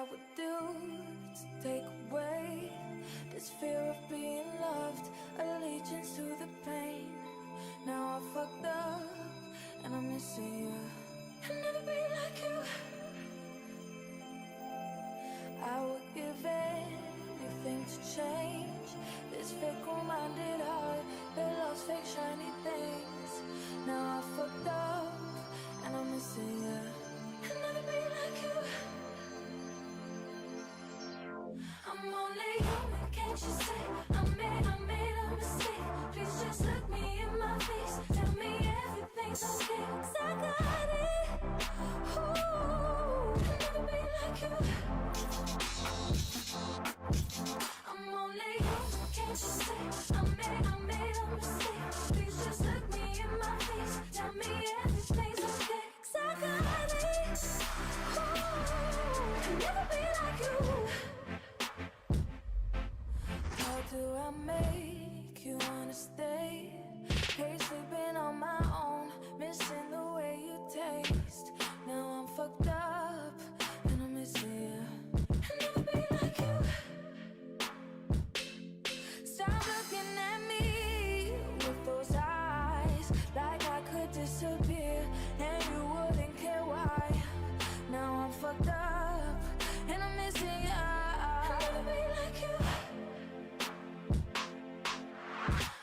I would do to take away this fear of being loved, allegiance to the pain. Now I fucked up and I'm missing you. I'll never be like you. I would give anything to change this fickle-minded heart that loves fake shiny things. Now I fucked up and I'm missing you. I'll never be like you. I'm only human, can't you see? I made a mistake. Please just look me in my face. Tell me everything's okay, 'cause I got it. Ooh, I'll never be like you. I'm only human, can't you see? I made a mistake. Please just look me in my face. Tell me everything's okay, 'cause I got it. Ooh, I'll never be like you. How do I make you wanna stay? Hate sleeping on my own, missing the way you taste. Now I'm fucked up and I'm missing you. I'll never be like you. Stop looking at me with those eyes, like I could disappear and you wouldn't care why. Now I'm fucked up and I'm missing you. I'll never be like you.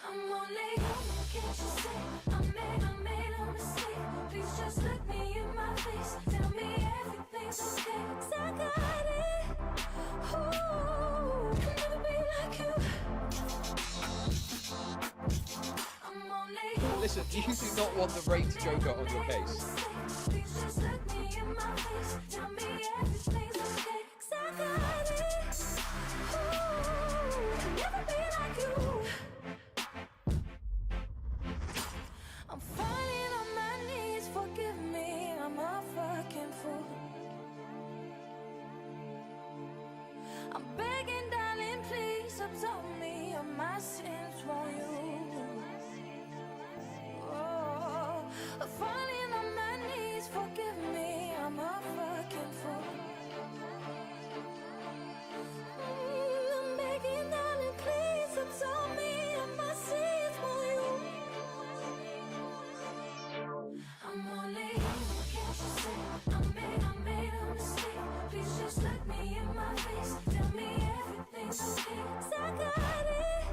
I'm only human, can't you see? I made a mistake. Please just look me in my face. Tell me everything's okay, 'cause I got it. Ooh, I'll never be like you. I'm only human. Listen, you do not want the raped Joker on your case. Please just look me in my face. Tell me everything's okay, 'cause I got it. Ooh, I'll never be like you. I'm falling on my knees, forgive me, I'm a fucking fool. I'm begging, darling, please absolve me of my sins, won't you? Oh, I'm falling on my knees, forgive me, I'm a fucking fool. I'm begging, darling, please absolve me of my sins, won't you? I'm only human, can't you see? I made a mistake. Please just look me in my face. Tell me everything's okay, 'cause I got it.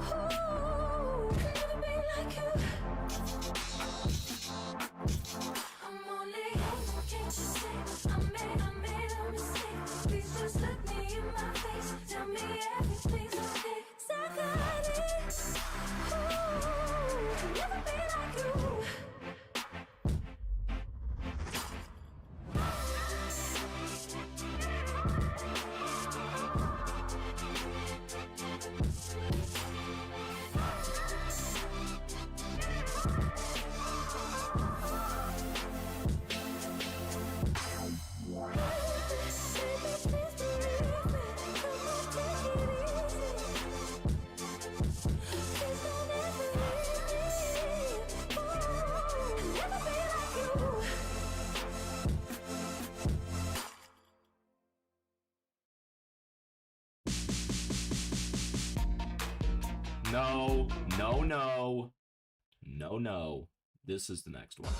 Ooh, I'll never be like you. I'm only human, can't you see? I made a mistake. Please just look me in my face. Tell me everything's okay, 'cause I got it. Ooh, I'll never be like you. No, no, no. No, no. This is the next one.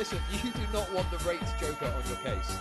Listen, you do not want the raped Joker on your case.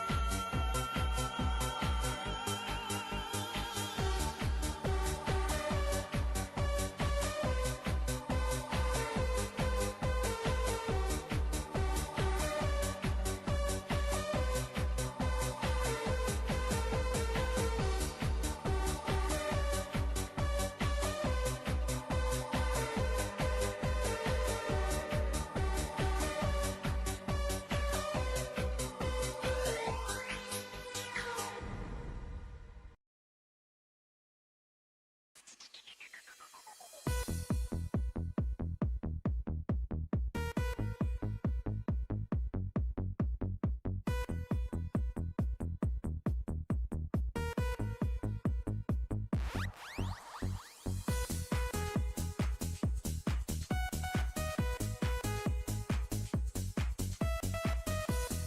Listen, you do not want the raped Joker on your case.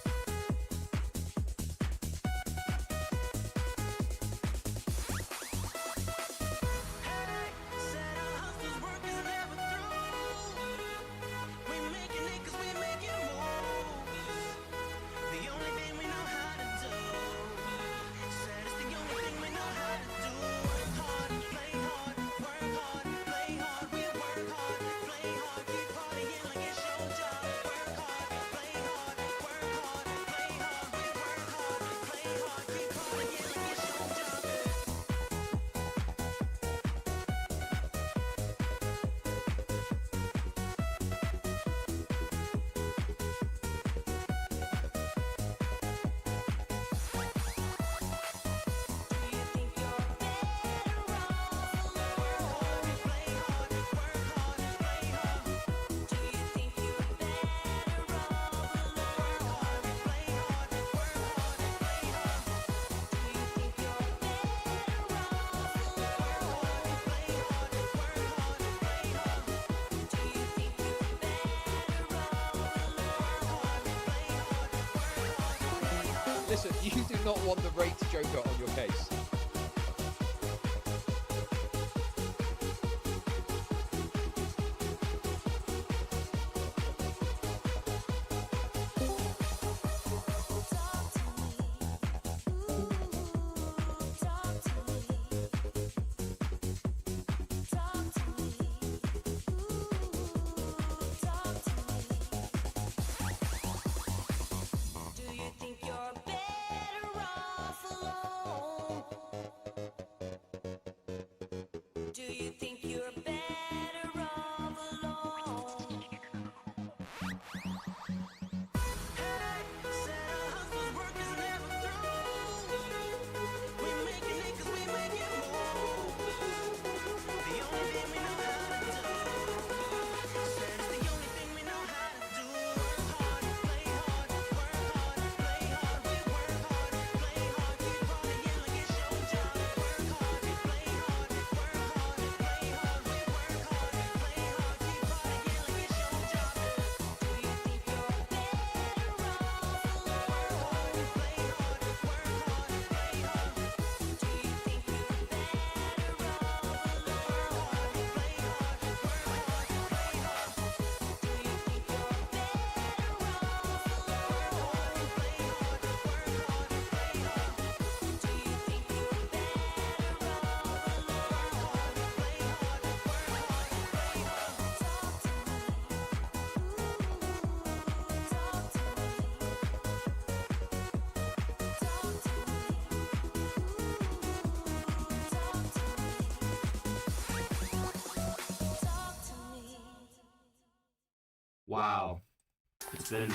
Do you think you're better off alone? Hey, said our hustle's work is never through. We making it 'cause we making moves. The only thing we know how to do. Said it's the only thing we know how to do. Work hard, play hard, work hard, play hard. We work hard, play hard, keep partying like it's your job. Work hard, play hard, work hard, play hard. We work hard, play hard, keep partying like it's your job. Do you think you're better off alone? Work hard, play hard, work hard, play hard. Do you think you're better off alone? Work hard, play hard, work hard, play hard. Do you think you're better off alone? Work hard, play hard, work hard, play hard. Do you think you're better off alone? Work hard, play hard, work hard, play hard. Talk to me. Wow. It's been.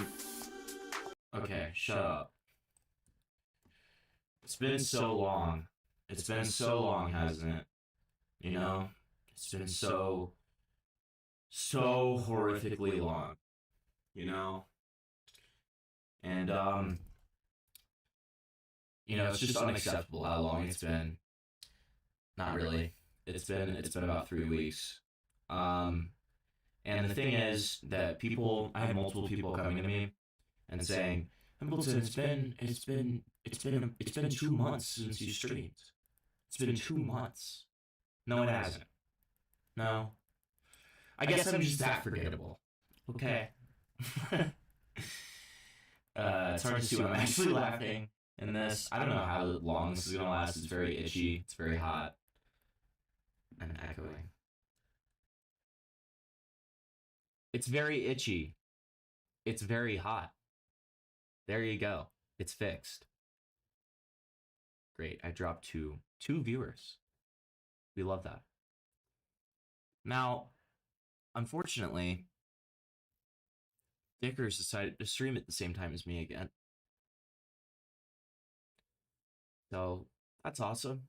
Okay, shut up. It's been so long. It's been so long, hasn't it? You know? It's been so horrifically long. You know? And, it's just unacceptable how long it's been. Not really. It's been about 3 weeks. And the thing is that I had multiple people coming to me and saying, Hamilton, it's been 2 months since you streamed. It's been 2 months. No, it hasn't. No. I guess I'm just that forgettable. Okay. it's hard to see when I'm actually laughing in this. I don't know how long this is gonna last. It's very itchy. It's very hot. And echoing. It's very itchy. It's very hot. There you go. It's fixed. Great. I dropped two viewers. We love that. Now, unfortunately, Dickers decided to stream at the same time as me again. So, that's awesome.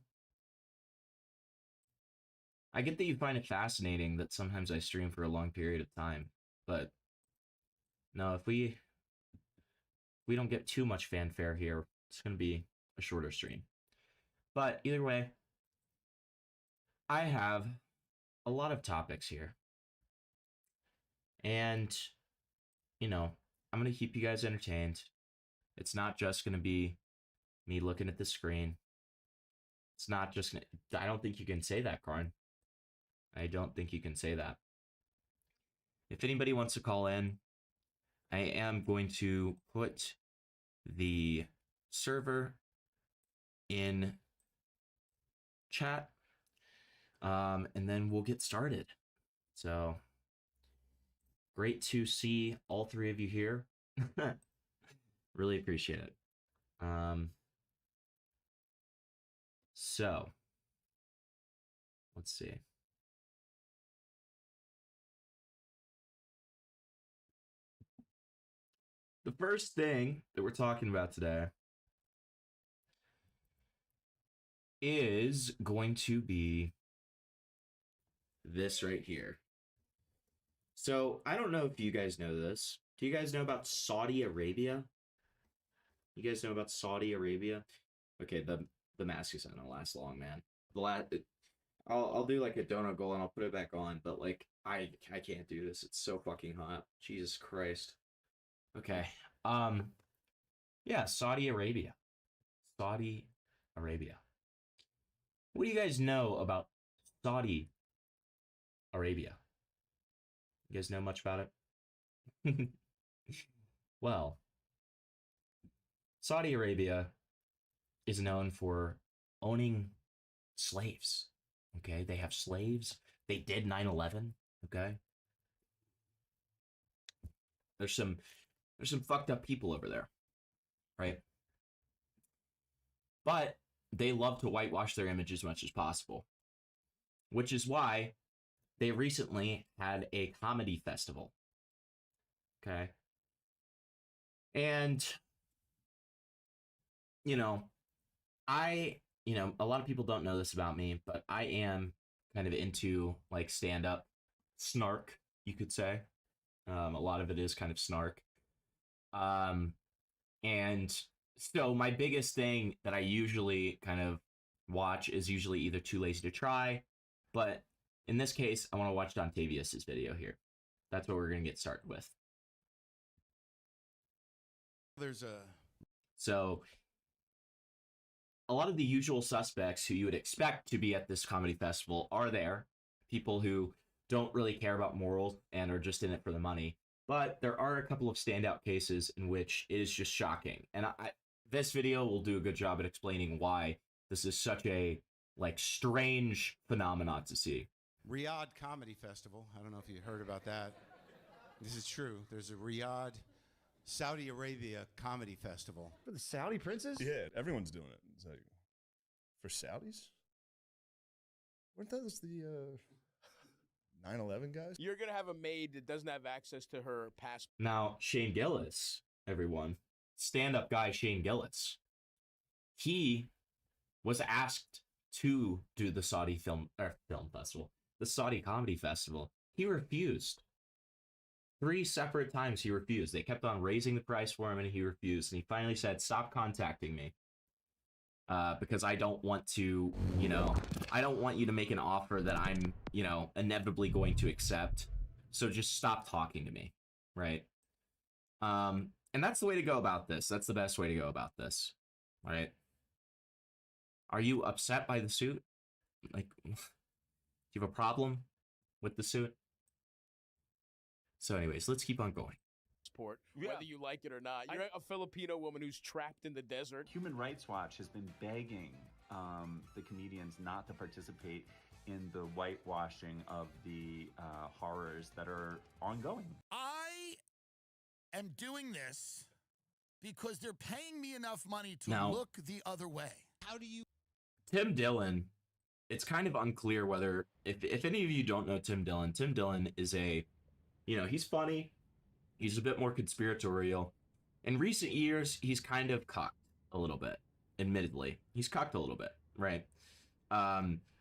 I get that you find it fascinating that sometimes I stream for a long period of time, but no, if we don't get too much fanfare here, it's going to be a shorter stream. But either way, I have a lot of topics here. And, you know, I'm going to keep you guys entertained. It's not just going to be me looking at the screen. It's not just going to... I don't think you can say that, Karn. I don't think you can say that. If anybody wants to call in, I am going to put the server in chat, and then we'll get started. So, great to see all three of you here. Really appreciate it. So, let's see. The first thing that we're talking about today is going to be this right here. So, I don't know if you guys know this. Do you guys know about Saudi Arabia? You guys know about Saudi Arabia? Okay, the mask is not gonna last long, man. I'll do like a donut goal and I'll put it back on, but like I can't do this. It's so fucking hot. Jesus Christ. Okay. Yeah, Saudi Arabia. Saudi Arabia. What do you guys know about Saudi Arabia? You guys know much about it? Well, Saudi Arabia is known for owning slaves. Okay, they have slaves. They did 9/11. Okay, there's some fucked up people over there, right? But they love to whitewash their image as much as possible, which is why they recently had a comedy festival. Okay, and you know, a lot of people don't know this about me, but I am kind of into like stand-up snark, you could say. A lot of it is kind of snark. And so my biggest thing that I usually kind of watch is usually either Too Lazy to Try, but in this case, I want to watch Dontavius's video here. That's what we're going to get started with. So a lot of the usual suspects who you would expect to be at this comedy festival are there. People who don't really care about morals and are just in it for the money. But there are a couple of standout cases in which it is just shocking. And this video will do a good job at explaining why this is such a strange phenomenon to see. Riyadh Comedy Festival. I don't know if you heard about that. This is true. There's a Riyadh, Saudi Arabia Comedy Festival. For the Saudi princes? Yeah, everyone's doing it. It's like, for Saudis? Weren't those the 9/11 guys? You're going to have a maid that doesn't have access to her passport. Now, Shane Gillis, everyone, stand-up guy Shane Gillis, he was asked to do the Saudi film festival, the Saudi Comedy Festival. He refused. 3 separate times he refused. They kept on raising the price for him and he refused. And he finally said, stop contacting me. Because I don't want to, I don't want you to make an offer that I'm, inevitably going to accept. So just stop talking to me, right? And that's the way to go about this. That's the best way to go about this, right? Are you upset by the suit? Do you have a problem with the suit? So anyways, let's keep on going. passport, Yeah. whether you like it or not. You're a Filipino woman who's trapped in the desert. Human Rights Watch has been begging the comedians not to participate in the whitewashing of the horrors that are ongoing. I am doing this because they're paying me enough money to Now- look the other way. How do you? Tim Dillon, it's kind of unclear whether, if any of you don't know Tim Dillon is he's funny. He's a bit more conspiratorial. In recent years, he's kind of cucked a little bit, admittedly. He's cucked a little bit, right?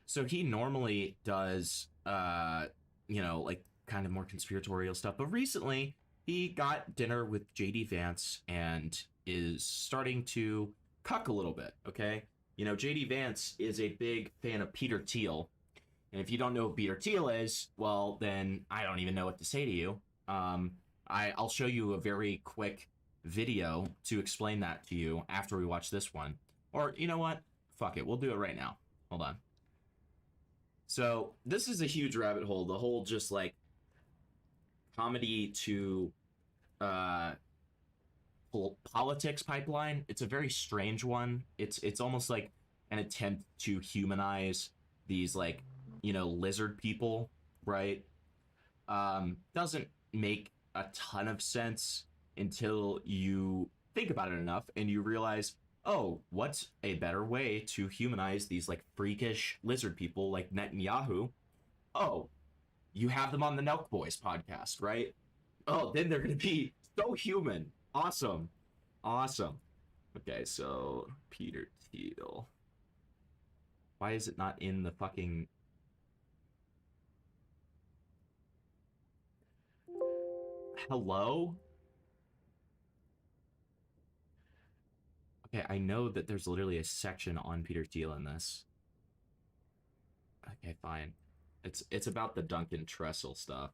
So he normally does, like kind of more conspiratorial stuff. But recently, he got dinner with JD Vance and is starting to cuck a little bit, okay? JD Vance is a big fan of Peter Thiel. And if you don't know who Peter Thiel is, well, then I don't even know what to say to you. I'll show you a very quick video to explain that to you after we watch this one. Or, you know what? Fuck it. We'll do it right now. Hold on. So, this is a huge rabbit hole. The whole just, like, comedy to politics pipeline. It's a very strange one. It's almost like an attempt to humanize these, like, lizard people, right? Doesn't make a ton of sense until you think about it enough and you realize, oh, what's a better way to humanize these, like, freakish lizard people like Netanyahu? Oh, you have them on the Nelk Boys podcast, right? Oh, then they're gonna be so human. Awesome. Okay, so Peter Thiel. Why is it not in the fucking... Hello? Okay, I know that there's literally a section on Peter Thiel in this. Okay, fine. It's about the Duncan Trussell stuff.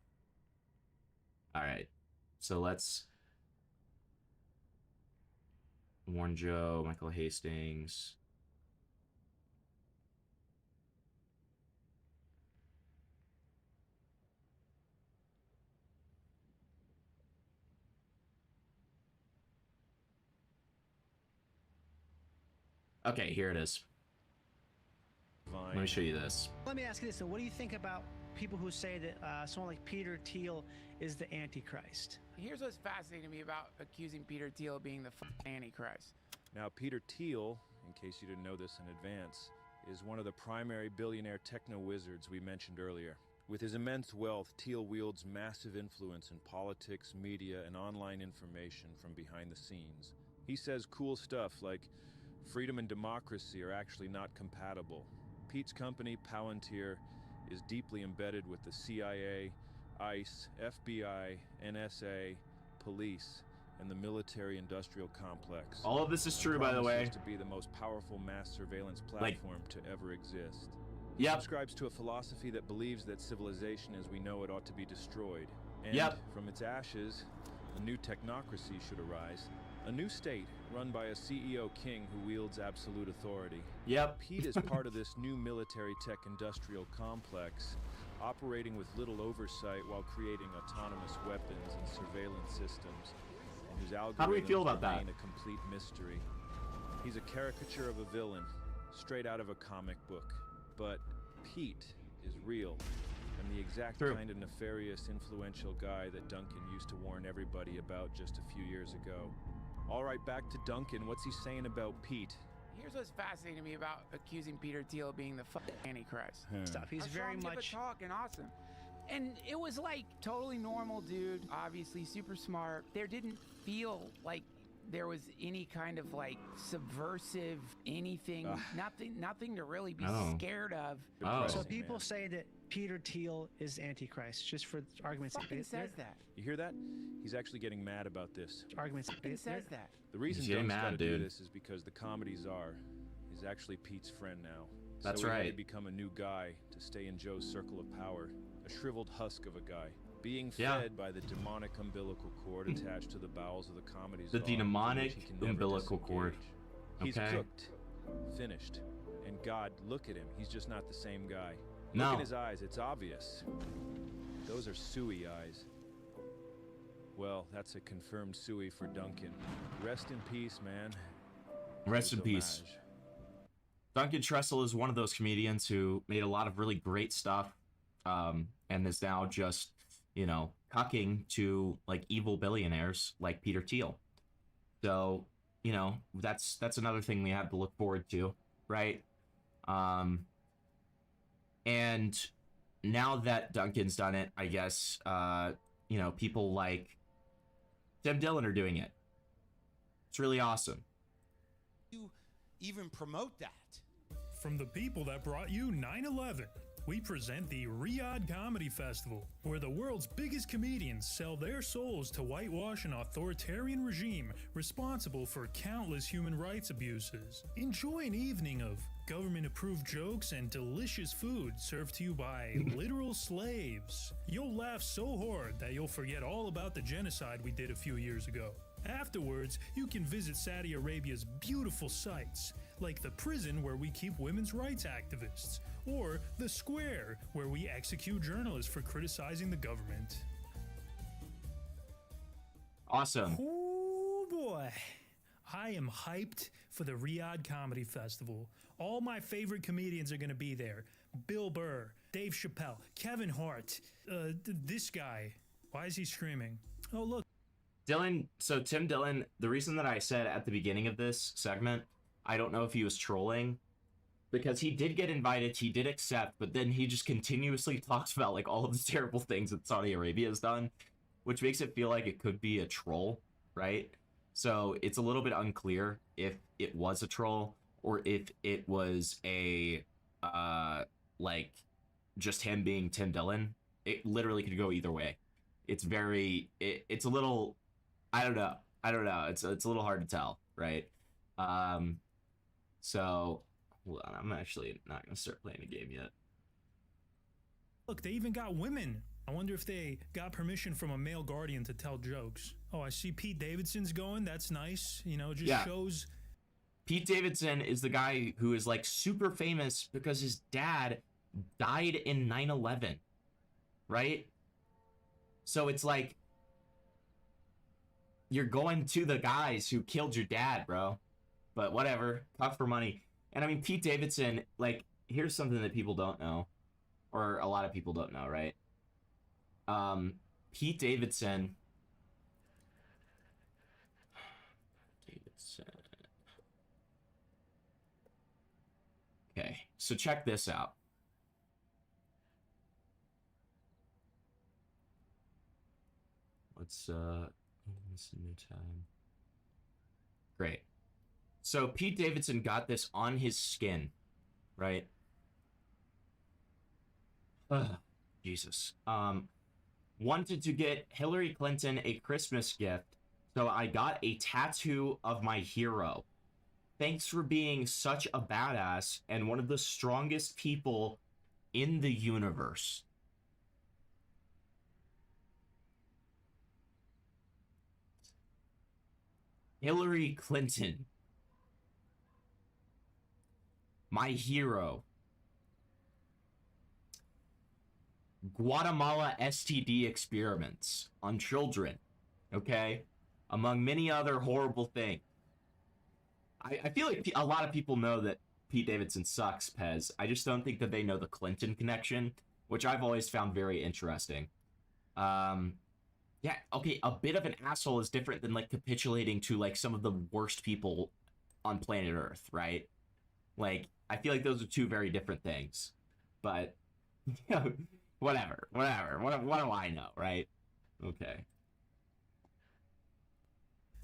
Alright. So let's... Warren Joe, Michael Hastings... Okay, here it is. Let me show you this. Let me ask you this, though. What do you think about people who say that someone like Peter Thiel is the Antichrist? Here's what's fascinating to me about accusing Peter Thiel of being the Antichrist. Now, Peter Thiel, in case you didn't know this in advance, is one of the primary billionaire techno-wizards we mentioned earlier. With his immense wealth, Thiel wields massive influence in politics, media, and online information from behind the scenes. He says cool stuff like, freedom and democracy are actually not compatible. Pete's company, Palantir, is deeply embedded with the CIA, ICE, FBI, NSA, police, and the military-industrial complex. All of this is true, by the way. To be the most powerful mass surveillance platform to ever exist. He Yep. subscribes to a philosophy that believes that civilization as we know it ought to be destroyed. And Yep. from its ashes, a new technocracy should arise. A new state run by a CEO king who wields absolute authority. Yep. Pete is part of this new military tech industrial complex, operating with little oversight while creating autonomous weapons and surveillance systems, and whose algorithms How do we feel about that? remain a complete mystery. He's a caricature of a villain, straight out of a comic book. But Pete is real, and the exact kind of nefarious, influential guy that Duncan used to warn everybody about just a few years ago. All right, back to Duncan. What's he saying about Pete? Here's what's fascinating to me about accusing Peter Thiel of being the Antichrist. Stuff. He's I saw very him give a much talk and awesome. And it was like totally normal dude, obviously super smart. There didn't feel like there was any kind of like subversive anything, nothing to really be scared of. So people say that Peter Thiel is Antichrist, just for argument's sake. Fucking says that. You hear that? He's actually getting mad about this. Argument's Fucking says that. The reason He's getting Dunk's mad, gotta do dude. this is because the comedy czar is actually Pete's friend now. That's so he had right. to become a new guy to stay in Joe's circle of power. A shriveled husk of a guy. Being fed by the demonic umbilical cord attached to the bowels of the comedy czar. The demonic umbilical cord. He's Okay. cooked. Finished. And God, look at him. He's just not the same guy. No. Look at his eyes. It's obvious. Those are suey eyes. Well, that's a confirmed suey for Duncan. Rest in peace, man. Rest in peace. Duncan Trussell is one of those comedians who made a lot of really great stuff, and is now just, you know, cucking to like evil billionaires like Peter Thiel. So, you know, that's another thing we have to look forward to, right? And now that Duncan's done it, I guess, you know, people like Tim Dillon are doing it. It's really awesome. You even promote that. From the people that brought you 9/11, we present the Riyadh Comedy Festival, where the world's biggest comedians sell their souls to whitewash an authoritarian regime responsible for countless human rights abuses. Enjoy an evening of government-approved jokes and delicious food served to you by literal slaves. You'll laugh so hard that you'll forget all about the genocide we did a few years ago. Afterwards, you can visit Saudi Arabia's beautiful sights, like the prison where we keep women's rights activists, or the square where we execute journalists for criticizing the government. Awesome. Oh boy. I am hyped for the Riyadh Comedy Festival. All my favorite comedians are going to be there. Bill Burr, Dave Chappelle, Kevin Hart, this guy. Why is he screaming? Oh, look. Dylan, so Tim Dillon, the reason that I said at the beginning of this segment, I don't know if he was trolling, because he did get invited, he did accept, but then he just continuously talks about like all of the terrible things that Saudi Arabia has done, which makes it feel like it could be a troll, right? So it's a little bit unclear if it was a troll or if it was a, like, just him being Tim Dillon. It literally could go either way. It's very, it's a little, I don't know. It's a little hard to tell, right? So, hold on. I'm actually not going to start playing the game yet. Look, they even got women. I wonder if they got permission from a male guardian to tell jokes. Oh, I see Pete Davidson's going. That's nice. You know, it just shows. Pete Davidson is the guy who is like super famous because his dad died in 9/11, right? So it's like, you're going to the guys who killed your dad, bro. But whatever, talk for money. And I mean, Pete Davidson, like, here's something that people don't know, or a lot of people don't know, right? Pete Davidson. Okay, so check this out. Let's this new time. Great. So Pete Davidson got this on his skin, right? Jesus. Wanted to get Hillary Clinton a Christmas gift, so I got a tattoo of my hero. Thanks for being such a badass and one of the strongest people in the universe. Hillary Clinton. My hero. Guatemala STD experiments on children, okay? Among many other horrible things. I feel like a lot of people know that Pete Davidson sucks, Pez. I just don't think that they know the Clinton connection, which I've always found very interesting. Yeah, okay, a bit of an asshole is different than, like, capitulating to, like, some of the worst people on planet Earth, right? Like, I feel like those are two very different things. But, you know, whatever. What do I know, right? Okay.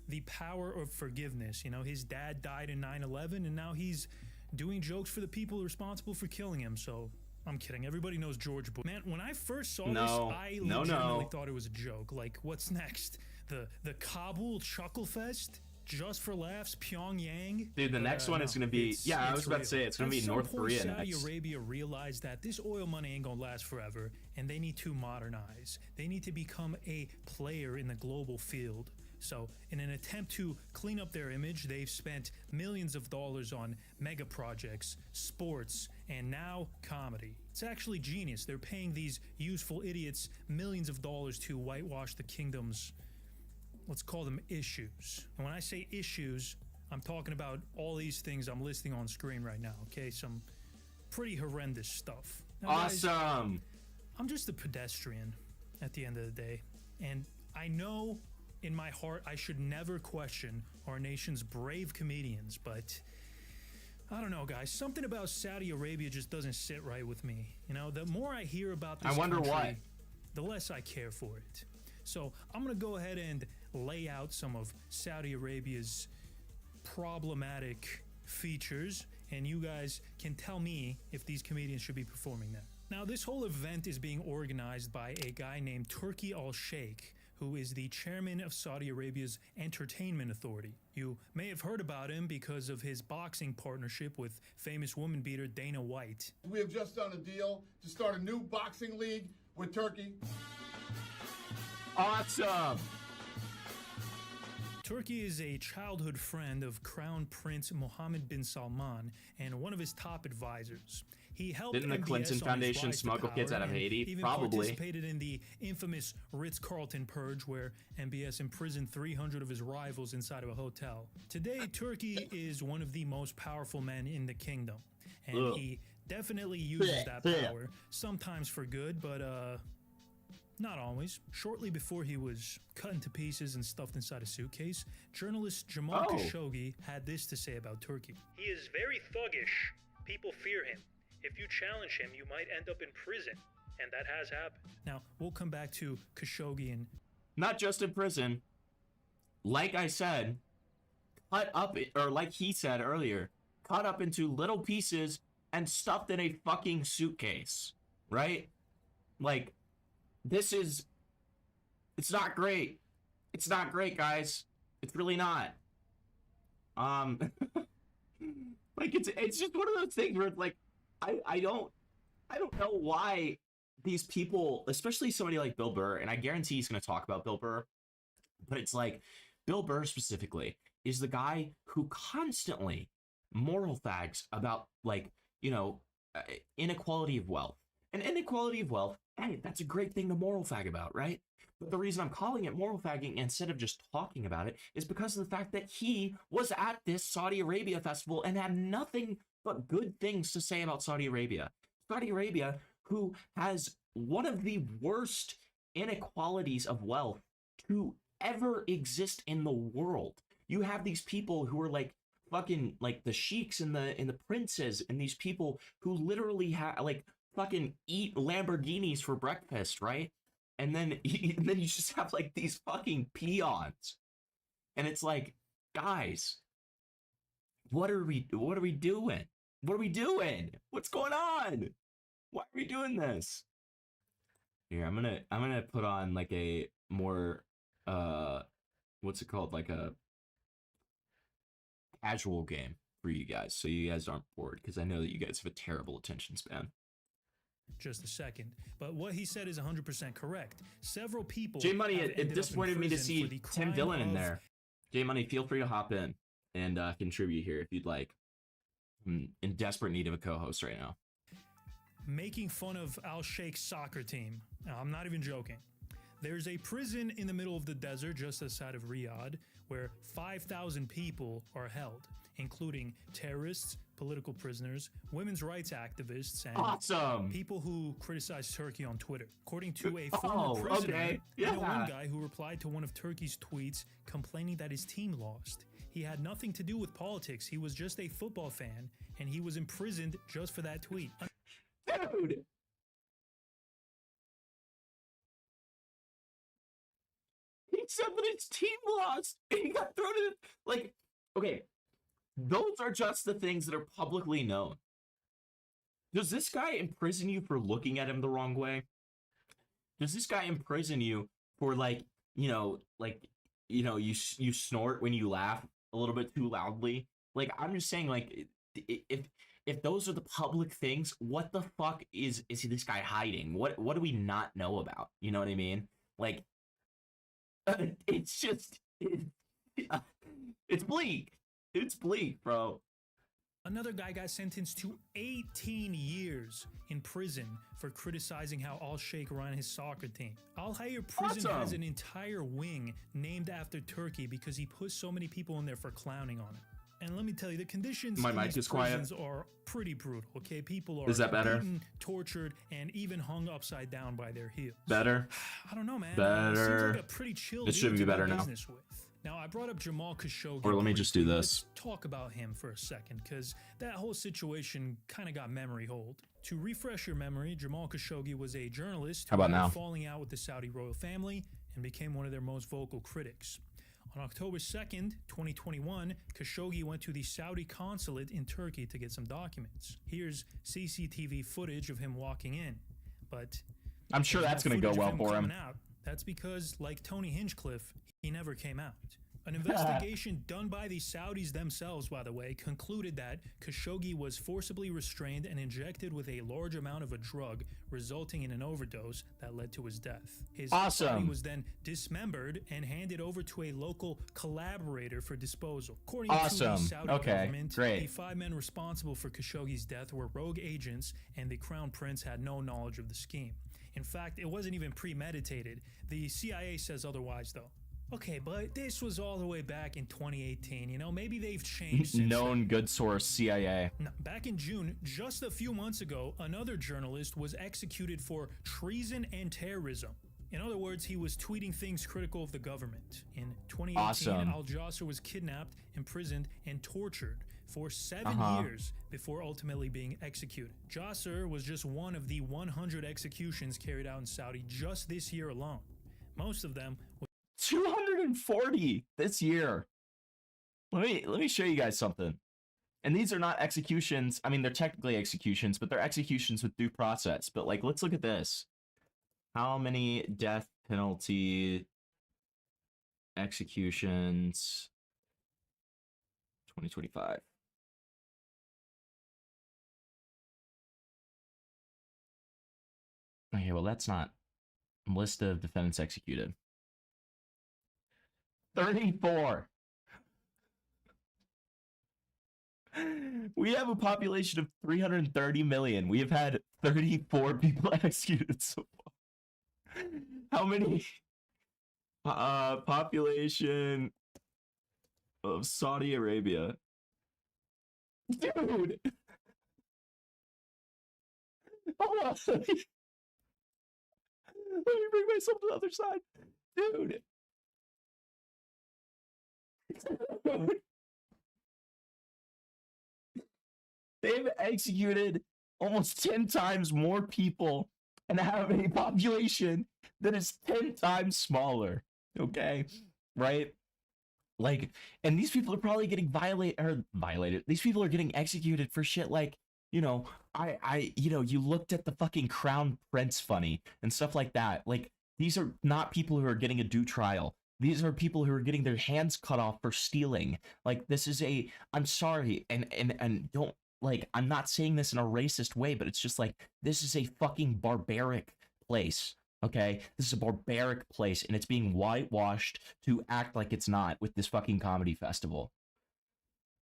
The power of forgiveness. You know, his dad died in 9/11, and now he's doing jokes for the people responsible for killing him. So, I'm kidding. Everybody knows George Bush. Man, when I first saw this, I legitimately thought it was a joke. Like, what's next? The Kabul Chuckle Fest? Just for laughs, Pyongyang. Dude, the next one is going to be, I was about to say, it's going to be North Korea next. Saudi Arabia realized that this oil money ain't going to last forever, and they need to modernize. They need to become a player in the global field. So, in an attempt to clean up their image, they've spent millions of dollars on mega projects, sports, and now comedy. It's actually genius. They're paying these useful idiots millions of dollars to whitewash the kingdom's let's call them issues. And when I say issues, I'm talking about all these things I'm listing on screen right now, okay? Some pretty horrendous stuff. Now, Awesome! Guys, I'm just a pedestrian at the end of the day. And I know in my heart I should never question our nation's brave comedians, but I don't know, guys. Something about Saudi Arabia just doesn't sit right with me. You know, the more I hear about this country, the less I care for it. So I'm going to go ahead and lay out some of Saudi Arabia's problematic features, and you guys can tell me if these comedians should be performing there. Now, this whole event is being organized by a guy named Turki Al-Sheikh, who is the chairman of Saudi Arabia's Entertainment Authority. You may have heard about him because of his boxing partnership with famous woman beater Dana White. We have just done a deal to start a new boxing league with Turkey. Awesome! Turkey is a childhood friend of Crown Prince Mohammed bin Salman and one of his top advisors. He helped Didn't the MBS Clinton on his Foundation rise to smuggle kids power out of and Haiti? even Probably. participated in the infamous Ritz-Carlton purge where MBS imprisoned 300 of his rivals inside of a hotel. Today, Turkey is one of the most powerful men in the kingdom, and he definitely uses that power, sometimes for good, but not always. Shortly before he was cut into pieces and stuffed inside a suitcase, journalist Jamal Khashoggi had this to say about Turkey. He is very thuggish. People fear him. If you challenge him, you might end up in prison. And that has happened. Now, we'll come back to Khashoggi and... Not just in prison. Like I said, cut up, or like he said earlier, cut up into little pieces and stuffed in a fucking suitcase. Right? Like, this is... It's not great. It's not great, guys. It's really not. Like, it's just one of those things where it's like, I don't know why these people, especially somebody like Bill Burr, and I guarantee he's going to talk about Bill Burr, but it's like, Bill Burr specifically is the guy who constantly moral fags about, like, you know, inequality of wealth. And inequality of wealth, hey, that's a great thing to moral fag about, right? But the reason I'm calling it moral fagging instead of just talking about it is because of the fact that he was at this Saudi Arabia festival and had nothing but good things to say about Saudi Arabia. Saudi Arabia, who has one of the worst inequalities of wealth to ever exist in the world. You have these people who are like fucking like the sheiks and the princes, and these people who literally have like fucking eat Lamborghinis for breakfast, right? And then you just have like these fucking peons, and it's like, guys, what are we doing? What are we doing? What's going on? Why are we doing this? Here, I'm gonna put on like a more what's it called, like a casual game for you guys, so you guys aren't bored, because I know that you guys have a terrible attention span. Just a second, but what he said is 100% correct. Several people. J Money, it disappointed me to see Tim Dillon in there. J Money, feel free to hop in and contribute here if you'd like. I'm in desperate need of a co-host right now. Making fun of Al Sheikh's soccer team. Now, I'm not even joking. There's a prison in the middle of the desert just outside of Riyadh where 5,000 people are held, including terrorists, political prisoners, women's rights activists, and people who criticize Turkey on Twitter. According to a former prisoner, I know one guy who replied to one of Turkey's tweets complaining that his team lost. He had nothing to do with politics. He was just a football fan, and he was imprisoned just for that tweet. Dude! He said that his team lost, and he got thrown in. Like, okay, those are just the things that are publicly known. Does this guy imprison you for looking at him the wrong way? Does this guy imprison you for, like, you snort when you laugh a little bit too loudly? Like, I'm just saying, like, if those are the public things, what the fuck is this guy hiding? What do we not know about? You know what I mean? Like, it's just, it's bleak. It's bleak, bro. Another guy got sentenced to 18 years in prison for criticizing how Al Sheikh ran his soccer team. Al Hayr prison has an entire wing named after Turkey because he put so many people in there for clowning on it. And let me tell you, the conditions in these prisons are pretty brutal, okay? People are beaten, tortured, and even hung upside down by their heels. Better? I don't know, man. Better. Seems like a pretty chill It should dude be to better do now. business with. Now, I brought up Jamal Khashoggi. Or let me just do briefly. this. Let's talk about him for a second, because that whole situation kind of got memory hold. To refresh your memory, Jamal Khashoggi was a journalist who had a falling out with the Saudi royal family and became one of their most vocal critics. On October 2nd, 2021, Khashoggi went to the Saudi consulate in Turkey to get some documents. Here's CCTV footage of him walking in, but I'm sure that's going to go well for him. That's because, like Tony Hinchcliffe, he never came out. An investigation done by the Saudis themselves, by the way, concluded that Khashoggi was forcibly restrained and injected with a large amount of a drug, resulting in an overdose that led to his death. His body was then dismembered and handed over to a local collaborator for disposal. According to the Saudi government, the 5 men responsible for Khashoggi's death were rogue agents, and the crown prince had no knowledge of the scheme. In fact, it wasn't even premeditated. The CIA says otherwise, though. Okay, but this was all the way back in 2018. You know, maybe they've changed since Known good source, CIA. Now, back in June, just a few months ago, another journalist was executed for treason and terrorism. In other words, he was tweeting things critical of the government. In 2018, Al Jasser was kidnapped, imprisoned, and tortured for 7 years before ultimately being executed. Jasser was just one of the 100 executions carried out in Saudi just this year alone. Most of them 240 this year. Let me show you guys something. And these are not executions. I mean, they're technically executions, but they're executions with due process. But like, let's look at this. How many death penalty executions 2025? Okay, well, that's not list of defendants executed. 34. We have a population of 330 million. We have had 34 people executed so far. How many population of Saudi Arabia? Dude! Hold on. Let me bring myself to the other side. Dude. They've executed almost 10 times more people and have a population that is 10 times smaller. Okay? Right? Like, and these people are probably getting violated. These people are getting executed for shit like, you know, you looked at the fucking crown prince funny and stuff like that. Like, these are not people who are getting a due trial. These are people who are getting their hands cut off for stealing. Like, this is I'm sorry, and don't, like, I'm not saying this in a racist way, but it's just like, this is a fucking barbaric place, okay? This is a barbaric place, and it's being whitewashed to act like it's not with this fucking comedy festival.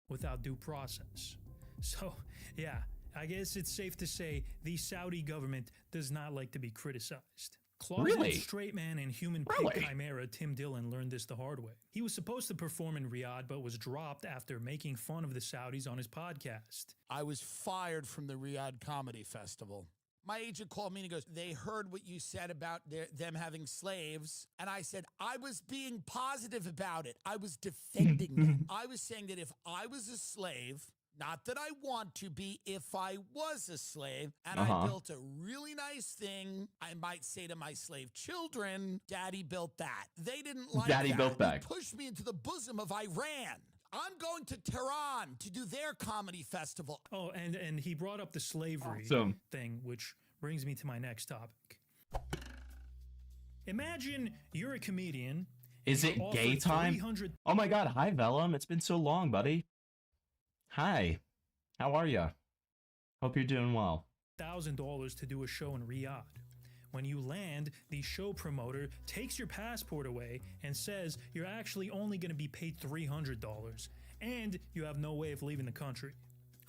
Without due process. So, yeah, I guess it's safe to say the Saudi government does not like to be criticized. Closeted straight man and human pig chimera Tim Dillon learned this the hard way. He was supposed to perform in Riyadh, but was dropped after making fun of the Saudis on his podcast. I was fired from the Riyadh Comedy Festival. My agent called me and he goes, they heard what you said about them having slaves. And I said, I was being positive about it. I was defending them. I was saying that if I was a slave, not that I want to be, if I was a slave, and I built a really nice thing, I might say to my slave children, Daddy built that. They didn't like Daddy that. built that. They pushed me into the bosom of Iran. I'm going to Tehran to do their comedy festival. Oh, and he brought up the slavery thing, which brings me to my next topic. Imagine you're a comedian. Is it gay time? Oh my god, hi Vellum. It's been so long, buddy. Hi, how are ya? Hope you're doing well. $1,000 to do a show in Riyadh. When you land, the show promoter takes your passport away and says you're actually only going to be paid $300, and you have no way of leaving the country.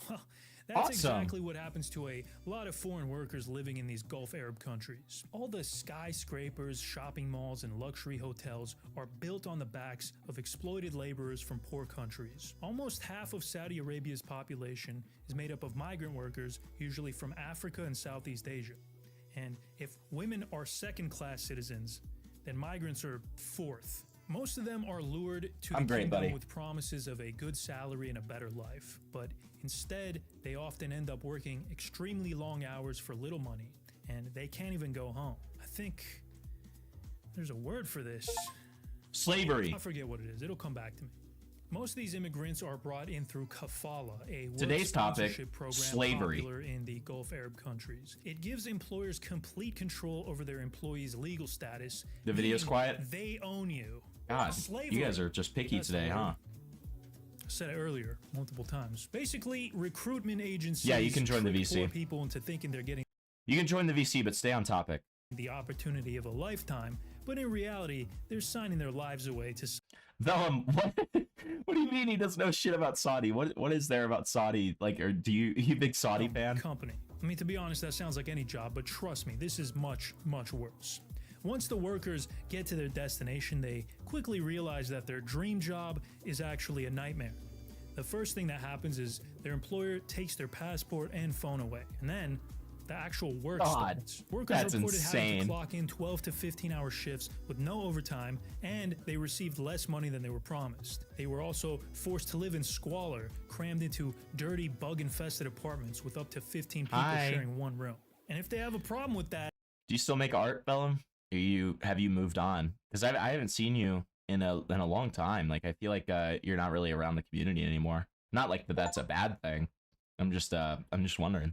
Well, that's Awesome. exactly what happens to a lot of foreign workers living in these Gulf Arab countries. All the skyscrapers, shopping malls, and luxury hotels are built on the backs of exploited laborers from poor countries. Almost half of Saudi Arabia's population is made up of migrant workers, usually from Africa and Southeast Asia. And if women are second-class citizens, then migrants are fourth. Most of them are lured to the kingdom with promises of a good salary and a better life, but instead, they often end up working extremely long hours for little money, and they can't even go home. I think there's a word for this. Slavery. I forget what it is. It'll come back to me. Most of these immigrants are brought in through kafala, a work Today's topic, sponsorship program slavery. popular in the Gulf Arab countries. It gives employers complete control over their employees' legal status. The video's meaning quiet? They own you. God, Slavery. you guys are just picky That's today, the huh? word. Said it earlier multiple times. Basically, recruitment agencies Yeah, you can join the trick VC. poor people into thinking they're getting You can join the VC, but stay on topic. the opportunity of a lifetime, but in reality, they're signing their lives away to Vellum, what do you mean he doesn't know shit about Saudi? What is there about Saudi? Like, or do you a big Saudi fan? company. I mean, to be honest, that sounds like any job, but trust me, this is much, much worse. Once the workers get to their destination, they quickly realize that their dream job is actually a nightmare. The first thing that happens is their employer takes their passport and phone away, and then the actual work starts. Workers that's reported having insane. to clock in 12 to 15-hour shifts with no overtime, and they received less money than they were promised. They were also forced to live in squalor, crammed into dirty, bug-infested apartments with up to 15 people Hi. sharing one room. And if they have a problem with that, Do you still make art, Vellum? Have you moved on? Because I haven't seen you in a long time. Like, I feel like you're not really around the community anymore. Not like that's a bad thing. I'm just wondering.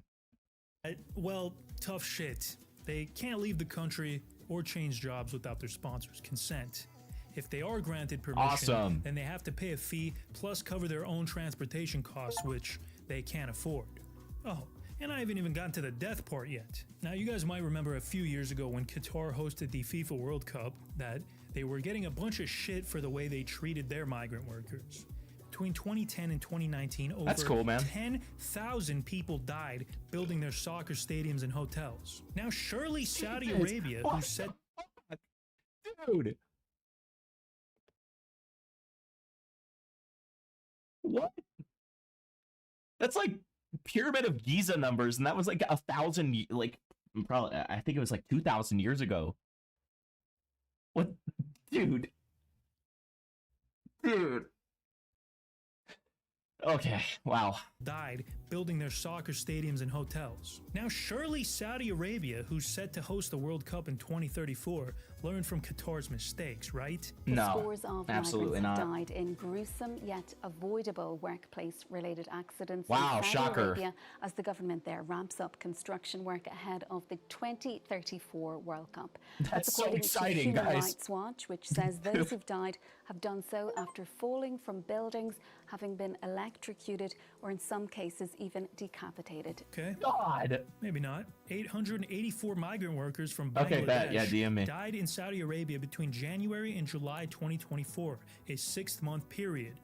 well, tough shit. They can't leave the country or change jobs without their sponsors' consent. If they are granted permission, Awesome. then they have to pay a fee plus cover their own transportation costs, which they can't afford. Oh, and I haven't even gotten to the death part yet. Now, you guys might remember a few years ago when Qatar hosted the FIFA World Cup that they were getting a bunch of shit for the way they treated their migrant workers. Between 2010 and 2019, over That's cool, man. 10,000 people died building their soccer stadiums and hotels. Now, surely Saudi Jesus. Arabia, who What said... Dude. What? That's like Pyramid of Giza numbers, and that was like 1,000, like probably I think it was like 2,000 years ago. What, dude? Dude. Okay, wow. Died building their soccer stadiums and hotels. Now, surely Saudi Arabia, who's set to host the World Cup in 2034, learned from Qatar's mistakes, right? No, Scores of absolutely migrants not. have died in gruesome yet avoidable workplace-related accidents Wow, in Saudi shocker. Arabia as the government there ramps up construction work ahead of the 2034 World Cup. That's so according exciting, to Human guys. Rights Watch, which says those who've died have done so after falling from buildings, having been electrocuted, or in some cases even decapitated. Okay. God. Maybe not. 884 migrant workers from Okay, Bangladesh bet. Yeah, DM me. died in Saudi Arabia between January and July 2024, a 6-month period.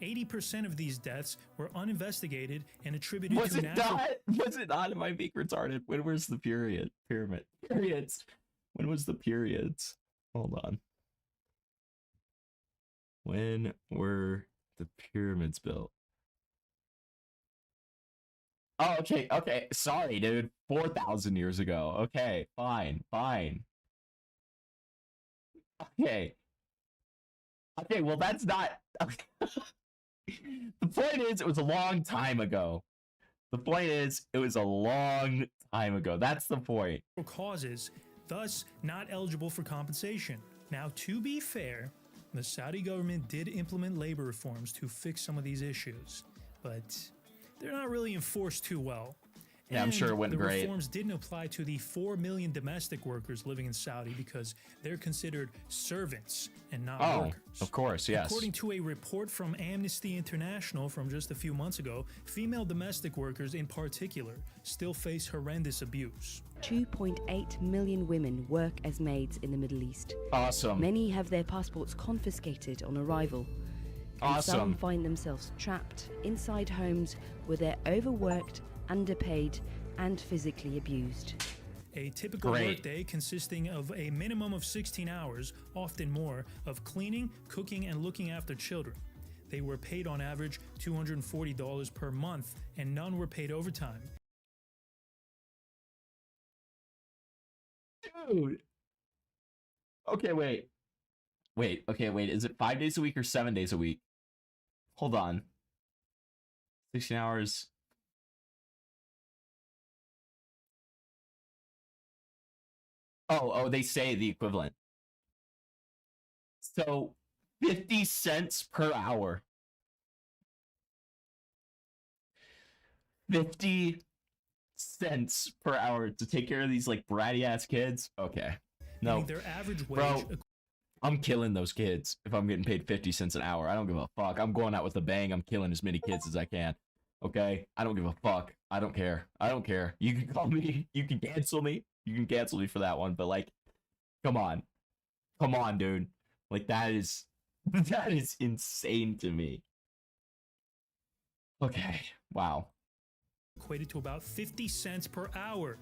80% of these deaths were uninvestigated and attributed Was to it natural... not? Was it not? Am I being retarded? When was the pyramid? Periods. When was the periods? Hold on. When were the pyramids built? Oh, okay, okay. Sorry, dude. 4,000 years ago. Okay, fine. Okay. Okay, well, that's not... The point is, it was a long time ago. The point is, it was a long time ago. That's the point. causes, thus not eligible for compensation. Now, to be fair, the Saudi government did implement labor reforms to fix some of these issues, but they're not really enforced too well. Yeah, I'm sure it went the great. reforms didn't apply to the 4 million domestic workers living in Saudi because they're considered servants and not Oh, workers. of course, yes. According to a report from Amnesty International from just a few months ago, female domestic workers in particular still face horrendous abuse. 2.8 million women work as maids in the Middle East. Awesome. Many have their passports confiscated on arrival. And some Awesome. find themselves trapped inside homes where they're overworked, underpaid, and physically abused. A typical Great. workday consisting of a minimum of 16 hours, often more, of cleaning, cooking, and looking after children. They were paid on average $240 per month, and none were paid overtime. Dude. Okay, wait. Okay, wait. Is it 5 days a week or 7 days a week? Hold on. 16 hours. Oh, they say the equivalent. So 50 cents per hour. 50 cents per hour to take care of these like bratty ass kids. Okay. No. Meaning their average wage. Bro, I'm killing those kids if I'm getting paid 50 cents an hour. I don't give a fuck. I'm going out with a bang. I'm killing as many kids as I can. Okay? I don't give a fuck. I don't care. I don't care. You can call me. You can cancel me. You can cancel me for that one. But like, come on. Come on, dude. Like that is insane to me. Okay. Wow. Equated to about 50 cents per hour.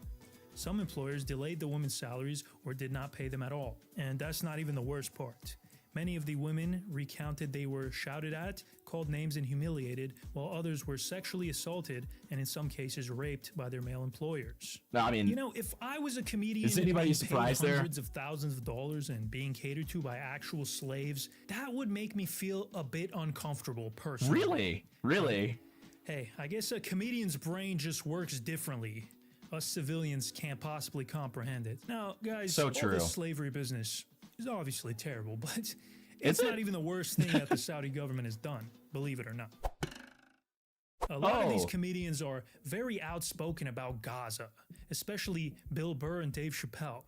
Some employers delayed the women's salaries or did not pay them at all. And that's not even the worst part. Many of the women recounted they were shouted at, called names, and humiliated, while others were sexually assaulted and in some cases raped by their male employers. No, I mean, you know, if I was a comedian is anybody being surprised paid there? hundreds of thousands of dollars and being catered to by actual slaves, that would make me feel a bit uncomfortable personally. Really? Hey, I guess a comedian's brain just works differently. Us civilians can't possibly comprehend it. Now, guys, So all true. this slavery business is obviously terrible, but it's not even the worst thing that the Saudi government has done, believe it or not. A lot of these comedians are very outspoken about Gaza, especially Bill Burr and Dave Chappelle,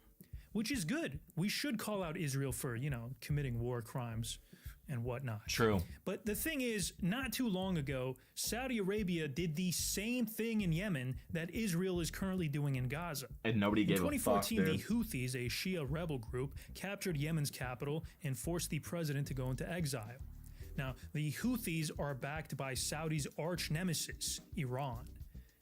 which is good. We should call out Israel for, committing war crimes and whatnot. True. But the thing is, not too long ago, Saudi Arabia did the same thing in Yemen that Israel is currently doing in Gaza. And nobody gave a fuck, In 2014, the dude. Houthis, a Shia rebel group, captured Yemen's capital and forced the president to go into exile. Now, the Houthis are backed by Saudi's arch nemesis, Iran.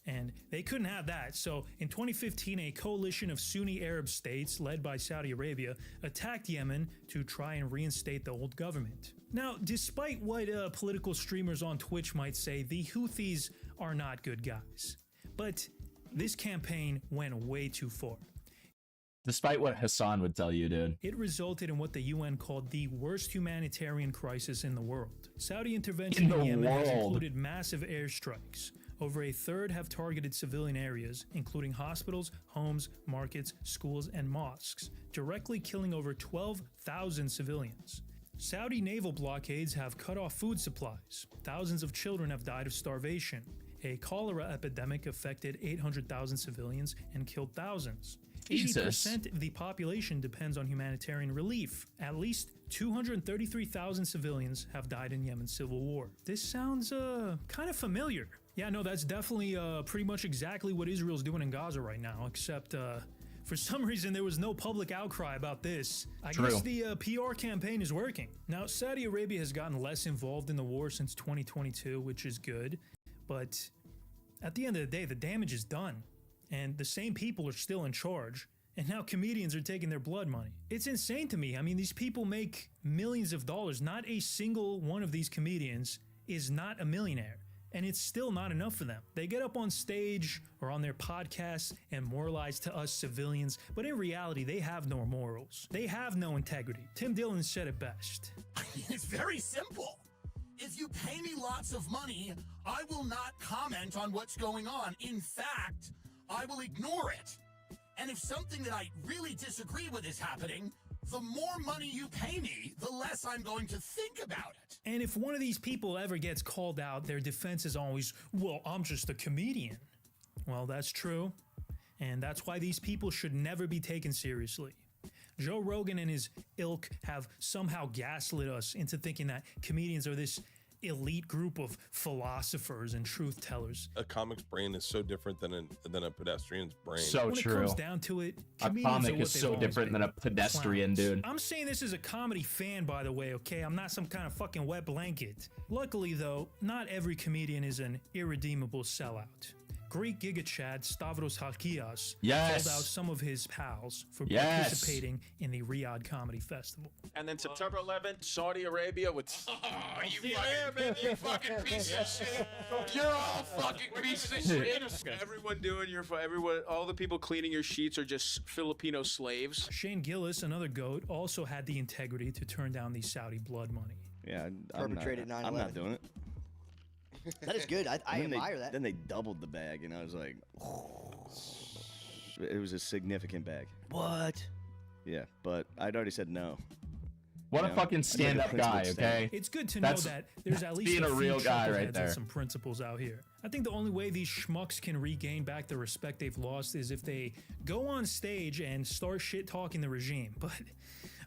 And they couldn't have that, so in 2015 a coalition of Sunni Arab states led by Saudi Arabia attacked Yemen to try and reinstate the old government. Now, despite what political streamers on Twitch might say, the Houthis are not good guys. But this campaign went way too far. Despite what Hassan would tell you, dude. It resulted in what the UN called the worst humanitarian crisis in the world. Saudi intervention in Yemen has included massive airstrikes. Over a third have targeted civilian areas, including hospitals, homes, markets, schools, and mosques, directly killing over 12,000 civilians. Saudi naval blockades have cut off food supplies. Thousands of children have died of starvation. A cholera epidemic affected 800,000 civilians and killed thousands. Jesus. 80% of the population depends on humanitarian relief. At least 233,000 civilians have died in Yemen's civil war. This sounds kind of familiar. Yeah, no, that's definitely pretty much exactly what Israel's doing in Gaza right now, except for some reason there was no public outcry about this. I guess the PR campaign is working. Now, Saudi Arabia has gotten less involved in the war since 2022, which is good, but at the end of the day, the damage is done, and the same people are still in charge. And now comedians are taking their blood money. It's insane to me. I mean, these people make millions of dollars. Not a single one of these comedians is not a millionaire. And it's still not enough for them. They get up on stage or on their podcasts and moralize to us civilians, but in reality, they have no morals. They have no integrity. Tim Dillon said it best. It's very simple. If you pay me lots of money, I will not comment on what's going on. In fact, I will ignore it. And if something that I really disagree with is happening, the more money you pay me, the less I'm going to think about it. And if one of these people ever gets called out, their defense is always, well, I'm just a comedian. Well, that's true. And that's why these people should never be taken seriously. Joe Rogan and his ilk have somehow gaslit us into thinking that comedians are this elite group of philosophers and truth tellers. A comic's brain is so different than a pedestrian's brain. So when true. It comes down to it, a comic is so different than a pedestrian, clowns. Dude. I'm saying this as a comedy fan, by the way, okay? I'm not some kind of fucking wet blanket. Luckily, though, not every comedian is an irredeemable sellout. Greek Giga Chad Stavros Halkias called out some of his pals for participating in the Riyadh Comedy Festival. And then September 11th, Saudi Arabia with... Oh, you man, you fucking piece of shit. You're all fucking pieces of shit. Everyone doing all the people cleaning your sheets are just Filipino slaves. Shane Gillis, another GOAT, also had the integrity to turn down the Saudi blood money. Yeah, perpetrated 9/11. I'm not doing it. That is good. I admire that. Then they doubled the bag, and I was like, it was a significant bag. What? Yeah, but I'd already said no. What a fucking stand-up guy, okay? It's good to know that there's at least being a real guy right there. And some principles out here. I think the only way these schmucks can regain back the respect they've lost is if they go on stage and start shit-talking the regime. But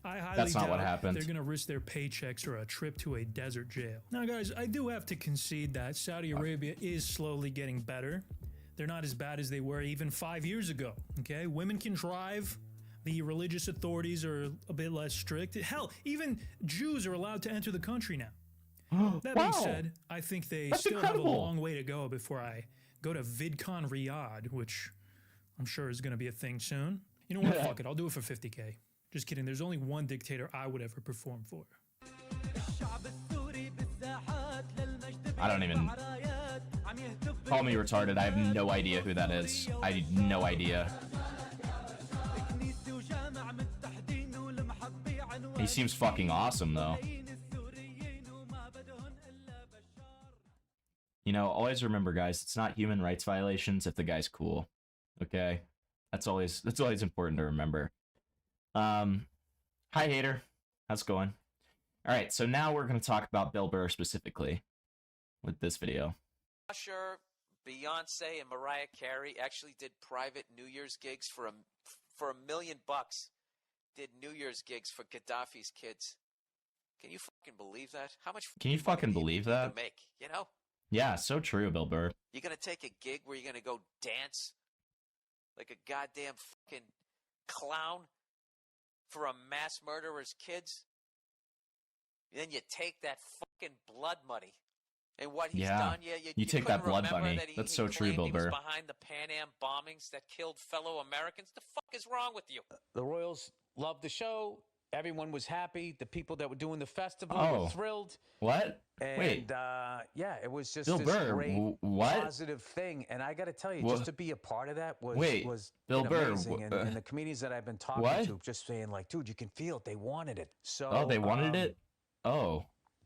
I highly doubt they're going to risk their paychecks or a trip to a desert jail. Now, guys, I do have to concede that Saudi Arabia is slowly getting better. They're not as bad as they were even 5 years ago, okay? Women can drive. The religious authorities are a bit less strict. Hell, even Jews are allowed to enter the country now. That being said, I think they still have a long way to go before I go to VidCon Riyadh, which I'm sure is going to be a thing soon. You know what? Fuck it. I'll do it for $50K. Just kidding. There's only one dictator I would ever perform for. I don't even... Call me retarded. I have no idea who that is. I have no idea. He seems fucking awesome, though. You know, always remember, guys, it's not human rights violations if the guy's cool. Okay? That's always important to remember. Hi, Hater. How's it going? All right, so now we're going to talk about Bill Burr specifically with this video. Usher, Beyonce, and Mariah Carey actually did private New Year's gigs for $1 million. Did New Year's gigs for Gaddafi's kids. Can you fucking believe that? How much? Can you fucking believe that? Make, you know? Yeah, so true, Bill Burr. You're gonna take a gig where you're gonna go dance like a goddamn fucking clown for a mass murderer's kids. Then you take that fucking blood money. And what he's done, you take that blood money. That's so true, Bill Burr. He was behind the Pan Am bombings that killed fellow Americans. The fuck is wrong with you? The Royals loved the show. Everyone was happy. The people that were doing the festival were thrilled. What? And, Wait. Yeah, it was just Bill this Burr, great what? positive thing. And I got to tell you, just to be a part of that was Bill Burr, amazing. And the comedians that I've been talking to just saying like, dude, you can feel it. They wanted it. So, they wanted it? Oh.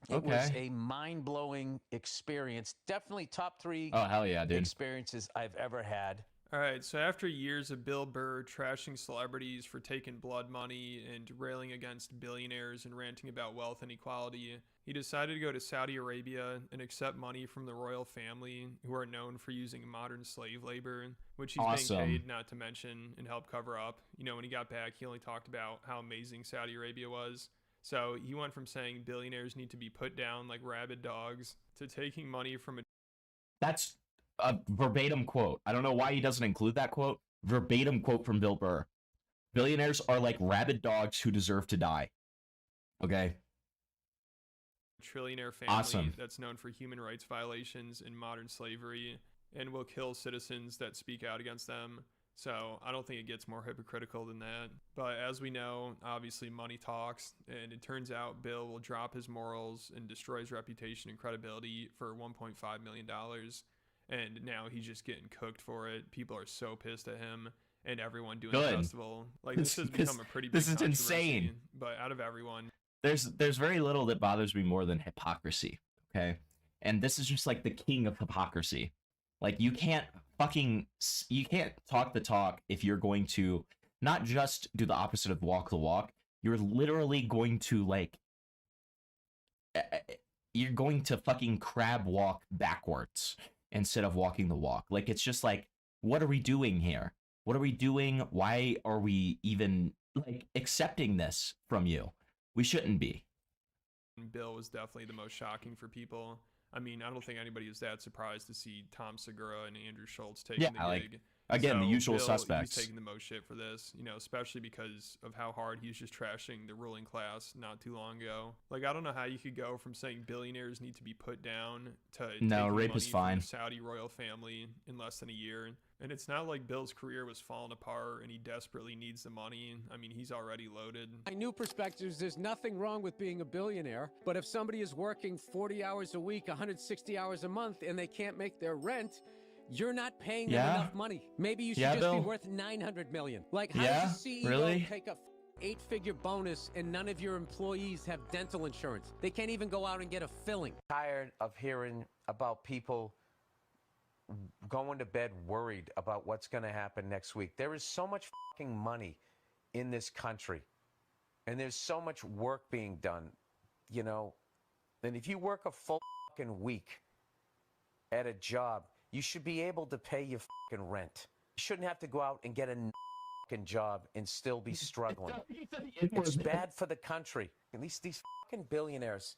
It was a mind-blowing experience. Definitely top 3 hell yeah, dude. experiences I've ever had. All right, so after years of Bill Burr trashing celebrities for taking blood money and railing against billionaires and ranting about wealth inequality, he decided to go to Saudi Arabia and accept money from the royal family, who are known for using modern slave labor, which he's being paid not to mention and help cover up. You know, when he got back, he only talked about how amazing Saudi Arabia was. So he went from saying billionaires need to be put down like rabid dogs to taking money from a... That's a verbatim quote. I don't know why he doesn't include that quote. Verbatim quote from Bill Burr. Billionaires are like rabid dogs who deserve to die. Okay? Trillionaire family that's known for human rights violations and modern slavery and will kill citizens that speak out against them. So I don't think it gets more hypocritical than that. But as we know, obviously money talks, and it turns out Bill will drop his morals and destroy his reputation and credibility for $1.5 million. And now he's just getting cooked for it. People are so pissed at him and everyone doing the festival. Like this has become a pretty big This is insane. But out of everyone, there's very little that bothers me more than hypocrisy. Okay, and this is just like the king of hypocrisy. Like you can't talk the talk if you're going to not just do the opposite of walk the walk. You're literally going to you're going to fucking crab walk backwards instead of walking the walk. Like, it's just like, what are we doing here? What are we doing? Why are we even like accepting this from you? We shouldn't be. Bill was definitely the most shocking for people. I mean, I don't think anybody was that surprised to see Tom Segura and Andrew Schultz taking the gig. Again, the usual Bill, suspects. He's taking the most shit for this, especially because of how hard he was just trashing the ruling class not too long ago. Like, I don't know how you could go from saying billionaires need to be put down to No, taking rape money is fine. from the Saudi royal family in less than a year. And it's not like Bill's career was falling apart and he desperately needs the money. I mean, he's already loaded. My new perspectives, there's nothing wrong with being a billionaire, but if somebody is working 40 hours a week, 160 hours a month, and they can't make their rent, you're not paying them enough money. Maybe you should just Bill. be worth $900 million. Like, how Yeah, does a CEO really? take a 8-figure bonus and none of your employees have dental insurance? They can't even go out and get a filling. Tired of hearing about people going to bed worried about what's going to happen next week. There is so much fucking money in this country, and there's so much work being done, and if you work a full fucking week at a job, you should be able to pay your fucking rent. You shouldn't have to go out and get a fucking job and still be struggling. It's bad for the country. At least these fucking billionaires,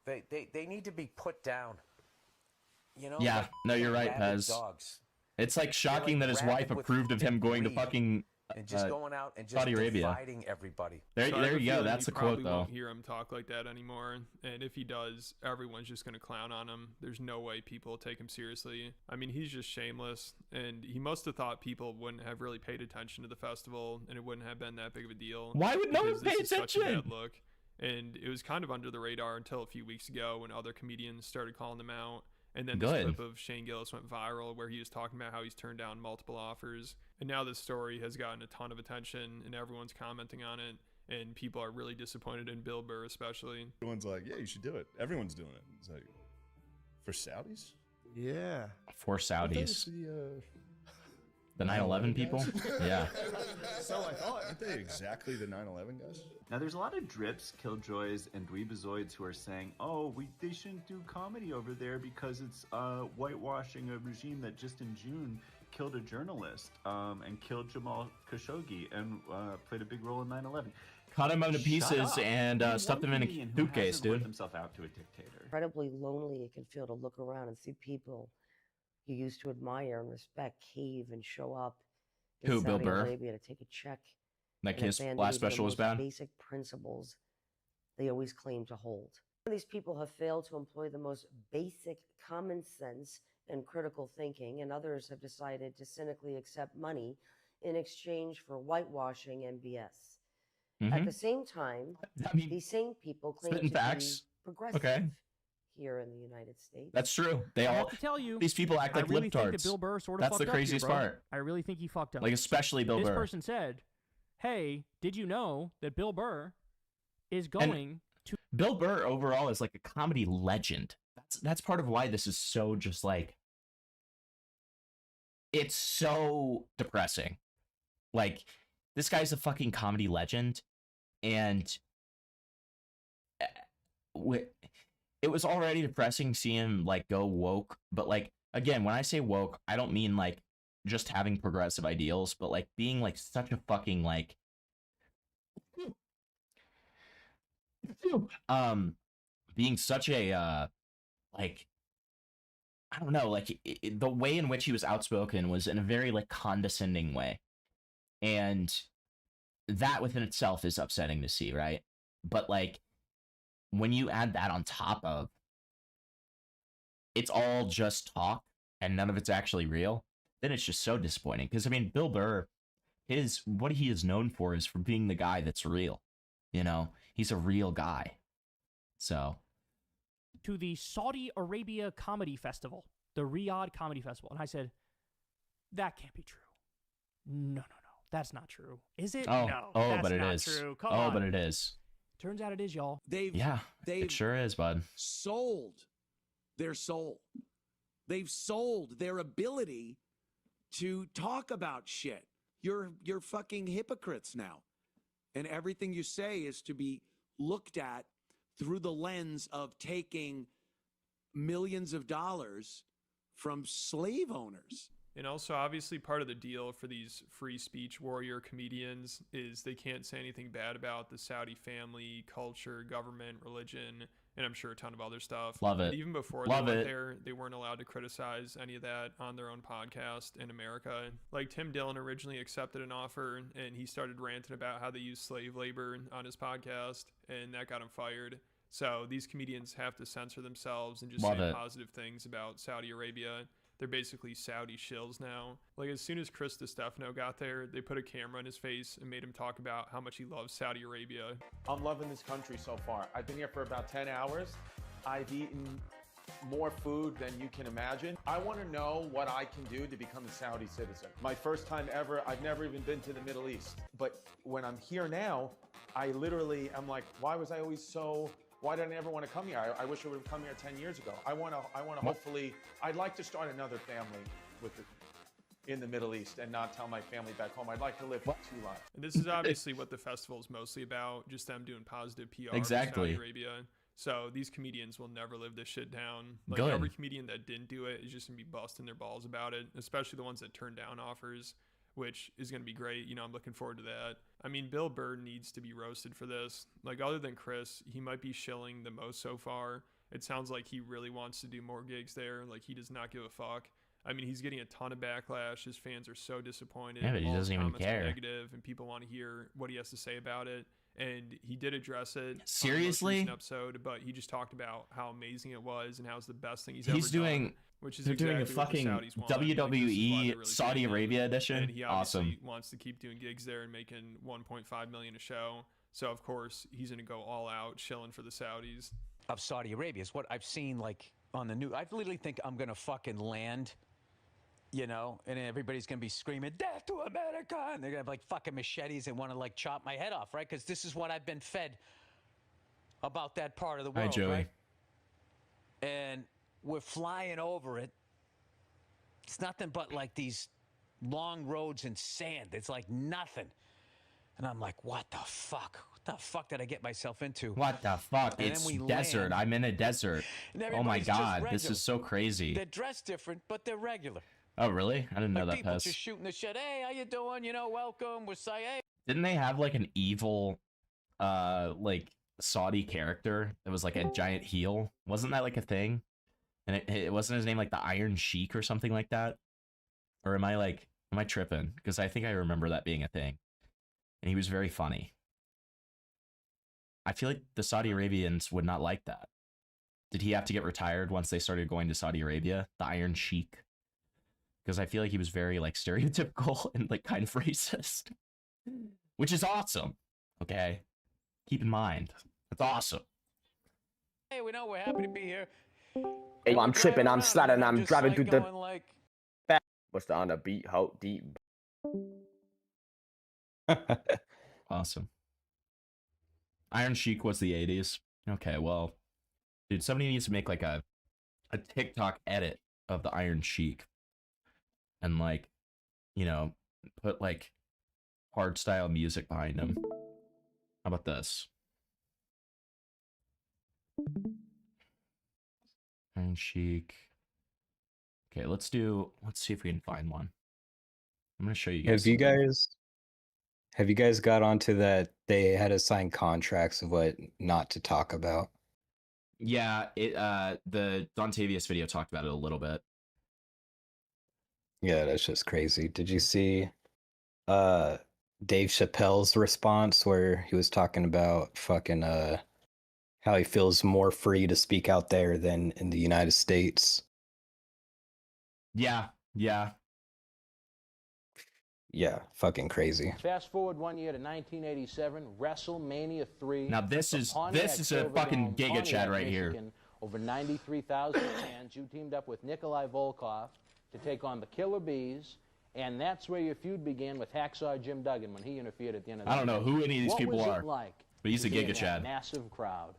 they need to be put down. Yeah, like no, you're right, rabid Pez. dogs. It's like shocking that his wife approved of him going to fucking and just going out and just Saudi Arabia. dividing everybody. There So I have you a go. feeling That's you a quote, probably though. Won't hear him talk like that anymore, and if he does, everyone's just gonna clown on him. There's no way people will take him seriously. I mean, he's just shameless, and he must have thought people wouldn't have really paid attention to the festival, and it wouldn't have been that big of a deal. Why would no one because pay this is such a attention? bad look, and it was kind of under the radar until a few weeks ago when other comedians started calling him out. And then this Good. clip of Shane Gillis went viral where he was talking about how he's turned down multiple offers. And now this story has gotten a ton of attention and everyone's commenting on it. And people are really disappointed in Bill Burr especially. Everyone's like, yeah, you should do it. Everyone's doing it. It's like, for Saudis? Yeah. For I thought it was Saudis. The 9/11 people? Yeah. So I thought. Aren't they exactly the 9/11 guys? Now, there's a lot of drips, killjoys, and dweebazoids who are saying, oh, they shouldn't do comedy over there because it's whitewashing a regime that just in June killed a journalist and killed Jamal Khashoggi and played a big role in 9/11. Cut him into pieces up. and Name stuffed one him in a comedian who suitcase, hasn't worked dude. himself out to a dictator. Incredibly lonely it can feel to look around and see people you used to admire and respect cave and show up in Who, Bill Saudi Burr? Arabia to take a check. Like and his abandon last even the special was most bad? Basic principles they always claim to hold. These people have failed to employ the most basic common sense and critical thinking, and others have decided to cynically accept money in exchange for whitewashing and BS. At Mhm. the same time, I mean, these same people claim spitting to be facts. progressive Okay. here in the United States. That's true. They I all have to tell you, these people act I like really think that libtards. Bill Burr sort of That's fucked the up here, craziest bro. part. I really think he fucked up. Like, especially Bill this Burr. person said, "Hey, did you know that Bill Burr is going to?" Bill Burr overall is like a comedy legend. That's part of why this is so just like it's so depressing. Like, this guy's a fucking comedy legend, and it was already depressing seeing him like go woke. But like, again, when I say woke, I don't mean like just having progressive ideals, but like being like such a fucking like being such a like, I don't know, like the way in which he was outspoken was in a very like condescending way, and that within itself is upsetting to see, right? But like, when you add that on top of it's all just talk and none of it's actually real, then it's just so disappointing. Because I mean, Bill Burr, what he is known for is for being the guy that's real. You know, he's a real guy. So, to the Saudi Arabia Comedy Festival, the Riyadh Comedy Festival. And I said, that can't be true. No, that's not true. Is it? oh, No, oh, that's but it not is. true. Come Oh, on. but it is. Turns out it is, y'all. Yeah, it sure is, bud. Sold their soul. They've sold their ability to talk about shit. You're fucking hypocrites now. And everything you say is to be looked at through the lens of taking millions of dollars from slave owners. And also, obviously, part of the deal for these free speech warrior comedians is they can't say anything bad about the Saudi family, culture, government, religion, and I'm sure a ton of other stuff. Love it. And even before Love they went it. there, they weren't allowed to criticize any of that on their own podcast in America. Like, Tim Dillon originally accepted an offer, and he started ranting about how they use slave labor on his podcast, and that got him fired. So these comedians have to censor themselves and just Love say it. positive things about Saudi Arabia. They're basically Saudi shills now. Like, as soon as Chris DiStefano got there, they put a camera in his face and made him talk about how much he loves Saudi Arabia. I'm loving this country so far. I've been here for about 10 hours. I've eaten more food than you can imagine. I want to know what I can do to become a Saudi citizen. My first time ever, I've never even been to the Middle East. But when I'm here now, I literally am like, why was I always so... Why did I never want to come here? I wish I would have come here 10 years ago. I want to hopefully, I'd like to start another family in the Middle East and not tell my family back home. I'd like to live 2 lives. And this is obviously what the festival is mostly about, just them doing positive PR Exactly. for Saudi Arabia. So these comedians will never live this shit down. Like, Good. every comedian that didn't do it is just going to be busting their balls about it, especially the ones that turned down offers, which is going to be great. You know, I'm looking forward to that. I mean, Bill Burr needs to be roasted for this. Like, other than Chris, he might be shilling the most so far. It sounds like he really wants to do more gigs there. Like, he does not give a fuck. I mean, he's getting a ton of backlash. His fans are so disappointed. Yeah, but he All his doesn't even comments are care. negative, and people want to hear what he has to say about it. And he did address it on the most Seriously? recent episode, but he just talked about how amazing it was and how it's the best thing he's He's ever doing. done. Which is They're doing a exactly what the fucking Saudis want. Like, this is why WWE they're really Saudi paying him. Arabia edition. And he obviously Awesome. wants to keep doing gigs there and making $1.5 million a show. So of course he's gonna go all out, shilling for the Saudis. Of Saudi Arabia is what I've seen, like, on the news. I literally think I'm gonna fucking land, you know, and everybody's gonna be screaming "Death to America!" and they're gonna have like fucking machetes and want to like chop my head off, right? Because this is what I've been fed about that part of the world, Hi, Joey. right? And we're flying over it. It's nothing but like these long roads and sand. It's like nothing. And I'm like, what the fuck? What the fuck did I get myself into? What the fuck? And It's then we desert. land, I'm in a desert. and Oh my everybody's just god, this regular. is so crazy. They're dressed different, but they're regular. Oh really? I didn't know Like that, people Pez. just shooting the shit. Hey, how you doing? You know, welcome. We're saying, hey. Didn't they have like an evil, like Saudi character that was like a giant heel? Wasn't that like a thing? And it wasn't his name like the Iron Sheik or something like that? Or am I tripping? Because I think I remember that being a thing. And he was very funny. I feel like the Saudi Arabians would not like that. Did he have to get retired once they started going to Saudi Arabia? The Iron Sheik? Because I feel like he was very like stereotypical and like kind of racist. Which is awesome. Okay? Keep in mind. That's awesome. Hey, we know we're happy to be here. Hey, I'm tripping, I'm sliding, I'm just, driving like, through the going like, back. What's the on the beat? Ho deep. Awesome. Iron Sheik was the 80s. Okay, well, dude, somebody needs to make like a TikTok edit of the Iron Sheik. And like, you know, put like hard style music behind him. How about this? Iron Sheik. Okay, let's see if we can find one. I'm gonna show you guys. Have you guys got onto that they had to sign contracts of what not to talk about? Yeah, the Dontavius video talked about it a little bit. Yeah, that's just crazy. Did you see Dave Chappelle's response where he was talking about fucking how he feels more free to speak out there than in the United States? Yeah. Yeah, fucking crazy. Fast forward 1 year to 1987, WrestleMania 3. Now this is Pontiac a fucking Silverdome, Giga Chad Pontiac, right here. Michigan. Over 93,000 fans. You teamed up with Nikolai Volkov to take on the Killer Bees, and that's where your feud began with Hacksaw Jim Duggan when he interfered at the end of the I don't know match. who any of these What people was are, it like but he's to a be in Giga that Chad. massive crowd?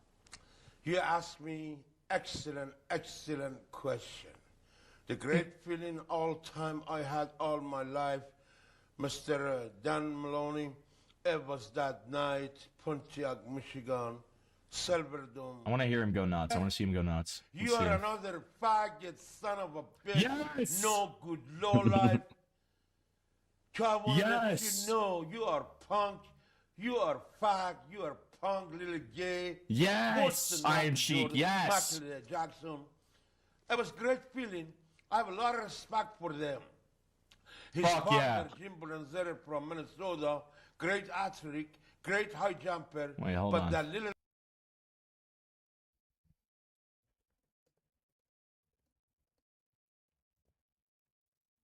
You asked me excellent question. The great feeling all time I had all my life, Mr. Dan Maloney, it was that night, Pontiac, Michigan, Silver Dome. I want to hear him go nuts. I want to see him go nuts. Let's You see are him. another faggot son of a bitch. Yes! No good lowlife. I want to let Yes! you know you are punk. You are fag. You are punk, little gay. Yes! Iron Sheik, yes! Michael Jackson. It was great feeling. I have a lot of respect for them. His Fuck partner, yeah. Jim Brunzera from Minnesota, great athlete, great high jumper. Wait, hold but on. that little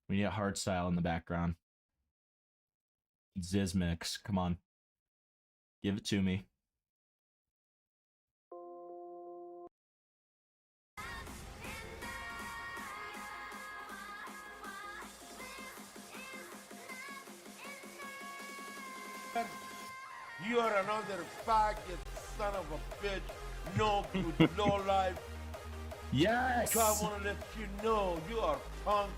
We need a hard style in the background. Zizmix, come on. Give it to me. You are another faggot son of a bitch. No good lowlife. Yes! I want to let you know you are punk.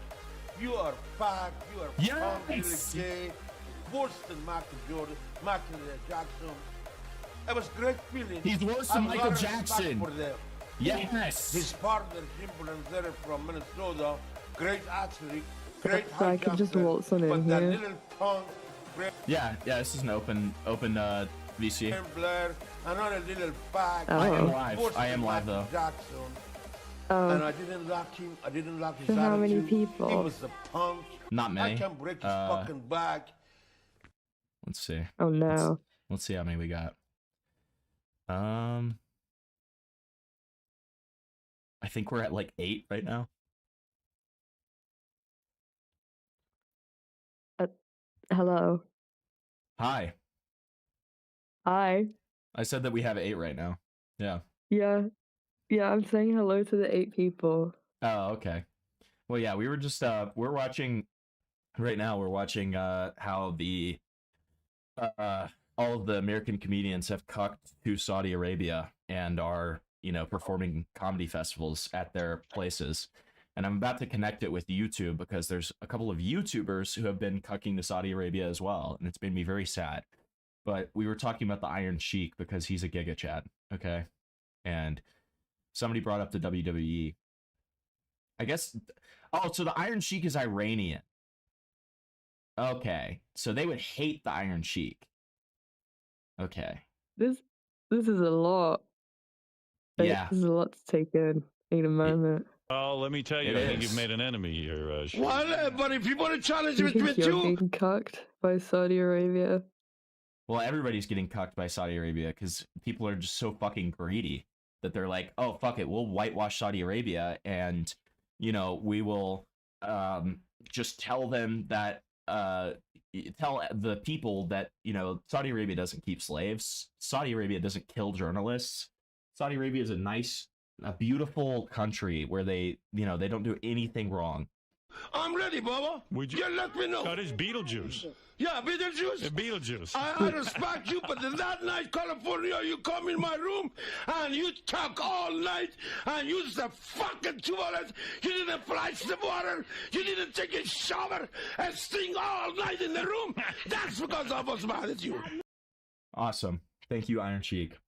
You are fag. You are punk, Yes! little gay. Worse than Michael Jackson. It was great feeling. He's worse than I have a Michael lot of respect Jackson. For them. Yes! His partner, Jim Brunzera from Minnesota, great athlete, great So high I could just jumper, waltz on but in that here. little punk, Yeah, this is an open VC. Blair, another little fag. I am live. Worse I am than live, Michael though. Jackson. Oh. And I didn't like him. I didn't like his So how many attitude. people? He was a punk. Not many. I can break his fucking back. Let's see. Oh no. Let's see how many we got. I think we're at like 8 right now. Hello. Hi. Hi. I said that we have 8 right now. Yeah. Yeah. Yeah, I'm saying hello to the 8 people. Oh, okay. Well, yeah, we were just we're watching right now. We're watching how the all of the American comedians have cucked to Saudi Arabia and are, performing comedy festivals at their places. And I'm about to connect it with YouTube because there's a couple of YouTubers who have been cucking to Saudi Arabia as well, and it's made me very sad. But we were talking about the Iron Sheik because he's a Giga Chad, okay? And somebody brought up the WWE. I guess. Oh, so the Iron Sheik is Iranian. Okay, so they would hate the Iron Sheik. Okay. This is a lot. Like, Yeah. This is a lot to take in a moment. Oh, let me tell you, It I think is. you've made an enemy here. Well, but if you want to challenge Do you it think with you're you, being cucked by Saudi Arabia? Well, everybody's getting cucked by Saudi Arabia because people are just so fucking greedy that they're like, oh, fuck it, we'll whitewash Saudi Arabia and, we will just tell them that, tell the people that, Saudi Arabia doesn't keep slaves. Saudi Arabia doesn't kill journalists. Saudi Arabia is a beautiful country where they don't do anything wrong. I'm ready, Bubba. You let me know. That is Beetlejuice. Yeah, Beetlejuice. Beetlejuice. I respect you, but that night, California, you come in my room and you talk all night and use the fucking toilet. You didn't flush the water. You didn't take a shower and sting all night in the room. That's because I was mad at you. Awesome. Thank you, Iron Sheik.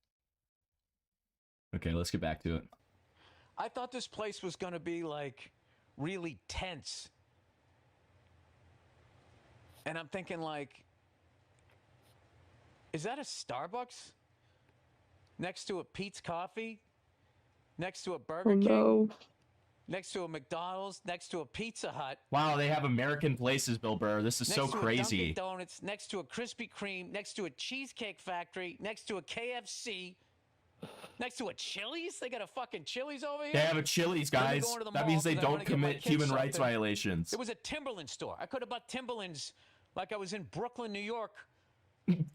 Okay, let's get back to it. I thought this place was going to be like really tense. And I'm thinking like, is that a Starbucks? Next to a Pete's Coffee? Next to a Burger King? No. Next to a McDonald's? Next to a Pizza Hut? Wow, they have American places, Bill Burr. This is so Next to a crazy. Dunkin' Donuts, next to a Krispy Kreme, next to a Cheesecake Factory, next to a KFC, next to a Chili's? They got a fucking Chili's over here? They have a Chili's, Then I'm guys. going to the That mall means they 'cause I wanna don't get my commit kids human rights something. violations. It was a Timberland store. I could have bought Timberlands like I was in Brooklyn, New York. And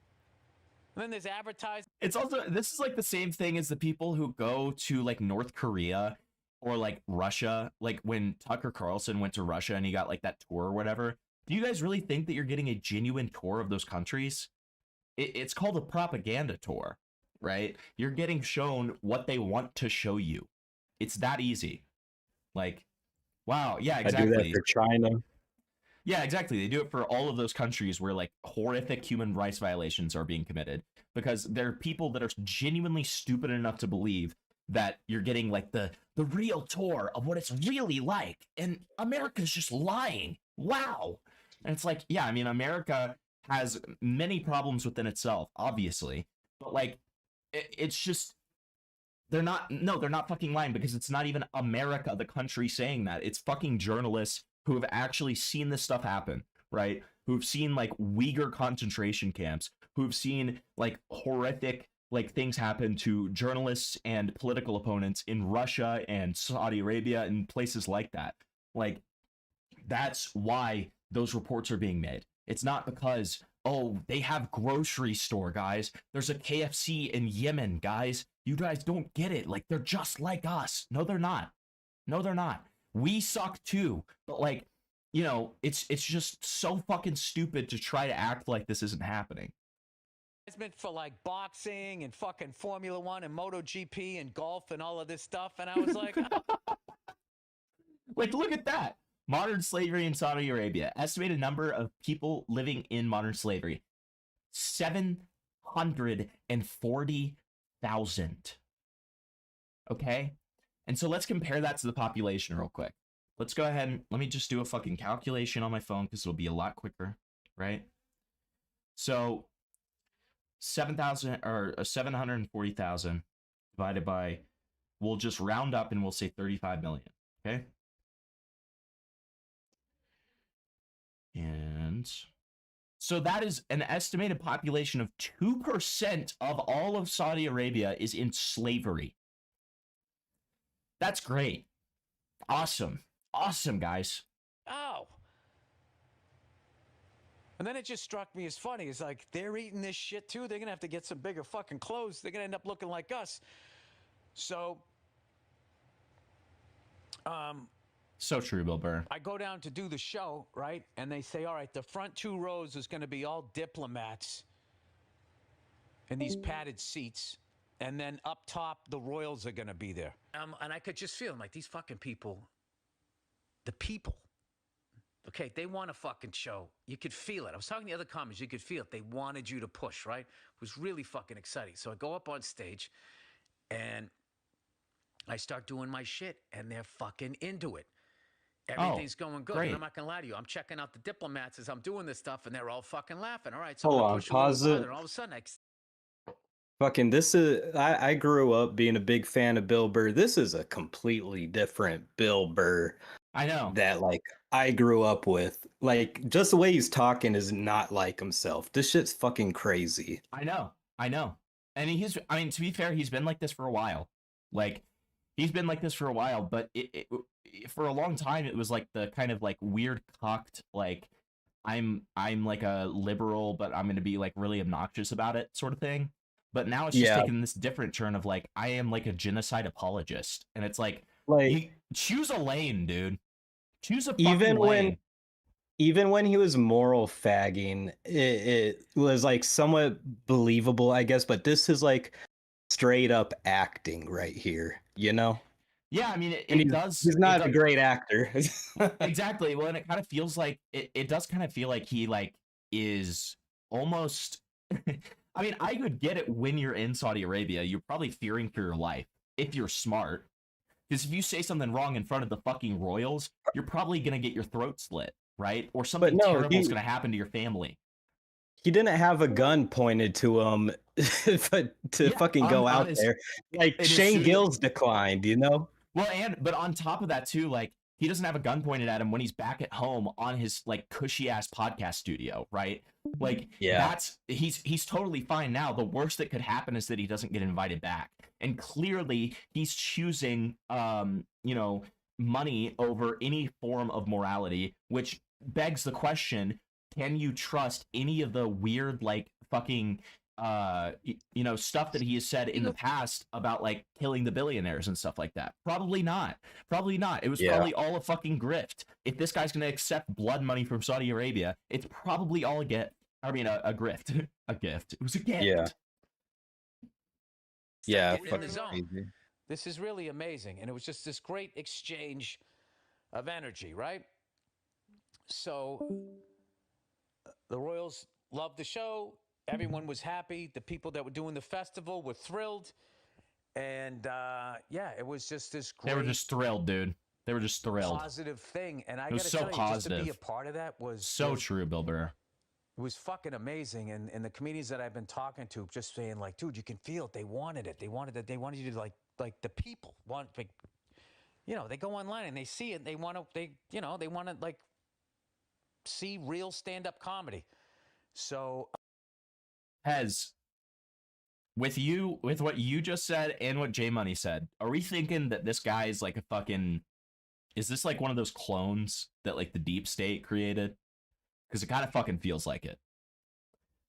then there's advertising. It's also, this is like the same thing as the people who go to like North Korea or like Russia, like when Tucker Carlson went to Russia and he got like that tour or whatever. Do you guys really think that you're getting a genuine tour of those countries? It's called a propaganda tour, right? You're getting shown what they want to show you. It's that easy. Like, wow, yeah, exactly. I do that for China. Yeah, exactly. They do it for all of those countries where like horrific human rights violations are being committed, because there are people that are genuinely stupid enough to believe that you're getting like the real tour of what it's really like, and America's just lying. Wow. And it's like, yeah, I mean, America has many problems within itself, obviously, but like it's just they're not fucking lying, because it's not even America, the country, saying that. It's fucking journalists who have actually seen this stuff happen, right? Who've seen like Uyghur concentration camps, who've seen like horrific like things happen to journalists and political opponents in Russia and Saudi Arabia and places like that. Like, that's why those reports are being made. It's not because, oh, they have grocery store, guys. There's a KFC in Yemen, guys. You guys don't get it. Like, they're just like us. No, they're not. No, they're not. We suck too. But like, you know, it's just so fucking stupid to try to act like this isn't happening. It's meant for like boxing and fucking Formula One and MotoGP and golf and all of this stuff. And I was like, like, look at that. Modern slavery in Saudi Arabia. Estimated number of people living in modern slavery: 740,000. Okay? And so let's compare that to the population real quick. Let's go ahead and let me just do a fucking calculation on my phone, because it'll be a lot quicker, right? So 740,000 divided by, we'll just round up and we'll say 35 million. Okay? And so that is an estimated population of 2% of all of Saudi Arabia is in slavery. That's great. Awesome. Awesome, guys. oh. And then it just struck me as funny. It's like, they're eating this shit too. They're going to have to get some bigger fucking clothes. They're going to end up looking like us. So, so true, Bill Burr. I go down to do the show, right? And they say, all right, the front 2 rows is going to be all diplomats in these padded seats. And then up top, the royals are going to be there. And I could just feel like these fucking people, the people, okay, they want a fucking show. You could feel it. I was talking to the other comics. You could feel it. They wanted you to push, right? It was really fucking exciting. So I go up on stage and I start doing my shit, and they're fucking into it. Everything's going good. And I'm not going to lie to you. I'm checking out the diplomats as I'm doing this stuff, and they're all fucking laughing. All right, so Hold I'm on, push a little pause it. farther, and all of a sudden, Fucking, this is, I grew up being a big fan of Bill Burr. This is a completely different Bill Burr. I know. That, like, I grew up with. Like, just the way he's talking is not like himself. This shit's fucking crazy. I know. And I mean, to be fair, he's been like this for a while. Like, he's been like this for a while, but for a long time, it was like the kind of like weird cocked, like, I'm like a liberal, but I'm going to be like really obnoxious about it sort of thing. But now it's just taking this different turn of like, I am like a genocide apologist. And it's like you choose a lane, dude. Choose a fucking lane. Even when he was moral fagging, it was like somewhat believable, I guess. But this is like straight up acting right here, you know? Yeah, I mean, He's not a great actor. Exactly. Well, and it kind of feels like it does kind of feel like he like is almost. I mean, I could get it when you're in Saudi Arabia. You're probably fearing for your life if you're smart. Because if you say something wrong in front of the fucking royals, you're probably going to get your throat slit, right? Or something terrible is going to happen to your family. He didn't have a gun pointed to him to fucking go out there. Like, Shane Gills declined, you know? Well, but on top of that, too, like, he doesn't have a gun pointed at him when he's back at home on his like cushy ass podcast studio, right? Like, he's totally fine now. The worst that could happen is that he doesn't get invited back, and clearly he's choosing, you know, money over any form of morality, which begs the question: can you trust any of the weird, like, fucking, you know, stuff that he has said in the past about like killing the billionaires and stuff like that? Probably not. It was probably all a fucking grift. If this guy's going to accept blood money from Saudi Arabia, it's probably all a gift. I mean, a grift. A gift. It was a gift. Yeah. In the zone. This is really amazing. And it was just this great exchange of energy, right? So the Royals loved the show. Everyone was happy. The people that were doing the festival were thrilled. And yeah, it was just this great. They were just thrilled, dude. They were just thrilled. Positive thing. And I It was gotta so tell you, positive. just to be a part of that was So true, Bill Burr. It was fucking amazing. And the comedians that I've been talking to just saying, like, dude, you can feel it. They wanted it. They wanted it. They wanted you to like the people want, like, you know, they go online and they see it. They want to like see real stand-up comedy. So Hez, with what you just said and what J Money said, are we thinking that this guy is like a fucking, is this like one of those clones that like the deep state created? Because it kind of fucking feels like it.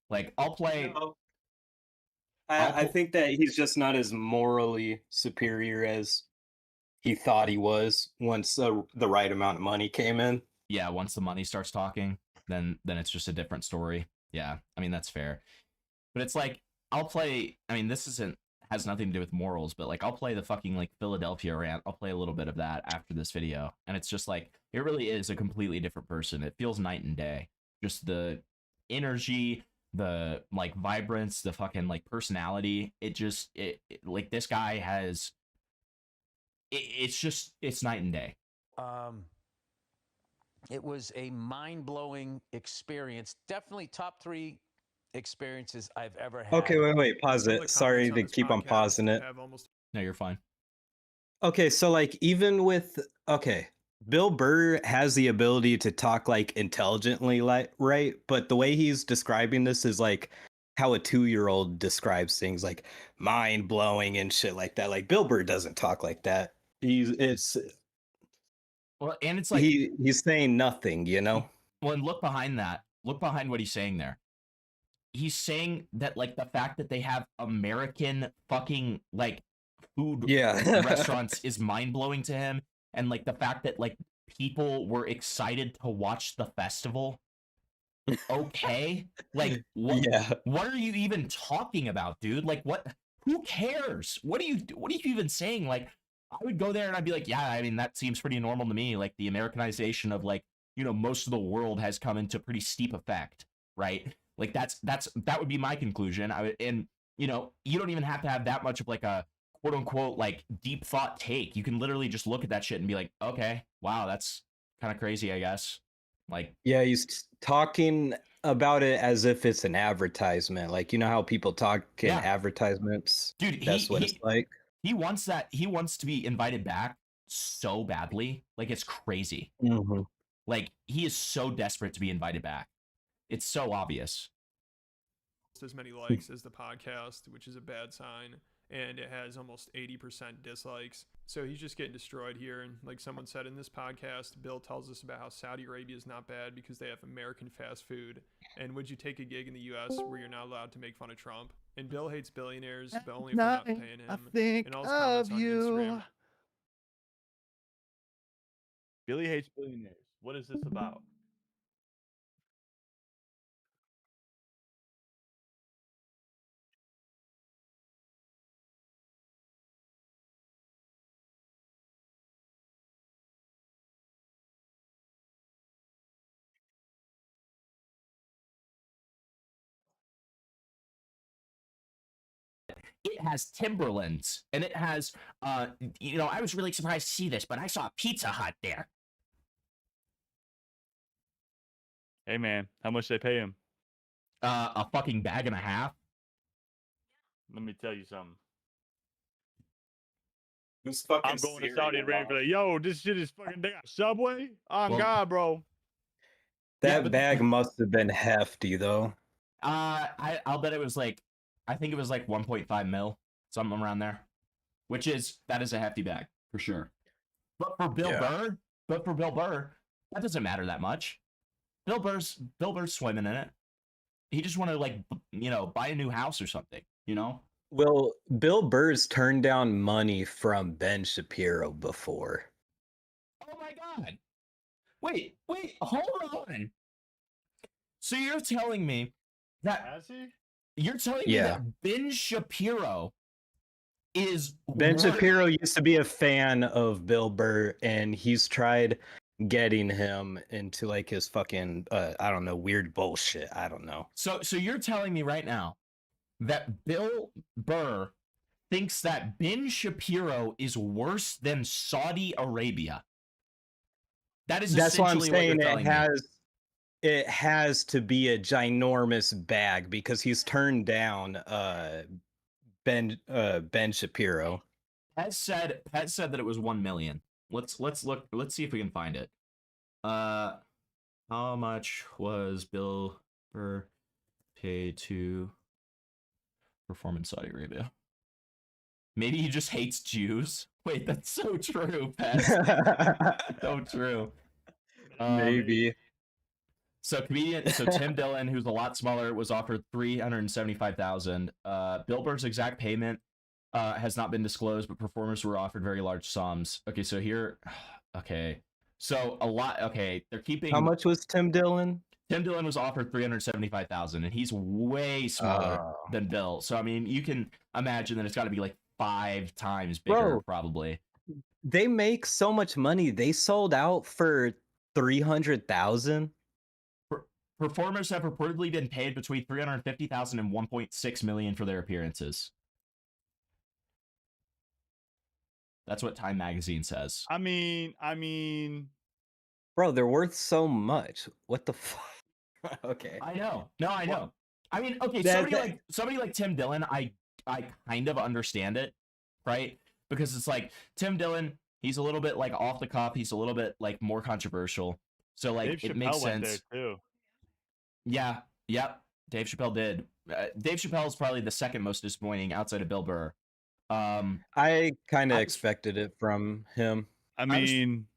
Like, I'll play. I think that he's just not as morally superior as he thought he was once the right amount of money came in. Yeah, once the money starts talking, then it's just a different story. Yeah, I mean, that's fair. But it's like, I'll play, I mean, this has nothing to do with morals, but like, I'll play the fucking like Philadelphia rant. I'll play a little bit of that after this video. And it's just like, it really is a completely different person. It feels night and day. Just the energy, the like vibrance, the fucking like personality. Like this guy has, it's night and day. it was a mind-blowing experience. Definitely top 3 experiences I've ever had. Okay, wait, pause it. Sorry to keep on pausing it. No, you're fine. Okay, so like even with Bill Burr has the ability to talk like intelligently, like right, but the way he's describing this is like how a 2-year-old describes things, like mind blowing and shit like that. Like Bill Burr doesn't talk like that. It's like he's saying nothing, you know. Well, and look behind that. Look behind what he's saying there. He's saying that like the fact that they have American fucking like food restaurants is mind blowing to him, and like the fact that like people were excited to watch the festival. Okay, like what are you even talking about, dude? Like what? Who cares? What are you even saying? Like I would go there and I'd be like, yeah, I mean that seems pretty normal to me. Like the Americanization of like, you know, most of the world has come into pretty steep effect, right? Like that would be my conclusion. And you know, you don't even have to have that much of like a quote unquote like deep thought take. You can literally just look at that shit and be like, okay, wow, that's kind of crazy, I guess. Like, yeah, he's talking about it as if it's an advertisement. Like, you know how people talk in advertisements? Dude, that's what it's like. He wants that. He wants to be invited back so badly. Like, it's crazy. Mm-hmm. Like, he is so desperate to be invited back. It's so obvious. As many likes as the podcast, which is a bad sign. And it has almost 80% dislikes. So he's just getting destroyed here. And like someone said in this podcast, Bill tells us about how Saudi Arabia is not bad because they have American fast food. And would you take a gig in the U.S. where you're not allowed to make fun of Trump? And Bill hates billionaires, but only if they're not paying him. I think and all his comments of on you. Instagram. Billy hates billionaires. What is this about? It has Timberlands, and it has, you know, I was really surprised to see this, but I saw a Pizza Hut there. Hey, man, how much they pay him? A fucking bag and a half. Let me tell you something. Who's fucking I'm going to Saudi Arabia. Like, yo, this shit is fucking. They got Subway? On God, bro. That bag must have been hefty, though. I'll bet it was like, I think it was like 1.5 mil, something around there. That is a hefty bag for sure. But for Bill Burr, that doesn't matter that much. Bill Burr's swimming in it. He just wanted to like, you know, buy a new house or something, you know? Well, Bill Burr's turned down money from Ben Shapiro before. Oh my God. Wait, hold on. So you're telling me that... Has he? You're telling me that Ben Shapiro is... Ben Shapiro used to be a fan of Bill Burr, and he's tried getting him into like his fucking I don't know, weird bullshit. I don't know. So you're telling me right now that Bill Burr thinks that Ben Shapiro is worse than Saudi Arabia? That is That's what I'm essentially what you're saying. telling me. It has to be a ginormous bag because he's turned down Ben Shapiro. Pez said that it was 1 million. Let's look. Let's see if we can find it. How much was Bill Burr paid to perform in Saudi Arabia? Maybe he just hates Jews. Wait, that's so true, Pez. So true. Maybe. So Tim Dillon, who's a lot smaller, was offered $375,000. Bill Burr's exact payment has not been disclosed, but performers were offered very large sums. Okay, so here, okay, so a lot. Okay, they're keeping. How much was Tim Dillon? Tim Dillon was offered $375,000, and he's way smaller than Bill. So I mean, you can imagine that it's got to be like 5 times bigger, probably. They make so much money. They sold out for 300,000. Performers have reportedly been paid between $350,000 and $1.6 million for their appearances. That's what Time Magazine says. I mean, bro, they're worth so much. What the fuck? Okay. I know. No, I know. Well, I mean, okay, somebody like Tim Dillon, I kind of understand it, right? Because it's like Tim Dillon, he's a little bit like off the cuff. He's a little bit like more controversial. So like Dave it makes Chappelle went sense. there too. Yeah. Yep. Dave Chappelle did. Dave Chappelle is probably the second most disappointing outside of Bill Burr. I kind of expected it from him. I mean,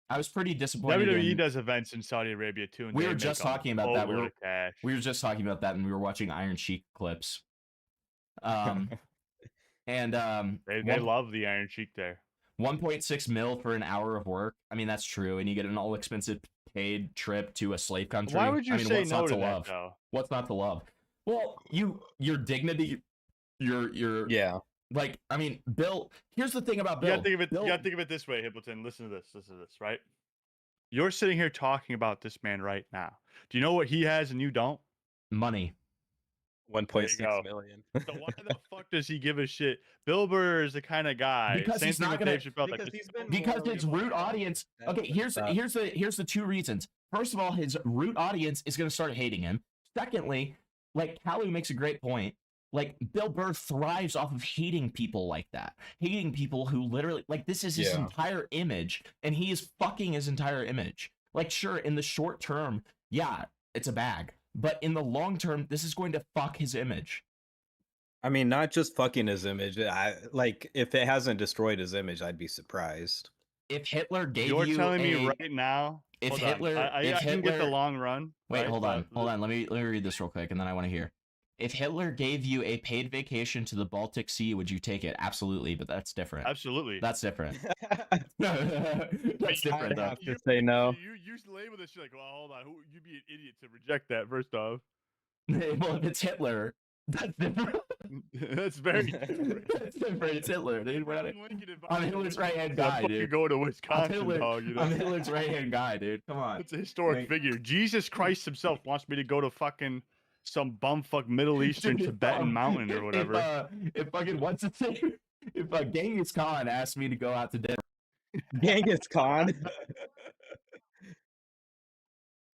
I was pretty disappointed. WWE does events in Saudi Arabia too. And we were just talking about that. We were just talking about that, and we were watching Iron Sheik clips. And they love the Iron Sheik there. 1.6 mil for an hour of work. I mean, that's true, and you get an all expensive paid trip to a slave country. Why would you say what's no not to love? that, though? What's not to love? Well, your dignity, your yeah. Like, I mean, Bill. Here's the thing about Bill. You gotta think of it this way, Hippleton. Listen to this, right? You're sitting here talking about this man right now. Do you know what he has and you don't? Money. 1.6 million. So why the fuck does he give a shit? Bill Burr is the kind of guy. Because Same he's thing not with gonna. Dave Chappelle, Because his root audience. Okay, here's the 2 reasons. First of all, his root audience is going to start hating him. Secondly, like Callie makes a great point. Like Bill Burr thrives off of hating people like that, hating people who literally like this is his entire image, and he is fucking his entire image. Like, sure, in the short term, yeah, it's a bag. But in the long term, this is going to fuck his image. I mean, not just fucking his image. Like, if it hasn't destroyed his image, I'd be surprised. If Hitler gave You're telling me right now. If Hitler, I can get the long run. Wait, right? hold on. Let me read this real quick, and then I want to hear. If Hitler gave you a paid vacation to the Baltic Sea, would you take it? Absolutely, but that's different. Absolutely. That's different. That's different. I have to say no. You label this shit like, well, hold on. You'd be an idiot to reject that, first off. Well, if it's Hitler, that's different. That's very different. That's different. It's Hitler, dude. I'm Hitler's right-hand guy, dude. Go to Wisconsin, dog. You know? I'm Hitler's right-hand guy, dude. Come on. It's a historic figure. Jesus Christ himself wants me to go to fucking some bumfuck Middle Eastern Tibetan mountain or whatever. If fucking what's it say? If Genghis Khan asked me to go out to dinner, Genghis Khan.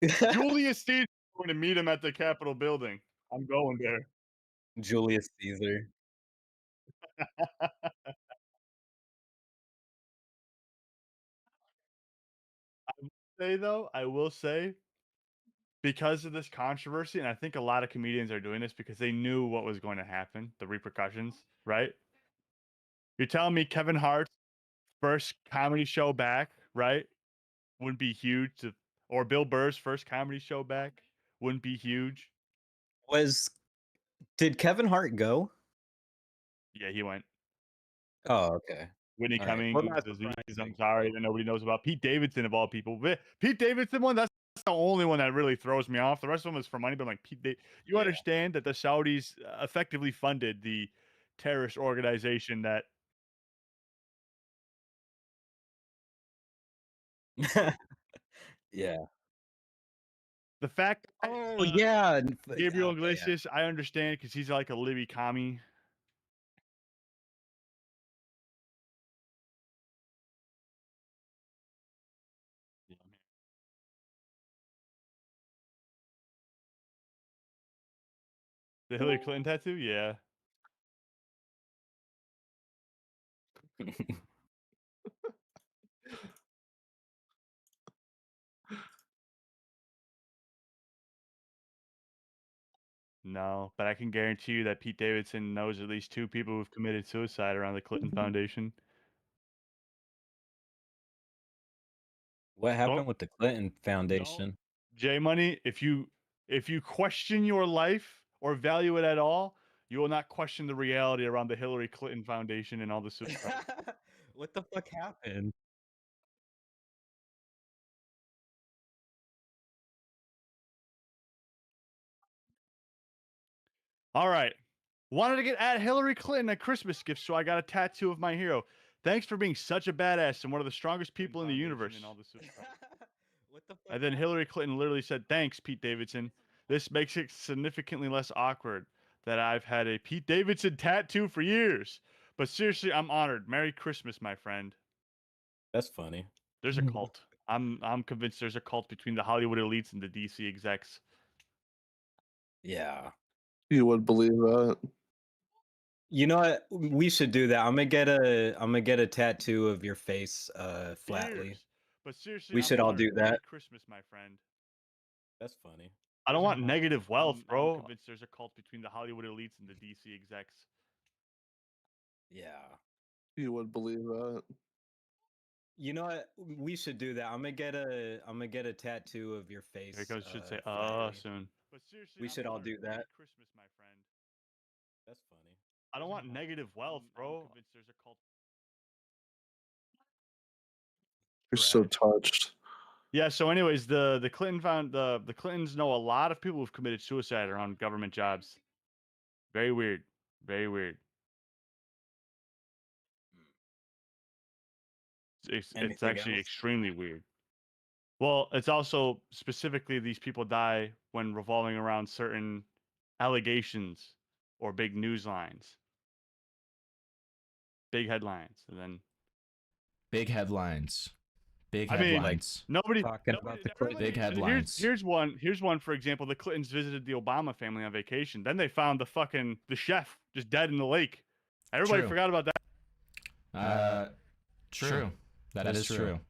Julius Caesar going to meet him at the Capitol building. I'm going there. Julius Caesar. I will say, because of this controversy, and I think a lot of comedians are doing this because they knew what was going to happen, the repercussions, right? You're telling me Kevin Hart's first comedy show back, right, wouldn't be huge, or Bill Burr's first comedy show back wouldn't be huge? Did Kevin Hart go? Yeah, he went. Oh, okay. Whitney All Cummings, right. I'm sorry that nobody knows about. Pete Davidson, of all people. Pete Davidson one, that's the only one that really throws me off. The rest of them is for money, but I'm like, you understand that the Saudis effectively funded the terrorist organization that Yeah. The fact, Oh yeah. Gabriel Okay, yeah. Iglesias, I understand because he's like a Libby commie. The Hillary Clinton tattoo, yeah. No, but I can guarantee you that Pete Davidson knows at least 2 people who've committed suicide around the Clinton Foundation. What happened Don't with the Clinton Foundation? J Money, if you question your life or value it at all, you will not question the reality around the Hillary Clinton Foundation and all the suicides. What the fuck happened? All right. Wanted to get at Hillary Clinton a Christmas gift, so I got a tattoo of my hero. Thanks for being such a badass and one of the strongest people in the universe. What the fuck? And then Hillary Clinton literally said, "Thanks, Pete Davidson. This makes it significantly less awkward that I've had a Pete Davidson tattoo for years. But seriously, I'm honored. Merry Christmas, my friend." That's funny. There's a cult. I'm convinced there's a cult between the Hollywood elites and the DC execs. Yeah. You would believe that. You know what? We should do that. I'm gonna get a tattoo of your face, flatly. Years. But seriously, We I'm should all honored. do Merry that. Christmas, my friend. That's funny. I don't want negative wealth, I'm bro. I'm convinced there's a cult between the Hollywood elites and the DC execs. Yeah. You would believe that. You know what? We should do that. I'm gonna get a tattoo of your face. Here goes, should say flatly. soon. But seriously, We I'm should all honored. do Merry that. Christmas, my friend. That's funny. I don't want negative wealth, bro. I'm convinced there's a cult. You're so touched. Yeah, so anyways, the Clintons know a lot of people who've committed suicide around government jobs. Very weird. Very weird. It's Anything actually else? extremely weird. Well, it's also specifically these people die when revolving around certain allegations or big news lines. Big headlines, and then Big headlines. Big I mean, headlines. nobody Talking about the Clintons. Big headlines. Here's one. For example, the Clintons visited the Obama family on vacation. Then they found the chef just dead in the lake. Everybody True. forgot about that. True. That is true.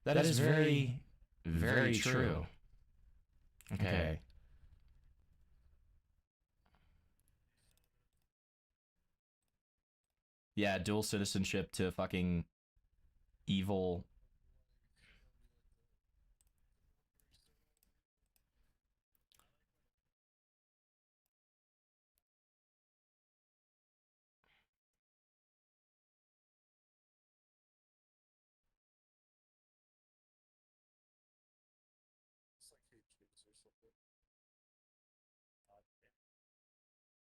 That is very, very true. Okay. Yeah, dual citizenship to fucking evil.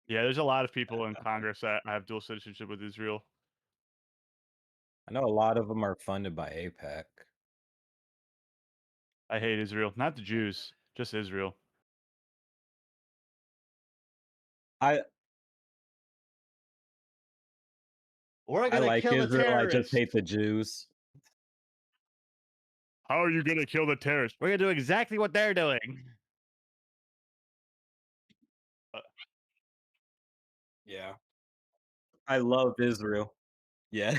Yeah, there's a lot of people in Congress that have dual citizenship with Israel. I know a lot of them are funded by APAC. I hate Israel, not the Jews, just Israel. We're I gonna like kill the Israel. I just terrorists. hate the Jews. How are you gonna kill the terrorists? We're gonna do exactly what they're doing. Yeah. I love Israel. Yeah.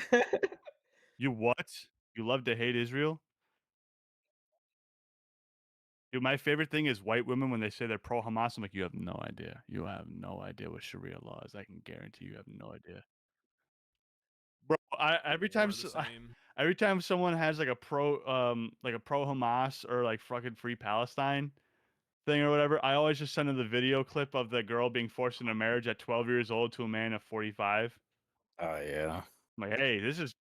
You what? You love to hate Israel? Dude, my favorite thing is white women when they say they're pro Hamas. I'm like, you have no idea. You have no idea what Sharia law is. I can guarantee you have no idea. Bro, every time every time someone has like a pro Hamas or like fucking free Palestine thing or whatever, I always just send them the video clip of the girl being forced into marriage at 12 years old to a man of 45. Oh yeah. I'm like, hey, this is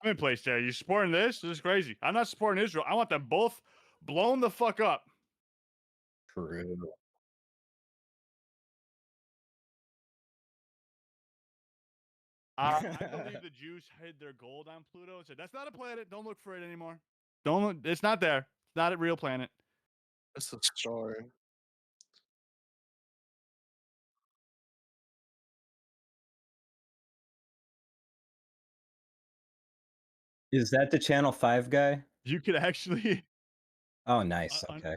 commonplace there. You supporting this? This is crazy. I'm not supporting Israel. I want them both blown the fuck up. True. I believe the Jews hid their gold on Pluto and said, that's not a planet. Don't look for it anymore. Don't. It's not there. It's not a real planet. It's a story. Is that the Channel 5 guy? You could actually. Oh, nice. Okay.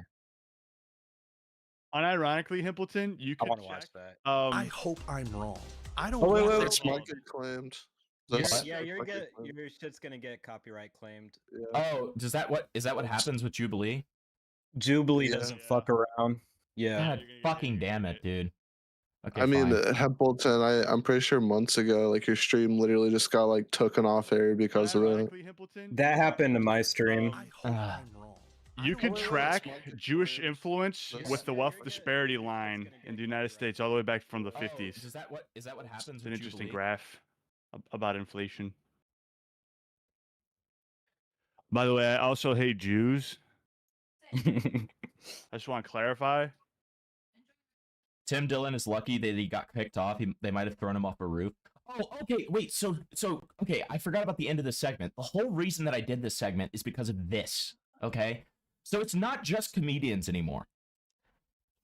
Unironically, Himpleton, you I could wanna watch check. that. I hope I'm wrong. I don't Oh wait, want wait, their this might get claimed. That's Your might get claimed. shit's gonna get copyright claimed. Oh, is that what happens with Jubilee? Jubilee doesn't fuck around. Yeah. God fucking damn it, dude. Okay, I mean, fine. Himpleton, I'm pretty sure months ago, like your stream literally just got like taken off air because of it. That happened to my stream. You could track Jewish influence with the wealth disparity line in the United States all the way back from the 50s. Is that what happens? It's an with interesting Jubilee? graph about inflation. By the way, I also hate Jews. I just want to clarify. Tim Dillon is lucky that he got kicked off. They might have thrown him off a roof. Oh, okay. Wait. So okay. I forgot about the end of this segment. The whole reason that I did this segment is because of this. Okay. So it's not just comedians anymore.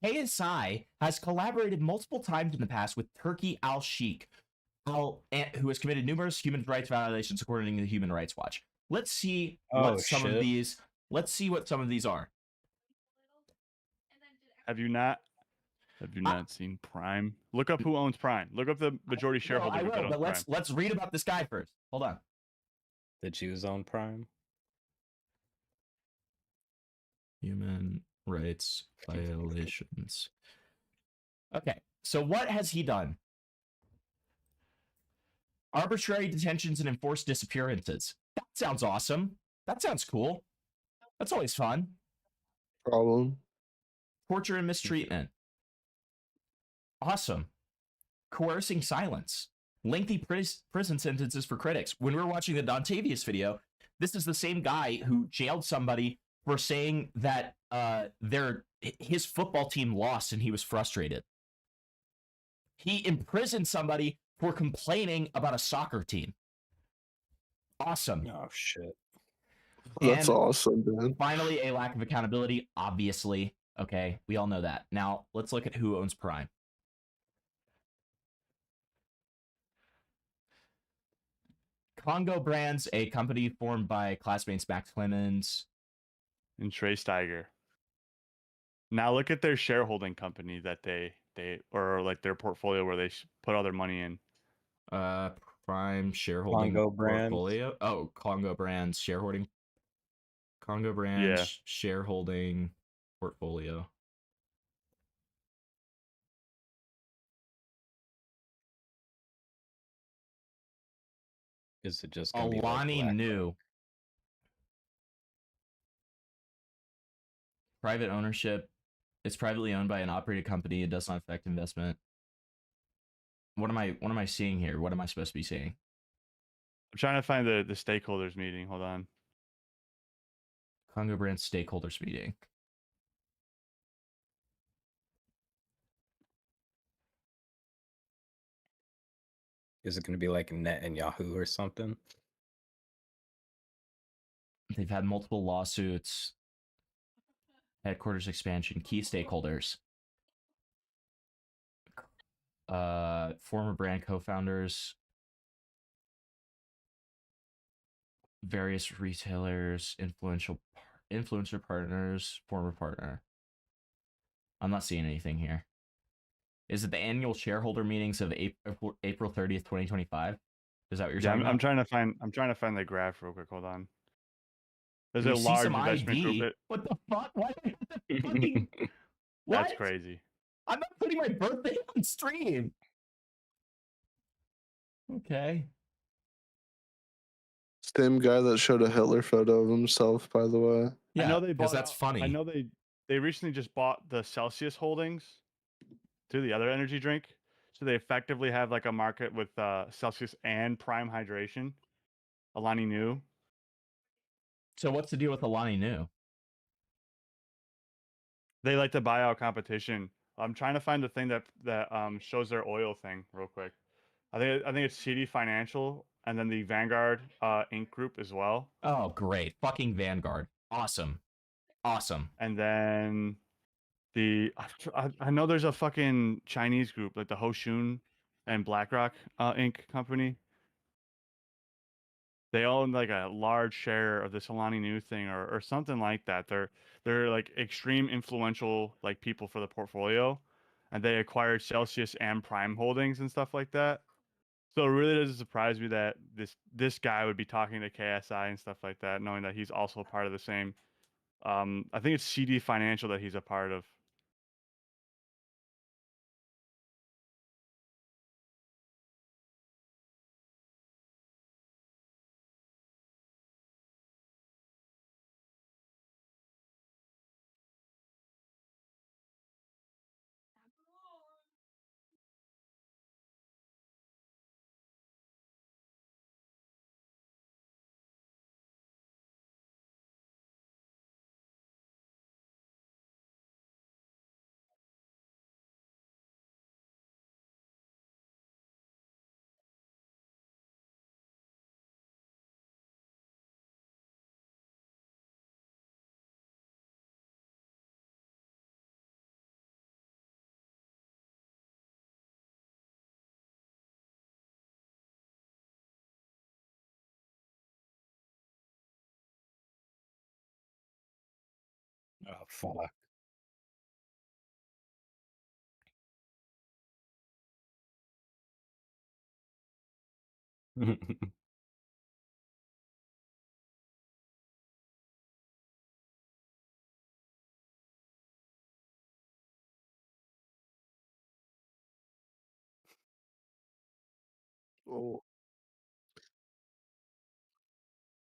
KSI has collaborated multiple times in the past with Turki Al-Sheikh, who has committed numerous human rights violations according to the Human Rights Watch. Let's see what some of these. Let's see what some of these are. Have you not seen Prime? Look up who owns Prime. Look up the majority shareholder. I will, but let's read about this guy first. Hold on. The Jews own Prime. Human rights violations. Okay, so what has he done? Arbitrary detentions and enforced disappearances. That sounds awesome. That sounds cool. That's always fun. Problem. Torture and mistreatment. Awesome. Coercing silence. Lengthy prison sentences for critics. When we were watching the Dontavius video, this is the same guy who jailed somebody for saying that his football team lost and he was frustrated. He imprisoned somebody for complaining about a soccer team. Awesome. Oh, shit. That's And awesome, dude. Finally, a lack of accountability, obviously. Okay, we all know that. Now, let's look at who owns Prime. Congo Brands, a company formed by classmates Max Clemens and Trey Steiger. Now look at their shareholding company that they or like their portfolio where they put all their money in. Prime shareholding Congo Brands. portfolio. Oh, Congo Brands shareholding. Congo Brands shareholding portfolio. Is it just gonna be Alani like New. Private ownership. It's privately owned by an operated company. It does not affect investment. What am I seeing here? What am I supposed to be seeing? I'm trying to find the stakeholders meeting. Hold on. Congo Brands stakeholders meeting. Is it going to be like Net and Yahoo or something? They've had multiple lawsuits. Headquarters expansion. Key stakeholders. Former brand co-founders. Various retailers. Influencer partners. Former partner. I'm not seeing anything here. Is it the annual shareholder meetings of April 30th, 2025? Is that what you're talking about? I'm trying to find the graph real quick. Hold on. There's We a see large some investment ID. group. What the fuck? Why do I have to fucking... That's What? crazy. I'm not putting my birthday on stream. Okay. Same guy that showed a Hitler photo of himself, by the way. Yeah, I know they because bought that's funny. I know they recently just bought the Celsius holdings to the other energy drink. So they effectively have like a market with Celsius and Prime Hydration. Alani Nu. So what's the deal with Alani Nu? They like to buy out competition. I'm trying to find the thing that shows their oil thing real quick. I think it's CD Financial and then the Vanguard Inc. group as well. Oh, great. Fucking Vanguard. Awesome. And then I know there's a fucking Chinese group like the Hoshun and BlackRock Inc. company. They own like a large share of the Solani New thing or something like that. They're like extreme influential like people for the portfolio, and they acquired Celsius and Prime Holdings and stuff like that. So it really doesn't surprise me that this guy would be talking to KSI and stuff like that, knowing that he's also part of the same. I think it's CD Financial that he's a part of. Oh fuck. Oh,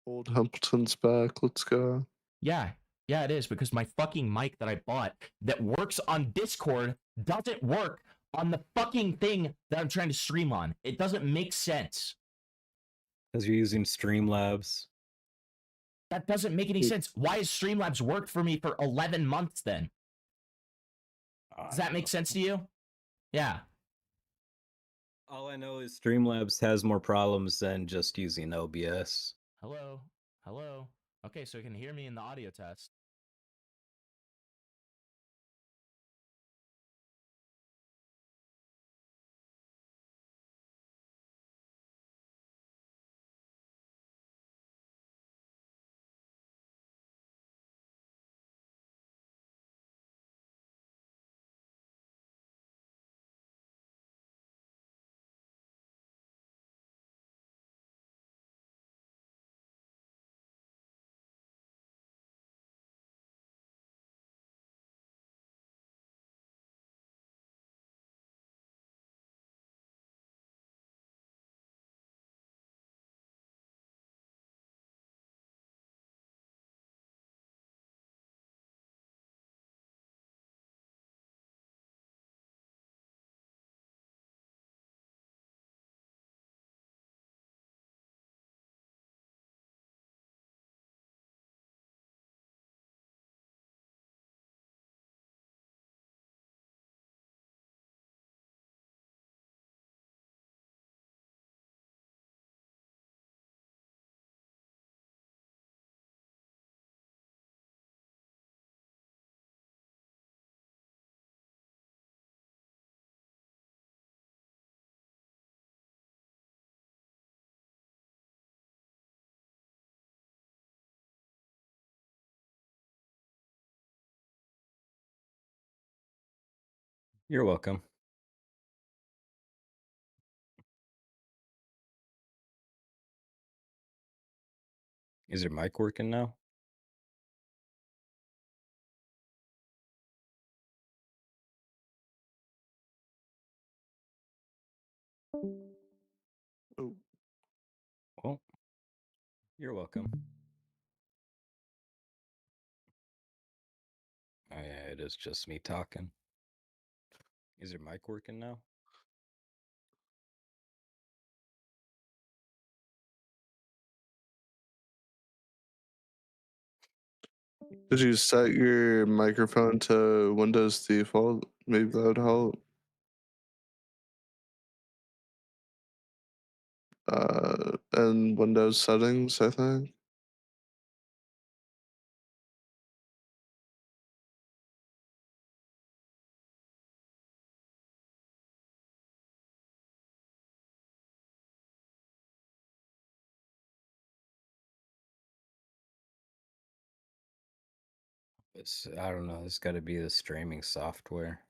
old Templeton's back. Let's go. Yeah, it is because my fucking mic that I bought that works on Discord doesn't work on the fucking thing that I'm trying to stream on. It doesn't make sense. Because you're using Streamlabs. That doesn't make any sense. Why has Streamlabs worked for me for 11 months then? Does that make sense to you? Yeah. All I know is Streamlabs has more problems than just using OBS. Hello? Okay, so you can hear me in the audio test. You're welcome. Is your mic working now? Oh. Well, you're welcome. Oh yeah, it is just me talking. Is your mic working now? Did you set your microphone to Windows default? Maybe that would help. And Windows settings, I think. I don't know. It's got to be the streaming software.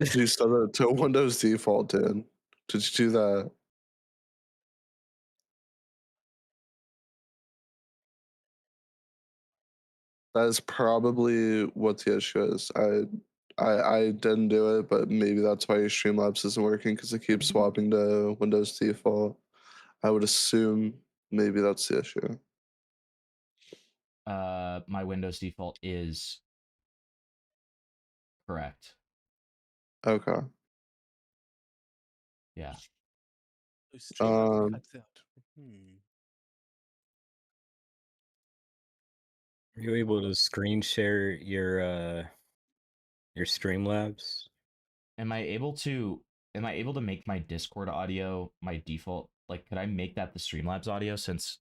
You set it to Windows default, Dan. Did you do that? That is probably what the issue is. I didn't do it, but maybe that's why your Streamlabs isn't working because it keeps swapping to Windows default. I would assume maybe that's the issue. My Windows default is correct. Okay. Yeah. Um, Are you able to screen share your Streamlabs? Am I able to make my Discord audio my default? Like, could I make that the Streamlabs audio since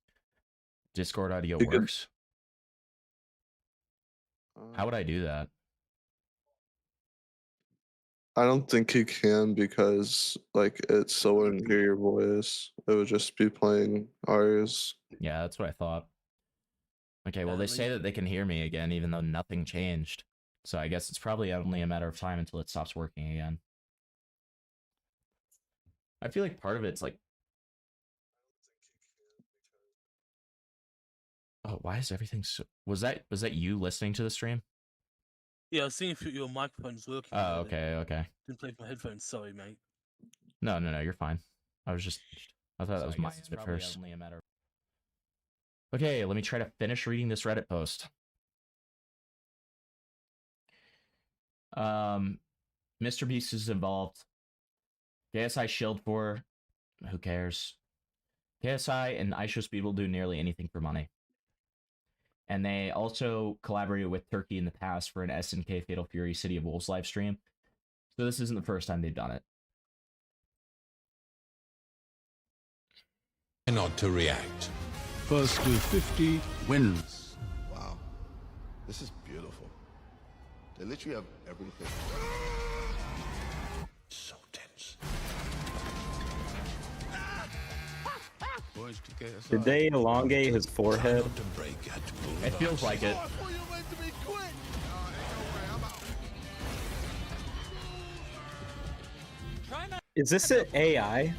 Discord audio You could- works? How would I do that? I don't think you can because like it still wouldn't hear your voice. It would just be playing ours. Yeah, that's what I thought. Okay, well, they say that they can hear me again, even though nothing changed. So I guess it's probably only a matter of time until it stops working again. I feel like part of it's like... Oh, why is everything so... Was that you listening to the stream? Yeah, I was seeing if your microphone's working. Oh, okay, okay. Didn't play with my headphones. Sorry, mate. No, you're fine. I thought that was my end at first. only a matter. Okay, let me try to finish reading this Reddit post. Mr. Beast is involved. KSI shilled for... Who cares? KSI and IShowSpeed will do nearly anything for money. And they also collaborated with Turkey in the past for an SNK Fatal Fury City of Wolves live stream. So this isn't the first time they've done it. Not to react. First to 50 wins. Wow. This is beautiful. They literally have everything. So tense. Boys to KSI. Did they elongate his forehead? It feels like it. Is this an AI?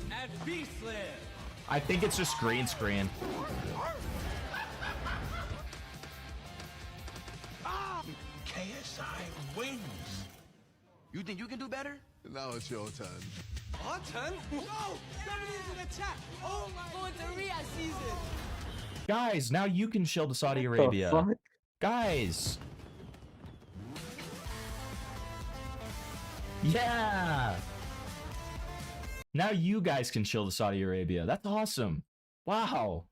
I think it's just green screen. KSI wins. You think you can do better? Now it's your turn. Our turn? No! 70's in attack! Oh my! Going to Riyadh season! Guys, now you can shill to Saudi Arabia. fuck? Guys! Yeah! Now you guys can shill to Saudi Arabia. That's awesome. Wow.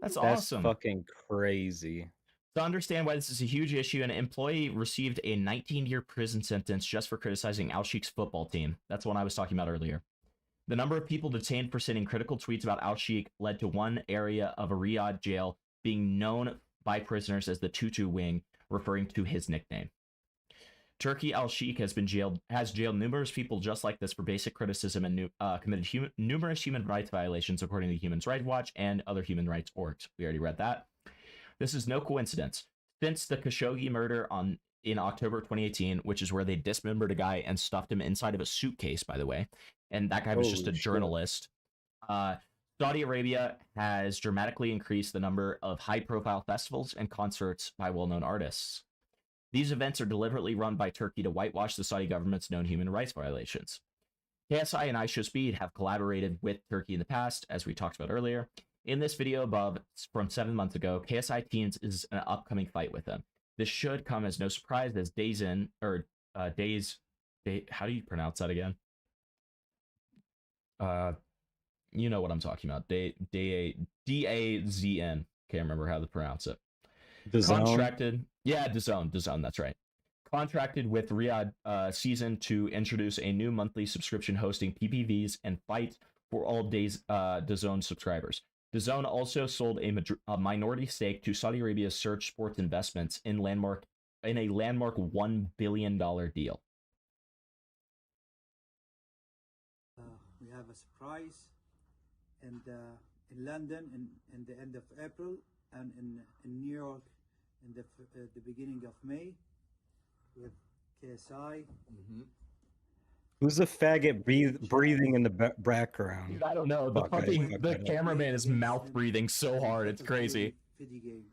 That's awesome. Fucking crazy. To understand why this is a huge issue, an employee received a 19-year prison sentence just for criticizing Al Sheikh's football team. That's the one I was talking about earlier. The number of people detained for sending critical tweets about Al Sheikh led to one area of a Riyadh jail being known by prisoners as the Tutu Wing, referring to his nickname. Turkey Al Sheikh has jailed numerous people just like this for basic criticism and committed numerous human rights violations, according to Human Rights Watch and other human rights orgs. We already read that. This is no coincidence. Since the Khashoggi murder in October 2018, which is where they dismembered a guy and stuffed him inside of a suitcase, by the way, and that guy was just a journalist. Saudi Arabia has dramatically increased the number of high-profile festivals and concerts by well-known artists. These events are deliberately run by Turkey to whitewash the Saudi government's known human rights violations. KSI and IShowSpeed have collaborated with Turkey in the past, as we talked about earlier. In this video above, from 7 months ago, KSI teams is an upcoming fight with them. This should come as no surprise as how do you pronounce that again? you know what I'm talking about. DAZN. Can't remember how to pronounce it. DAZN? Contracted. Yeah, DAZN. That's right. Contracted with Riyadh Season to introduce a new monthly subscription hosting PPVs and fight for all days DAZN subscribers. DAZN also sold a minority stake to Saudi Arabia's Surge Sports Investments in a landmark $1 billion deal. We have a surprise, and in London in the end of April, and in New York in the beginning of May with KSI. Who's the faggot breathing in the background? Dude, I don't know. The cameraman is mouth breathing so hard. It's crazy. Video game.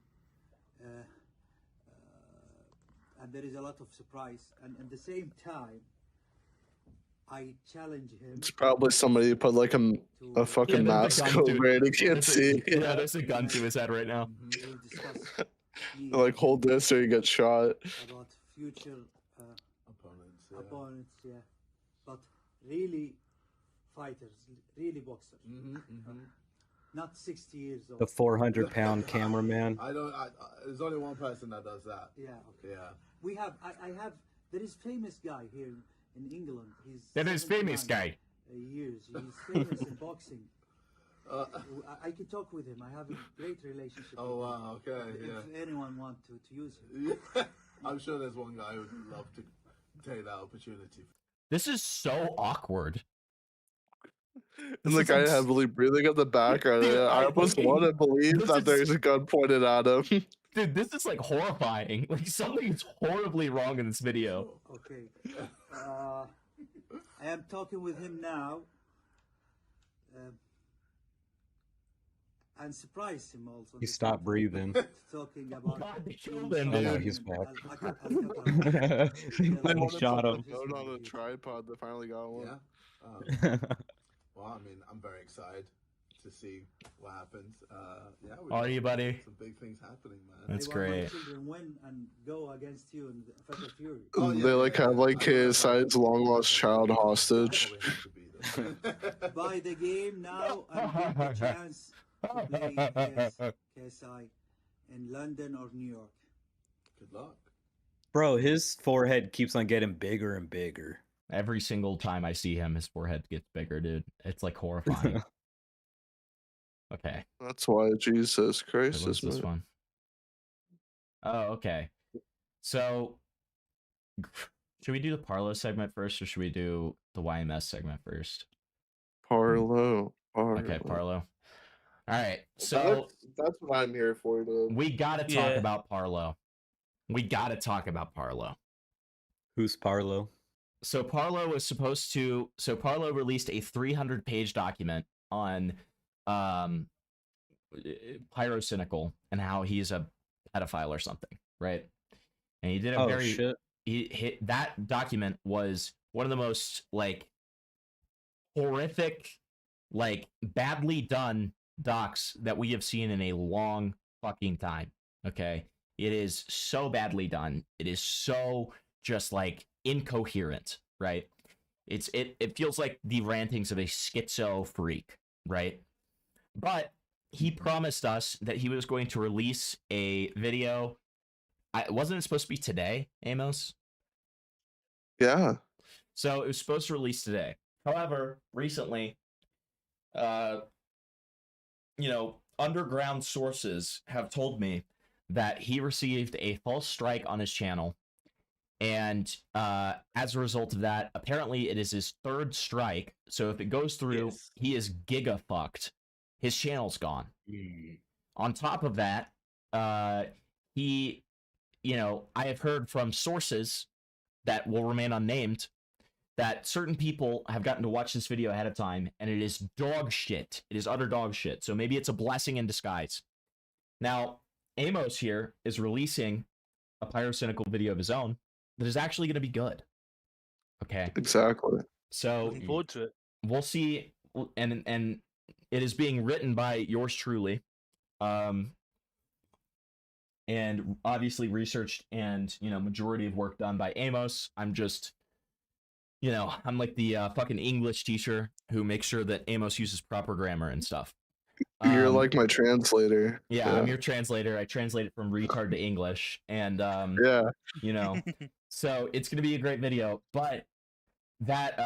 And there is a lot of surprise, and at the same time, I challenge him. It's probably somebody who put like a fucking mask over it. He can't see. Yeah, there's a gun to his head right now. Like hold this or you get shot. About future opponents, yeah, but really fighters, really boxers, not 60 years old. The 400-pound cameraman. There's only one person that does that. Yeah. Okay. Yeah. We have. I have. There is famous guy here in England. He's. That is famous guy. Years. He's famous in boxing. I can talk with him. I have a great relationship. Oh with him. wow. Okay. Yeah. If anyone want to use him. I'm sure there's one guy who would love to take that opportunity. This is so awkward. And the guy heavily breathing at the background. I almost want to believe that there's a gun pointed at him. Dude, this is like horrifying. Like something's horribly wrong in this video. Okay. I am talking with him now. And surprised him also. He stopped breathing. Talking about. God, they killed him, Oh, no, dude. he's back. They shot him. Going on a tripod. They finally got one. Yeah. Well, I mean, I'm very excited to see what happens. Yeah. Are you, buddy? Some big things happening, man. That's they great. Want my children win and go against you in the Fatal Fury. They like have like KSI's long lost child hostage. Buy the game now and get the chance to play KSI in London or New York. Good luck. Bro, his forehead keeps on getting bigger and bigger. Every single time I see him, his forehead gets bigger, dude. It's like horrifying. Okay. That's why Jesus Christ What's is this one? Oh, okay. So, should we do the Parlo segment first, or should we do the YMS segment first? Parlo. Okay, Parlo. All right. So that's what I'm here for, dude. We got to talk about Parlo. We got to talk about Parlo. Who's Parlo? So Parlo was supposed to. So Parlo released a 300-page document on Pyrocynical and how he's a pedophile or something, right? And he did a very. Shit. That document was one of the most like horrific, like badly done docs that we have seen in a long fucking time. Okay, it is so badly done. It is so just like incoherent, right? It feels like the rantings of a schizo freak, right? But he promised us that he was going to release a video. Wasn't it supposed to be today, Amos? Yeah. So it was supposed to release today. However, recently, underground sources have told me that he received a false strike on his channel. And as a result of that, apparently it is his third strike. So if it goes through, he is giga fucked. His channel's gone. On top of that, I have heard from sources that will remain unnamed that certain people have gotten to watch this video ahead of time, and it is dog shit. It is utter dog shit. So maybe it's a blessing in disguise. Now, Amos here is releasing a Pyrocynical video of his own that is actually going to be good. Okay. Exactly. So Looking forward to it. We'll see, and it is being written by yours truly, and obviously researched and majority of work done by Amos. I'm just you know, I'm like the fucking English teacher who makes sure that Amos uses proper grammar and stuff. You're like my translator. Yeah, I'm your translator. I translate it from retard to English, and yeah, you know, so it's gonna be a great video. But that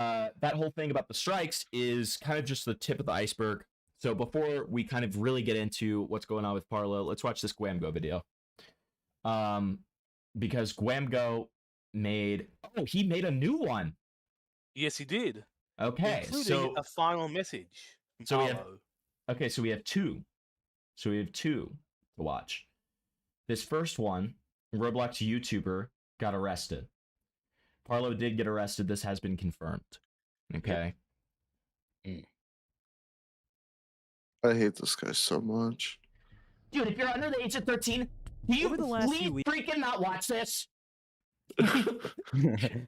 whole thing about the strikes is kind of just the tip of the iceberg. So before we kind of really get into what's going on with Parlo, let's watch this Guamgo video. Because Guamgo made he made a new one. Yes, he did. Okay, including so a final message. So we have two. So we have two to watch. This first one, Roblox YouTuber got arrested. Parlo did get arrested. This has been confirmed. Okay. I hate this guy so much. Dude, if you're under the age of 13, do you please freaking not watch this? freaking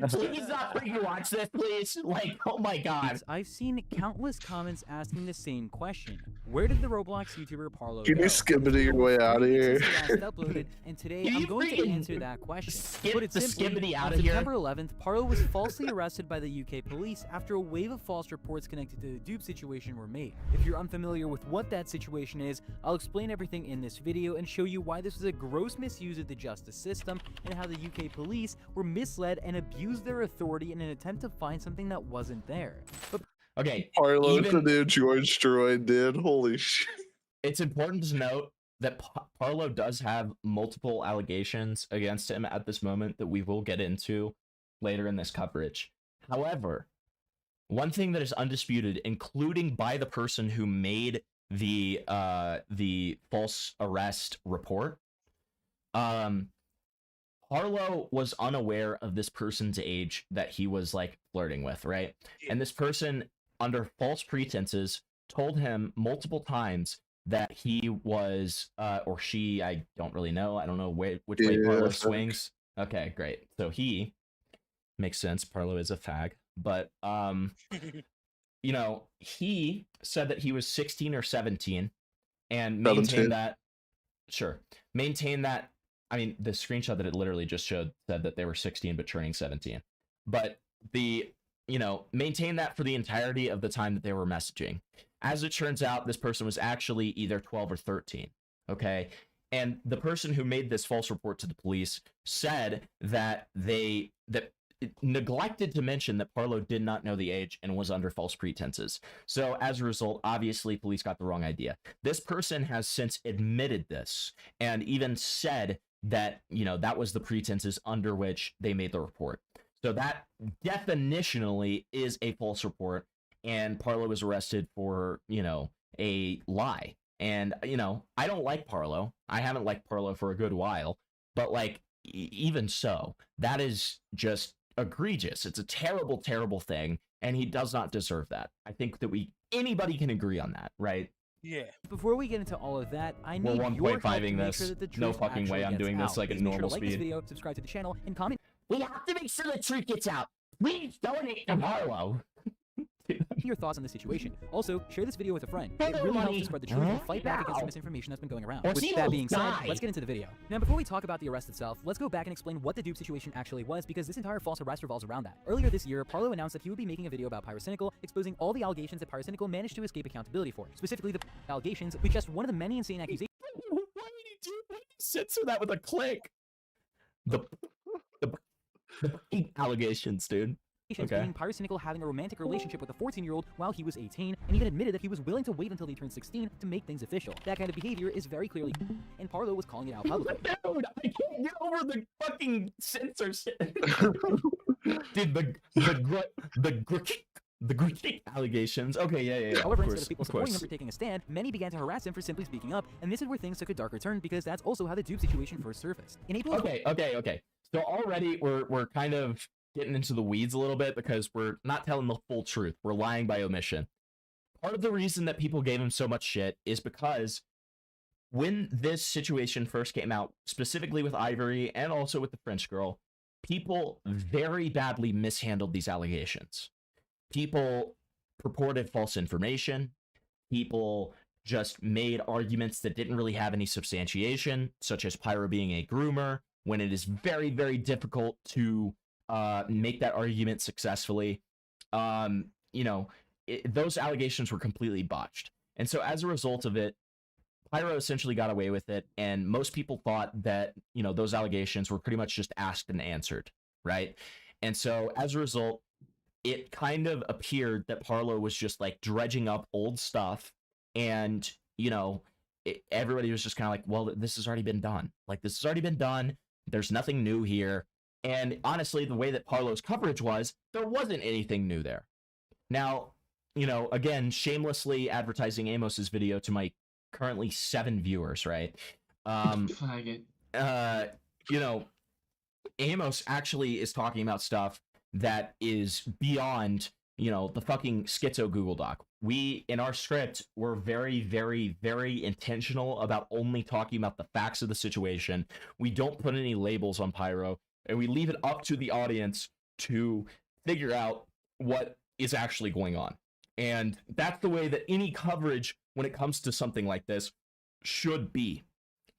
please not freaking watch this, please. Like, oh my god. I've seen countless comments asking the same question. Where did the Roblox YouTuber Parlo Can go? you skibbity your way out of here? Uploaded, and today I'm going to answer that question. Put it simply, out on of here. September 11th, Parlo was falsely arrested by the UK police after a wave of false reports connected to the dupe situation were made. If you're unfamiliar with what that situation is, I'll explain everything in this video and show you why this was a gross misuse of the justice system and how the UK police were misled and abused their authority in an attempt to find something that wasn't there. But okay, Parlo the new George Droid, dude. Holy shit. It's important to note that Parlo does have multiple allegations against him at this moment that we will get into later in this coverage. However, one thing that is undisputed, including by the person who made the false arrest report, Parlo was unaware of this person's age that he was like flirting with, right? And this person, under false pretenses, told him multiple times that he was, or she, I don't really know. I don't know which way Parlo swings. Okay, great. So he makes sense. Parlo is a fag, but you know, he said that he was 16 or 17 and maintained that. Sure, maintain that. I mean, the screenshot that it literally just showed said that they were 16 but turning 17. But maintain that for the entirety of the time that they were messaging. As it turns out, this person was actually either 12 or 13. Okay? And the person who made this false report to the police said that neglected to mention that Parlo did not know the age and was under false pretenses. So as a result, obviously police got the wrong idea. This person has since admitted this and even said that, that was the pretenses under which they made the report. So that definitionally is a false report, and Parlo was arrested for, a lie. And, I don't like Parlo. I haven't liked Parlo for a good while, but like, even so, that is just egregious. It's a terrible, terrible thing, and he does not deserve that. I think that anybody can agree on that, right? Yeah. Before we get into all of that, I need We're your help to 1.5ing make this. sure that the truth No fucking way I'm actually doing gets this out. like at Please make sure normal to like this speed. video, subscribe to the channel, and comment. We have to make sure the truth gets out. Please donate to Parlo. Your thoughts on the situation. Also, share this video with a friend. It really helps to spread the truth and fight back against the misinformation that's been going around. With that being said, let's get into the video. Now, before we talk about the arrest itself, let's go back and explain what the dupe situation actually was, because this entire false arrest revolves around that. Earlier this year, Parlo announced that he would be making a video about Pyrocynical, exposing all the allegations that Pyrocynical managed to escape accountability for. Specifically, the allegations, which just one of the many insane accusations. Why did you censor that with a click? The allegations, dude. Meaning Pyrocynical having a romantic relationship with a 14-year-old while he was 18, and even admitted that he was willing to wait until they turned 16 to make things official. That kind of behavior is very clearly, and Parlo was calling it out publicly. Dude, I can't get over the fucking censorship. Dude, the Greek allegations. Okay, yeah. However, instead of people supporting him for taking a stand, many began to harass him for simply speaking up, and this is where things took a darker turn, because that's also how the dupe situation first surfaced. In April. Okay. So already we're kind of getting into the weeds a little bit because we're not telling the full truth. We're lying by omission. Part of the reason that people gave him so much shit is because when this situation first came out, specifically with Ivory and also with the French girl, people very badly mishandled these allegations. People purported false information. People just made arguments that didn't really have any substantiation, such as Pyro being a groomer, when it is very, very difficult to make that argument successfully. You know, those allegations were completely botched. And so as a result of it, Pyro essentially got away with it, and most people thought that, you know, those allegations were pretty much just asked and answered, right? And so as a result, it kind of appeared that Parlo was just like dredging up old stuff, and, you know, everybody was just kind of like, well, this has already been done. Like, this has already been done. There's nothing new here. And honestly, the way that Parlo's coverage was, there wasn't anything new there. Now, you know, again, shamelessly advertising Amos's video to my currently 7 viewers, right? You know, Amos actually is talking about stuff that is beyond, you know, the fucking schizo Google Doc. We, in our script, we're very, very, very intentional about only talking about the facts of the situation. We don't put any labels on Pyro, and we leave it up to the audience to figure out what is actually going on. And that's the way that any coverage when it comes to something like this should be,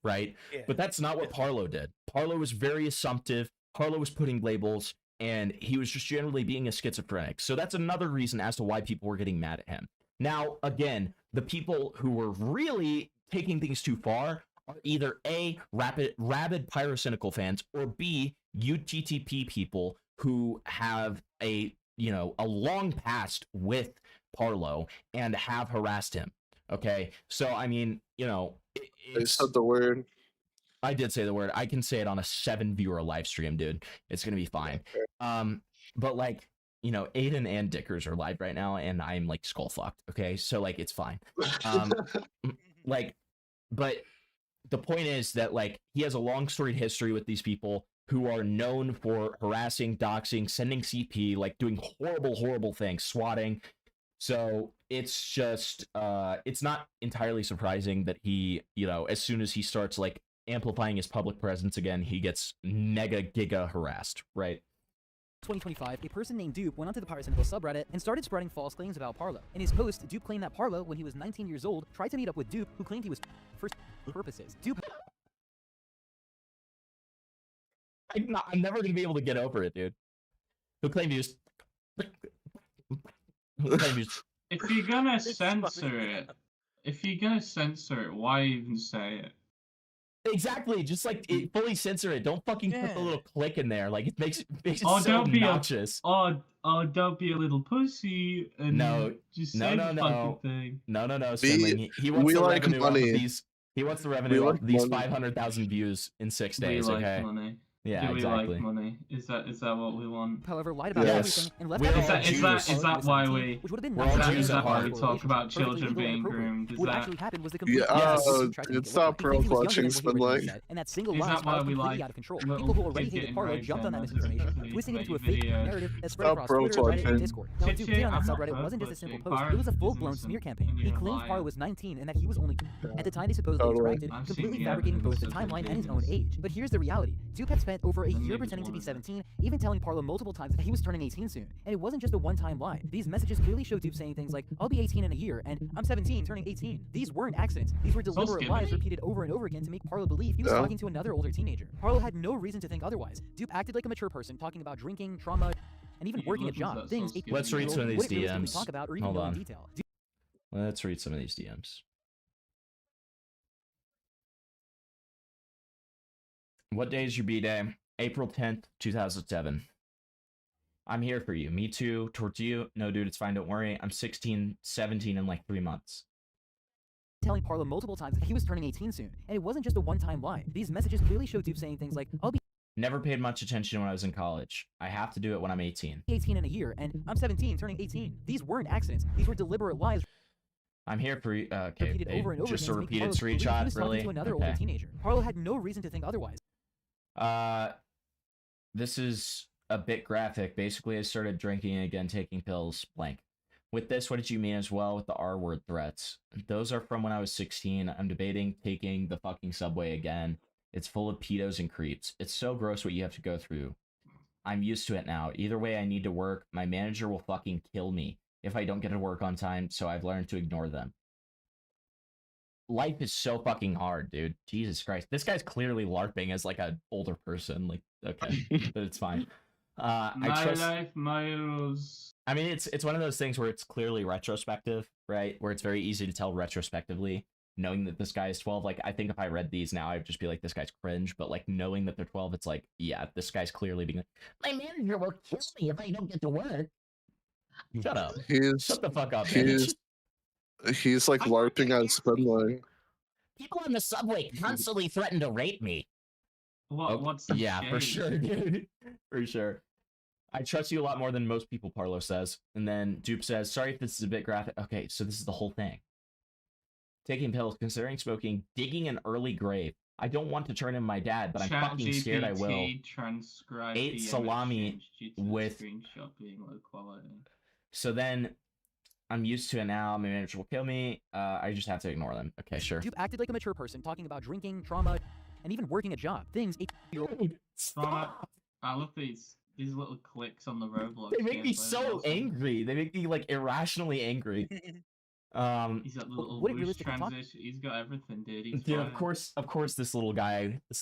right? Yeah. But that's not what Parlo did. Parlo was very assumptive. Parlo was putting labels, and he was just generally being a schizophrenic. So that's another reason as to why people were getting mad at him. Now, again, the people who were really taking things too far are either A, rabid pyrocynical fans, or B, UTTP people who have a, you know, a long past with Parlo and have harassed him. Okay, so I mean, you know, I said the word. I did say the word. I can say it on a 7-viewer live stream, dude. It's gonna be fine. But like, you know, Aiden and Dickers are live right now, and I'm like skull fucked. Okay, so like, it's fine. Like, but the point is that like he has a long storied history with these people who are known for harassing, doxing, sending CP, like doing horrible things, swatting. So it's just, it's not entirely surprising that he, you know, as soon as he starts like amplifying his public presence again, he gets mega giga harassed, right? 2025, a person named Dupe went onto the Pyrocynical subreddit and started spreading false claims about Parlo. In his post, Dupe claimed that Parlo, when he was 19 years old, tried to meet up with Dupe, who claimed he was for purposes. Dupe. I'm never gonna be able to get over it, dude. Who claimed he was. If you're gonna censor it, why even say it? Exactly, just like fully censor it. Don't fucking put the little click in there. Like it makes it so don't be obnoxious. Don't be a little pussy and just say the fucking thing. No, Stanley. He wants the like revenue money. off of these. He wants the revenue off of these 500,000 views in 6 days. We like okay. money. Yeah, Do we exactly. like money? Is that what we want? However, lied about everything and left Is that why we? Which would have been Is that why we talk about children being groomed? What actually happened was the complete it's not pro clutching, Spinlight. And that single Is lie that why we completely like out of control. People who already hated Parlo jumped on that misinformation, twisting it into a fake narrative that spread across Twitter, Reddit, and Discord. Now, Duke did on that subreddit wasn't just a simple post, it was a full-blown smear campaign. He claimed Parlo was 19 and that he was only at the time they supposedly interacted, completely fabricating both the timeline and his own age. But here's the reality. Duke had spent over a year pretending to be 17, even telling Parlo multiple times that he was turning 18 soon. And it wasn't just a one-time lie. These messages clearly show Dupe saying things like, I'll be 18 in a year, and I'm 17, turning 18. These weren't accidents. These were deliberate lies repeated over and over again to make Parlo believe he was talking to another older teenager. Parlo had no reason to think otherwise. Dupe acted like a mature person, talking about drinking, trauma, and even working a job. Things Let's read some of these DMs. DMs. Talk about or even know in detail. Let's read some of these DMs. What day is your B-Day? April 10th, 2007. I'm here for you. Me too. Towards you. No, dude, it's fine. Don't worry. I'm 16, 17 in like 3 months. Telling Parlo multiple times that he was turning 18 soon. And it wasn't just a one-time lie. These messages clearly show Dupe saying things like, I'll be Never paid much attention when I was in college. I have to do it when I'm 18. 18 in a year, and I'm 17, turning 18. These weren't accidents. These were deliberate lies. I'm here for you. Okay, Repeated over and over just a again to make repeated Parlo believe he screenshot, was really? talking to another older teenager. Parlo had no reason to think otherwise. This is a bit graphic. Basically, I started drinking and again taking pills, blank. With this, what did you mean as well with the R-word threats? Those are from when I was 16. I'm debating taking the fucking subway again. It's full of pedos and creeps. It's so gross what you have to go through. I'm used to it now. Either way, I need to work. My manager will fucking kill me if I don't get to work on time, so I've learned to ignore them. Life is so fucking hard, dude. Jesus Christ. This guy's clearly LARPing as like an older person. Like, okay, but it's fine. I My trust. life, my rules. I mean, it's one of those things where it's clearly retrospective, right? Where it's very easy to tell retrospectively, knowing that this guy is 12. Like, I think if I read these now, I'd just be like, this guy's cringe. But like knowing that they're 12, it's like, yeah, this guy's clearly being like, my manager will kill me if I don't get to work. Shut up. Shut the fuck up, man. He's like LARPing at Spindling. People on the subway constantly threaten to rape me. What's the Yeah, for shade? sure, dude. For sure. I trust you a lot more than most people, Parlo says. And then Dupe says, sorry if this is a bit graphic. Okay, so this is the whole thing. Taking pills, considering smoking, digging an early grave. I don't want to turn in my dad, but I'm fucking scared I will. Transcribe Ate DM salami exchange due to the with... screenshot being low quality. So then, I'm used to it now. My manager will kill me. I just have to ignore them. Okay, sure. Dupe acted like a mature person, talking about drinking, trauma, and even working a job. Things a 8-year-old. I love these little clicks on the Roblox. They make me gameplay, so also. angry. They make me like irrationally angry. He's got the little Would it voice realistically talk? transition. He's got everything, dude. He's Dude, fire. of course, this little guy, this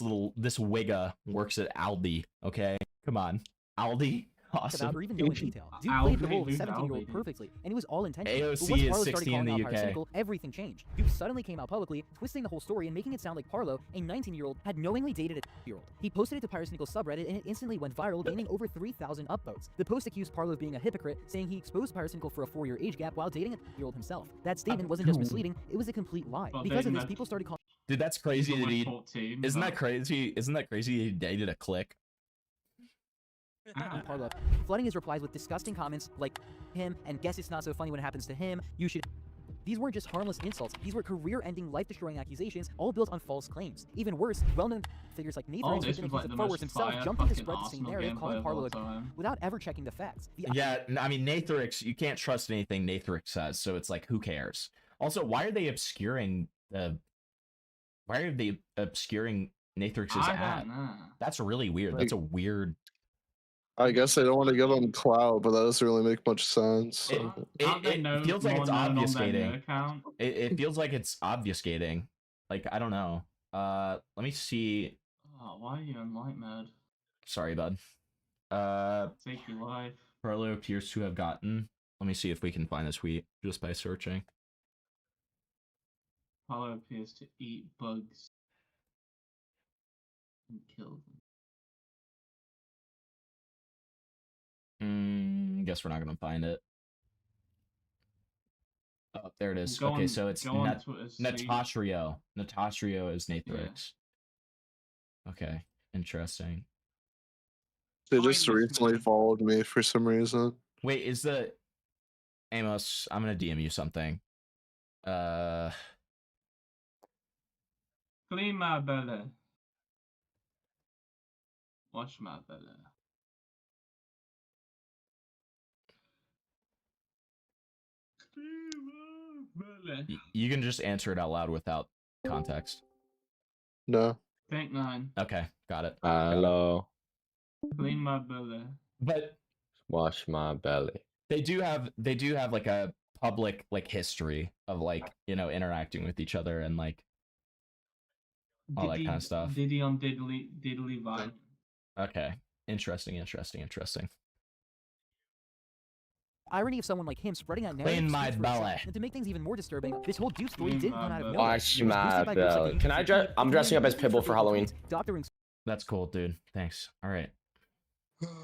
Wigga works at Aldi. Okay, come on, Aldi, awesome. About or even know in detail. Dude Aldi, played the role of who's 17-year-old Aldi? perfectly, and it was all intentional. AOC But once is Parlo 16 started in calling the out UK. Pyrocynical, everything changed. Dude suddenly came out publicly, twisting the whole story and making it sound like Parlo, a 19-year-old, had knowingly dated a 2-year-old. He posted it to Pyrocynical subreddit, and it instantly went viral, gaining over 3,000 upvotes. The post accused Parlo of being a hypocrite, saying he exposed Pyrocynical for a 4-year age gap while dating a 2-year-old himself. That statement wasn't just misleading; it was a complete lie. Well, Because of this, dating people started calling. Dude, that's crazy that he. 14, Isn't but- that crazy? Isn't that crazy? He dated a clique. Parlo, flooding his replies with disgusting comments like him and guess it's not so funny when it happens to him. You should. These weren't just harmless insults. These were career-ending, life-destroying accusations, all built on false claims. Even worse, well-known figures like Nathan, All who's this been was accused like of the far most worse himself, fire jumped in to fucking spread the same Arsenal narrative, gameplay calling of all Parlo time. without ever checking the facts. Yeah, I mean Nathrix, you can't trust anything Nathrix says, so it's like, who cares? Also, why are they obscuring Nathrix's I ad? don't know. That's really weird. Like- That's a weird. I guess they don't want to give him clout, but that doesn't really make much sense. It, So. it feels like it's obfuscating. Account? It feels like it's obfuscating. Like, I don't know. Let me see. Oh, why are you in light mode? Sorry, bud. Take your life. Parlo appears to have gotten. Let me see if we can find this tweet just by searching. Apollo appears to eat bugs and kill them. Guess we're not gonna find it. Oh, there it is. Go Okay, on- so it's go on Twitter, see. Natasrio. Natasrio is Nathrix. Okay, interesting. They just recently followed me for some reason. Wait, is the Amos? I'm gonna DM you something. Clean my belly. Wash my belly. Clean my belly. You can just answer it out loud without context. No. Thank 9. Okay, got it. Hello. Clean my belly. But Wash my belly. they do have like a public like history of like, you know, interacting with each other and like all that kind of stuff. Diddy on diddly vine. Okay. Interesting. Irony of someone like him spreading out Clean narratives my speaks for belly. itself. And to make things even more disturbing, this whole Duke story Clean didn't my come out of belly. nowhere. Wash It was my boosted by groups like belly. the Can I UTC, dress? I'm dressing up as Pitbull for Halloween. Doctoring. That's cool, dude. Thanks. All right.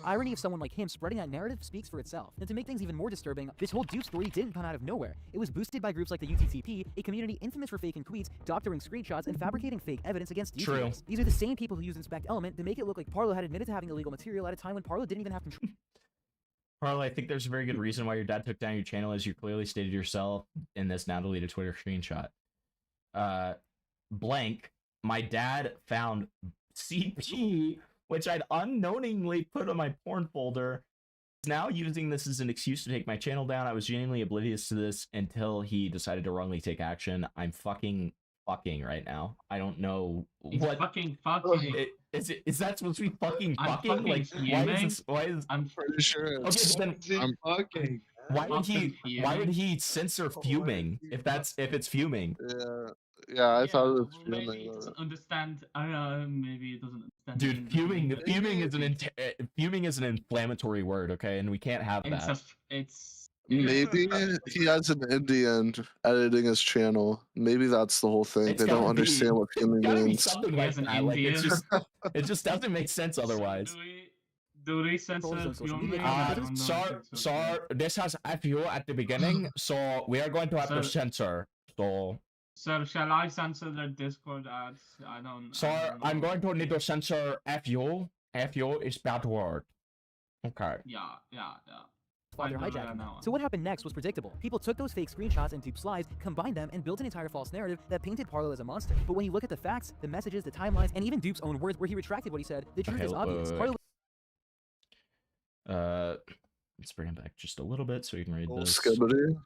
Irony of someone like him spreading that narrative speaks for itself. And to make things even more disturbing, this whole Duke story didn't come out of nowhere. It was boosted by groups like the UTCP, a community infamous for faking tweets, doctoring screenshots, and fabricating fake evidence against True. YouTubers. These are the same people who use Inspect Element to make it look like Parlo had admitted to having illegal material at a time when Parlo didn't even have control. Parlo, I think there's a very good reason why your dad took down your channel, as you clearly stated yourself in this now deleted Twitter screenshot. Blank, my dad found CP, which I'd unknowingly put on my porn folder. He's now using this as an excuse to take my channel down. I was genuinely oblivious to this until he decided to wrongly take action. I'm fucking right now. I don't know He's what. fucking. Is that supposed to be fucking? I'm fucking Like, why fuming. is this? Why is? I'm Pretty sure. Okay, but then I'm fucking. why would fucking he? Why would fuming. he censor fuming if it's fuming? Yeah. Yeah, I thought it was Well, maybe fuming. it doesn't understand. I don't know. Maybe it doesn't understand. Dude, fuming is an inflammatory word, okay, and we can't have It's that. it's. Maybe he has an Indian editing his channel. Maybe that's the whole thing. It's They don't gotta understand be- what fuming Gotta be means. something He like has an that. Like Indian. it just doesn't make sense otherwise. Do we censor fuming? This has FU at the beginning, so we are going to have to censor. So Sir, shall I censor the Discord ads? I don't. Sir, I'm going to need to censor FU. FU is bad word. Okay. Yeah. Father hijacking them. So what happened next was predictable. People took those fake screenshots and duped slides, combined them, and built an entire false narrative that painted Parlo as a monster. But when you look at the facts, the messages, the timelines, and even Dupe's own words where he retracted what he said, the truth is obvious. Parlo let's bring him back just a little bit so you can read this. Skibbity?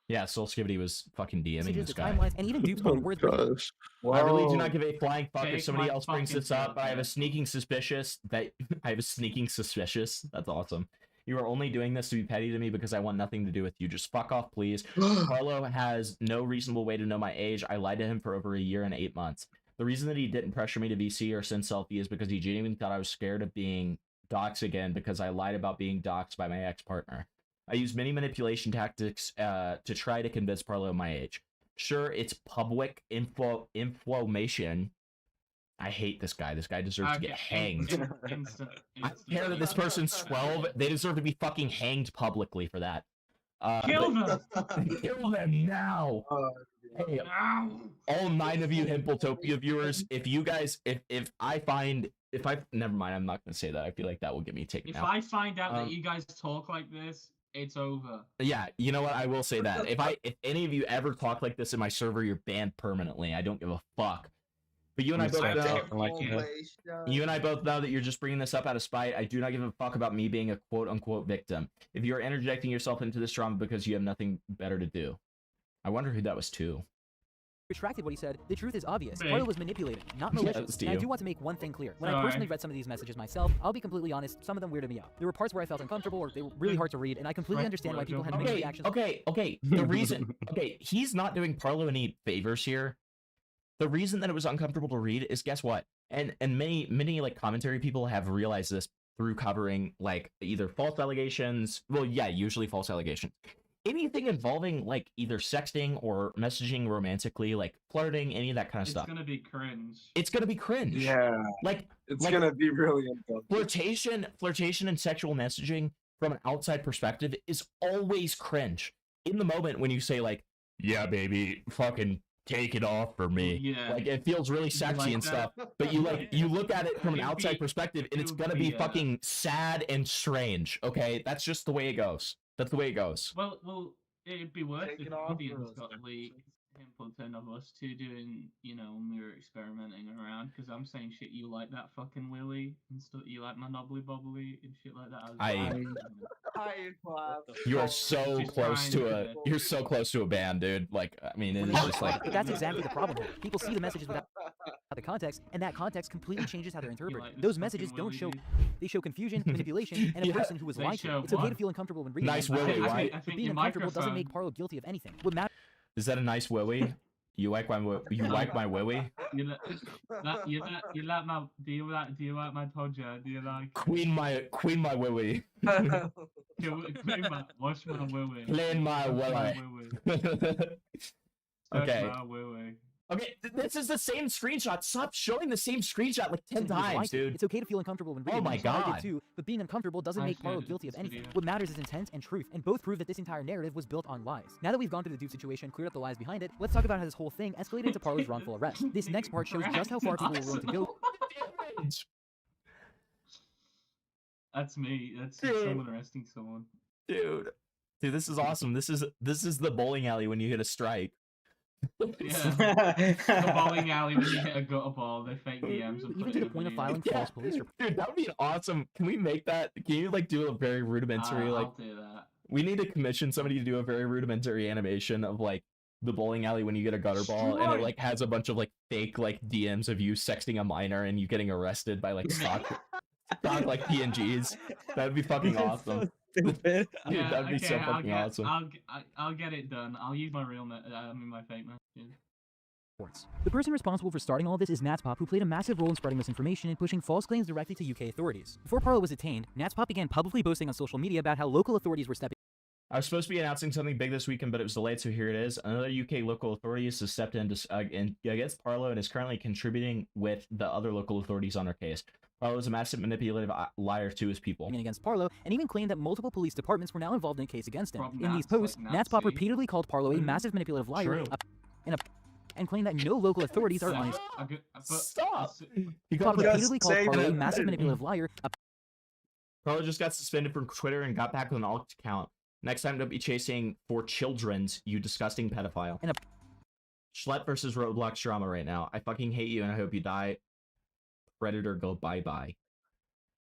Yeah, Soul Skibbity was fucking DMing messages, this the guy. timelines, and even Dupe's own words. Gosh. I really do not give a flying fuck Take if somebody my else brings fucking this up, but I have a field, sneaking suspicious that That's awesome. You are only doing this to be petty to me because I want nothing to do with you. Just fuck off, please. Parlo has no reasonable way to know my age. I lied to him for over a year and 8 months. The reason that he didn't pressure me to VC or send selfie is because he genuinely thought I was scared of being doxxed again because I lied about being doxxed by my ex-partner. I used many manipulation tactics to try to convince Parlo my age. Sure, it's public information. I hate this guy. This guy deserves to get hanged. I don't care that this person's 12. They deserve to be fucking hanged publicly for that. Kill them! Kill them now! Hey, all 9 of you Himpletopia viewers, if you guys, if I never mind, I'm not gonna say that. I feel like that will get me taken out. If I find out that you guys talk like this, it's over. Yeah, you know what? I will say that. If any of you ever talk like this in my server, you're banned permanently. I don't give a fuck. But you and I both know that you're just bringing this up out of spite. I do not give a fuck about me being a quote-unquote victim. If you're interjecting yourself into this drama because you have nothing better to do. I wonder who that was to. retracted what he said, the truth is obvious. Hey. Parlo was manipulated, not Yeah, malicious. that's to And I you. do want to make one thing clear. When I Alright. personally read some of these messages myself, I'll be completely honest, some of them weirded me out. There were parts where I felt uncomfortable or they were really hard to read, and I completely Right, understand why right, people had okay. mixed reactions. Okay. The reason, he's not doing Parlo any favors here. The reason that it was uncomfortable to read is, guess what? And many like commentary people have realized this through covering like either false allegations. Well, yeah, usually false allegations. Anything involving like either sexting or messaging romantically, like flirting, any of that kind of It's stuff. gonna be cringe. It's gonna be cringe. Yeah. Like It's gonna be really uncomfortable. flirtation and sexual messaging from an outside perspective is always cringe. In the moment when you say like, yeah, baby, fucking take it off for me. Yeah. Like it feels really sexy like and that? stuff. But you look at it from an It'd outside be- perspective and it's it would gonna be be, fucking sad and strange. Okay? That's just the way it goes. That's the way it goes. Well, it'd be worth Take if it off Gideon's for us. got leaked Himpleton of us two doing, mirror experimenting around, because I'm saying shit you like that fucking Willy and stuff, you like my knobbly bobbly and shit like that. You are so Just close trying to you're so close to a ban, dude. Like I mean When it's they- just like that's exactly the problem here. People see the messages without the context, and that context completely changes how they're interpreted. like this Those fucking messages don't Willy show, dude? they show confusion, manipulation, and a Yeah. person who was They lied to. show It's okay to what? feel uncomfortable when reading Nice them. Willy, I right? But think being your uncomfortable doesn't microphone- make Parlo guilty of anything. What matters is that a nice willy? You like my willy? You like my do you like my Todger? Do you like Queen my willy. wash my willy? Clean my willy. Okay. My willy. Okay, this is the same screenshot. Stop showing the same screenshot like 10 who was lied times, to. dude. It's okay to feel uncomfortable when reading Oh my them, so I God. did too, but being uncomfortable doesn't I make Parlo shared guilty of this anything. video. What matters is intent and truth, and both prove that this entire narrative was built on lies. Now that we've gone through the Duke situation, cleared up the lies behind it, let's talk about how this whole thing escalated into Parlo's wrongful arrest. This next part shows just how far people were willing to go. That's me. That's Dude. someone arresting someone. Dude, this is awesome. This is the bowling alley when you hit a strike. Yeah. The bowling alley when you hit a gutter ball, they fake DMs and Even put to it the in point of video. filing false police reports. Dude, that would be awesome. Can we make that? Can you like do a very rudimentary like? I'll do that. We need to commission somebody to do a very rudimentary animation of like the bowling alley when you get a gutter ball and it like has a bunch of like fake like DMs of you sexting a minor and you getting arrested by like stock like PNGs. That'd be fucking awesome. Dude, that'd be so fucking awesome. I'll get it done. I'll use my real my fake messages. reports. The person responsible for starting all this is Natspop, who played a massive role in spreading misinformation and pushing false claims directly to UK authorities. Before Parlo was detained, Natspop began publicly boasting on social media about how local authorities were stepping. I was supposed to be announcing something big this weekend, but it was delayed, so here it is. Another UK local authority has stepped in against Parlo and is currently contributing with the other local authorities on their case. Parlo is a massive manipulative liar to his people. Against Parlo, and even claimed that multiple police departments were now involved in a case against him. In these posts, Natspop repeatedly called Parlo a massive manipulative liar and claimed that no local authorities are on his. Stop! Natspop repeatedly called Parlo a massive manipulative liar. Parlo just got suspended from Twitter and got back with an alt account. Next time, don't be chasing for children's, you disgusting pedophile. Schlep versus Roblox drama right now. I fucking hate you and I hope you die. Predator, go bye-bye.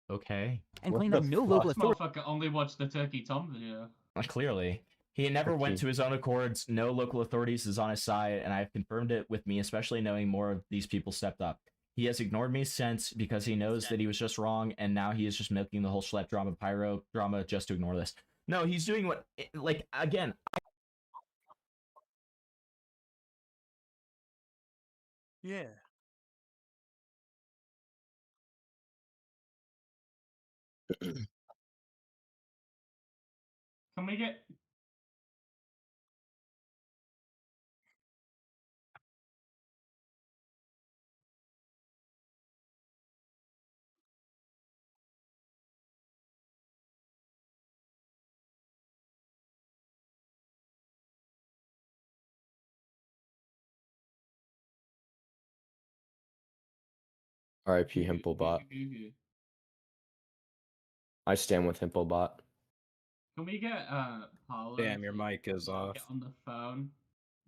Okay. And claimed that no local authority. Motherfucker only watched the Turkey Tom video. Clearly. He never went to his own accords. No local authorities is on his side, and I've confirmed it with me, especially knowing more of these people stepped up. He has ignored me since because he knows that he was just wrong, and now he is just milking the whole Schlep drama, pyro drama, just to ignore this. No, he's doing what, like, again. Yeah. Can we get? R.I.P. Himplebot. I stand with Himplebot. Can we get Parlo? Damn, your mic is off. Get on the phone.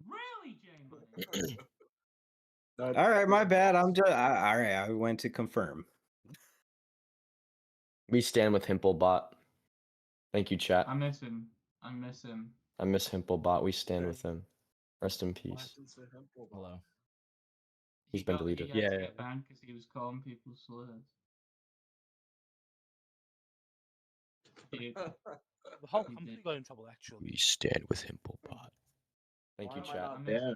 Really, J-Money? All right, my bad. I'm just all right. I went to confirm. We stand with Himplebot. Thank you, chat. I miss him. I miss him. I miss Himplebot. We stand with him. Rest in peace. Hello. He's been deleted. He had to get banned because he was calling people slurs. The whole company got in trouble, actually. We stand with Himplebot. Thank you, chat. I miss him.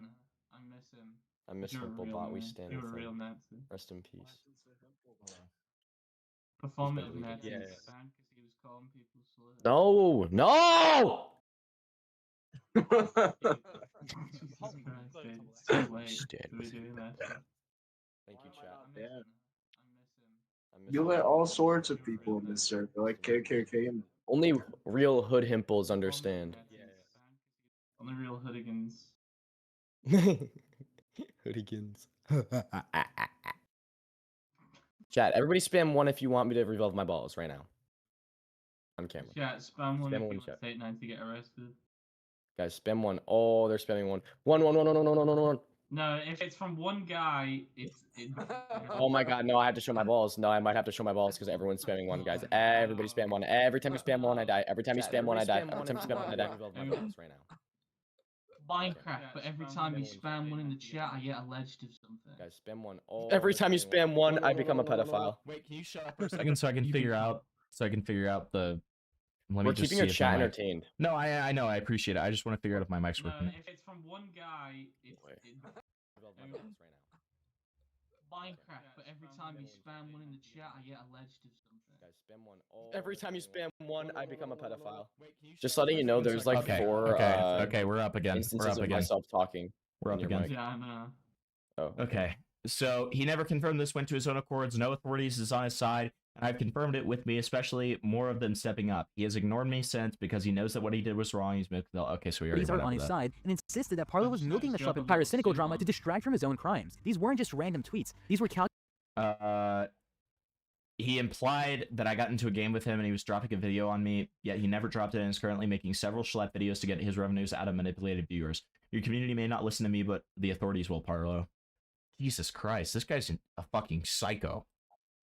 I miss him. I miss You're a real Himplebot. We man. stand You're with a real him. Nazi. Rest in peace. Performative deleted. Nazi. Yeah. Banned because he was calling people slurs. No, no! Jesus Christ, dude. It's too late Stand to be with doing that. Thank you, chat. I miss him. I miss him. You let all sorts of people in this circle, like KKK and Only real hood himples understand. Only real hooligans. Hooligans. Chat, everybody spam one if you want me to revolve my balls right now. On camera. Chat, spam one Spam if you one, want chat. State 9 to get arrested. Guys, spam one. Oh, they're spamming one. One. No, if it's from one guy, it's... Oh my god, no, I have to show my balls. No, I might have to show my balls because everyone's spamming one, guys. Everybody spam one. Every time you spam one, I die. Every time you spam one, I die. Every time you spam one, I die. Revolve my balls right now. Minecraft, but every time you spam one in the chat, I get alleged of something. Guys, spam one. Every time you spam one, I become a pedophile. Wait, can you shut up for a second so I can figure out the. We're keeping your chat entertained. No, I know, I appreciate it. I just want to figure out if my mic's working. If it's from one guy, it's... Minecraft, but every time you spam one in the chat, I get alleged of something. Guys, spam one. Every time you spam one, I become a pedophile. Just letting you know, there's like four. Okay, we're up again. Instances We're up of again. myself talking. We're up in your again. mic. Yeah, I know. Oh. Okay. So he never confirmed this, went to his own accords, no authorities is on his side, and I've confirmed it with me, especially more of them stepping up. He has ignored me since because he knows that what he did was wrong. He's milking the... Okay, so we already These went are on over his that. side and insisted that Parlo was milking the Schlep and pyrocynical drama to distract from his own crimes. These weren't just random tweets. These were He implied that I got into a game with him and he was dropping a video on me, yet he never dropped it and is currently making several Schlep videos to get his revenues out of manipulated viewers. Your community may not listen to me, but the authorities will, Parlo. Jesus Christ, this guy's a fucking psycho.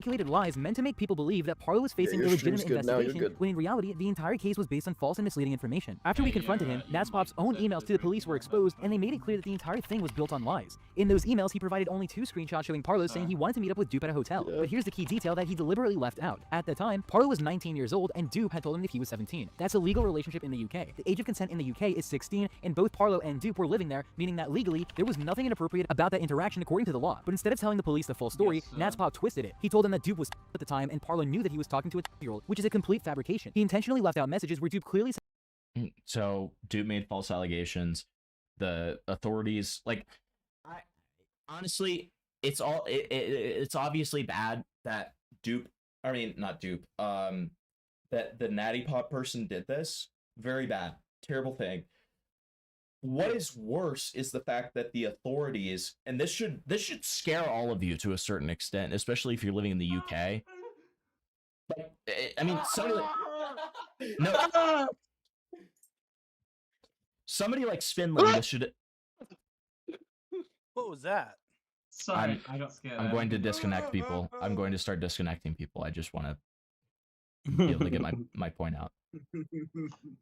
Calculated lies meant to make people believe that Parlo was facing your illegitimate stream's good now, you're investigation, good. when in reality, the entire case was based on false and misleading information. After we confronted him, Natspop's own emails to the police were exposed, and they made it clear that the entire thing was built on lies. In those emails, he provided only 2 screenshots showing Parlo saying he wanted to meet up with Dupe at a hotel. But here's the key detail that he deliberately left out. At the time, Parlo was 19 years old, and Dupe had told him that he was 17. That's a legal relationship in the UK. The age of consent in the UK is 16, and both Parlo and Dupe were living there, meaning that legally, there was nothing inappropriate about that interaction according to the law. But instead of telling the police the full story, Natspop twisted it. He told them that Dupe was at the time, and Parlo knew that he was talking to a 2-year-old, which is a complete fabrication. He intentionally left out messages where Dupe clearly said. So Dupe made false allegations. The authorities, like, honestly, it's obviously bad that not Dupe, that the Natty Pop person did this. Very bad, terrible thing. What is worse is the fact that the authorities, and this should scare all of you to a certain extent, especially if you're living in the UK. Like, I mean, somebody like Spindling, this should. What was that? Sorry, I got scared. I'm going to disconnect people. I'm going to start disconnecting people. I just want to be able to get my point out. Get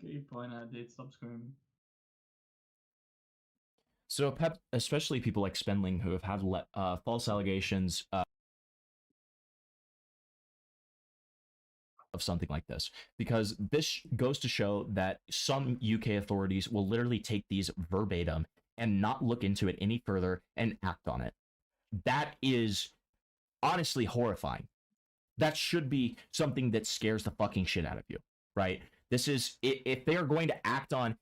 your point out, dude. Stop screaming. So, especially people like Spendling who have had false allegations of something like this, because this goes to show that some UK authorities will literally take these verbatim and not look into it any further and act on it. That is honestly horrifying. That should be something that scares the fucking shit out of you, right? This is, if they are going to act on,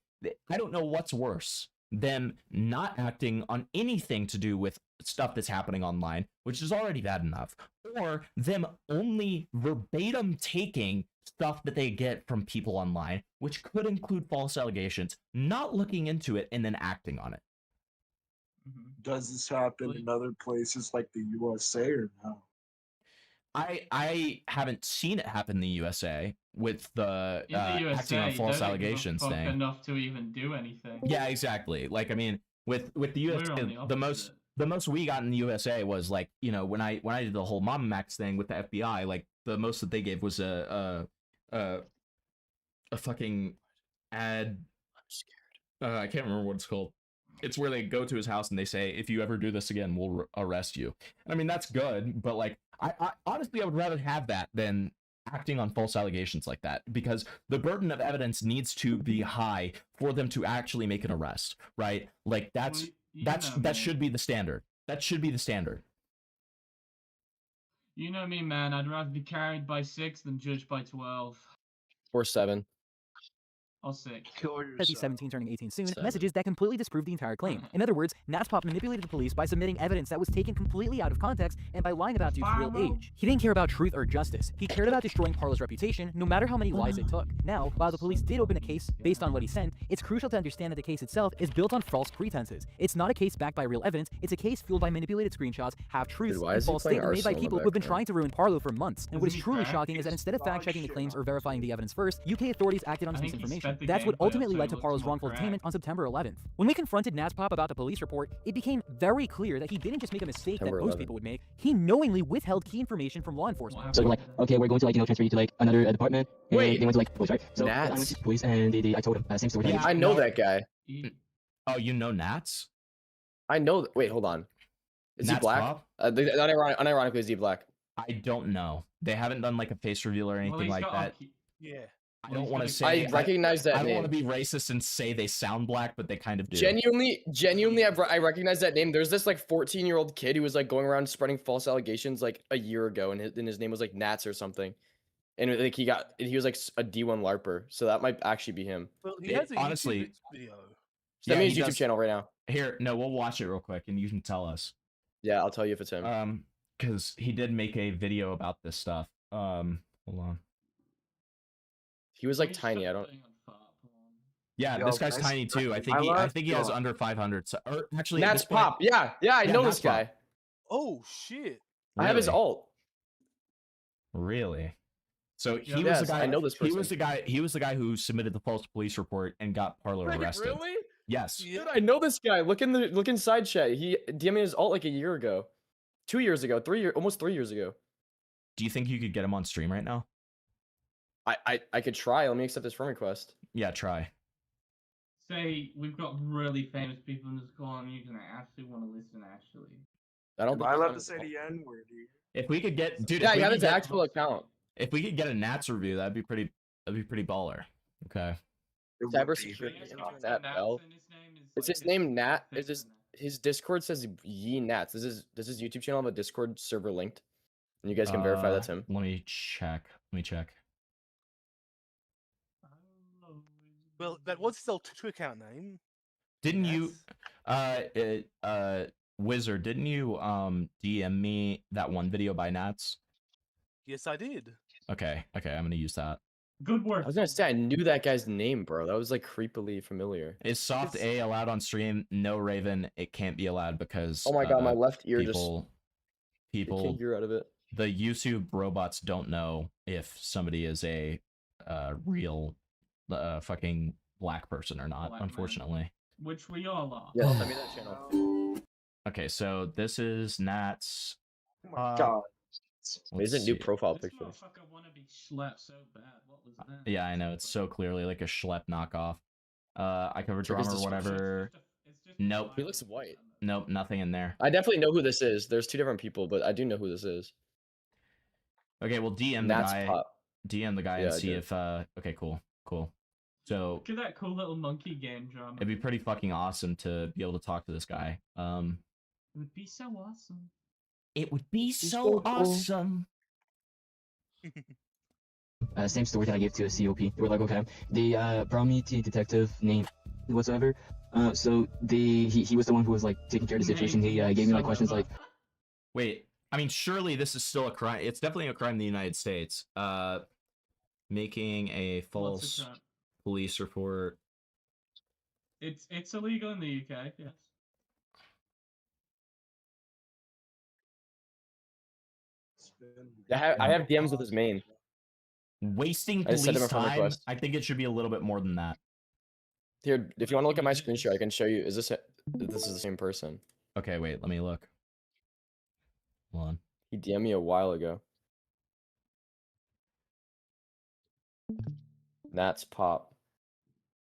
I don't know what's worse, them not acting on anything to do with stuff that's happening online, which is already bad enough, or them only verbatim taking stuff that they get from people online, which could include false allegations, not looking into it, and then acting on it. Does this happen in other places like the USA or no? I haven't seen it happen in the USA with the, In the USA, acting on false don't allegations give a fuck thing. enough to even do anything. Yeah, exactly. Like, I mean, with the USA, on the the most we got in the USA was like, you know, when I did the whole Mama Max thing with the FBI, like the most that they gave was a fucking ad. I'm scared. I can't remember what it's called. It's where they go to his house and they say, if you ever do this again, we'll arrest you. I mean, that's good, but like, I honestly, I would rather have that than acting on false allegations like that, because the burden of evidence needs to be high for them to actually make an arrest, right? Like that should be the standard. That should be the standard. You know me, man. I'd rather be carried by 6 than judged by 12. Or 7. Or 6. Says he's 17 turning 18 soon, messages that completely disprove the entire claim. In other words, Natspop manipulated the police by submitting evidence that was taken completely out of context and by lying about Dupe's real age. He didn't care about truth or justice. He cared about destroying Parlo's reputation, no matter how many lies it took. Now, while the police did open a case based on what he sent, it's crucial to understand that the case itself is built on false pretenses. It's not a case backed by real evidence, it's a case fueled by manipulated screenshots, half-truths, and false statements made by people who've been trying to ruin Parlo for months. And what is truly shocking is that instead of fact-checking the claims or verifying the evidence first, UK authorities acted on misinformation. That's what ultimately led to Parlo's wrongful detainment on September 11th. When we confronted Natspop about the police report, it became very clear that he didn't just make a mistake that most people would make. He knowingly withheld key information from law enforcement. So like, okay, we're going to transfer you to like another department. And they went to like police, right? So I went to police and I told them same story. Yeah, I know that guy. Oh, you know Nats? I know. Wait, hold on. Is he Nats black? Pop? Unironically, is he black? I don't know. They haven't done like a face reveal or anything like that. Yeah. I don't want to say. I recognize that I don't name. want to be racist and say they sound black, but they kind of do. Genuinely, I recognize that name. There's this like 14-year-old kid who was like going around spreading false allegations like a year ago, and his name was like Nats or something, and like he was like a D1 LARPer, so that might actually be him. Well, he has a honestly, YouTube video. Send me his YouTube channel right now. Here, no, we'll watch it real quick, and you can tell us. Yeah, I'll tell you if it's him. Because he did make a video about this stuff. Hold on. He was like tiny. I don't. Yeah, this guy's tiny too. I think he has under 500. So, or actually, Nat's Pop. Yeah, I know this guy. Oh shit! I have his alt. Really? So he Yes, was the guy. I know this person. He was the guy who submitted the false police report and got Parlo arrested. Really? Yes. Dude, I know this guy. Look inside chat. He DM'd his alt like a year ago, 2 years ago, almost 3 years ago. Do you think you could get him on stream right now? I could try. Let me accept this friend request. Yeah, try. Say we've got really famous people in this call, and you're gonna actually want to listen. Actually, I don't Am think I he's allowed on to his say phone. the N word here? If we could get, dude. Yeah, if we you have could his get, actual account. If we could get a Nats review, that'd be pretty baller. Okay. Cybersecurity Nat Bell. Is his name Nat? Is his Discord says Ye Nats? Does his YouTube channel have a Discord server linked? And you guys can verify that's him. Let me check. Well, that was still Twitter account name. Didn't you, Wizard? Didn't you DM me that one video by Nats? Yes, I did. Okay, I'm gonna use that. Good work. I was gonna say I knew that guy's name, bro. That was like creepily familiar. Is soft A allowed on stream? No, Raven, it can't be allowed because. Oh my god, my left ear people, can't hear out of it. The YouTube robots don't know if somebody is a real fucking black person or not. Black unfortunately. man. Which we all are. Yeah, send me that channel. Okay, so this is Nats. Oh my god. Is it new see. profile This picture? motherfucker wanna be schlepped so bad. What was that? Yeah, I know, it's so clearly like a Schlepp knockoff. I cover Check his drama or description. whatever. Nope. He looks white. Nope, nothing in there. I definitely know who this is. There's two different people, but I do know who this is. Okay, well DM the Nats guy. Pop. DM the guy Yeah, and I see did. if okay, cool. So Look at that cool little monkey game drama. it'd be pretty fucking awesome to be able to talk to this guy. It would be so awesome. It would be so so cool. awesome. Same story that I gave to a COP. They were like, okay, they brought me to a detective named whatsoever. So he was the one who was like taking care of the situation. He gave me like questions like, Wait, I mean, surely this is still a crime. It's definitely a crime in the United States. Making a false crime? police report. It's illegal in the UK. Yes. I have DMs with his main. Wasting I just sent him police a friend time. request. I think it should be a little bit more than that. Here, if you want to look at my screenshot, I can show you. This is the same person. Okay, wait, let me look. Hold on. He DM'd me a while ago. Nats Pop.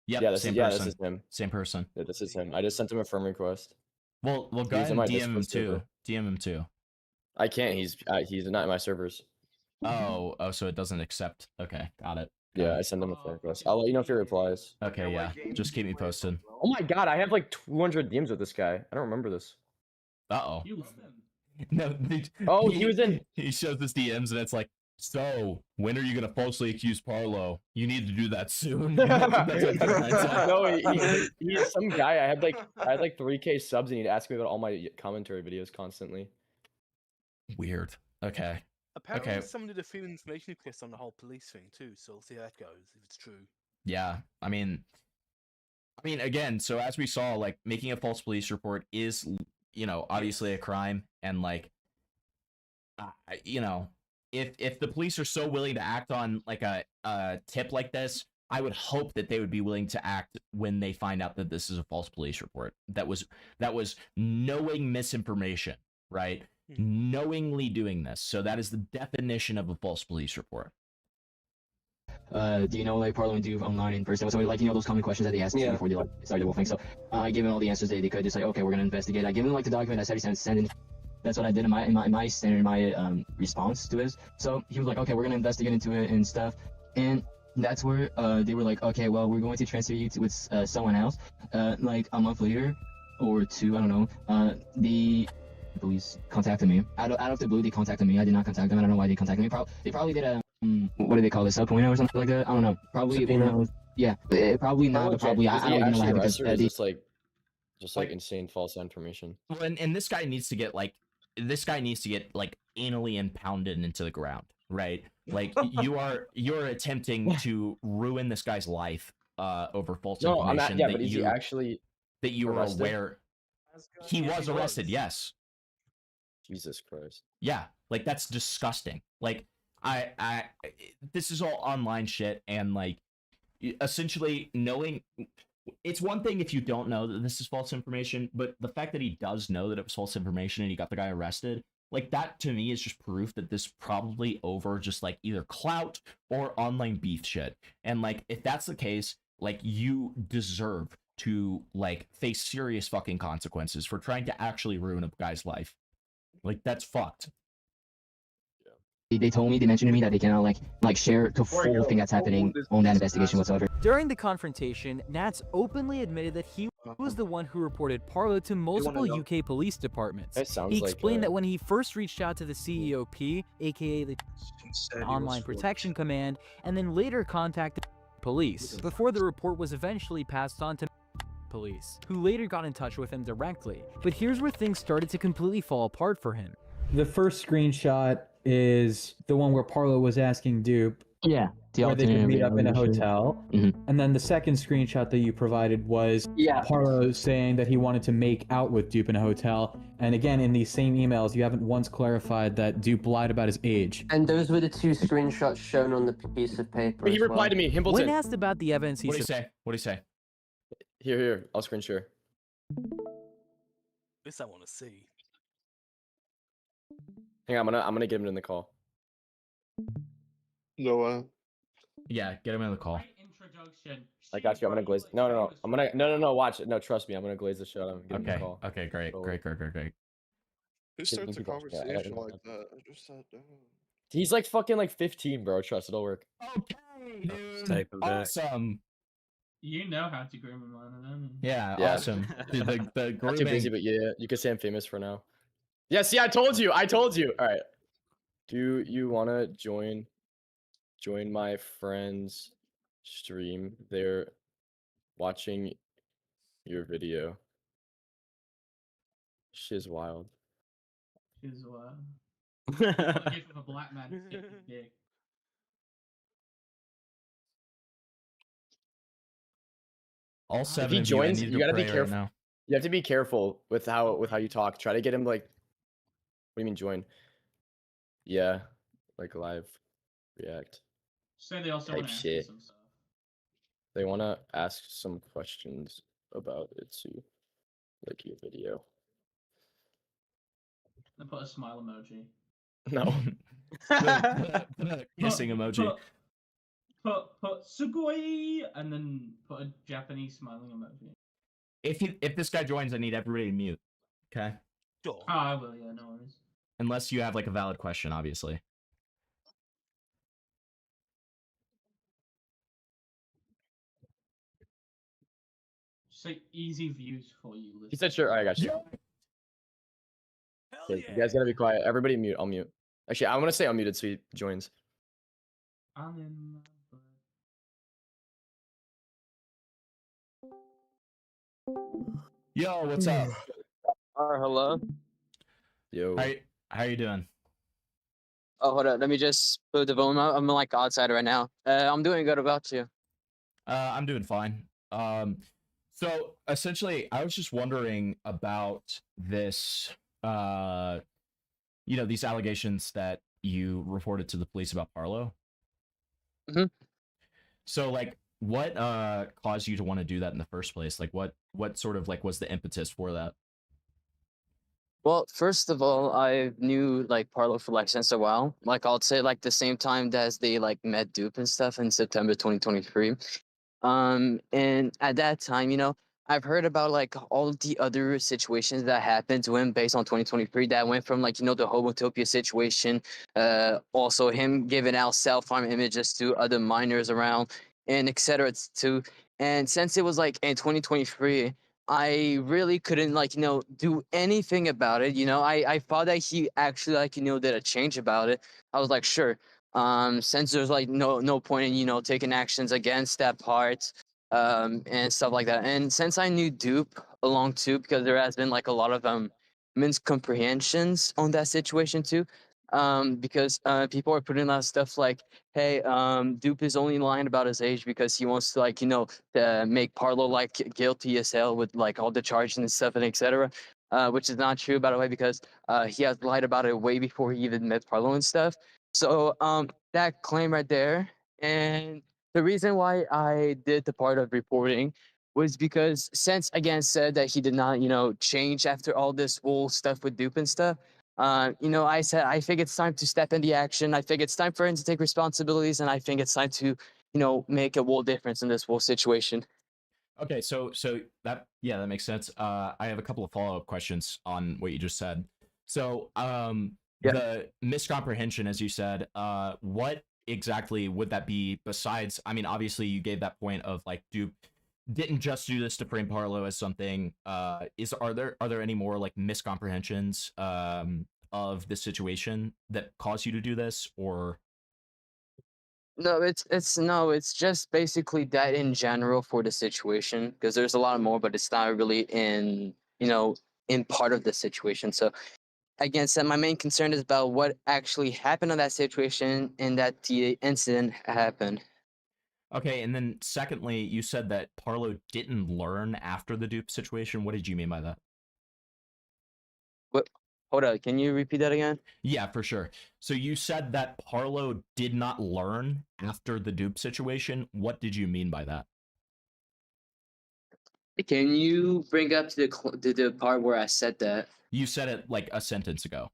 Yep, Yeah, this same is, yeah, person. this is him. Same person. Yeah, this is him. I just sent him a friend request. Well, go He's ahead in and my DM him Discord too. server. DM him too. I can't. He's not in my servers. Oh, so it doesn't accept. Okay, got it. Yeah, I sent him a friend request. I'll let you know if he replies. Okay, yeah. Just keep me posted. Oh my god, I have like 200 DMs with this guy. I don't remember this. Uh-oh. You love him. No. Oh, he was in. He shows his DMs and it's like, so when are you gonna falsely accuse Parlo? You need to do that soon. That's what said. No, he's some guy. I had like 3K subs and he'd ask me about all my commentary videos constantly. Weird. Okay. Apparently, Okay. someone did a free information request on the whole police thing too, so we'll see how that goes if it's true. Yeah. I mean, again, so as we saw, like making a false police report is, obviously a crime, and like, if the police are so willing to act on like a tip like this, I would hope that they would be willing to act when they find out that this is a false police report. That was knowing misinformation, right? Knowingly doing this. So that is the definition of a false police report. do you know like Parliament do online in person? So like those common questions that they asked me before they like started the whole thing. So I gave them all the answers they could. Just like, okay, we're gonna investigate. I gave them like the document I said he sent in. That's what I did in my standard response to it. So he was like, okay, we're gonna investigate into it and stuff. And that's where they were like, okay, well, we're going to transfer you to with someone else. Like a month later or two, I don't know. The police contacted me. Out of the blue, they contacted me. I did not contact them. I don't know why they contacted me. They probably did a what do they call this, subpoena or something like that? I don't know. Probably yeah. Probably not. But probably I don't even know why because just like insane false information. Well, and this guy needs to get like anally impounded into the ground, right? Like you're attempting to ruin this guy's life over false information. But is he actually that you were arrested? aware he was arrested? Yes. Jesus Christ. Yeah, like that's disgusting. Like I this is all online shit, and like essentially knowing it's one thing if you don't know that this is false information, but the fact that he does know that it was false information and he got the guy arrested, Like that to me is just proof that this probably over just like either clout or online beef shit. And like if that's the case, like you deserve to like face serious fucking consequences for trying to actually ruin a guy's life. Like that's fucked. They told me, they mentioned to me that they cannot like share the full thing that's happening on that investigation whatsoever. During the confrontation, Nats openly admitted that he was the one who reported Parlo to multiple UK police departments. That sounds He like, explained that when he first reached out to the CEOP, aka the Online Protection Command, and then later contacted police, before the report was eventually passed on to police, who later got in touch with him directly. But here's where things started to completely fall apart for him. The first screenshot is the one where Parlo was asking Dupe Yeah, where they could meet up in a hotel. Mhm. And then the second screenshot that you provided was Parlo saying that he wanted to make out with Dupe in a hotel. And again, in these same emails, you haven't once clarified that Dupe lied about his age. And those were the two screenshots shown on the piece of paper. He replied to me, Himbleton. When asked about the evidence, he What do you say? What do you say? Here, I'll screen share. This I want to see. Hang on, I'm gonna get him in the call. Noah. Yeah, get him in the call. Introduction. I got you. I'm gonna glaze. No. I'm gonna no. Watch it. No, trust me. I'm gonna glaze the shit out of him. Give him Okay. the call. Okay. Great. So- Great. Who starts a Yeah, conversation like that? I just sat down. He's like fucking like 15, bro. Trust it'll work. Okay, dude. Awesome. You know how to groom a man, don't you? Yeah. Yeah. Awesome. Dude, the Not too busy, grooming. but yeah, you could say I'm famous for now. Yeah. See, I told you. All right. Do you wanna join my friend's stream? They're watching your video. Shit's wild. She's wild. What a gift of a black man to stick his dick. All If seven he of joins, you, I need you to gotta be pray careful. right now. You have to be careful with how you talk. Try to get him like. What do you mean join? Yeah, like live react. Say they also type want to ask you shit. some stuff. They want to ask some questions about it too, like your video. And put a smile emoji. No. Kissing emoji. Put sugoi and then put a Japanese smiling emoji. If this guy joins, I need everybody to mute. Okay. Oh, I will. Yeah, no worries. Unless you have like a valid question, obviously. Say easy views for you. He said sure. I got you. Okay, you guys gotta be quiet. Everybody mute. I'll mute. Actually, I'm gonna say unmuted so he joins. I'm in. Yo, what's up? Hello. Yo. How you doing? Oh, hold up. Let me just put the volume out. I'm like outside right now. I'm doing good. About you? I'm doing fine. So essentially, I was just wondering about this. These allegations that you reported to the police about Parlo. Mhm. So, like, what caused you to want to do that in the first place? Like, what sort of like was the impetus for that? Well, first of all, I knew like Parlo for like since a while. Like I'll say like the same time as they like met Dupe and stuff in September 2023. And at that time, I've heard about like all the other situations that happened to him based on 2023 that went from like, the Homotopia situation, also him giving out self-harm images to other minors around and etc. too. And since it was like in 2023, I really couldn't like, do anything about it. I thought that he actually like, did a change about it. I was like, sure. Since there's like no point in, taking actions against that part, and stuff like that. And since I knew Dupe along too, because there has been like a lot of miscomprehensions on that situation too. Because people are putting out stuff like, hey, Dupe is only lying about his age because he wants to like, to make Parlo like guilty as hell with like all the charges and stuff and etc. Which is not true, by the way, because he has lied about it way before he even met Parlo and stuff. So that claim right there, and the reason why I did the part of reporting was because since again said that he did not, change after all this whole stuff with Dupe and stuff. You know, I said I think it's time to step in the action. I think it's time for him to take responsibilities, and I think it's time to, you know, make a world difference in this whole situation. Okay, so that that makes sense. I have a couple of follow-up questions on what you just said. So, the miscomprehension, as you said, what exactly would that be besides? I mean, obviously, you gave that point of like, Dupe didn't just do this to frame Parlo as something. Are there any more like miscomprehensions of the situation that caused you to do this, or? No, it's just basically that in general for the situation, because there's a lot more, but it's not really in, you know, in part of the situation. So again, so my main concern is about what actually happened in that situation and that the incident happened. Okay, and then secondly, you said that Parlo didn't learn after the Dupe situation. What did you mean by that? What? Hold on, can you repeat that again? Yeah, for sure. So you said that Parlo did not learn after the Dupe situation. What did you mean by that? Can you bring up the part where I said that? You said it like a sentence ago.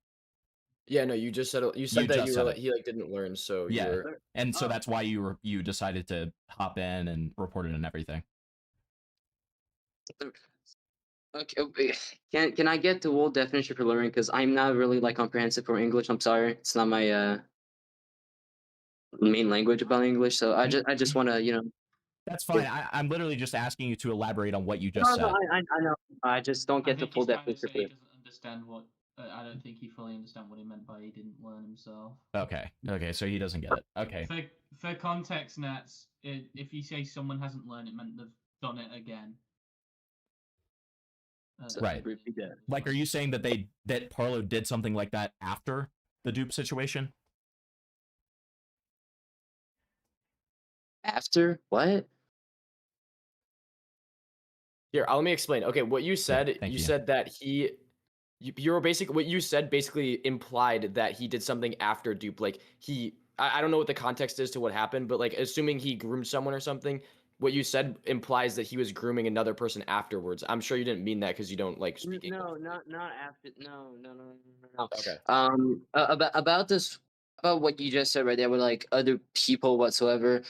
Yeah, no, you just said you said You that just you said were like, it. he like didn't learn, so you Yeah, were. and so that's why you decided to hop in and report it and everything. Okay, can I get the whole definition for learning? Because I'm not really like comprehensive for English. I'm sorry, it's not my main language about English. So I just want to, you know. That's fine. I'm literally just asking you to elaborate on what you just No, said. I know. I just don't I get the think full he's trying to definition say for he it. doesn't understand what. I don't think he fully understands what he meant by he didn't learn himself. Okay, so he doesn't get it. Okay. For context, Nats, if you say someone hasn't learned, it meant they've done it again. Right. Like, are you saying that that Parlo did something like that after the Dupe situation? After what? Here, let me explain. Okay, what you said, thank you. said that you were basically, what you said basically implied that he did something after Dupe. Like I don't know what the context is to what happened, but like assuming he groomed someone or something, what you said implies that he was grooming another person afterwards. I'm sure you didn't mean that because you don't like speak English. No, not after. No. Okay. About this, about what you just said right there with like other people whatsoever.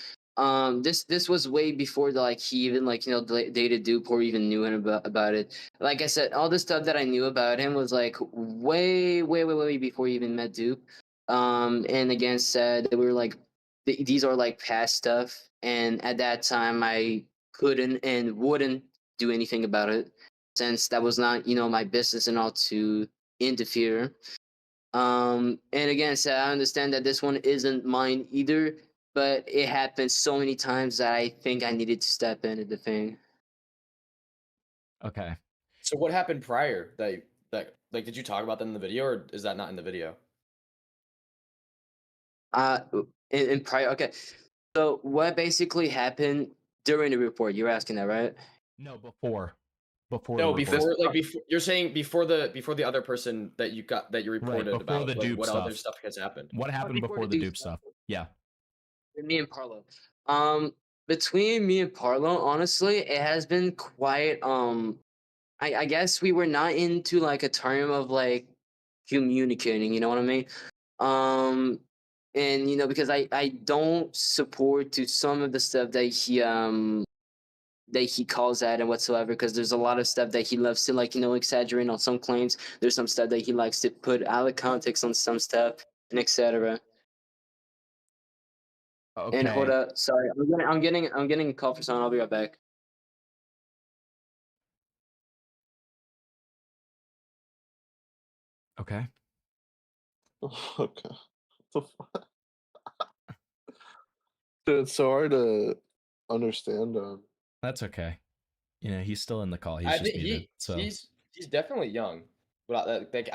This was way before the, like, he even, like, you know, dated Dupe or even knew him about it. Like I said, all the stuff that I knew about him was like way before he even met Dupe. And again said that we were like, these are like past stuff, and at that time I couldn't and wouldn't do anything about it, since that was not, you know, my business and all to interfere. And again, so I understand that this one isn't mine either, but it happened so many times that I think I needed to step in at the thing. Okay. So what happened prior that like, did you talk about that in the video, or is that not in the video? In prior, okay. So what basically happened during the report? You're asking that, right? No, before. No, the report. before you're saying before the other person that you reported before about, the like, Dupe what stuff. other stuff has happened? What happened before before the the Dupe Dupe stuff? Yeah. Me and Parlo. Between me and Parlo, honestly, it has been quite I guess we were not into like a term of like communicating, you know what I mean? And you know, because I don't support to some of the stuff that he calls at and whatsoever, because there's a lot of stuff that he loves to, like, you know, exaggerate on some claims. There's some stuff that he likes to put out of context on some stuff, and etc. Okay. And hold up, sorry, I'm getting a call for someone. I'll be right back. Okay. Okay. What the fuck? Dude, it's so hard to understand. That's okay. You know, he's still in the call. He's I just think muted. So he's definitely young. But like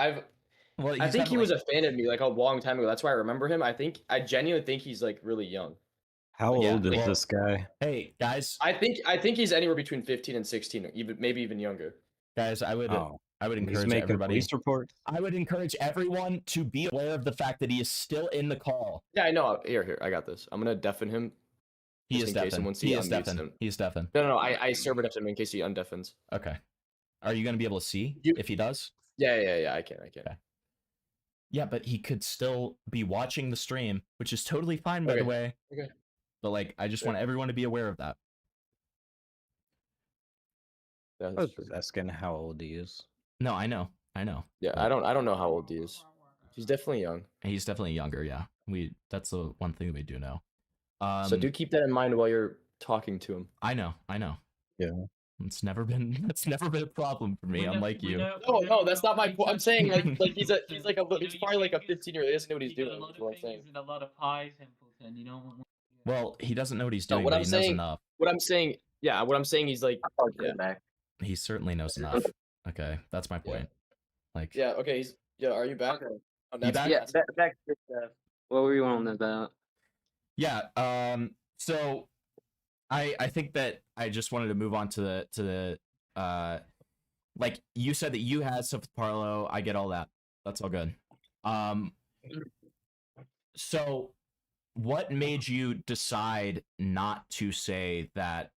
well, I he's think he was definitely- a fan of me like a long time ago. That's why I remember him. I genuinely think he's like really young. How Yeah, old is well- this guy? Hey guys, I think he's anywhere between 15 and 16, even maybe even younger. guys, I would He's encourage making everybody. police reports. I would encourage everyone to be aware of the fact that he is still in the call. Yeah, I know. Here, I got this. I'm gonna deafen him. He just is in case deafened. someone He is unmutes deafened. him. He's deafened. No. I server deafened him in case he undeafens. Okay. Are you going to be able to see if he does? Yeah. I can. Okay. Yeah, but he could still be watching the stream, which is totally fine, by the way. Okay. But like, I just want everyone to be aware of that. I was asking how old he is. No, I know. Yeah, I don't know how old he is. He's definitely young. He's definitely younger. Yeah, that's the one thing we do know. So do keep that in mind while you're talking to him. I know. Yeah. It's never been a problem for me, unlike you. No, that's not my point. I'm saying like he's probably like a 15-year-old. He doesn't know what he's doing. A lot That's what I'm of saying. things and a lot of pies, Simpleton. You know. Well, he doesn't know what he's No, doing, what but I'm he knows saying, enough. what I'm saying, he's like, yeah. He certainly knows enough. Okay, that's my point. Like, Yeah. Okay. Are you back? Oh, You back? Yeah, back to stuff. What were you on about? yeah. So I think that I just wanted to move on to the like you said that you had stuff with Parlo. I get all that. That's all good. So what made you decide not to say that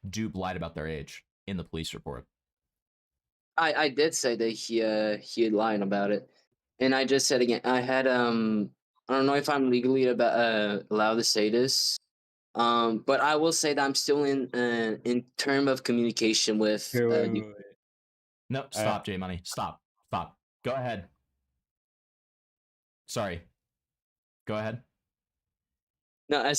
Dupe lied about their age in the police report? I did say that he had lied about it, and I just said again. I had I don't know if I'm legally allowed to say this, but I will say that I'm still in term of communication with. No, stop, J Money. Stop. Go ahead. Sorry. Go ahead. No, I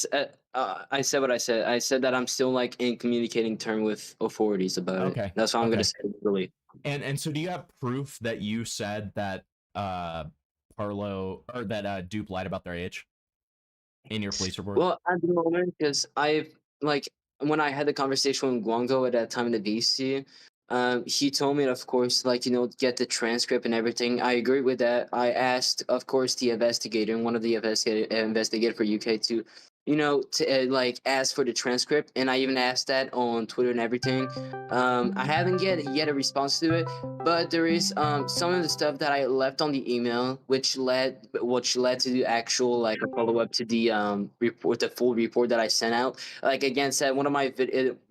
said what I said. I said that I'm still like in communicating term with authorities about Okay. it. That's what I'm gonna Okay. say legally. And so do you have proof that you said that Parlo or that Dupe lied about their age in your police report? Well, at the moment, because I've like when I had the conversation with Guango at that time in the VC, he told me, of course, like get the transcript and everything. I agree with that. I asked, of course, the investigator, one of the investigator for UK to, to like ask for the transcript, and I even asked that on Twitter and everything. I haven't yet a response to it, but there is some of the stuff that I left on the email, which led to the actual like a follow up to the report, the full report that I sent out. Like again, said one of my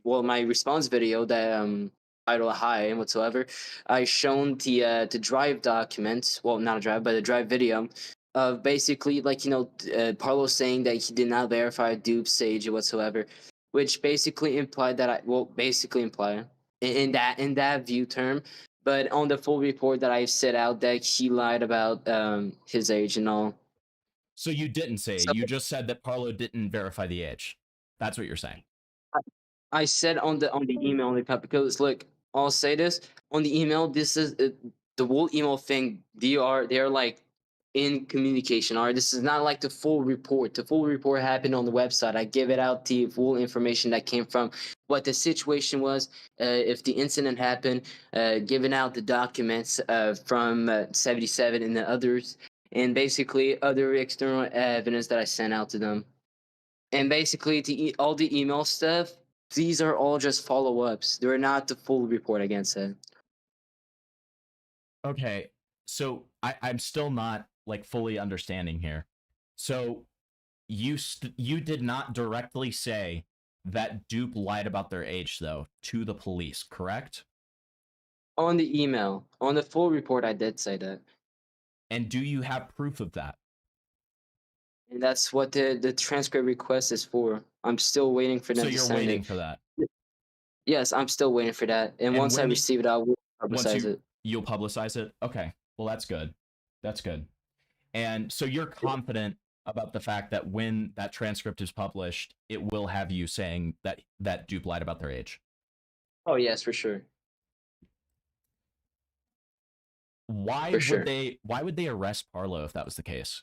my response video that title high and whatsoever. I shown the drive documents. Well, not a drive, but a drive video of basically like Parlo saying that he did not verify Dupe's age or whatsoever, which basically implied that basically imply in that view term. But on the full report that I set out, that he lied about his age and all. So you didn't say it. You just said that Parlo didn't verify the age. That's what you're saying. I said on the email on the cup, because look, I'll say this on the email. This is the whole email thing. They're like in communication. All right, this is not like the full report. The full report happened on the website. I give it out the full information that came from what the situation was, if the incident happened, giving out the documents from 77 and the others, and basically other external evidence that I sent out to them. And basically, all the email stuff, these are all just follow-ups. They're not the full report against it. Okay, so I'm still not like fully understanding here. So you did not directly say that Dupe lied about their age, though, to the police, correct? On the email, on the full report, I did say that. And do you have proof of that? And that's what the transcript request is for. I'm still waiting for them to send it. So you're waiting for that? Yes, I'm still waiting for that. And once I receive it, I will publicize it. You'll publicize it? Okay. Well, that's good. That's good. And so you're confident about the fact that when that transcript is published, it will have you saying that Dupe lied about their age? Oh, yes, for sure. Why would they arrest Parlo if that was the case?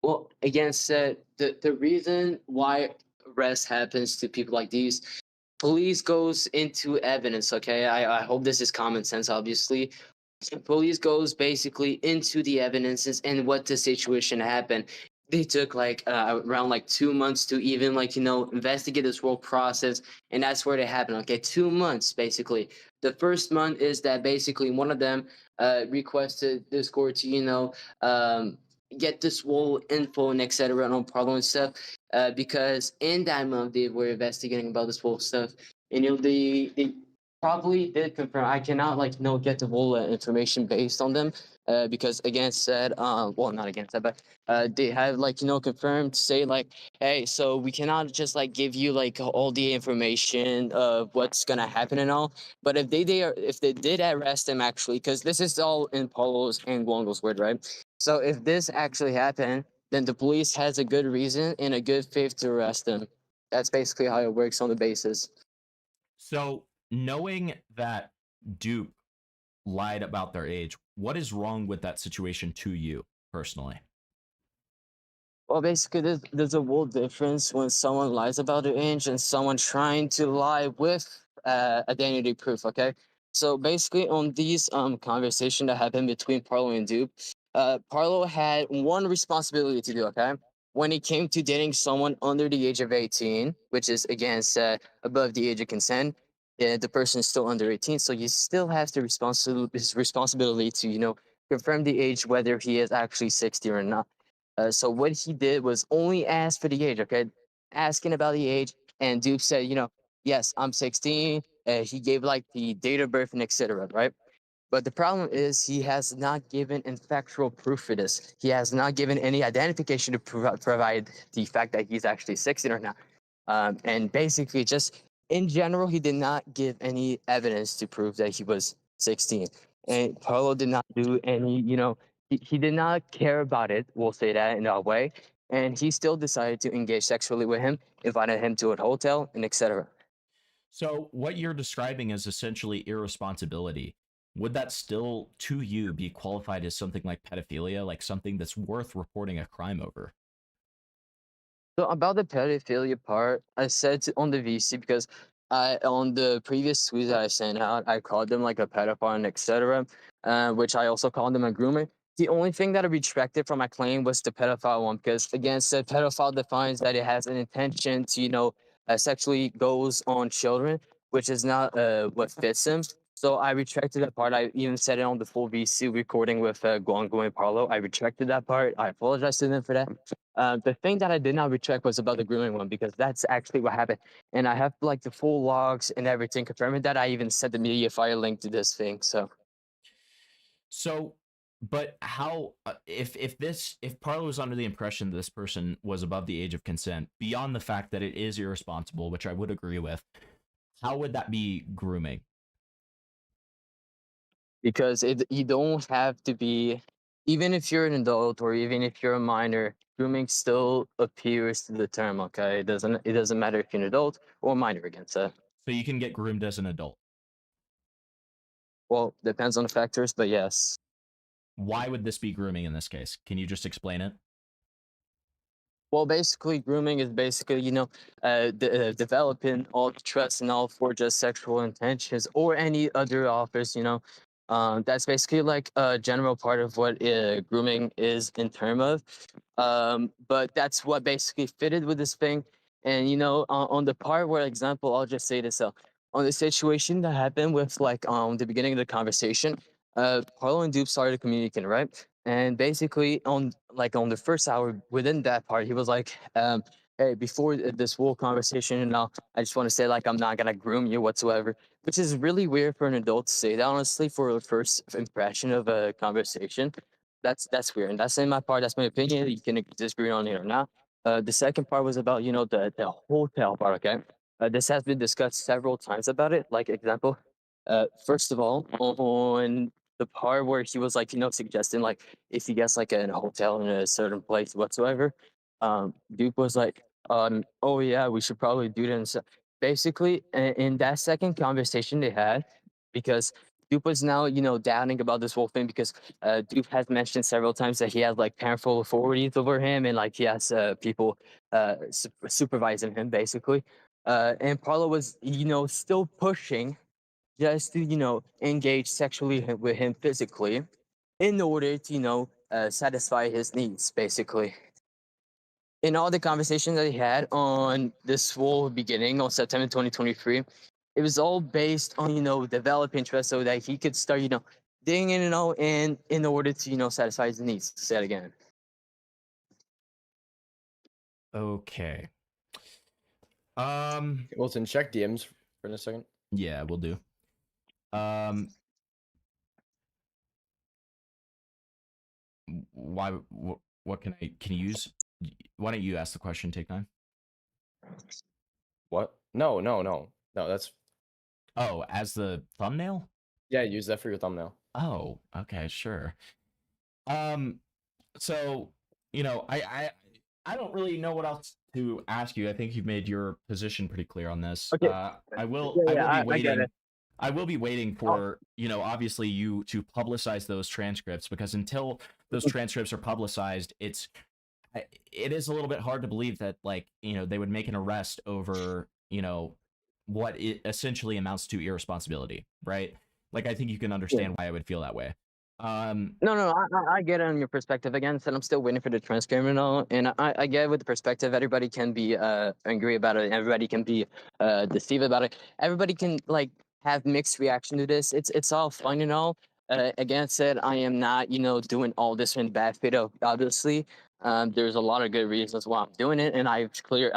Well, again, said the reason why arrest happens to people like these, police goes into evidence. Okay, I hope this is common sense. Obviously, police goes basically into the evidences and what the situation happened. They took like around like 2 months to even investigate this whole process, and that's where they happened. Okay, 2 months basically. The first month is that basically one of them requested this court to get this whole info and etc. on Parlo and stuff, because in that month they were investigating about this whole stuff, and they probably did confirm. I cannot get the full information based on them, because again said, well, not again said, but they have confirmed to say hey, so we cannot just give you all the information of what's gonna happen and all. But if they did arrest him actually, because this is all in Paulo's and Guango's word, right? So if this actually happened, then the police has a good reason and a good faith to arrest him. That's basically how it works on the basis. So, knowing that Dupe lied about their age, what is wrong with that situation to you personally? Well, basically, there's a world difference when someone lies about their age and someone trying to lie with identity proof. Okay, so basically, on these conversation that happened between Parlo and Dupe, Parlo had one responsibility to do. Okay, when it came to dating someone under the age of 18, which is again above the age of consent, the person is still under 18, so you still have his responsibility to confirm the age, whether he is actually 60 or not. So what he did was only ask for the age, okay? Asking about the age, and Duke said, yes, I'm 16. He gave the date of birth and etc. Right? But the problem is he has not given factual proof for this. He has not given any identification to provide the fact that he's actually 16 or not. And basically, just in general, he did not give any evidence to prove that he was 16. And Paulo did not do any, he did not care about it. We'll say that in that way. And he still decided to engage sexually with him, invited him to a hotel, and etc. So, what you're describing is essentially irresponsibility. Would that still, to you, be qualified as something like pedophilia, like something that's worth reporting a crime over? So about the pedophilia part, I said on the VC because on the previous tweets that I sent out, I called them a pedophile and etc., which I also called them a groomer. The only thing that I retracted from my claim was the pedophile one, because again, said pedophile defines that it has an intention to sexually goes on children, which is not what fits him. So I retracted that part. I even said it on the full VC recording with Guango and Parlo. I retracted that part. I apologize to them for that. The thing that I did not retract was about the grooming one, because that's actually what happened. And I have the full logs and everything confirming that. I even sent the media file link to this thing. So, but how if Parlo was under the impression that this person was above the age of consent, beyond the fact that it is irresponsible, which I would agree with, how would that be grooming? Because you don't have to be, even if you're an adult or even if you're a minor, grooming still appears to the term. Okay, it doesn't matter if you're an adult or a minor against that. So you can get groomed as an adult. Well, depends on the factors, but yes. Why would this be grooming in this case? Can you just explain it? Well, basically, grooming is basically, developing all the trust and all for just sexual intentions or any other offers, that's basically a general part of what grooming is in term of. But that's what basically fitted with this thing. And, on the part where, example, I'll just say this. On the situation that happened with the beginning of the conversation, Parlo and Dupe started communicating, right? And basically on the first hour within that part, he was like, hey, before this whole conversation and now, I just want to say I'm not gonna groom you whatsoever, which is really weird for an adult to say that, honestly, for a first impression of a conversation. That's weird. And that's in my part, that's my opinion. You can disagree on it or not. The second part was about, the hotel part, okay? This has been discussed several times about it. Like example, first of all, on the part where he was suggesting if he gets a hotel in a certain place whatsoever, Duke was like, oh yeah, we should probably do that. And so basically, in that second conversation they had, because Duke was now doubting about this whole thing, because Duke has mentioned several times that he has parental authorities over him, and he has people supervising him basically. And Parlo was still pushing just to engage sexually with him physically in order to satisfy his needs basically. In all the conversations that he had on this whole beginning on September 2023, it was all based on developing trust so that he could start digging in in order to satisfy his needs. Say it again. Okay. Wilson, check DMs for a second. Yeah, we'll do. Why? What can you use? Why don't you ask the question? Take 9. What? No. That's Oh, as the thumbnail? yeah. Use that for your thumbnail. Oh, okay, sure. So I don't really know what else to ask you. I think you've made your position pretty clear on this. Okay. I will Yeah, be I waiting. get it. I will be waiting for obviously you to publicize those transcripts, because until those transcripts are publicized, it is a little bit hard to believe that they would make an arrest over what it essentially amounts to irresponsibility, right? Like, I think you can understand why I would feel that way. No, I get it on your perspective. Again, said I'm still waiting for the transcript and all, and I get it with the perspective. Everybody can be angry about it. Everybody can be deceived about it. Everybody can have mixed reaction to this. It's all fun and all. Again, said I am not doing all this in bad faith. Obviously, there's a lot of good reasons why I'm doing it, and I've cleared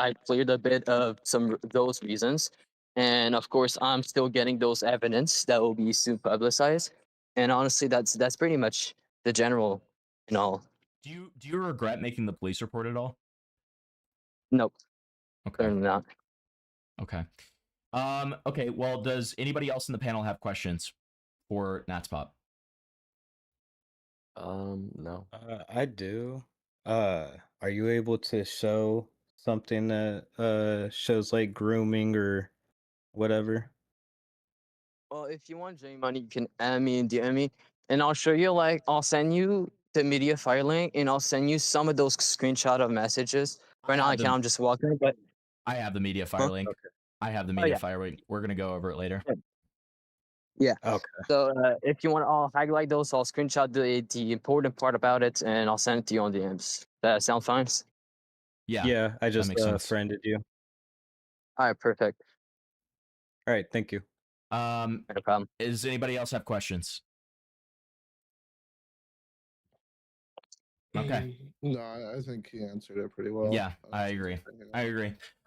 a bit of some of those reasons. And of course, I'm still getting those evidence that will be soon publicized. And honestly, that's pretty much the general, Do you regret making the police report at all? Nope. Okay. Certainly not. Okay. Okay. Well, does anybody else in the panel have questions for Natspop? No. I do. Are you able to show something that shows like grooming or whatever? Well, if you want J Money, you can add me and DM me, and I'll show you. I'll send you the media file link, and I'll send you some of those screenshot of messages. Right now, I can't. I'm just walking, but I have the media fire link. Okay. I have the Oh, media yeah. fire link. We're gonna go over it later. Yeah. Okay. So if you want, I'll highlight those. I'll screenshot the important part about it, and I'll send it to you on DMs. That sound fine? Yeah. Yeah, I just makes sense. friended you. All right. Perfect. All right, thank you. No problem. Does anybody else have questions? Okay. No, I think he answered it pretty well. Yeah, I agree.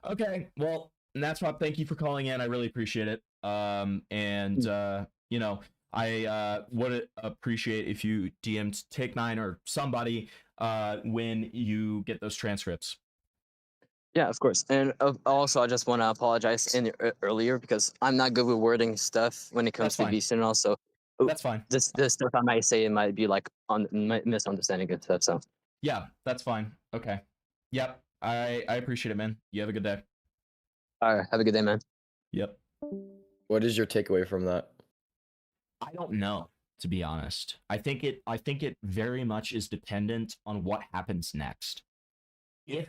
Okay, well, Natspop, thank you for calling in. I really appreciate it. I would appreciate if you DM'd Take 9 or somebody when you get those transcripts. Yeah, of course. And also, I just want to apologize earlier because I'm not good with wording stuff when it comes to VC and also. That's fine. This stuff I might say, it might be misunderstanding and stuff. So. Yeah, that's fine. Okay. Yep. I appreciate it, man. You have a good day. All right. Have a good day, man. Yep. What is your takeaway from that? I don't know, to be honest. I think it very much is dependent on what happens next.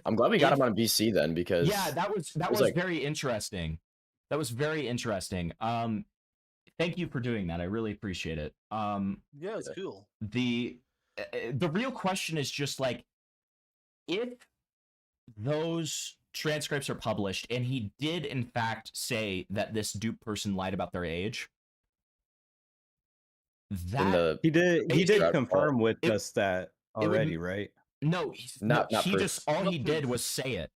I'm glad we got him on BC then, because yeah, that was very interesting. That was very interesting. Thank you for doing that. I really appreciate it. Yeah, it's cool. The real question is just if those transcripts are published and he did in fact say that this dupe person lied about their age, he did confirm with us that already, right? No, all he did was say it.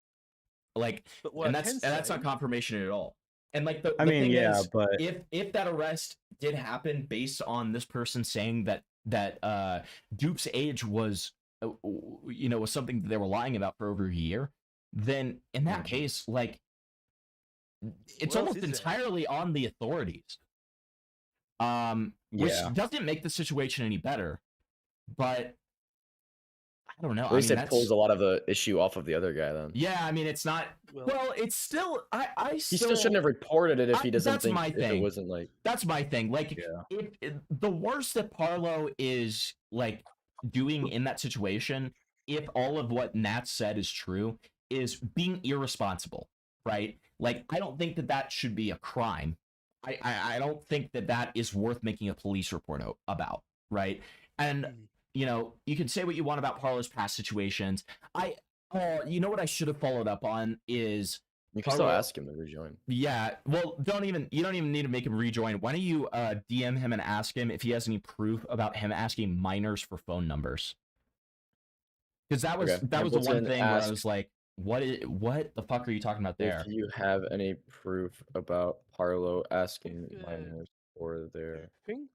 And that's not confirmation at all. And the thing is, but if that arrest did happen based on this person saying that Dupe's age was was something that they were lying about for over a year, then in that case, it's almost entirely on the authorities. Which doesn't make the situation any better, but I don't know. At least it pulls a lot of the issue off of the other guy then. Yeah, I mean, it's not. Well, it's still. He still shouldn't have reported it if he doesn't think my if thing. it wasn't That's my thing. If the worst that Parlo is doing in that situation, if all of what Nat said is true, is being irresponsible, right? I don't think that should be a crime. I don't think that is worth making a police report about, right? And you can say what you want about Parlo's past situations. You know what I should have followed up on is you can still ask him to rejoin. Yeah, well, you don't even need to make him rejoin. Why don't you DM him and ask him if he has any proof about him asking minors for phone numbers? Because that was the one thing where I was like, what the fuck are you talking about there? If you have any proof about Parlo asking minors or their Thing?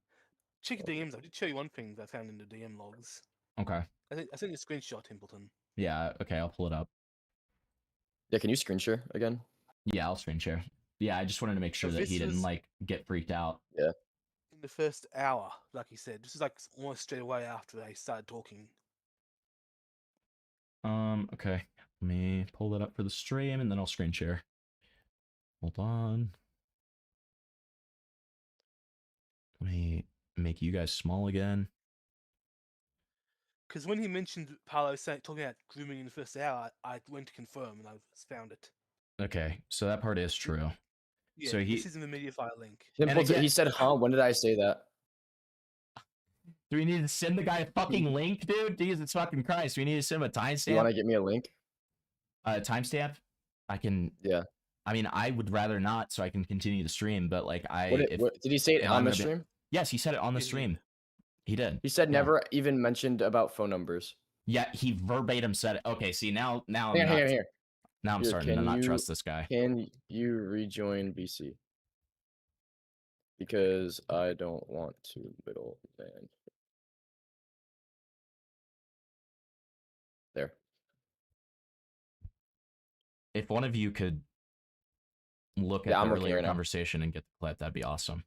Check DMs. I did show you one thing that I found in the DM logs. Okay. I sent you a screenshot, Templeton. Yeah. Okay. I'll pull it up. Yeah, can you screen share again? Yeah, I'll screen share. Yeah, I just wanted to make sure So that this he didn't was- like get freaked out. Yeah. In the first hour, like he said. This is like almost straight away after they started talking. Okay. Let me pull that up for the stream and then I'll screen share. Hold on. Let me make you guys small again. Because when he mentioned Parlo talking about grooming in the first hour, I went to confirm and I found it. Okay, so that part is true. Yeah, So this is in the media file link. He said, "Huh? When did I say that?" Do we need to send the guy a fucking link, dude? Jesus fucking Christ. We need to send him a timestamp. You want to get me a link? Timestamp? I can. Yeah. I mean, I would rather not, so I can continue the stream. But like, Did he say it on the stream? Yes, he said it on the stream. He did. He said Yeah. never even mentioned about phone numbers. Yeah, he verbatim said it. Okay, see now I'm Here, not. here. Now I'm starting to not trust this guy. Can you rejoin BC? Because I don't want to middleman. There. If one of you could look Yeah, at I'm the looking earlier right now. conversation and get the clip, that'd be awesome.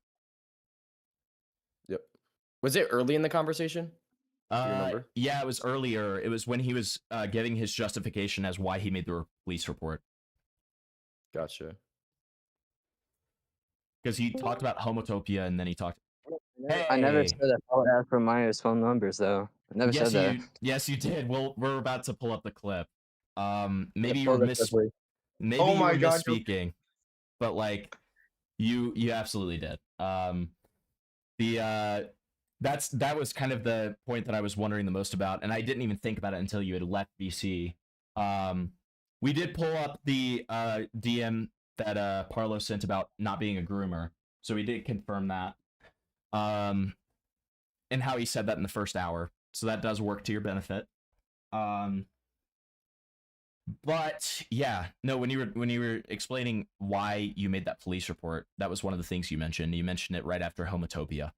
Yep. Was it early in the conversation? Do you remember? Yeah, it was earlier. It was when he was giving his justification as why he made the police report. Gotcha. Because he talked about homotopia and then he talked. I never Hey! said that I would ask for Maya's phone numbers, though. I never Yes, said that. yes, you did. Well, we're about to pull up the clip. Maybe you pull were the clip, please. maybe Oh you my were God, misspeaking, but like, you absolutely did. That was kind of the point that I was wondering the most about, and I didn't even think about it until you had left VC. We did pull up the DM that Parlo sent about not being a groomer, so we did confirm that. And how he said that in the first hour, so that does work to your benefit. But yeah, no, when you were explaining why you made that police report, that was one of the things you mentioned. You mentioned it right after homotopia.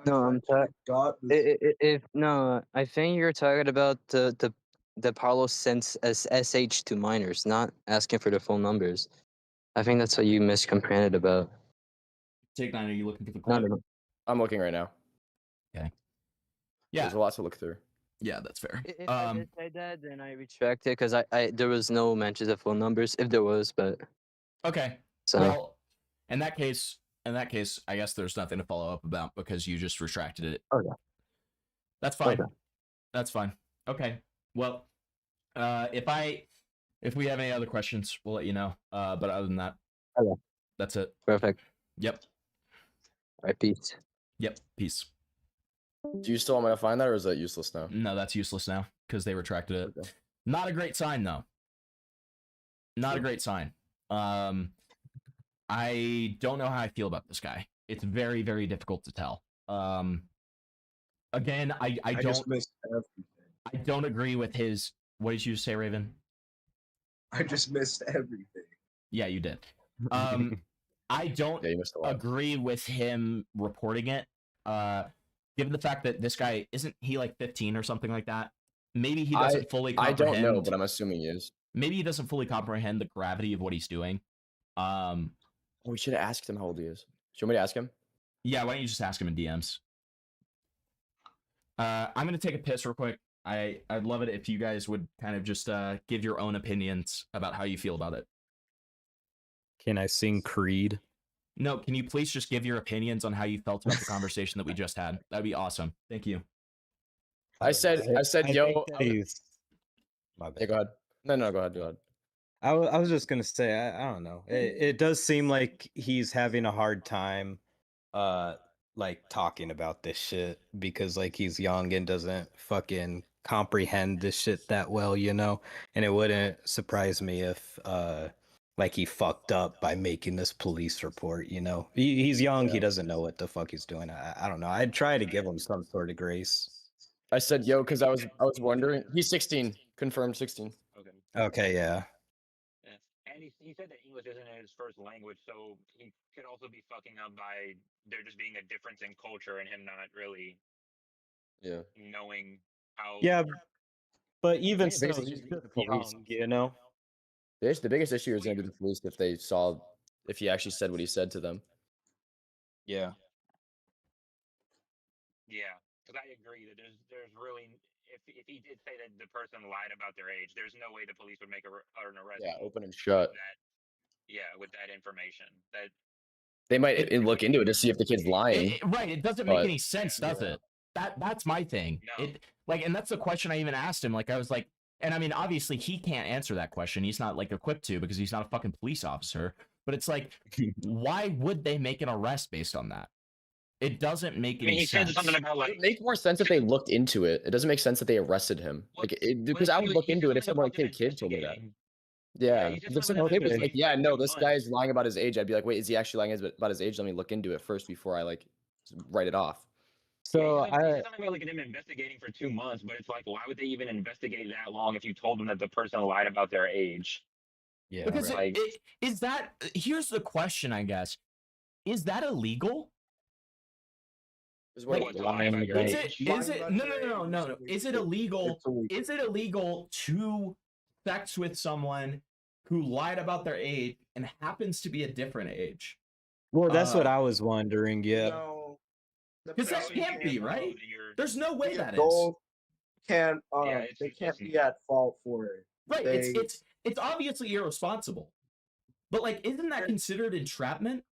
No, I'm no, I think you're talking about the Parlo sends as SH to minors, not asking for the phone numbers. I think that's what you miscomprehended about. Take 9, are you looking for the No, clip? no, no. I'm looking right now. Okay. Yeah. There's a lot to look through. Yeah, that's fair. If I did say that, then I retract it because I there was no mentions of phone numbers. If there was, but Okay. So Well, in that case, I guess there's nothing to follow up about because you just retracted it. Okay. That's fine. Okay. That's fine. Okay. Well, if we have any other questions, we'll let you know. But other than that, Okay. That's it. Perfect. Yep. All right, peace. Yep. Peace. Do you still want me to find that, or is that useless now? No, that's useless now because they retracted it. Okay. Not a great sign, though. Not a great sign. I don't know how I feel about this guy. It's very, very difficult to tell. Again, I don't. Just missed everything. I don't agree with his. What did you say, Raven? I just missed everything. Yeah, you did. I don't agree with him reporting it. Given the fact that this guy isn't he like 15 or something like that? Maybe he doesn't fully comprehend. I don't know, but I'm assuming he is. Maybe he doesn't fully comprehend the gravity of what he's doing. We should have asked him how old he is. Do you want me to ask him? Yeah, why don't you just ask him in DMs? I'm gonna take a piss real quick. I'd love it if you guys would kind of just give your own opinions about how you feel about it. Can I sing Creed? No, can you please just give your opinions on how you felt about the conversation that we just had? That'd be awesome. Thank you. I said, yo. My bad. Yeah, go ahead. No, go ahead. I was just gonna say, I don't know. It does seem like he's having a hard time, like talking about this shit because like he's young and doesn't fucking comprehend this shit that well, you know. And it wouldn't surprise me if like he fucked up by making this police report, you know. He's young, he doesn't know what the fuck he's doing. I don't know. I'd try to give him some sort of grace. I said yo because I was wondering. He's 16, confirmed 16. Okay, yeah. and he said that English isn't his first language, so he could also be fucking up by there just being a difference in culture and him not really knowing how. Yeah, but even I think so, the he's biggest issue just is the police. young, you know? The biggest issue is going to be the police if he actually said what he said to them. Yeah. Yeah, because I agree that there's really if he did say that the person lied about their age, there's no way the police would make an arrest. Yeah, open and shut. With that information. That They might look into it to see if the kid's lying. Right. It doesn't make any sense, does it? That's my thing. It and that's the question I even asked him. Like I was like, and I mean, obviously he can't answer that question. He's not like equipped to because he's not a fucking police officer. But it's like, why would they make an arrest based on that? It doesn't make any sense. Said something about It would make more sense if they looked into it. It doesn't make sense that they arrested him. Because I would look into it if someone like, hey, kid told me that. Yeah, if someone was like, yeah, no, this guy is lying about his age, I'd be like, wait, is he actually lying about his age? Let me look into it first before I like write it off. So he said something about like him investigating for 2 months, but it's like, why would they even investigate that long if you told them that the person lied about their age? Yeah, because is that here's the question, I guess. Is that illegal? Is it no. Is it illegal? Is it illegal to sex with someone who lied about their age and happens to be a different age? Well, that's what I was wondering. Yeah. Because that can't be, right? There's no way that is. Both can't they can't be at fault for it. Right. It's obviously irresponsible. But like, isn't that considered entrapment?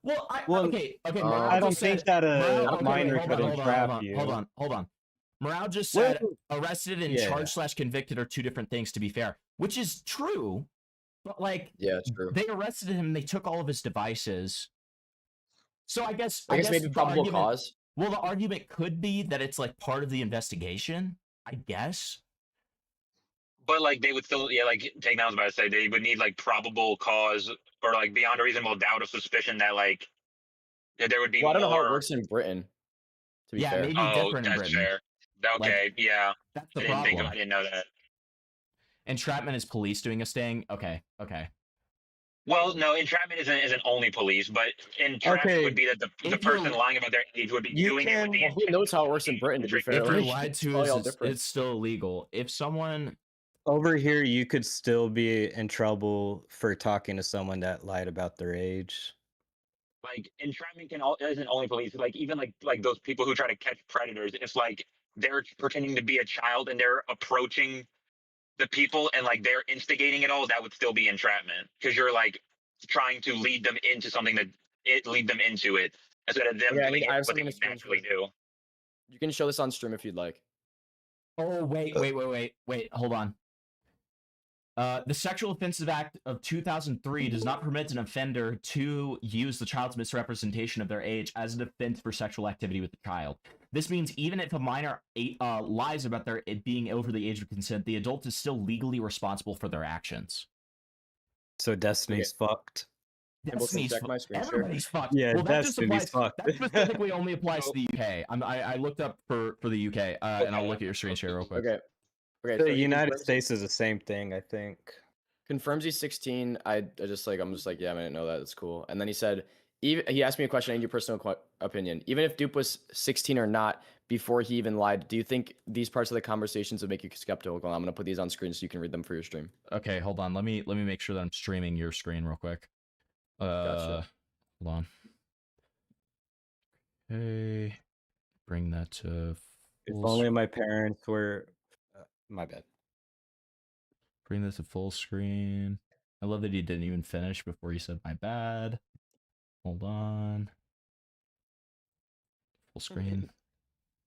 Well, okay. I don't think that a minor could entrap you. Hold on. Morale just said arrested and charged/convicted are two different things, to be fair, which is true. But like, it's true. They arrested him. They took all of his devices. So I guess maybe probable cause. Well, the argument could be that it's like part of the investigation, I guess. But like they would still, take down. I was about to say they would need like probable cause or like beyond a reasonable doubt of suspicion that like that there would be. Well, I don't know how it works in Britain. To be fair, maybe different in Britain. Fair. Okay, yeah. That's the I problem. I didn't know that. Entrapment is police doing a sting. Okay. Well, no, entrapment isn't only police, but entrapment would be that the person lying about their age would be doing it with the who knows how it works in Britain, to be fair. If you're lied to, it's still illegal. If someone over here, you could still be in trouble for talking to someone that lied about their age. Like entrapment isn't only police. Like even like those people who try to catch predators. It's like they're pretending to be a child and they're approaching the people and like they're instigating it all. That would still be entrapment because you're like trying to lead them into something lead them into it instead of them doing what they naturally do. You can show this on stream if you'd like. Oh wait! Hold on. The Sexual Offenses Act of 2003 does not permit an offender to use the child's misrepresentation of their age as a defense for sexual activity with the child. This means even if a minor lies about their being over the age of consent, the adult is still legally responsible for their actions. So Destiny's fucked. Everybody's fucked. Yeah, well, that Destiny's fucked. That specifically only applies to the UK. I looked up for the UK, and I'll look at your screen share real quick. Okay. The United States is the same thing, I think. Confirms he's 16. I'm just like, yeah, I didn't know that. That's cool. And then he said, he asked me a question. I need your personal opinion. Even if Dupe was 16 or not, before he even lied, do you think these parts of the conversations would make you skeptical? I'm gonna put these on screen so you can read them for your stream. Okay, hold on. Let me make sure that I'm streaming your screen real quick. Gotcha. Hold on. Okay, bring that to. If only my parents were. My bad. Bring this to full screen. I love that he didn't even finish before he said my bad. Hold on. Full screen.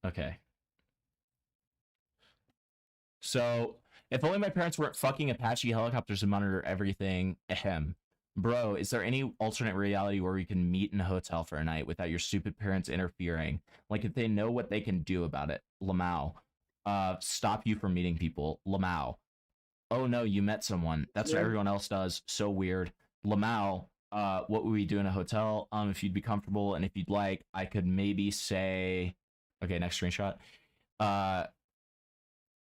Okay. So, if only my parents weren't fucking Apache helicopters to monitor everything. Ahem. Bro, is there any alternate reality where we can meet in a hotel for a night without your stupid parents interfering? Like if they know what they can do about it. Lamau. Stop you from meeting people. Lamau. Oh no, you met someone. That's what everyone else does. So weird. Lamau, what would we do in a hotel? If you'd be comfortable and if you'd like, I could maybe say okay, next screenshot.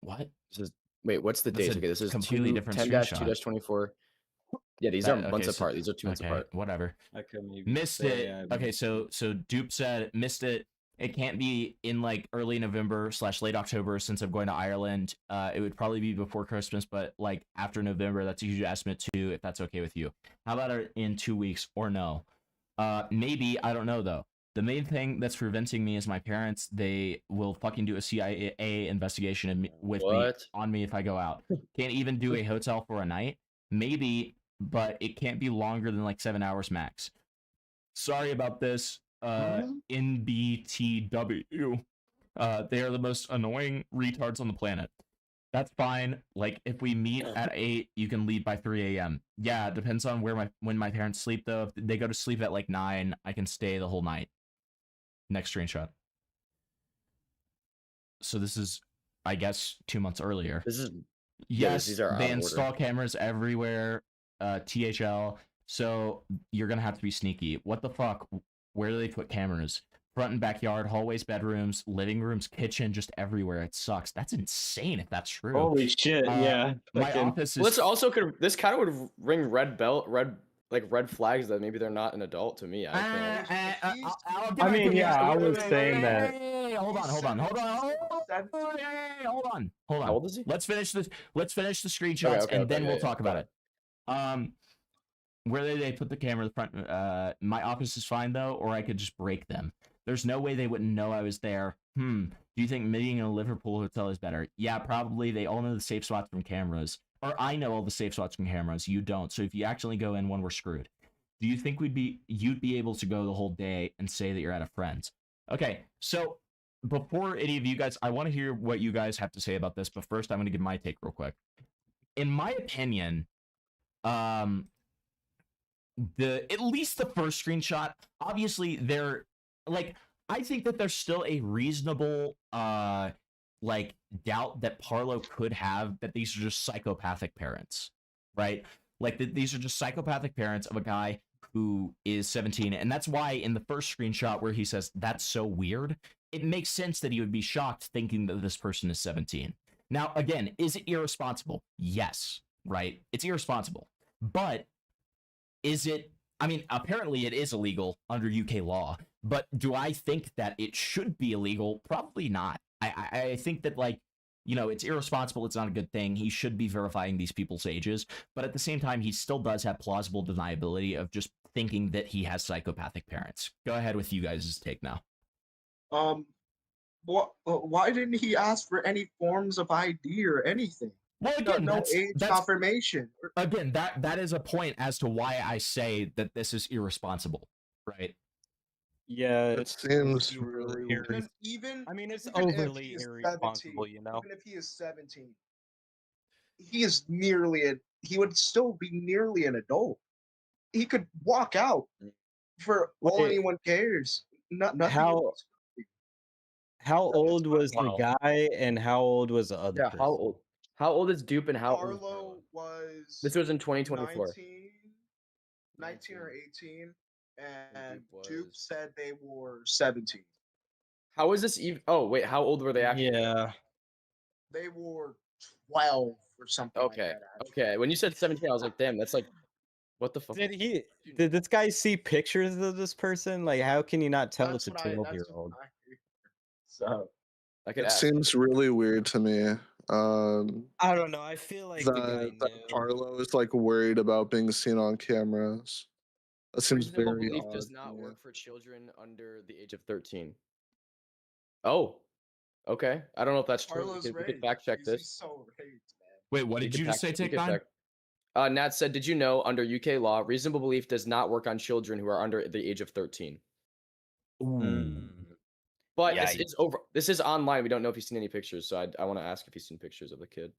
What? Wait, what's the date? Okay, this is completely different screenshot. 10-2-24. Yeah, these That- are months okay, so- apart. These are 2 months okay, apart. Whatever. I couldn't even Missed say it. I Okay, missed so Dupe said missed it. It can't be in like early November / late October since I'm going to Ireland. It would probably be before Christmas, but like after November, that's a huge estimate too. If that's okay with you, how about in 2 weeks or no? Maybe, I don't know though. The main thing that's preventing me is my parents. They will fucking do a CIA investigation with me on me if I go out. Can't even do a hotel for a night. Maybe, but it can't be longer than like 7 hours max. Sorry about this. NBTW. They are the most annoying retards on the planet. That's fine. Like if we meet at 8, you can leave by 3 a.m. Yeah, it depends on when my parents sleep though. If they go to sleep at like 9, I can stay the whole night. Next screenshot. So this is, I guess, 2 months earlier. This is yes. these are out They of order. install cameras everywhere. THL. So you're gonna have to be sneaky. What the fuck? Where do they put cameras? Front and backyard, hallways, bedrooms, living rooms, kitchen, just everywhere. It sucks. That's insane if that's true. Holy shit! Yeah. My office is. Well, this also could. This kind of would ring red flags that maybe they're not an adult to me. I feel. I mean, yeah, I was saying that. Hey, hold on. How old is he? Let's finish this. Let's finish the screenshots and then we'll talk about it. Where they put the camera in the front? My office is fine though, or I could just break them. There's no way they wouldn't know I was there. Do you think meeting in a Liverpool hotel is better? Yeah, probably. They all know the safe spots from cameras. Or I know all the safe spots from cameras. You don't. So if you actually go in one, we're screwed. Do you think you'd be able to go the whole day and say that you're at a friend's? Okay, so before any of you guys, I want to hear what you guys have to say about this, but first I'm going to give my take real quick. In my opinion, at least the first screenshot, obviously they're like, I think that there's still a reasonable like doubt that Parlo could have that these are just psychopathic parents, right? Like that these are just psychopathic parents of a guy who is 17, and that's why in the first screenshot where he says that's so weird, it makes sense that he would be shocked thinking that this person is 17. Now, again, is it irresponsible? Yes, right? It's irresponsible, but is it? I mean, apparently it is illegal under UK law, but do I think that it should be illegal? Probably not. I think that, like, you know, it's irresponsible. It's not a good thing. He should be verifying these people's ages, but at the same time, he still does have plausible deniability of just thinking that he has psychopathic parents. Go ahead with you guys' take now. Why didn't he ask for any forms of ID or anything? Well, again, no age confirmation. Again, that is a point as to why I say that this is irresponsible, right? Yeah, it seems really weird. Even I mean, it's even if overly he is irresponsible, 17, you know. Even if he is 17, he is he would still be nearly an adult. He could walk out for all anyone cares. Nothing. How old was the guy and how old was the other person? How old is Dupe and how old? Parlo was. This was in 2024. 19 or 18, and Dupe said they were 17. How is this even? Oh wait, how old were they actually? Yeah. They were 12 or something. Okay. Okay. When you said 17, I was like, damn, that's like, what the fuck? Did this guy see pictures of this person? Like, how can you not tell it's a 12-year-old? So it seems really weird to me. I don't know. I feel like that Parlo is like worried about being seen on cameras. That seems Reasonable very belief odd. does not work for children under the age of 13. Oh, okay. I don't know if that's true. We could fact check this. So raped, man. Wait, what did you just say, Take Nine? Nat said, "Did you know under UK law, reasonable belief does not work on children who are under the age of 13." Ooh. But this is online. We don't know if he's seen any pictures, so I want to ask if he's seen pictures of the kid.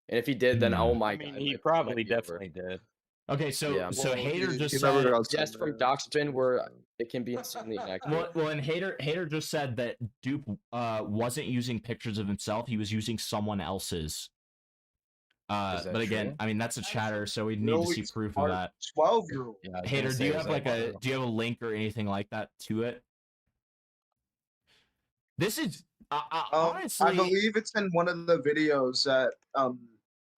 And if he did, then oh my god, he probably definitely did. Okay, so Hater just said yes from Doxbin where it can be insanely inaccurate. Well, and Hater just said that Dupe wasn't using pictures of himself; he was using someone else's. But again, true? I mean that's a chatter, so we need to see proof of that. 12-year-old. Yeah, Hater, do you have do you have a link or anything like that to it? This is honestly, I believe it's in one of the videos that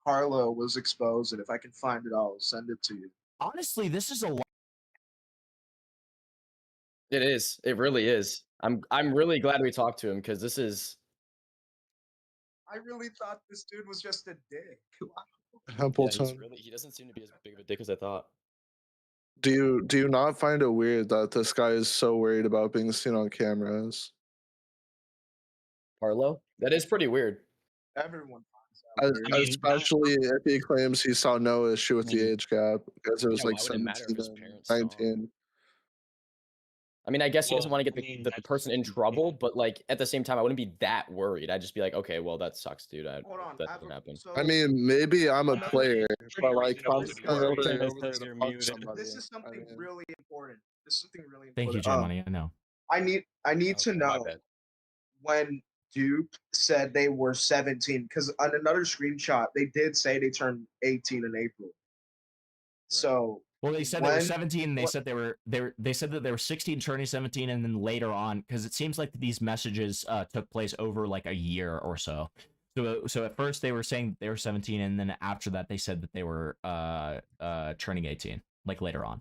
Parlo was exposed, and if I can find it, I'll send it to you. Honestly, this is a lot. It is. It really is. I'm really glad we talked to him because this is. I really thought this dude was just a dick. Templeton. He doesn't seem to be as big of a dick as I thought. Do you not find it weird that this guy is so worried about being seen on cameras? Parlo? That is pretty weird. Everyone Especially if he claims he saw no issue with the age gap because it was Yeah, like why would it matter 17 if his and parents saw? 19. I mean, I guess he doesn't Well, want to get the person in trouble, but like at the same time, I wouldn't be that worried. I'd just be like, okay, well, that sucks, dude. Hold on, that doesn't happen. I mean, maybe I'm a player, but like, if I'm reasonable to be standing worried. over there to punch somebody. This is something really important. This is something really important. Thank you, J Money. I know. I need to know when Dupe said they were 17, because on another screenshot they did say they turned 18 in April. So well, they said they were 17. And they said they said that they were 16, turning 17, and then later on, because it seems like these messages took place over like a year or so. So at first they were saying they were 17, and then after that they said that they were turning 18, like later on.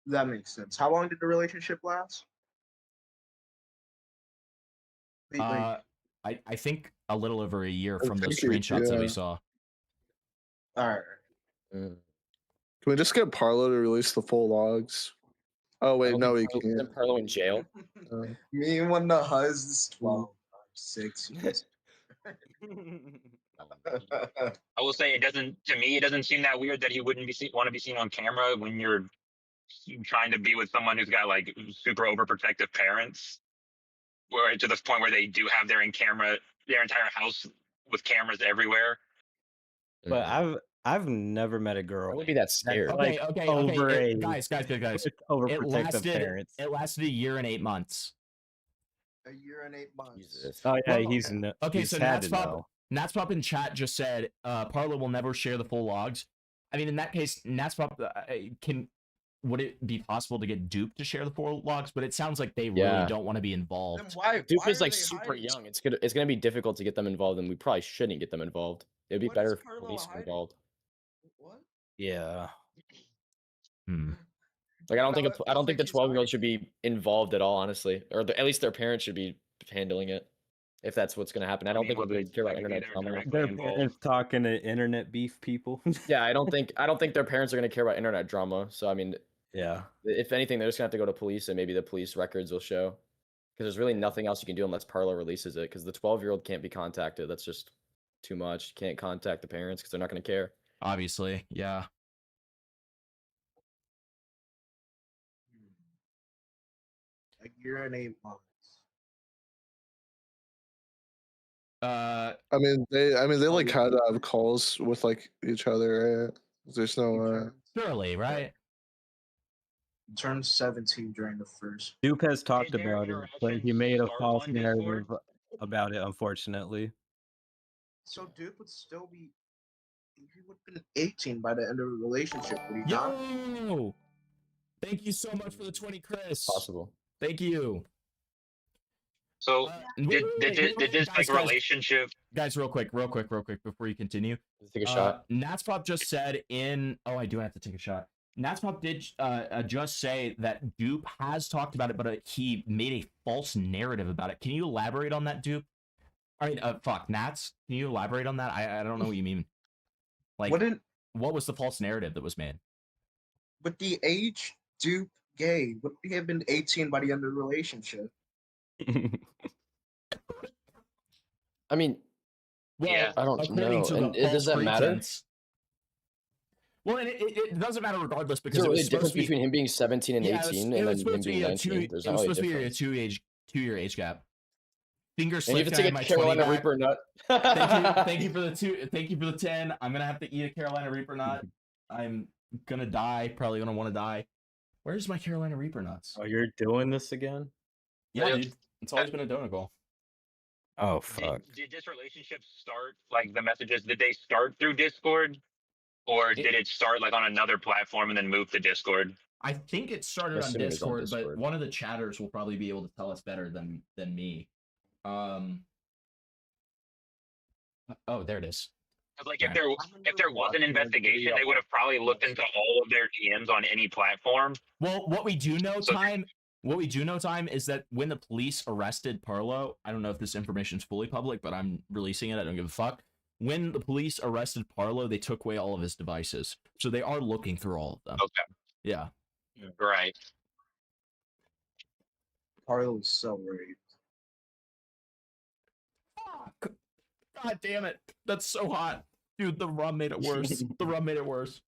That makes sense. How long did the relationship last? I think a little over a year from those screenshots that we saw. All right. Can we just get Parlo to release the full logs? Oh wait, no, he can't. Isn't Parlo in jail? Me when the huzz is 12, 6 years. I will say it doesn't. To me, it doesn't seem that weird that he wouldn't want to be seen on camera when you're trying to be with someone who's got like super overprotective parents, where to the point where they do have their entire house with cameras everywhere. But I've never met a girl. I would be that scared. Okay, over guys. overprotective parents. It lasted a year and 8 months. A year and 8 months. Oh yeah, Well, he's okay. he's So had to know. Natspop in chat just said Parlo will never share the full logs. I mean, in that case, Natspop would it be possible to get Dupe to share the full logs? But it sounds like they really don't want to be involved. Dupe is like super young. It's gonna be difficult to get them involved, and we probably shouldn't get them involved. It'd be better if police were involved. What? Yeah. Like I don't think the 12-year-old should be involved at all, honestly, or at least their parents should be handling it. If that's what's going to happen, I don't think they care about internet drama. Their parents talking to internet beef people. Yeah, I don't think their parents are going to care about internet drama. So I mean, yeah. If anything, they're just going to have to go to police, and maybe the police records will show. Because there's really nothing else you can do unless Parlo releases it. Because the 12-year-old can't be contacted. That's just too much. You can't contact the parents because they're not going to care. Obviously, yeah. A year and 8 months. I mean they like had to have calls with like each other, right? There's no surely, right? Turned 17 during the first. Dupe has talked about it, but he made a false narrative about it, unfortunately. So Dupe would still be. He would have been 18 by the end of the relationship, would he not? Yo! Thank you so much for the 20, Chris. Possible. Thank you. So did this like relationship? Guys, real quick, before you continue. Take a shot. Natspop just said I do have to take a shot. Natspop did just say that Dupe has talked about it, but he made a false narrative about it. Can you elaborate on that, Dupe? I mean, Nats, can you elaborate on that? I don't know what you mean. Like, what was the false narrative that was made? With the age Dupe gay, would he have been 18 by the end of the relationship? I mean, yeah, I don't know. And does that matter? Well, it doesn't matter regardless because there's it was a difference between him being 17 and 18 and then him being 19. There's it was supposed to be a 2-year age gap. Finger slip. And you have to take a Carolina Reaper nut. Thank you for the 10. I'm gonna have to eat a Carolina Reaper nut. I'm gonna die. Probably gonna want to die. Where's my Carolina Reaper nuts? Oh, you're doing this again? Yeah, dude. It's always been a donut goal. Oh fuck. Did this relationship start like the messages? Did they start through Discord, or did it start like on another platform and then move to Discord? I think it started on Discord, but one of the chatters will probably be able to tell us better than me. Oh, there it is. Because like if there was an investigation, they would have probably looked into all of their DMs on any platform. Well, what we do know, Time, is that when the police arrested Parlo, I don't know if this information is fully public, but I'm releasing it. I don't give a fuck. When the police arrested Parlo, they took away all of his devices, so they are looking through all of them. Okay. Yeah. Right. Parlo is so raped. God damn it. That's so hot. Dude, the rum made it worse. The rum made it worse.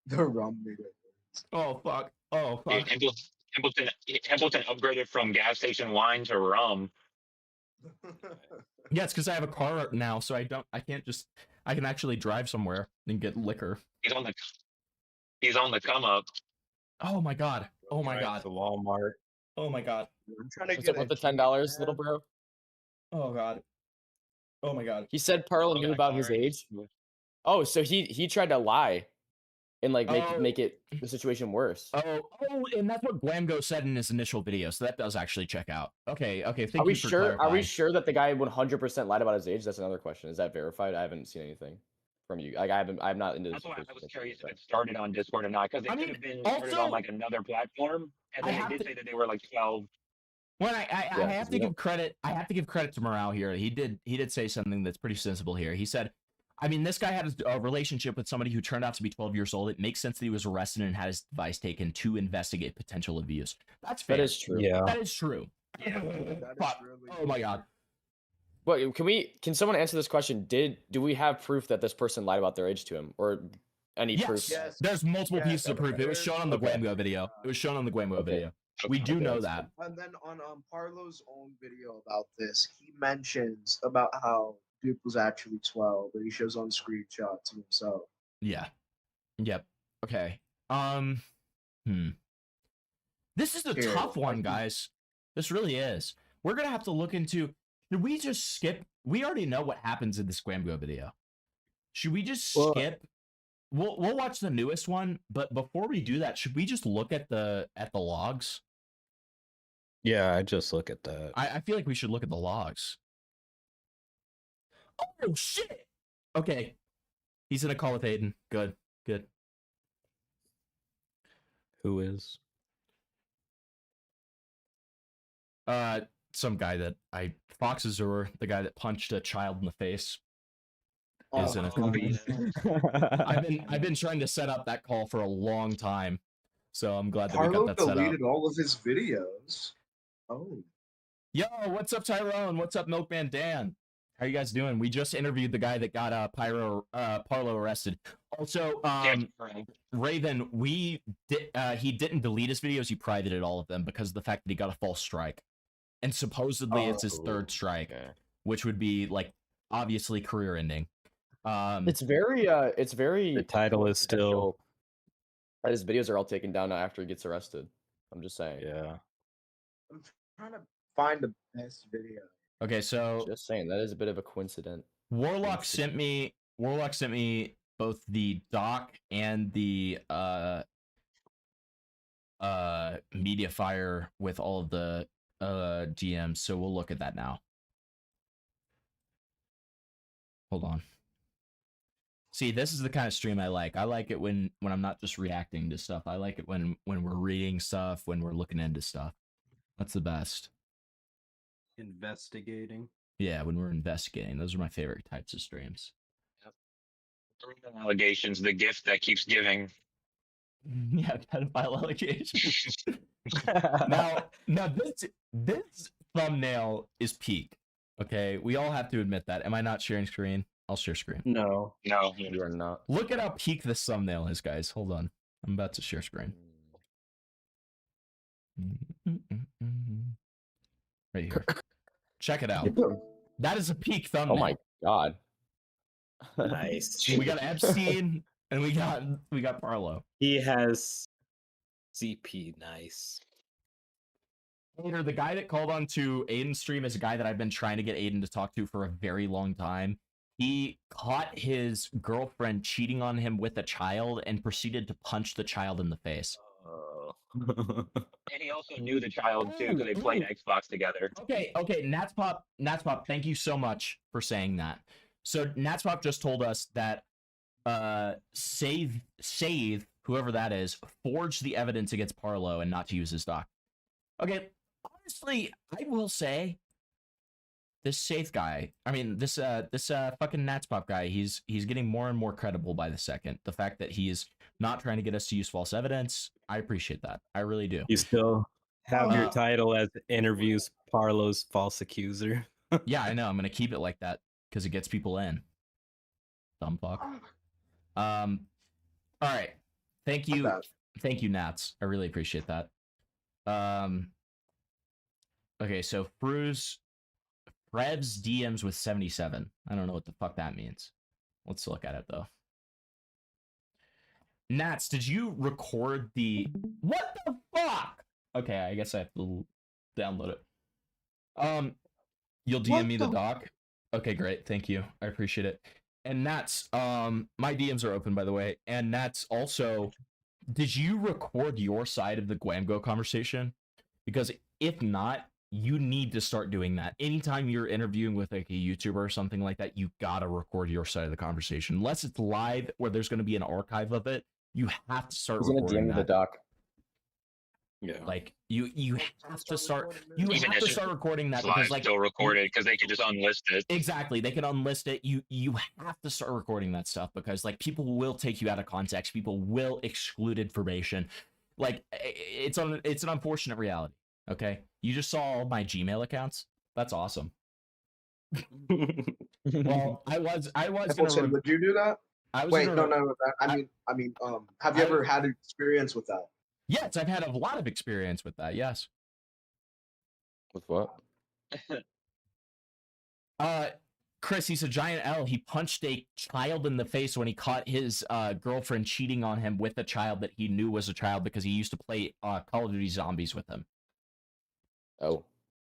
The rum made it worse. Oh, fuck. Oh, fuck. Templeton upgraded from gas station wine to rum. Yeah, it's because I have a car now, so I can actually drive somewhere and get liquor. He's on the come up. Oh my god. Oh my Right, god. to Walmart. Oh my god. I'm trying to What's get up with the $10, little bro? Oh god. Oh my god. He said Parlo knew about his age. Oh, so he tried to lie and like make it the situation worse. Oh, and that's what Glamgo said in his initial video, so that does actually check out. Okay, thank Are we you for sure? Are we clarifying. sure that the guy 100% lied about his age? That's another question. Is that verified? I haven't seen anything from you. Like I'm not into this. That's why I was curious if it started on Discord or not, because it could have been started on like another platform, and then they did say that they were like 12. Well, I have to give credit. I have to give credit to Morale here. He did say something that's pretty sensible here. He said, I mean, this guy had a relationship with somebody who turned out to be 12 years old. It makes sense that he was arrested and had his device taken to investigate potential abuse. That's fair. That is true. Yeah. That is true. Oh my god. But can someone answer this question? Do we have proof that this person lied about their age to him, or any proof? Yes. There's multiple pieces of proof. It was shown on the Glamgo video. It was shown on the Glamgo video. We do know that. And then on Parlo's own video about this, he mentions about how Duke was actually 12, and he shows on screenshots of himself. Yeah. Yep. Okay. This is a tough one, guys. This really is. We're gonna have to look into. Did we just skip? We already know what happens in this Glamgo video. Should we just skip? We'll watch the newest one, but before we do that, should we just look at the logs? Yeah, I just look at that. I feel like we should look at the logs. Oh shit! Okay, he's in a call with Aiden. Good. Who is? Some guy that Fox Azure, the guy that punched a child in the face, is in a call. I've been trying to set up that call for a long time, so I'm glad that we got that set up. Parlo deleted all of his videos. Oh. Yo, what's up, Tyrone? What's up, Milkman Dan? How you guys doing? We just interviewed the guy that got Parlo arrested. Also, Raven, he didn't delete his videos. He privated all of them because of the fact that he got a false strike, and supposedly it's his third strike, which would be like obviously career ending. It's very. The title is still. His videos are all taken down now after he gets arrested. I'm just saying. Yeah. I'm trying to find the best video. Okay, so just saying that is a bit of a coincidence. Warlock sent me both the doc and the media fire with all of the GMs, so we'll look at that now. Hold on. See, this is the kind of stream I like. I like it when I'm not just reacting to stuff. I like it when we're reading stuff, when we're looking into stuff. That's the best. Investigating. Yeah, when we're investigating. Those are my favorite types of streams. Yep. Allegations, the gift that keeps giving. Yeah, pedophile allegations. now this thumbnail is peak. Okay, we all have to admit that. Am I not sharing screen? I'll share screen. No, you are not. Look at how peak this thumbnail is, guys. Hold on. I'm about to share screen. Right here. Check it out. That is a peak thumbnail. Oh my god. Nice. We got Epstein and we got Parlo. He has CP. Nice. Later, the guy that called on to Aiden's stream is a guy that I've been trying to get Aiden to talk to for a very long time. He caught his girlfriend cheating on him with a child and proceeded to punch the child in the face. And he also knew the child too because they played Xbox together. Okay, Natspop, thank you so much for saying that. So Natspop just told us that Save whoever that is forged the evidence against Parlo and not to use his doc. Okay, honestly, I will say this Safe guy. I mean, this fucking Natspop guy. He's getting more and more credible by the second. The fact that he is not trying to get us to use false evidence, I appreciate that. I really do. You still have your title as interviews Parlo's false accuser. Yeah, I know. I'm gonna keep it like that because it gets people in. Dumb fuck. All right. Thank you, Nats. I really appreciate that. Okay, so Frev's DMs with 77. I don't know what the fuck that means. Let's look at it though. Nats, did you record the what the fuck? Okay, I guess I have to download it. You'll DM me the doc. Okay, great. Thank you. I appreciate it. And Nats, my DMs are open by the way. And Nats, also, did you record your side of the Guamgo conversation? Because if not, you need to start doing that. Anytime you're interviewing with like a YouTuber or something like that, you gotta record your side of the conversation. Unless it's live where there's gonna be an archive of it, you have to start recording that. The doc. Yeah. Like you have to start recording that Live because like still recorded because they could just unlist it. Exactly, they can unlist it. You have to start recording that stuff because like people will take you out of context. People will exclude information. Like it's an unfortunate reality. Okay, you just saw all my Gmail accounts. That's awesome. Well, I was. Would you do that? Wait, no. I mean, have you ever had experience with that? Yes, I've had a lot of experience with that. Yes. With what? Chris, he's a giant L. He punched a child in the face when he caught his girlfriend cheating on him with a child that he knew was a child because he used to play Call of Duty Zombies with him. Oh,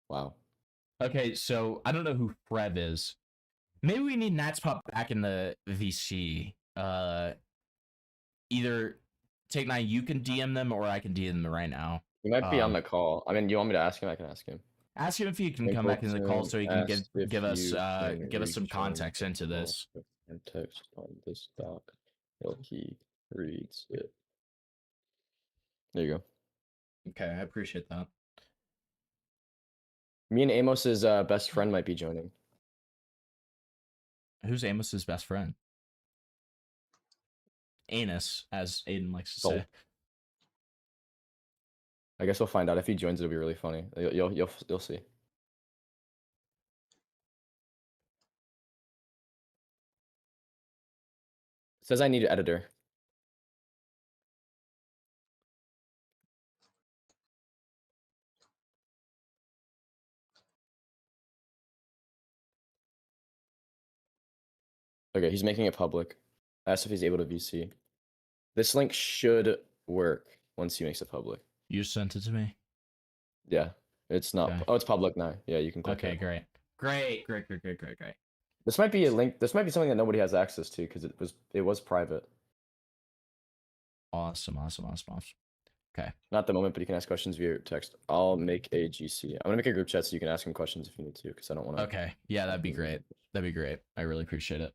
wow. Okay, so I don't know who Frev is. Maybe we need Natspop back in the VC. Either Take 9, you can DM them, or I can DM them right now. He might be on the call. I mean, you want me to ask him? I can ask him. Ask him if he can come back in the call so he can give us some context into this. Context on this doc. He reads it. There you go. Okay, I appreciate that. Me and Amos's best friend might be joining. Who's Amos's best friend? Anus, as Aiden likes to say. I guess we'll find out. If he joins, it'll be really funny. You'll see. It says I need an editor. Okay, he's making it public. Ask if he's able to VC. This link should work once he makes it public. You sent it to me? Yeah, it's not. Okay. Oh, it's public now. Yeah, you can click Okay, it. great. This might be a link. This might be something that nobody has access to because it was private. Awesome. Okay. Not at the moment, but you can ask questions via text. I'll make a GC. I'm gonna make a group chat so you can ask him questions if you need to, because I don't want to. Okay. Yeah, that'd be great. I really appreciate it.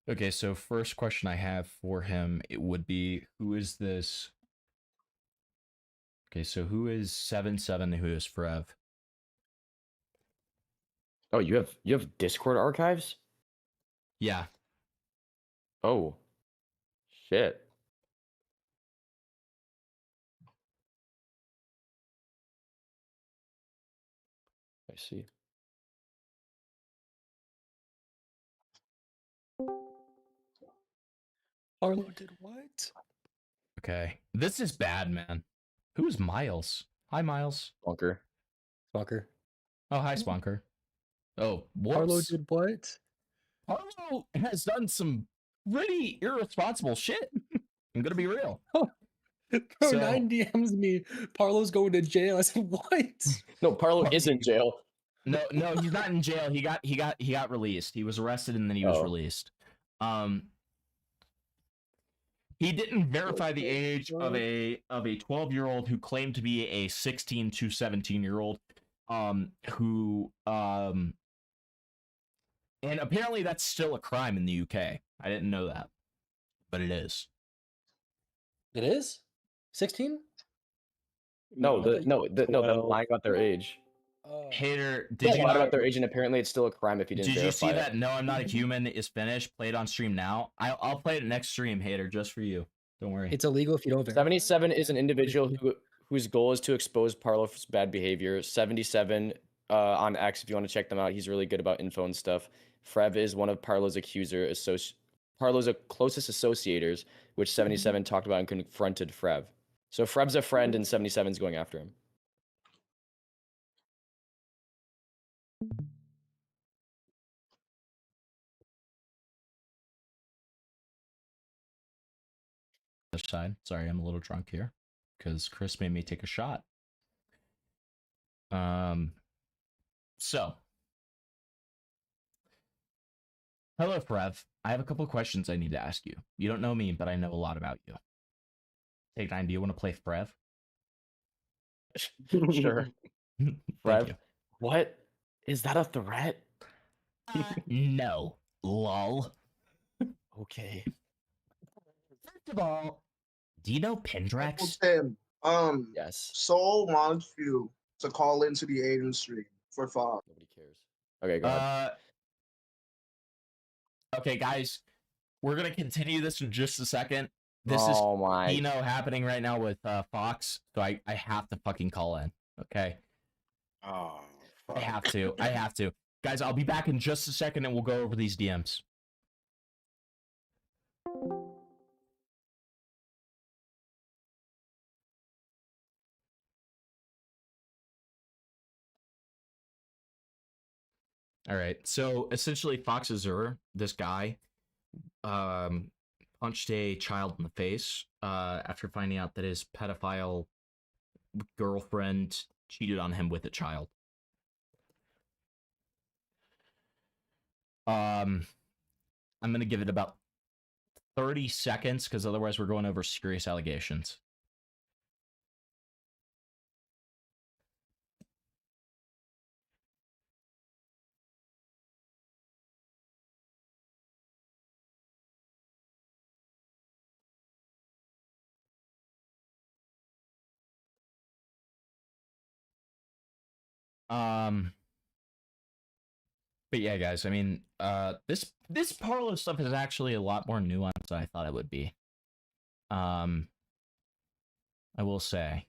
Okay, so first question I have for him, it would be, who is this? Okay, so who is 77? Who is Frev? Oh, you have Discord archives? Yeah. Oh. Shit. I see. Parlo did what? Okay, this is bad, man. Who's Miles? Hi, Miles. Spunker. Oh, hi, Spunker. Oh, whoops. Parlo did what? Parlo has done some pretty irresponsible shit. I'm gonna be real. Bro, 9 DMs me. Parlo's going to jail. I said, what? No, Parlo is in jail. No, he's not in jail. He got released. He was arrested and then he was released. He didn't verify the age of a 12-year-old who claimed to be a 16 to 17-year-old who And apparently that's still a crime in the UK. I didn't know that, but it is. It is 16. No, them lying about their age. Hater, They did you lied not? about their age, and apparently it's still a crime if you didn't Did you verify see it. that? No, I'm not a human is finished. Play it on stream now. I'll play it next stream, Hater, just for you. Don't worry. It's illegal if you don't verify. 77 is an individual whose goal is to expose Parlo's bad behavior. 77 on X, if you want to check them out, he's really good about info and stuff. Frev is one of Parlo's Parlo's closest associators, which 77 talked about and confronted Frev. So Frev's a friend, and 77's going after him. Other side. Sorry, I'm a little drunk here because Chris made me take a shot. So, hello, Frev. I have a couple questions I need to ask you. You don't know me, but I know a lot about you. Take 9, do you want to play Frev? Sure. Thank Frev, you. what? Is that a threat? No. Lol. Okay. First of all, do you know Pendrax? Tim, yes. Soul wants you to call into the agency for Fox. Nobody cares. Okay, go ahead. Okay, guys, we're gonna continue this in just a second. This Oh is my. happening right now with Fox, so I have to fucking call in. Okay. Oh. I have to. I have to. Guys, I'll be back in just a second, and we'll go over these DMs. All right. So essentially, Fox Azure, this guy, punched a child in the face after finding out that his pedophile girlfriend cheated on him with a child. I'm gonna give it about 30 seconds because otherwise we're going over serious allegations. But yeah, guys, I mean, this Parlo stuff is actually a lot more nuanced than I thought it would be. I will say.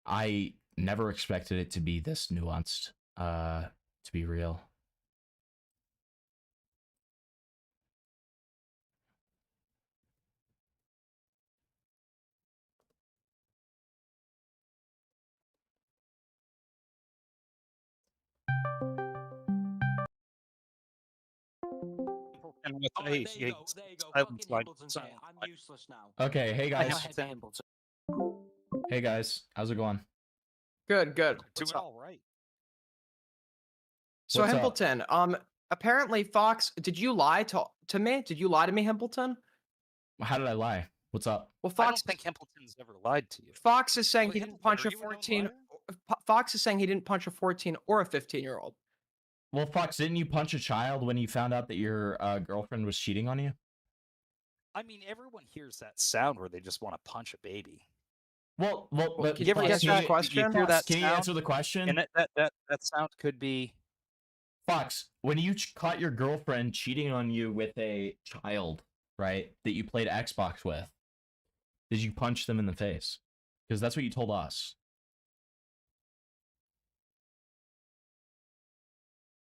I never expected it to be this nuanced, to be real. And with There you go. silence Fucking line. Hambleton's here. I'm useless now. Okay, hey guys. Hambleton. Hey guys, how's it going? Good, good. Doing all right. So What's up? Hempleton, apparently Fox, did you lie to me? Did you lie to me, Hempleton? How did I lie? What's up? Well, I don't Fox, think Hempleton's ever lied to you. Fox is saying Wait, he didn't punch a are you a known 14. liar? Fox is saying he didn't punch a 14 or a 15-year-old. Well, Fox, didn't you punch a child when you found out that your girlfriend was cheating on you? I mean, everyone hears that sound where they just want to punch a baby. Well, but Can you ever get that question? Fox, Hear that can you sound? answer the question? And that sound could be. Fox, when you caught your girlfriend cheating on you with a child, right, that you played Xbox with, did you punch them in the face? Because that's what you told us.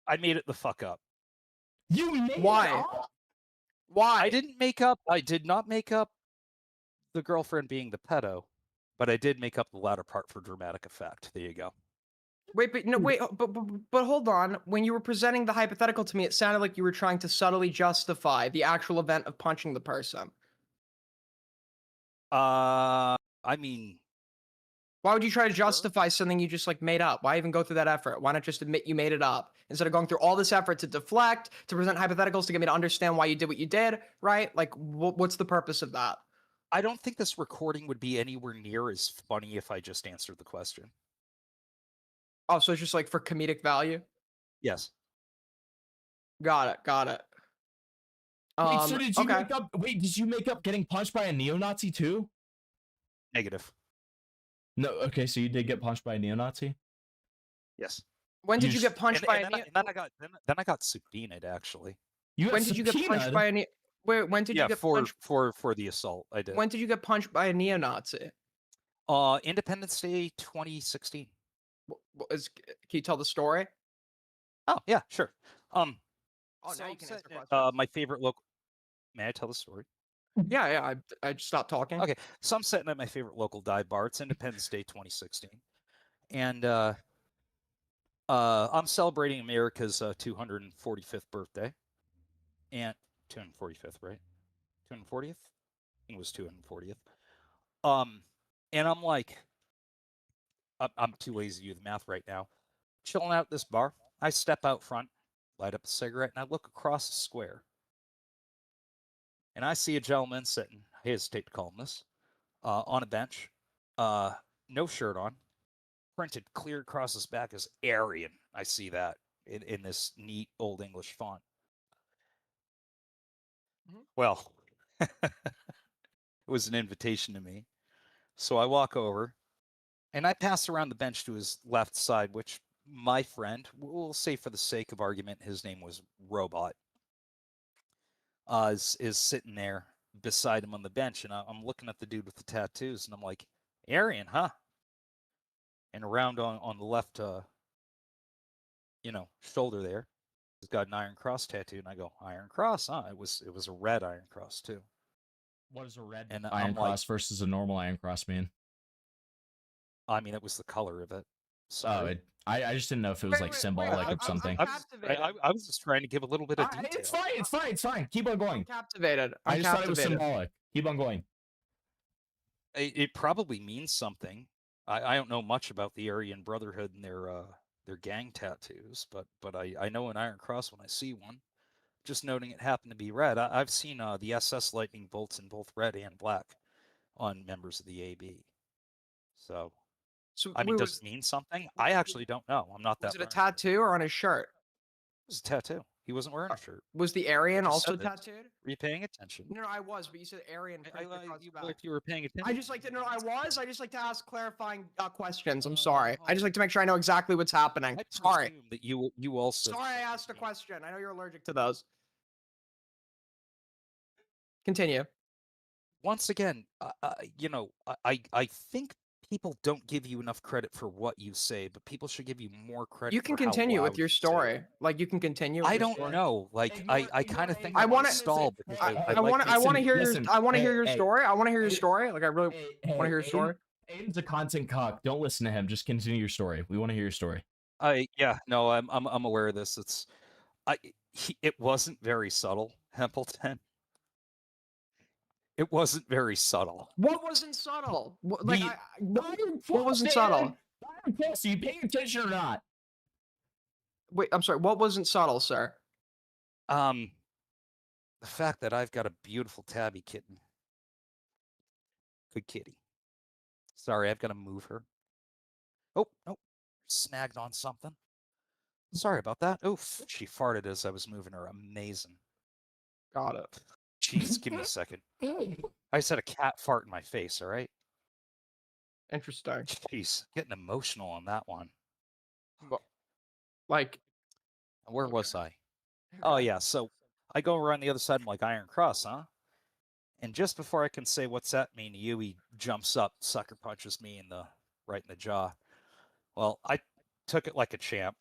I made it the fuck up. You made Why? it up? Why? I did not make up the girlfriend being the pedo, but I did make up the latter part for dramatic effect. There you go. Wait, but hold on. When you were presenting the hypothetical to me, it sounded like you were trying to subtly justify the actual event of punching the person. I mean, why would you try to justify something you just like made up? Why even go through that effort? Why not just admit you made it up instead of going through all this effort to deflect, to present hypotheticals to get me to understand why you did what you did, right? Like, what's the purpose of that? I don't think this recording would be anywhere near as funny if I just answered the question. Oh, so it's just like for comedic value. Yes. Got it. Got it. Wait, so did you okay. make up? Wait, did you make up getting punched by a neo-Nazi too? Negative. No. Okay, so you did get punched by a neo-Nazi. Yes. When did you get punched by a and then I got subpoenaed actually. When did you get punched by a neo? Wait, when did you get punched? for the assault? I did. When did you get punched by a neo-Nazi? Independence Day 2016. Can you tell the story? Oh yeah, sure. Oh, So now you I'm can sitting answer at, questions. my favorite local. May I tell the story? Yeah, yeah. I just stopped talking. Okay, so I'm sitting at my favorite local dive bar. It's Independence Day 2016, and I'm celebrating America's 245th birthday, and 245th, right? 240th? I think it was 240th. And I'm like, I'm too lazy to do the math right now. Chilling out at this bar, I step out front, light up a cigarette, and I look across the square. And I see a gentleman sitting, I hesitate to call him this, on a bench, no shirt on, printed clear across his back as Aryan. I see that in this neat Old English font. Well, it was an invitation to me. So I walk over, and I pass around the bench to his left side, which my friend, we'll say for the sake of argument, his name was Robot, is sitting there beside him on the bench. And I'm looking at the dude with the tattoos, and I'm like, Aryan, huh? And around on the left, shoulder there, he's got an Iron Cross tattoo. And I go, Iron Cross, huh? It was a red Iron Cross, too. What does a red And Iron Cross versus a normal Iron Cross mean? I mean, it was the color of it. Oh, I just didn't know if it was like symbolic or something. I was just trying to give a little bit of detail. It's fine. Keep on going. Captivated. I just thought it was symbolic. Keep on going. It probably means something. I don't know much about the Aryan Brotherhood and their gang tattoos, but I know an Iron Cross when I see one. Just noting it happened to be red. I've seen the SS lightning bolts in both red and black on members of the AB. So I mean, does it mean something? I actually don't know. I'm not that. Was it a tattoo or on his shirt? It was a tattoo. He wasn't wearing a shirt. Was the Aryan I just also said that. tattooed? Were you paying attention? No, I was, but you said Aryan. If you were paying attention. I just like to know. I just like to ask clarifying questions. I'm sorry. I just like to make sure I know exactly what's happening. Sorry. That you also. Sorry, I asked a question. I know you're allergic to those. Continue. Once again, I think people don't give you enough credit for what you say, but people should give you more credit. You can for how continue with loud your you say story. it. Like you can continue. With I your don't story. know. Like I kind of think I I'm want gonna stall because I want to hear your. listen, I want to hear hey, your hey, story. I want to hear your story. Like I really want to hear your story. Aiden's a content cock. Don't listen to him. Just continue your story. We want to hear your story. I'm aware of this. It wasn't very subtle, Hempleton. It wasn't very subtle. What wasn't subtle? What wasn't Cross, subtle? Iron Cross, are you paying attention or not? Wait, I'm sorry. What wasn't subtle, sir? The fact that I've got a beautiful tabby kitten. Good kitty. Sorry, I've got to move her. Oh, no. Snagged on something. Sorry about that. Oof. She farted as I was moving her. Amazing. Got it. Jeez, give me a second. I just had a cat fart in my face, all right? Interesting. Jeez, getting emotional on that one. Like, where was I? Oh, yeah. So I go around the other side. I'm like, Iron Cross, huh? And just before I can say, what's that mean to you, he jumps up, sucker punches me right in the jaw. Well, I took it like a champ.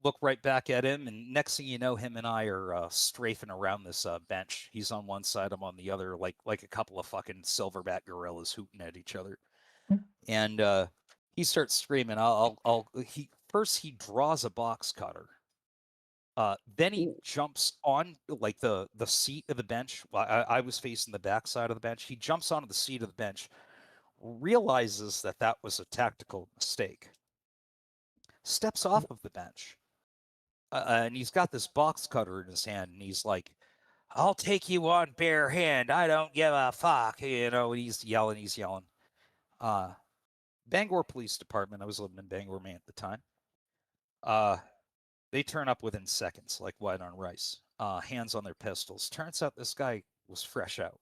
Look right back at him, and next thing you know, him and I are strafing around this bench. He's on one side, I'm on the other, like a couple of fucking silverback gorillas hooting at each other. And he starts screaming. He draws a box cutter. Then he jumps on like the seat of the bench. I was facing the back side of the bench. He jumps onto the seat of the bench, realizes that was a tactical mistake, steps off of the bench, and he's got this box cutter in his hand, and he's like, "I'll take you on bare hand. I don't give a fuck." And he's yelling. Bangor Police Department. I was living in Bangor, Maine at the time. They turn up within seconds, like white on rice. Hands on their pistols. Turns out this guy was fresh out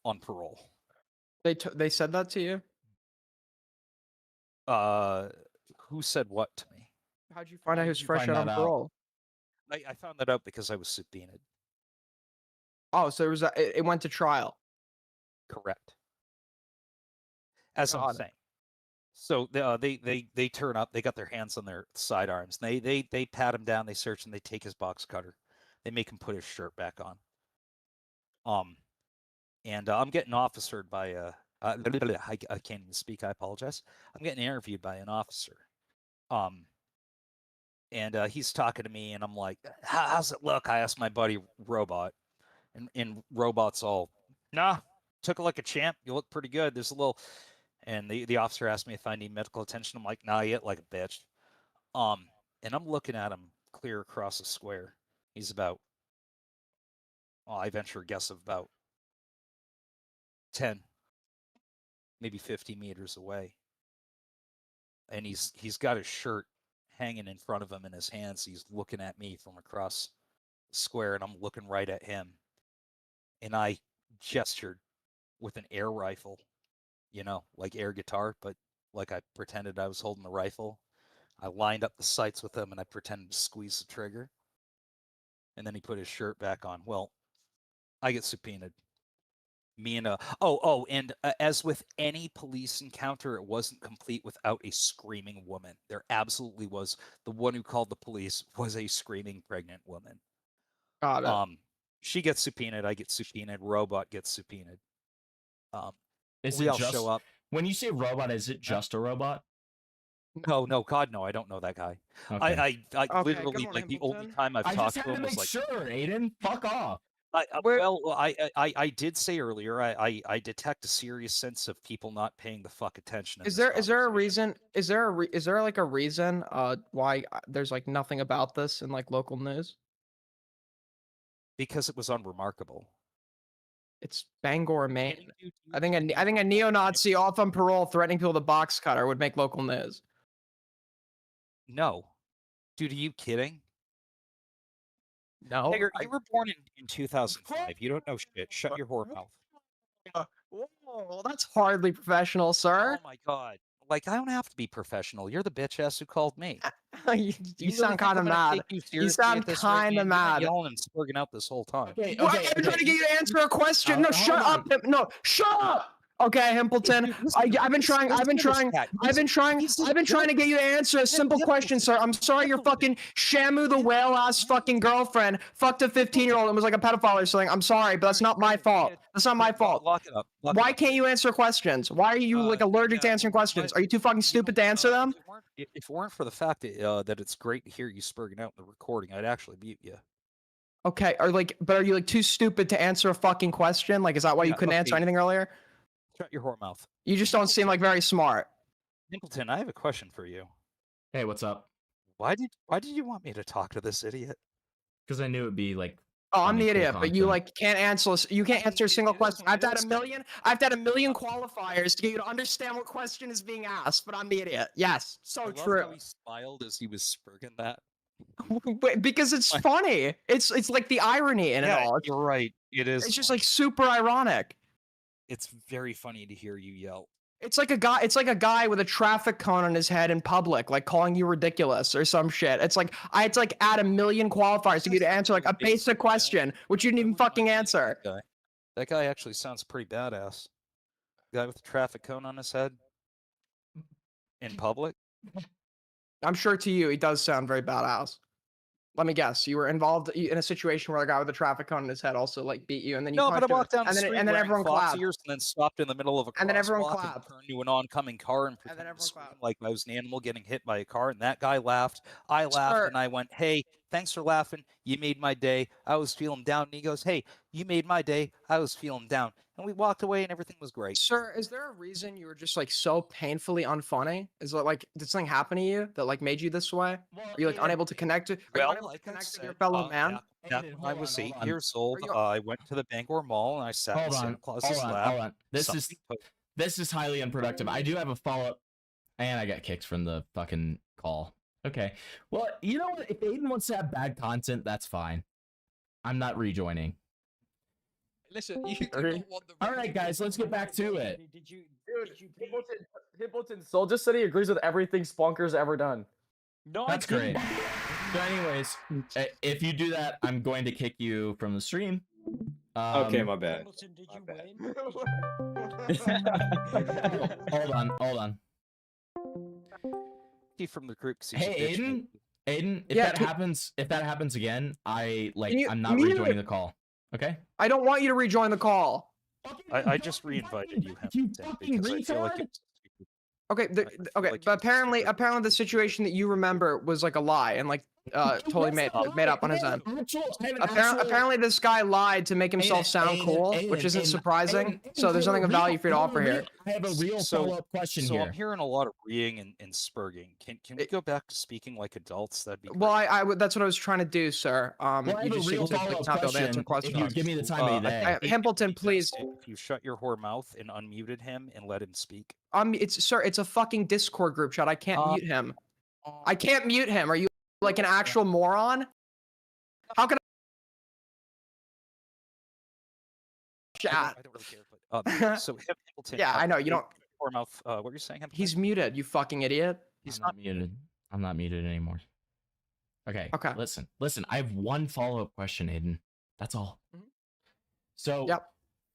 on parole. They said that to you? Who said what to me? How'd you find out he was fresh out on parole? I found that out because I was subpoenaed. Oh, so it went to trial. Correct. As I'm saying. So they turn up. They got their hands on their sidearms. They pat him down. They search and they take his box cutter. They make him put his shirt back on. And I'm getting officered by I can't even speak. I apologize. I'm getting interviewed by an officer. And he's talking to me, and I'm like, "How's it look?" I asked my buddy Robot, and Robot's all, "Nah, took it like a champ. You look pretty good. There's a little." And the officer asked me if I need medical attention. I'm like, "Nah, yet like a bitch." And I'm looking at him clear across the square. He's about, I venture a guess of about 10, maybe 50 meters away. And he's got his shirt hanging in front of him in his hands. He's looking at me from across the square, and I'm looking right at him. And I gestured with an air rifle, like air guitar, but like I pretended I was holding the rifle. I lined up the sights with him, and I pretended to squeeze the trigger. And then he put his shirt back on. Well, I get subpoenaed. And as with any police encounter, it wasn't complete without a screaming woman. There absolutely was. The one who called the police was a screaming pregnant woman. Got it. She gets subpoenaed. I get subpoenaed. Robot gets subpoenaed. We all show up. When you say robot, is it just a robot? No, God, no. I don't know that guy. Okay. I literally, like, the only time I've talked to him was like, sure, Aiden, fuck off. I did say earlier, I detect a serious sense of people not paying the fuck attention. Is there a reason? Is there like a reason why there's like nothing about this in like local news? Because it was unremarkable. It's Bangor, Maine. I think a neo-Nazi off on parole threatening people with a box cutter would make local news. No, dude, are you kidding? No, Hager, you were born in 2005. You don't know shit. Shut your whore mouth. Whoa, that's hardly professional, sir. Oh my god. Like, I don't have to be professional. You're the bitch ass who called me. you sound kind of mad. You sound kind of mad. Yelling and splurging out this whole time. Okay, I'm trying to get you to answer a question. No, shut up. No, shut up. Okay, Himpleton. I've been trying to get you to answer a simple question, sir. I'm sorry your fucking Shamu the whale ass fucking girlfriend fucked a 15-year-old and was like a pedophile or something. I'm sorry, but that's not my fault. That's not my fault. Lock it up. Why can't you answer questions? Why are you like allergic to answering questions? Are you too fucking stupid to answer them? If it weren't for the fact that it's great to hear you spurging out in the recording, I'd actually mute you. Okay, but are you like too stupid to answer a fucking question? Like, is that why you couldn't answer anything earlier? Shut your whore mouth. You just don't seem like very smart. Himpleton, I have a question for you. Hey, what's up? Why did you want me to talk to this idiot? Because I knew it'd be like. Oh, I'm the idiot, but you like can't answer. You can't answer a single question. I've had a million qualifiers to get you to understand what question is being asked, but I'm the idiot. Yes, so true. How he smiled as he was spurging that. Because it's funny. It's like the irony in it all. You're right. It is. It's just like super ironic. It's very funny to hear you yell. It's like a guy with a traffic cone on his head in public, like calling you ridiculous or some shit. It's like I had to like add a million qualifiers to get you to answer like a basic question, which you didn't even fucking answer. That guy actually sounds pretty badass. Guy with the traffic cone on his head in public. I'm sure to you he does sound very badass. Let me guess. You were involved in a situation where a guy with a traffic cone in his head also like beat you, and then you but I walked down the and street then everyone clapped. And then stopped in the middle of a crosswalk and then everyone clapped. Turned to an oncoming car and pretended to scream like I was an animal getting hit by a car. And that guy laughed. I laughed, and I went, "Hey, thanks for laughing. You made my day. I was feeling down." And he goes, "Hey, you made my day. I was feeling down." And we walked away, and everything was great. Sir, is there a reason you were just like so painfully unfunny? Is it like did something happen to you that like made you this way? Are you like unable to connect to? With your fellow man? Back when I was 8 years old, I went to the Bangor Mall and I sat in Santa Claus's lap. Hold on. This is This is highly unproductive. I do have a follow-up, and I got kicked from the fucking call. Okay. Well, you know what? If Aiden wants to have bad content, that's fine. I'm not rejoining. Listen, you do not want the. All right, guys, let's get back to it. Dude, Hippleton Soul just said he agrees with everything Spunker's ever done. No, That's great. So anyways, if you do that, I'm going to kick you from the stream. Okay, my bad. Hold on. From the group. 'Cause he's a Hey, bitch. Aiden, if Yeah, that happens again, I'm not mute rejoining it? the call. Okay? I don't want you to rejoin the call. I just re-invited you. Because I feel like it's Okay, okay, but apparently the situation that you remember was like a lie and like totally made up on his end. Apparently this guy lied to make himself sound cool, which isn't surprising. So there's nothing of value for you to offer here. I have a real follow-up question so here. I'm hearing a lot of reeing and spurging. Can we go back to speaking like adults? That'd be great. Well, I that's what I was trying to do, sir. I have You a just real seem to follow-up not be able to answer question. questions. If you give me the time of the day. Himpleton, please. If you shut your whore mouth and unmuted him and let him speak. It's a fucking Discord group chat. I can't mute him. I can't mute him. Are you like an actual moron? How can chat? I don't really care, but so Himpleton. Yeah, I know you don't. Whore mouth. What were you saying? Himpleton? He's muted. You fucking idiot. He's not muted. I'm not muted anymore. Okay. Listen. I have one follow-up question, Aiden. That's all. So,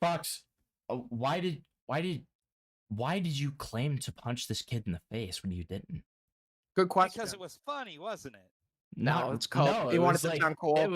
Fox, why did you claim to punch this kid in the face when you didn't? Good question. Because it was funny, wasn't it? No, it's cool. He wanted to sound cool. It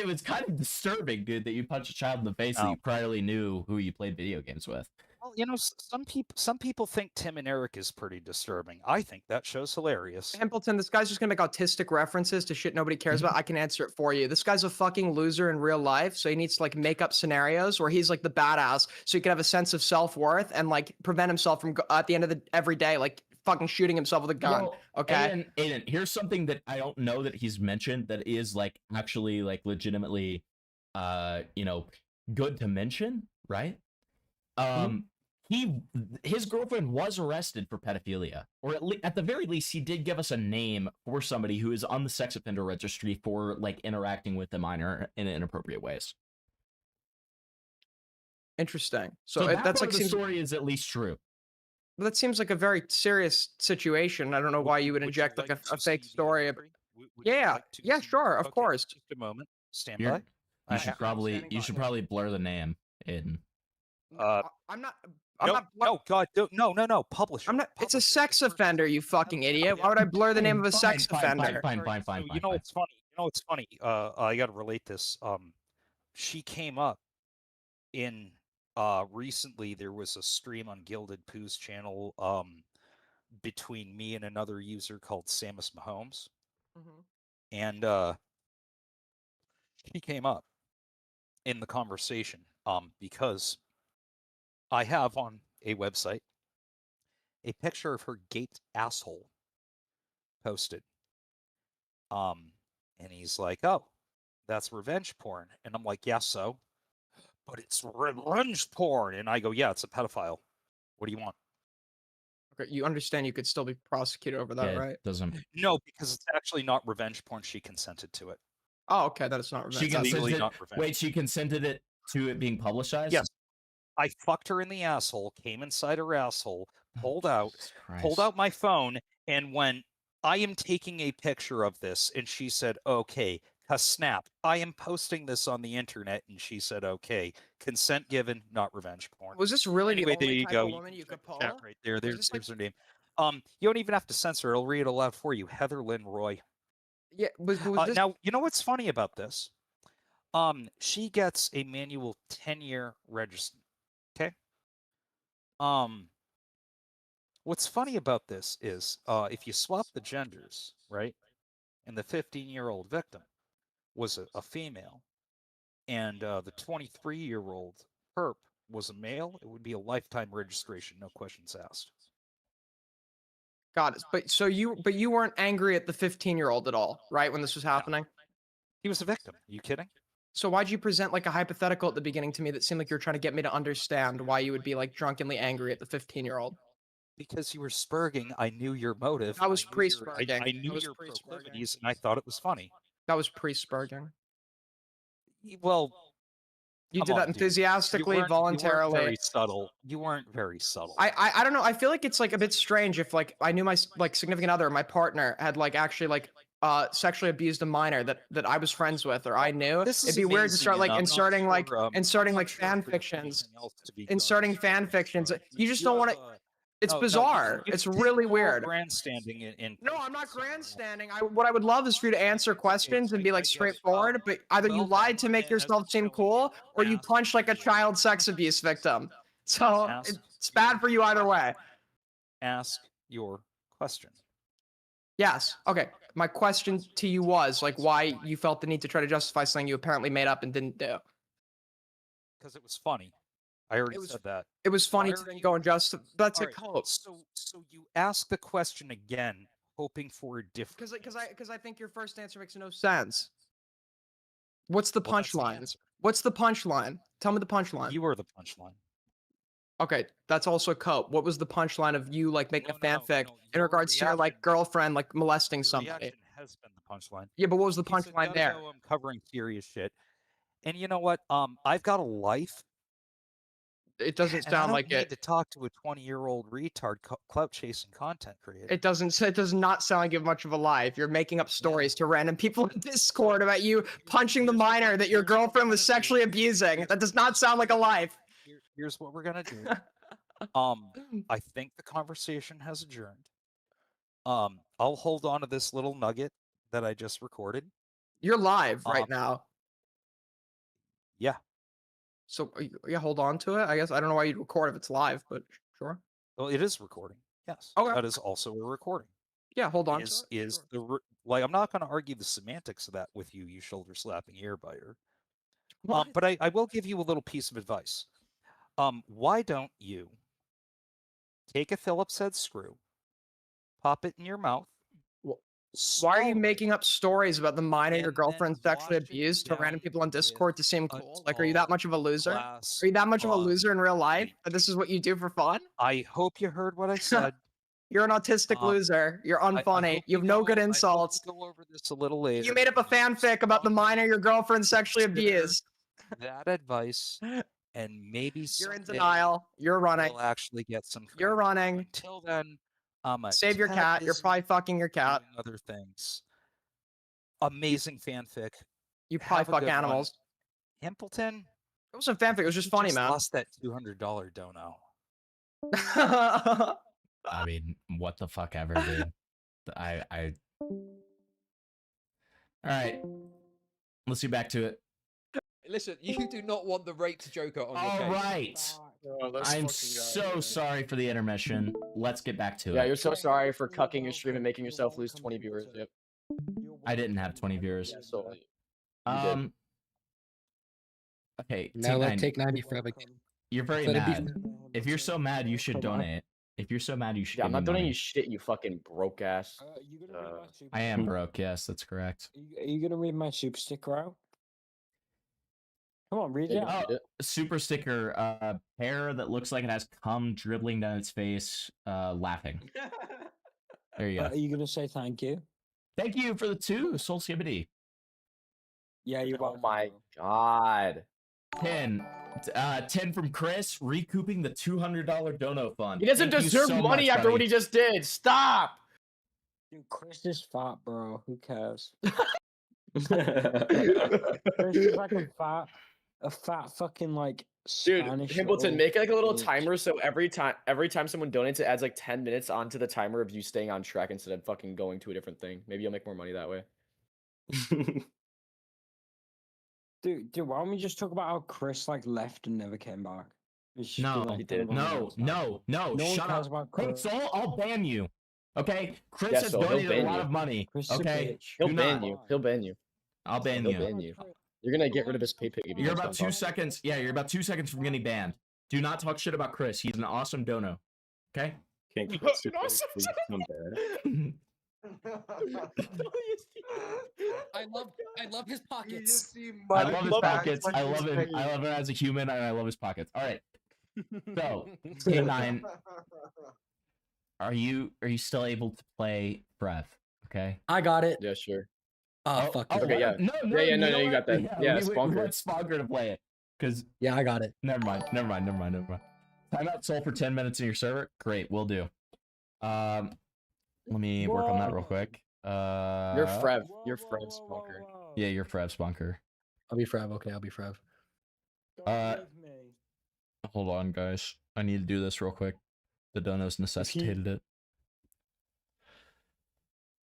was kind of disturbing, dude, that you punched a child in the face that you priorly knew who you played video games with. Well, you know, some people think Tim and Eric is pretty disturbing. I think that show's hilarious. Himpleton, this guy's just gonna make autistic references to shit nobody cares about. I can answer it for you. This guy's a fucking loser in real life, so he needs to like make up scenarios where he's like the badass, so he can have a sense of self-worth and like prevent himself from at the end of the every day like fucking shooting himself with a gun. Well, Okay. Aiden, here's something that I don't know that he's mentioned that is like actually like legitimately, good to mention, right? His girlfriend was arrested for pedophilia, or at the very least, he did give us a name for somebody who is on the sex offender registry for like interacting with a minor in inappropriate ways. Interesting. So So that that's part like of the story is at least true. But that seems like a very serious situation. I don't know why you would inject like a fake story. Yeah, sure, of course. Just a moment. Stand You're- by. You should probably blur the name, Aiden. I'm not. No, God, no. Publish. I'm not. It's a sex offender, you fucking idiot. Why would I blur the name of a sex offender? Fine. You know what's funny? I got to relate this. She came up in recently. There was a stream on Gilded Pooh's channel between me and another user called Samus Mahomes, and she came up in the conversation because I have on a website a picture of her gaped asshole posted. And he's like, "Oh, that's revenge porn." And I'm like, "Yeah, so? But it's revenge porn." And I go, "Yeah, it's a pedophile. What do you want?" Okay, you understand you could still be prosecuted over that, right? Doesn't. No, because it's actually not revenge porn. She consented to it. Oh, okay, that is not revenge. She That's legally consented. not revenge. Wait, she consented to it being publicized? Yes. I fucked her in the asshole, came inside her asshole, pulled out my phone, and went, "I am taking a picture of this." And she said, "Okay." Snap. "I am posting this on the internet." And she said, "Okay." Consent given, not revenge porn. Was this really Anyway, the there only you type go. of woman you could pull? Chat right there. There's her name. You don't even have to censor it. I'll read it aloud for you. Heather Lynn Roy. Yeah, was this... Now, you know what's funny about this? She gets a manual 10-year register. Okay? What's funny about this is if you swap the genders, right? And the 15-year-old victim was a female, and the 23-year-old perp was a male, it would be a lifetime registration, no questions asked. Got it. But you weren't angry at the 15-year-old at all, right? When this was happening? He was a victim. Are you kidding? So why'd you present like a hypothetical at the beginning to me that seemed like you're trying to get me to understand why you would be like drunkenly angry at the 15-year-old? Because you were spurging, I knew your motive. That was I pre-spurging. knew your proclivities, and I thought it was funny. That was pre-spurging. Well, You come did on, that dude. enthusiastically, You weren't voluntarily. very subtle. You weren't very subtle. I don't know. I feel like it's like a bit strange if like I knew my like significant other, my partner, had like actually like sexually abused a minor that I was friends with or I knew. This It'd is be weird to amazing, start like and I'm not inserting sure, like fan there's fictions, anything else to be done. inserting fan fictions. You just You don't have want to. a- It's no, bizarre. you It's did really your weird. grandstanding in No, I'm not grandstanding. What I would love is for you to answer questions and be like straightforward, but either you lied to make yourself seem cool or you punched like a child sex abuse victim. So it's bad for you either way. Ask your question. Yes. Okay. My question to you was like why you felt the need to try to justify something you apparently made up and didn't do. Because it was funny. I already said that. It was funny Why to are then you- go and justify. That's a Alright, cope. So you ask the question again, hoping for a different. Because I think your first answer makes no sense. What's the Well, that's the punchline? answer. What's the punchline? Tell me the punchline. You were the punchline. Okay, that's also cope. What was the punchline of you like making a fanfic in regards to your like girlfriend like molesting somebody? Reaction has been the punchline. Yeah, but what was the He said, punchline "Gotta there? go, I'm covering serious shit." And you know what? I've got a life. It doesn't and I sound don't like need it. to talk to a 20-year-old retard clout chasing content creator. It does not sound like you have much of a life. You're making up stories to random people in Discord about you punching the minor that your girlfriend was sexually abusing. That does not sound like a life. Here's what we're gonna do. I think the conversation has adjourned. I'll hold on to this little nugget that I just recorded. You're live right now. Yeah. So yeah, hold on to it. I guess I don't know why you'd record if it's live, but sure. Well, it is recording. Yes. Okay. That is also a recording. Yeah, hold on. Is like I'm not going to argue the semantics of that with you, you shoulder slapping earbiter. But I will give you a little piece of advice. Why don't you take a Phillips head screw, pop it in your mouth? Why are you making up stories about the minor your girlfriend sexually abused to random people on Discord to seem cool? Like, are you that much of a loser? Are you that much of a loser in real life? That this is what you do for fun? I hope you heard what I said. You're an autistic loser. You're unfunny. You have no good insults. Go over this a little later. You made up a fanfic about the minor your girlfriend sexually abused. That advice, and maybe You're in someday denial. You're running. we'll actually get some. You're running. Until then, I'm Save your cat. You're probably fucking your cat. Other things. Amazing fanfic. You probably Have a fuck good one. animals. Himpleton. It wasn't fanfic. It was just funny, man. Lost that $200 dono. I mean, what the fuck ever, dude. I. All right, let's get back to it. Listen, you do not want the raped Joker on your All case. right. I'm so sorry for the intermission. Let's get back to Yeah, it. you're so sorry for cucking your stream and making yourself lose 20 viewers. Yep. I didn't have 20 viewers. Yeah, so Okay. Now let T9, Take 90 forever. You're very Let it be- mad. If you're so mad, you should donate. If you're so mad, you should. Yeah, I'm give not me donating money. you shit, you fucking broke ass. I am broke. Yes, that's correct. Are you gonna read my super sticker out? Come on, read it out. Oh, super sticker. Hair that looks like it has cum dribbling down its face, laughing. There you go. Are you gonna say thank you? Thank you for the 2, Soul Skibbity. Yeah, you. Oh my god. 10. 10 from Chris, recouping the $200 dono fund. He doesn't Thank you deserve so money much, after what buddy. he just did. Stop. Dude, Chris is fat, bro. Who cares? Chris is like a fat fucking like Dude, Spanish Himpleton, little make like a little bitch. timer so every time someone donates, it adds like 10 minutes onto the timer of you staying on track instead of fucking going to a different thing. Maybe you'll make more money that way. Dude, why don't we just talk about how Chris like left and never came back? We should No, do, like, did. one no, of those. no, no, No one shut cares up. about Hey, Chris. Soul, I'll ban you. Okay? Chris Yeah, has Soul, he'll donated a ban lot you. of money. Chris is a Okay? bitch. He'll Do ban not. you. He'll ban you. I'll ban He'll you. ban you. You're gonna get rid of his pay pig if you You're guys about don't 2 talk. seconds. Yeah, you're about 2 seconds from getting banned. Do not talk shit about Chris. He's an awesome dono. Okay? I love his pockets. I love his pockets. I love him. I love him as a human, and I love his pockets. All right. So, K9, are you still able to play Brev? Okay. I got it. Yeah, sure. Oh, fuck. Okay, yeah. No, Yeah, you no, know you what? got that. Yeah, we Spunker. want Spunker to play it. Because yeah, I got it. Never mind. Time out Soul for 10 minutes in your server. Great, we'll do. Let me work on that real quick. You're Frev. You're Frev Spunker. Yeah, you're Frev Spunker. I'll be Frev. Okay, I'll be Frev. Hold on, guys. I need to do this real quick. The donos necessitated it.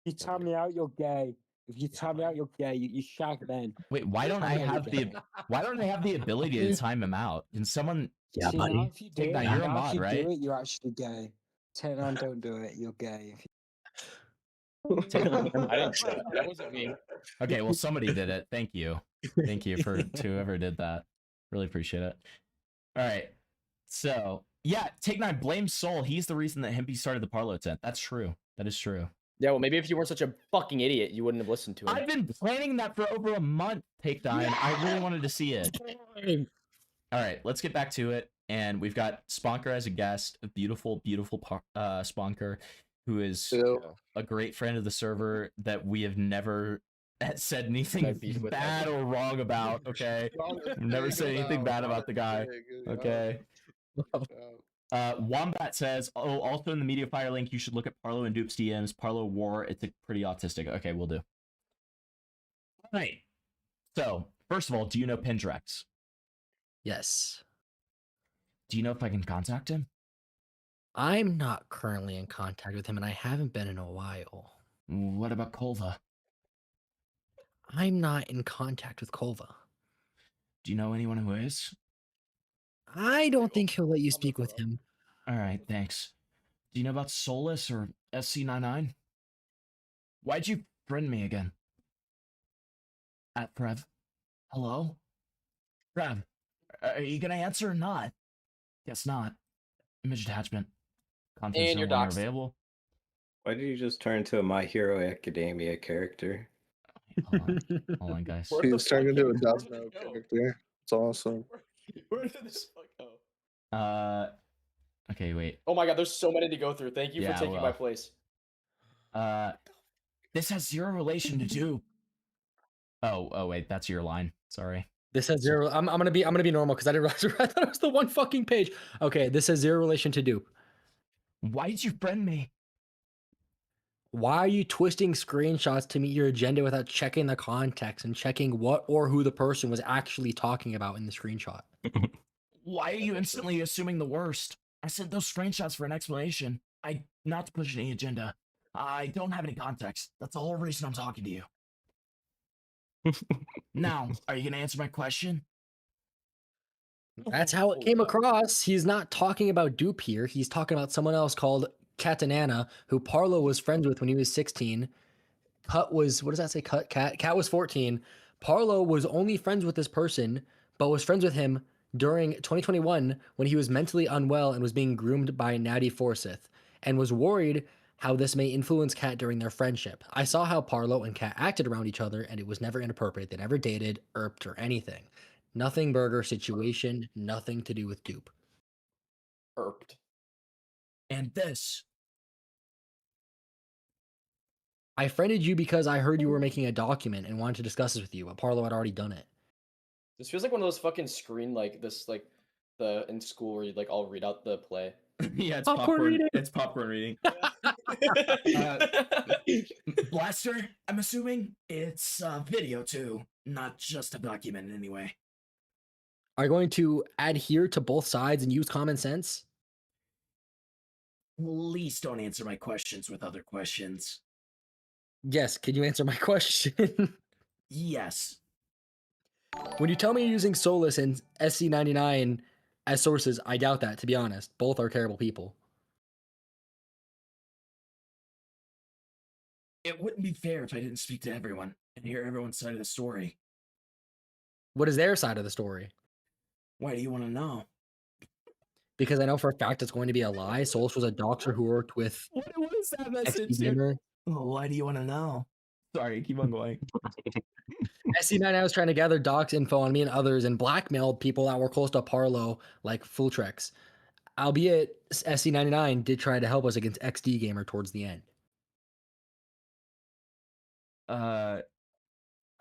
If you tell me out, you're gay. If you tell me out, you're gay. You shag men. Wait, why don't I have the ability to time him out? Can someone? Yeah, buddy. Take that. You're a mod, If you right? do it, you're actually gay. Technon, don't do it. You're gay. I didn't say that. That wasn't me. Okay, well, somebody did it. Thank you. Thank you for to whoever did that. Really appreciate it. All right. So, yeah, Take 9 blames Soul. He's the reason that Himpy started the Parlo tent. That's true. That is true. Yeah, well, maybe if you weren't such a fucking idiot, you wouldn't have listened to him. I've been planning that for over a month, Take 9. I really wanted to see it. All right, let's get back to it. And we've got Sponker as a guest, a beautiful, beautiful Sponker, who is a great friend of the server that we have never said anything bad or wrong about, okay? We've never said anything bad about the guy, okay? Wombat says, oh, also in the Media Fire link, you should look at Parlo and Dupe's DMs. Parlo War, it's pretty autistic. Okay, we'll do. All right. So, first of all, do you know Pendrex? Yes. Do you know if I can contact him? I'm not currently in contact with him, and I haven't been in a while. What about Kolva? I'm not in contact with Kolva. Do you know anyone who is? I don't think he'll let you speak with him. All right, thanks. Do you know about Solus or SC99? Why'd you friend me again? At Prev. Hello? Prev, are you gonna answer or not? Guess not. Image attachment. Content's And no your longer docs. available. Why did you just turn into a My Hero Academia character? Hold on, guys. He's turned into a Death Note character. It's awesome. Where did this fuck go? Okay, wait. Oh my god, there's so many to go through. Thank you Yeah, for taking my well. place. This has zero relation to Dupe. Oh wait, that's your line. Sorry. This has zero. I'm gonna be normal because I didn't realize I thought it was the one fucking page. Okay, this has zero relation to Dupe. Why did you friend me? Why are you twisting screenshots to meet your agenda without checking the context and checking what or who the person was actually talking about in the screenshot? Why are you instantly assuming the worst? I sent those screenshots for an explanation. Not to push any agenda. I don't have any context. That's the whole reason I'm talking to you. Now, are you gonna answer my question? That's how it came across. He's not talking about Dupe here. He's talking about someone else called Catanana, who Parlo was friends with when he was 16. Cut was, what does that say? Cat was 14. Parlo was only friends with this person, but was friends with him during 2021 when he was mentally unwell and was being groomed by Natty Forsyth, and was worried how this may influence Cat during their friendship. I saw how Parlo and Cat acted around each other, and it was never inappropriate. They never dated, irped, or anything. Nothing burger situation, nothing to do with Dupe. Irped. And this. I friended you because I heard you were making a document and wanted to discuss this with you, but Parlo had already done it. This feels like one of those fucking screen the in school where you like all read out the play. Yeah, it's Popcorn reading. It's popcorn reading. Blaster, I'm assuming it's video too, not just a document anyway. Are you going to adhere to both sides and use common sense? Please don't answer my questions with other questions. Yes, can you answer my question? Yes. When you tell me you're using Solus and SC99 as sources, I doubt that, to be honest. Both are terrible people. It wouldn't be fair if I didn't speak to everyone and hear everyone's side of the story. What is their side of the story? Why do you want to know? Because I know for a fact it's going to be a lie. Solus was a doctor who worked with What is that message? Gamer. Why do you want to know? Sorry, keep on going. SC99 was trying to gather docs info on me and others and blackmailed people that were close to Parlo, like Fulltrex. Albeit, SC99 did try to help us against XD Gamer towards the end.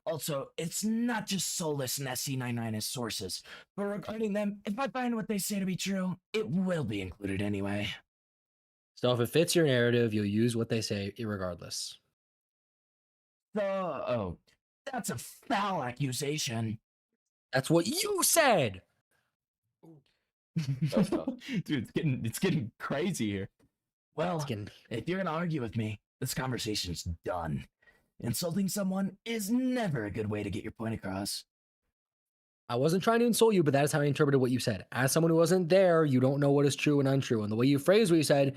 Also, it's not just Solus and SC99 as sources, but regarding them, if I find what they say to be true, it will be included anyway. So if it fits your narrative, you'll use what they say irregardless. Oh, that's a foul accusation. That's what you said. Dude, it's getting crazy here. Well, if you're gonna argue with me, this conversation's done. Insulting someone is never a good way to get your point across. I wasn't trying to insult you, but that is how I interpreted what you said. As someone who wasn't there, you don't know what is true and untrue. And the way you phrased what you said,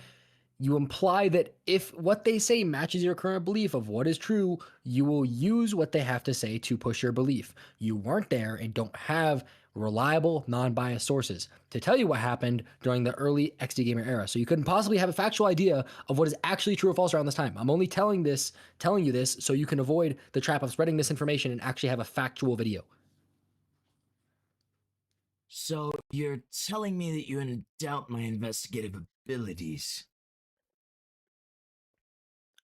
you imply that if what they say matches your current belief of what is true, you will use what they have to say to push your belief. You weren't there and don't have reliable, non-biased sources to tell you what happened during the early XD Gamer era. So you couldn't possibly have a factual idea of what is actually true or false around this time. I'm only telling you this so you can avoid the trap of spreading misinformation and actually have a factual video. So you're telling me that you doubt my investigative abilities?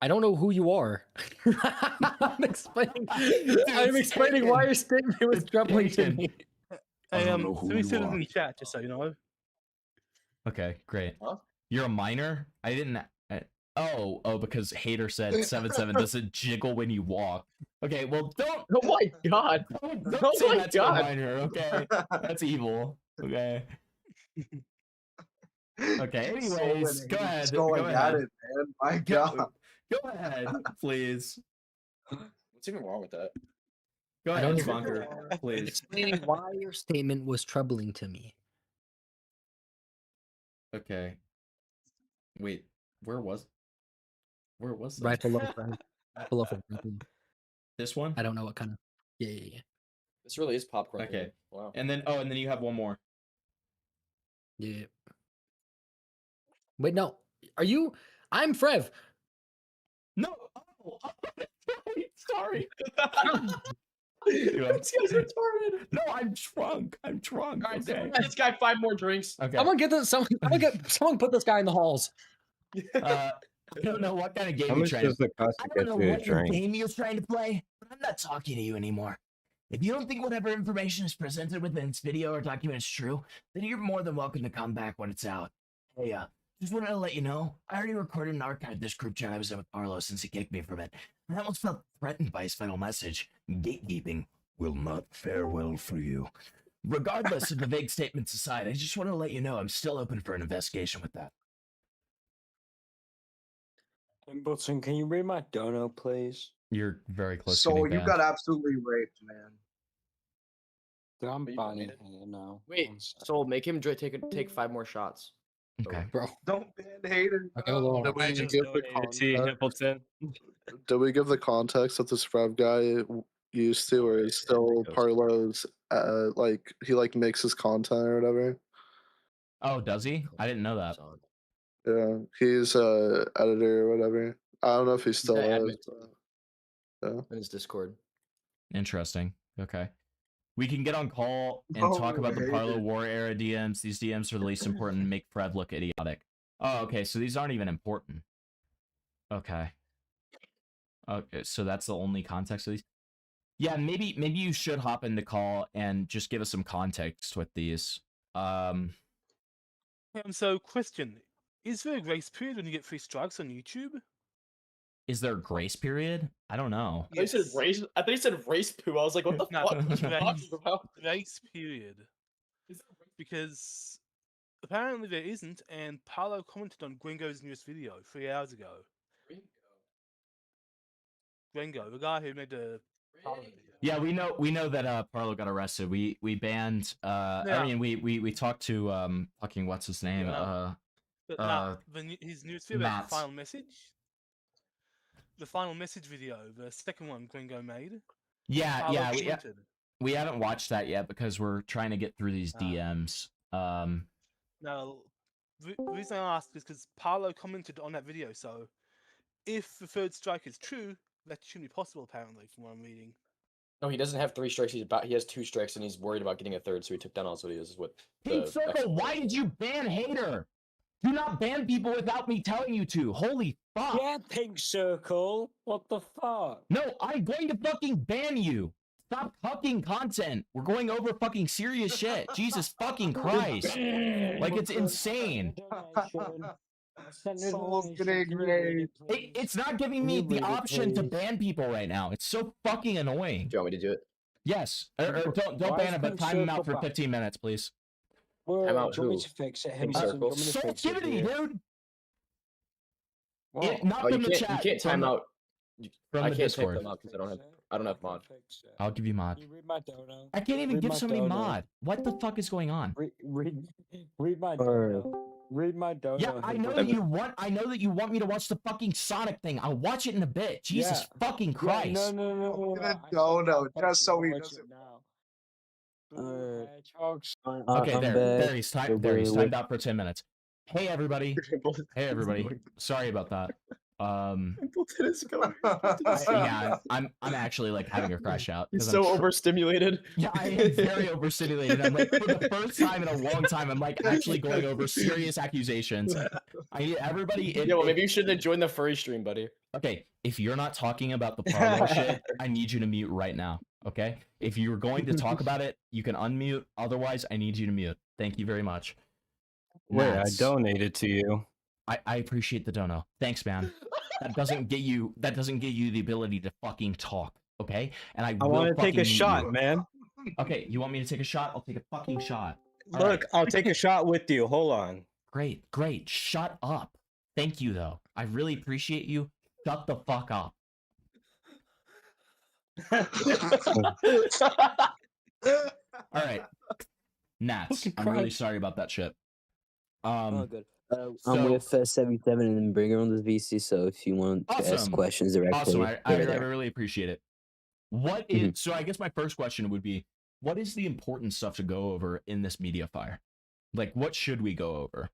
I don't know who you are. I'm explaining why your statement was troubling to me. Hey, somebody said it in the chat, just so you know. Okay, great. Huh? You're a minor? I didn't. Because Hater said 7-7 doesn't jiggle when you walk. Okay, well, don't. Oh my god. Don't say that's a minor, okay? That's evil. Okay. Okay, anyways, go ahead. Go ahead. at it, man. My god. Go ahead, please. What's even wrong with that? Go ahead, Bunker, please. Explaining why your statement was troubling to me. Okay. Wait, where was this? Right below, friend. Right below. This one? I don't know what kind of. Yeah. This really is popcorn. Okay. Thing. Wow. And then you have one more. Yeah. Wait, no. Are you? I'm Frev. No. Oh, sorry. Dude, this guy's retarded. No, I'm drunk. All right, okay. this guy 5 more drinks. Okay. Someone put this guy in the halls. I don't know what kind of game How you're much trying does to. it cost I to don't get know you a what drink? game you're trying to play, but I'm not talking to you anymore. If you don't think whatever information is presented within this video or document is true, then you're more than welcome to come back when it's out. Hey, just wanted to let you know, I already recorded and archived this group chat I was in with Parlo since he kicked me from it. I almost felt threatened by his final message. Gatekeeping will not fare well for you. Regardless of the vague statements aside, I just want to let you know I'm still open for an investigation with that. Bolton, can you read my dono, please? You're very close to So getting you banned. got absolutely raped, man. Dude, I'm banning it now. Wait, Soul, make him take 5 more shots. Okay, bro. Don't ban Hater. Did we give the context that this Rev guy used to, or is still Parlo's? He mixes content or whatever. Oh, does he? I didn't know that. Yeah, he's editor or whatever. I don't know if he still is. Yeah. In his Discord. Interesting. Okay. We can get on call and talk about the Parlo War era DMs. These DMs are the least important and make Frev look idiotic. Oh, okay, so these aren't even important. Okay. Okay, so that's the only context of these? Yeah, maybe you should hop into call and just give us some context with these. So, question. Is there a grace period when you get free strikes on YouTube? Is there a grace period? I don't know. I thought he said race poo. I was like, what the fuck are you talking about? Grace period. Because apparently there isn't, and Parlo commented on Gringo's newest video 3 hours ago. Gringo, the guy who made the Parlo video. Yeah, we know that Parlo got arrested. We banned I mean we talked to fucking what's his name? His newest video, the final message. The final message video, the second one Gringo made. Yeah, we haven't watched that yet because we're trying to get through these DMs. Now, the reason I asked is because Parlo commented on that video, so if the third strike is true, that shouldn't be possible, apparently, from what I'm reading. No, he doesn't have 3 strikes. He has 2 strikes, and he's worried about getting a third, so he took down all his videos. Is what Pink Circle, why did you ban Hater? Do not ban people without me telling you to. Holy fuck. Yeah, Pink Circle. What the fuck? No, I'm going to fucking ban you. Stop fucking content. We're going over fucking serious shit. Jesus fucking Christ. Like, it's insane. It's not giving me the option to ban people right now. It's so fucking annoying. Do you want me to do it? Yes. Or don't ban it, but time him out for 15 minutes, please. Time out Do you want me who? to fix it? Pink Circle. Soultivity, dude. What? Not Oh, from you the can't. chat. You can't time out. From I the can't Discord. take them out because I don't have mod. I'll give you mod. Read my dono. I can't even Read give my somebody dono. mod. What the fuck is going on? Read my dono. Read my dono. Yeah, I know that you want. I know that you want me to watch the fucking Sonic thing. I'll watch it in a bit. Jesus fucking Christ! Yeah, no. No, just so he doesn't. Okay, I'm there back. he's So timed out for 10 minutes. Hey everybody. Hey everybody. Sorry about that. Yeah, I'm actually like having a crash out. He's so overstimulated. Yeah, I am very overstimulated. I'm like, for the first time in a long time, I'm like actually going over serious accusations. I need everybody. Yeah, well, maybe you shouldn't have joined the furry stream, buddy. Okay, if you're not talking about the Parlo shit, I need you to mute right now. Okay, if you're going to talk about it, you can unmute. Otherwise, I need you to mute. Thank you very much. Wait, I Nats. donated to you. I appreciate the dono. Thanks, man. That doesn't get you the ability to fucking talk, okay? And I want to take a fucking mute shot, you. man. Okay, you want me to take a shot? I'll take a fucking shot. All Look, right. I'll take a shot with you. Hold on. Great. Shut up. Thank you, though. I really appreciate you. Shut the fuck up. All right. Nats, I'm really sorry about that shit. Oh, good. I'm so- with 77 and then bring her on the VC. So if you want to ask Awesome. questions directly, Awesome. I they're there. really appreciate it. What is so? I guess my first question would be, what is the important stuff to go over in this media fire? Like, what should we go over?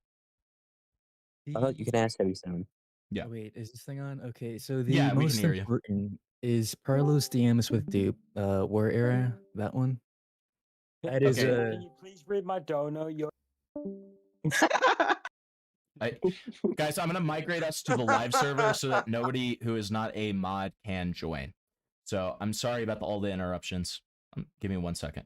You can ask 77. Yeah. Wait, is this thing on? Okay, so the Yeah, we can most hear you. important is Parlo's DMs with Dupe, War Era, that one. That is Okay. Can you please read my dono? Guys, I'm gonna migrate us to the live server so that nobody who is not a mod can join. So I'm sorry about all the interruptions. Give me 1 second.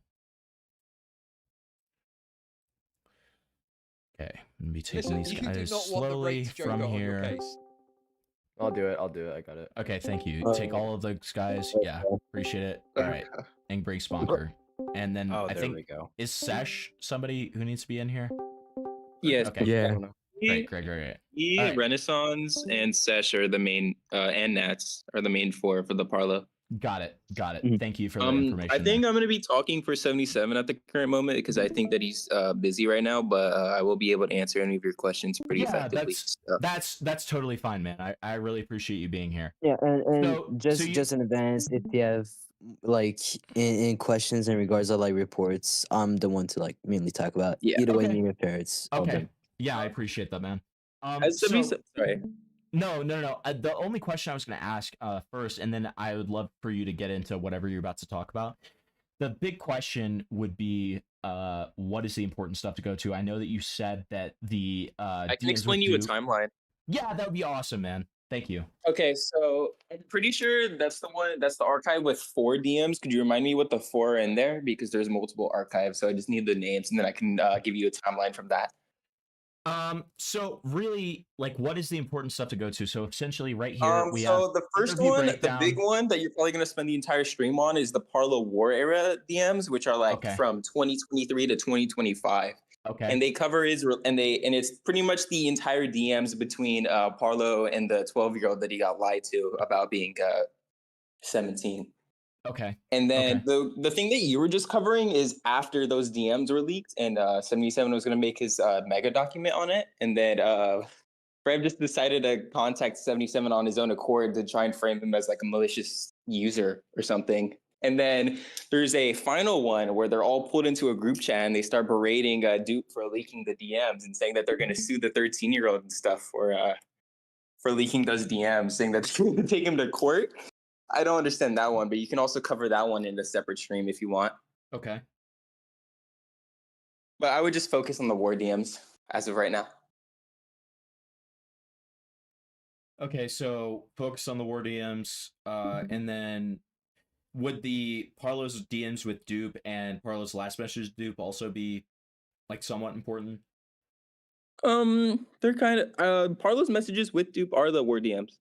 Okay, I'm gonna be taking these You do guys not want the slowly rate to Joker from on your here. case. I'll do it. I got it. Okay, thank you. Take all of those guys. Yeah, appreciate it. All right, and bring Sponker. And then Oh, I there think we go. is Sesh somebody who needs to be in here? Yes. Okay. Yeah. Great. He, All right. Renaissance, and Sesh are the main, and Nats are the main 4 for the Parlo. Got it. Thank you for the information. I think I'm going to be talking for 77 at the current moment because I think that he's busy right now, but I will be able to answer any of your questions pretty effectively. That's totally fine, man. I really appreciate you being here. Yeah, and So just in advance, if you have like in questions in regards to like reports, I'm the one to like mainly talk about. Yeah. Either way, Okay. me and parents. all Okay. good. Yeah, I appreciate that, man. As 77, sorry. No. The only question I was going to ask first, and then I would love for you to get into whatever you're about to talk about. The big question would be, what is the important stuff to go to? I know that you said that the I can DMs explain with you a Duke- timeline. Yeah, that would be awesome, man. Thank you. Okay, so I'm pretty sure that's the one. That's the archive with 4 DMs. Could you remind me what the 4 are in there? Because there's multiple archives, so I just need the names, and then I can give you a timeline from that. So really, like, what is the important stuff to go to? So essentially, right here we have So the first interview one, breakdown. the big one that you're probably going to spend the entire stream on is the Parlo War Era DMs, which are like Okay. from 2023 to 2025. Okay. And they cover Israel, and it's pretty much the entire DMs between Parlo and the 12-year-old that he got lied to about being 17. Okay. And then the thing that you were just covering is after those DMs were leaked, and 77 was going to make his mega document on it, and then Fred just decided to contact 77 on his own accord to try and frame him as like a malicious user or something. And then there's a final one where they're all pulled into a group chat and they start berating Duke for leaking the DMs and saying that they're going to sue the 13-year-old and stuff for leaking those DMs, saying that they're going to take him to court. I don't understand that one, but you can also cover that one in a separate stream if you want. Okay. But I would just focus on the war DMs as of right now. Okay, so focus on the war DMs, and then would the Parlo's DMs with Dupe and Parlo's last message with Dupe also be like somewhat important? They're kind of Parlo's messages with Dupe are the war DMs.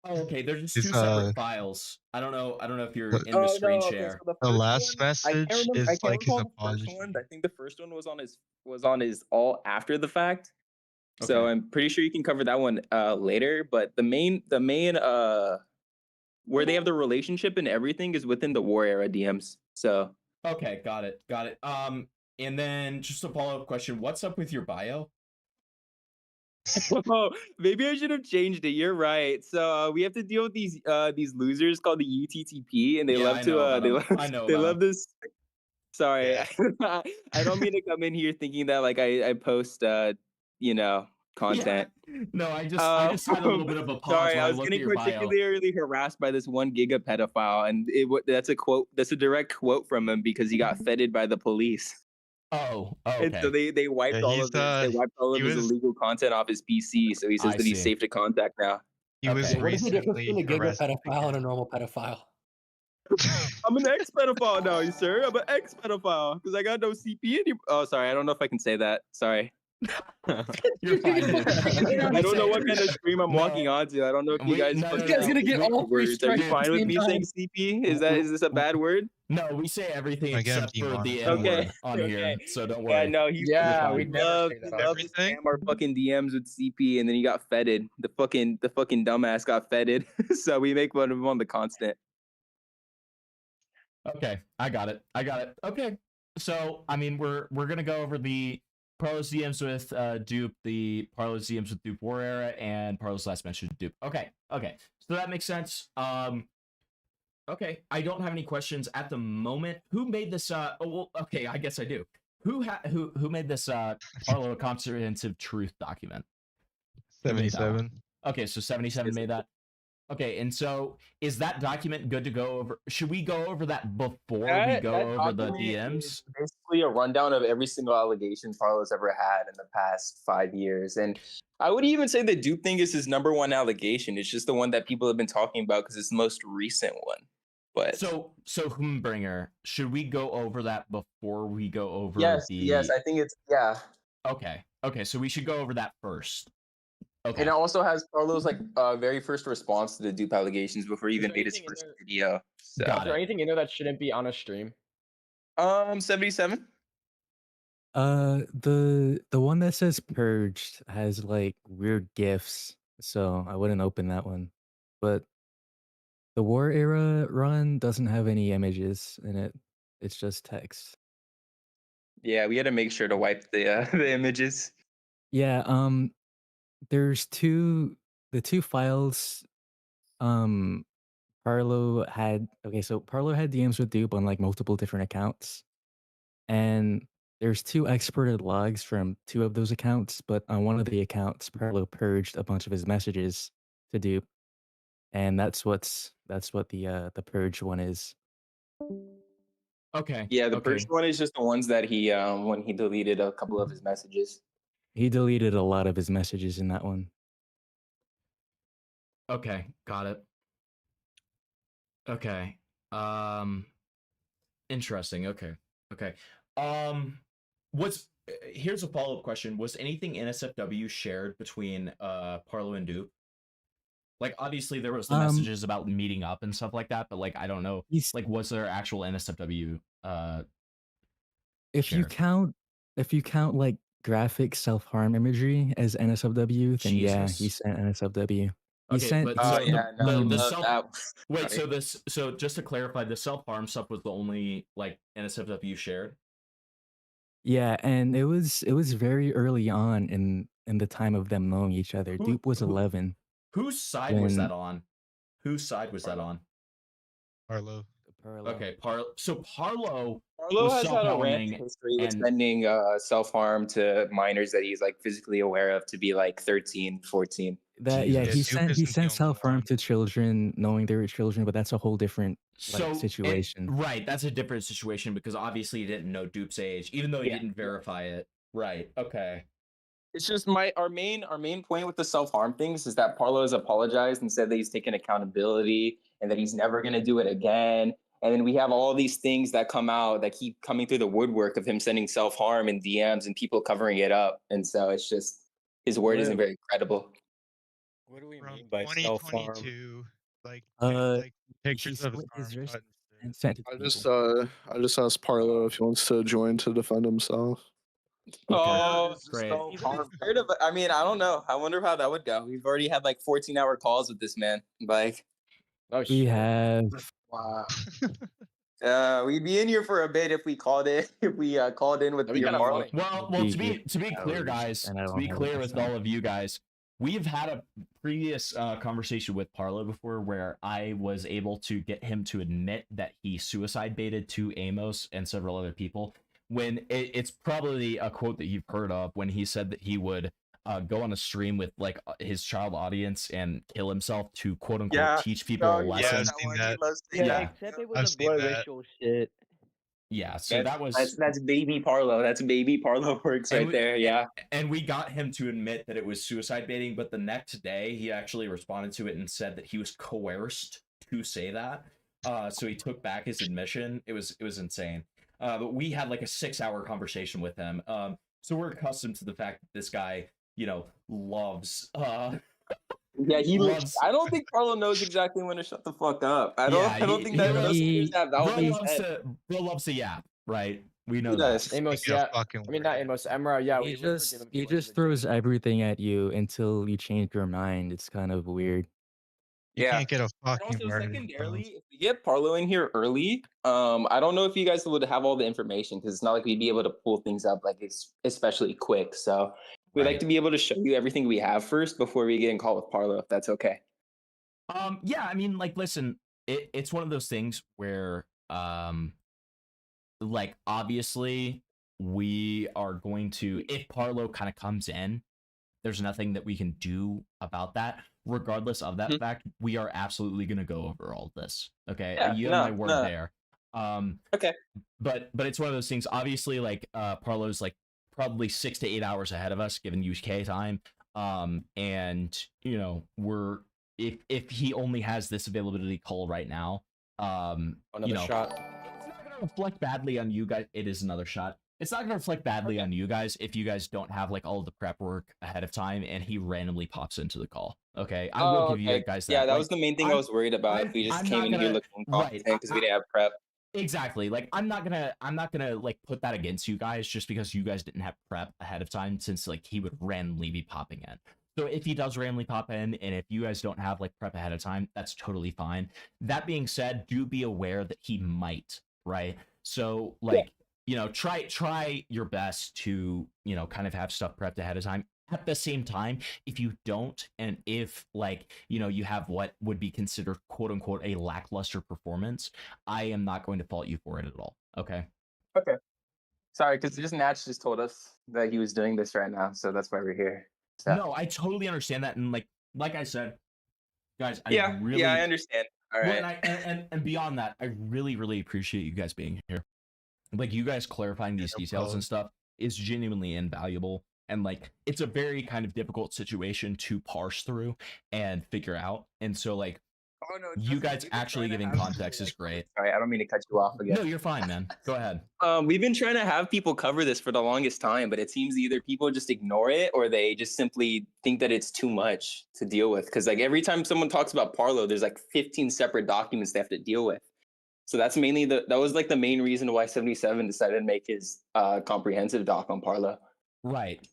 Oh, okay. They're just Is, two separate files. I don't know if you're in the screen share. So The last message I is can't like his recall the first apology. one. I think the first one was on his all after the fact. So Okay. I'm pretty sure you can cover that one later. But the main where they have the relationship and everything is within the war era DMs. So Okay, got it. And then just a follow-up question: what's up with your bio? oh, maybe I should have changed it. You're right. So we have to deal with these losers called the UTTP, and they Yeah, love I to know about they 'em. love I know they about love 'em. this. Sorry, I don't mean to come in here thinking that like I post content. No, I just had a little bit of a pause Sorry, when I I was looked at getting your bio. particularly harassed by this one giga pedophile, and that's a quote. That's a direct quote from him because he got feted by the police. Oh, And so okay. they wiped all of his illegal content off his PC. So he says I that he's see. safe to contact now. He was What is the difference recently between a giga arrested pedophile and a normal pedophile? I'm an ex-pedophile now, sir. I'm an ex-pedophile because I got no CP anymore. Oh, sorry. I don't know if I can say that. Sorry. You're fine, dude. I don't know what kind of stream I'm walking onto. I don't know if you guys. This guy's gonna get all three words. Are you strikes at fine the with same me time. saying CP? Is this a bad word? No, we say everything Again, except for the demonetized. N Okay. word on here, so don't Yeah, worry. no, he Yeah, he we'd never loved, say he that. loved to spam our fucking DMs with CP, and then he got feted. The fucking dumbass got feted. So we make fun of him on the constant. Okay, I got it. Okay, so I mean, we're gonna go over the Parlo's DMs with Dupe, the Parlo's DMs with Dupe War Era, and Parlo's last message with Dupe. Okay, so that makes sense. Okay, I don't have any questions at the moment. Who made this? Oh, well, okay, I guess I do. Who made this Parlo Comprehensive Truth document? Who made that one? 77. Okay, so 77 made that. Okay, and so is that document good to go over? Should we go over that before we go over the DMs? Is basically a rundown of every single allegation Parlo's ever had in the past 5 years, and I would even say the Dupe thing is his number one allegation. It's just the one that people have been talking about because it's the most recent one. But so Humbringer, should we go over that before we go over yes, the? yes, I think it's Okay, so we should go over that first. Okay. And it also has Parlo's like very first response to the Dupe allegations before he even made his first video. So. Is there anything in there that shouldn't be on a stream? 77. The one that says purged has like weird gifs, so I wouldn't open that one. But the war era run doesn't have any images in it. It's just text. Yeah, we had to make sure to wipe the the images. Yeah, there's the two files Parlo had. Okay, so Parlo had DMs with Dupe on like multiple different accounts. And there's two exported logs from two of those accounts, but on one of the accounts, Parlo purged a bunch of his messages to Dupe. And that's what the purge one is. Okay. Yeah, the first one is just the ones that he when he deleted a couple of his messages. He deleted a lot of his messages in that one. Okay, got it. Okay. Interesting. Okay. Here's a follow-up question. Was anything NSFW shared between Parlo and Dupe? Like obviously there was the messages about meeting up and stuff like that, but like I don't know. Like was there actual NSFW If you count like graphic self-harm imagery as NSFW, then yeah, he Jesus. sent NSFW. He Okay, sent but so the self wait, sorry. so just to clarify, the self-harm stuff was the only like NSFW shared? Yeah, and it was very early on in the time of them knowing each other. Dupe was 11. Whose side was that on? Whose side was that on? Parlo. Okay, so Parlo Parlo was has had a self-harming rampant history with and sending self-harm to minors that he's like physically aware of to be like 13, 14. That yeah, Jesus. he sent self harm to children, knowing they were children, but that's a whole different situation. Right, that's a different situation because obviously he didn't know Dupe's age, even though he didn't verify it. Right. Okay. It's just our main point with the self-harm things is that Parlo has apologized and said that he's taken accountability and that he's never going to do it again. And then we have all these things that come out that keep coming through the woodwork of him sending self-harm and DMs and people covering it up. And so it's just his word isn't very credible. What do we mean by self-harm? 2022, like Pictures of slit his wrist button. and sent it to I people. just asked Parlo if he wants to join to defend himself. Oh, great. I mean, I don't know. I wonder how that would go. We've already had like 14-hour calls with this man. Like, We have Wow. we'd be in here for a bit if we called in. If we called in with your Parlo. Well, to be clear, guys, to be clear with all of you guys, we've had a previous conversation with Parlo before where I was able to get him to admit that he suicide baited to Amos and several other people. When it's probably a quote that you've heard of when he said that he would go on a stream with like his child audience and kill himself to quote unquote teach people a lesson. except it was a boy ritual shit. Yeah, so that was that's baby Parlo. That's baby Parlo works right there. Yeah. And we got him to admit that it was suicide baiting, but the next day he actually responded to it and said that he was coerced to say that. So he took back his admission. It was insane. But we had like a 6-hour conversation with him. So we're accustomed to the fact that this guy, loves. Yeah, he loves. I don't think Parlo knows exactly when to shut the fuck up. I don't think that Bro loves to yap, right? We know does. that. Amos, yeah. I mean, not Amos. Emra, yeah. He just throws everything at you until you change your mind. It's kind of weird. You can't get a And fucking also, word. secondarily, if we get Parlo in here early, I don't know if you guys would have all the information because it's not like we'd be able to pull things up like especially quick. So we'd like to be able to show you everything we have first before we get in call with Parlo, if that's okay. Yeah, I mean, like, listen, it's one of those things where, like, obviously, we are going to, if Parlo kind of comes in, there's nothing that we can do about that. Regardless of that fact, we are absolutely going to go over all this. Okay, you have my word there. Okay, but it's one of those things. Obviously, like Parlo's like probably 6 to 8 hours ahead of us, given UK time. And we're if he only has this availability call right now, another shot. It's not going to reflect badly on you guys. It is another shot. It's not going to reflect badly on you guys if you guys don't have like all of the prep work ahead of time and he randomly pops into the call. Okay, I will give you guys that. Yeah, that was the main thing I was worried about. If we just came in here looking competent because we didn't have prep. Exactly. Like I'm not gonna like put that against you guys just because you guys didn't have prep ahead of time, since like he would randomly be popping in. So if he does randomly pop in, and if you guys don't have like prep ahead of time, that's totally fine. That being said, do be aware that he might, right? So like try your best to kind of have stuff prepped ahead of time. At the same time, if you don't, and if like you have what would be considered quote unquote a lackluster performance, I am not going to fault you for it at all. Okay. Sorry, because just Natch just told us that he was doing this right now, so that's why we're here. So. No, I totally understand that, and like I said, guys, I understand. All right. And beyond that, I really appreciate you guys being here. Like you guys clarifying these details and stuff is genuinely invaluable. And like it's a very kind of difficult situation to parse through and figure out. And so like you guys actually giving context is great. Sorry, I don't mean to cut you off again. No, you're fine, man. Go ahead. We've been trying to have people cover this for the longest time, but it seems either people just ignore it or they just simply think that it's too much to deal with. Because like every time someone talks about Parlo, there's like 15 separate documents they have to deal with. So that's mainly that was like the main reason why 77 decided to make his comprehensive doc on Parlo. Right.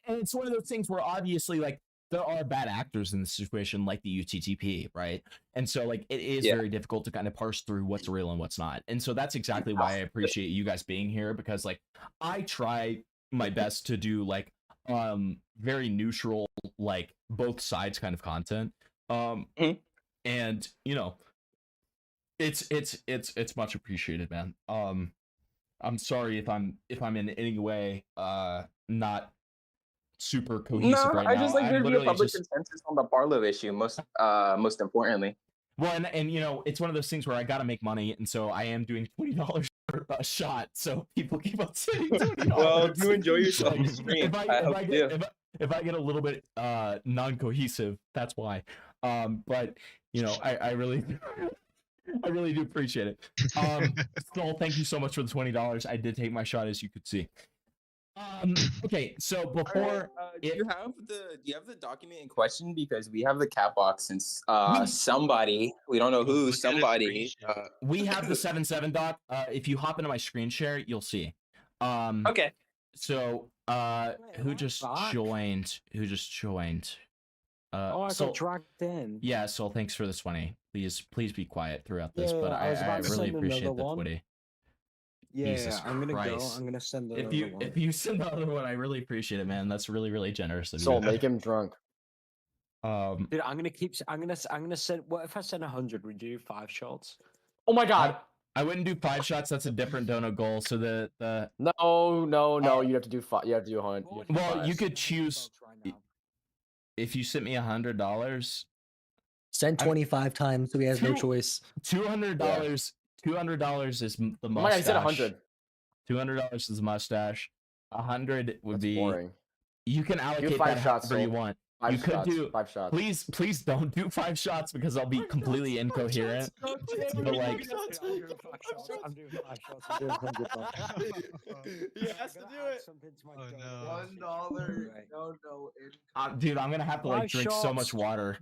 And it's one of those things where obviously like there are bad actors in this situation, like the UTTP, right? And so like it is very difficult to kind of parse through what's real and what's not. And so that's exactly why I appreciate you guys being here, because like I try my best to do like very neutral, like both sides kind of content. And it's much appreciated, man. I'm sorry if I'm in any way not super cohesive right now. I just like there I'm to be a literally public just consensus on the Parlo issue. Most importantly. well, and you know, it's one of those things where I gotta make money, and so I am doing $20 per shot. So people keep on saying $20. Well, do enjoy yourself on the stream. If I get a little bit non-cohesive, that's why. But you know, I really I really do appreciate it. Skull, thank you so much for the $20. I did take my shot, as you could see. Okay, so before do you have the document in question, because we have the cat box since somebody, we don't know who, somebody we have the 7-7 doc. If you hop into my screen share, you'll see. Okay. So who just joined? Oh, I Soul, got dragged in. yeah, Soul, thanks for the 20. Please be quiet throughout this, but I was I about to really send appreciate another the one. 20. Yeah, Jesus I'm gonna Christ. go. I'm gonna send If another one. you send the other one, I really appreciate it, man. That's really generous of you. Soul, make him drunk. Dude, I'm gonna send. What if I send 100? Would you do 5 shots? Oh my god. I wouldn't do 5 shots. That's a different dono goal. So the No. You have to do 5. You have to do 100. well, you could choose if you sent me $100. Send 25 times, so he has no choice. $200. $200 is the mustache. Oh my god, he said 100. $200 is the mustache. 100 would be boring. You can allocate 5 that shots, however you Soul. want. 5 You could shots, do 5 shots. Please don't do 5 shots because I'll be completely incoherent. But like, I'm doing 5 shots. I'm doing 100 bucks. He has to do it. $1. No. dude, I'm gonna have to like 5 drink so much shots. water.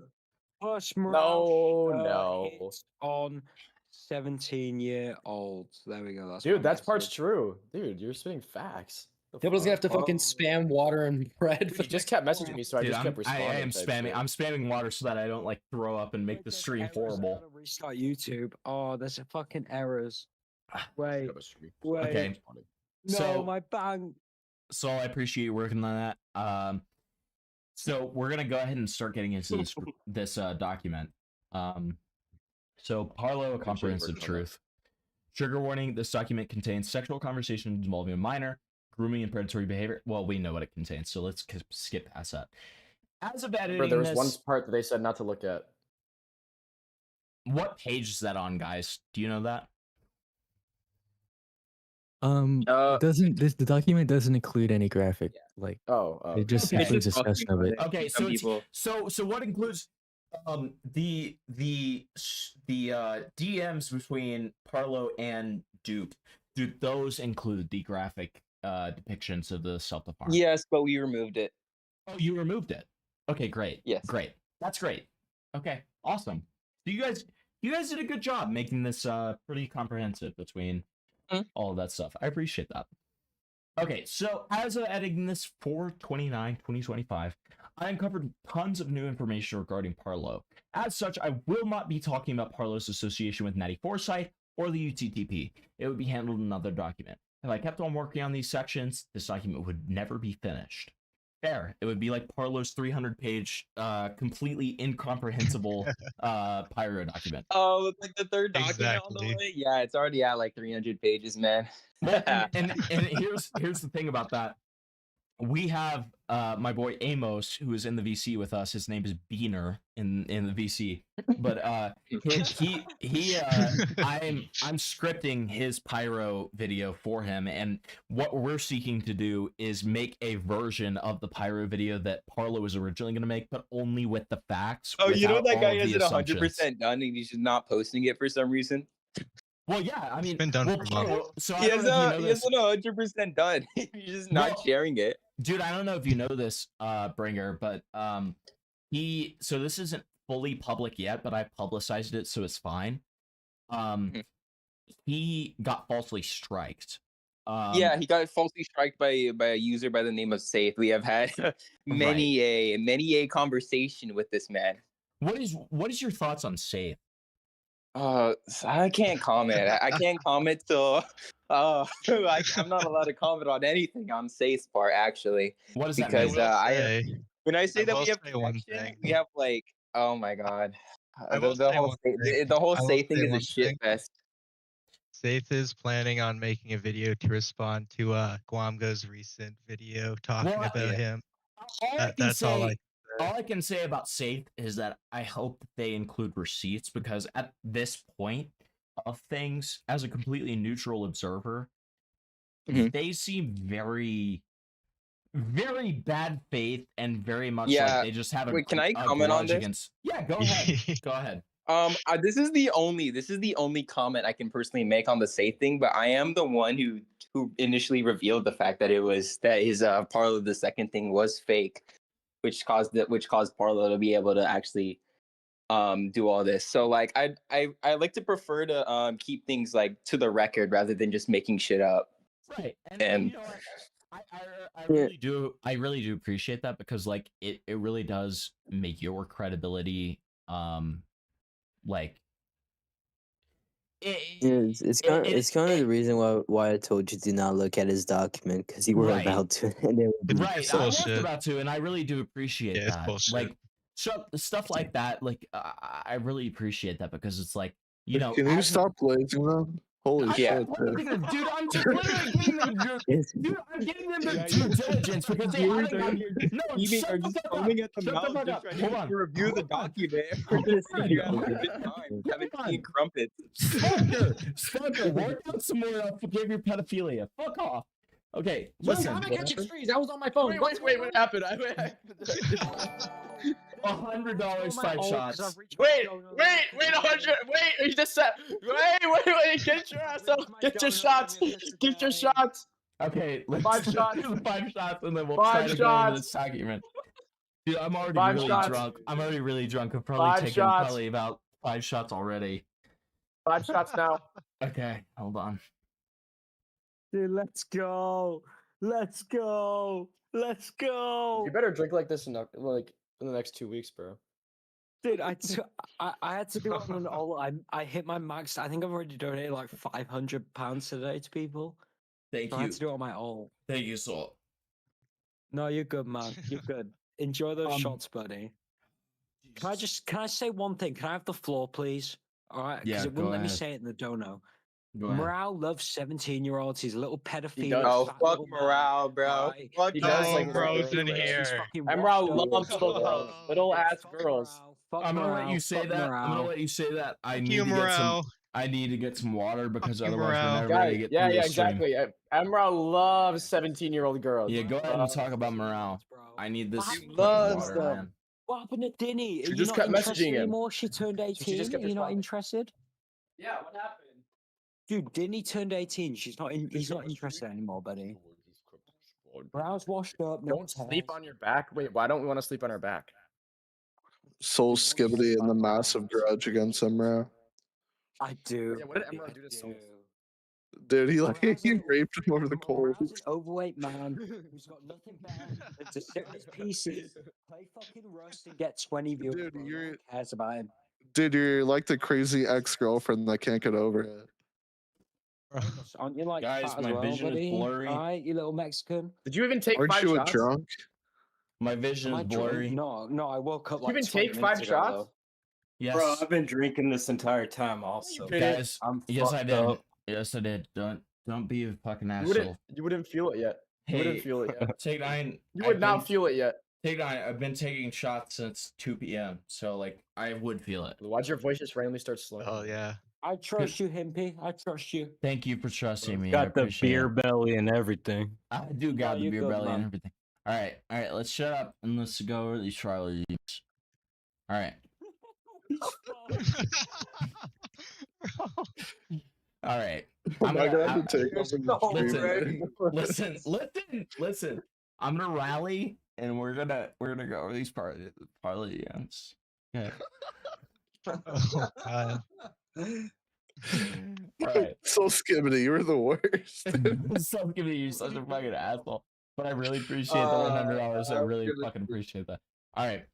Plus No. hits on 17-year-olds. There we go. That's Dude, my that's part's message. true. Dude, you're spitting facts. Dibble's gonna have to fucking spam water and bread. Dude, he just kept messaging me, so I Dude, just kept responding. I am type spamming. shit. I'm spamming water so that I don't like throw up and make the stream horrible. Restart YouTube. Oh, there's a fucking errors. Wait. Okay. No, So- my bank. So I appreciate you working on that. So we're gonna go ahead and start getting into this document. So Parlo, a comprehensive truth. Trigger warning: this document contains sexual conversations involving a minor, grooming, and predatory behavior. Well, we know what it contains, so let's skip past that. As of editing, There was this, one part that they said not to look at. what page is that on, guys? Do you know that? The document doesn't include any graphic like it just Okay. includes discussion of it. Okay, so so what includes the DMs between Parlo and Dupe? Do those include the graphic depictions of the self-defense? Yes, but we removed it. Oh, you removed it. Okay, great. Yes. Great. That's great. Okay, awesome. So you guys did a good job making this pretty comprehensive between all of that stuff. I appreciate that. Okay, so as of editing this 4/29/2025, I uncovered tons of new information regarding Parlo. As such, I will not be talking about Parlo's association with Natty Forsyth or the UTTP. It would be handled in another document. If I kept on working on these sections, this document would never be finished. Fair. It would be like Parlo's 300-page, completely incomprehensible Pyro document. Oh, it's like the third document on the way. Yeah, it's already at like 300 pages, man. Well, and here's the thing about that. We have my boy Amos, who is in the VC with us. His name is Beaner in the VC, but I'm scripting his Pyro video for him, and what we're seeking to do is make a version of the Pyro video that Parlo was originally going to make, but only with the facts. Oh, you know without that guy all of has the it 100% assumptions. done, and he's just not posting it for some reason. Well, yeah, I mean, been done well, for Parlo, months. so I He don't has know if you know it this. 100% done. He's just not sharing it. Dude, I don't know if you know this, Bringer, but so this isn't fully public yet, but I publicized it, so it's fine. He got falsely striked. Yeah, he got falsely striked by a user by the name of Safe. We have had many a conversation with this man. What is your thoughts on Safe? I can't comment. I can't comment till I'm not allowed to comment on anything on Safe's part, actually. What does that because mean? when I say that we have one connection, thing. we have like, oh my god, I will say one thing. the whole I will Safe thing say is a one shit thing. fest. Safe is planning on making a video to respond to Guamgo's recent video talking about him. That's all I. All I can say about Safe is that I hope that they include receipts, because at this point of things, as a completely neutral observer, they seem very, very bad faith and very much like they just have a, Wait, can I a comment on grudge this? against. Yeah, go ahead. Go ahead. This is the only comment I can personally make on the Safe thing, but I am the one who initially revealed the fact that his Parlo the second thing was fake, which caused Parlo to be able to actually do all this. So like I like to prefer to keep things like to the record rather than just making shit up. Right. And you know what? I really do. I really do appreciate that, because like it really does make your credibility like it's kind of the reason why I told you do not look at his document, because you were Right. about to. And it would be Right, I was about to, and I really do appreciate that. Like stuff like that, like I really appreciate that, because it's like, you know, Can you stop blazing them? Holy shit! Dude, I'm just literally giving them dude, I'm giving them their due diligence, because they haven't gotten no, shut the fuck up. Shut the fuck up. Hold on. To review the document. We're just sitting here having a good time, having tea and crumpets. Spunker, work out some more forgive your pedophilia. Fuck off. Okay, listen. I'm catching trees. I was on my phone. Wait, what happened? $100 5 shots. Wait, 100. Wait, you just said. Wait, get your ass up. Get your shots. Get your shots. Okay, let's 5 do shots. 5 shots, and then we'll 5 try to go over this shots. document. Dude, I'm already 5 really shots. drunk. I'm already really drunk. I've probably 5 taken shots. probably about 5 shots already. 5 shots now. Okay, hold on. Dude, let's go. Let's go. Let's go. You better drink like this in the next 2 weeks, bro. Dude, I had to do it on an all. I hit my max. I think I've already donated like £500 today to people. Thank so you. I had to do it on my all. Thank you, Salt. No, you're good, man. You're good. Enjoy those shots, buddy. Can I say one thing? Can I have the floor, please? All right, because Yeah, it wouldn't go let me ahead. say it in the dono. Go ahead. Morale loves 17-year-olds. He's a little pedophile. does. Oh, fat fuck little man. morale, bro. Alright. Fuck He does morale. like Bro's little in girls. here. Emerald loves little girls. Little ass girls. I'm gonna let you say that. I'm gonna let you say that. I need to get some. I need to get some water, because otherwise we're never gonna get through this stream. Exactly. Emerald loves 17-year-old girls. Yeah, go ahead and talk about morale. I need this. He fucking loves water, them. man. What happened to Dinny? Are She you just not kept interested messaging him. anymore? She turned 18. She just kept Are you not responding. interested? Yeah, what happened? Dude, Dinny turned 18. She's not. He's not interested anymore, buddy. Morale's washed up. No Don't sleep on your back. Wait, why don't we want to sleep on our back? Soul Skibbity and the massive grudge against Emra. I do. Yeah, what did Emerald do to Soul? Dude, he raped him over the coals. Morale's an overweight man who's got nothing better than to sit on his PC, play fucking Rust, and get 20 views. Dude, bro. No one cares about him. Dude, you're like the crazy ex-girlfriend that can't get over it. Aren't you like Guys, fat as my well, vision is buddy? blurry. Alright, you little Mexican. Did you even take Aren't 5 you a shots? drunk? My vision Am is I drunk? blurry. No, I woke up You like even 20 take minutes 5 ago, shots? though. Yes. Bro, I've been drinking this entire time. Also, Guys, I'm yes, I fucked did. up. Yes, I did. Don't be a fucking You asshole. wouldn't feel it yet. You Hey, wouldn't feel it yet. Take 9. You would not feel it yet. Take 9. I've been taking shots since 2 p.m. So like I would feel it. Why'd your voice just randomly start slowing? Oh yeah. I trust you, Himpy. I trust you. Thank you for trusting me. I Got the appreciate beer it. belly and everything. I do got the you beer good, belly and man. everything. All right. Let's shut up and let's go over these trial reviews. All right. All right. I'm not gonna have to take off Listen. I'm gonna rally and we're gonna go over these parlay games. Okay. Oh god. Alright. So Skibbity, you were the worst. So Skibbity, you're such a fucking asshole. But I really appreciate the $100. I really fucking appreciate that. Alright.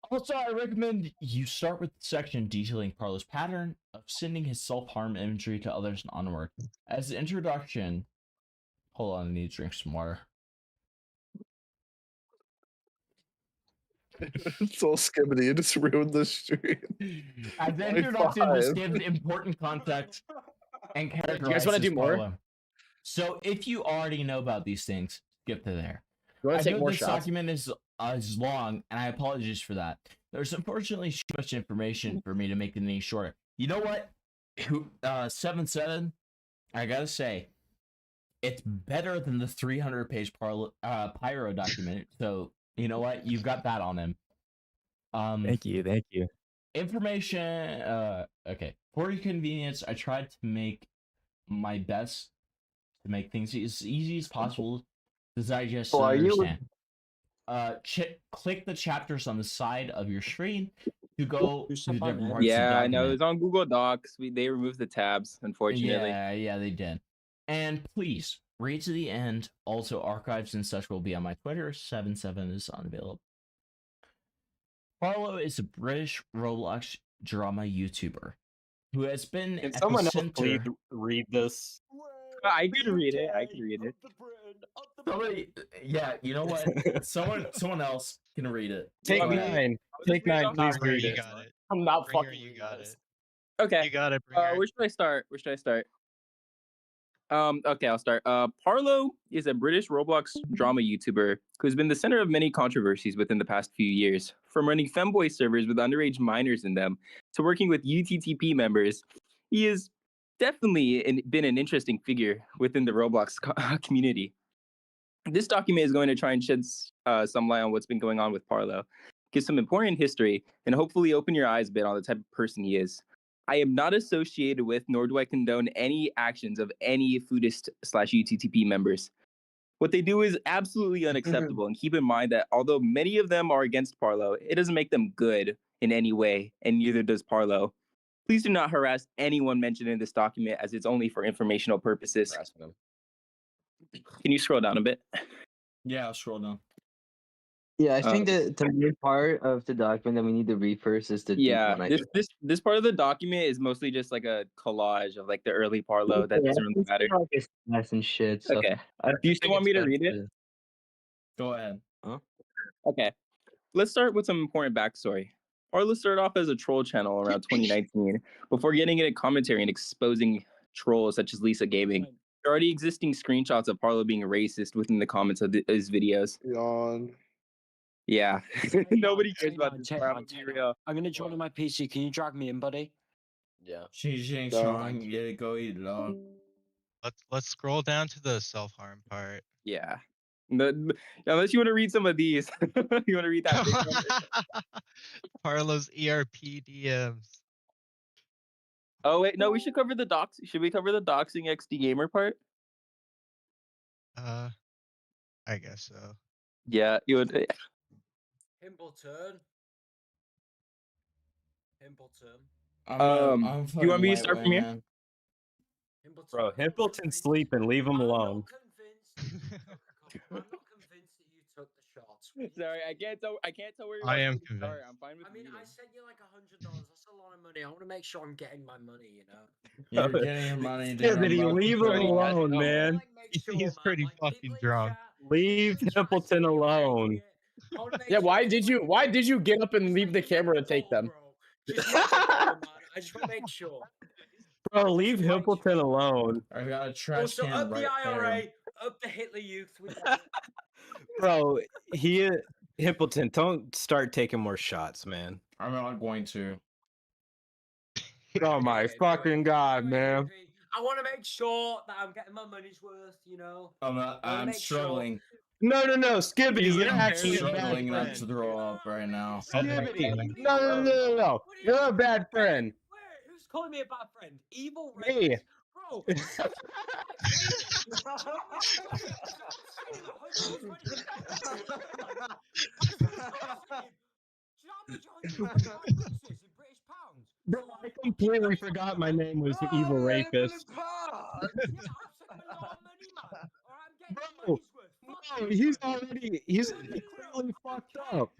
Also, I recommend you start with the section detailing Parlo's pattern of sending his self-harm imagery to others and onward. As the introduction, hold on, I need to drink some water. So Skibbity, you just ruined the stream. As the introduction just gives important context and characterizes You guys want to do more? Parlo. So if you already know about these things, skip to there. You want I to take know more this shots? document is long, and I apologize for that. There's unfortunately too much information for me to make it any shorter. You know what? 7-7, I gotta say, it's better than the 300-page Pyro document. So you know what? You've got that on him. Thank you. Information. Okay. For your convenience, I tried to make my best to make things as easy as possible to digest and understand. Click the chapters on the side of your screen to go to the different parts of the Yeah, I document. know. It's on Google Docs. They removed the tabs, unfortunately. Yeah, they did. And please read to the end. Also, archives and such will be on my Twitter. 7-7 is unavailable. Parlo is a British Roblox drama YouTuber who has been Can at someone the else please center. read this? I can read it. I can read it. Somebody, yeah, you know what? someone else can read it. Take Go ahead. 9. Take 9, please read it. I'm not Bringer, fucking. you got it. Okay. You got it, Bringer. Where should I start? Okay, I'll start. Parlo is a British Roblox drama YouTuber who's been the center of many controversies within the past few years, from running femboy servers with underage minors in them to working with UTTP members. He has definitely been an interesting figure within the Roblox community. This document is going to try and shed some light on what's been going on with Parlo, give some important history, and hopefully open your eyes a bit on the type of person he is. I am not associated with, nor do I condone any actions of any foodist/UTTP members. What they do is absolutely unacceptable, and keep in mind that although many of them are against Parlo, it doesn't make them good in any way, and neither does Parlo. Please do not harass anyone mentioned in this document, as it's only for informational purposes. Can you scroll down a bit? Yeah, I'll scroll down. Yeah, I think that the main part of the document that we need to read first is the deep one. This part of the document is mostly just like a collage of like the early Parlo that doesn't really matter. And shit. So Okay. Do you still want me to read it? Go ahead. Huh? Okay. Let's start with some important backstory. Parlo started off as a troll channel around 2019 before getting into commentary and exposing trolls such as Lisa Gaming. There are already existing screenshots of Parlo being racist within the comments of his videos. Yawn. Yeah. Nobody cares about this. I'm gonna join on my PC. Can you drag me in, buddy? Yeah. Go eat it all. Let's scroll down to the self-harm part. Yeah. Unless you want to read some of these. You want to read that big one? Parlo's ERP DMs. Oh wait, no, we should cover the docs. Should we cover the doxing XD gamer part? I guess so. Yeah, you would. Himbleton. You want me to start from here? Bro, Himpleton's sleeping. Leave him alone. Sorry, I can't tell where you're. I am convinced. I'm fine with. I mean, I sent you like $100. That's a lot of money. I want to make sure I'm getting my money. You know. You're getting your money. Anthony, leave him alone, man. He's pretty fucking drunk. Leave Himpleton alone. Yeah, why did you get up and leave the camera to take them? I just want to make sure. Bro, leave Himpleton alone. I got a trash Also, can up right the IRA, there. up the Hitler Youth. Bro, Himpleton, don't start taking more shots, man. I'm not going to. Oh my fucking god, man. I want to make sure that I'm getting my money's worth. You know. I'm struggling. No, Skibbity, you're actually struggling not to throw up right now. Skibbity, no. You're a bad friend. Who's calling me a bad friend? Evil Me. Rapist? Bro. Bro, I completely forgot my name was Evil Rapist. Bro, no, he's clearly fucked up.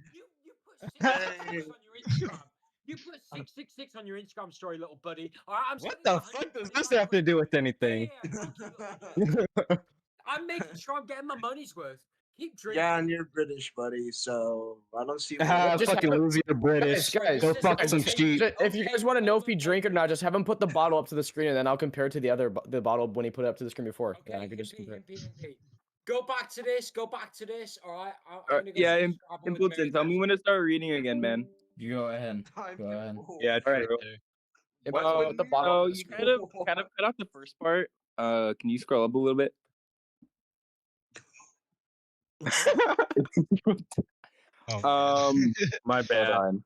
You put 666 on your Instagram story, little buddy. All right, What the fuck does this have to do with anything? I'm making sure I'm getting my money's worth. Keep drinking. Yeah, and you're British, buddy, so I don't see. Fucking lose you're British. Go fuck some sheep. If you guys want to know if he drank or not, just have him put the bottle up to the screen, and then I'll compare it to the bottle when he put it up to the screen before. Okay, Yeah, I could just compare. Go back to this. Go back to this. All right. I'm gonna go Yeah, see Scrabble with Mary Impleton, tell me when to start reading again, man. You go ahead. Go ahead. Yeah, true. Impleton at the bottom So of the you screen. kind of cut out the first part. Can you scroll up a little bit? My bad. Hold on.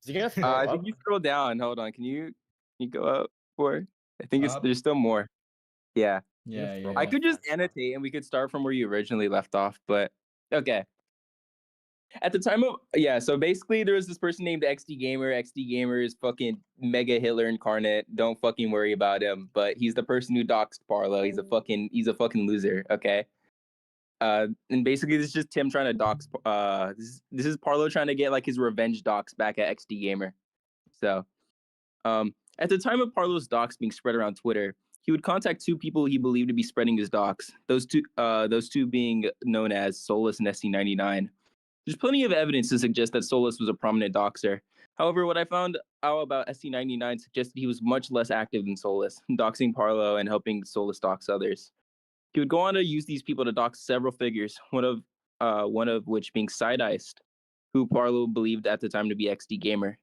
Is he gonna throw I up? think you scroll down. Hold on. Can you go up for? I think Up? there's still more. Yeah. Yeah. I could just annotate and we could start from where you originally left off, but okay. At the time of so basically there was this person named XD Gamer. XD Gamer is fucking mega Hitler incarnate. Don't fucking worry about him. But he's the person who doxed Parlo. He's a fucking loser. Okay. And basically this is just Tim trying to dox. This is Parlo trying to get like his revenge dox back at XD Gamer. So, at the time of Parlo's dox being spread around Twitter, he would contact two people he believed to be spreading his dox. Those two being known as Solus and SC99. There's plenty of evidence to suggest that Solus was a prominent doxer. However, what I found out about SC99 suggested he was much less active than Solus, doxing Parlo and helping Solus dox others. He would go on to use these people to dox several figures, one of which being Side-Iced, who Parlo believed at the time to be XD Gamer.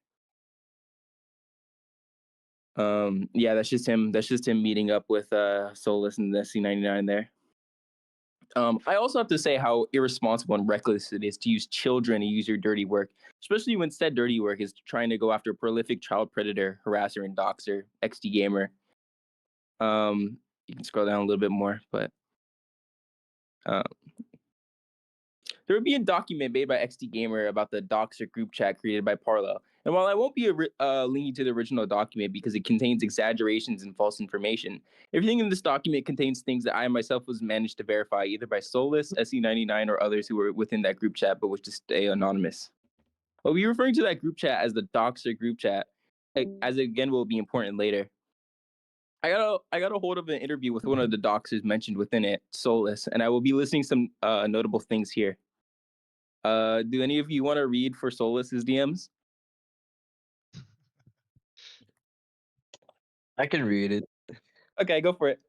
That's just him meeting up with Solus and the SC99 there. I also have to say how irresponsible and reckless it is to use children to use your dirty work, especially when said dirty work is trying to go after a prolific child predator, harasser, and doxer, XD Gamer. You can scroll down a little bit more, but there would be a document made by XD Gamer about the doxer group chat created by Parlo. And while I won't be linking to the original document because it contains exaggerations and false information, everything in this document contains things that I myself was managed to verify either by Solus, SE99, or others who were within that group chat but wish to stay anonymous. I'll be referring to that group chat as the doxer group chat, as it again will be important later. I got a hold of an interview with one of the doxers mentioned within it, Solus, and I will be listing some notable things here. Do any of you want to read for Solus's DMs? I can read it. Okay, go for it.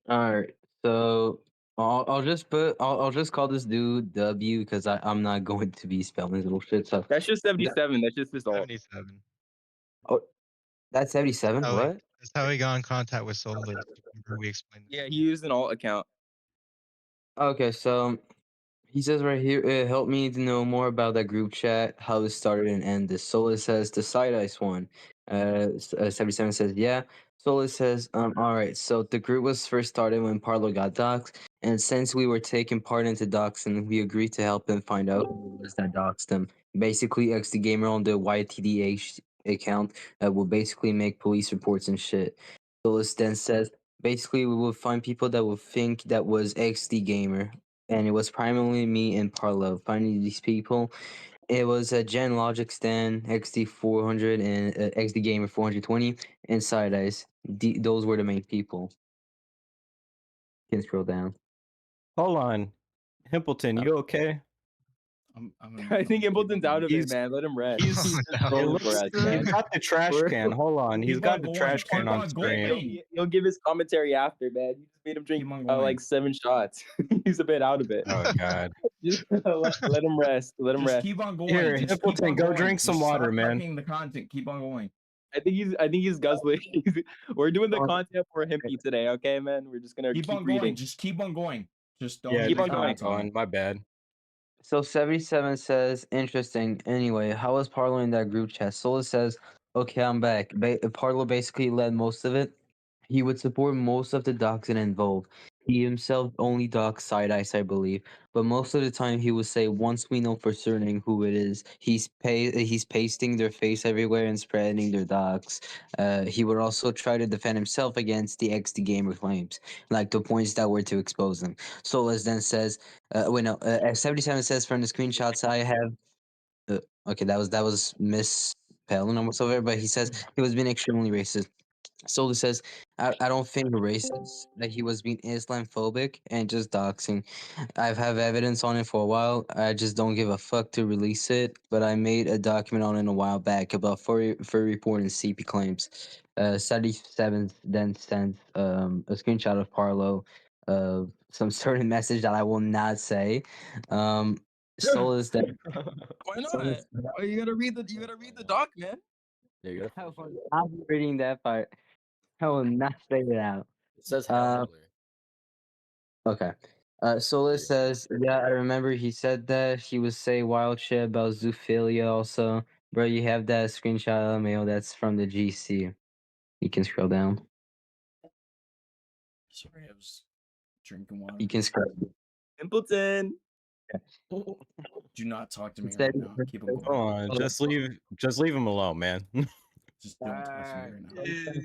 All right. So I'll just call this dude W because I'm not going to be spelling his little shit. So that's just 77. That's just his alt. 77. Oh, that's 77. What? That's how he got in contact with Solus. Remember we explained. Yeah, he used an alt account. Okay, so he says right here, it helped me to know more about that group chat, how it started and ended. Solus says the Side-Ice one. 77 says, yeah. Solus says, all right, so the group was first started when Parlo got doxxed, and since we were taking part into doxing, we agreed to help him find out who it was that doxed him. Basically, XD Gamer on the YTDH account will basically make police reports and shit. Solus then says, basically, we will find people that will think that was XD Gamer, and it was primarily me and Parlo finding these people. It was a Gen Logic Stan, XD 400 and XD Gamer 420 and Side-Ice. Those were the main people. Can scroll down. Hold on, Himpleton, you okay? I think Impleton's out of it, man. Let him rest. He's scrolling for us, man. He's got the trash can. Hold on, he's got the trash can on screen. He'll give his commentary after, man. You just made him drink like 7 shots. He's a bit out of it. Oh God. Just let him rest. Let him Just rest. keep on going. Here, Just keep Himpleton, on go going. drink some Just water, stop man. wrecking the content. Keep on going. I think he's guzzling. We're doing the content for Himpy today, okay, man? We're just gonna keep on reading. going. Just keep on going. Just don't keep on going. My bad. So 77 says, interesting. Anyway, how was Parlo in that group chat? Solus says, okay, I'm back. Parlo basically led most of it. He would support most of the doxing involved. He himself only docs Side-Ice, I believe, but most of the time he would say, once we know for certain who it is, he's pasting their face everywhere and spreading their docs. He would also try to defend himself against the XD Gamer claims, like the points that were to expose them. Solus then says, 77 says from the screenshots I have, okay, that was misspelling almost over, but he says he was being extremely racist. Solus says, I don't think racist, that he was being Islamophobic and just doxing. I've had evidence on it for a while. I just don't give a fuck to release it, but I made a document on it a while back about furry report and CP claims. 77 then sends a screenshot of Parlo of some certain message that I will not say. Solus that Why not? Oh, you gotta read the doc, man. There you go. I'm reading that part. I will not say it out. It says Okay. Solus says, yeah, I remember he said that. He would say wild shit about zoophilia also. Bro, you have that screenshot, LMAO, that's from the GC. You can scroll down. Sorry, I was drinking water. You can scroll. Simpleton. Do not talk to me Said- right now. Keep him Come quiet. on, just leave him alone, man. Just don't talk to me right now.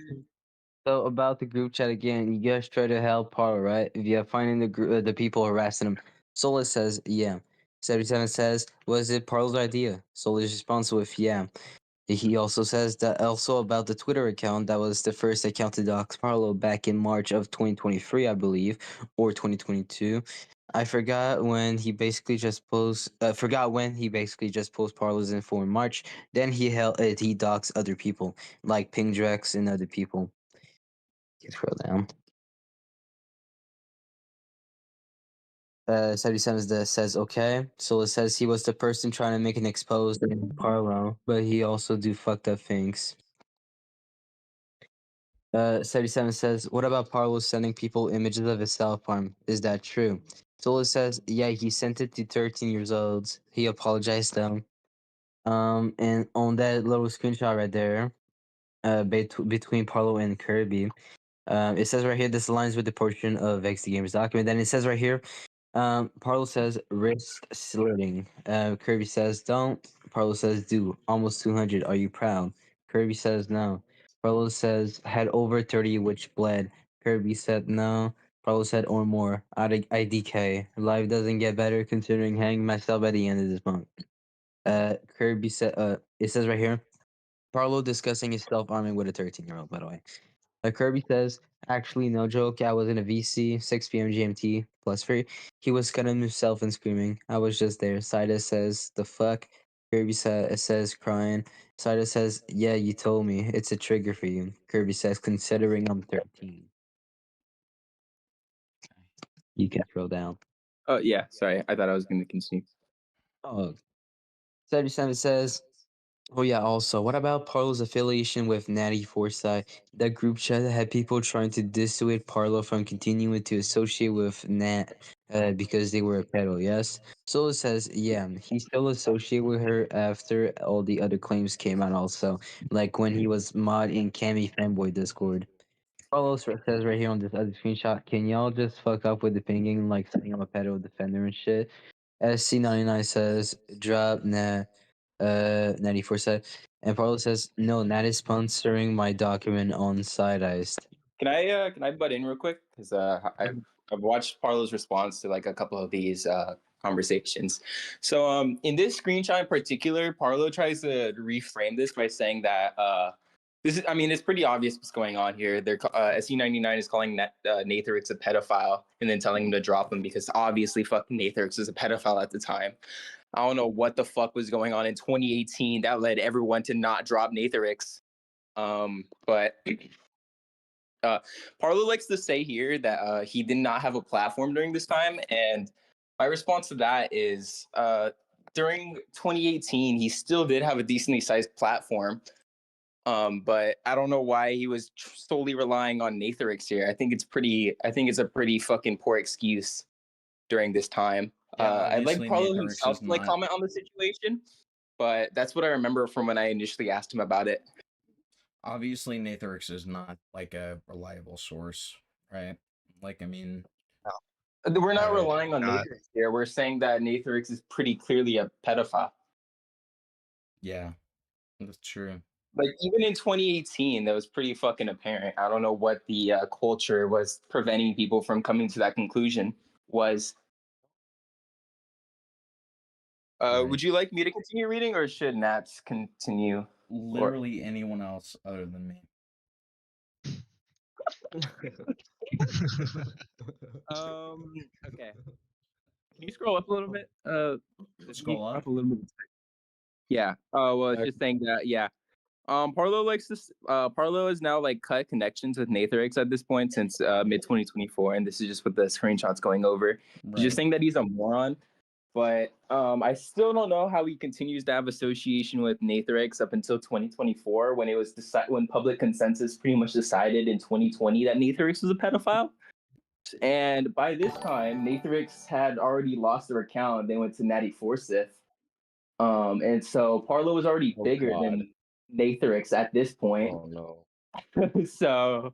So about the group chat again, you guys try to help Parlo, right? If you're finding the people harassing him. Solus says, yeah. 77 says, was it Parlo's idea? Solus responds with, yeah. He also says that also about the Twitter account that was the first account to dox Parlo back in March of 2023, I believe, or 2022. I forgot when he basically just posted Parlo's info in March. Then he doxed other people like Pingdrex and other people. Scroll down. 77 says okay. So it says he was the person trying to make an expose in Parlo, but he also do fucked up things. 77 says, what about Parlo sending people images of his self-harm? Is that true? Sola says, yeah, he sent it to 13 years olds. He apologized though. And on that little screenshot right there, between Parlo and Kirby, it says right here, this aligns with the portion of XD Gamer's document. Then it says right here, Parlo says wrist slitting. Kirby says don't. Parlo says do. Almost 200. Are you proud? Kirby says no. Parlo says had over 30 which bled. Kirby said no. Parlo said or more. IDK. Life doesn't get better considering hanging myself at the end of this month. Kirby said it says right here, Parlo discussing his self-arming with a 13-year-old, by the way. Kirby says, actually, no joke. I was in a VC, 6 p.m. GMT, +3. He was cutting himself and screaming. I was just there. Saida says, the fuck? Kirby says, crying. Saida says, yeah, you told me. It's a trigger for you. Kirby says, considering I'm 13. You can scroll down. Oh yeah, sorry. I thought I was going to continue. Oh, 77 says, oh yeah, also, what about Parlo's affiliation with Natty Forsyth? That group chat had people trying to dissuade Parlo from continuing to associate with Nat because they were a pedo, yes? Solo says, yeah, he still associated with her after all the other claims came out also, like when he was mod in Cami Fanboy Discord. Parlo says right here on this other screenshot, can y'all just fuck up with the pinging, like saying I'm a pedo defender and shit? SC99 says, drop Nat. 94 said, and Parlo says, no, Nat is sponsoring my document on Side Iced. Can I butt in real quick? Because I've watched Parlo's response to like a couple of these conversations. So in this screenshot in particular, Parlo tries to reframe this by saying that this is, I mean, it's pretty obvious what's going on here. They're SC99 is calling Nathrix a pedophile and then telling him to drop him because obviously fucking Nathrix was a pedophile at the time. I don't know what the fuck was going on in 2018 that led everyone to not drop Nathrix. But Parlo likes to say here that he did not have a platform during this time, and my response to that is during 2018 he still did have a decently sized platform, but I don't know why he was solely relying on Nathrix here. I think it's a pretty fucking poor excuse during this time. I'd like Parlo himself to like comment on the situation, but that's what I remember from when I initially asked him about it. Obviously, Nathrix is not like a reliable source, right? Like, I mean, we're not relying on Nathrix here. We're saying that Nathrix is pretty clearly a pedophile. Yeah, that's true. Like, even in 2018, that was pretty fucking apparent. I don't know what the culture was preventing people from coming to that conclusion was. Would you like me to continue reading, or should Nats continue? Literally anyone else other than me. Okay. Can you scroll up a little bit? Scroll up a little bit. Yeah. Well, it's just saying that. Yeah. Parlo likes this. Parlo has now like cut connections with Nathrix at this point since mid 2024, and this is just what the screenshots going over. He's just saying that he's a moron, but I still don't know how he continues to have association with Nathrix up until 2024 when it was when public consensus pretty much decided in 2020 that Nathrix was a pedophile. And by this time, Nathrix had already lost their account. They went to Natty Forsyth. And so Parlo was already bigger than Nathrix at this point. Oh no. So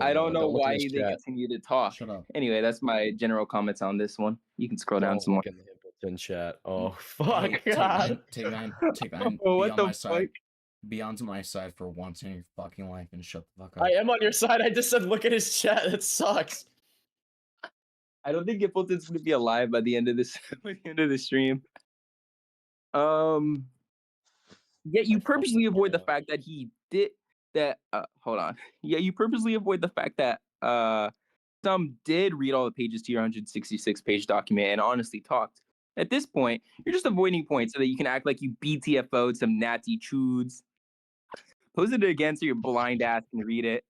I don't know why they chat. continue to talk. Shut up. Anyway, that's my general comments on this one. You can scroll down some more. Look in the in chat. Oh fuck. Hey, take nine. Oh, Be what on the my side. fuck? Be on my side for once in your fucking life and shut the fuck up. I am on your side. I just said, look at his chat. That sucks. I don't think Gippleton's gonna be alive by the end of this by the end of the stream. Yeah, you purposely avoid the fact that he did that. Hold on. Yeah, you purposely avoid the fact that some did read all the pages to your 166 page document and honestly talked. At this point, you're just avoiding points so that you can act like you BTFO'd some natty chudes. Post it again so your blind ass can read it.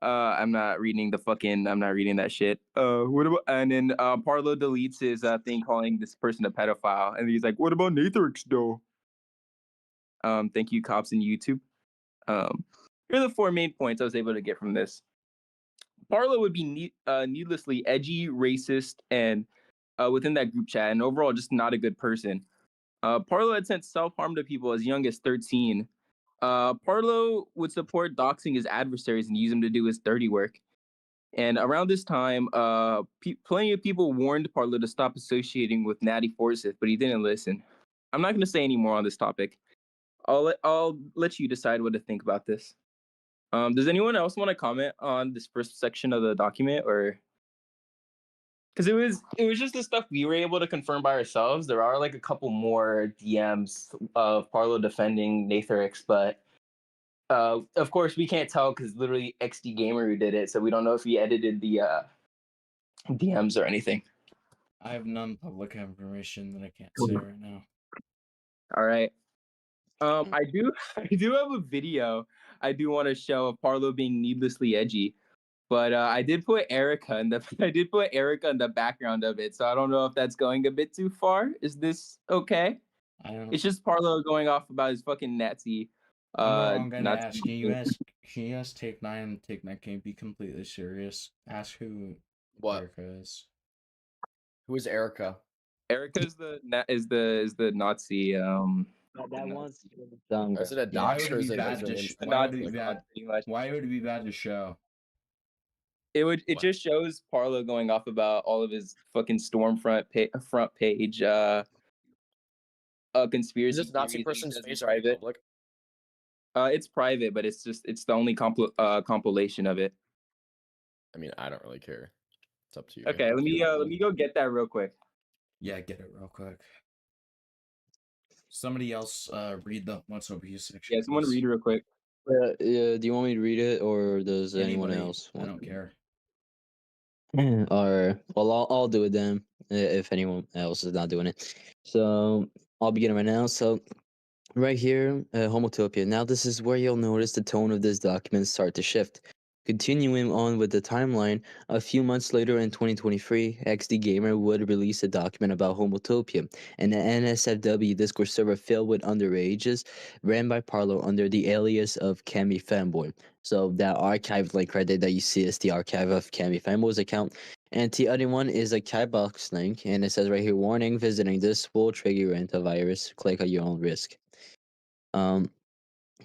I'm not reading that shit. What about, and then Parlo deletes his thing calling this person a pedophile, and he's like, what about Nathrix though? Thank you, cops and YouTube. Here are the 4 main points I was able to get from this. Parlo would be needlessly edgy, racist, and within that group chat, and overall just not a good person. Parlo had sent self-harm to people as young as 13. Parlo would support doxing his adversaries and use them to do his dirty work. And around this time, plenty of people warned Parlo to stop associating with Natty Forsyth, but he didn't listen. I'm not going to say any more on this topic. I'll let you decide what to think about this. Does anyone else want to comment on this first section of the document, or because it was just the stuff we were able to confirm by ourselves? There are like a couple more DMs of Parlo defending Nathrix, but of course we can't tell because literally XD Gamer who did it, so we don't know if he edited the DMs or anything. I have non-public information that I can't say right now. All right. I do have a video I do want to show of Parlo being needlessly edgy, but I did put Erica in the background of it, so I don't know if that's going a bit too far. Is this okay? It's just Parlo going off about his fucking Nazi. I'm gonna ask. Can you ask Take 9 and Take 9 can be completely serious? Ask who Erica is. Who is Erica? Erica is the Nazi. That one's Is it a dox or is it Why would it be bad to show? It just shows Parlo going off about all of his fucking Stormfront front page conspiracy. Is this Nazi theories person's that he face does in private? public? It's private, but it's the only compilation of it. I mean, I don't really care. It's up to you. Okay, let me go get that real quick. Yeah, get it real quick. Somebody else read the what's over here section. Yeah, someone read it real quick. Do you want me to read it, or does anyone else I want? don't care. All right. Well, I'll do it then. If anyone else is not doing it, so I'll begin right now. So, right here, Homotopia. Now, this is where you'll notice the tone of this document start to shift. Continuing on with the timeline, a few months later in 2023, XD Gamer would release a document about Homotopia, and the NSFW Discord server filled with underages, ran by Parlo under the alias of Cammy Fanboy. So that archive link right there that you see is the archive of Cammy Fanboy's account. And the other one is a Kybox link, and it says right here, warning, visiting this will trigger your antivirus. Click at your own risk.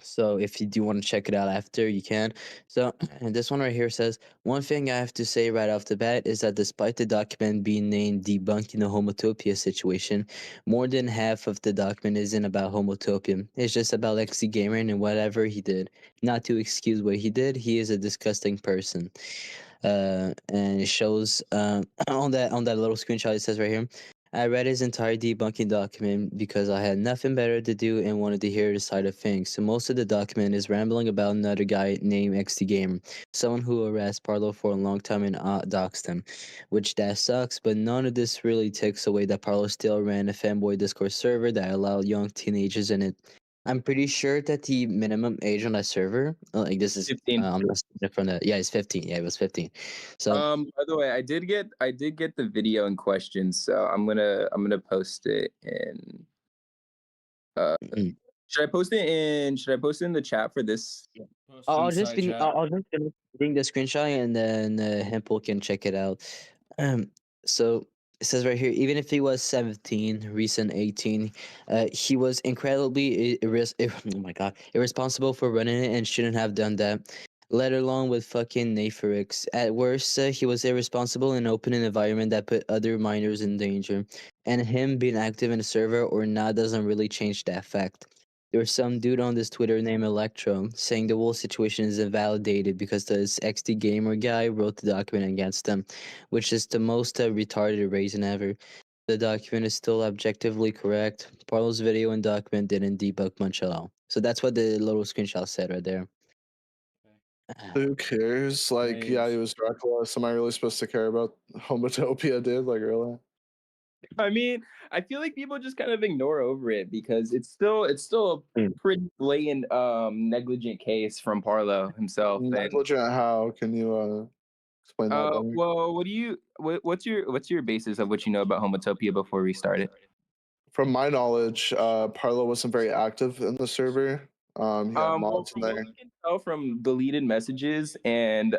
So if you do want to check it out after, you can. So and this one right here says, one thing I have to say right off the bat is that despite the document being named Debunking the Homotopia situation, more than half of the document isn't about Homotopia. It's just about XD Gamer and whatever he did. Not to excuse what he did, he is a disgusting person. And it shows on that little screenshot, it says right here, I read his entire debunking document because I had nothing better to do and wanted to hear his side of things. So most of the document is rambling about another guy named XD Gamer, someone who harassed Parlo for a long time and doxed him, which that sucks, but none of this really takes away that Parlo still ran a fanboy Discord server that allowed young teenagers in it I'm pretty sure that the minimum age on that server, like this is 15. I'm listening from the it's 15. Yeah, it was 15. So By the way, I did get the video in question, so I'm gonna post it in. Should I post it in the chat for this? I'll just finish reading the screenshot and then Hempel can check it out. So it says right here, even if he was 17, recent 18, he was incredibly oh my god, irresponsible for running it and shouldn't have done that. Let alone with fucking Naferix. At worst, he was irresponsible in an open environment that put other minors in danger. And him being active in a server or not doesn't really change that fact. There was some dude on this Twitter named Electro saying the whole situation is invalidated because this XD gamer guy wrote the document against them, which is the most retarded reason ever. The document is still objectively correct. Parlo's video and document didn't debug much at all. So that's what the little screenshot said right there. Who cares? Like, yeah, he was Dracula. Am I really supposed to care about Homotopia, dude? Like, really? I mean, I feel like people just kind of ignore over it because it's still a pretty blatant negligent case from Parlo himself. Negligent how? Can you explain that better? Well, what's your basis of what you know about Homotopia before we start it? From my knowledge, Parlo wasn't very active in the server. He had mods in From what there. we can tell from deleted messages and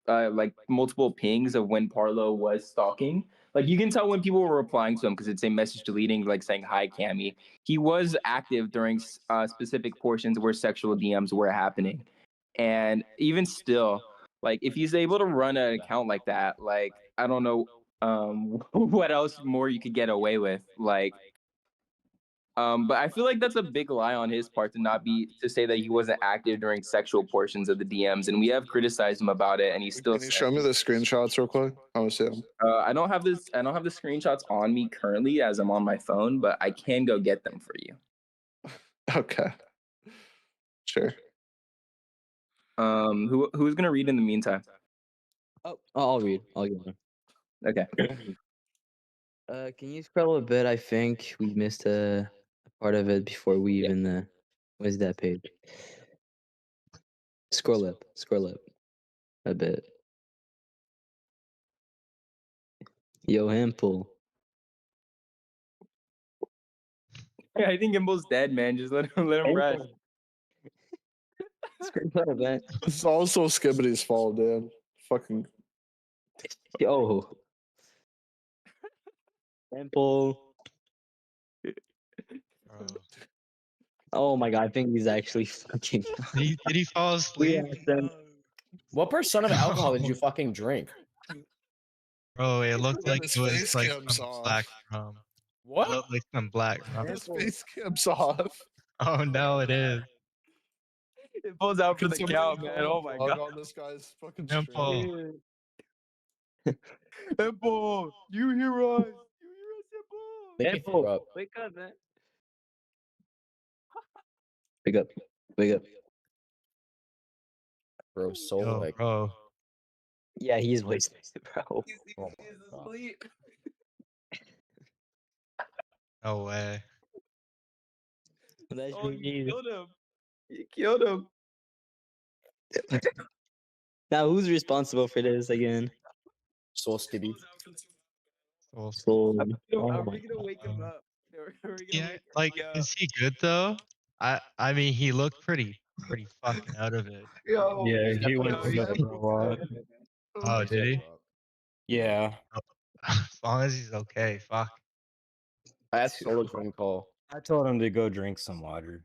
like multiple pings of when Parlo was stalking. Like you can tell when people were replying to him because it's a message deleting, like saying hi, Cammy. He was active during specific portions where sexual DMs were happening, and even still, like if he's able to run an account like that, like I don't know what else more you could get away with, like. But I feel like that's a big lie on his part to say that he wasn't active during sexual portions of the DMs, and we have criticized him about it, and he's still. Can you show me the screenshots real quick? I want to see them. I don't have the screenshots on me currently as I'm on my phone, but I can go get them for you. Okay. Sure. Who's gonna read in the meantime? Oh, I'll read. I'll get them. Okay. Can you scroll a bit? I think we missed a part of it before we even. Where's that page? Scroll up a bit. Yo, Hempel. I think Gimble's dead, man. Just let him rest. Scroll up, man. It's also Skibbity's fault, dude. Fucking. Yo. Hempel. Oh my god, I think he's actually fucking. Did he fall asleep? What percent of alcohol did you fucking drink? Bro, it looked like His it was face like cam's some off. black rum. What? It looked like some black rum. His face cam's off. Oh no, it is. It pulls out for Can the somebody count, call man. a Oh my vlog god. on this guy's fucking Simple. stream? Hempel, you hear us? Hempel, wake up, man. Wake up. Wake up. Bro, so Yo, like. bro. Yeah, he's wasted, bro. He's asleep. No way. That's Oh, me. you killed him. You killed him. Now, who's responsible for this again? Soul Skibby. Soul. Are Oh we my gonna wake him up? Are we gonna Yeah, wake like, is he good though? I mean, he looked pretty fucking out of it. Yo, Yeah, he went he's to a lot. Oh, did he? Yeah. As long as he's okay, fuck. I asked Solo to join call. I told him to go drink some water.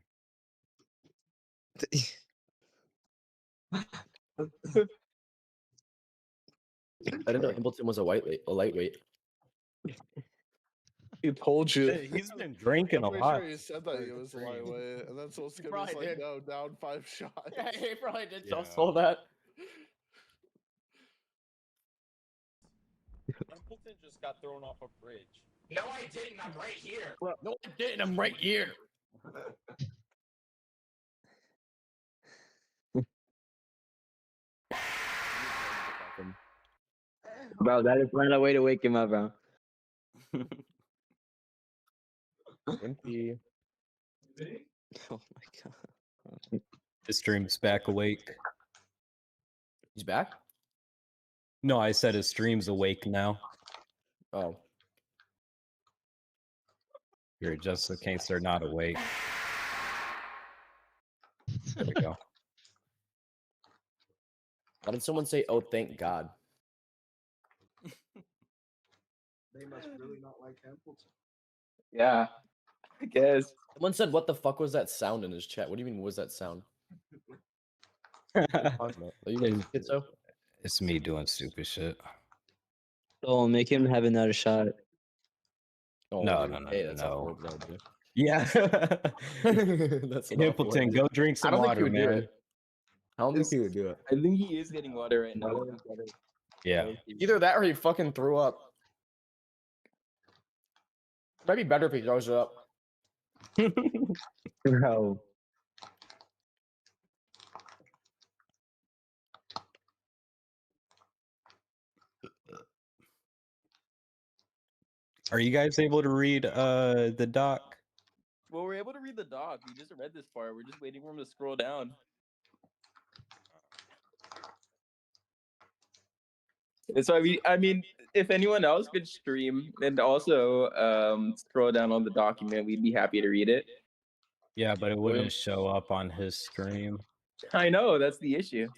I didn't know Hamilton was a lightweight. He told you. Hey, he's been drinking I'm a pretty lot. sure he said that he was lightweight, and then Soul Skibby's probably like, did. no, down 5 shots. Yeah, he probably did Yeah. tell Soul that. Templeton just got thrown off a bridge. No, I didn't. I'm right here. No, I didn't. I'm right here. Bro, that is not a way to wake him up, bro. Empty. Oh my god. His stream's back awake. He's back? No, I said his stream's awake now. Oh. Here, just in case they're not awake. There we go. Why did someone say, "Oh, thank God"? They must really not like Templeton. Yeah, I guess. Someone said, "What the fuck was that sound in his chat?" What do you mean? What was that sound? What are you talking about? Are you guys schizo? It's me doing stupid shit. Oh, make him have another shot. Oh, No, that's a horrible idea. Yeah. That's an awful Himpleton, idea. go drink I some don't think he water, would do man. it. I don't think he would do it. I think he is getting water right now. Yeah. Either that or he fucking threw up. Might be better if he throws it up. Bro. Are you guys able to read the doc? Well, we're able to read the doc. We just read this part. We're just waiting for him to scroll down. That's why I mean, if anyone else could stream and also scroll down on the document, we'd be happy to read it. Yeah, but it wouldn't show up on his stream. I know, that's the issue.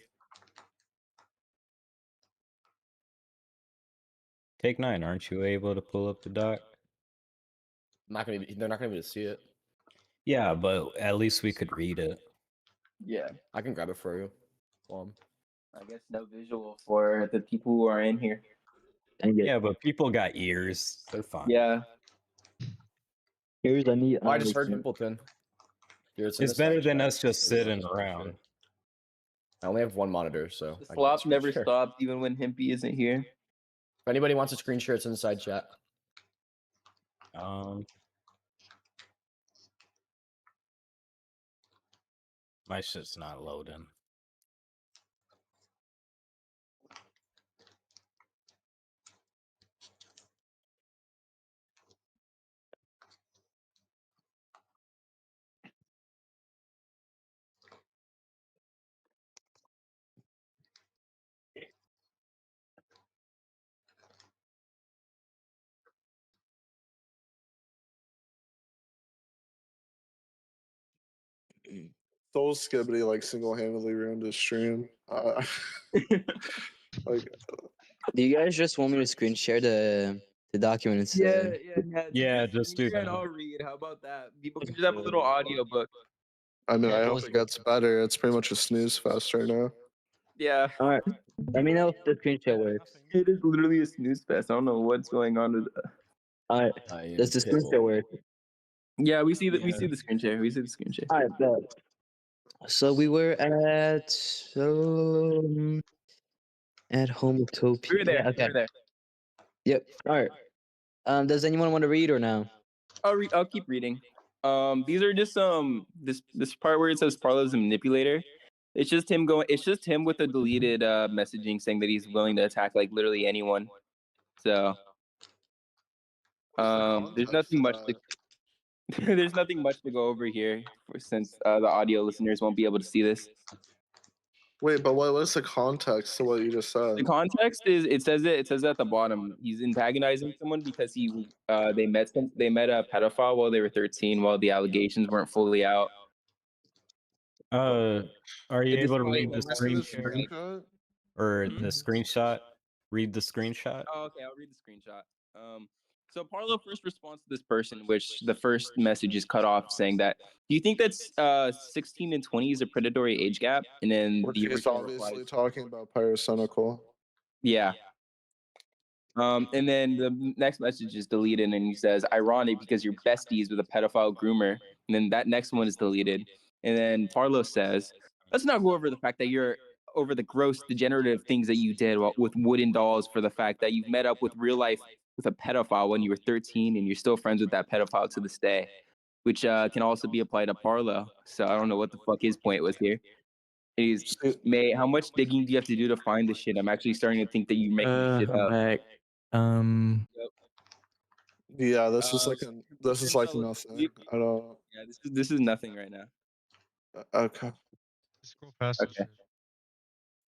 Take 9, aren't you able to pull up the doc? They're not gonna be able to see it. Yeah, but at least we could read it. Yeah. I can grab it for you. I guess no visual for the people who are in here. Yeah, but people got ears. They're fine. Yeah. Here's I need. I just heard Himpleton. It's better than us just sitting around. I only have one monitor, so The slop never stops, even when Himpy isn't here. If anybody wants a screen share, it's in the side chat. My shit's not loading. Soul Skibbity like single-handedly ruined his stream. Like, Do you guys just want me to screen share the document instead? Yeah, just do that. I'll read. How about that? People can just have a little audio book. I mean, I hope it gets better. It's pretty much a snooze fest right now. Yeah. All right. Let me know if the screen share works. It is literally a snooze fest. I don't know what's going on with that. All right. Does the screen share work? Yeah, we see the screen share. We see the screen share. All right, bet. So we were at Homotopia. We were there. Okay. We were there. Yep. All right. Does anyone want to read or no? I'll keep reading. These are just this part where it says Parlo's a manipulator. It's just him going. It's just him with a deleted messaging saying that he's willing to attack like literally anyone. So there's nothing much to there's nothing much to go over here since the audio listeners won't be able to see this. Wait, but what's the context to what you just said? The context is it says at the bottom. He's antagonizing someone because they met a pedophile while they were 13 while the allegations weren't fully out. Are you It able to just- read the Let's screen see the screenshot. or the screenshot? Read the screenshot. Oh, okay, I'll read the screenshot. So Parlo first responds to this person, which the first message is cut off saying that, do you think that's 16 and 20 is a predatory age gap? And then the He's original obviously replies, talking about pyrocynical. yeah. And then the next message is deleted and he says, ironic because you're besties with a pedophile groomer. And then that next one is deleted. And then Parlo says, let's not go over the fact that you're over the gross degenerative things that you did with wooden dolls for the fact that you've met up with real life with a pedophile when you were 13 and you're still friends with that pedophile to this day, which can also be applied to Parlo. So I don't know what the fuck his point was here. He's, May, how much digging do you have to do to find this shit? I'm actually starting to think that you're making this shit up. Back. Yeah, this is like nothing. I don't. Yeah, this is nothing right now. Okay. Scroll past Okay.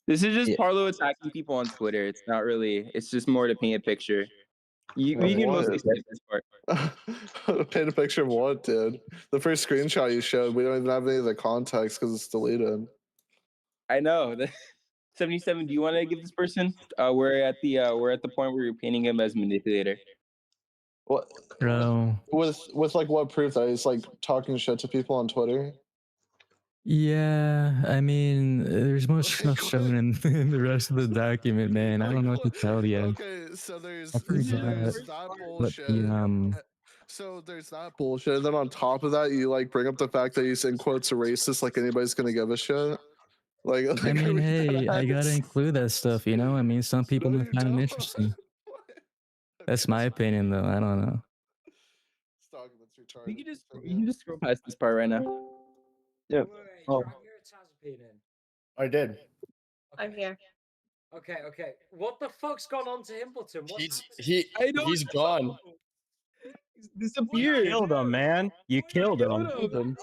This is just Parlo attacking people on Twitter. It's not really. It's just more to paint a picture. We can mostly skip this part. Paint a picture of what, dude? The first screenshot you showed, we don't even have any of the context because it's deleted. I know. 77. Do you want to give this person? We're at the point where you're painting him as manipulator. What? Bro. With like what proof that he's like talking shit to people on Twitter? Yeah, I mean, there's more stuff shown in the rest of the document, man. I don't know what to tell you. Okay, so there's I forgot that what bullshit. the So there's that bullshit. And then on top of that, you like bring up the fact that he's in quotes a racist, like anybody's gonna give a shit. Like I mean, are we hey, I dead? gotta include that stuff, you know? I mean, some people might find it interesting. That's my opinion, though. I don't know. You can just scroll past this part right now. Yep. Oh, I did. I'm here. Okay. What the fuck's gone on to Himpleton? What's He's gone. He's disappeared. You killed him, man. You killed him.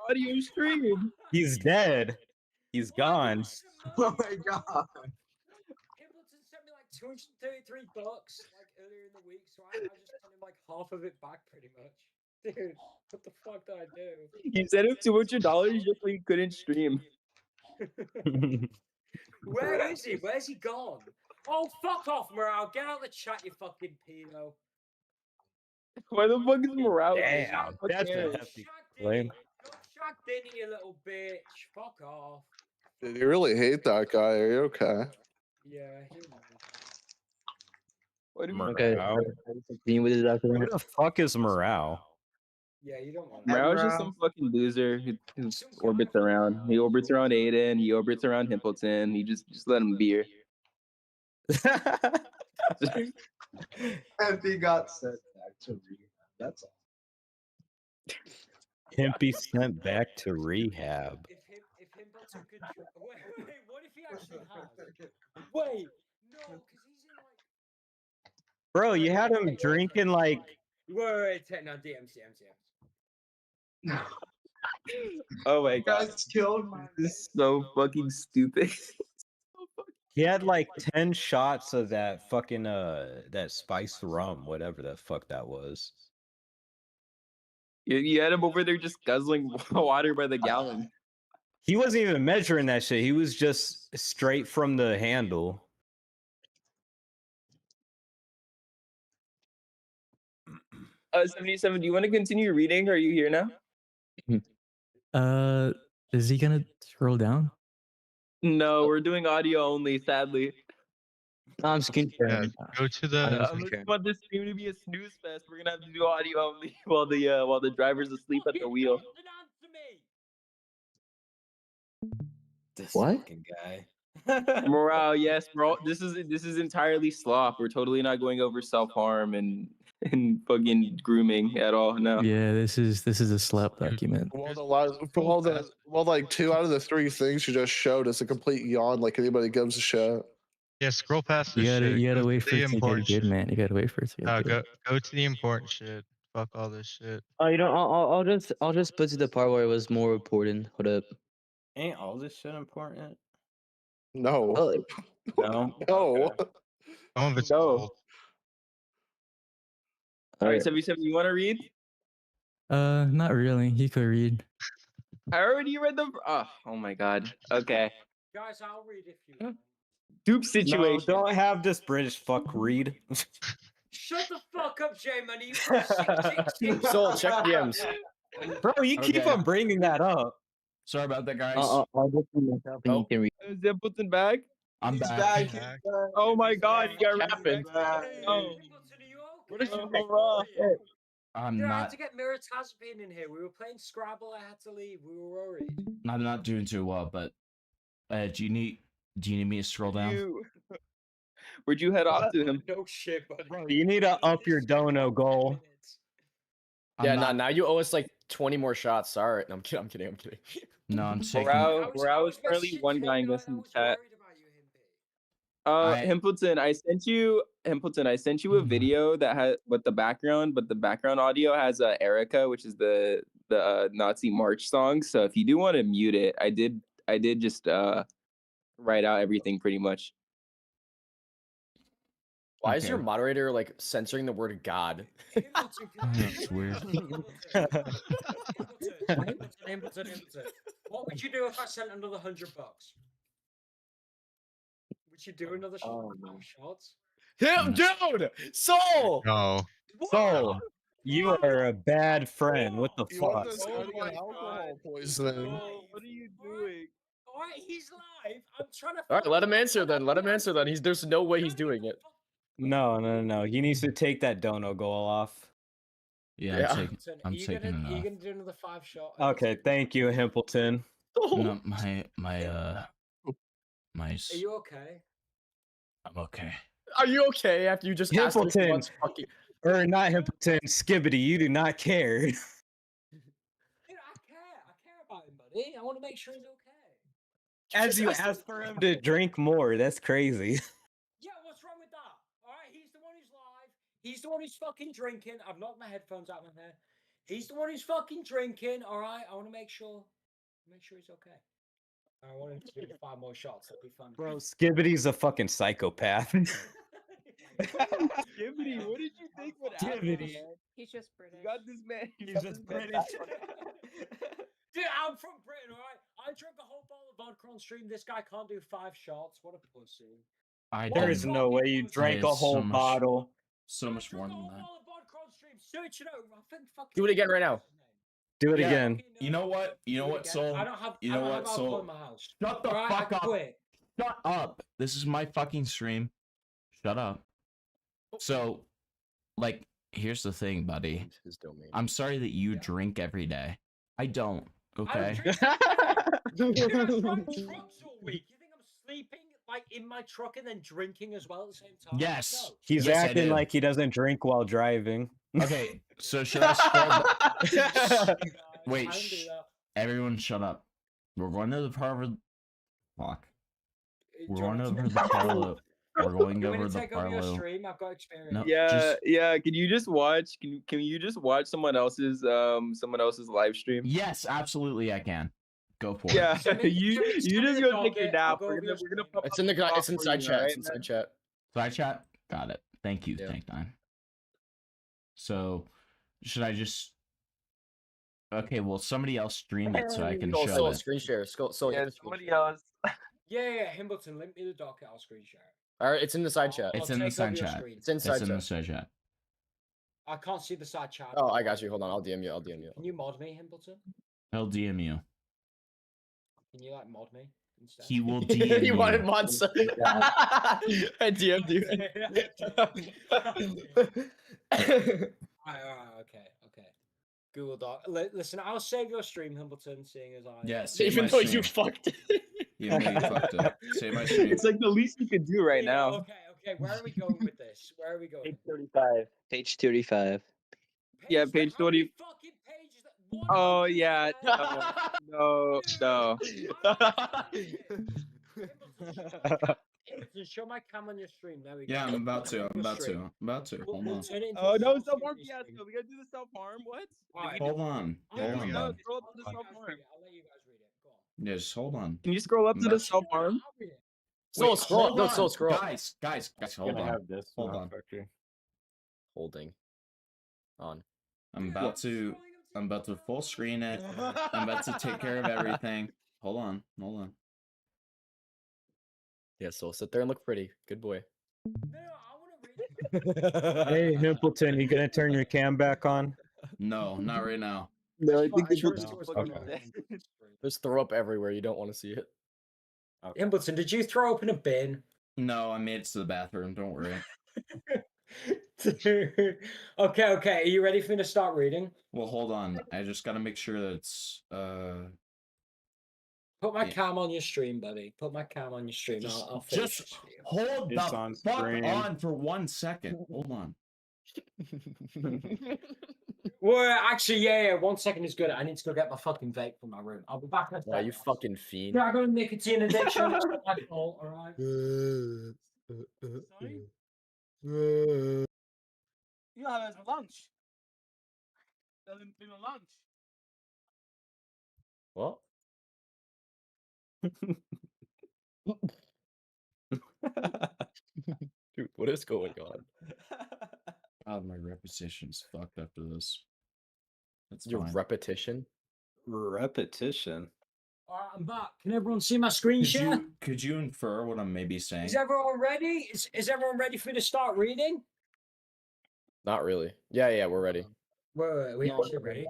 Audio stream. He's dead. He's gone. Oh my god. Himpleton sent me like $233 like earlier in the week, so I just sent him like half of it back pretty much. Dude, what the fuck did I do? You sent him $200 just so you couldn't stream. Where is he? Where's he gone? Oh, fuck off, Morale. Get out of the chat, you fucking pedo. Why the fuck is Morale? Damn, that's a hefty claim. Shaq Denny, you little bitch. Fuck off. Dude, you really hate that guy. Are you okay? Yeah, Okay. Continue with the document. Where the fuck is Morale? Yeah, you don't want Morale's just some fucking loser who orbits around. He orbits around Aiden. He orbits around Himpleton. He just let him be here. And he got sent back to rehab. That's all. Himpy sent back to rehab. If Himpleton could. Wait, what if he actually has? Wait, no, because he's in like. Bro, you had him drinking like. Wait, no, DMs. Oh my god. Guys killed my This is so fucking stupid. He had like 10 shots of that fucking that spiced rum, whatever the fuck that was. You had him over there just guzzling water by the gallon. He wasn't even measuring that shit. He was just straight from the handle. 77, do you want to continue reading? Or are you here now? Is he gonna scroll down? No, we're doing audio only, sadly. I'm skin Yeah, go to the. Unless you want this stream to be a snooze fest, we're gonna have to do audio only while the driver's asleep at the wheel. This What? fucking guy. Morale, yes, bro. This is entirely slop. We're totally not going over self-harm and fucking grooming at all. No. Yeah, this is a slap document. Well, like 2 out of the 3 things you just showed is a complete yawn. Like anybody gives a shit. Yeah, scroll past You this gotta shit. you gotta Go wait to for the it to get important good, shit. man. You gotta wait for it to get No, good. go to the important shit. Fuck all this shit. Oh, you know, I'll just put to the part where it was more important. Hold up. Ain't all this shit important? No. Oh, No. No. Some of it's No. gold. All right, 77, you want to read? Not really. He could read. I already read the. Oh my god. Okay. Guys, I'll read if you want. Dupe No, situation. don't have this British fuck read. Shut the fuck up, J-Money. Soul, check DMs. Bro, you keep Okay. on bringing that up. Sorry about that, guys. I'll just put myself and you can read. Is Himpleton back? I'm He's back. back. Oh my god, you got happened? Oh. What is I'm Dude, I had not to get Miratazapine in here. We were playing Scrabble. I had to leave. We were worried. not doing too well, but do you need me to scroll down? Where'd you head off to him? No shit, buddy. Bro, you need to up your dono goal. Yeah, I'm not- now you owe us like 20 more shots. Sorry. No, I'm kidding. No, I'm taking. Morale is currently one guy in this in the chat. Himpleton, I sent you a video that had with the background, but the background audio has Erica, which is the Nazi march song. So if you do want to mute it, I did just write out everything pretty much. Why is your moderator like censoring the word God? That's weird. Hamilton. What would you do if I sent another $100? Would you do another shots? Dude! Soul! No. Soul! You are a bad friend. What the fuck? Alcohol poisoning. What are you doing? Alright, he's live. I'm trying to. All right, let him answer then. Let him answer then. There's no way he's doing it. No. He needs to take that dono goal off. Yeah, I'm Are you taking it gonna off. do another 5 shot? Okay, thank you, Himpleton. No, my Are you okay? I'm okay. Are you okay after you just asked us Himpleton, once fucking... or not Himpleton, Skibbity, you do not care. Dude, I care about him, buddy. I want to make sure he's okay. As you asked for him to drink more, that's crazy. Yeah, what's wrong with that? Alright, he's the one who's live. He's the one who's fucking drinking. I've knocked my headphones out of my hair. He's the one who's fucking drinking. Alright, I want to make sure he's okay. I want him to do 5 more shots. That'd be fun. Bro, Skibbity's a fucking psychopath. Skibbity, what did you think would happen? Skibbity. He's just British. You got this man. He's just British. Dude, I'm from Britain, alright? I drank a whole bottle of vodka on stream. This guy can't do 5 shots. What a pussy. There's no way you drank a whole bottle. So much more than that. Search it over. I think fucking Do it again right now. Do it again. You know what? Soul? I don't have. You I know don't what, have alcohol Soul? in my house. Shut the Alright, fuck I up. quit. Shut up. This is my fucking stream. Shut up. So, like, here's the thing, buddy. His domain. I'm sorry that you drink every day. I don't. Okay. Dude, I drive trucks all week. You think I'm sleeping like in my truck and then drinking as well at the same time? Yes. No. He's Yes, I acting do. like he doesn't drink while driving. Okay, so should I scroll? Wait, I don't do that. everyone, shut up. We're going to the Parlo. Fuck. We're Do you going want over to- the Parlo. We're going You want over me to the take over your Parlo. stream? I've got experience. No, Yeah, just- yeah. Can you just watch? Can you just watch someone else's live stream? Yes, absolutely, I can. Go for Yeah, it. you just go take your nap. We're gonna pop It's in the up it's for inside you, chat. alright, It's inside man? chat. Side chat? Got it. Thank you, Yeah. Tank 9. So, should I just... Okay, well, somebody else stream it so I can Go, show Soul, it. screen share. So Yeah, somebody else. Yeah, Himbleton, link me the docket. I'll screen share it. All right, it's in the side chat. It's I'll in the take side over your chat. screen. It's inside It's in the chat. side chat. I can't see the side chat. Oh, I got you. Hold on, I'll DM you. Can you mod me, Himbleton? He'll DM you. Can you like mod me instead? He will DM He you. wanted mods. I DM'd you. Alright, okay. Google Doc. Listen, I'll save your stream, Himbleton, seeing as I. Yes. Even though you fucked it. Even though you fucked up. Save my stream. It's like the least you could do right now. Okay. Where are we going with this? Where are we going? Page 35. Page 35. Yeah, page 20. Fucking pages that one Oh on each yeah, page. no. Himbleton, show my cam on your stream. There we go. Yeah, I'm about to. Stream. Hold We'll on. turn it into Oh a no, short self harm stream. fiasco. We gotta do the self harm. What? Alright. Hold on. I'll Hold let on, you bud. Scroll up to the guys self read harm. it. I'll let you guys read it. Go on. Yeah, just hold on. Can you scroll up to the But- self harm? I'll read it. Soul, Wait, scroll. hold No, on. Soul, scroll. Guys, hold Gonna on. have this Hold on. motherfucker. Holding. On. I'm about to full screen it. I'm about to take care of everything. Hold on. Yeah, Soul, sit there and look pretty. Good boy. No, I want to read it. Hey, Himpleton, you gonna turn your cam back on? No, not right now. No, I think Fine, sure, it's sure, Okay. There's throw up everywhere. You don't want to see it. Himbleton, did you throw up in a bin? No, I made it to the bathroom. Don't worry. Okay. Are you ready for me to start reading? Well, hold on. I just gotta make sure that it's Put my Yeah. cam on your stream, buddy. Put my cam on your stream. I'll finish this just for you. hold It's the on fuck screen. on for 1 second. Hold on. Well, actually, yeah. 1 second is good. I need to go get my fucking vape from my room. I'll be back in a Wow, you second. fucking fiend. Yeah, I got a nicotine addiction. It's not my fault, all right? Sorry? You have it as my lunch. That'll be my lunch. What? Dude, what is going on? God, my reputation's fucked after this. That's Your fine. repetition? Repetition. Alright, I'm back. Can everyone see my screen share? Could you infer what I'm maybe saying? Is everyone ready? Is everyone ready for me to start reading? Not really. Yeah, we're ready. Wait, we actually ready?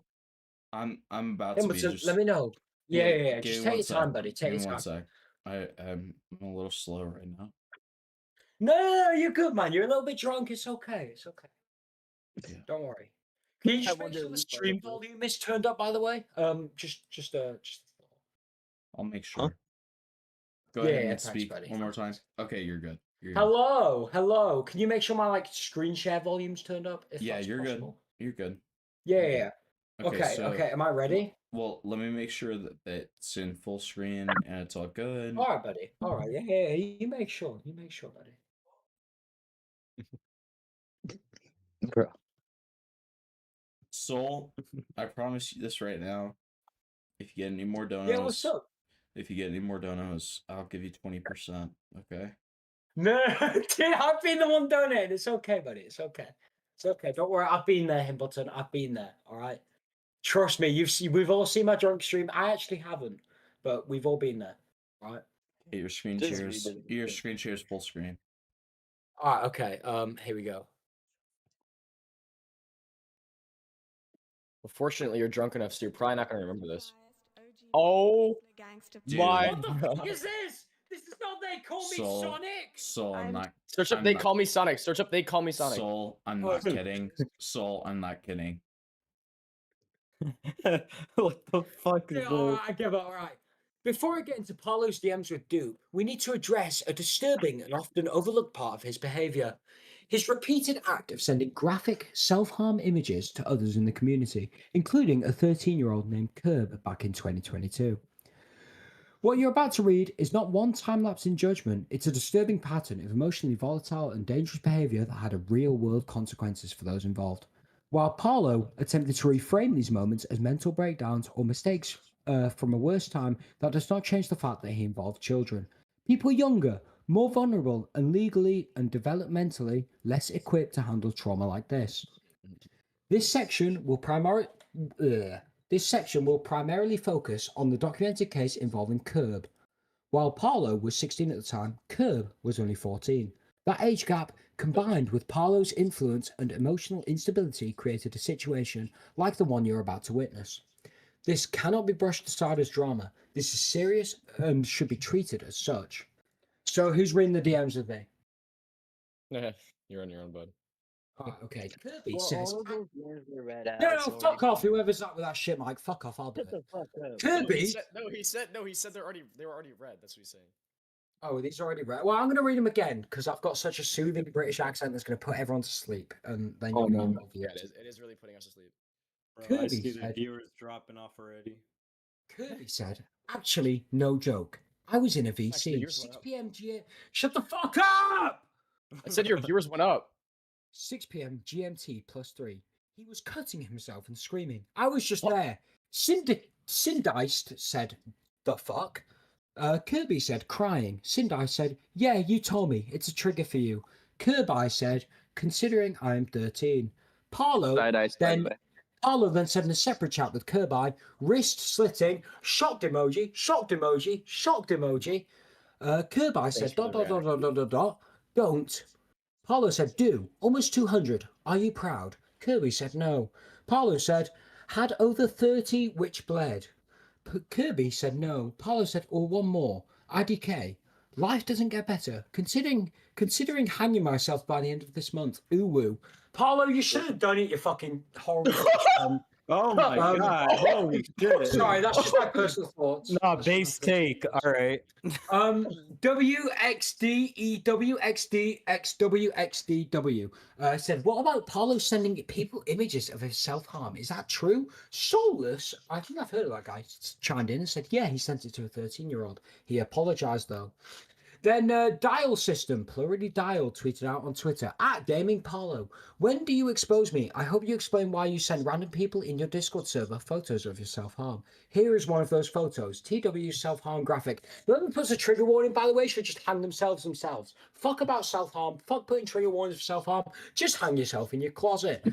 I'm about to be Hamilton, just. let me know. Yeah. Give Just me take one your sec. time, buddy. Take Give me your one time. sec. I'm a little slow right now. No, you're good, man. You're a little bit drunk. It's okay. It's okay. Yeah. Don't worry. Can you just I make sure wonder the who stream started this. volume is turned up, by the way? Just. I'll make sure. Go Yeah, ahead and thanks, speak buddy. one more time. Okay, you're good. You're good. Hello. Can you make sure my screen share volume's turned up? If Yeah, that's you're possible? good. You're good. Yeah. Okay, Okay. Am I ready? Well, let me make sure that it's in full screen and it's all good. All right, buddy. All right. Yeah. You make sure. You make sure, buddy. Bro. Soul, I promise you this right now. If you get any more donos, Yeah, what's up? If you get any more donos, I'll give you 20%. Okay. No, dude, I've been the one donating. It's okay, buddy. It's okay. It's okay. Don't worry. I've been there, Himbleton. I've been there. All right. Trust me. We've all seen my drunk stream. I actually haven't, but we've all been there. All right. Hey, your screen Just shares. read it. Your screen shares full screen. All right. Okay. Here we go. Well, fortunately, you're drunk enough, so you're probably not going to remember this. Oh my What the fuck is this? This is not They Call Me Sonic. Soul, I'm not. Search up I'm They not- Call Me Sonic. Search up They Call Me Sonic. Soul, I'm not kidding. Soul, I'm not kidding. What the fuck is Yeah, all right, I give up. All right. Before I get into Parlo's DMs with Dupe, we need to address a disturbing and often overlooked part of his behavior. His repeated act of sending graphic self-harm images to others in the community, including a 13-year-old named Curb back in 2022. What you're about to read is not one time lapse in judgment, it's a disturbing pattern of emotionally volatile and dangerous behavior that had a real-world consequences for those involved. While Parlo attempted to reframe these moments as mental breakdowns or mistakes from a worse time, that does not change the fact that he involved children. People younger, more vulnerable, and legally and developmentally less equipped to handle trauma like this. This section will primarily focus on the documented case involving Curb. While Parlo was 16 at the time, Curb was only 14. That age gap, combined with Parlo's influence and emotional instability, created a situation like the one you're about to witness. This cannot be brushed aside as drama. This is serious and should be treated as such. So who's reading the DMs with me? You're on your own, bud. Alright, okay. Kirby Well, says. all of those names were read out. No, so fuck off. Whoever's that with that shit, Mike. Fuck off. I'll do Shut the it. fuck up. Kirby. He said they were already read. That's what he's saying. Oh, these are already read. Well, I'm going to read them again because I've got such a soothing British accent that's going to put everyone to sleep, and then you'll know more Yeah, views. it is really putting us to sleep. Bro, I Kirby see the said- viewers dropping off already. Kirby said, "Actually, no joke. I was in a Actually, VC. yours went 6 up. p.m. Shut the fuck up! I said your viewers went up. 6 p.m. GMT +3. He was cutting himself and screaming. I was just there. Sindeist said, the fuck? Kirby said, crying. Sindeist said, yeah, you told me. It's a trigger for you. Kirby said, considering I'm 13. Parlo then said in a separate chat with Kirby, wrist slitting, shocked emoji, shocked emoji, shocked emoji. Kirby said, don't. Parlo said, do. Almost 200. Are you proud? Kirby said, no. Parlo said, had over 30 which bled. Kirby said, no. Parlo said, or one more. IDK. Life doesn't get better. Considering hanging myself by the end of this month. Ooh woo. Parlo, you should have done it, you fucking horrible. Oh my god, holy shit. Sorry, that's just my personal thoughts. Nah, base take. All right. WXDEWXDXWXDW said, what about Parlo sending people images of his self-harm? Is that true? Soulless, I think I've heard of that guy, chimed in and said, yeah, he sent it to a 13-year-old. He apologized, though. Then Dial System, plurally Dial, tweeted out on Twitter, @Gaming Parlo. When do you expose me? I hope you explain why you send random people in your Discord server photos of your self-harm. Here is one of those photos. TW self-harm graphic. Whoever puts a trigger warning, by the way, should just hang themselves. Fuck about self-harm. Fuck putting trigger warnings for self-harm. Just hang yourself in your closet.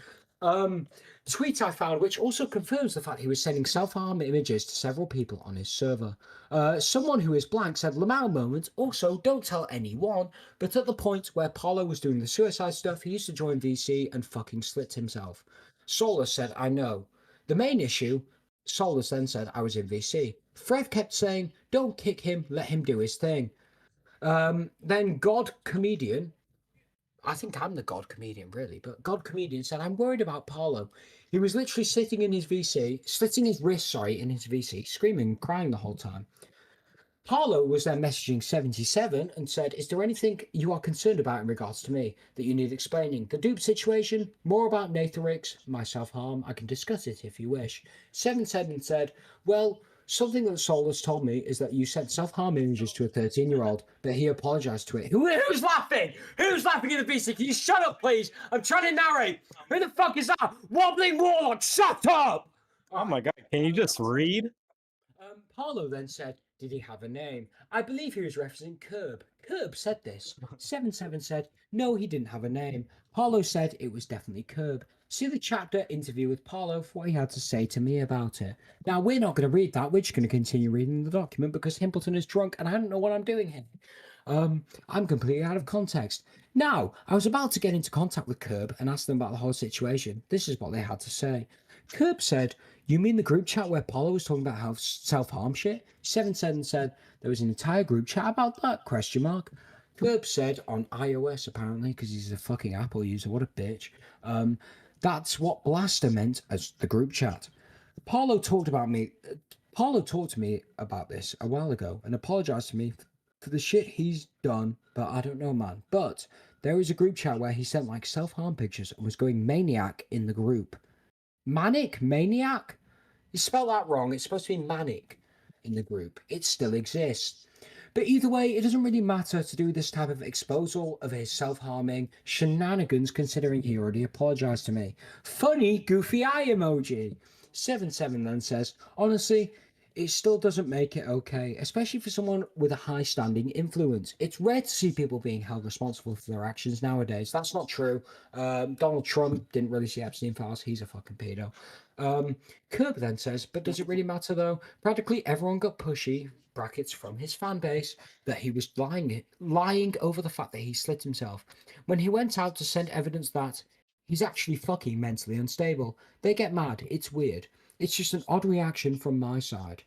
Tweet I found, which also confirms the fact he was sending self-harm images to several people on his server. Someone who is blank said, Lamau moment, also don't tell anyone, but at the point where Parlo was doing the suicide stuff, he used to join VC and fucking slit himself. Solus said, I know. The main issue, Solus then said, I was in VC. Frev kept saying, don't kick him, let him do his thing. Then God Comedian, I think I'm the God Comedian, really, but God Comedian said, I'm worried about Parlo. He was literally sitting in his VC, slitting his wrist, in his VC, screaming and crying the whole time. Parlo was then messaging 77 and said, is there anything you are concerned about in regards to me that you need explaining? The dupe situation, more about Natharix, my self-harm, I can discuss it if you wish. 77 said, well, something that Solus told me is that you sent self-harm images to a 13-year-old, but he apologized to it. Who's laughing? Who's laughing in the VC? Can you shut up, please? I'm trying to narrate. Who the fuck is that? Wobbling Warlock, shut up! Oh my god, can you just read? Parlo then said, did he have a name? I believe he was referencing Curb. Curb said this. 77 said, no, he didn't have a name. Parlo said it was definitely Curb. See the chapter interview with Parlo for what he had to say to me about it. Now, we're not going to read that. We're just going to continue reading the document because Himpleton is drunk and I don't know what I'm doing here. I'm completely out of context. Now, I was about to get into contact with Curb and ask them about the whole situation. This is what they had to say. Curb said, you mean the group chat where Parlo was talking about how self-harm shit? 77 said, there was an entire group chat about that, ? Curb said, on iOS apparently, because he's a fucking Apple user, what a bitch. That's what Blaster meant as the group chat. Parlo talked to me about this a while ago and apologized to me for the shit he's done, but I don't know, man. But there is a group chat where he sent like self-harm pictures and was going maniac in the group. Manic? Maniac? You spelled that wrong. It's supposed to be manic in the group. It still exists. But either way, it doesn't really matter to do this type of exposal of his self-harming shenanigans considering he already apologized to me. Funny, goofy eye emoji. 77 then says, honestly, it still doesn't make it okay, especially for someone with a high-standing influence. It's rare to see people being held responsible for their actions nowadays. That's not true. Donald Trump didn't really see Epstein files. He's a fucking pedo. Curb then says, but does it really matter though? Practically everyone got pushy, brackets, from his fan base, that he was lying over the fact that he slit himself. When he went out to send evidence that he's actually fucking mentally unstable, they get mad. It's weird. It's just an odd reaction from my side.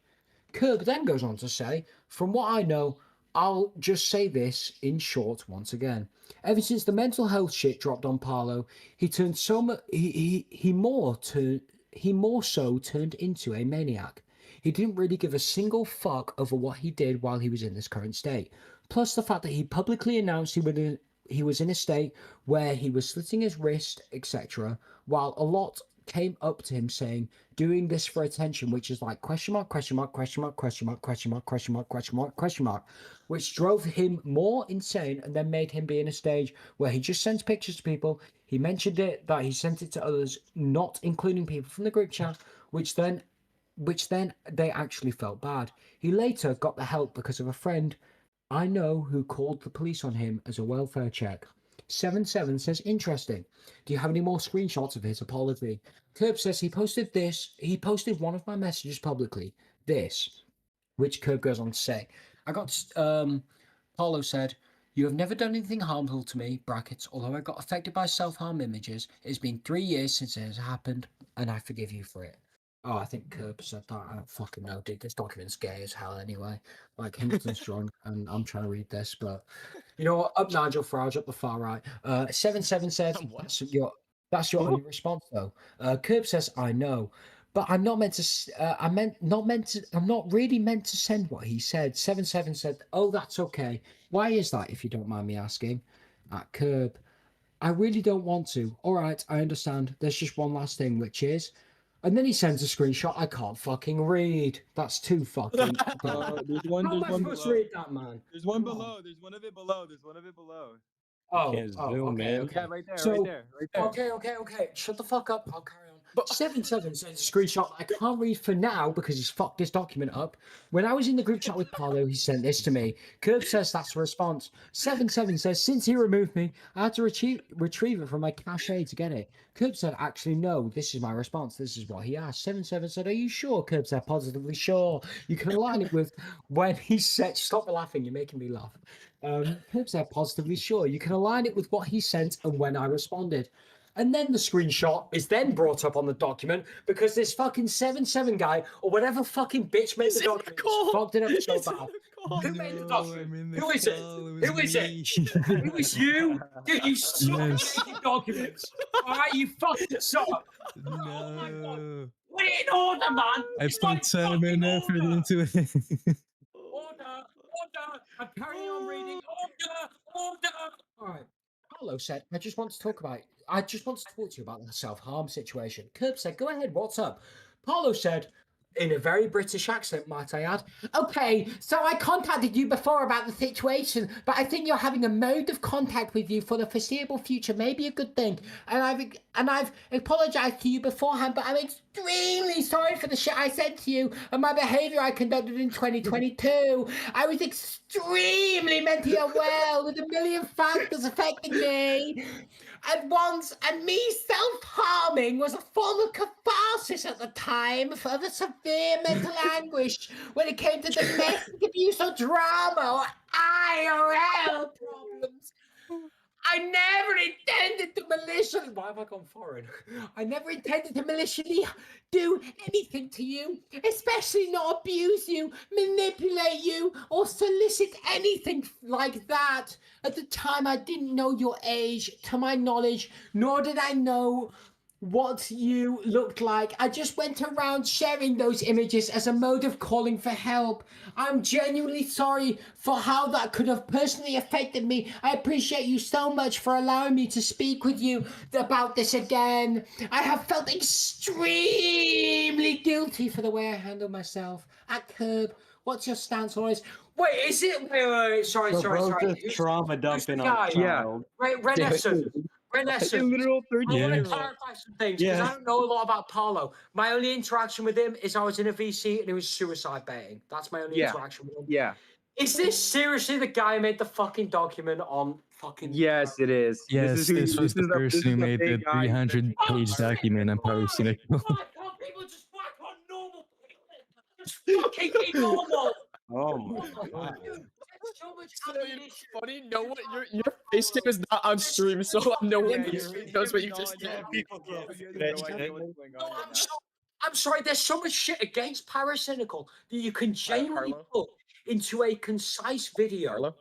Curb then goes on to say, from what I know, I'll just say this in short once again. Ever since the mental health shit dropped on Parlo, he turned so much. He more so turned into a maniac. He didn't really give a single fuck over what he did while he was in this current state. Plus the fact that he publicly announced he was in a state where he was slitting his wrist, etc., while a lot came up to him saying, doing this for attention, which is like question mark, which drove him more insane and then made him be in a stage where he just sends pictures to people. He mentioned it, that he sent it to others, not including people from the group chat, which then they actually felt bad. He later got the help because of a friend I know who called the police on him as a welfare check. 77 says, interesting. Do you have any more screenshots of his apology? Curb says he posted this. He posted one of my messages publicly. This, which Curb goes on to say, I got, Paulo said, you have never done anything harmful to me, brackets, although I got affected by self-harm images. It's been 3 years since it has happened, and I forgive you for it. Oh, I think Curb said that. I don't fucking know, dude. This document's gay as hell anyway. Like, Himpleton's strong, and I'm trying to read this, but... You know what? Up Nigel Farage, up the far right. 77 says, that's your only response, though. Curb says, I know. But I'm not meant to, I'm not really meant to send what he said. 77 said, oh, that's okay. Why is that, if you don't mind me asking? At Curb, I really don't want to. All right, I understand. There's just one last thing, which is, And then he sends a screenshot. I can't fucking read. That's too fucking. There's one. How am There's I one supposed to below. read that, man? There's one Come on. below. There's one of it below. There's one of it below. Okay, okay. Yeah, right there. So, right there. Right there. okay. Shut the fuck up. I'll carry on. But 77 sends a screenshot I can't read for now because he's fucked this document up. When I was in the group chat with Parlo, he sent this to me. Curb says that's a response. 77 says, since he removed me, I had to retrieve it from my cache to get it. Curb said, actually, no, this is my response. This is what he asked. 77 said, are you sure? Curb said, positively sure. You can align it with when he said, stop laughing, you're making me laugh. Curb said, positively sure. You can align it with what he sent and when I responded. And then the screenshot is then brought up on the document because this fucking 77 guy or whatever fucking bitch made the document fucked it up so bad. Who made the document? Who is it? Who is it? It was you? Dude, you suck at making documents. Alright, you fucking suck. Oh my god. Put it in order, man. I put time and effort into it. Order. I'm carrying on reading. Order. Alright. Parlo said, I just want to talk to you about the self-harm situation. Curb said, go ahead, what's up? Parlo said, in a very British accent, might I add, okay, so I contacted you before about the situation, but I think you're having a mode of contact with you for the foreseeable future may be a good thing. And I've apologized to you beforehand, but I'm extremely sorry for the shit I said to you and my behavior I conducted in 2022. I was extremely mentally unwell with a million factors affecting me at once, and me self-harming was a form of catharsis at the time for the severe mental anguish when it came to domestic abuse or drama or IRL problems. I never intended to maliciously. Why have I gone foreign? I never intended to maliciously do anything to you, especially not abuse you, manipulate you, or solicit anything like that. At the time, I didn't know your age, to my knowledge, nor did I know what you looked like. I just went around sharing those images as a mode of calling for help. I'm genuinely sorry for how that could have personally affected me. I appreciate you so much for allowing me to speak with you about this again. I have felt extremely guilty for the way I handled myself. At Curb, what's your stance on this? Wait, is it? Wait. Sorry. Just trauma dumping on a child. Right, Renessa. I want to clarify some things because I don't know a lot about Parlo. My only interaction with him is I was in a VC and it was suicide baiting. That's my only interaction with him. Yeah. Is this seriously the guy who made the fucking document on fucking? Yes, it is. Yes, this was the person who made the 300-page document on posting it. Why can't people just whack on normal people? Just fucking be normal. Oh my god. So much funny. No one, your face cam is not on stream, so no one knows what you just did. I'm sorry. There's so much shit against Paracynical that you can genuinely put into a concise video,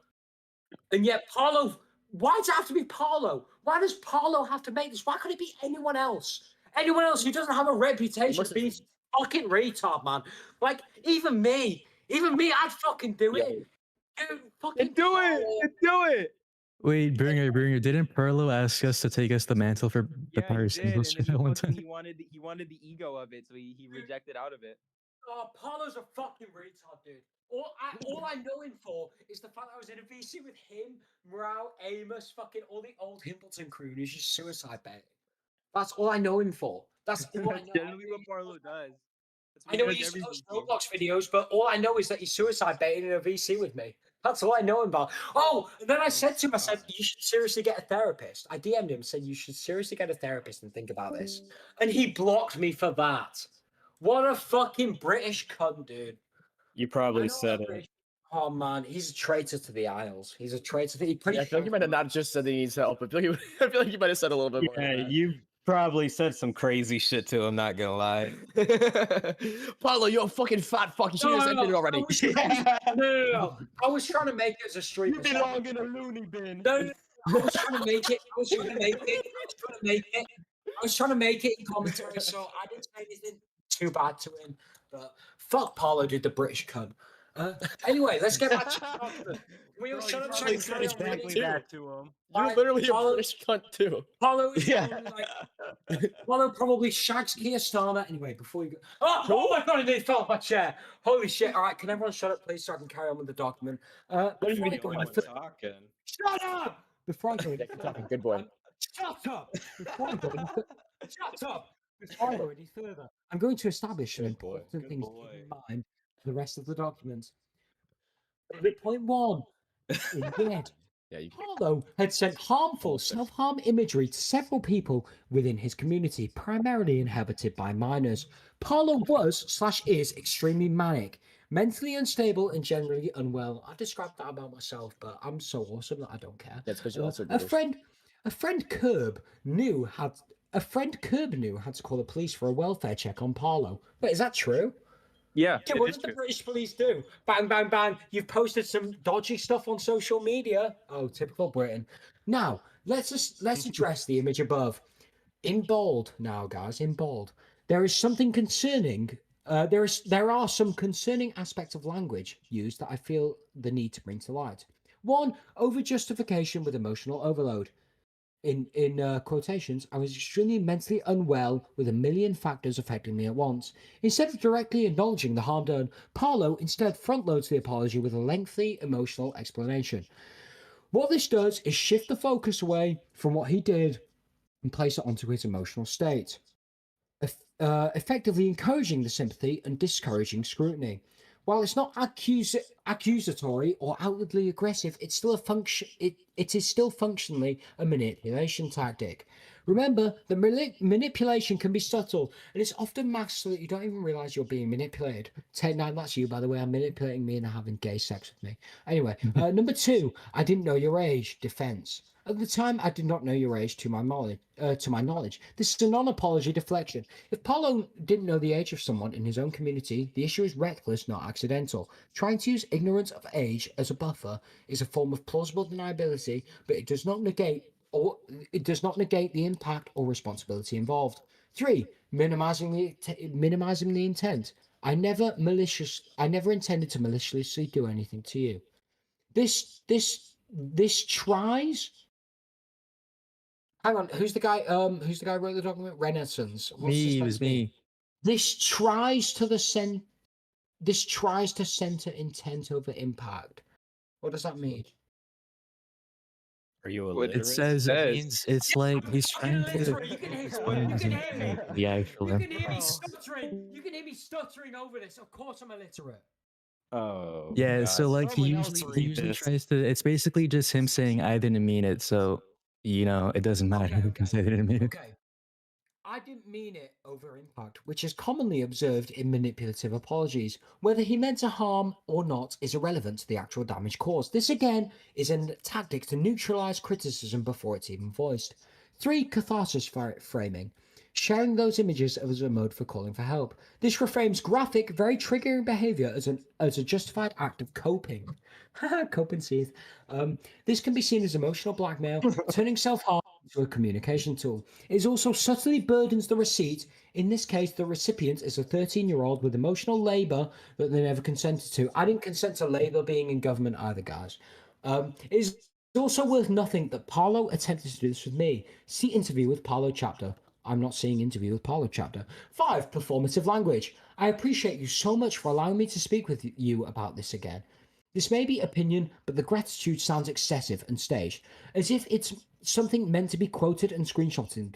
and yet Parlo. Why does it have to be Parlo? Why does Parlo have to make this? Why couldn't it be anyone else? Anyone else who doesn't have a reputation for being fucking retard, man. Like even me, I'd fucking do it. Dude, fucking do it. Wait, Bringer, didn't Parlo ask us to take us the mantle for the Parasynical shit at one time? He wanted the ego of it, so he rejected out of it. Oh, Parlo's a fucking retard, dude. All I know him for is the fact that I was in a VC with him, Morale, Amos, fucking all the old Himpleton crew, and he's just suicide baiting. That's all I know him for. That's all I know. Generally what Parlo does. I know he used to post Roblox videos, but all I know is that he's suicide baiting in a VC with me. That's all I know him about. Oh, and then I said to him, you should seriously get a therapist. I DM'd him, said, you should seriously get a therapist and think about this. And he blocked me for that. What a fucking British cunt, dude. You probably said it. Oh, man, he's a traitor to the Isles. He's a traitor to the... I feel like you might have not just said that he needs help. I feel like you might have said a little bit more. Yeah, you probably said some crazy shit to him, not gonna lie. Parlo, you're a fucking fat fuck. You should have ended it already. No. I was trying to make it as a stream. You belong in a loony bin. No. I was trying to make it. I was trying to make it in commentary, so I didn't say anything too bad to him. But fuck Parlo, dude, the British cunt. Anyway, let's get back to Can we all shut up so I can carry on exactly reading? that to him. You're literally a British cunt too. Paulo is Paulo probably shags Keir Starmer. Anyway, before you go. Oh my god, it fell off my chair. Holy shit. All right, can everyone shut up, please, so I can carry on with the document? Before I go any further- talking. Shut up! Before I go any Talking good boy. Shut up! Before I go any Shut up! Before I go any further, I'm going to establish some important things to keep in mind for the rest of the document. Point 1. In red. Parlo had sent harmful self-harm imagery to several people within his community, primarily inhabited by minors. Parlo was/is extremely manic, mentally unstable, and generally unwell. I described that about myself, but I'm so awesome that I don't care. That's because you're also A British. friend Curb knew how to call the police for a welfare check on Parlo. Wait, is that true? Yeah, Yeah, it what is did the true. British police do? Bang, bang, bang. You've posted some dodgy stuff on social media. Oh, typical Britain. Now, let's address the image above. In bold now, guys, in bold. There is something concerning. There are some concerning aspects of language used that I feel the need to bring to light. 1, over justification with emotional overload. In quotations, I was extremely mentally unwell with a million factors affecting me at once. Instead of directly acknowledging the harm done, Parlo instead front-loads the apology with a lengthy emotional explanation. What this does is shift the focus away from what he did and place it onto his emotional state, effectively encouraging the sympathy and discouraging scrutiny. While it's not accusatory or outwardly aggressive, it's still it is still functionally a manipulation tactic. Remember, the manipulation can be subtle, and it's often masked so that you don't even realize you're being manipulated. Take 9, that's you, by the way. I'm manipulating me and having gay sex with me. Anyway, number 2, I didn't know your age. Defense. At the time, I did not know your age to my knowledge. This is a non-apology deflection. If Parlo didn't know the age of someone in his own community, the issue is reckless, not accidental. Trying to use ignorance of age as a buffer is a form of plausible deniability, but it does not negate the impact or responsibility involved. 3, minimizing the intent. I never intended to maliciously do anything to you. This tries. Hang on, who's the guy who wrote the document? Renaissance. What's this Me, it supposed was to mean? me. This tries to center intent over impact. What does that mean? Are you It says it's like he's trying to explain his intent, the actual You can hear me impact. stuttering. You can hear me stuttering over this. Of course, I'm illiterate. Oh. Yeah, God. so like he Someone else usually read this. tries to. It's basically just him saying I didn't mean it, so it doesn't matter because I didn't mean it. Okay. I didn't mean it over impact, which is commonly observed in manipulative apologies. Whether he meant to harm or not is irrelevant to the actual damage caused. This again is a tactic to neutralize criticism before it's even voiced. 3, catharsis framing. Sharing those images as a mode for calling for help. This reframes graphic, very triggering behavior as a justified act of coping. Cope and seethe. This can be seen as emotional blackmail, turning self-harm into a communication tool. It also subtly burdens the receipt. In this case, the recipient is a 13-year-old with emotional labor that they never consented to. I didn't consent to labor being in government either, guys. It is also worth nothing that Parlo attempted to do this with me. See interview with Parlo chapter. I'm not seeing interview with Parlo chapter. 5, performative language. I appreciate you so much for allowing me to speak with you about this again. This may be opinion, but the gratitude sounds excessive and staged, as if it's something meant to be quoted and screenshotted.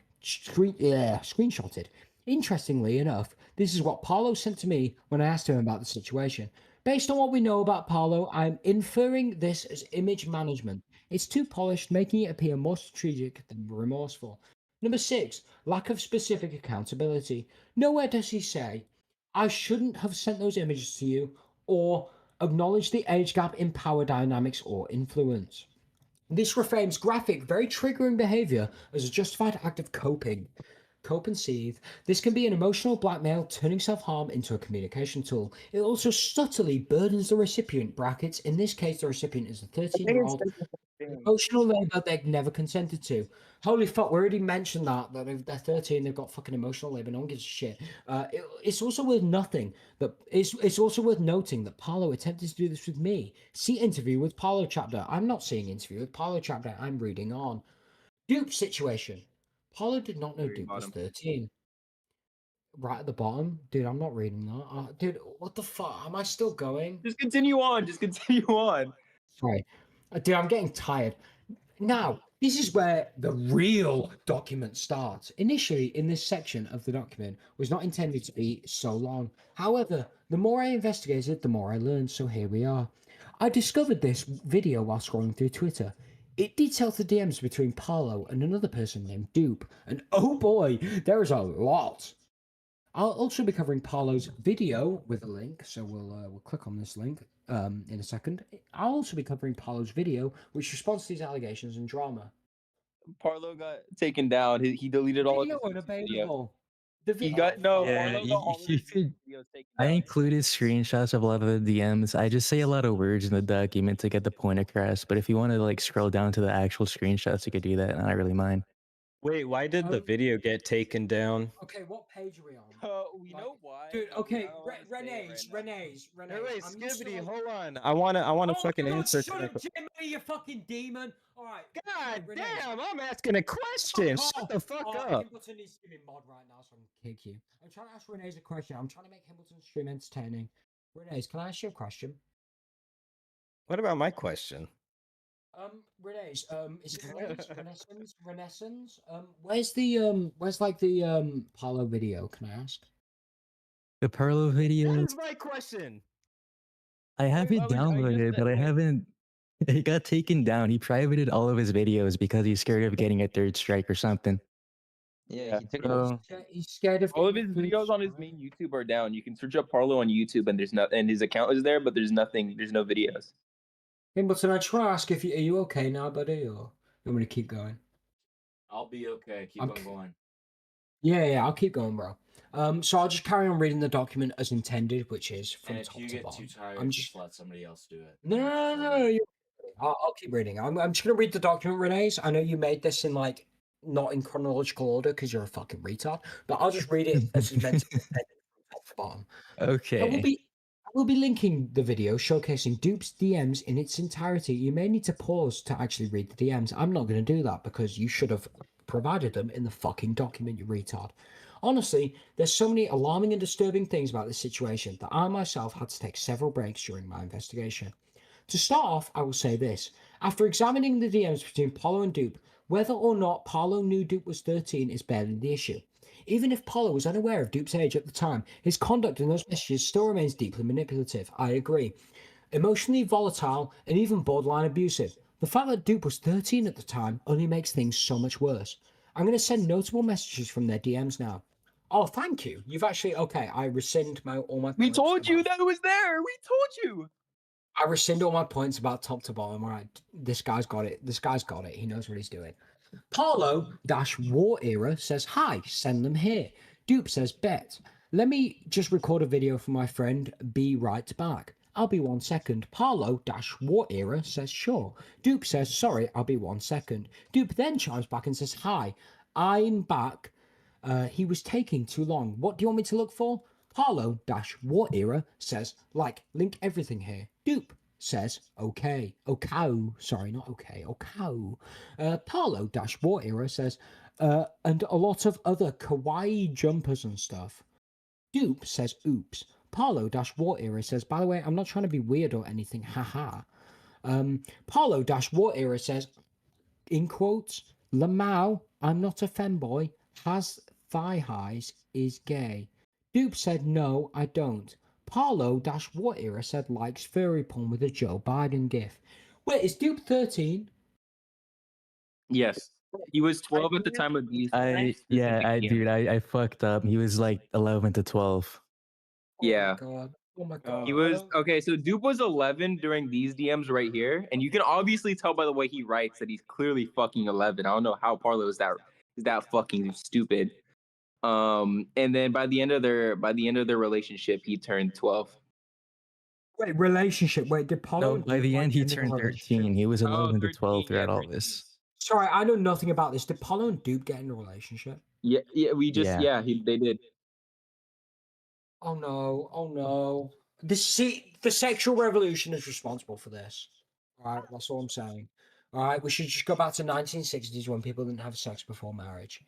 Interestingly enough, this is what Parlo sent to me when I asked him about the situation. Based on what we know about Parlo, I'm inferring this as image management. It's too polished, making it appear more strategic than remorseful. Number 6, lack of specific accountability. Nowhere does he say, I shouldn't have sent those images to you, or acknowledge the age gap in power dynamics or influence. This reframes graphic, very triggering behavior as a justified act of coping. Cope and seethe. This can be an emotional blackmail, turning self-harm into a communication tool. It also subtly burdens the recipient. Brackets. In this case, the recipient is a 13-year-old. Emotional labor they never consented to. Holy fuck, we already mentioned that they're 13, they've got fucking emotional labor. No one gives a shit. It's also worth nothing that it's also worth noting that Parlo attempted to do this with me. See interview with Parlo chapter. I'm not seeing interview with Parlo chapter. I'm reading on. Dupe situation. Parlo did not know Dupe was 13. Right at the bottom, dude. I'm not reading that. Dude, what the fuck? Am I still going? Just continue on. Just continue on. Sorry, dude. I'm getting tired. Now, this is where the real document starts. Initially, in this section of the document was not intended to be so long. However, the more I investigated, the more I learned. So here we are. I discovered this video while scrolling through Twitter. It details the DMs between Parlo and another person named Dupe. And oh boy, there is a lot. I'll also be covering Parlo's video with a link, so we'll click on this link in a second. I'll also be covering Parlo's video, which responds to these allegations and drama. Parlo got taken down. He deleted all of his Video videos. unavailable. He got no. Yeah, Parlo got all of you his could. videos taken I down. included screenshots of a lot of the DMs. I just say a lot of words in the document to get the point across. But if you want to like scroll down to the actual screenshots, you could do that. And I don't really mind. Wait, why did the video get taken down? Okay, what page are we on? We know why. Dude, but we okay, don't wanna say it right now. Renee's. Wait, I'm used to, Skibbity, like- hold on. I wanna Oh, fucking God, answer. shut to up, the- Jimmy, you fucking demon. All right. God Renee's. damn, I'm asking a question. Shut the fuck up. Himbolton needs to be mod right now, so I can kick you. I'm trying to ask Renee's a question. I'm trying to make Himbolton's stream entertaining. Renee's, can I ask you a question? What about my question? Renee's, is it Renaissance? Where's like the Parlo video? Can I ask? The Parlo video. That is my question. I have it downloaded, but I haven't. It got taken down. He privated all of his videos because he's scared of getting a third strike or something. Yeah, he took He's scared of all of his videos on his main YouTube are down. You can search up Parlo on YouTube, and there's not, and his account is there, but there's nothing. There's no videos. Himbolton, I just want to ask if are you okay now, buddy, or you want me to keep going? I'll be okay. Keep on going. Yeah, I'll keep going, bro. So I'll just carry on reading the document as intended, which is from And if top you to get bottom. too tired, I'm just let somebody else do it. No, I'll keep reading. I'm just gonna read the document, Renee's. I know you made this in like not in chronological order because you're a fucking retard, but I'll just read it as it's meant to be from top to bottom. Okay. I will be linking the video showcasing Dupe's DMs in its entirety. You may need to pause to actually read the DMs. I'm not going to do that because you should have provided them in the fucking document, you retard. Honestly, there's so many alarming and disturbing things about this situation that I myself had to take several breaks during my investigation. To start off, I will say this. After examining the DMs between Parlo and Dupe, whether or not Parlo knew Dupe was 13 is barely the issue. Even if Parlo was unaware of Dupe's age at the time, his conduct in those messages still remains deeply manipulative. I agree. Emotionally volatile and even borderline abusive. The fact that Dupe was 13 at the time only makes things so much worse. I'm going to send notable messages from their DMs now. Oh, thank you. You've actually... Okay, I rescind all my... We told you that it was there. We told you. I rescind all my points about top to bottom. All right, this guy's got it. This guy's got it. He knows what he's doing. Parlo-War Era says, hi, send them here. Dupe says, bet. Let me just record a video for my friend. Be right back. I'll be 1 second. Parlo-War Era says, sure. Dupe says, sorry, I'll be 1 second. Dupe then chimes back and says, hi, I'm back. He was taking too long. What do you want me to look for? Parlo-War Era says, like, link everything here. Dupe says, okay. Okao. Sorry, not okay. Okao. Parlo-War Era says, and a lot of other kawaii jumpers and stuff. Dupe says, oops. Parlo-War Era says, by the way, I'm not trying to be weird or anything. Haha. Parlo-War Era says, in quotes, Lamau, I'm not a femboy, has thigh highs, is gay. Dupe said, no, I don't. Parlo-War Era said, likes furry porn with a Joe Biden gif. Wait, is Dupe 13? Yes, he was 12 at the time of these. Dude, I fucked up. He was like 11 to 12. Yeah. God. Oh my God. He was okay. So Dupe was 11 during these DMs right here, and you can obviously tell by the way he writes that he's clearly fucking 11. I don't know how Parlo is that fucking stupid. And then by the end of their relationship, he turned 12. Wait, relationship. Wait, did Paulo No, and by Duke the end he end in a turned relationship? 13. He was Oh, 11 to 13, 12 yeah, throughout all 13. this. Sorry, I know nothing about this. Did Paulo and Duke get in a relationship? Yeah, we just Yeah. they did. Oh no! Oh no! The sexual revolution is responsible for this. All right, that's all I'm saying. All right, we should just go back to 1960s when people didn't have sex before marriage.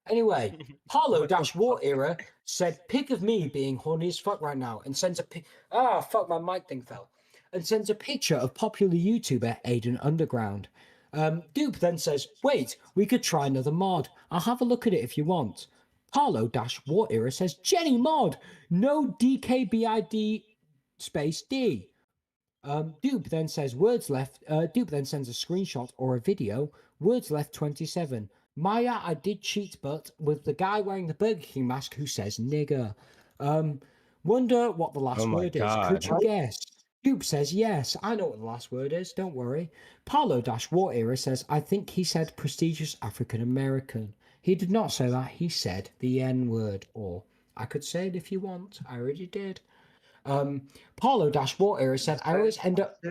Anyway, Parlo Dash War era said pic of me being horny as fuck right now and sends a pic. Ah, fuck, my mic thing fell. And sends a picture of popular YouTuber Aiden Underground. Dupe then says, wait, we could try another mod. I'll have a look at it if you want. Parlo Dash War era says, Jenny mod, no DKBID space D. Dupe then says words left. Dupe then sends a screenshot or a video. Words left 27. Maya, I did cheat, but with the guy wearing the Burger King mask who says nigger. Wonder what the last Oh my word is. Could God. you guess? Dupe says yes. I know what the last word is. Don't worry. Parlo Dash War Era says I think he said prestigious African American. He did not say that. He said the N word. Or I could say it if you want. I already did. Parlo Dash War Era said I always end up.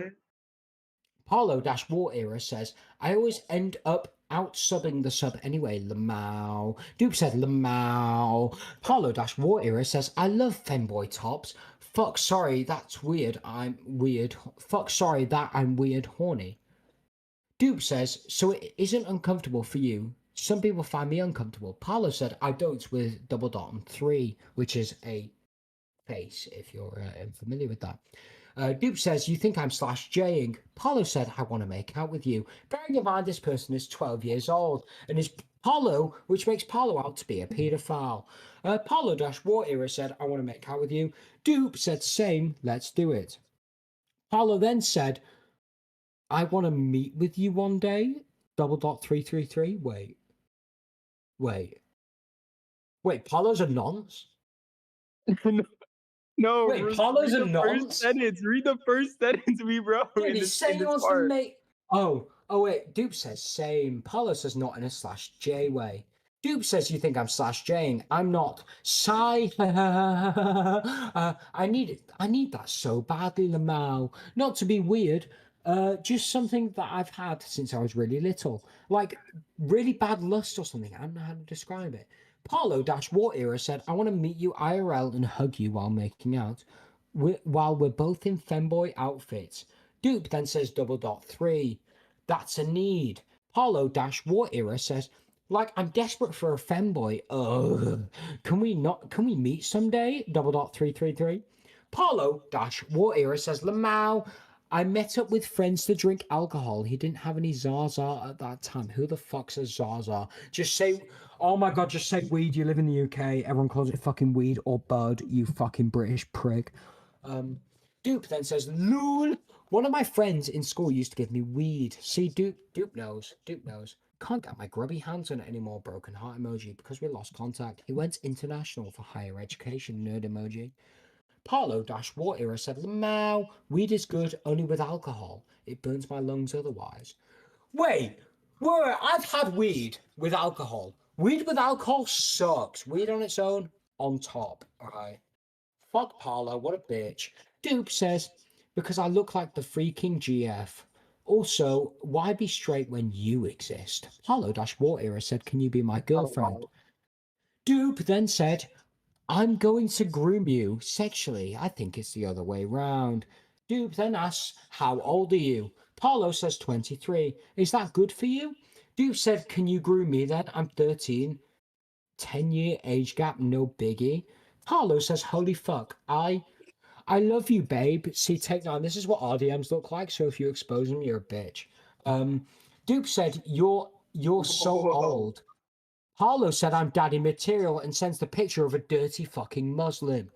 Parlo Dash War Era says I always end up out subbing the sub anyway. Lamau. Dupe said Lamau. Parlo Dash War Era says I love femboy tops. Fuck, sorry, that's weird. I'm weird. Fuck, sorry, that I'm weird. Horny. Dupe says so it isn't uncomfortable for you. Some people find me uncomfortable. Parlo said I don't with double dot on 3, which is a face if you're unfamiliar with that. Dupe says, you think I'm slash Jing. Paulo said, I want to make out with you. Bearing in mind this person is 12 years old and is Paulo, which makes Paulo out to be a paedophile. Paulo Dash War Era said, I want to make out with you. Dupe said, same, let's do it. Paulo then said, I want to meet with you one day. Double dot 333. Wait, Paulo's a nonce? No, Wait, read Paulo's a the nonce? first sentence. Read the first sentence we wrote Dude, in he's this, saying in he this wants to part. make. Oh, wait. Dupe says same. Paulo says not in a slash J way. Dupe says you think I'm slash Jane. I'm not. Sigh. I need it. I need that so badly, Lamau. Not to be weird. Just something that I've had since I was really little, like really bad lust or something. I don't know how to describe it. Parlo Dash War Era said, I want to meet you IRL and hug you while making out. While we're both in femboy outfits. Dupe then says double dot 3. That's a need. Parlo Dash War Era says, like I'm desperate for a femboy. Ugh. Can we meet someday? Double dot 333. Parlo Dash War Era says, Lamau, I met up with friends to drink alcohol. He didn't have any Zaza at that time. Who the fuck's a Zaza? Just say, oh my god, just say weed. You live in the UK. Everyone calls it fucking weed or bud, you fucking British prick. Dupe then says, Lul, one of my friends in school used to give me weed. See, Dupe knows. Can't get my grubby hands on it anymore, broken heart emoji, because we lost contact. He went international for higher education, nerd emoji. Parlo Dash War Era said, Lamau, weed is good only with alcohol. It burns my lungs otherwise. Wait, I've had weed with alcohol. Weed with alcohol sucks. Weed on its own, on top. Alright. Fuck Parlo, what a bitch. Dupe says, because I look like the freaking GF. Also, why be straight when you exist? Parlo Dash War Era said, can you be my girlfriend? Dupe then said, I'm going to groom you sexually. I think it's the other way round. Dupe then asks, how old are you? Parlo says 23. Is that good for you? Dupe said, can you groom me then? I'm 13. 10-year age gap, no biggie. Parlo says, holy fuck, I love you, babe. See, take 9. This is what RDMs look like, so if you expose them, you're a bitch. Dupe said, you're so old. Parlo said, I'm daddy material and sends the picture of a dirty fucking Muslim.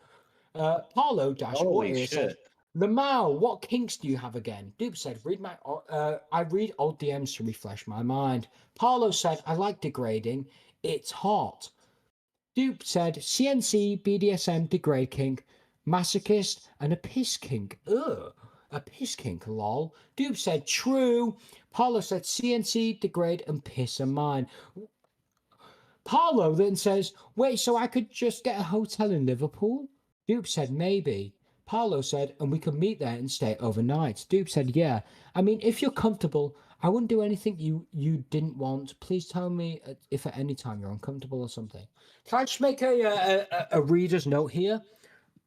Parlo Dash Holy Warrior said, shit. Lamau, what kinks do you have again? Dupe said, I read old DMs to refresh my mind. Parlo said, I like degrading. It's hot. Dupe said, CNC, BDSM, degrade kink, masochist, and a piss kink. Ugh, a piss kink, lol. Dupe said, true. Parlo said, CNC, degrade, and piss are mine. Parlo then says, wait, so I could just get a hotel in Liverpool? Dupe said, maybe. Parlo said, and we could meet there and stay overnight. Dupe said, yeah. I mean, if you're comfortable, I wouldn't do anything you didn't want. Please tell me if at any time you're uncomfortable or something. Can I just make a reader's note here?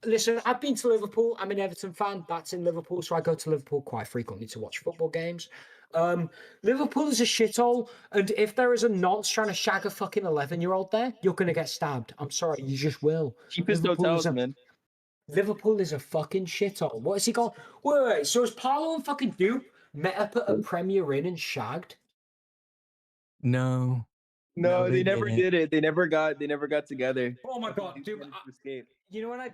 Listen, I've been to Liverpool. I'm an Everton fan. That's in Liverpool, so I go to Liverpool quite frequently to watch football games. Liverpool is a shithole, and if there is a nonce trying to shag a fucking 11-year-old there, you're gonna get stabbed. I'm sorry, you just will. Cheapest Liverpool hotels, is man. Liverpool is a fucking shithole. What has he got? Wait. So is Parlo and fucking Dupe met up at a Premier Inn and shagged? No. No, they they never didn't. did it. They never got together. Oh my god, dude! You know when I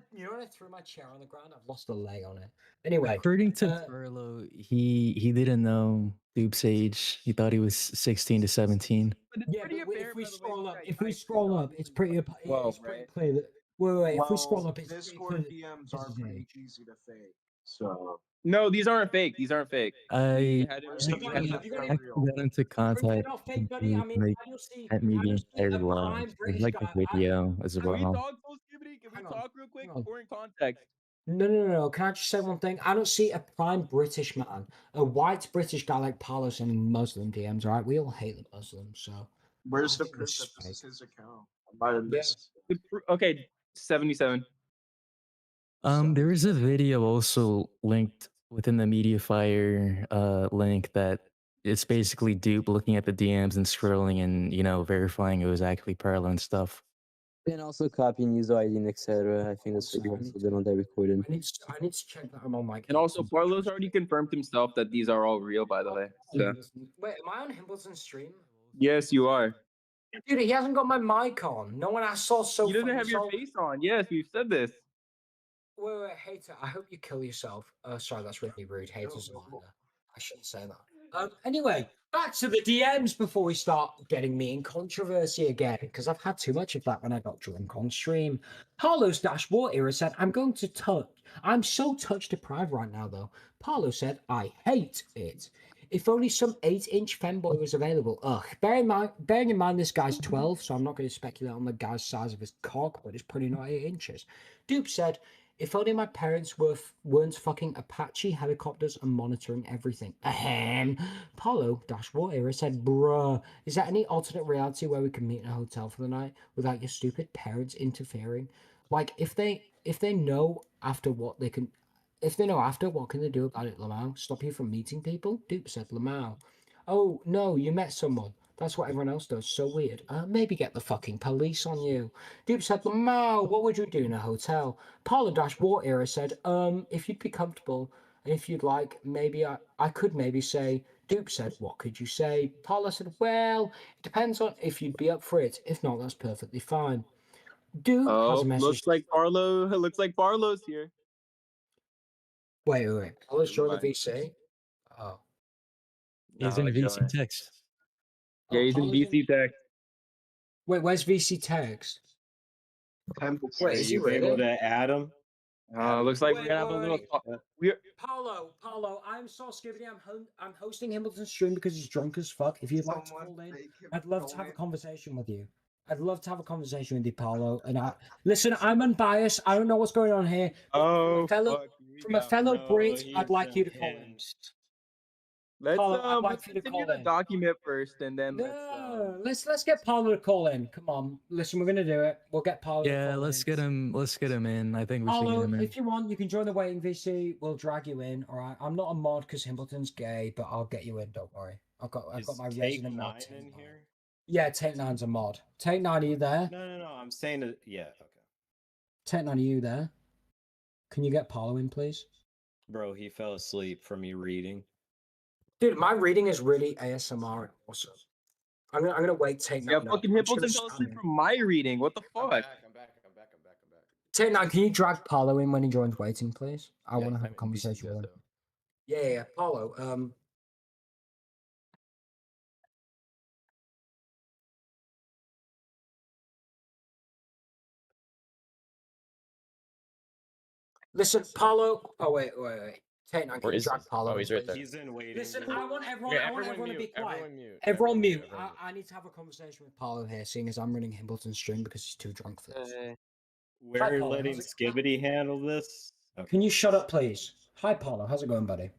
threw my chair on the ground, I've lost a leg on it. Anyway, According to Parlo, he didn't know Dupe's age. He thought he was 16 to 17. Yeah, but if we scroll up, it's pretty. It's pretty clear that. Wait. If we scroll up, it's pretty clear Discord that DMs this are is pretty age. easy to fake. So No, these aren't fake. These aren't fake. I real. got into contact fake, buddy. with I mean, like I don't see. at me I the don't see entire a live. prime There's British like a guy. video as Can we well. talk, Soul Skibbity? Can we talk real quick? We're in context. No. Can I just say one thing? I don't see a prime British man, a white British guy like Parlo sending Muslim DMs. All right, we all hate the Muslims, so. Where's I the think proof this that is this is fake. his account? I might have missed. Okay, 77. There is a video also linked within the MediaFire link that it's basically Dupe looking at the DMs and scrolling and verifying it was actually Parlo and stuff. And also copying user ID and etc. I think that's what you also did on that recording. I need to check that I'm on my. And also, Parlo's already confirmed himself that these are all real, by the way. So. Wait, am I on Himbleton's stream? Yes, you are. Dude, he hasn't got my mic on. No one I saw so. He doesn't funny. have your face on. Yes, we've said this. Wait, hater. I hope you kill yourself. Sorry, that's really rude. Haters are like that. I shouldn't say that. Anyway, back to the DMs before we start getting me in controversy again, because I've had too much of that when I got drunk on stream. Parlo's Dashboard Era said, I'm so touch deprived right now, though. Parlo said, I hate it. If only some 8-inch femboy was available. Ugh. Bearing in mind this guy's 12, so I'm not going to speculate on the guy's size of his cock, but it's probably not 8 inches. Dupe said, if only my parents weren't fucking Apache helicopters and monitoring everything. Ahem. Parlo-What Era said, bruh, is there any alternate reality where we can meet in a hotel for the night without your stupid parents interfering? Like, if they know after what they can... If they know after, what can they do about it, Lamau? Stop you from meeting people? Dupe said, Lamau. Oh, no, you met someone. That's what everyone else does. So weird. Maybe get the fucking police on you. Dupe said, Lamau, what would you do in a hotel? Parlo-War Era said, if you'd be comfortable, and if you'd like, maybe I could maybe say... Dupe said, what could you say? Parlo said, well, it depends on if you'd be up for it. If not, that's perfectly fine. Dupe has a message. Looks like Parlo's here. Wait. Parlo's joined the VC? Oh. He's in VC text. Yeah, he's in VC text. Wait, where's VC text? Wait, is he you able to add him? Looks like we're gonna have a little talk. Parlo, I'm so skibbity. I'm hosting Hamilton's stream because he's drunk as fuck. If you'd like to call in, I'd love to have a conversation with you. Parlo. And listen, I'm unbiased. I don't know what's going on here. From a fellow Brit, I'd like you to call in. Let's continue the document first, and then let's get Parlo to call in. Come on, listen, we're gonna do it. We'll get Parlo. Yeah, let's get him in. I think we should get him in. If you want, you can join the waiting VC. We'll drag you in. All right. I'm not a mod because Himbleton's gay, but I'll get you in. Don't worry. I've got my resident mod in here. Yeah, Take 9's a mod. Take 9, are you there? No. I'm saying that. Yeah. Okay. Take 9, are you there? Can you get Parlo in, please? Bro, he fell asleep from me reading. Dude, my reading is really ASMR. Awesome. I'm gonna wait. Take 9. Yeah, fucking Hippleton fell asleep from my reading. What the fuck? I'm back. Take 9, can you drag Parlo in when he joins waiting, please? I want to have a conversation with him. Yeah. Parlo. Listen, Parlo. Oh wait. Take 9, can you drag Parlo? Oh, he's right there. He's in waiting. Listen, I want everyone. Yeah, I want everyone to be quiet. Everyone mute. Everyone mute. I need to have a conversation with Parlo here, seeing as I'm running Himbleton's stream because he's too drunk for this. We're letting Skibbity handle this. Can you shut up, please? Hi, Parlo. How's it going, buddy?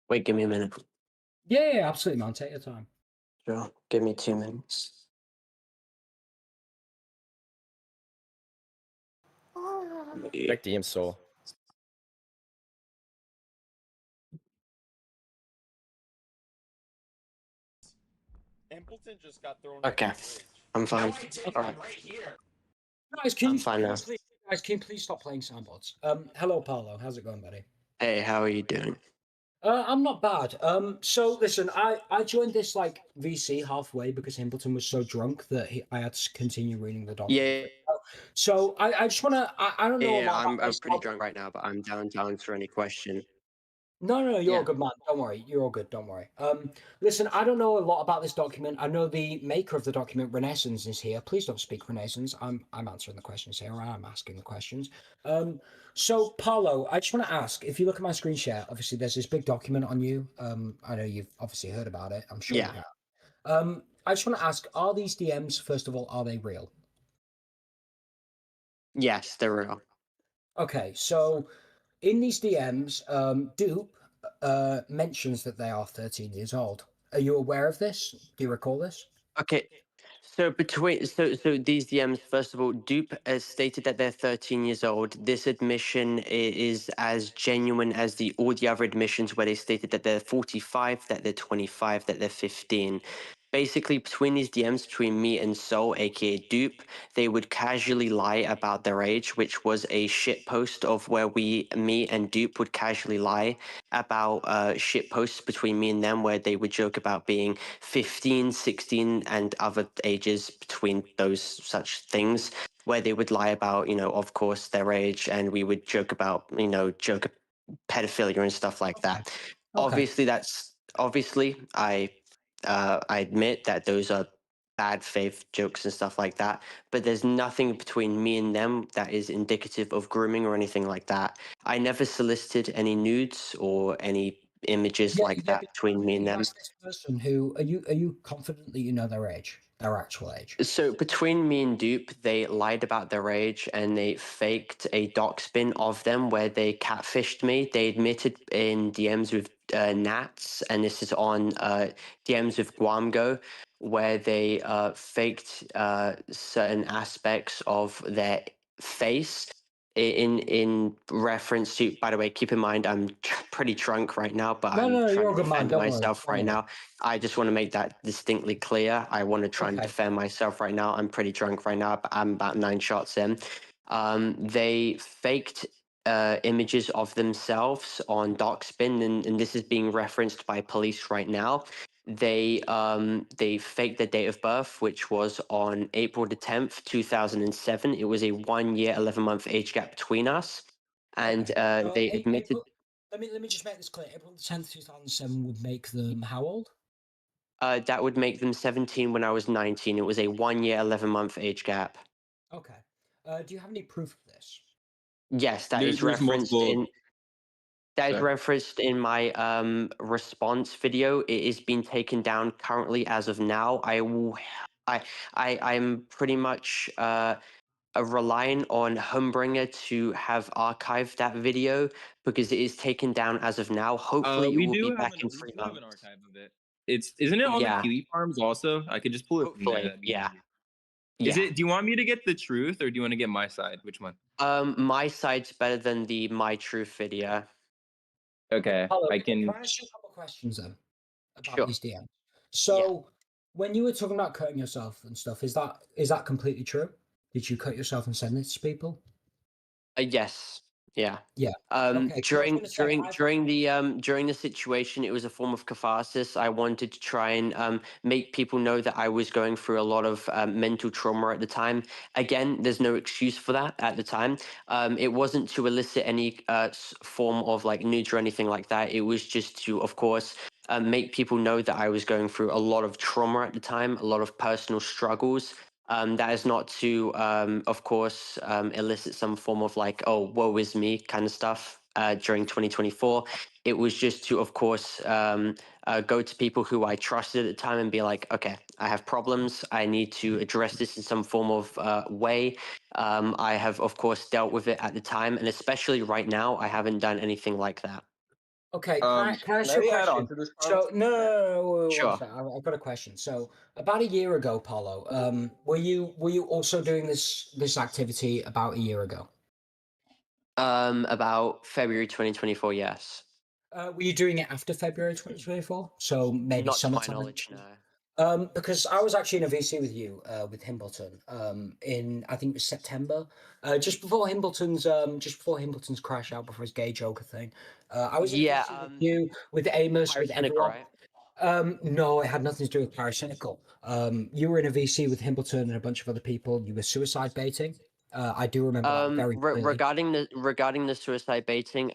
Wait, give me a minute. Yeah, absolutely, man. Take your time. Sure. Give me 2 minutes. Check DM soul. Impleton just got thrown. Okay, I'm fine. All right. Guys, can I'm you fine now. please stop playing soundboards? Hello, Parlo. How's it going, buddy? Hey, how are you doing? I'm not bad. So listen, I joined this like VC halfway because Himbleton was so drunk that I had to continue reading the document. Yeah, So I just wanna I don't know a yeah, lot about I'm this. pretty drunk right now, but I'm downtown for any question. No, you're Yeah. all good, man. Don't worry. You're all good. Don't worry. Listen, I don't know a lot about this document. I know the maker of the document, Renaissance, is here. Please don't speak Renaissance. I'm answering the questions here. I'm asking the questions. So Parlo, I just want to ask, if you look at my screen share, obviously there's this big document on you. I know you've obviously heard about it. I'm sure Yeah. you have. I just want to ask, are these DMs, first of all, are they real? Yes, they're real. Okay, so in these DMs, Dupe mentions that they are 13 years old. Are you aware of this? Do you recall this? Okay. So these DMs, first of all, Dupe has stated that they're 13 years old. This admission is as genuine as all the other admissions where they stated that they're 45, that they're 25, that they're 15. Basically, between these DMs, between me and Soul, aka Dupe, they would casually lie about their age, which was a shit post of where me and Dupe would casually lie about shit posts between me and them, where they would joke about being 15, 16, and other ages between those such things, where they would lie about, of course, their age, and we would joke about, pedophilia and stuff like that. Obviously, I admit that those are bad faith jokes and stuff like that, but there's nothing between me and them that is indicative of grooming or anything like that. I never solicited any nudes or any images like that between me and them. Ask this person who are you confident that you know their age, their actual age? So between me and Dupe, they lied about their age and they faked a doc spin of them where they catfished me. They admitted in DMs with Nats, and this is on DMs with Guamgo, where they faked certain aspects of their face in reference to. By the way, keep in mind I'm pretty drunk right now, but I'm you're trying a to good man. defend Don't worry. myself Don't right worry. now. I just want to make that distinctly clear. I want to try and defend myself right now. I'm pretty drunk right now, but I'm about 9 shots in. They faked images of themselves on Darkspin, and this is being referenced by police right now. They faked their date of birth, which was on April the 10th, 2007. It was a 1 year, 11-month age gap between us, and they admitted. Let me just make this clear. April 10th, 2007 would make them how old? That would make them 17 when I was 19. It was a 1 year, 11-month age gap. Okay. Do you have any proof of this? Yes, that is There's referenced multiple- in. That is Sorry. referenced in my response video. It is being taken down currently as of now. I'm pretty much relying on Humbringer to have archived that video because it is taken down as of now. Hopefully, it we will do be have back an, in we 3 do have an months. archive of it. Isn't it on Yeah. the Kiwi Farms also? I could just pull it from there. Hopefully, That'd be yeah. easy. Is Yeah. it? Do you want me to get the truth or do you want to get my side? Which one? My side's better than the My Truth video. Okay, Hello, I can can. I ask you a couple questions then about Sure. these DMs? So, when you were talking about cutting yourself and stuff, is that completely true? Did you cut yourself and send it to people? Yes. Yeah. Yeah. Okay, 'cause I was During gonna say, during the situation, it was a form of catharsis. I wanted to try and make people know that I was going through a lot of mental trauma at the time. Again, there's no excuse for that at the time. It wasn't to elicit any form of like nudes or anything like that. It was just to, of course, make people know that I was going through a lot of trauma at the time, a lot of personal struggles. That is not to, of course, elicit some form of like, oh, woe is me kind of stuff. during 2024. It was just to, of course, go to people who I trusted at the time and be like, okay, I have problems. I need to address this in some form of way. I have, of course, dealt with it at the time, and especially right now, I haven't done anything like that. Okay, can I ask you a question? So no, Sure. one sec, I've got a question. So about a year ago, Paulo, were you also doing this activity about a year ago? About February 2024, yes. Were you doing it after February 2024? So maybe Not to my summertime? knowledge, no. Because I was actually in a VC with you, with Himbleton, in I think it was September, just before Himbleton's crash out, before his gay Joker thing. I was in a Yeah, VC with you, with Amos, with Pyrocynical, everyone. right? No, it had nothing to do with Paracynical. You were in a VC with Himbleton and a bunch of other people. You were suicide baiting. I do remember that very clearly. Regarding the suicide baiting,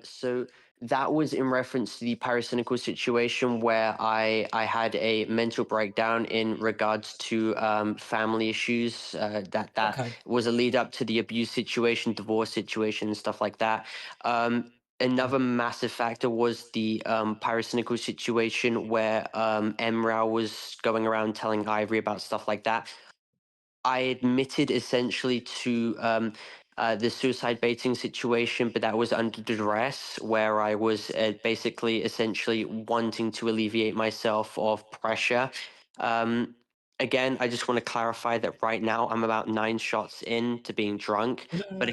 so that was in reference to the Paracynical situation where I had a mental breakdown in regards to family issues. That Okay. was a lead up to the abuse situation, divorce situation, and stuff like that. Another massive factor was the Paracynical situation where Emrao was going around telling Ivory about stuff like that. I admitted essentially to the suicide baiting situation, but that was under duress, where I was basically essentially wanting to alleviate myself of pressure. Again, I just want to clarify that right now I'm about 9 shots in to being drunk, but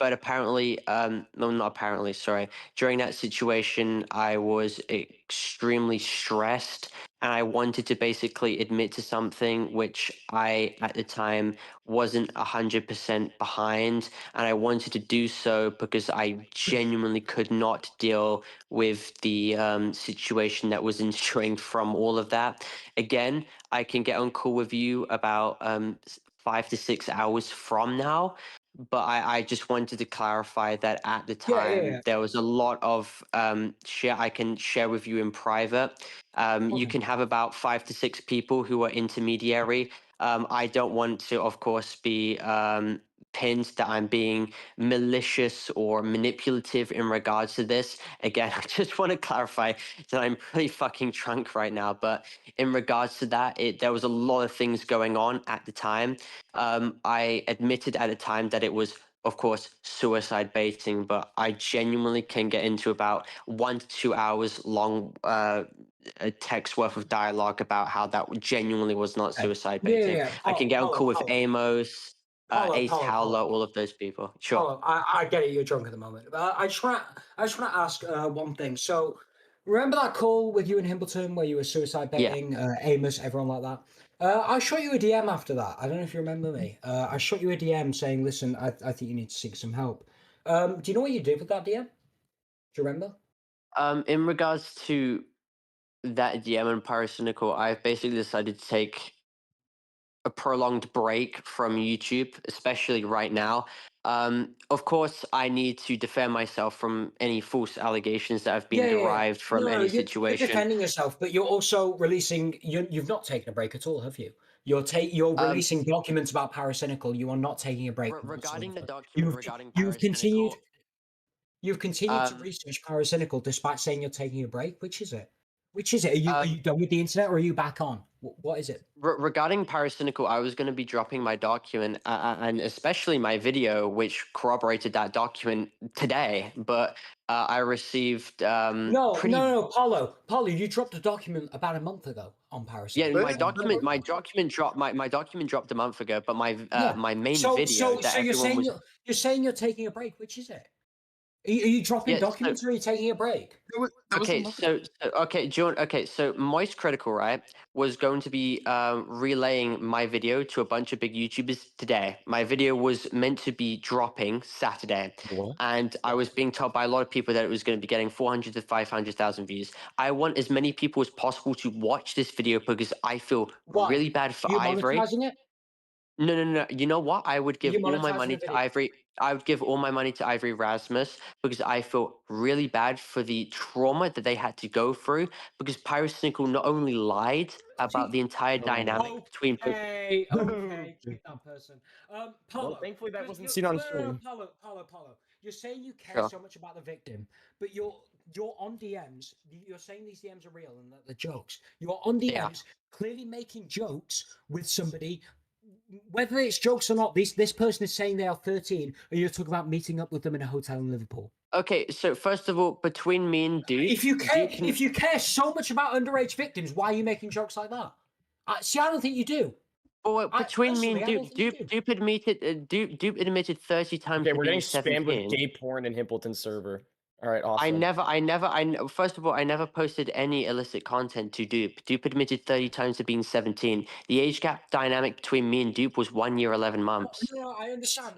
apparently, no, not apparently, sorry. During that situation, I was extremely stressed, and I wanted to basically admit to something which I at the time wasn't 100% behind, and I wanted to do so because I genuinely could not deal with the situation that was ensuing from all of that. Again, I can get on call with you about 5 to 6 hours from now, but I just wanted to clarify that at the time there was a lot of shit I can share with you in private. You can have about 5 to 6 people who are intermediary. I don't want to, of course, be pinned that I'm being malicious or manipulative in regards to this. Again, I just want to clarify that I'm pretty fucking drunk right now, but in regards to that, there was a lot of things going on at the time. I admitted at the time that it was, of course, suicide baiting, but I genuinely can get into about 1 to 2 hours long a text worth of dialogue about how that genuinely was not suicide baiting. I can get on call with Amos, Ace Howler, all of those people. Sure. Oh, I get it. You're drunk at the moment. But I just want to ask one thing. So, remember that call with you and Himbleton where you were suicide baiting Amos, everyone like that? I shot you a DM after that. I don't know if you remember me. I shot you a DM saying, "Listen, I think you need to seek some help." Do you know what you did with that DM? Do you remember? In regards to that DM and Paracynical, I've basically decided to take a prolonged break from YouTube, especially right now. Of course, I need to defend myself from any false allegations that have been derived from No, any you're situation. defending yourself, but you're also releasing. You've not taken a break at all, have you? You're releasing documents about Paracynical. You are not taking a break. Regarding the whatsoever. document regarding You've continued. Paracynical, You've continued to research Paracynical despite saying you're taking a break. Which is it? Which is it? Are you done with the internet, or are you back on? What is it? regarding Paracynical, I was going to be dropping my document and especially my video, which corroborated that document today. But I received No, Paulo, you dropped a document about a month ago on Paracynical. Yeah, my document dropped. My document dropped a month ago, but my my main video So that you're everyone saying was. you're saying you're taking a break. Which is it? Are you dropping documents or are you taking a break? Okay, so Moist Critical, right, was going to be relaying my video to a bunch of big YouTubers today. My video was meant to be dropping Saturday, and I was being told by a lot of people that it was going to be getting 400 to 500,000 views. I want as many people as possible to watch this video because I feel really bad for Ivory. Monetizing it? No. You know what? I would give You all my monetizing money the to video? Ivory. I would give all my money to Ivory Rasmus because I feel really bad for the trauma that they had to go through because Pyrocynical not only lied about the entire dynamic between both. Okay, check that person. Paulo, Well, thankfully that wasn't seen on stream. Paulo. You're saying you care Sure. so much about the victim, but you're on DMs. You're saying these DMs are real and that they're jokes. You're on DMs, Yeah. clearly making jokes with somebody. Whether it's jokes or not, this person is saying they are 13, and you're talking about meeting up with them in a hotel in Liverpool. Okay, so first of all, between me and Duke, If you care, Duke can- if you care so much about underage victims, why are you making jokes like that? See, I don't think you do. Well, between me and personally, I don't Duke, think you Duke admitted 30 times Okay, to we're being getting spammed 17. with gay porn in Himpleton server. All right, awesome. First of all, I never posted any illicit content to Dupe. Dupe admitted 30 times to being 17. The age gap dynamic between me and Dupe was 1 year, 11 months. No, I understand.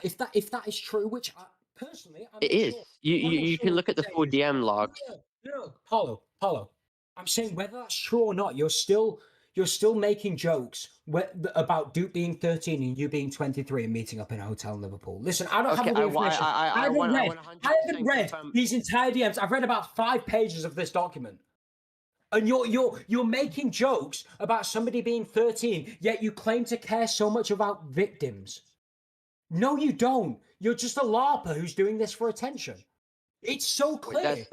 If that is true, which personally, I'm It not is. sure. You can look at the full DM logs. No, Paulo. I'm saying whether that's true or not, you're still making jokes about Duke being 13 and you being 23 and meeting up in a hotel in Liverpool. Listen, I don't have all the information. I haven't read these entire DMs. I've read about 5 pages of this document. And you're making jokes about somebody being 13, yet you claim to care so much about victims. No, you don't. You're just a LARPer who's doing this for attention. It's so clear.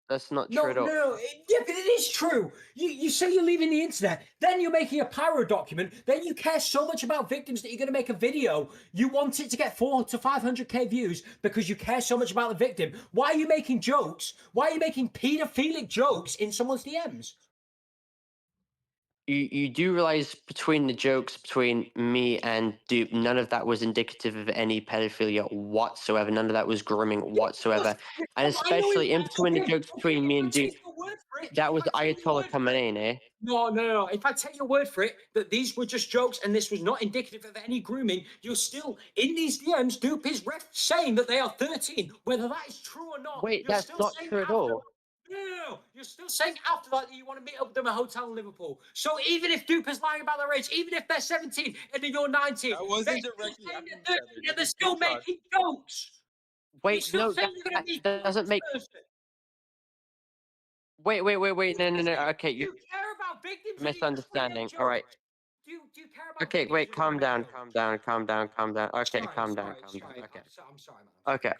That's not No, true at all. no, yeah, but it is true. You say you're leaving the internet, then you're making a pyro document, then you care so much about victims that you're going to make a video. You want it to get 400 to 500k views because you care so much about the victim. Why are you making jokes? Why are you making pedophilic jokes in someone's DMs? You do realize between the jokes between me and Dupe, none of that was indicative of any pedophilia whatsoever. None of that was grooming whatsoever. And especially in between the jokes between me and Dupe, that was Ayatollah Khamenei. No. If I take your word for it that these were just jokes and this was not indicative of any grooming, you're still in these DMs. Dupe is saying that they are 13. Whether that is true or not, Wait, that's not true at all. No, you're still saying after that you want to meet up with them at a hotel in Liverpool. So even if Dupe is lying about their age, even if they're 17 and then you're 19, That wasn't directly after each other. and they're still making jokes. Wait, no, that doesn't make. Wait. No. Okay, you care about victims. Misunderstanding. All right. Do you care about Okay, victims? wait, calm down. Okay, calm down. Okay, calm down. Okay. I'm sorry, man. Okay.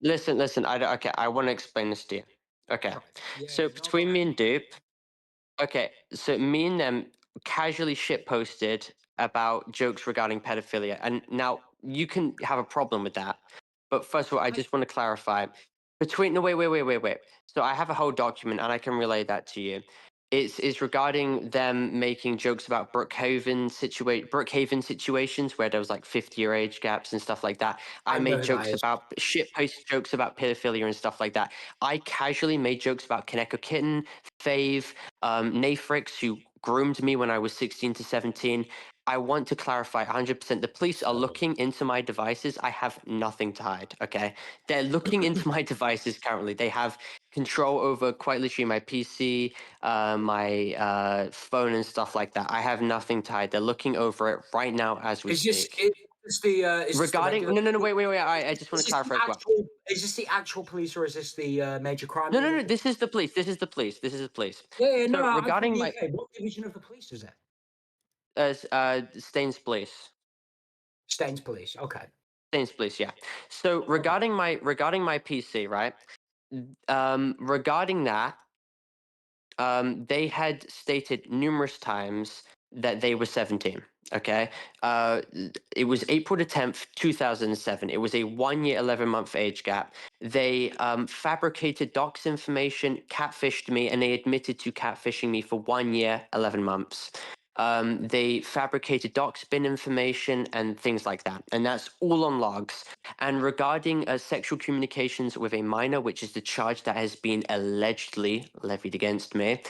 Listen. I want to explain this to you. Okay. So between me and Dupe, okay, so me and them casually shit posted about jokes regarding pedophilia, and now you can have a problem with that. But first of all, I just want to clarify between. No, wait. So I have a whole document, and I can relay that to you. It's regarding them making jokes about Brookhaven situations where there was like 50-year age gaps and stuff like that. I know made who jokes that is. about post jokes about pedophilia and stuff like that. I casually made jokes about Kaneko Kitten, Fave, Nafrix, who groomed me when I was 16 to 17. I want to clarify 100%. The police are looking into my devices. I have nothing to hide, okay? They're looking into my devices currently. They have control over quite literally my PC, my phone and stuff like that. I have nothing to hide. They're looking over it right now as we speak. Regarding no, wait. I just want to clarify as well. Is this the actual police or is this the major crime? No. This is the police. Yeah, So no. regarding my what division of the police is it? Staines Police. Staines Police. Okay. Staines Police. Yeah. So regarding my PC, right? Regarding that, they had stated numerous times that they were 17. Okay. It was April the 10th, 2007. It was a 1 year, 11-month age gap. They fabricated docs information, catfished me, and they admitted to catfishing me for 1 year, 11 months. They fabricated docs bin information and things like that. And that's all on logs. And regarding sexual communications with a minor, which is the charge that has been allegedly levied against me,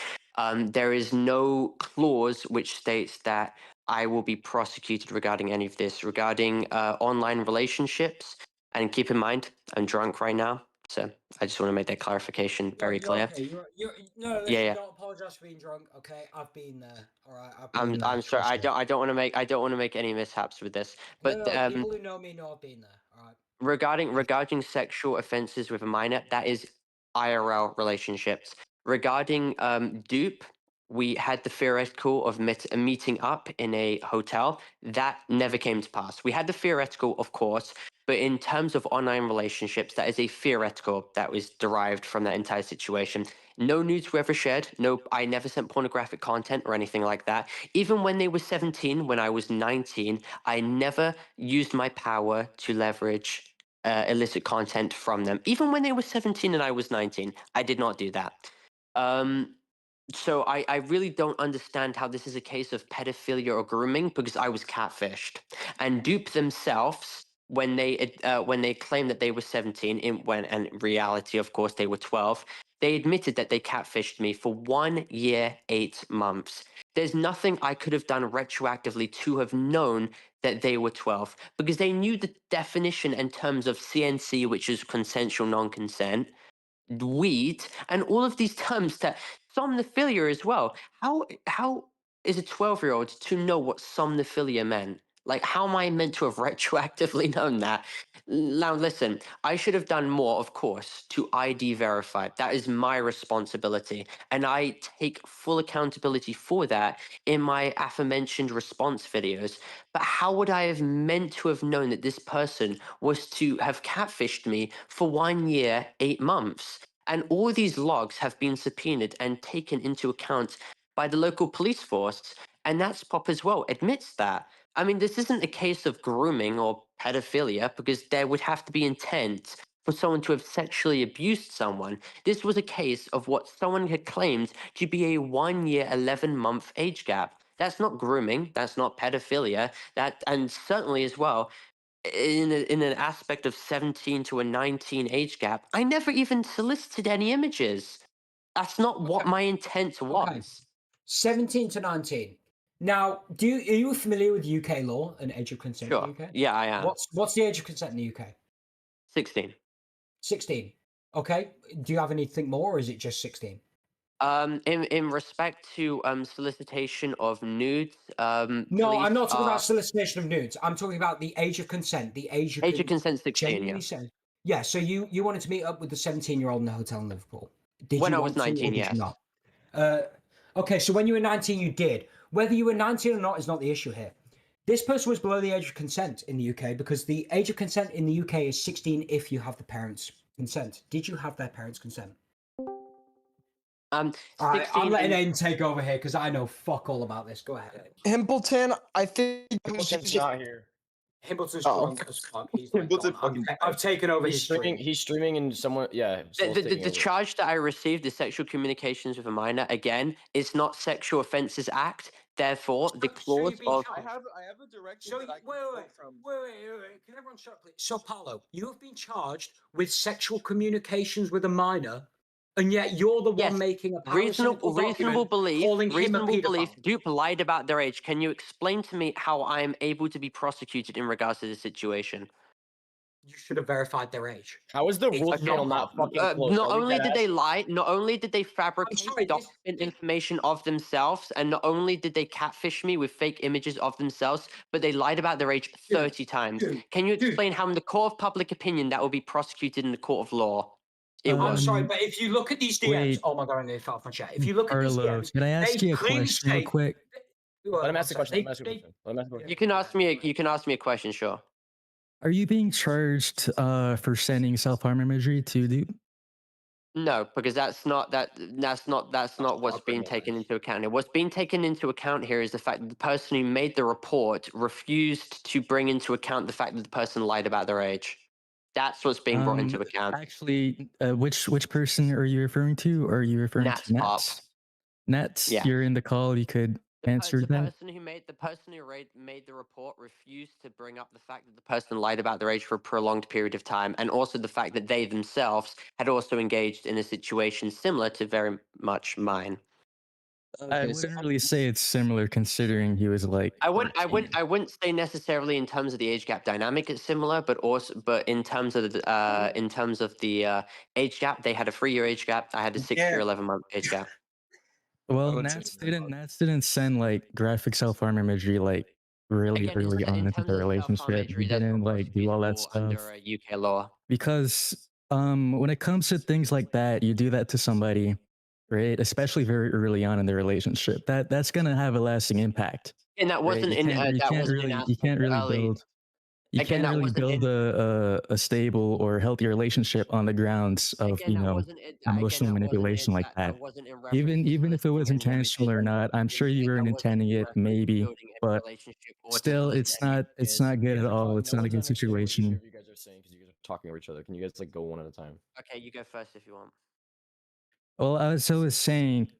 there is no clause which states that I will be prosecuted regarding any of this. Regarding online relationships, and keep in mind, I'm drunk right now, so I just want to make that clarification very clear. Okay. No, listen, Yeah. don't apologize for being drunk. Okay, I've been there. All right, I'm sorry. I don't want to make any mishaps with this. But people who know me know I've been there. All right. regarding sexual offenses with a minor, that is IRL relationships. Regarding Dupe, we had the theoretical of meeting up in a hotel. That never came to pass. We had the theoretical, of course, but in terms of online relationships, that is a theoretical that was derived from that entire situation. No nudes were ever shared. No, I never sent pornographic content or anything like that. Even when they were 17, when I was 19, I never used my power to leverage illicit content from them. Even when they were 17 and I was 19, I did not do that. So I really don't understand how this is a case of pedophilia or grooming, because I was catfished. And Dupe themselves, when they claimed that they were 17, and in reality, of course, they were 12, they admitted that they catfished me for 1 year, 8 months. There's nothing I could have done retroactively to have known that they were 12, because they knew the definition in terms of CNC, which is consensual non-consent, weed, and all of these terms that somnophilia as well. How is a 12-year-old to know what somnophilia meant? Like, how am I meant to have retroactively known that? Now, listen, I should have done more, of course, to ID verify. That is my responsibility. And I take full accountability for that in my aforementioned response videos. But how would I have meant to have known that this person was to have catfished me for 1 year, 8 months? And all these logs have been subpoenaed and taken into account by the local police force. And that's Pop as well admits that. I mean, this isn't a case of grooming or pedophilia, because there would have to be intent for someone to have sexually abused someone. This was a case of what someone had claimed to be a 1 year, 11-month age gap. That's not grooming. That's not pedophilia. And certainly as well, in an aspect of 17 to a 19 age gap, I never even solicited any images. That's not what my intent was. 17 to 19. Now, are you familiar with UK law and age of consent Sure. in the UK? Yeah, I am. What's the age of consent in the UK? 16. 16. Okay. Do you have anything more, or is it just 16? In respect to solicitation of nudes, No, I'm not talking are about solicitation of nudes. I'm talking about the age of consent. The age of consent 16. genuinely Yeah. said. Yeah. So you wanted to meet up with the 17-year-old in a hotel in Liverpool. Did When you I want was 19, to, or did yes. you not? Okay. So when you were 19, you did. Whether you were 19 or not is not the issue here. This person was below the age of consent in the UK, because the age of consent in the UK is 16 if you have the parents' consent. Did you have their parents' consent? All right, I'm letting Aiden take over here because I know fuck all about this. Go ahead. Himpleton, I think Himpleton's not here. Himpleton's Oh. drunk as fuck. He's like, Himpleton gone. fucking I've taken over he's his streaming. stream. He's streaming, and someone, yeah. Soul's taking The over. charge that I received, the sexual communications with a minor, again, is not Sexual Offences Act. Therefore, the clause of I have a direction that I can quote from. Wait. Can everyone shut up, please? So, Parlo, you have been charged with sexual communications with a minor, and yet you're the one making a reasonable belief. calling him a Reasonable belief. pedophile. Dupe lied about their age. Can you explain to me how I am able to be prosecuted in regards to this situation? You should have verified their age. How is the rules panel not fucking closed? Not Are we only dead did ass? they lie, not only did they fabricate document information of themselves, and not only did they catfish me with fake images of themselves, but they lied about their age 30 times. Can you explain how in the court of public opinion that will be prosecuted in the court of law? It I'm was. sorry, but if you look at these DMs, wait. oh my god, I nearly fell off my chair. If you look at these Arlo, DMs, can I ask they you a clearly question real state- quick? Let him ask the question. They- Let him ask the question. Let him ask the question. You can ask me. You can ask me a question, sure. Are you being charged for sending self-harm imagery to Dupe? No, because that's not what's being taken into account here. What's being taken into account here is the fact that the person who made the report refused to bring into account the fact that the person lied about their age. That's what's being brought into account. Actually, which person are you referring to? Or are you referring Nats to Pop. Nats? Nats, Yeah. you're in the call. You could answer The that. person who made the report refused to bring up the fact that the person lied about their age for a prolonged period of time, and also the fact that they themselves had also engaged in a situation similar to very much mine. I wouldn't really say it's similar, considering he was like. I wouldn't say necessarily in terms of the age gap dynamic it's similar, but in terms of the age gap, they had a 3-year age gap. I had a 6-year, 11-month age gap. Well, Nats didn't send like graphic self-harm imagery like really Again, early on into the relationship. He didn't like do all that stuff Under UK law. because when it comes to things like that, you do that to somebody, right? Especially very early on in the relationship. That's gonna have a lasting impact. And that Right? wasn't in You that can't wasn't in really aspect early. build you Again, can't that really wasn't in. build a stable or healthy relationship on the grounds of Again, that wasn't it. Again, emotional that wasn't it. manipulation like That that. wasn't in reference to Even if it was soliciting any intentional images. or not, I'm sure you weren't That wasn't intending in it, reference to maybe, building a but relationship or to still, solicit it's any not images. good at all. It's No not a one's good understanding what either situation. of you guys are saying because you guys are talking over each other. Can you guys like go one at a time? Okay, you go first if you want. Well, I was saying,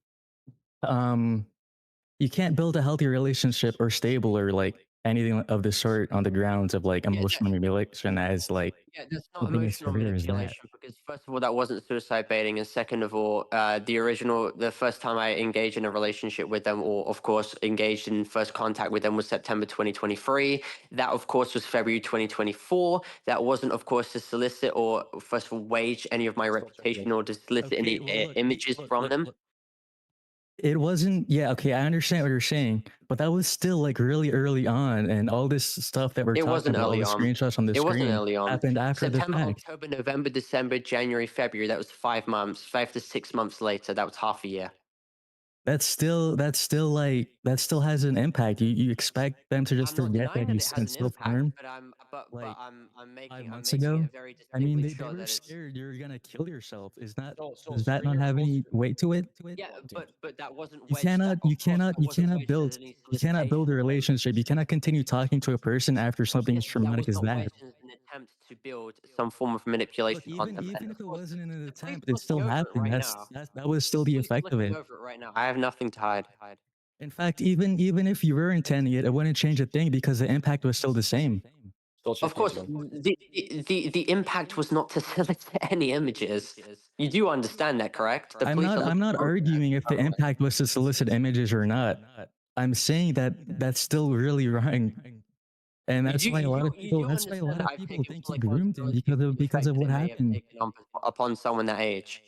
you can't build a healthy relationship or stable or like anything of the sort on the grounds of like emotional manipulation as like Yeah, that's not something as emotional severe as that. manipulation because first of all, that wasn't suicide baiting, and second of all, the first time I engaged in a relationship with them, or of course engaged in first contact with them, was September 2023. That of course was February 2024. That wasn't of course to solicit or first of all wage any of my reputation or to solicit any images from them. It wasn't, yeah, okay, I understand what you're saying, but that was still like really early on, and all this stuff that we're It talking wasn't about, all early the on. screenshots on the It wasn't screen, early on. happened after September, the fact. October, November, December, January, February. That was 5 months. 5 to 6 months later. That was half a year. That's still like that still has an impact. You expect them to just forget that you sent self-harm But I'm making 5 months ago? it very I mean, distinctly they sure were that it's. scared you're gonna kill yourself. Is that So does that not have any weight to it? Yeah, but that wasn't You wedged. cannot That, of course, that wasn't wedged build as any you cannot build a relationship. You cannot continue talking to a person after something as that traumatic was as not that. wedged as an attempt to build some form of manipulation Look, on them. even And if of it course, wasn't an attempt, please it still look over it happened. right That's now. that was still the effect of Looking it. over it right now. I have nothing to hide. In fact, even if you were intending it, it wouldn't change a thing because the impact was still the same. Of course, the impact was not to solicit any images. You do understand that, correct? The police I'm not arguing if the impact was to solicit images or not. I'm saying that that's still really wrong. And that's why a lot of people think he groomed him because of what happened. Upon someone that age.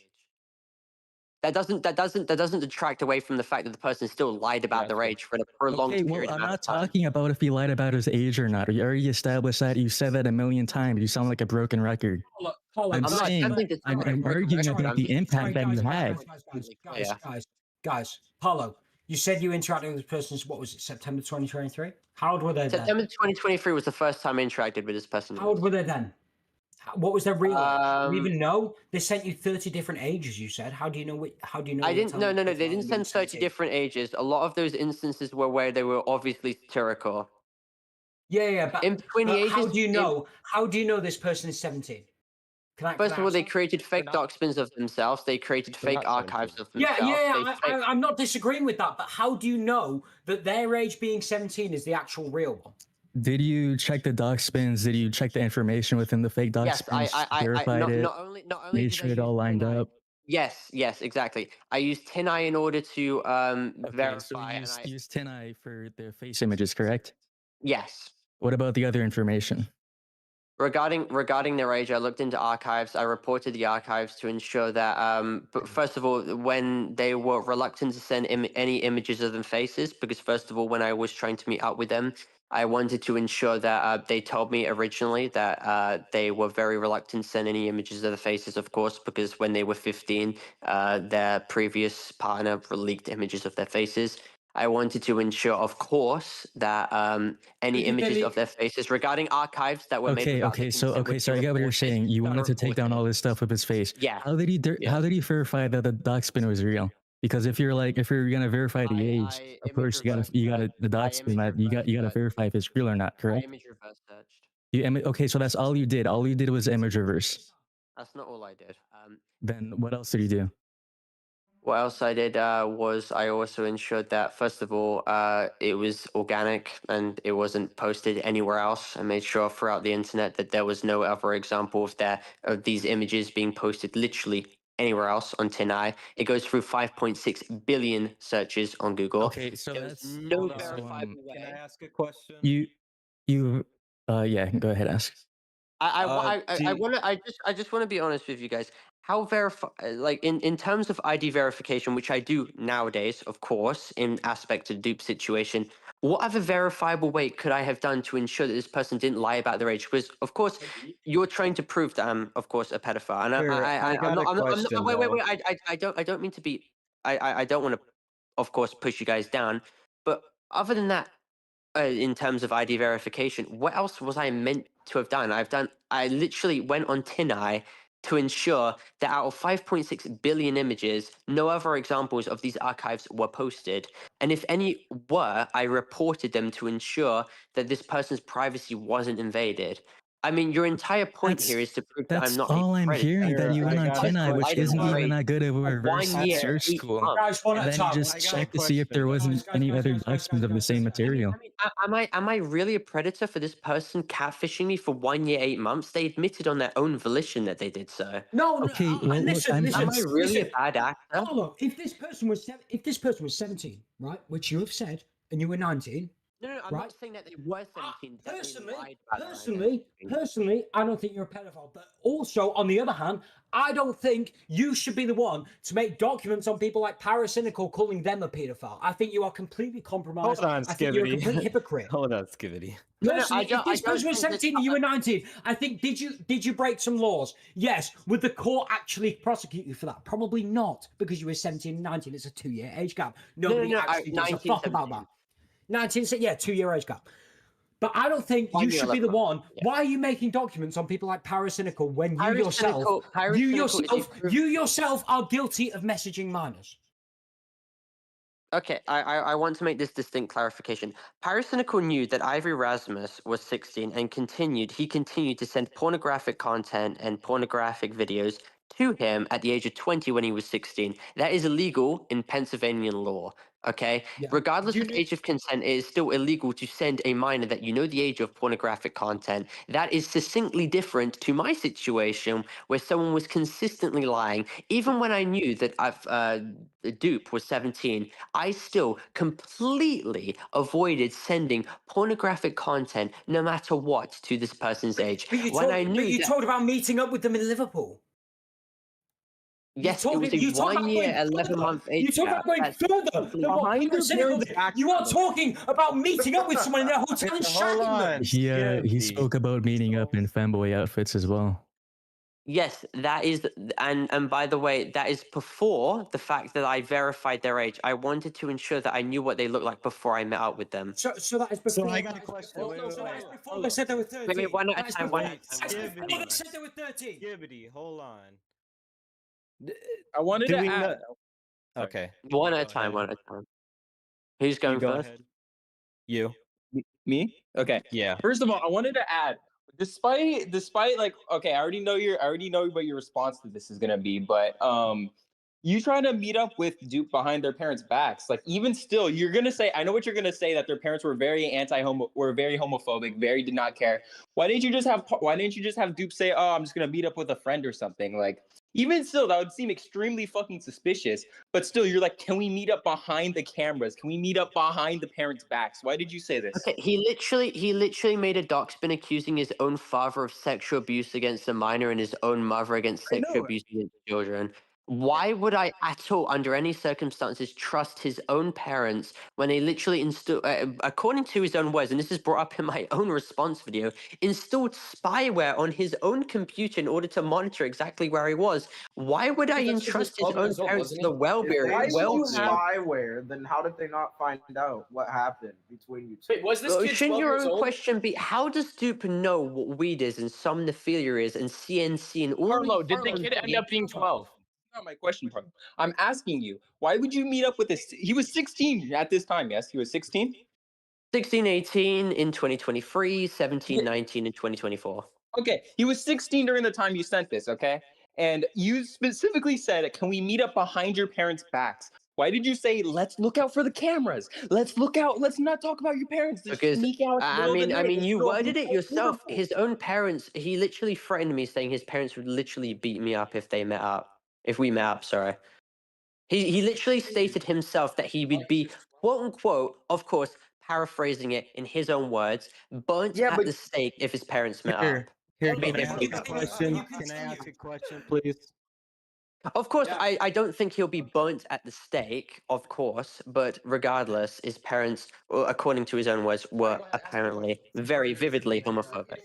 That doesn't detract away from the fact that the person still lied about their age for a prolonged Okay, period well, I'm amount not of time. talking about if he lied about his age or not. We already established that. You said that a million times. You sound like a broken record. I'm arguing about the impact that you had. Guys, Paulo, you said you interacted with this person, what was it, September 2023? How old were they then? September 2023 was the first time I interacted with this person. How old were they then? What was their real age? Do you Um, even know? They sent you 30 different ages, you said. How do you know how do you know? I they're didn't. telling No, the no, no. truth They rather didn't than being send 30 17? different ages. A lot of those instances were where they were obviously satirical. Yeah, but, in between the how ages, do you know? How do you know this person is 17? First of all, they created fake doc spins of themselves. They created fake archives of themselves. I'm not disagreeing with that, but how do you know that their age being 17 is the actual real one? Did you check the doc spins? Did you check the information within the fake doc Yes, spins? Verified it? not only Made did sure I it all use lined TinEye. up. Yes, exactly. I used TinEye in order to verify. So you used TinEye for their face images, correct? Yes. What about the other information? Regarding their age, I looked into archives. I reported the archives to ensure that, but first of all, when they were reluctant to send any images of them faces, because first of all, when I was trying to meet up with them, I wanted to ensure that they told me originally that they were very reluctant to send any images of the faces, of course, because when they were 15, their previous partner leaked images of their faces. I wanted to ensure, of course, that any images of their faces regarding archives that were made without their consent would be So I get what you're reported. saying. You wanted to take down all this stuff with his face. Yeah. How did he verify that the doc spin was real? Because if you're gonna verify the age, of course you gotta the doc spin that you gotta verify if it's real or not, I correct? image reverse searched. Okay, so that's all you did. All you did was image reverse. That's not all I did. Then what else did you do? What else I did was I also ensured that, first of all, it was organic and it wasn't posted anywhere else. I made sure throughout the internet that there was no other example of these images being posted literally anywhere else on TinEye. It goes through 5.6 billion searches on Google. Okay, so there was that's no verifiable way. Can I ask a question? Yeah, go ahead, ask. I just want to be honest with you guys. How like in terms of ID verification, which I do nowadays, of course, in aspect of dupe situation, what other verifiable way could I have done to ensure that this person didn't lie about their age? Because of course, you're trying to prove that I'm, of course, a pedophile, and Sure, I got a question, wait. I don't mean to be I don't want to, of course, push you guys down, but other than that, in terms of ID verification, what else was I meant to have done? I literally went on TinEye to ensure that out of 5.6 billion images, no other examples of these archives were posted. And if any were, I reported them to ensure that this person's privacy wasn't invaded. I mean, your entire point here is to prove that I'm That's not all a I'm predator. hearing, that you went on TinEye, which isn't even that good of a reverse 1 year, search 8 tool. months. Guys, one at a Then you time. just check to see if there wasn't any other documents of the same material. Am I really a predator for this person catfishing me for 1 year, 8 months? They admitted on their own volition that they did so. No, Okay, well, look, listen, I'm- listen. Am I really listen. a bad actor? Hold on. If this person was 17, right, which you have said, and you were 19. No, I'm right? not saying that they were 17. That they lied about their Personally, I don't think you're a pedophile. But also, on the other hand, I don't think you should be the one to make documents on people like Paracynical, calling them a pedophile. I think you are completely compromised. Hold on, I think you're a Skibbity. complete hypocrite. Hold on, Skibbity. Personally, if this person was 17 and you were 19, I think did you break some laws? Yes. Would the court actually prosecute you for that? Probably not, because you were 17 and 19. It's a 2-year age gap. Nobody actually gives a fuck about that. 19, 2-year age gap. But I don't think you should be the one. Why are you making documents on people like Paracynical when you yourself are guilty of messaging minors? Okay, I want to make this distinct clarification. Paracynical knew that Ivory Rasmus was 16 and he continued to send pornographic content and pornographic videos to him at the age of 20 when he was 16. That is illegal in Pennsylvania law. Okay, regardless of age of consent, it is still illegal to send a minor that you know the age of pornographic content. That is succinctly different to my situation where someone was consistently lying. Even when I knew that the dupe was 17, I still completely avoided sending pornographic content no matter what to this person's age. But you talked about meeting up with them in Liverpool. Yes, it was a 1 year, 11-month age You talk about going further than what Paracynical did. You are talking about meeting up with someone in their hotel and shagging them. He spoke about meeting up in fanboy outfits as well. Yes, that is, and by the way, that is before the fact that I verified their age. I wanted to ensure that I knew what they looked like before I met up with them. So that is before. So I got a question. Before they said they were 13. Wait, one at a time. Before they said they were 13. Skibbity, hold on. I wanted to add. Okay. One at a time. Who's going first? Ahead. You. Me? Okay. Yeah. First of all, I wanted to add, despite like, okay, I already know what your response to this is gonna be, but you trying to meet up with Duke behind their parents' backs. Like, even still, you're gonna say, I know what you're gonna say, that their parents were very very homophobic, very did not care. Why didn't you just have Duke say, oh, I'm just gonna meet up with a friend or something? Like, even still, that would seem extremely fucking suspicious. But still, you're like, can we meet up behind the cameras? Can we meet up behind the parents' backs? Why did you say this? Okay, he literally made a doc spin accusing his own father of sexual abuse against a minor and his own mother against sexual abuse against children. Why would I at all, under any circumstances, trust his own parents when they literally installed, according to his own words, and this is brought up in my own response video, installed spyware on his own computer in order to monitor exactly where he was? Why would I entrust his own parents to the well-being? Why do you spyware? Then how did they not find out what happened between you two? Wait, was this kid 12 Shouldn't your years own old? question be, how does Dupe know what weed is and somnophilia is and CNC and all Carlo, these did the kid end up being 12? Not my question, Parlo. I'm asking you, why would you meet up with this? He was 16 at this time, yes? He was 16? 16, 18 in 2023, 17, 19 in 2024. Okay, he was 16 during the time you sent this, okay? And you specifically said, can we meet up behind your parents' backs? Why did you say, let's look out for the cameras? Let's look out. Let's not talk about your parents. Let's Because sneak out. I mean, you worded it yourself. His own parents. He literally threatened me, saying his parents would literally beat me up if they met up. If we met up, sorry. He literally stated himself that he would be, quote unquote, of course, paraphrasing it in his own words, burnt at the stake if his parents met up. Can I ask a question? Can I ask a question, please? Of course, I don't think he'll be burnt at the stake, of course, but regardless, his parents, according to his own words, were apparently very vividly homophobic.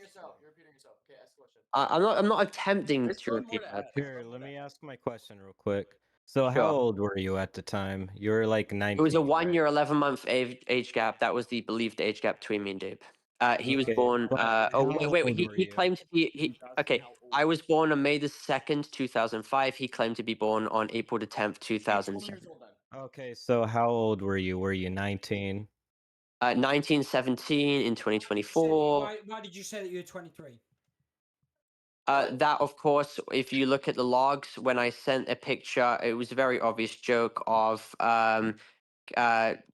I'm not attempting to repeat that. Here, let me ask my question real quick. So how Sure. old were you at the time? You were like 19. It was a 1 year, 11-month age gap. That was the believed age gap between me and Dupe. He was Okay, born. but Oh how wait. old He, were he you? claimed to be. Okay, I was born on May the 2nd, 2005. He claimed to be born on April the 10th, 2007. Okay, so how old were you? Were you 19? 1917 in 2024. Why did you say that you were 23? That, of course, if you look at the logs, when I sent a picture, it was a very obvious joke of what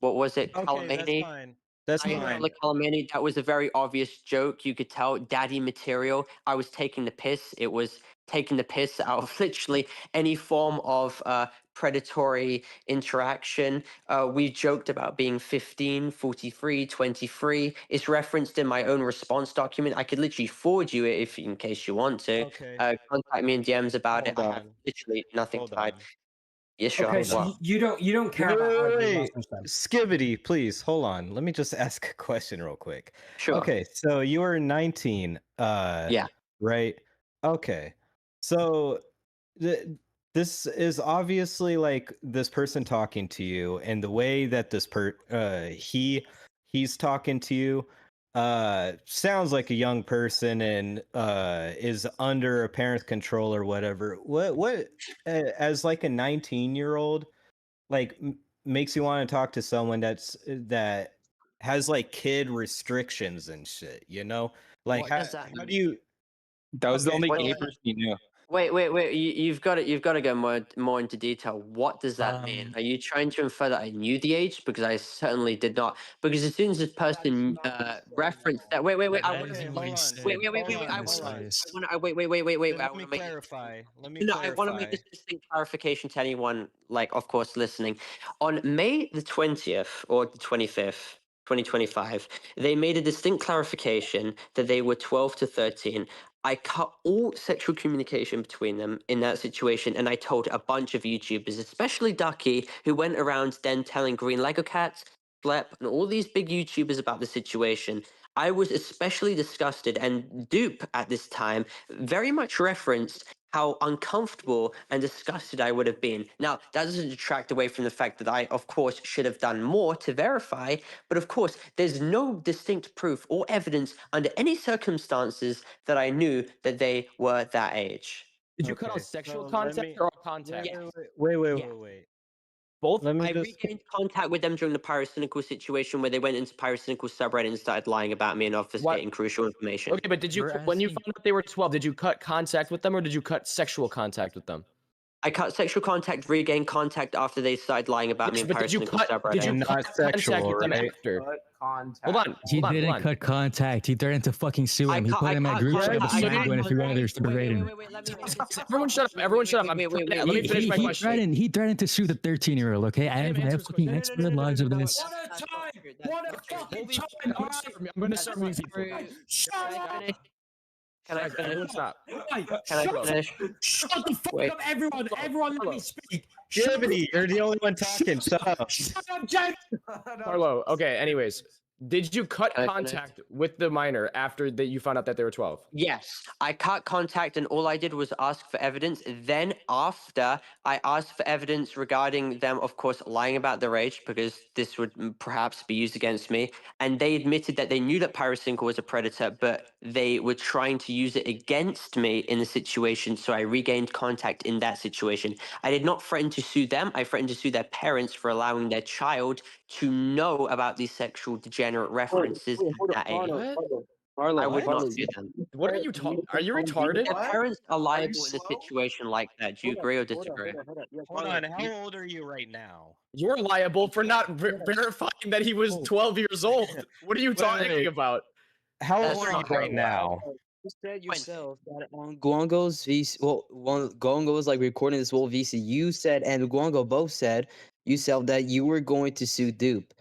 was it? Okay, that's Calamini. fine. That's fine. Calamini. That was a very obvious joke. You could tell daddy material. I was taking the piss. It was taking the piss out of literally any form of predatory interaction. We joked about being 15, 43, 23. It's referenced in my own response document. I could literally forward you it if, in case you want to. Okay. Contact me in DMs about it. Hold I have on. literally nothing Hold to hide. on. Yeah, sure. Okay, so What? you don't care Wait, about wait, either wait, of us then. Skibbity, please hold on. Let me just ask a question real quick. Sure. Okay, so you were 19. Yeah. Right. Okay. So this is obviously like this person talking to you, and the way that this he's talking to you sounds like a young person and is under a parent's control or whatever. What as like a 19-year-old like makes you want to talk to someone that has like kid restrictions and shit, you know? Like What does that how mean? do you That was the Okay, only so- gay person you knew. Wait. You've got to go more into detail. What does that mean? Are you trying to infer that I knew the age? Because I certainly did not. Because as soon as this person referenced that, wait. I want to make this. Wait. I want to. Wait. I Let want me to make. clarify. Let me No, I want to make clarify. this distinct clarification to anyone, like, of course, listening. On May the 20th or the 25th, 2025, they made a distinct clarification that they were 12 to 13. I cut all sexual communication between them in that situation, and I told a bunch of YouTubers, especially Ducky, who went around then telling Green Lego Cats, Flep, and all these big YouTubers about the situation. I was especially disgusted, and Dupe at this time very much referenced how uncomfortable and disgusted I would have been. Now, that doesn't detract away from the fact that I, of course, should have done more to verify, but of course, there's no distinct proof or evidence under any circumstances that I knew that they were that age. Did you cut out sexual so let contact me- or all contact? Wait. Both? Let me I just regained contact with them during the Pyrocynical situation where they went into Pyrocynical subreddit and started lying about me and obfuscating crucial information. Okay, but did you when you found out they were 12, did you cut contact with them or did you cut sexual contact with them? I cut sexual contact, regained contact after they started lying about me in But did you Pyrocynical cut subreddit. did you cut contact with them after? Hold on. He didn't cut contact. He threatened to fucking sue him. He put him at group chat with Magoo and a few others to berate him. Everyone shut up. Everyone shut up. Let me finish my question. He threatened to sue the 13-year-old, okay? I have fucking expert logs of this. What a fucking time! All right. I'm gonna start moving people. Shut up! Can I finish? Everyone stop. Can I finish? Shut the fuck up, everyone! Everyone, let me speak. Jiminy, you're the only one talking. Shut up. Shut up, James! Carlo. Okay. Anyways, did you cut Can I finish? contact with the minor after that you found out that they were 12? Yes, I cut contact and all I did was ask for evidence. Then after I asked for evidence regarding them, of course, lying about their age because this would perhaps be used against me. And they admitted that they knew that Pyrocinco was a predator, but they were trying to use it against me in the situation. So I regained contact in that situation. I did not threaten to sue them. I threatened to sue their parents for allowing their child to know about these sexual degenerate references at that age. I would not do them. What are you talking? Are you retarded? Their parents are liable in a situation like that. Do you agree or disagree? Hold on. How old are you right now? You're liable for not verifying that he was 12 years old. What are you talking about? How That's old are you not right now? You said yourself that on Guango's VC, Guango was like recording this whole VC. You said, and Guango both said yourself that you were going to sue Dupe,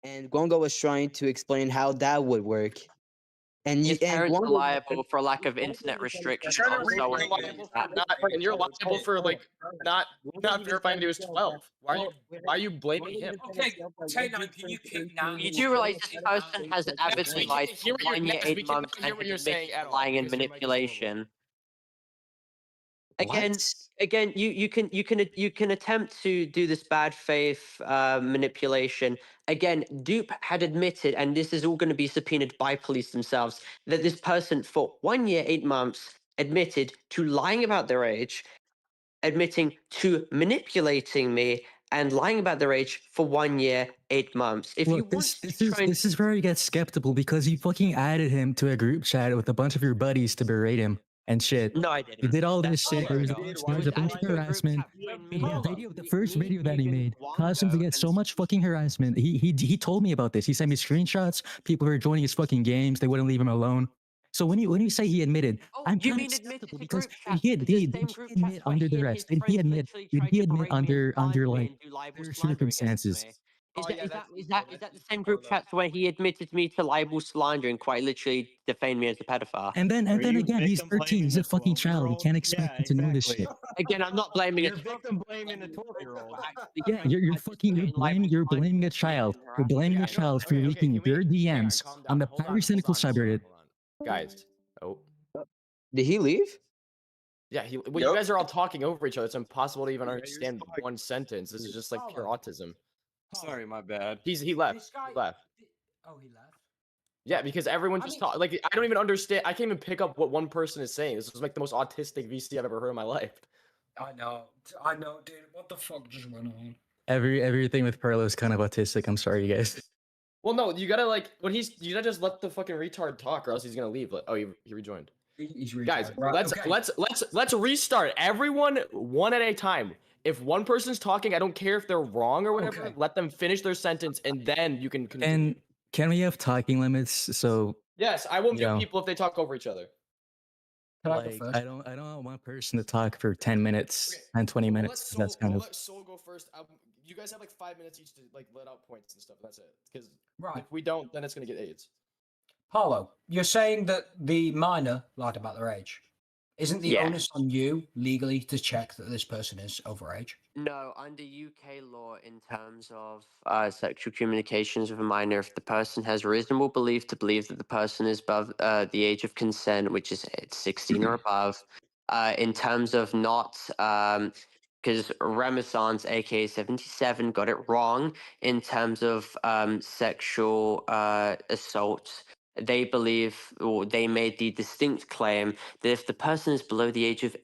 and Guango was trying to explain how that would work. And His parents are Guango- liable for lack of internet restrictions. You're on so on. and you're liable for like not verifying he was 12. Why are you blaming him? Okay, K9, can you kick now? You do realize this person has avidly lied for 1 year, 8 months, hear and what you're has saying admitted at to all lying and because your mic is horrible. manipulation. Again, What? again, you can attempt to do this bad faith manipulation. Again, Dupe had admitted, and this is all going to be subpoenaed by police themselves, that this person for 1 year, 8 months admitted to lying about their age, admitting to manipulating me, and lying about their age for 1 year, 8 months. If you Look, want to try and this is where you get skeptical because you fucking added him to a group chat with a bunch of your buddies to berate him and shit. No, I didn't. You did all this That's shit. not There was, true. there was a bunch of harassment. The first video that he made caused him to get so much fucking harassment. He told me about this. He sent me screenshots. People were joining his fucking games. They wouldn't leave him alone. So when you say he admitted, I'm you kind mean of admitted skeptical to because group chats? he The same did group admit chats where under he the and his rest. Did he friends admit? literally Did tried he to admit berate me and under slander me like and do libel other slander against circumstances? me? Is that the same group chats where he admitted me to libel slander and quite literally defamed me as a pedophile? And then again, he's 13. He's a fucking child. You can't expect him to know this shit. Again, I'm not blaming You're a victim blaming a 12-year-old. Yeah, you're blaming a child. You're blaming a child for leaking your DMs on the pyrocynical subreddit. Guys. Oh. Did he leave? Yeah, well, you guys are all talking over each other. It's impossible to even understand one sentence. This is just like pure autism. Sorry, my bad. He left. He left. Oh, he left. Yeah, because everyone just talk like I don't even understand. I can't even pick up what one person is saying. This was like the most autistic VC I've ever heard in my life. I know, dude. What the fuck just went on? Everything with Parlo is kind of autistic. I'm sorry, you guys. Well, no, you gotta like when you gotta just let the fucking retard talk, or else he's gonna leave. Like, oh, he rejoined. He's Guys, right, let's restart. Everyone one at a time. If one person's talking, I don't care if they're wrong or whatever. Let them finish their sentence, and then you can continue. And can we have talking limits? So Yes, I won't mute know. people if they talk over each other. like, I don't want one person to talk for 10 minutes and 20 minutes. That's kind of Let Soul go first. You guys have like 5 minutes each to like let out points and stuff. That's it. Because if we don't, then it's gonna get AIDS. Paulo, you're saying that the minor lied about their age. Isn't the onus on you legally to check that this person is overage? No, under UK law, in terms of sexual communications with a minor, if the person has reasonable belief to believe that the person is above the age of consent, which is 16 or above, in terms of not, because Renaissance, aka 77, got it wrong in terms of sexual assault. They believe, or they made the distinct claim that if the person is below the age of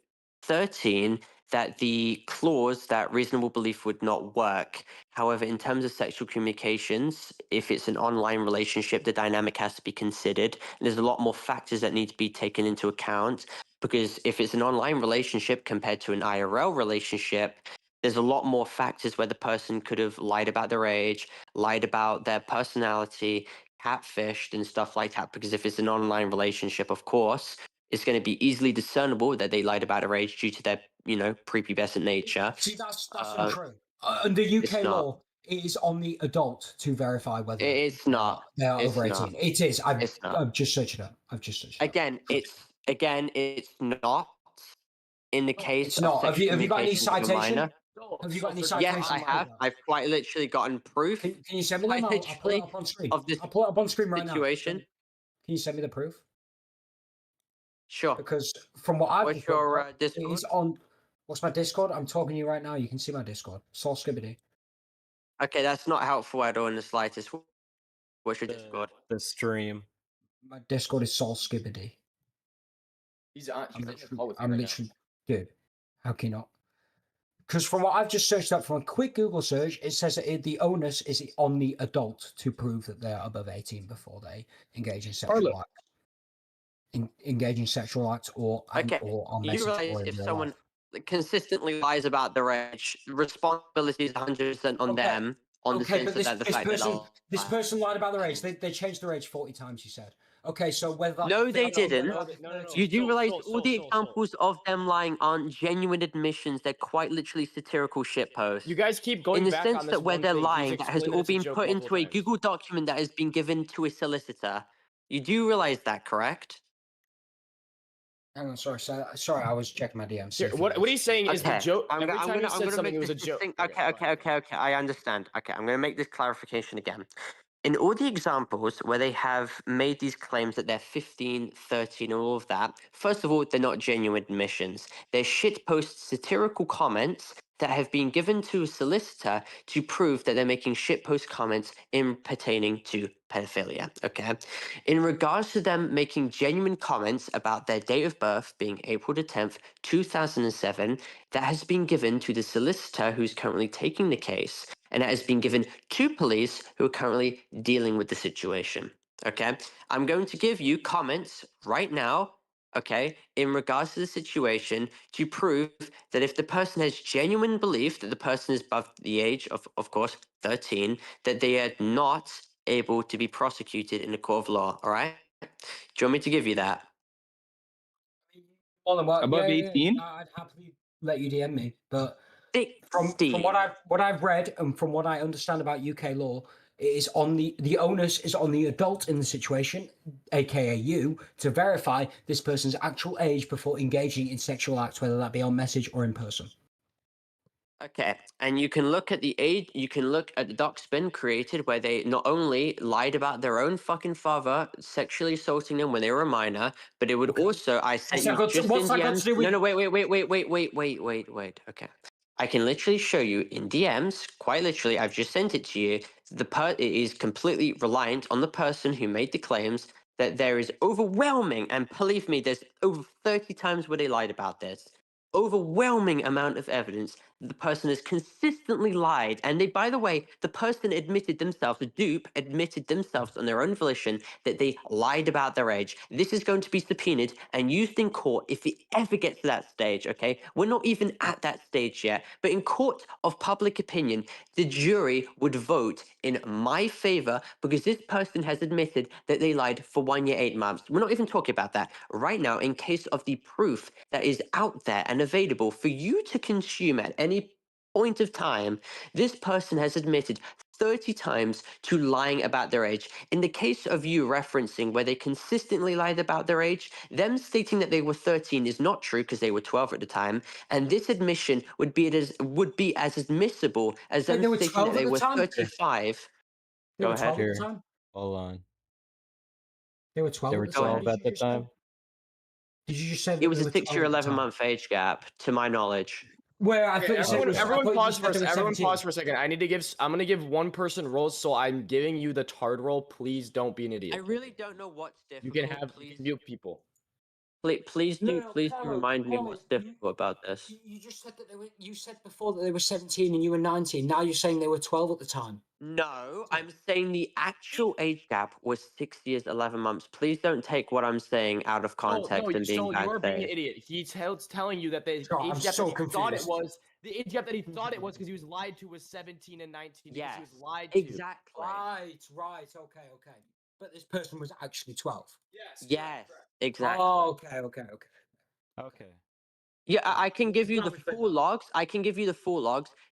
13, that the clause that reasonable belief would not work. However, in terms of sexual communications, if it's an online relationship, the dynamic has to be considered. And there's a lot more factors that need to be taken into account, because if it's an online relationship compared to an IRL relationship, there's a lot more factors where the person could have lied about their age, lied about their personality, catfished and stuff like that. Because if it's an online relationship, of course, it's going to be easily discernible that they lied about their age due to their, prepubescent nature. See, that's untrue. Under UK law, it is on the adult to verify whether it's not. They are over 18. Not. It is. It's not. I've just searched it up. Again, it's not. In the case It's not. of Have you got any communications with a citation? minor. Have you got any citation? Yes, I have. I've quite literally gotten proof. Can you send me them? I'll pull it up on screen. Of this I'll pull it up on screen right situation. now. Can you send me the proof? Sure. Because from what I've What's your Discord? It's on. What's my Discord? I'm talking to you right now. You can see my Discord. Saul Skibbity. Okay, that's not helpful at all in the slightest. What's your Discord? The stream. My Discord is Saul Skibbity. He's on the call with you I'm right literally, dude. How can you not? Because from what I've just searched up from a quick Google search, it says that the onus is on the adult to prove that they are above 18 before they engage in sexual acts. Engage in sexual acts or on You message realize or in if real someone life. consistently lies about their age, responsibility is 100% on them. On the sense that the fact that this person lied about their age. They changed their age 40 times. You said. Okay, so whether no, they didn't. No. You do realize all the examples of them lying aren't genuine admissions. They're quite literally satirical shitposts. You guys keep going in the back sense on this that where one they're thing, he's lying, that has explained all it's a been joke put into multiple a times. Google document that has been given to a solicitor. You do realize that, correct? Hang on, sorry, I was checking my DMs. Here, what he's saying is the joke. I'm Every time you said something, make it was a this joke. Okay, I understand. Okay, I'm going to make this clarification again. in all the examples where they have made these claims that they're 15, 13, and all of that, first of all, they're not genuine admissions. They're shitpost satirical comments that have been given to a solicitor to prove that they're making shitpost comments in pertaining to pedophilia. Okay. In regards to them making genuine comments about their date of birth being April the 10th, 2007, that has been given to the solicitor who's currently taking the case, and that has been given to police who are currently dealing with the situation. Okay. I'm going to give you comments right now, okay, in regards to the situation to prove that if the person has genuine belief that the person is above the age of course, 13, that they are not able to be prosecuted in a court of law. All right. Do you want me to give you that? Above 18? I'd happily let you DM me, but from what I've read and from what I understand about UK law, it is on the onus is on the adult in the situation, aka you, to verify this person's actual age before engaging in sexual acts, whether that be on message or in person. Okay, and you can look at the age, you can look at the docs been created where they not only lied about their own fucking father sexually assaulting them when they were a minor, but it would also, I sent you just in DMs. No, wait. Okay. I can literally show you in DMs, quite literally, I've just sent it to you. It is completely reliant on the person who made the claims that there is overwhelming, and believe me, there's over 30 times where they lied about this. Overwhelming amount of evidence that the person has consistently lied. And they, by the way, the person admitted themselves, the dupe admitted themselves on their own volition that they lied about their age. This is going to be subpoenaed and used in court if it ever gets to that stage, okay? We're not even at that stage yet. But in court of public opinion, the jury would vote in my favor because this person has admitted that they lied for 1 year, 8 months. We're not even talking about that right now in case of the proof that is out there and available for you to consume at any point of time. This person has admitted 30 times to lying about their age. In the case of you referencing where they consistently lied about their age, them stating that they were 13 is not true because they were 12 at the time, and this admission would be as admissible as them stating that they were 35. Go ahead. Hold on. They were 12 They were 12 at the time? Did you just say that It was they a were 6 year, 12 at the 11-month age gap, to my knowledge. Where I thought you said everyone pause for a second. Everyone pause for a second. I'm gonna give one person roles, so I'm giving you the Tard role. Please don't be an idiot. I really don't know what's difficult. You can mute people. Please do remind me what's difficult about this. You just said that you said before that they were 17 and you were 19. Now you're saying they were 12 at the time. No, I'm saying the actual age gap was 6 years, 11 months. Please don't take what I'm saying out of context and being bad you are being an faith. idiot. He's telling you that the age I'm gap so that he thought it confused. was, the age gap that he thought it was because he was lied to was 17 and 19. Yes, he was lied to. exactly. Right. Okay. But this person was actually 12. Yes, exactly. Oh, okay. Okay. Yeah, I can give you the full logs.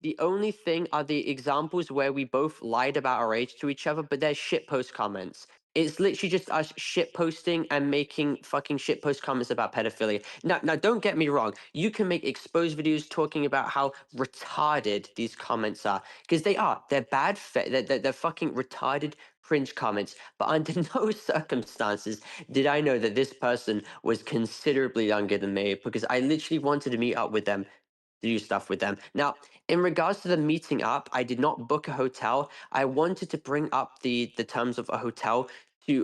The only thing are the examples where we both lied about our age to each other, but they're shitpost comments. It's literally just us shitposting and making fucking shitpost comments about pedophilia. Now, don't get me wrong. You can make exposed videos talking about how retarded these comments are, because they are. They're bad. They're fucking retarded cringe comments. But under no circumstances did I know that this person was considerably younger than me, because I literally wanted to meet up with them, to do stuff with them. Now, in regards to the meeting up, I did not book a hotel. I wanted to bring up the terms of a hotel.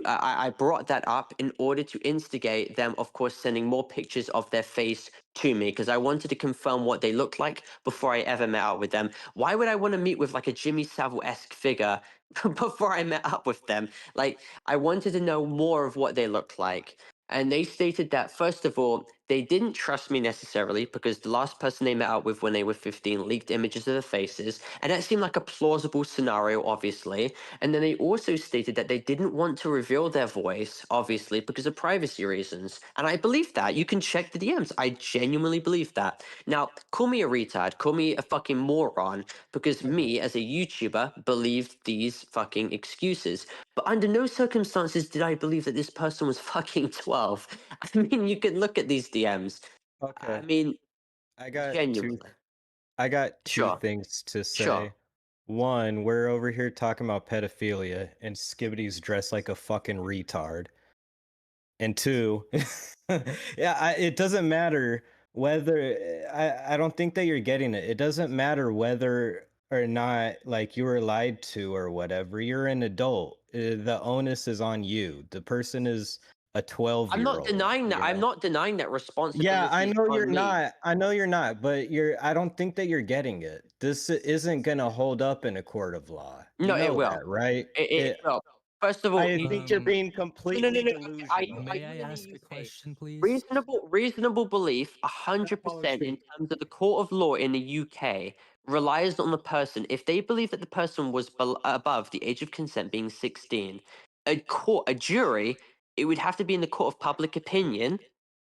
I brought that up in order to instigate them, of course, sending more pictures of their face to me, because I wanted to confirm what they looked like before I ever met up with them. Why would I want to meet with like a Jimmy Savile-esque figure before I met up with them? Like, I wanted to know more of what they looked like. And they stated that, first of all, they didn't trust me necessarily because the last person they met up with when they were 15 leaked images of their faces. And that seemed like a plausible scenario, obviously. And then they also stated that they didn't want to reveal their voice, obviously, because of privacy reasons. And I believe that. You can check the DMs. I genuinely believe that. Now, call me a retard, call me a fucking moron, because me, as a YouTuber, believed these fucking excuses. But under no circumstances did I believe that this person was fucking 12. I mean, you can look at these DMs. Okay. I mean, I got genuinely. two things to say. Sure. One, we're over here talking about pedophilia, and Skibbity's dressed like a fucking retard. And two, yeah, it doesn't matter whether I don't think that you're getting it. It doesn't matter whether or not like you were lied to or whatever. You're an adult. The onus is on you. The person is a 12-year-old. I'm not denying that. I'm not denying that responsibility. Yeah, I know you're on me. not. I know you're not, but I don't think that you're getting it. This isn't gonna hold up in a court of law. You No, know it will. that, right? It will. First of all, I think you're being completely no. delusional. May I ask a question, please? Reasonable belief, 100% in terms of the court of law in the UK relies on the person. If they believe that the person was above the age of consent, being 16, a jury, it would have to be in the court of public opinion.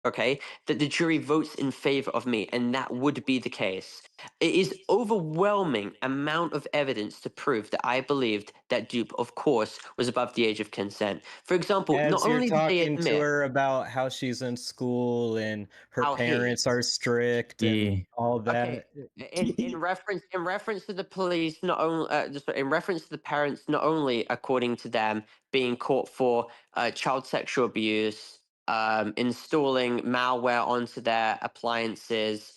Okay, that the jury votes in favor of me, and that would be the case. It is overwhelming amount of evidence to prove that I believed that Dupe, of course, was above the age of consent. For example, As not you're only did they talking admit to her about how she's in school and her How he parents are strict and all Okay, that. in reference to the police, not only in reference to the parents, not only according to them being caught for child sexual abuse, installing malware onto their appliances,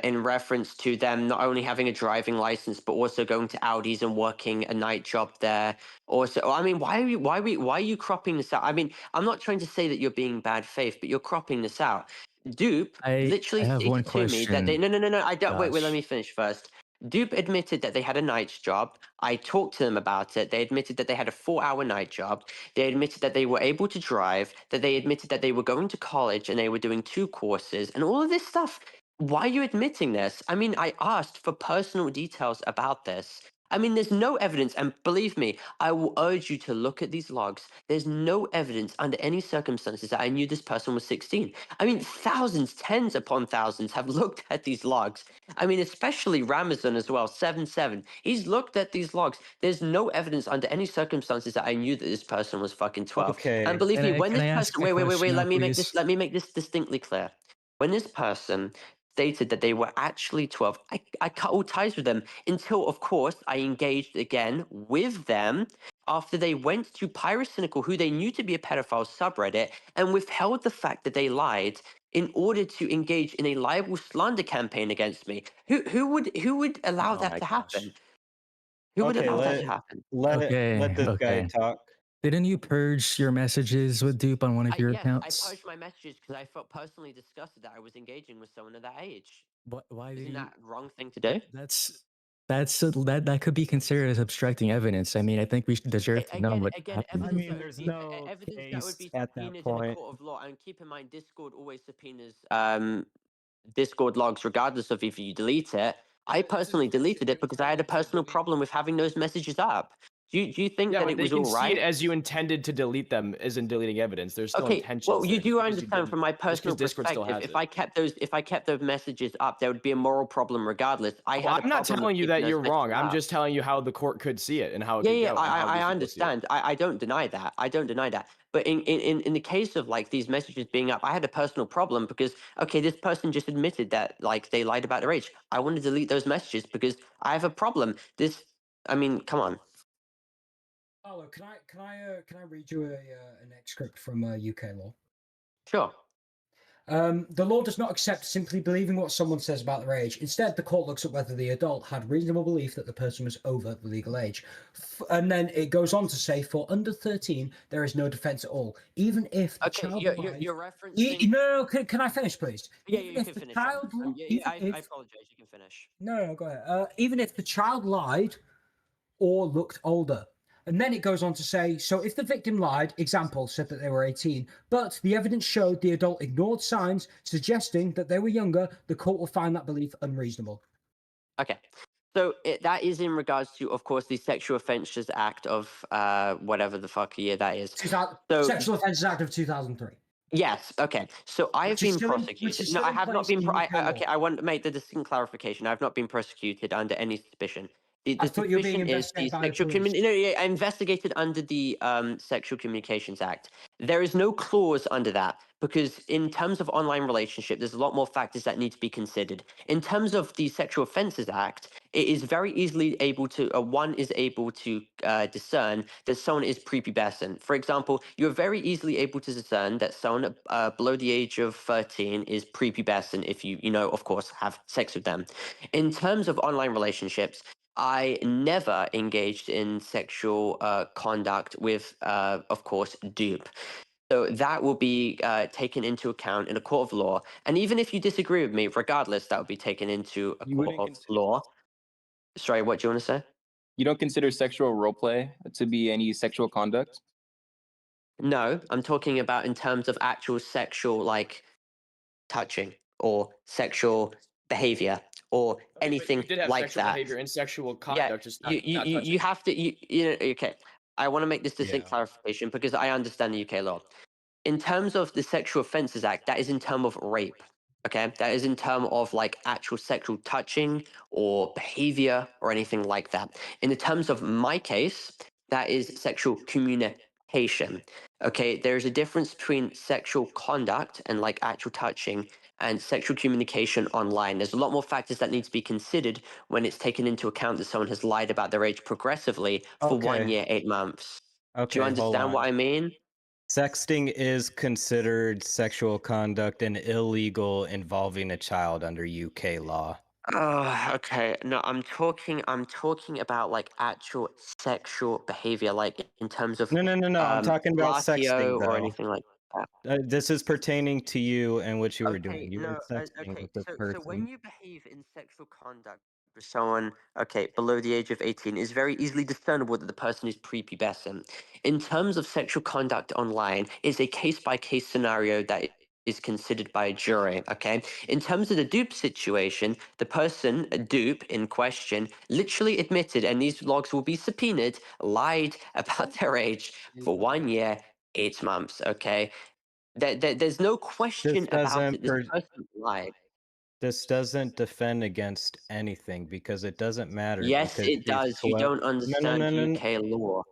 in reference to them not only having a driving license but also going to Audi's and working a night job there. Also, I mean, why are you cropping this out? I mean, I'm not trying to say that you're being bad faith, but you're cropping this out. Dupe literally have one stated to me that they no I don't wait, let Josh. me finish first. Dupe admitted that they had a night's job. I talked to them about it. They admitted that they had a 4-hour night job. They admitted that they were able to drive, that they admitted that they were going to college and they were doing 2 courses and all of this stuff. Why are you admitting this? I mean, I asked for personal details about this. I mean, there's no evidence, and believe me, I will urge you to look at these logs. There's no evidence under any circumstances that I knew this person was 16. I mean, thousands, tens upon thousands have looked at these logs. I mean, especially Ramazan as well, 7-7. He's looked at these logs. There's no evidence under any circumstances that I knew that this person was fucking 12. Okay. And believe me, when Can this I ask person, a wait, question now, let me make this distinctly clear. When this person stated that they were actually 12, I cut all ties with them until, of course, I engaged again with them after they went to Pyrocynical, who they knew to be a pedophile subreddit, and withheld the fact that they lied in order to engage in a libel slander campaign against me. Who would allow that to happen? Who would allow that to happen? Let this guy talk. Didn't you purge your messages with Dupe on one of your Yes, accounts? I purged my messages because I felt personally disgusted that I was engaging with someone of that age. Why Isn't that wrong thing to do? That could be considered as obstructing evidence. I mean, I think we should deserve to know what happened. Evidence that would be at that subpoenaed in a point. court of law. And keep in mind, Discord always subpoenas Discord logs, regardless of if you delete it. I personally deleted it because I had a personal problem with having those messages up. Do you think Yeah, that but it they was can all see right? it as you intended to delete them, as in deleting evidence. There's still Okay, intentions. well, you there, do just because understand didn't- from my just 'cause personal Discord still perspective, has it. if I kept those messages up, there would be a moral problem regardless. I Well, had a I'm not problem telling with you keeping that those you're wrong. messages I'm up. just telling you how the court could see it and how it could Yeah, go. and how I these people see it. understand. I don't deny that. I don't deny that. But in the case of like these messages being up, I had a personal problem because okay, this person just admitted that like they lied about their age. I want to delete those messages because I have a problem. I mean, come on. Paolo, can I read you an excerpt from UK law? Sure. The law does not accept simply believing what someone says about their age. Instead, the court looks at whether the adult had reasonable belief that the person was over the legal age. And then it goes on to say, for under 13, there is no defense at all. Even if the child You're referencing. No, can I finish, please? Yeah, Even you if can the finish. child, I apologize. You can finish. No, go ahead. Even if the child lied or looked older. And then it goes on to say, so if the victim lied, example, said that they were 18, but the evidence showed the adult ignored signs suggesting that they were younger, the court will find that belief unreasonable. Okay. So that is in regards to, of course, the Sexual Offences Act of whatever the fuck year that is. Sexual Offences Act of 2003. Yes. Okay. So I've been prosecuted. No, I have not been. Okay. I want to make the distinct clarification. I have not been prosecuted under any suspicion. The I thought you were being definition is the investigated by the sexual police. no, yeah, investigated under the Sexual Communications Act. There is no clause under that because in terms of online relationship, there's a lot more factors that need to be considered. In terms of the Sexual Offences Act, it is very easily able to, one is able to discern that someone is prepubescent. For example, you're very easily able to discern that someone below the age of 13 is prepubescent if you, of course, have sex with them. In terms of online relationships, I never engaged in sexual conduct with, of course, dupe. So that will be taken into account in a court of law. And even if you disagree with me, regardless, that will be taken into a court of law. Sorry, what do you want to say? You don't consider sexual role play to be any sexual conduct? No, I'm talking about in terms of actual sexual, like, touching or sexual behavior or anything You did have like sexual that. behavior and sexual Yeah, conduct, just not you touching. have to, okay. I want to make this distinct clarification because I understand the UK law. In terms of the Sexual Offences Act, that is in terms of rape. Okay, that is in terms of like actual sexual touching or behavior or anything like that. In the terms of my case, that is sexual communication. Okay, there's a difference between sexual conduct and like actual touching and sexual communication online. There's a lot more factors that need to be considered when it's taken into account that someone has lied about their age progressively for 1 Okay. year, 8 months. Okay, Do you hold understand what on. I mean? Sexting is considered sexual conduct and illegal involving a child under UK law. Oh, okay. No, I'm talking about like actual sexual behavior, like in terms of No. I'm talking about fellatio sexting, or though. anything like that. This is pertaining to you and what you were Okay, doing. You no, were sexting okay. with this So person. when you behave in sexual conduct with someone, okay, below the age of 18, it's very easily discernible that the person is prepubescent. In terms of sexual conduct online, it's a case-by-case scenario that is considered by a jury, okay? In terms of the dupe situation, the person, dupe in question, literally admitted, and these logs will be subpoenaed, lied about their age for 1 year, 8 months, okay? There's no question about it. This person lied. This doesn't defend against anything because it doesn't matter. Yes, because it she's does. You don't understand No. UK law.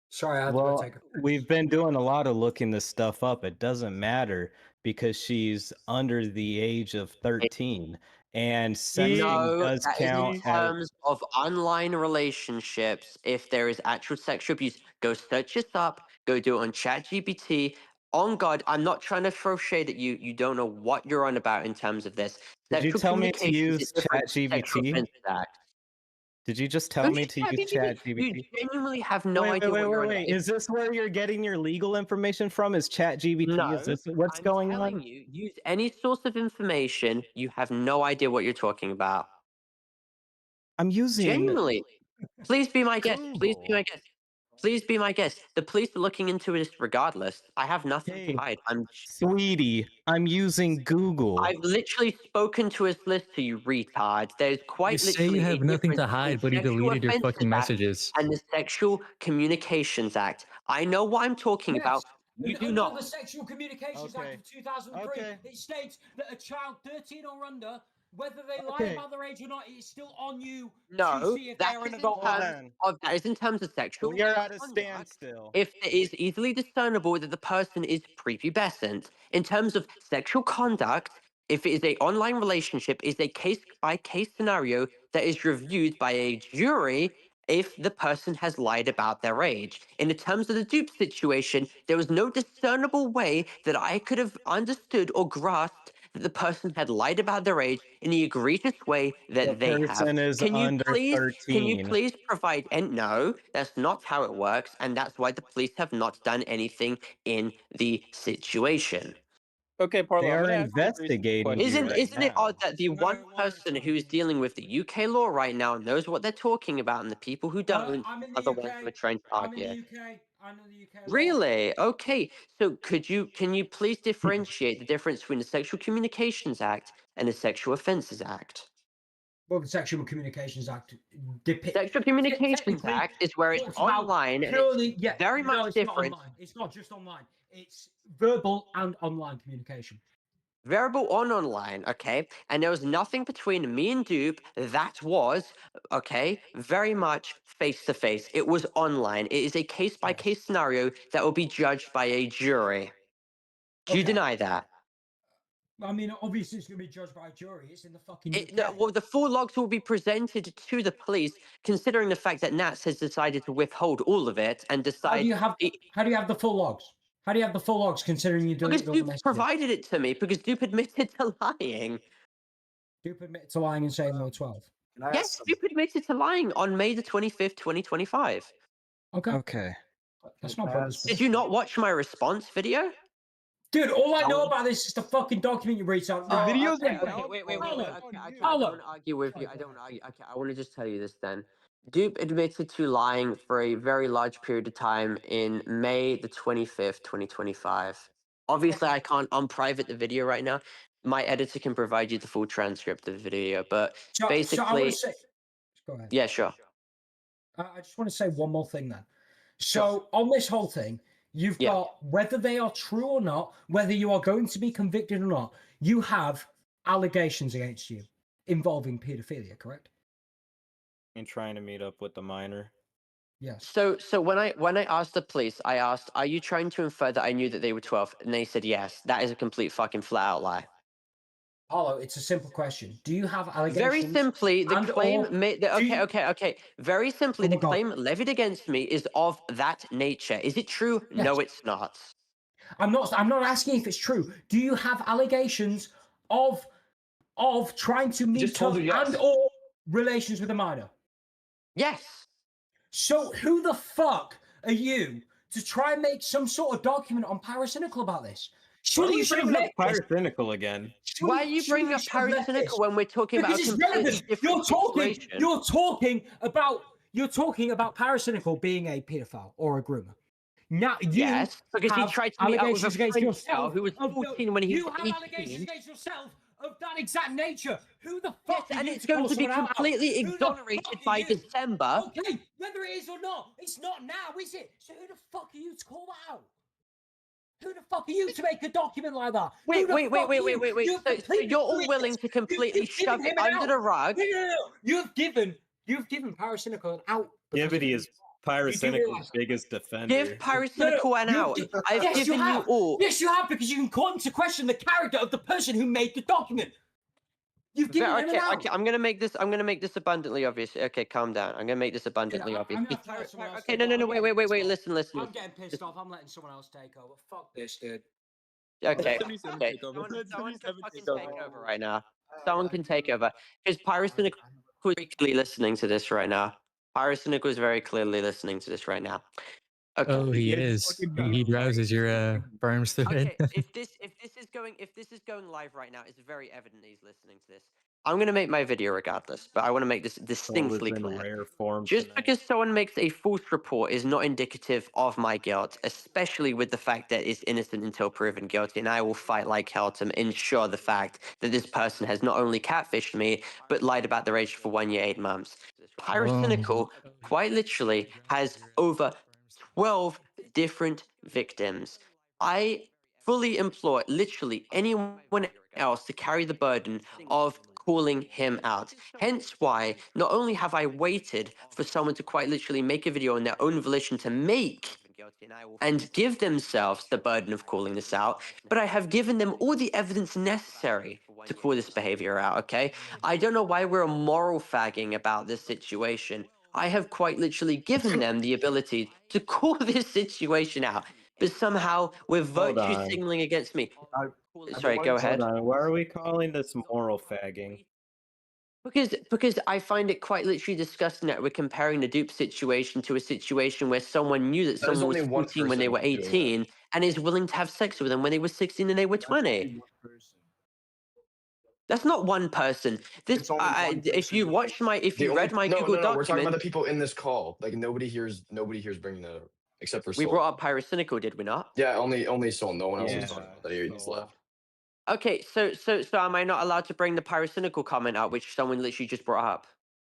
Sorry, I had to go Well, take a we've been doing a lot of looking this stuff up. It doesn't matter because she's under the age of 13, and sexting No, does that is in count as. terms of online relationships. If there is actual sexual abuse, go search this up. Go do it on ChatGPT. On God, I'm not trying to throw shade at you. You don't know what you're on about in terms of this. Did you Sexual tell me to communication is use different to Sexual ChatGPT? Offences Act. Did you just tell Don't me use to use ChatGPT. You ChatGPT? genuinely have no idea what you're on about. Wait. Is this where you're getting your legal information from? Is ChatGPT? No, Is this what's I'm going telling on? you, use any source of information. You have no idea what you're talking about. I'm using. Genuinely. Please be my guest. Please be my guest. Please be my guest. The police are looking into this regardless. I have nothing to hide. Sweetie, I'm using Google. I've literally spoken to a solicitor, you retard. There's You quite say you literally a have nothing difference to hide, but between you Sexual deleted your Offences fucking Act messages. and the Sexual Communications Act. I know what I'm talking about. You do under not. the Sexual Communications Act of 2003, it states that a child 13 or under, whether they lie about their age or not, it's still on you to No, see if they're an adult. that is in terms of sexual. We are at a conduct. standstill. If it is easily discernible that the person is prepubescent. In terms of sexual conduct, if it is an online relationship, is a case-by-case scenario that is reviewed by a jury if the person has lied about their age. In the terms of the dupe situation, there was no discernible way that I could have understood or grasped that the person had lied about their age in the egregious way that The they have. person is Can you under please 13. provide? And no, that's not how it works, and that's why the police have not done anything in the situation. Okay, Parlo, They I'm are gonna ask you a very simple investigating question. you right Isn't it now. odd that the one person who is dealing with the UK law right now knows what they're talking about, and the people who don't are the ones who are trying to argue? I'm in the UK. I know the UK law. Really? Okay. So can you please differentiate the difference between the Sexual Communications Act and the Sexual Offences Act? Well, the Sexual Communications Act Sexual Communications Act is where it's talks about online and purely, it's very much it's different. Not online. It's not just online. It's verbal and online communication. Variable on online, okay? And there was nothing between me and Dupe that was, okay, very much face to face. It was online. It is a case by case scenario that will be judged by a jury. Do you deny that? I mean, obviously, it's going to be judged by a jury. It's in the fucking UK. No, well, the full logs will be presented to the police, considering the fact that Nats has decided to withhold all of it and decide. How do you have the full logs? How do you have the full logs, considering you Because deleted all the Dupe messages? provided it to me, because Dupe admitted to lying. Dupe admitted to lying and saying there were 12. Yes, Dupe admitted to lying on May the 25th, 2025. Okay. Okay. That's not problem. Did you not watch my response video? Dude, all I know about this is the fucking document you reached out. Oh, videos okay, are okay, wait. Okay, I don't Paolo. want to argue with you. I don't want to argue. Okay, I want to just tell you this then. Dupe admitted to lying for a very large period of time in May the 25th, 2025. Obviously, I can't unprivate the video right now. My editor can provide you the full transcript of the video, but So I basically, want to say, go ahead. yeah, sure. I just want to say one more thing then. So on this whole thing, you've got whether they are true or not, whether you are going to be convicted or not, you have allegations against you involving pedophilia, correct? And trying to meet up with the minor. Yes. So when I asked the police, I asked, "Are you trying to infer that I knew that they were 12?" And they said yes. That is a complete fucking flat out lie. Paulo, it's a simple question. Do you have allegations? Very simply, the claim made. Okay. Very simply, the claim levied against me is of that nature. Is it true? Yes. No, it's not. I'm not asking if it's true. Do you have allegations of trying to meet up and or relations with a minor? Yes. So who the fuck are you to try and make some sort of document on Paracynical about this? Surely you bring up Paracynical again. Why are you bringing up Paracynical when we're talking about a completely different situation? You're talking about Paracynical being a pedophile or a groomer. Now yes, because he tried to meet up with a friend now who was 14 when he was 18. You have allegations against yourself of that exact nature. Who the fuck? Yes, and it's going to be completely exonerated by December. Okay, whether it is or not, it's not now, is it? So who the fuck are you to call that out? Who the fuck are you to make a document like that? Wait. So you're all willing to completely shove it under the rug? No. You've given Paracynical an out. Yeah, but he is Paracynical's biggest defender. Give Paracynical an out. I've given you all. Yes, you have, because you can call into question the character of the person who made the document. You've given him an out. Okay, I'm gonna make this abundantly obvious. Okay, calm down. I'm gonna make this abundantly obvious. Okay, no, wait. Listen. I'm getting pissed off. I'm letting someone else take over. Fuck this, dude. Okay. Someone can fucking take over right now. Someone can take over. Because Paracynical is clearly listening to this right now. Paracynical is very clearly listening to this right now. Okay. Oh, he is. He browses your farm student. Okay, if this is going live right now, it's very evident he's listening to this. I'm gonna make my video regardless, but I want to make this distinctly clear. Just because someone makes a false report is not indicative of my guilt, especially with the fact that it's innocent until proven guilty, and I will fight like hell to ensure the fact that this person has not only catfished me, but lied about their age for 1 year, 8 months. Paracynical, quite literally, has over 12 different victims. I fully implore literally anyone else to carry the burden of calling him out. Hence why not only have I waited for someone to quite literally make a video on their own volition to make and give themselves the burden of calling this out, but I have given them all the evidence necessary to call this behavior out, okay? I don't know why we're moral fagging about this situation. I have quite literally given them the ability to call this situation out, but somehow we're virtue signaling against me. Sorry, go ahead. Why are we calling this moral fagging? Because I find it quite literally disgusting that we're comparing the dupe situation to a situation where someone knew that someone was 14 when they were 18 and is willing to have sex with them when they were 16 and they were 20. That's not one person. This, if you watch my, if you read my Google document, we're talking about the people in this call. Like nobody here's bringing that up except for Soul. We brought up Paracynical, did we not? Yeah, only Soul. No one else was talking about that. He's left. Okay, so am I not allowed to bring the Paracynical comment out, which someone literally just brought up?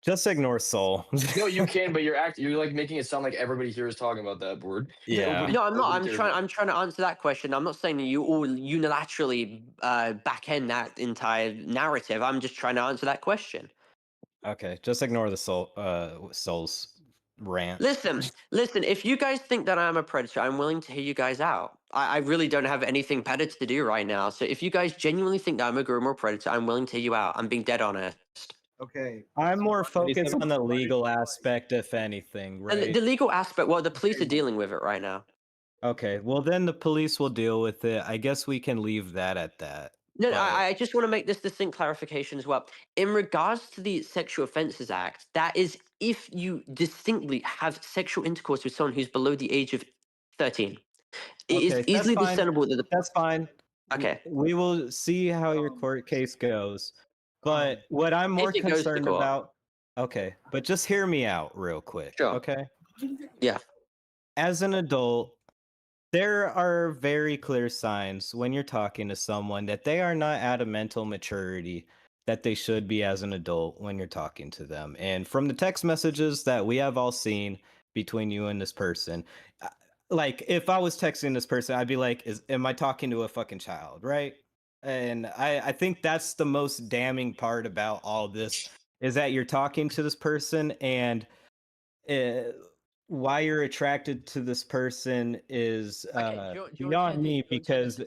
Just ignore Soul. No, you can, but you're like making it sound like everybody here is talking about that board. Yeah. No, I'm not. Nobody cares. I'm trying to answer that question. I'm not saying that you all unilaterally back end that entire narrative. I'm just trying to answer that question. Okay, just ignore the Soul's rant. Listen. If you guys think that I'm a predator, I'm willing to hear you guys out. I really don't have anything better to do right now. So if you guys genuinely think that I'm a groom or predator, I'm willing to hear you out. I'm being dead honest. Okay. I'm more focused on the legal aspect, if anything, And right? the legal aspect, well, the police are dealing with it right now. Okay, well then the police will deal with it. I guess we can leave that at that. No, but- I just want to make this distinct clarification as well. In regards to the Sexual Offences Act, that is if you distinctly have sexual intercourse with someone who's below the age of 13. It is Okay, that's easily fine. discernible that the... That's fine. Okay. We will see how your court case goes. But what I'm more if it goes to concerned court. about, okay, but just hear me out real quick. Sure. Okay. Yeah. As an adult, there are very clear signs when you're talking to someone that they are not at a mental maturity that they should be as an adult when you're talking to them. And from the text messages that we have all seen between you and this person, like if I was texting this person, I'd be like, am I talking to a fucking child, right? And I think that's the most damning part about all this is that you're talking to this person and why you're attracted to this person is beyond me because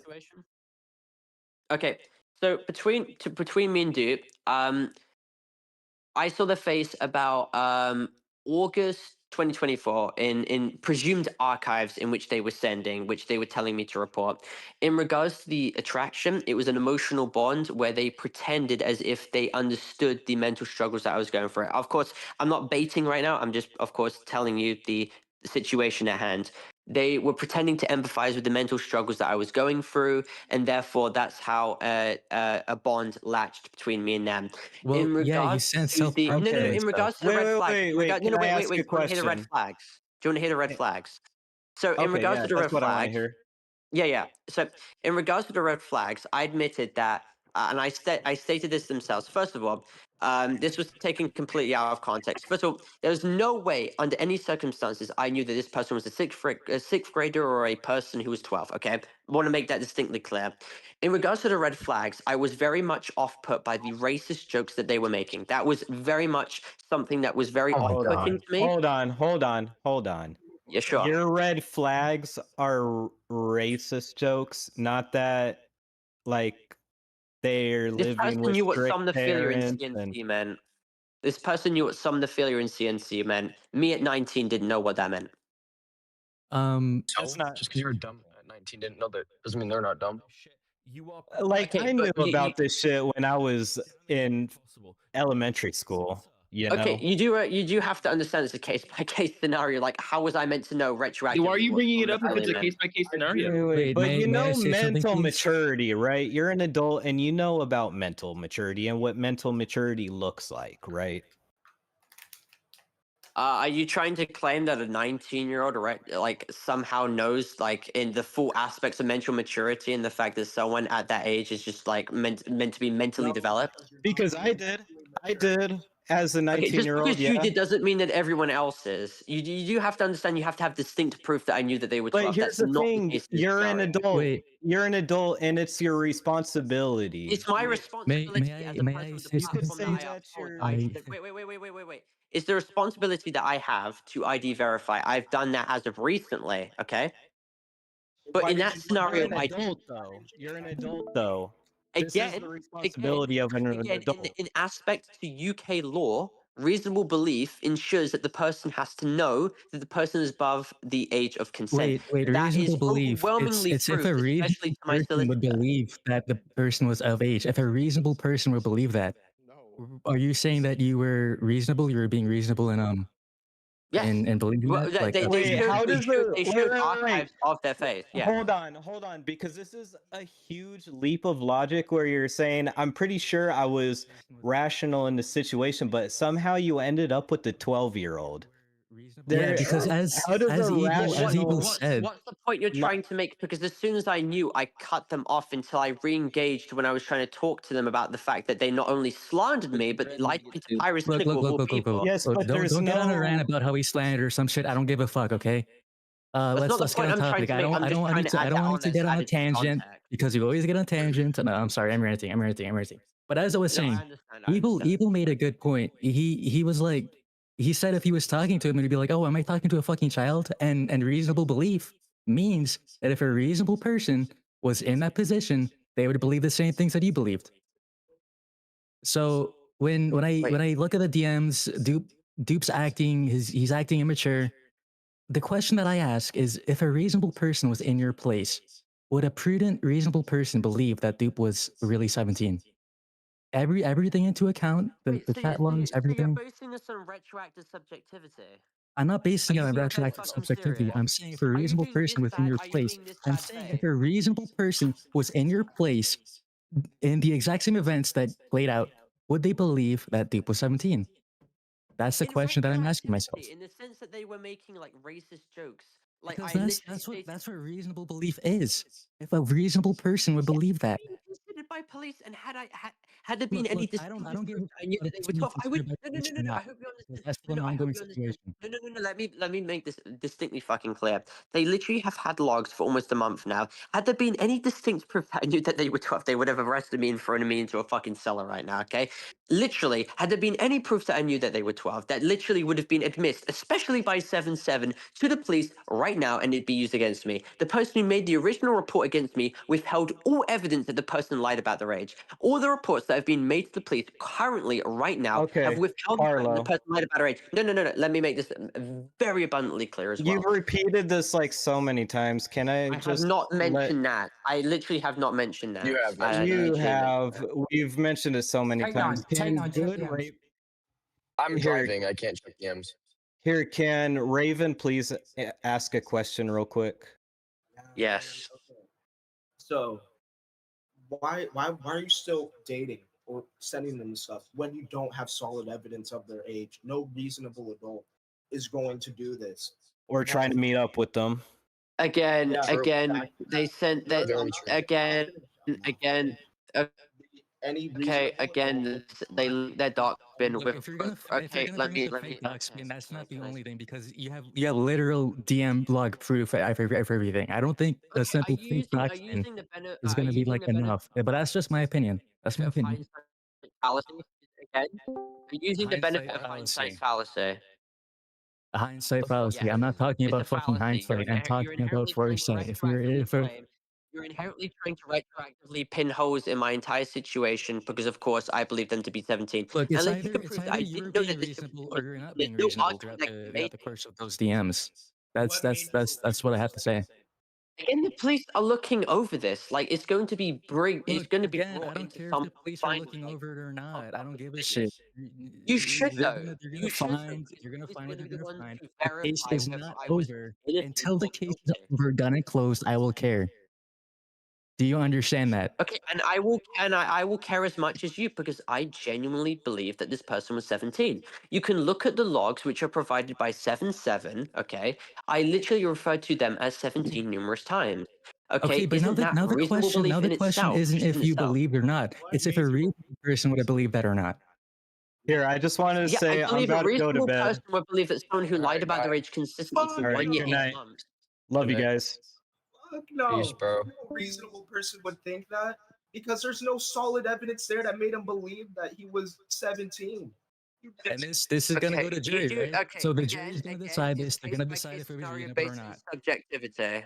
Okay, so between me and Dupe, I saw the face about August 2024 in presumed archives in which they were sending, which they were telling me to report. In regards to the attraction, it was an emotional bond where they pretended as if they understood the mental struggles that I was going through. Of course, I'm not baiting right now. I'm just, of course, telling you the situation at hand. They were pretending to empathize with the mental struggles that I was going through, and therefore that's how a bond latched between me and them. Well, in regards yeah, you sound to the no, self-conscious. in regards to the red flags. Wait. No, Can I ask wait. a Do you want to hear the red question? flags? Do you want to hear the red flags? So in Okay, regards yeah, to the that's red what I want to flags, hear. yeah. So in regards to the red flags, I admitted that, and I stated this themselves. First of all, this was taken completely out of context. First of all, there was no way under any circumstances I knew that this person was a sixth grader or a person who was 12. Okay, I want to make that distinctly clear. In regards to the red flags, I was very much off put by the racist jokes that they were making. That was very much something that was very off-putting to me. Hold on. Yeah, sure. Your red flags are racist jokes, not that like they're This living person with knew what strict somnophilia in parents and CNC meant. This person knew what somnophilia in CNC meant. Me at 19 didn't know what that meant. That's not just because you were dumb at 19 didn't know that doesn't mean they're not dumb. like Okay, I knew but about this shit when I was in elementary school. You know? Okay, you do have to understand it's a case by case scenario. Like, how was I meant to know retroactively? Why are you what bringing it up if it's a somnophilia case by case scenario? But may I say something, mental please? maturity, right? You're an adult and you know about mental maturity and what mental maturity looks like, right? Are you trying to claim that a 19-year-old like somehow knows like in the full aspects of mental maturity and the fact that someone at that age is just like meant to be mentally developed? Because I did as a 19-year-old. Okay, just because you yeah. did doesn't mean that everyone else is. You do have to understand. You have to have distinct proof that I knew that they were 12. But here's That's the not thing: the case in this you're an scenario. adult. You're an adult, and it's your responsibility. It's my responsibility as a may person I with the say platform something? that wait. It's the responsibility that I have to ID verify. I've done that as of recently, okay? But in that scenario, You're an adult, though. This is Again, the responsibility of an adult. in aspect to UK law, reasonable belief ensures that the person has to know that the person is above the age of consent. Wait, That is reasonable belief. overwhelmingly It's if proved, a reasonable especially to my person would solicitor. believe that the person was of age. If a reasonable person would believe that, are you saying that you were reasonable? You were being reasonable and Yes. and believing Well, that? Like, they showed archives of their face. Yeah. Hold on, because this is a huge leap of logic where you're saying, I'm pretty sure I was rational in the situation, but somehow you ended up with the 12-year-old. Yeah, because how does as a Eagle rational said, What's the point you're trying to make? Because as soon as I knew, I cut them off until I re-engaged when I was trying to talk to them about the fact that they not only slandered me, but they lied to pyrocynical of all people. Yes, but there's don't get on a rant no. about how he slandered or some shit. I don't give a fuck. Okay. That's not the Let's get point on I'm trying topic. to I make. don't I'm just trying to I add don't that want to on get as on a added tangent context. because you always get on a tangent. No, I'm sorry. I'm ranting. But as I was No, I saying, understand. Evil made a good point. He was like, he said if he was talking to him, he'd be like, "Oh, am I talking to a fucking child?" And reasonable belief means that if a reasonable person was in that position, they would believe the same things that you believed. So when I look at the DMs, Dupe's acting, he's acting immature. The question that I ask is, if a reasonable person was in your place, would a prudent, reasonable person believe that Dupe was really 17? Everything into account, the chat logs, So you're everything. basing this on retroactive subjectivity? I'm not basing it on being dead retroactive fucking subjectivity. serious? I'm saying if a Are you reasonable being person this was in bad? your Are you place, being this I'm bad saying faith? if a reasonable person was in your place in the exact same events that played out, would they believe that Dupe was 17? That's the question that I'm asking myself. In the sense that they were making like racist jokes. Like Because I literally that's what reasonable belief is. If a reasonable person would believe that. being considered by police, and had there been any Look, I don't give a I knew fuck that if they it's were being 12. I would considered by police or no. I not. hope you Because understand. that's still an I hope ongoing you understand. situation. No. Let me make this distinctly fucking clear. They literally have had logs for almost a month now. Had there been any distinct proof that I knew that they were 12, they would have arrested me and thrown me into a fucking cellar right now. Okay. Literally, had there been any proof that I knew that they were 12, that literally would have been admitted, especially by 7-7, to the police right now, and it'd be used against me. The person who made the original report against me withheld all evidence that the person lied about their age. All the reports that have been made to the police currently, right now, have Okay, withheld the fact that the Arlo. person lied about her age. No. Let me make this very abundantly clear as well. You've repeated this like so many times. Can I I just have not let- mentioned that. I literally have not mentioned that. You have I mentioned You literally mentioned have. We've mentioned it so many times. Can good I'm Here- driving. I can't check DMs. Here, can Raven please ask a question real quick? Yes. So, why are you still dating or sending them stuff when you don't have solid evidence of their age? No reasonable adult is going to do this. Or trying to meet up with them. Again, Yeah, they sent that again. Okay, again, they their dark spin Look, with. if you're gonna Okay, let me. dark spin, that's not the only thing because you have literal DM log proof for everything. I don't think a simple fake dark spin is gonna be like enough. But that's just my opinion. That's my opinion. Fallacy again. Using the benefit of hindsight fallacy. A hindsight fallacy. I'm not talking about fucking hindsight. I'm talking about foresight. If You're inherently trying to retroactively pin holes in my entire situation because, of course, I believe them to be 17. look, it's Unless you can either prove that I you're didn't know being that this reasonable or you're not being no reasonable argument that can be throughout made. the course of those DMs. That's what I have to say. Again, the police are looking over this. Like it's going to be it's going to be Again, I brought don't into care if some the police are fine, looking like, over it or not. I don't give a shit. You should They're though. gonna find. You're gonna find what they're gonna find. The case verify is whether not I was over innocent until the or case is guilty. over, done and closed. I will care. Do you understand that? Okay, and I will care as much as you because I genuinely believe that this person was 17. You can look at the logs which are provided by 7-7, okay? I literally referred to them as 17 numerous times. Okay, but isn't that reasonable belief in question itself? isn't if you believed or not. It's if a reasonable person would have believed that or not. Here, I just wanted to Yeah, say I I'm believe a about to go to reasonable bed. person would believe that someone who lied about their age consistently for All right, 1 year, good 8 night. months. Love you guys. Fuck no. Peace, bro. No reasonable person would think that because there's no solid evidence there that made him believe that he was 17. And this is gonna go to jury, right? So the jury's gonna decide this. They're gonna decide if it was reasonable or not. Subjectivity.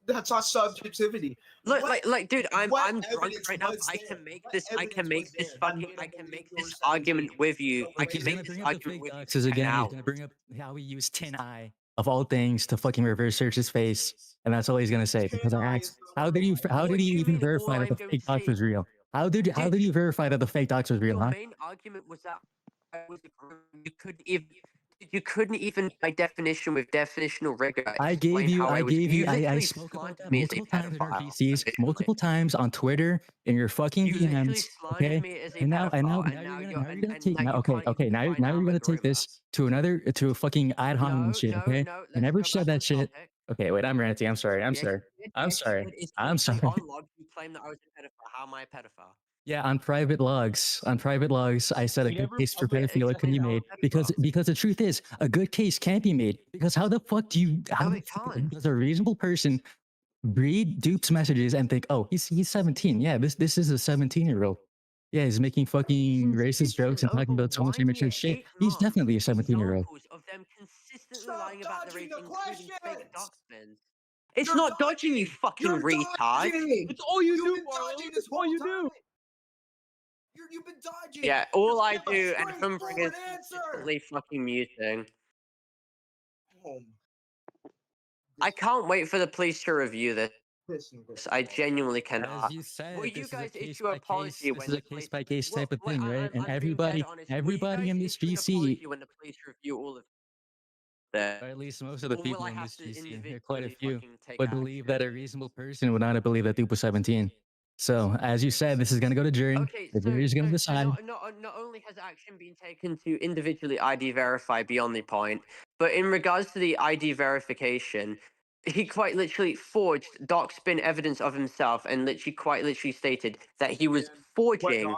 That's not subjectivity. Look, like, dude, I'm drunk evidence right now. was I there? can make What this. I can evidence make was this there that fucking. made I him can believe make you were this 17? argument with you. I Like can he's make gonna this bring up the argument fake with you doxes right again. now. He's gonna bring up how he used tin eye of all things to fucking reverse search his face, and that's all he's gonna say. Because I asked, how did you even verify that the fake dox was real? How did you verify that the fake dox was real? Your Huh? main argument was that I was you could even You couldn't even, by definition, with definitional rigor, I gave explain you, how I was. gave you, I literally spoke about slandered that me as a multiple times in our pedophile. VCs, multiple times on Twitter, in your fucking You literally DMs, slandered okay? me as a And now pedophile, you're gonna take now, okay, now define you're I'm a gonna take groomer. this to a fucking ad hominem shit, okay? No, I let's never go said back on that shit. topic. Okay, wait, I'm ranting. I'm sorry. I'm Yes, sorry. you did. I'm Yes, you sorry. did. It's I'm literally sorry. on log. You claim that I was a pedophile. How am I a pedophile? Yeah, on private logs, I said a good case for pedophilia can be made because the truth is a good case can't be made because how the fuck do you does a reasonable person read Dupe's messages and think, oh, he's 17. Yeah, this is a 17-year-old. Yeah, he's making fucking racist jokes and talking about so much immature shit. He's definitely a 17-year-old. Of them consistently lying about their age, including fake doc spins. It's not dodging, you fucking retard. It's all you do, been dodging this whole time. You've been dodging. Yeah, all I Give a do and Humbring straightforward is answer. consistently fucking muting. Oh, I can't wait for the police to review this. I genuinely cannot. As you said, Will you this is a guys case issue by a policy case. when This is the a police? case by case type of thing, right? And I'm being dead honest. Will you everybody guys in this issue an GC, apology when the police review all of that? or at least most of the Or will people I in have this to GC, there are quite a individually few, fucking take would believe that a reasonable person would not believe that Dupe was 17. So, as you said, this is going to go to jury. Okay, The jury is going to so decide. not only has action been taken to individually ID verify beyond the point, but in regards to the ID verification, he quite literally forged Docspin evidence of himself and literally quite literally stated that he was forging,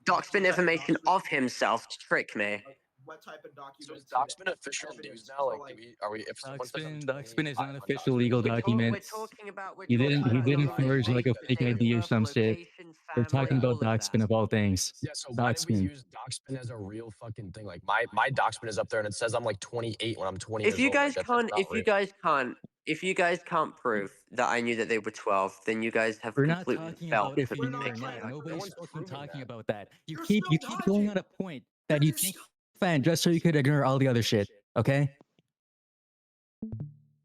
Docspin information of himself to trick me. What type of So is documents? Doxman official news now? Like, if someone says I'm 28, Docspin is I not am official Doxman. legal We're documents. talking about He didn't forge like a fake date of ID or birth, some shit. location, We're family, talking about all of Docspin of all things. Yeah, so why did we Docspin. use Doxman as a real fucking thing? Like my Doxman is up there and it says I'm like 28 when I'm 20 If years you old. guys Like, can't, that's not real. if you guys can't prove that I knew that they were 12, then you guys have We're not completely talking failed about if to you knew or make my not. argument. Nobody's fucking talking about that. You keep going on a point that you think fan just so you could ignore all the other shit. Okay?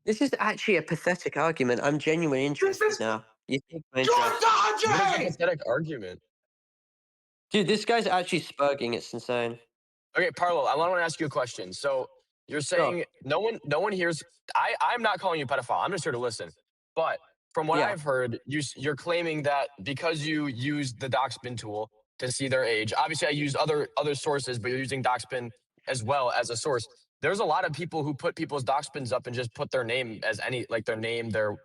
This is actually a pathetic argument. I'm genuinely interested now. You think my interest? What is a pathetic argument? Dude, this guy's actually spurging. It's insane. Okay, Parlo, I want to ask you a question. So you're saying no one hears. I'm not calling you a pedophile. I'm just here to listen. But from what I've heard, you're claiming that because you used the Doxbin tool to see their age. Obviously, I used other sources, but you're using Doxbin as well as a source. There's a lot of people who put people's Doxbins up and just put their name as any, like their name, their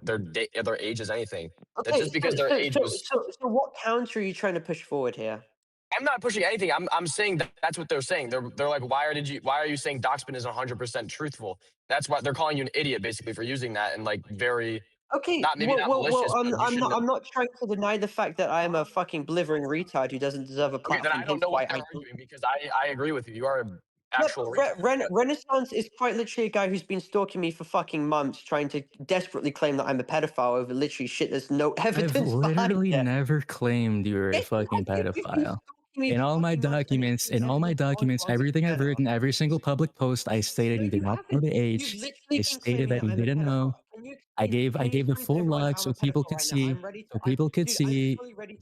age as anything. That's just because their age was. So what counter are you trying to push forward here? I'm not pushing anything. I'm saying that's what they're saying. They're like, why are you saying Doxbin is 100% truthful? That's why they're calling you an idiot basically for using that and like very not malicious. But I'm not trying to deny the fact that I am a fucking blithering retard who doesn't deserve a Okay, platform. then I don't know what they're arguing because I agree with you. You are an actual retard. Renaissance is quite literally a guy who's been stalking me for fucking months, trying to desperately claim that I'm a pedophile over literally shit. There's no evidence. I've literally never claimed you were a fucking pedophile. In all my documents, everything I've written, every single public post, I stated he did not know the age. I stated that he didn't know. I gave the full log so people could see,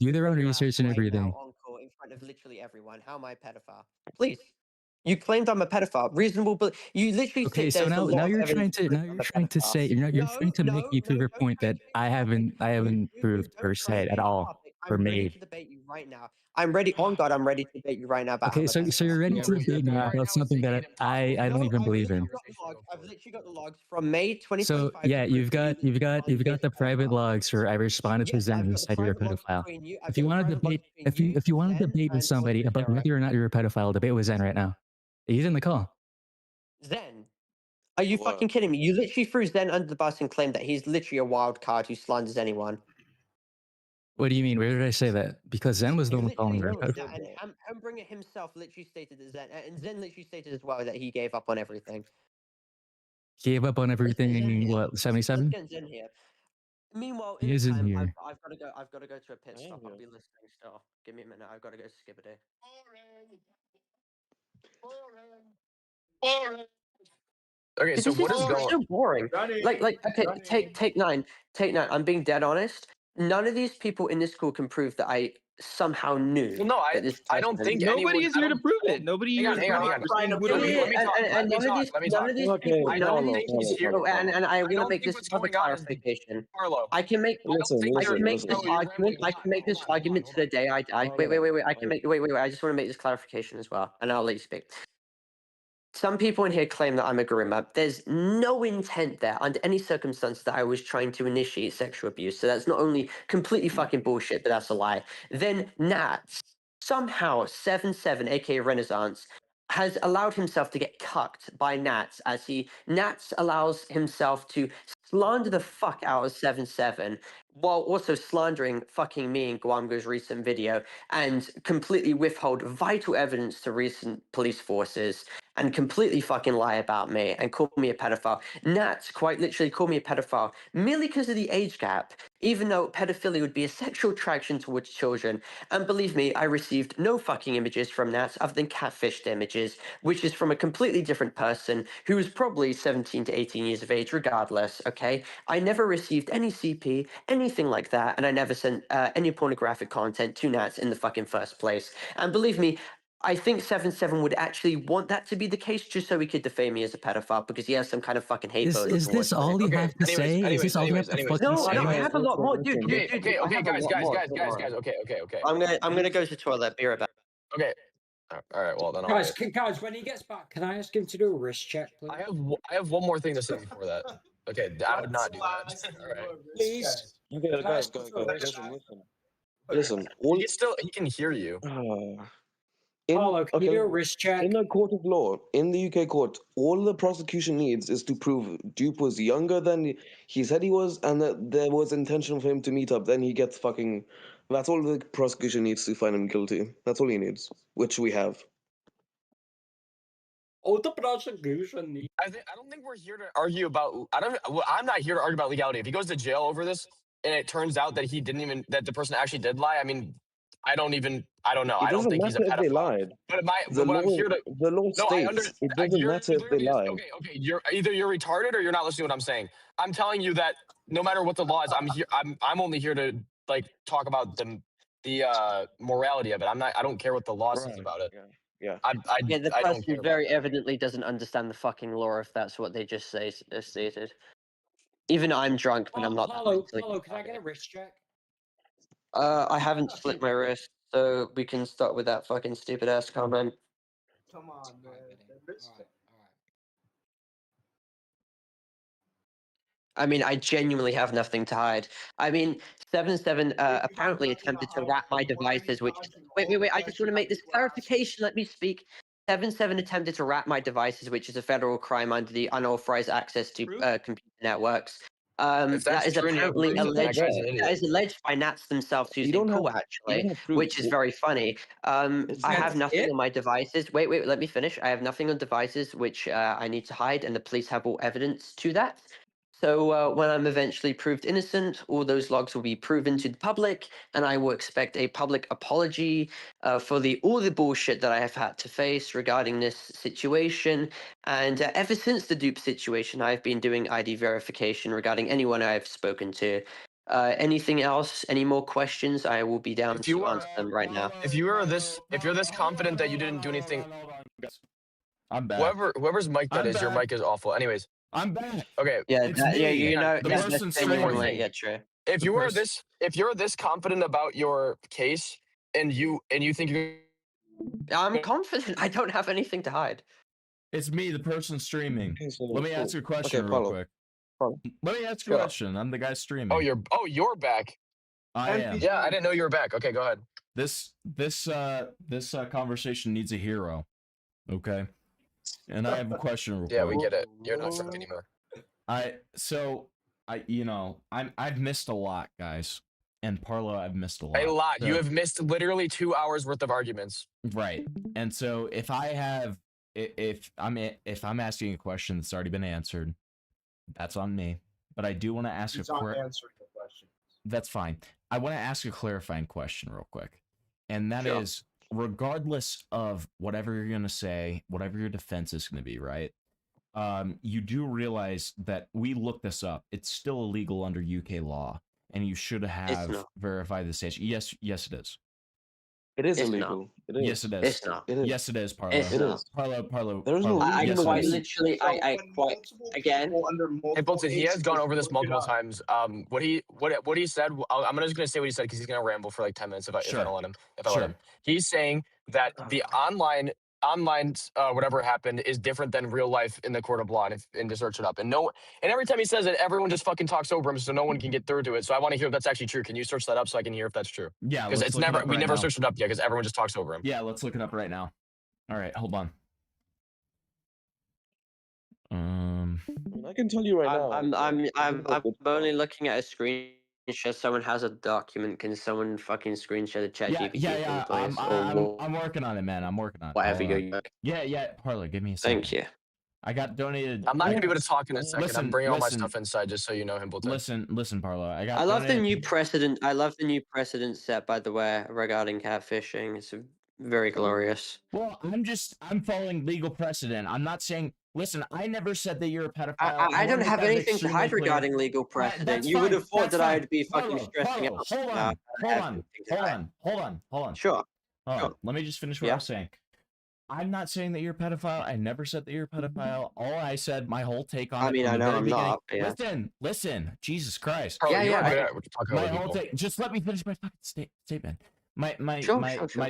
do their own research and everything. In front of literally everyone. How am I a pedophile? Please. You claimed I'm a pedophile. Reasonable, but you literally Okay, so now you're trying to say you're trying to make me prove a point that I haven't proved per se at all or I'm ready made. to debate you right now. I'm ready. On God, I'm ready to debate you right now. About Okay, so you're ready to debate me about something that I don't even believe in. I've literally got the logs from May 2025. So yeah, you've got the private logs where I responded to Zen who said you're a pedophile. If you want to debate, if you want to debate with somebody about whether or not you're a pedophile, debate with Zen right now. He's in the call. Zen, are you fucking kidding me? You literally threw Zen under the bus and claimed that he's literally a wild card who slanders anyone. What do you mean? Where did I say that? Because Zen was the one calling her. And Humbringer himself literally stated that Zen, and Zen literally stated as well that he gave up on everything. Gave up on everything. What? 77? Let's get Zen here. Meanwhile, He is in time, here. I've got to go to a pit stop. I'll be listening still. Give me a minute. I've got to go skibbity. Okay, so what is going? So boring. Okay, take nine. I'm being dead honest. None of these people in this school can prove that I somehow knew. Well, no, that this I don't person- think Nobody anyone. is I here to don't- prove it. Nobody Hang here on, is hang on, hang on. trying to prove Let me it. talk. Let me talk. Let me talk. None of these I don't people, think he's here. and I want to don't make think this what's other going on is clarification. Carlo. I can make I don't think I can you're- make this no, you're argument. I can make this argument to the day I die. Wait. I can make. Wait. I just want to make this clarification as well, and I'll let you speak. Some people in here claim that I'm a groomer. There's no intent there under any circumstance that I was trying to initiate sexual abuse. So that's not only completely fucking bullshit, but that's a lie. Then Nats, somehow 7-7, aka Renaissance, has allowed himself to get cucked by Nats as Nats allows himself to slander the fuck out of 7-7 while also slandering fucking me in Guamgo's recent video and completely withhold vital evidence to recent police forces and completely fucking lie about me and call me a pedophile. Nats quite literally called me a pedophile merely because of the age gap, even though pedophilia would be a sexual attraction towards children. And believe me, I received no fucking images from Nats other than catfished images, which is from a completely different person who was probably 17 to 18 years of age regardless, okay? I never received any CP, anything like that, and I never sent any pornographic content to Nats in the fucking first place. And believe me, I think 7-7 would actually want that to be the case just so he could defame me as a pedophile because he has some kind of fucking hate Is bonus. this all you have to say? Is this all you have to fucking No, say? I have a lot more, dude. Okay, I have a guys. lot more. Okay. I'm gonna go to the toilet. Be right back. Okay. All right. Well, then I'll Guys, wait. guys, when he gets back, can I ask him to do a wrist check, please? I have one more thing to say before that. Okay, I would not do that. All right. Please. Okay, Can I guys, ask him guys, for a guys, wrist listen, check? listen. All He can hear you. Paulo, can you do a wrist check? In a court of law, in the UK court, all the prosecution needs is to prove Dupe was younger than he said he was, and that there was intention for him to meet up. Then he gets fucking. That's all the prosecution needs to find him guilty. That's all he needs, which we have. Oh, the prosecution. I don't think we're here to argue about. I'm not here to argue about legality. If he goes to jail over this, and it turns out that that the person actually did lie, I mean, I don't know. It I don't doesn't think he's a matter if they pedophile. lied. But The what I'm law, here to. the law No, I states it doesn't matter if they lie. Okay. You're retarded or you're not listening to what I'm saying. I'm telling you that no matter what the law is, I'm here. I'm only here to like talk about the morality of it. I don't care what the law says about it. Yeah. Yeah, the I don't person care about very evidently doesn't understand the fucking law if that's what they just stated. Even I'm drunk, but I'm not. Paulo, can I get a wrist check? I haven't slit my wrist, so we can start with that fucking stupid ass comment. Come on, man. I mean, I genuinely have nothing to hide. I mean, 7-7 apparently attempted to wrap my devices, which wait. I just want to make this clarification. Let me speak. 7-7 attempted to wrap my devices, which is a federal crime under the unauthorized access to computer networks. That is apparently alleged. That is alleged by Nats themselves using cool, actually, which is very funny. I have nothing on my devices. Wait, let me finish. I have nothing on devices which I need to hide, and the police have all evidence to that. So when I'm eventually proved innocent, all those logs will be proven to the public, and I will expect a public apology for all the bullshit that I have had to face regarding this situation. And ever since the dupe situation, I've been doing ID verification regarding anyone I've spoken to. Anything else? Any more questions? I will be down to answer them right now. If you're this confident that you didn't do anything, I'm back. Whoever's mic that is, your mic is awful. Anyways, I'm back. Okay. Yeah, It's yeah, me. you know, The yeah, person's that's genuinely, streaming. yeah, true. If you're this confident about your case, and you think you're, I'm confident. I don't have anything to hide. It's me, the person streaming. Let me ask you a question Okay, real Paulo. quick. Let me ask you a question. I'm the guy streaming. you're back. I am. Yeah, I didn't know you were back. Okay, go ahead. This conversation needs a hero. Okay. And I have a question real quick. Yeah, we get it. You're not drunk anymore. I've missed a lot, guys. And Parlo, I've missed a lot. A lot. So, You have missed literally 2 hours worth of arguments. right. And so if I'm asking a question that's already been answered, that's on me. But I do want to ask He's not answering the question. That's fine. I want to ask a clarifying question real quick. And that is, regardless of whatever you're going to say, whatever your defense is going to be, right? You do realize that we looked this up. It's still illegal under UK law, and you should have verified the station. Yes, it is. It is It's illegal. It is. Yes, it is. It's not. It is. Yes, it is, Parlo. It's not. Parlo. There is no I reason Yes, quite it is. literally, So I when quite multiple again. people under Hey, multiple Bolton, he has ages gone over this look it multiple up. times. What he said. I'm just gonna say what he said because he's gonna ramble for like 10 minutes if I don't let him. If I let him, he's saying that the online whatever happened is different than real life in the court of law, and to search it up. And every time he says it, everyone just fucking talks over him, so no one can get through to it. So I want to hear if that's actually true. Can you search that up so I can hear if that's true? Yeah, because let's it's look it never up we right never now. searched it up yet because everyone just talks over him. Yeah, let's look it up right now. All right, hold on. I can tell you right now. I'm only looking at a screenshot. Someone has a document. Can someone fucking screenshot the chat GPT Yeah. thing, please? I'm working on it, man. I'm working on it. Whatever Hold on. you're. Yeah. Parlo, give me a second. Thank you. I got donated. I'm not gonna be able to talk in a second. Listen, I'm bringing all my listen. stuff inside just so you know, Himbleton. Listen, Parlo. I love the new precedent. I love the new precedent set, by the way, regarding catfishing. It's very glorious. Well, I'm following legal precedent. I'm not saying. Listen, I never said that you're a pedophile. I don't have anything to hide regarding legal precedent. You would have thought that I'd be fucking stressing out. Hold on. Sure. Let me just finish what I was saying. I'm not saying that you're a pedophile. I never said that you're a pedophile. All I said, my whole take on it. I mean, I know I'm not. Yeah. Listen. Jesus Christ. My whole take. Just let me finish my fucking statement. My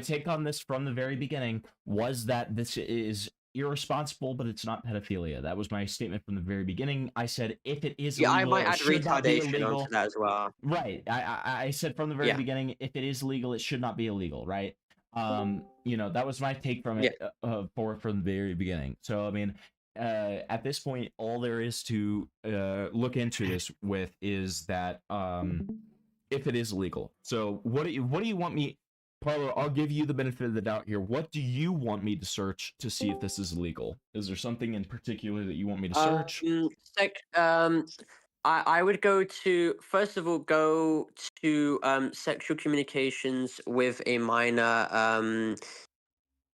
take on this from the very beginning was that this is irresponsible, but it's not pedophilia. That was my statement from the very beginning. I said if it is illegal, I might add it should not be retardation illegal. onto that as well. Right. I said from the very beginning, if it is legal, it should not be illegal. Right. That was my take from it from the very beginning. So I mean, at this point, all there is to look into this with is that if it is legal. So what do you want me, Parlo? I'll give you the benefit of the doubt here. What do you want me to search to see if this is legal? Is there something in particular that you want me to search? I would go to sexual communications with a minor,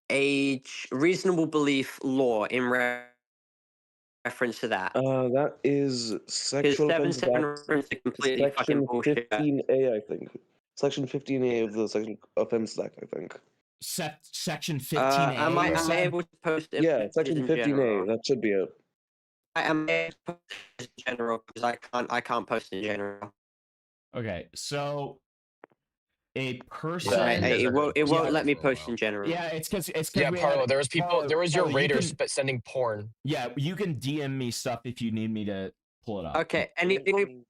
age reasonable belief law in reference to that. That is Sexual Offences Act, completely fucking Section bullshit. 15A, I think. Section 15A of the Sexual Offences Act, I think. Section 15A. Am I able to post it? Yeah, Section 15A. That should be it. I am able to post it in general because I can't post in general. Okay, so a person. It won't let me post in general. Yeah, it's because Parlo. There was your raiders sending porn. Yeah, you can DM me stuff if you need me to pull it up. Okay, anything.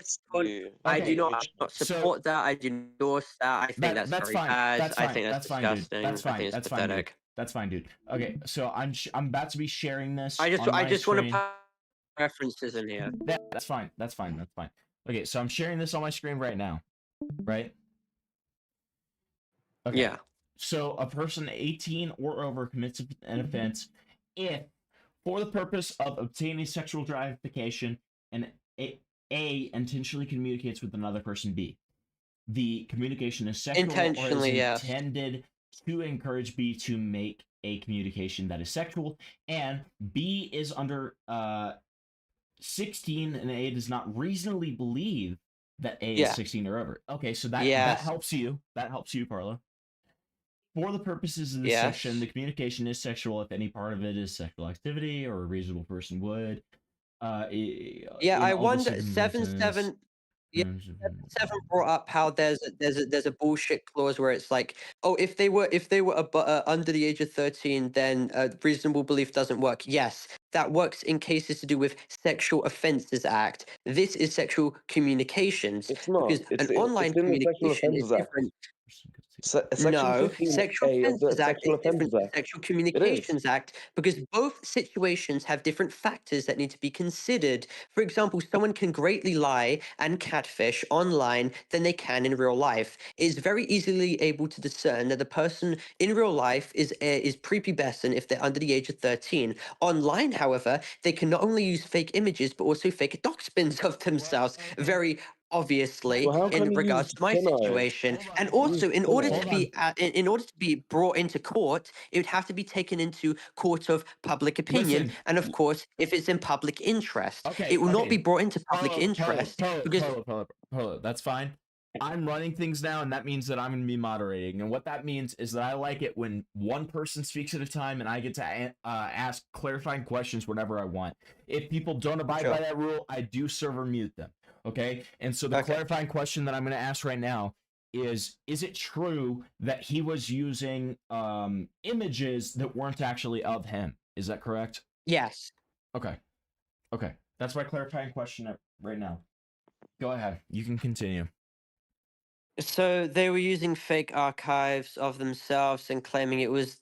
I do not support that. I do endorse that. I think that's very fine. bad. That's fine. I think that's disgusting. That's fine. I think it's That's pathetic. fine. That's fine, dude. Okay, so I'm about to be sharing this. I just want to put references in here. That's fine. Okay, so I'm sharing this on my screen right now. Right? Okay. Yeah. So a person 18 or over commits an offense if, for the purpose of obtaining sexual gratification, and A intentionally communicates with another person, B, the communication is sexual or is intended to encourage B to make a communication that is sexual, and B is under 16 and A does not reasonably believe that A is 16 or over. Okay, so that helps you. That helps you, Parlo. For the purposes of this section, the communication is sexual if any part of it is sexual activity or a reasonable person would. I wonder 7-7 brought up how there's a bullshit clause where it's like, oh, if they were under the age of 13, then reasonable belief doesn't work. Yes, that works in cases to do with Sexual Offences Act. This is sexual communications. It's not. Because an online communication is different. No, Sexual Offences Act is different to Sexual Communications Act because both situations have different factors that need to be considered. For example, someone can greatly lie and catfish online than they can in real life. It is very easily able to discern that the person in real life is prepubescent if they're under the age of 13. Online, however, they can not only use fake images but also fake doc spins of themselves. Very obviously in regards to my situation, and also in order to be brought into court, it would have to be taken into court of public opinion. And of course, if it's in public interest, it will not be brought into public interest because Parlo, that's fine. I'm running things now, and that means that I'm going to be moderating. And what that means is that I like it when one person speaks at a time, and I get to ask clarifying questions whenever I want. If people don't abide by that rule, I do server mute them. Okay? And so the clarifying question that I'm going to ask right now is it true that he was using images that weren't actually of him? Is that correct? Yes. Okay. That's my clarifying question right now. Go ahead. You can continue. So they were using fake archives of themselves and claiming it was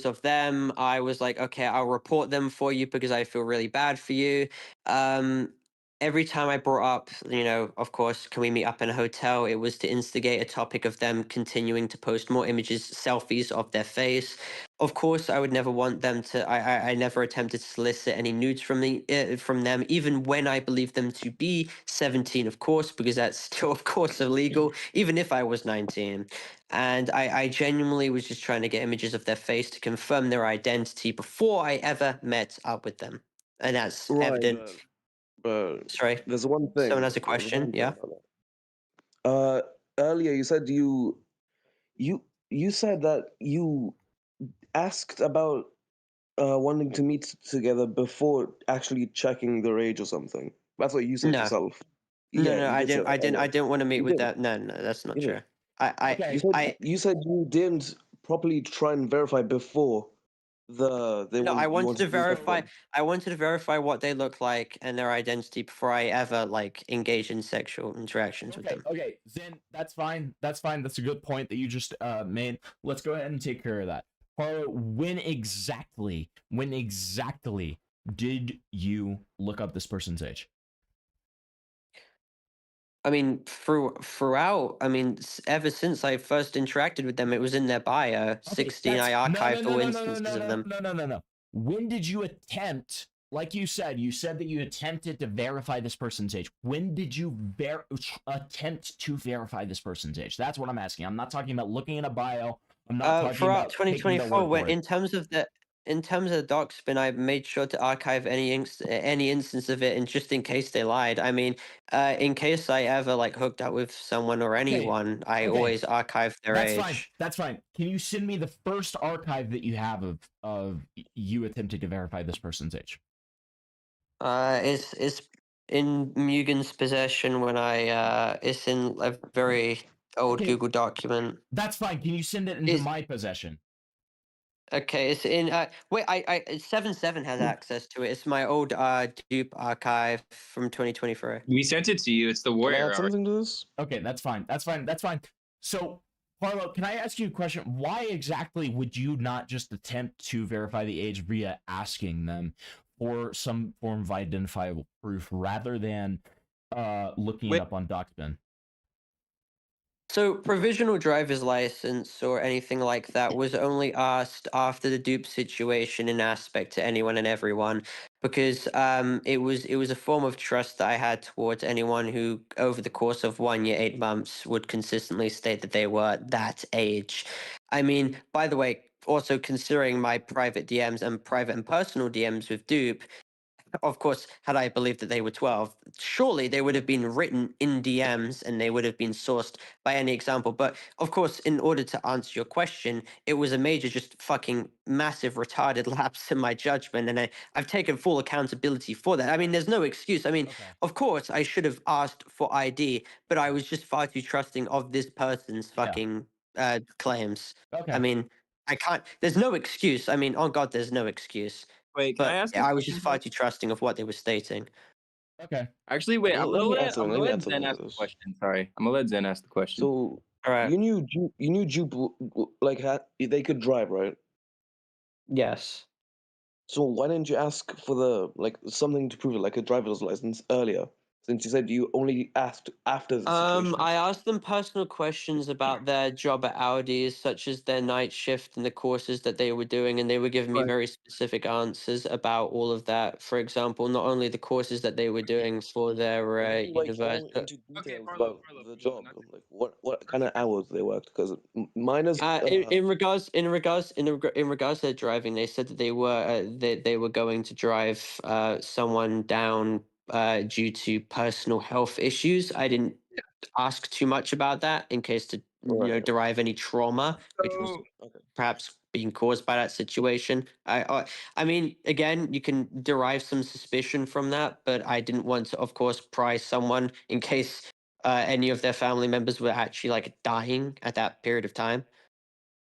of them. I was like, okay, I'll report them for you because I feel really bad for you. Every time I brought up, of course, can we meet up in a hotel? It was to instigate a topic of them continuing to post more images, selfies of their face. Of course, I would never want them to. I never attempted to solicit any nudes from them, even when I believed them to be 17, of course, because that's still, of course, illegal, even if I was 19. And I genuinely was just trying to get images of their face to confirm their identity before I ever met up with them, and that's evident. But Sorry. there's one thing. Someone has a question. Yeah. Earlier you said you said that you asked about wanting to meet together before actually checking their age or something. That's what you said No. yourself. No, I you did say didn't. that I didn't. earlier. I didn't want to meet You with did. that. No, that's not You true. did. I You said you didn't properly try and verify before No, I you wanted to to meet up with verify. them. I wanted to verify what they look like and their identity before I ever engage in sexual interactions with them. Okay, Zen, that's fine. That's fine. That's a good point that you just made. Let's go ahead and take care of that. Parlo, when exactly did you look up this person's age? I mean, throughout. I mean, ever since I first interacted with them, it was in their bio. 16. I archived all instances of them. No. When did you attempt? Like you said that you attempted to verify this person's age. When did you attempt to verify this person's age? That's what I'm asking. I'm not talking about looking in a bio. I'm not talking Throughout about taking their 2024, word for it. in terms of the doc spin, I made sure to archive any instance of it, and just in case they lied. I mean, in case I ever hooked up with someone or anyone, I always archive their age. That's fine. Can you send me the first archive that you have of you attempting to verify this person's age? It's in Mugen's possession when it's in a very old Google document. That's fine. Can you send it into my possession? Okay, it's in. Wait, 77 has access to it. It's my old dupe archive from 2023. We sent it to you. It's the warrior. something to this? Okay, that's fine. So, Parlo, can I ask you a question? Why exactly would you not just attempt to verify the age via asking them for some form of identifiable proof rather than looking it up on DocSpin? So, provisional driver's license or anything like that was only asked after the dupe situation in aspect to anyone and everyone, because it was a form of trust that I had towards anyone who, over the course of 1 year, 8 months, would consistently state that they were that age. I mean, by the way, also considering my private DMs and private and personal DMs with dupe, of course, had I believed that they were 12, surely they would have been written in DMs and they would have been sourced by any example. But of course, in order to answer your question, it was a major, just fucking massive retarded lapse in my judgment. And I've taken full accountability for that. I mean, there's no excuse. I mean, of course, I should have asked for ID, but I was just far too trusting of this person's fucking claims. I mean, I can't, there's no excuse. I mean, on God, there's no excuse. Wait, can But I ask a I was question, just far too trusting of what they were stating. Okay. Actually, wait. I'm Let gonna me let answer Zen ask the question. Sorry, I'm gonna let Zen ask the question. So you knew Jupe they could drive, right? Yes. So why didn't you ask for the something to prove it, like a driver's license earlier? Since you said you only asked after the situation. I asked them personal questions about their job at Audi, such as their night shift and the courses that they were doing, and they were giving me very specific answers about all of that. For example, not only the courses that they were doing for their Going university. into details about the job, like what kind of hours they worked, because mine is In regards to their driving, they said that they were going to drive someone down due to personal health issues. I didn't ask too much about that in case to derive any trauma, which was perhaps being caused by that situation. I mean, again, you can derive some suspicion from that, but I didn't want to, of course, pry someone in case any of their family members were actually like dying at that period of time.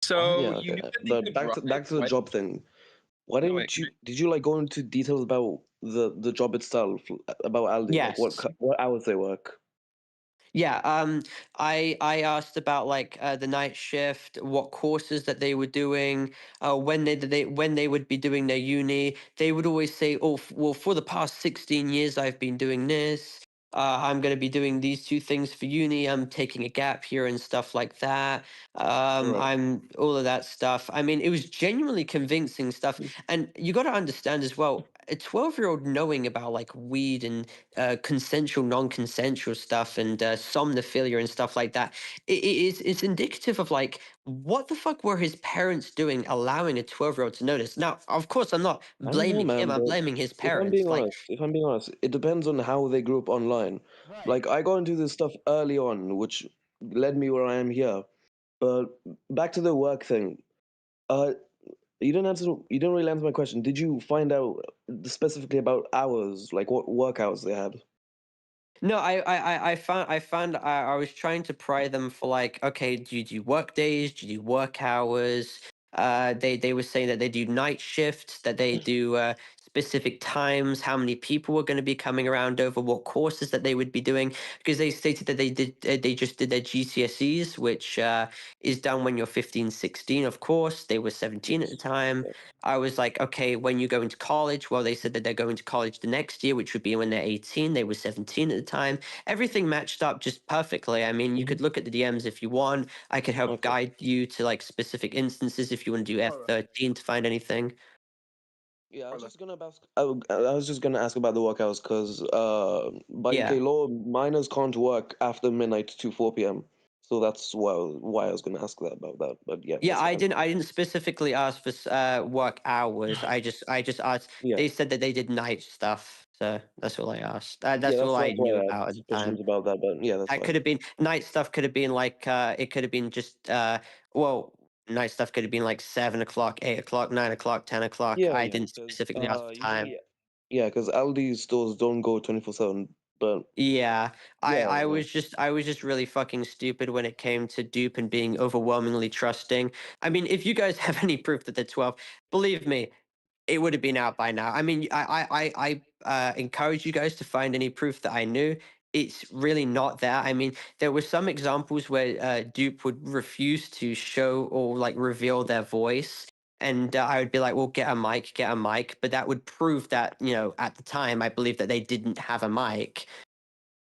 So yeah, okay. But back to the job thing. Why didn't you? Did you like go into details about the job itself, about Aldi, like Yes. what hours they work? Yeah, I asked about like the night shift, what courses that they were doing, when they would be doing their uni. They would always say, "Oh, well, for the past 16 years, I've been doing this. I'm going to be doing these two things for uni. I'm taking a gap here and stuff like that. I'm all of that stuff." I mean, it was genuinely convincing stuff, and you got to understand as well. A 12-year-old knowing about like weed and consensual, non-consensual stuff and somnophilia and stuff like that, it's indicative of like what the fuck were his parents doing, allowing a 12-year-old to know this. Now, of course, I'm not I don't know, blaming him. man, I'm but blaming his if I'm parents. being Like, honest, it depends on how they grew up online. Like I got into this stuff early on, which led me where I am here. But back to the work thing. You didn't really answer my question. Did you find out specifically about hours, like what work hours they had? no, I was trying to pry them for like, okay, do you do work days? Do you do work hours? They were saying that they do night shifts, that they do specific times, how many people were going to be coming around over, what courses that they would be doing, because they stated that they just did their GCSEs, which is done when you're 15, 16, of course. They were 17 at the time. I was like, okay, when you go into college, well, they said that they're going to college the next year, which would be when they're 18. They were 17 at the time. Everything matched up just perfectly. I mean, you could look at the DMs if you want. I could help guide you to like specific instances if you want to do F13 to find anything. Yeah, I was just gonna ask. I was just gonna ask about the work hours because by Yeah. UK law, minors can't work after midnight to 4 p.m. So that's why I was gonna ask that about that. But yeah, Yeah, that's fine. I didn't specifically ask for work hours. I just asked. Yeah. They said that they did night stuff, so that's all I asked. Yeah, That's all I that's why knew I about had at the time. suspicions about that. But yeah, that's That fine. could have been night stuff. Could have been like it could have been just well, night stuff could have been like 7 o'clock, 8 o'clock, 9 o'clock, 10 o'clock. Yeah, I yeah. didn't specifically ask the time. Yeah, because Aldi stores don't go 24/7. But Yeah, yeah, I was just really fucking stupid when it came to dupe and being overwhelmingly trusting. I mean, if you guys have any proof that they're 12, believe me, it would have been out by now. I mean, I encourage you guys to find any proof that I knew. It's really not there. I mean, there were some examples where dupe would refuse to show or like reveal their voice. And I would be like, well, get a mic, get a mic. But that would prove that, at the time, I believe that they didn't have a mic.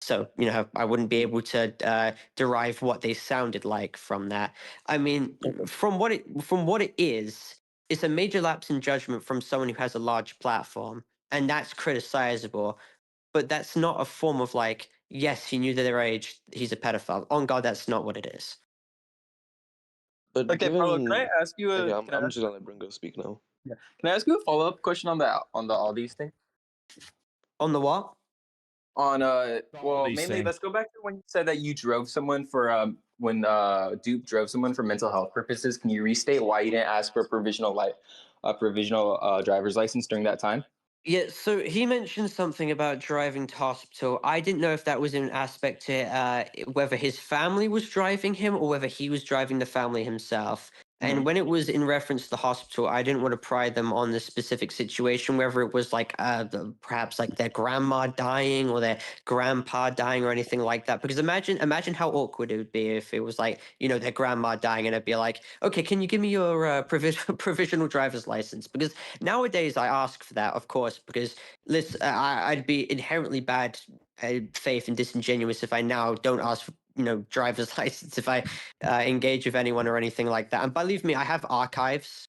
So, I wouldn't be able to derive what they sounded like from that. I mean, from what it is, it's a major lapse in judgment from someone who has a large platform, and that's criticizable. But that's not a form of like, yes, he knew their age, he's a pedophile. On God, that's not what it is. But Okay, given, Parlo, can I ask you a? okay, Can I I'm ask, just gonna let Bringo speak now. yeah. Can I ask you a follow up question on the all these thing? On the what? On well, these mainly things. let's go back to when you said that you drove someone for when Dupe drove someone for mental health purposes. Can you restate why you didn't ask for a provisional driver's license during that time? Yeah, so he mentioned something about driving to hospital. I didn't know if that was in aspect to whether his family was driving him or whether he was driving the family himself. And when it was in reference to the hospital, I didn't want to pry them on the specific situation, whether it was like perhaps like their grandma dying or their grandpa dying or anything like that. Because imagine how awkward it would be if it was like, their grandma dying and it'd be like, okay, can you give me your provisional driver's license? Because nowadays I ask for that, of course, because I'd be inherently bad faith and disingenuous if I now don't ask for driver's license if I engage with anyone or anything like that. And believe me, I have archives.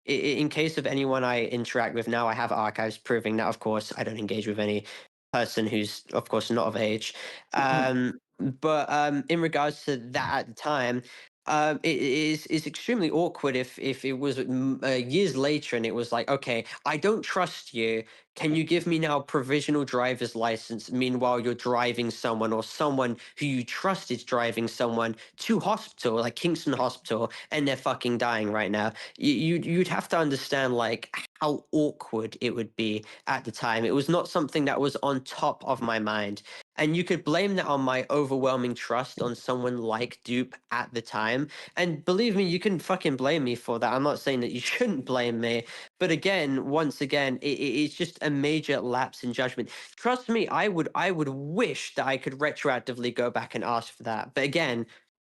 In case of anyone I interact with now, I have archives proving that, of course, I don't engage with any person who's, of course, not of age. But in regards to that at the time, it is extremely awkward if it was years later and it was like, okay, I don't trust you. Can you give me now a provisional driver's license? Meanwhile, you're driving someone or someone who you trust is driving someone to hospital, like Kingston Hospital, and they're fucking dying right now. You'd have to understand like how awkward it would be at the time. It was not something that was on top of my mind. And you could blame that on my overwhelming trust on someone like Dupe at the time. And believe me, you can fucking blame me for that. I'm not saying that you shouldn't blame me. But again, once again, it's just a major lapse in judgment. Trust me, I would wish that I could retroactively go back and ask for that. But again,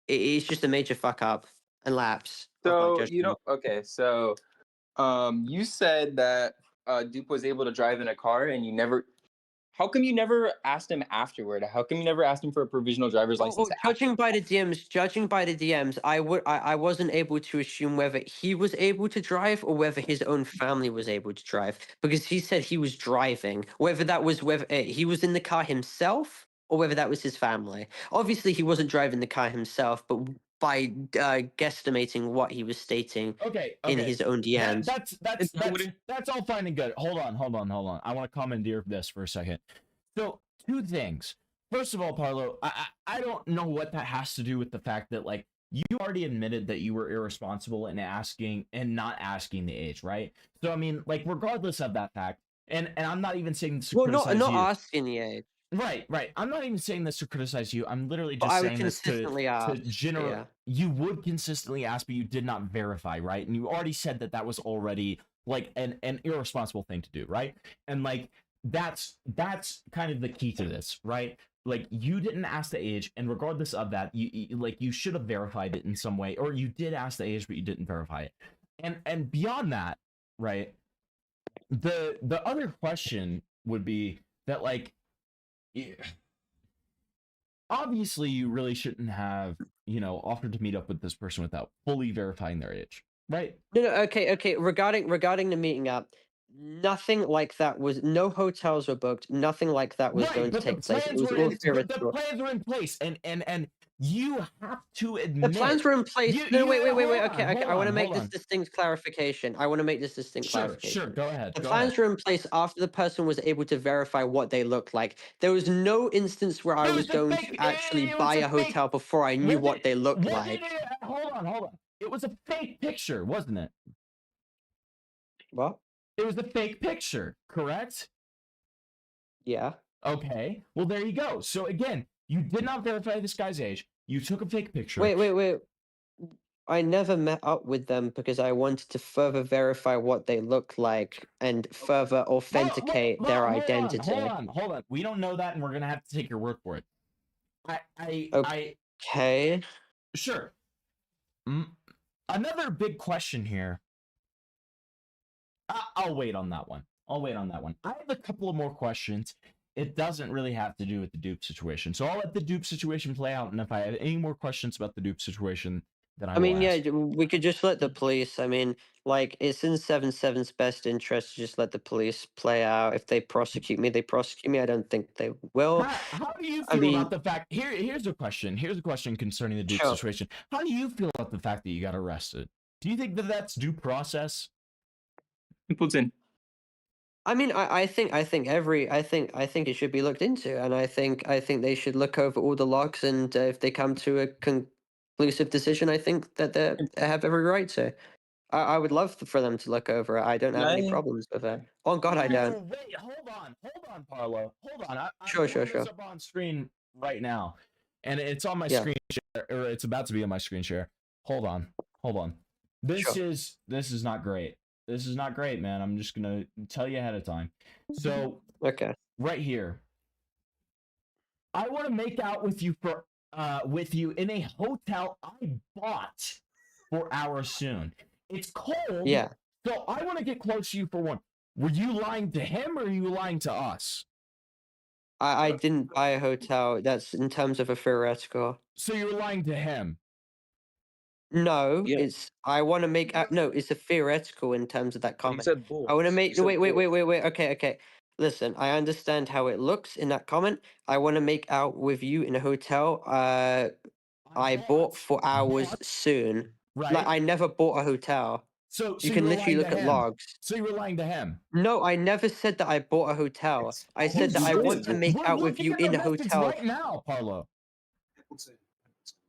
it's just a major fuck up and lapse of my So judgment. you don't. Okay, so you said that Dupe was able to drive in a car, and you never. How come you never asked him afterward? How come you never asked him for a provisional driver's license? Judging by the DMs, I wasn't able to assume whether he was able to drive or whether his own family was able to drive because he said he was driving. Whether that was whether he was in the car himself or whether that was his family. Obviously, he wasn't driving the car himself, but by guesstimating what he was stating in his own DMs, That's all fine and good. Hold on. I want to commandeer this for a second. So, two things. First of all, Parlo, I don't know what that has to do with the fact that like you already admitted that you were irresponsible in asking and not asking the age, right? So I mean, like regardless of that fact, and I'm not even saying this to criticize not you. asking the age. Right. I'm not even saying this to criticize you. I'm literally But just I would saying this to consistently ask, general. yeah. You would consistently ask, but you did not verify, right? And you already said that that was already like an irresponsible thing to do, right? And like that's kind of the key to this, right? Like you didn't ask the age, and regardless of that, you should have verified it in some way, or you did ask the age, but you didn't verify it. And beyond that, right? The other question would be that like. Yeah. Obviously, you really shouldn't have, offered to meet up with this person without fully verifying their age, right? No, okay. Regarding the meeting up, nothing like that was. No hotels were booked. Nothing like that was going to take place. It was all But the theoretical. plans were in place, and you have to The admit plans were in place. Wait. Okay. I want to make this on. distinct clarification. Sure. Go ahead. The plans were in place after the person was able to verify what they looked like. There was no instance where I was going to actually buy a hotel before I knew what they looked like. Hold on. It was a fake picture, wasn't it? What? It was a fake picture, correct? Yeah. Okay. Well, there you go. So again, you did not verify this guy's age. You took a fake picture. Wait. I never met up with them because I wanted to further verify what they look like and further authenticate their identity. Hold on. We don't know that, and we're gonna have to take your word for it. Okay. Sure. Another big question here. I'll wait on that one. I have a couple of more questions. It doesn't really have to do with the dupe situation. So I'll let the dupe situation play out. And if I have any more questions about the dupe situation, then I will ask. Yeah, we could just let the police. I mean, like, it's in 7-7's best interest to just let the police play out. If they prosecute me, they prosecute me. I don't think they will. How do you feel about the fact? Here's a question. Here's a question concerning the dupe situation. How do you feel about the fact that you got arrested? Do you think that that's due process? Putin. I mean, I think it should be looked into, and I think they should look over all the logs, and if they come to a conclusive decision, I think that they have every right to. I would love for them to look over it. I don't have any problems with it. Oh God, I don't. Wait, hold on, Parlo. Hold on. I'm Sure. this up on screen right now, and it's on my screen share, or it's about to be on my screen share. Hold on. This is not great. This is not great, man. I'm just gonna tell you ahead of time. So, okay, right here. I want to make out with you in a hotel I bought for hours soon. It's cold. Yeah. So I want to get close to you for one. Were you lying to him or are you lying to us? I didn't buy a hotel. That's in terms of a theoretical. So you're lying to him. No, I want to make out. No, it's a theoretical in terms of that comment. I want to make. Wait. Okay. Listen, I understand how it looks in that comment. I want to make out with you in a hotel. I bought for hours soon. Right. Like I never bought a hotel. So You you can were literally lying look to at him. logs. So you were lying to him. No, I never said that I bought a hotel. I said that I want to make out We're with you looking in at a the message hotel. right now, Parlo.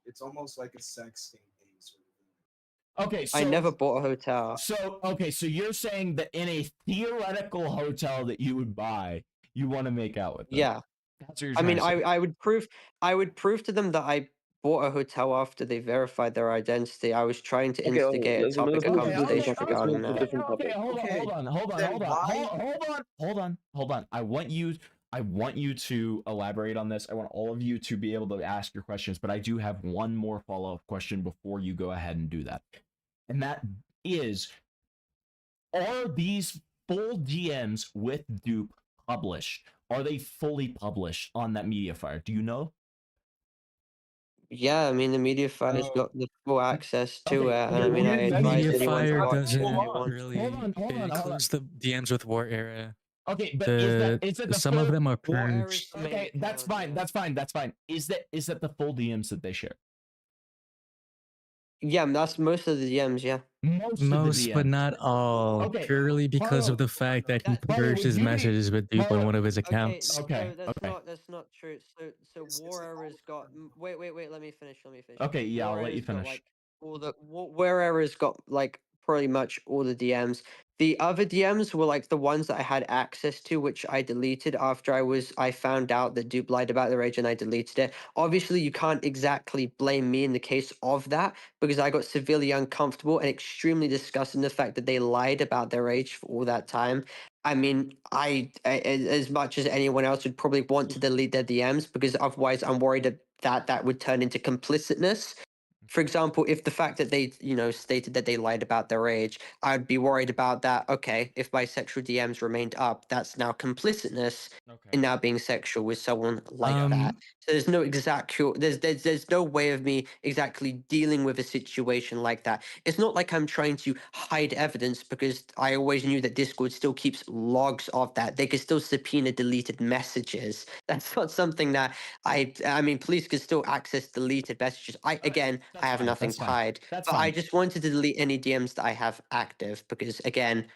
It's almost like a sexting thing. Okay, so I never bought a hotel. So you're saying that in a theoretical hotel that you would buy, you want to make out with them. Yeah. That's what you're I mean, trying to say. I would prove to them that I bought a hotel after they verified their identity. I was trying to Okay, instigate a let's topic of move to conversation let's regarding move to that. different topic. Hold on. To elaborate on this. I want all of you to be able to ask your questions, but I do have one more follow-up question before you go ahead and do that. And that is, are these full DMs with Dupe published? Are they fully published on that Mediafire? Do you know? Yeah, I mean the Mediafire's got the full access to it, and I mean I The advise anyone to Mediafire watch doesn't if they want. really Hold on. includes the DMs with War Era. Okay, but The, is that the some full, of them are War Era's purged. the main Okay, that's account, fine. yeah. That's fine. Is that the full DMs that they share? Yeah, that's most of the DMs, yeah. Most, but not all, Okay, purely because of the fact that he purged his messages with Dupe on one of his accounts. So that's not true. So War Era's got wait, let me finish. Okay, yeah, War I'll let you Era's got, finish. like, War Era's got like pretty much all the DMs. The other DMs were like the ones that I had access to, which I deleted after I found out that Dupe lied about their age and I deleted it. Obviously, you can't exactly blame me in the case of that because I got severely uncomfortable and extremely disgusted in the fact that they lied about their age for all that time. I mean, I as much as anyone else would probably want to delete their DMs because otherwise I'm worried that would turn into complicitness. For example, if the fact that they, stated that they lied about their age, I'd be worried about that. Okay, if my sexual DMs remained up, that's now complicitness in now being sexual with someone like that. So there's no there's no way of me exactly dealing with a situation like that. It's not like I'm trying to hide evidence because I always knew that Discord still keeps logs of that. They could still subpoena deleted messages. That's not something that I mean, police could still access deleted messages. I have fine, nothing that's to fine. hide. That's But I fine. just wanted to delete any DMs that I have active because again,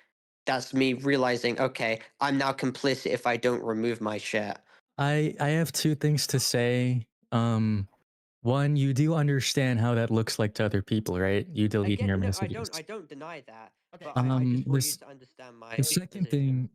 that's me realizing, okay, I'm now complicit if I don't remove my shit. I have two things to say. One, you do understand how that looks like to other people, right? You deleting your messages. I don't deny that. But I just want you to understand my The second thing,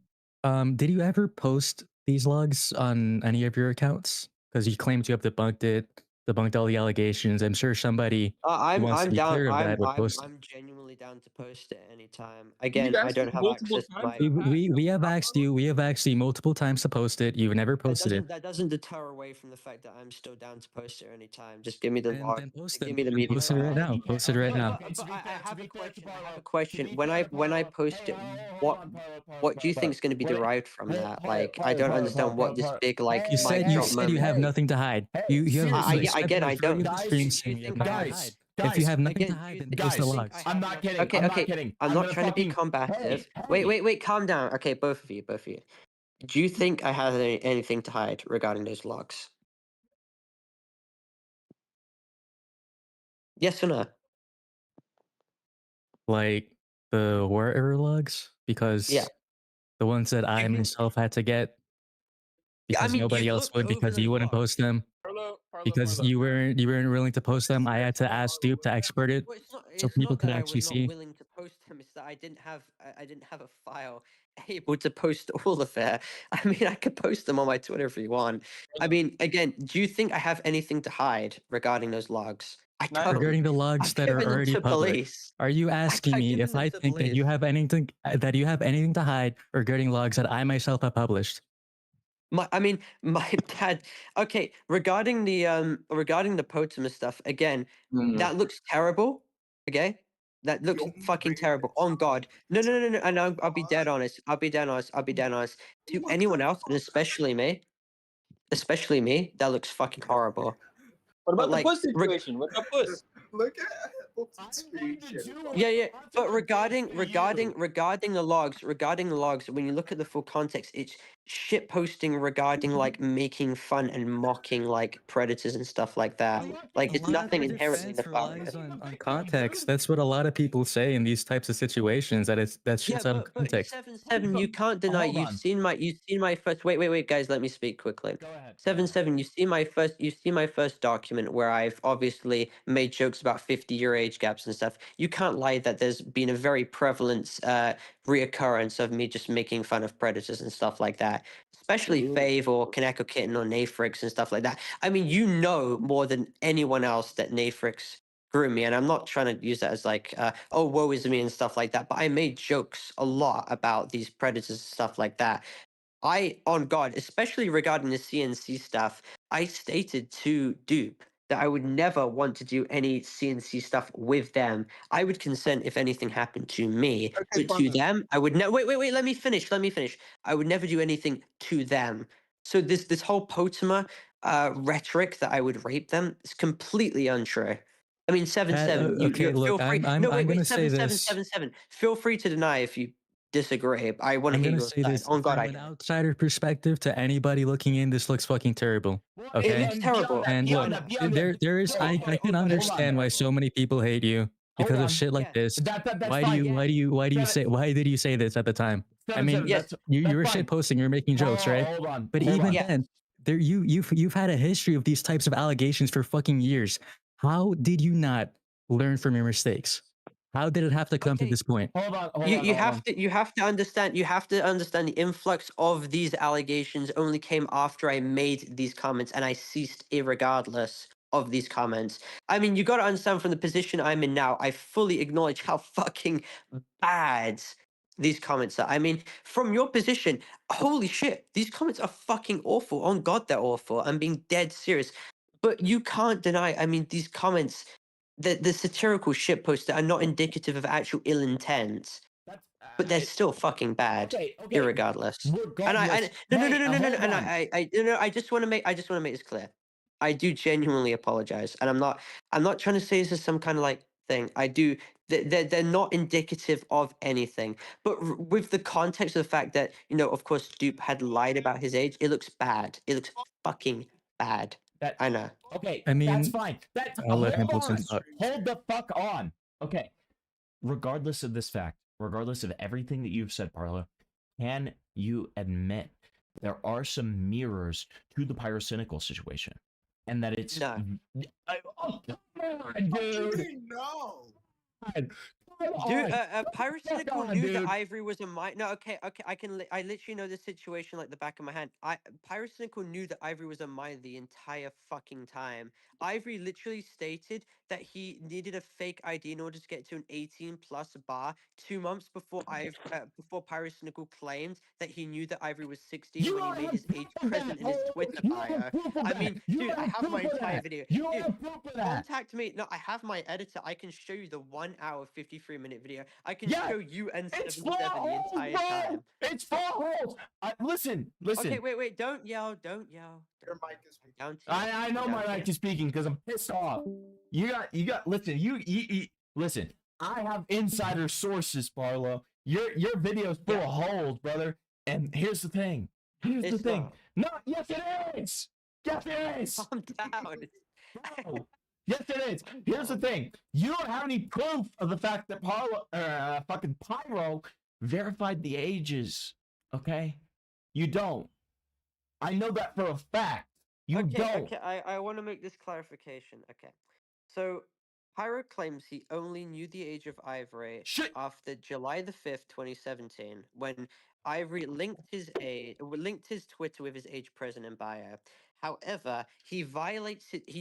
did you ever post these logs on any of your accounts? Because you claimed you have debunked all the allegations. I'm sure somebody who wants to be clear of that would post it. I'm genuinely down to post it anytime. Again, I don't have access to my. We have asked you multiple times to post it. You've never posted it. That doesn't deter away from the fact that I'm still down to post it anytime. Just give me the log. Give me the media. Post it right now. Post it right now. But I have a question. I have a question. When I post it, what do you think is going to be derived from that? Like, I don't understand what this big like. You said you have nothing to hide. You have again, I don't. Guys, if you have nothing to hide, then post the logs. I'm not kidding. Okay, I'm okay. not kidding. I'm not trying to be combative. Wait, calm down. Okay, both of you. Do you think I have anything to hide regarding those logs? Yes or no? Like the war error logs? Because the ones that I myself had to get because nobody else would because you wouldn't post them. Because you weren't willing to post them, I had to ask Dupe to export it so people could actually see. I was not willing to post them. It's that I didn't have a file able to post all of it. I mean, I could post them on my Twitter if you want. I mean, again, do you think I have anything to hide regarding those logs? I don't. Regarding the logs that are already public, are you asking me if I think that you have anything to hide regarding logs that I myself have published? My dad. Okay, regarding the Potamus stuff again, that looks terrible. Okay, that looks fucking terrible. On God, no. And I'll be dead honest. I'll be dead honest. To anyone else, and especially me, that looks fucking horrible. What about But, the puss situation? What about puss? Look at Yeah. But regarding the logs, when you look at the full context, shit posting regarding like making fun and mocking like predators and stuff like that. Like it's nothing inherently relies nefarious. on context. That's what a lot of people say in these types of situations. That shit's out of But context. 7-7, you can't deny. Hold on. You've seen my first. Wait, guys, let me speak quickly. Go ahead. 7-7, you see my first document where I've obviously made jokes about 50-year age gaps and stuff. You can't lie that there's been a very prevalent reoccurrence of me just making fun of predators and stuff like that. Especially Fave or Kaneko Kitten or Nathrix and stuff like that. I mean, you know more than anyone else that Nathrix grew me, and I'm not trying to use that as like, oh, woe is me and stuff like that, but I made jokes a lot about these predators and stuff like that. On God, especially regarding the CNC stuff, I stated to Dupe that I would never want to do any CNC stuff with them. I would consent if anything happened to me, but to them, I would never. Wait. Let me finish. I would never do anything to them. So this whole Potema rhetoric that I would rape them is completely untrue. I mean, 7-7. Okay, look, feel free. I'm No, wait, gonna say 7-7, this. 7-7. Feel free to deny if you disagree. I want to I'm hear gonna your say side. this On God, from I an do. outsider perspective to anybody looking in. This looks fucking terrible. Okay, looks terrible. And look, there is. I can understand why so many people hate you because of shit like this. That's Why do you say this at the time? I mean, you were shit posting, you're making jokes, right? Hold on. But even then, you've had a history of these types of allegations for fucking years. How did you not learn from your mistakes? How did it have to come to this point? You have to understand the influx of these allegations only came after I made these comments, and I ceased irregardless of these comments. I mean, you got to understand from the position I'm in now, I fully acknowledge how fucking bad these comments are. I mean, from your position, holy shit, these comments are fucking awful. On God, they're awful. I'm being dead serious. But you can't deny, I mean, these comments, the satirical shitposts that are not indicative of actual ill intent, but they're still fucking bad, irregardless. And I just want to make this clear. I do genuinely apologize, and I'm not trying to say this as some kind of like thing. I do. They're not indicative of anything, but with the context of the fact that, you know, of course, Dupe had lied about his age, it looks bad. It looks fucking bad. I know. Okay, I mean, that's fine. I'll let him put some Hold thought. Hold the fuck on. Okay. Regardless of this fact, regardless of everything that you've said, Parlo, can you admit there are some mirrors to the pyrocynical situation? And that it's... No. Oh, come on, dude! No. Dude, Pyrocynical knew that Ivory was a minor. No, okay, I literally know the situation like the back of my hand. Pyrocynical knew that Ivory was a minor the entire fucking time. Ivory literally stated that he needed a fake ID in order to get to an 18+ bar 2 months before before Pyrocynical claimed that he knew that Ivory was 16 when he made his age present in his Twitter bio. I mean, dude, I have my entire video. Dude, contact me. No, I have my editor. I can show you the 1 hour 53-minute video. I can show you and 7-7 the entire time. It's 4 holes. Listen. Okay, wait. Don't yell. Your mic is speaking. I know my mic is speaking because I'm pissed off. You got. Listen. You listen. I have insider sources, Parlo. Your video's full of holes, brother. And here's the thing. No, yes it is. Yes it is. Calm down. No. Yes, it is. Here's the thing. You don't have any proof of the fact that fucking Pyro verified the ages. Okay? You don't. I know that for a fact. You don't. Okay, I want to make this clarification. Okay. So, Pyro claims he only knew the age of Ivory after July the 5th, 2017, when Ivory linked his Twitter with his age present in bio. However, he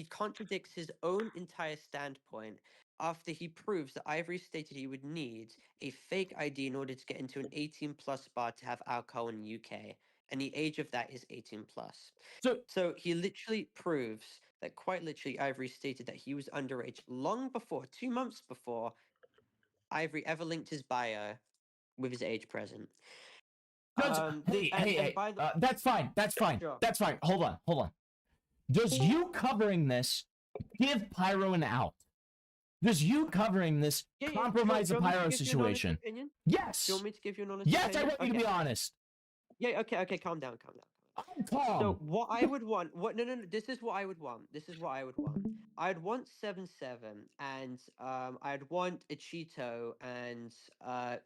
contradicts his own entire standpoint after he proves that Ivory stated he would need a fake ID in order to get into an 18+ bar to have alcohol in the UK, and the age of that is 18+. So he literally proves that quite literally Ivory stated that he was underage long before, 2 months before Ivory ever linked his bio with his age present. Hey, that's fine. Sure. That's fine. Hold on. Does you covering this give Pyro an out? Does you covering this compromise the Pyro situation? Opinion? Yes. Do you want me to give you an honest yes, opinion? I want you to be honest. Yeah, okay, calm down. I'm calm. So what I would want, no, this is what I would want. I'd want 7-7, and I'd want a Cheeto and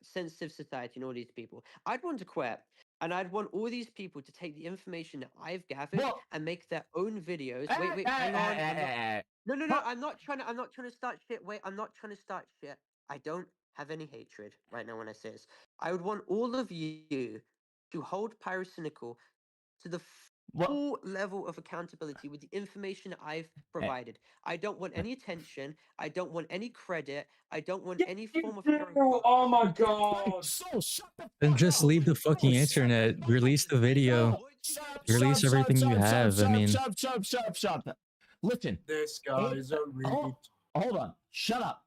Sensitive Society and all these people. I'd want to quit, and I'd want all these people to take the information that I've gathered and make their own videos. Wait, hang on. No, I'm not trying to start shit. Wait, I'm not trying to start shit. I don't have any hatred right now when I say this. I would want all of you to hold Pyrocynical to the full level of accountability with the information that I've provided. I don't want any attention. I don't want any credit. I don't want any form of hero. Oh my god! So shut the Then just leave the fucking internet. Release the video. Release everything you have. I mean, Shut. Listen. This guy's a reach. Hold on. Shut up.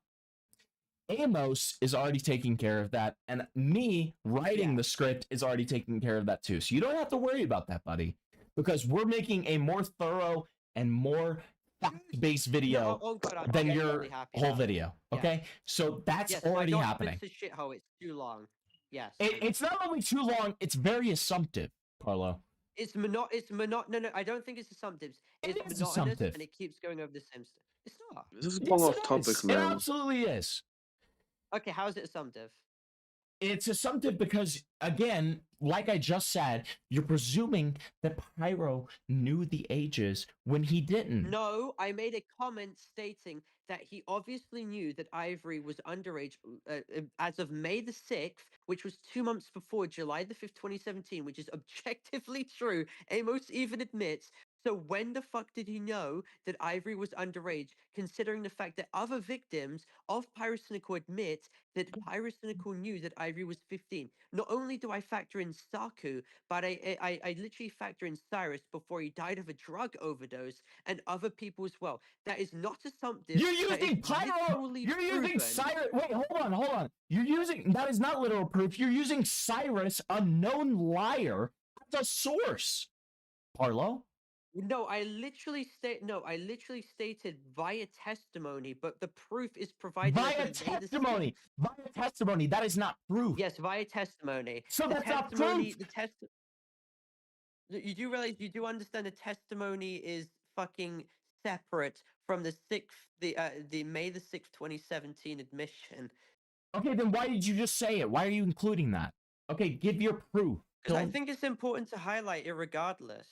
Amos is already taking care of that, and me writing the script is already taking care of that too. So you don't have to worry about that, buddy, because we're making a more thorough and more fact-based video than your whole video. Okay, so that's already happening. It's a shithole. It's too long. Yes. It's not only too long; it's very assumptive, Parlo. It's No, I don't think it's assumptive. It's monotonous, assumptive. and it keeps going over the same stuff. It's not. This is going off topic, man. It absolutely is. Okay, how is it assumptive? It's assumptive because, again, like I just said, you're presuming that Pyro knew the ages when he didn't. No, I made a comment stating that he obviously knew that Ivory was underage as of May the 6th, which was 2 months before July the 5th, 2017, which is objectively true. Amos even admits. So when the fuck did he know that Ivory was underage, considering the fact that other victims of Pyrocynical admit that Pyrocynical knew that Ivory was 15? Not only do I factor in Saku, but I literally factor in Cyrus before he died of a drug overdose, and other people as well. That is not assumptive. You're using Pyro. You're using Cyrus. Wait, hold on. You're using, that is not literal proof. You're using Cyrus, a known liar, as a source. Parlo. No, I literally stated via testimony, but the proof is provided Via testimony. Via testimony. That is not proof. Yes, via testimony. So that's not proof. You do realize, you do understand the testimony is fucking separate from the May the 6th, 2017 admission. Okay, then why did you just say it? Why are you including that? Okay, give your proof. Because I think it's important to highlight it regardless.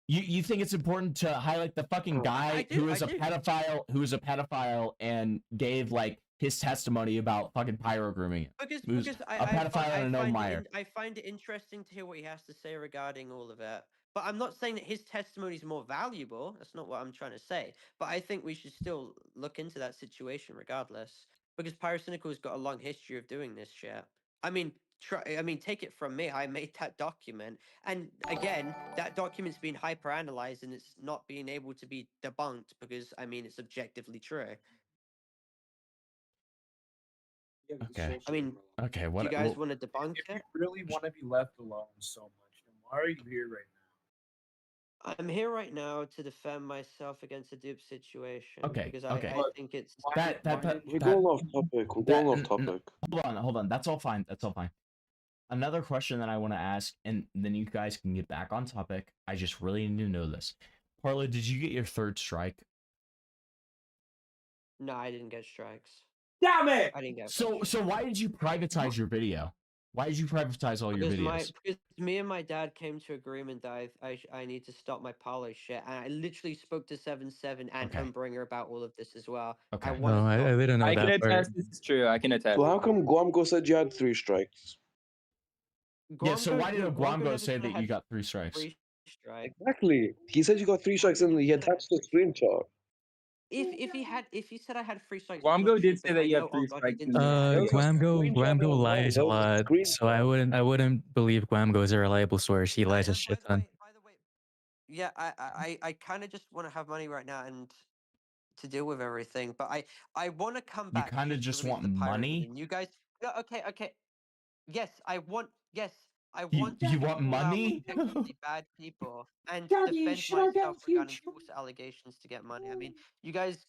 You think it's important to highlight the fucking guy who is a pedophile and gave like his testimony about fucking pyro grooming? Because I find it interesting to hear what he has to say regarding all of it. But I'm not saying that his testimony is more valuable. That's not what I'm trying to say. But I think we should still look into that situation regardless. Because Pyrocynical's got a long history of doing this shit. I mean, take it from me. I made that document, and again, that document's been hyper-analyzed, and it's not being able to be debunked because, I mean, it's objectively true. Okay. I mean, okay. What you guys want to debunk it? If you really want to be left alone so much, then why are you here right now? I'm here right now to defend myself against a dupe situation. Okay. Because okay. I think it's We're going off topic. We're going off topic. Hold on. That's all fine. Another question that I want to ask, and then you guys can get back on topic. I just really need to know this. Parlo, did you get your third strike? No, I didn't get strikes. Damn it! I didn't get. So why did you privatize your video? Why did you privatize all your videos? Because me and my dad came to agreement that I need to stop my Parlo shit, and I literally spoke to 7-7 and Umbringer about all of this as well. Okay. I didn't know that. I can attest. This is true. I can attest. So how come Guamgo said you had 3 strikes? Yeah. So why did Guamgo say that you got 3 strikes? Exactly. He said you got 3 strikes, and he attached the screenshot. If he said I had 3 strikes, Guamgo did say that you have 3 strikes. Guamgo lies a lot, so I wouldn't believe Guamgo is a reliable source. He lies a shit ton. Yeah, I kind of just want to have money right now and to deal with everything, but I want to come back. You kind of just want money? You guys, okay. Yes, I want. Yes, I You want. You want money? Bad people and defend myself regarding false allegations to get money. I mean, you guys.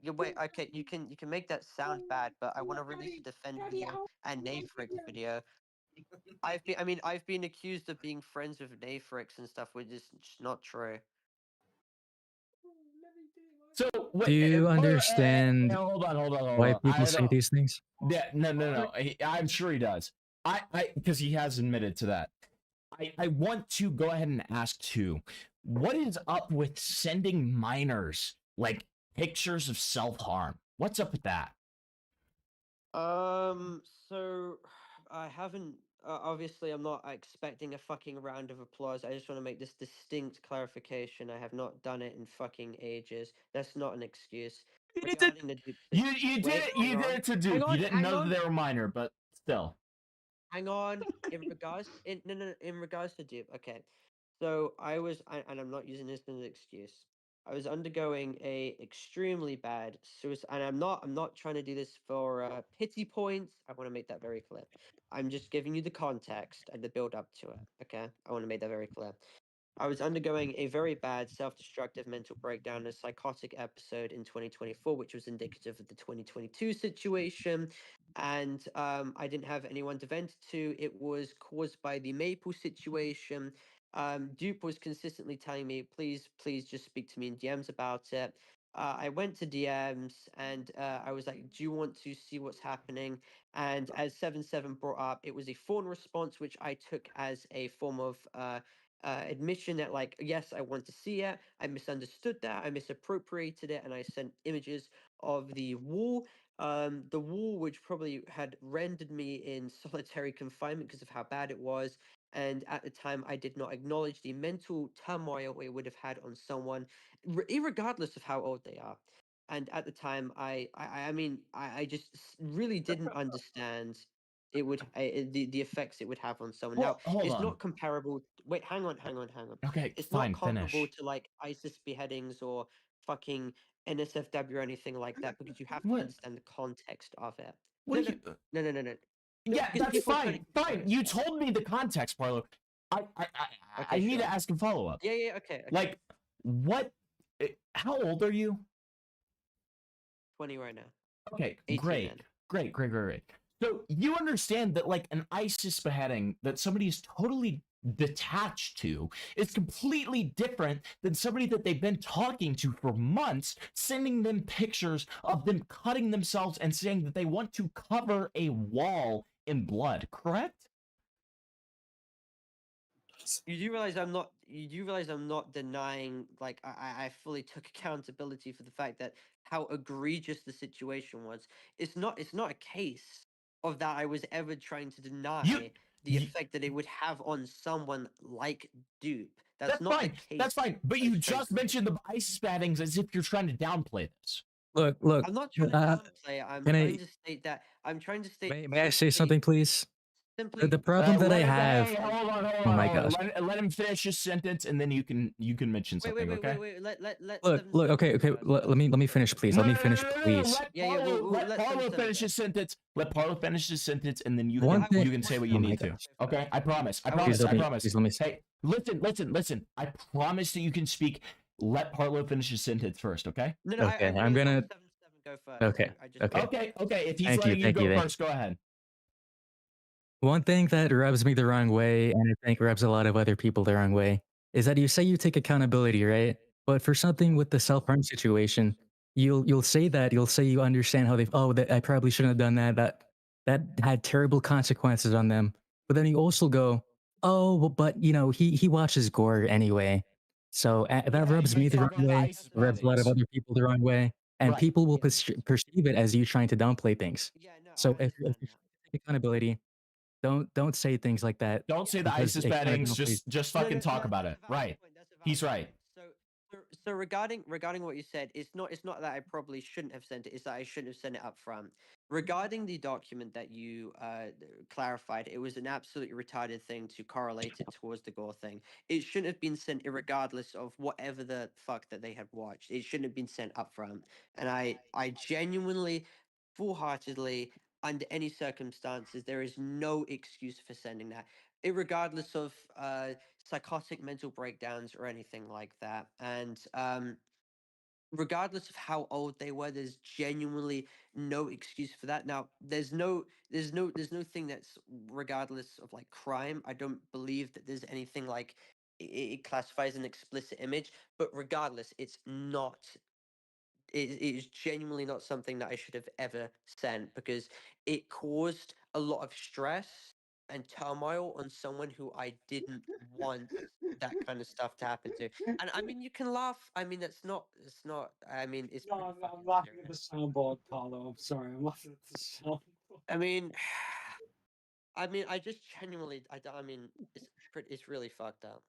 Wait, okay, you can make that sound bad, but I want to release a defend video and Nafrix video I've been accused of being friends with Nathrix and stuff, which is just not true. So Do you understand hold on. why people I say don't. these things? Yeah, no. I'm sure he does. Because he has admitted to that. I want to go ahead and ask too, what is up with sending minors like pictures of self-harm? What's up with that? So I haven't. Obviously, I'm not expecting a fucking round of applause. I just want to make this distinct clarification. I have not done it in fucking ages. That's not an excuse. Regarding the Duke You did it to Duke. You didn't know that they were minor, but still. Hang on. In regards, in regards to Duke. Okay, so and I'm not using this as an excuse. I was undergoing a extremely bad suicide, and I'm not trying to do this for pity points. I want to make that very clear. I'm just giving you the context and the build up to it. Okay, I want to make that very clear. I was undergoing a very bad self-destructive mental breakdown, a psychotic episode in 2024, which was indicative of the 2022 situation. And I didn't have anyone to vent to. It was caused by the Maple situation. Dupe was consistently telling me, please just speak to me in DMs about it. I went to DMs and I was like, do you want to see what's happening? And as 7-7 brought up, it was a fawn response, which I took as a form of admission that, like, yes, I want to see it. I misunderstood that. I misappropriated it, and I sent images of the wall. The wall, which probably had rendered me in solitary confinement because of how bad it was. And at the time, I did not acknowledge the mental turmoil it would have had on someone, regardless of how old they are. And at the time, I just really didn't understand it would the effects it would have on someone. Now, Well, hold it's on. not comparable. Wait, hang on. Okay, It's fine, not comparable finish. to like ISIS beheadings or fucking NSFW or anything like that because you have to What? understand the context of it. What No, do you? no. Yeah, Because that's people are trying fine. to Fine. You told me the context, Parlo. I Okay, need sure. to ask a follow up. Yeah, okay. Like, what? How old are you? 20 right now. Okay, 18 then. great. So you understand that like an ISIS beheading that somebody is totally detached to is completely different than somebody that they've been talking to for months, sending them pictures of them cutting themselves and saying that they want to cover a wall in blood, correct? You do realize I'm not denying, like, I fully took accountability for the fact that how egregious the situation was. It's not a case of that I was ever trying to deny the effect that it would have on someone like Dupe. That's not the case. That's fine. But I you was trying just to- mentioned the ISIS beheadings as if you're trying to downplay this. Look. I'm not trying to downplay it. I'm can trying I- to state that I'm trying to state May I say something, please? simply The problem that I have. Hey, hold on. Oh my gosh. Let him finish his sentence, and then you can mention something. wait, okay? wait. Let Look. Okay. Let me finish, please. Let me finish, please. Let Parlo finish his sentence. Let Parlo finish his sentence, and then you One can thing- say what oh you my need to. gosh. Okay? I promise. Please let me- Hey, listen. I promise that you can speak. Let Parlo finish his sentence first. Okay? Okay, I'm gonna. go first. Okay. Okay. If he's Thank letting you go thank first, go ahead. One thing that rubs me the wrong way, and I think rubs a lot of other people the wrong way, is that you say you take accountability, right? But for something with the self-harm situation, you'll say you understand how that I probably shouldn't have done that. That had terrible consequences on them. But then you also go, oh, well, but he watches gore anyway, so that rubs me the wrong way. Rubs a lot of other people the wrong way, and Right. people will perceive it as you trying to downplay things. So if you take accountability, don't say things like that. Don't say the because ISIS it kinda beheadings. downplays- Just fucking talk about it. Right. He's right. So regarding what you said, it's not that I probably shouldn't have sent it. It's that I shouldn't have sent it up front. Regarding the document that you clarified, it was an absolutely retarded thing to correlate it towards the gore thing. It shouldn't have been sent, regardless of whatever the fuck that they had watched. It shouldn't have been sent up front. And I genuinely, full-heartedly, under any circumstances, there is no excuse for sending that, irregardless of psychotic mental breakdowns or anything like that. And regardless of how old they were, there's genuinely no excuse for that. Now, there's no thing that's regardless of like crime. I don't believe that there's anything like it classifies an explicit image, but regardless, it's not. It is genuinely not something that I should have ever sent because it caused a lot of stress and turmoil on someone who I didn't want that kind of stuff to happen to. And I mean, you can laugh. I mean, it's not. I mean, it's. No, I'm laughing at the soundboard, Parlo. I'm sorry, I'm laughing at the soundboard. I mean, I just genuinely. I mean, it's pretty. It's really fucked up.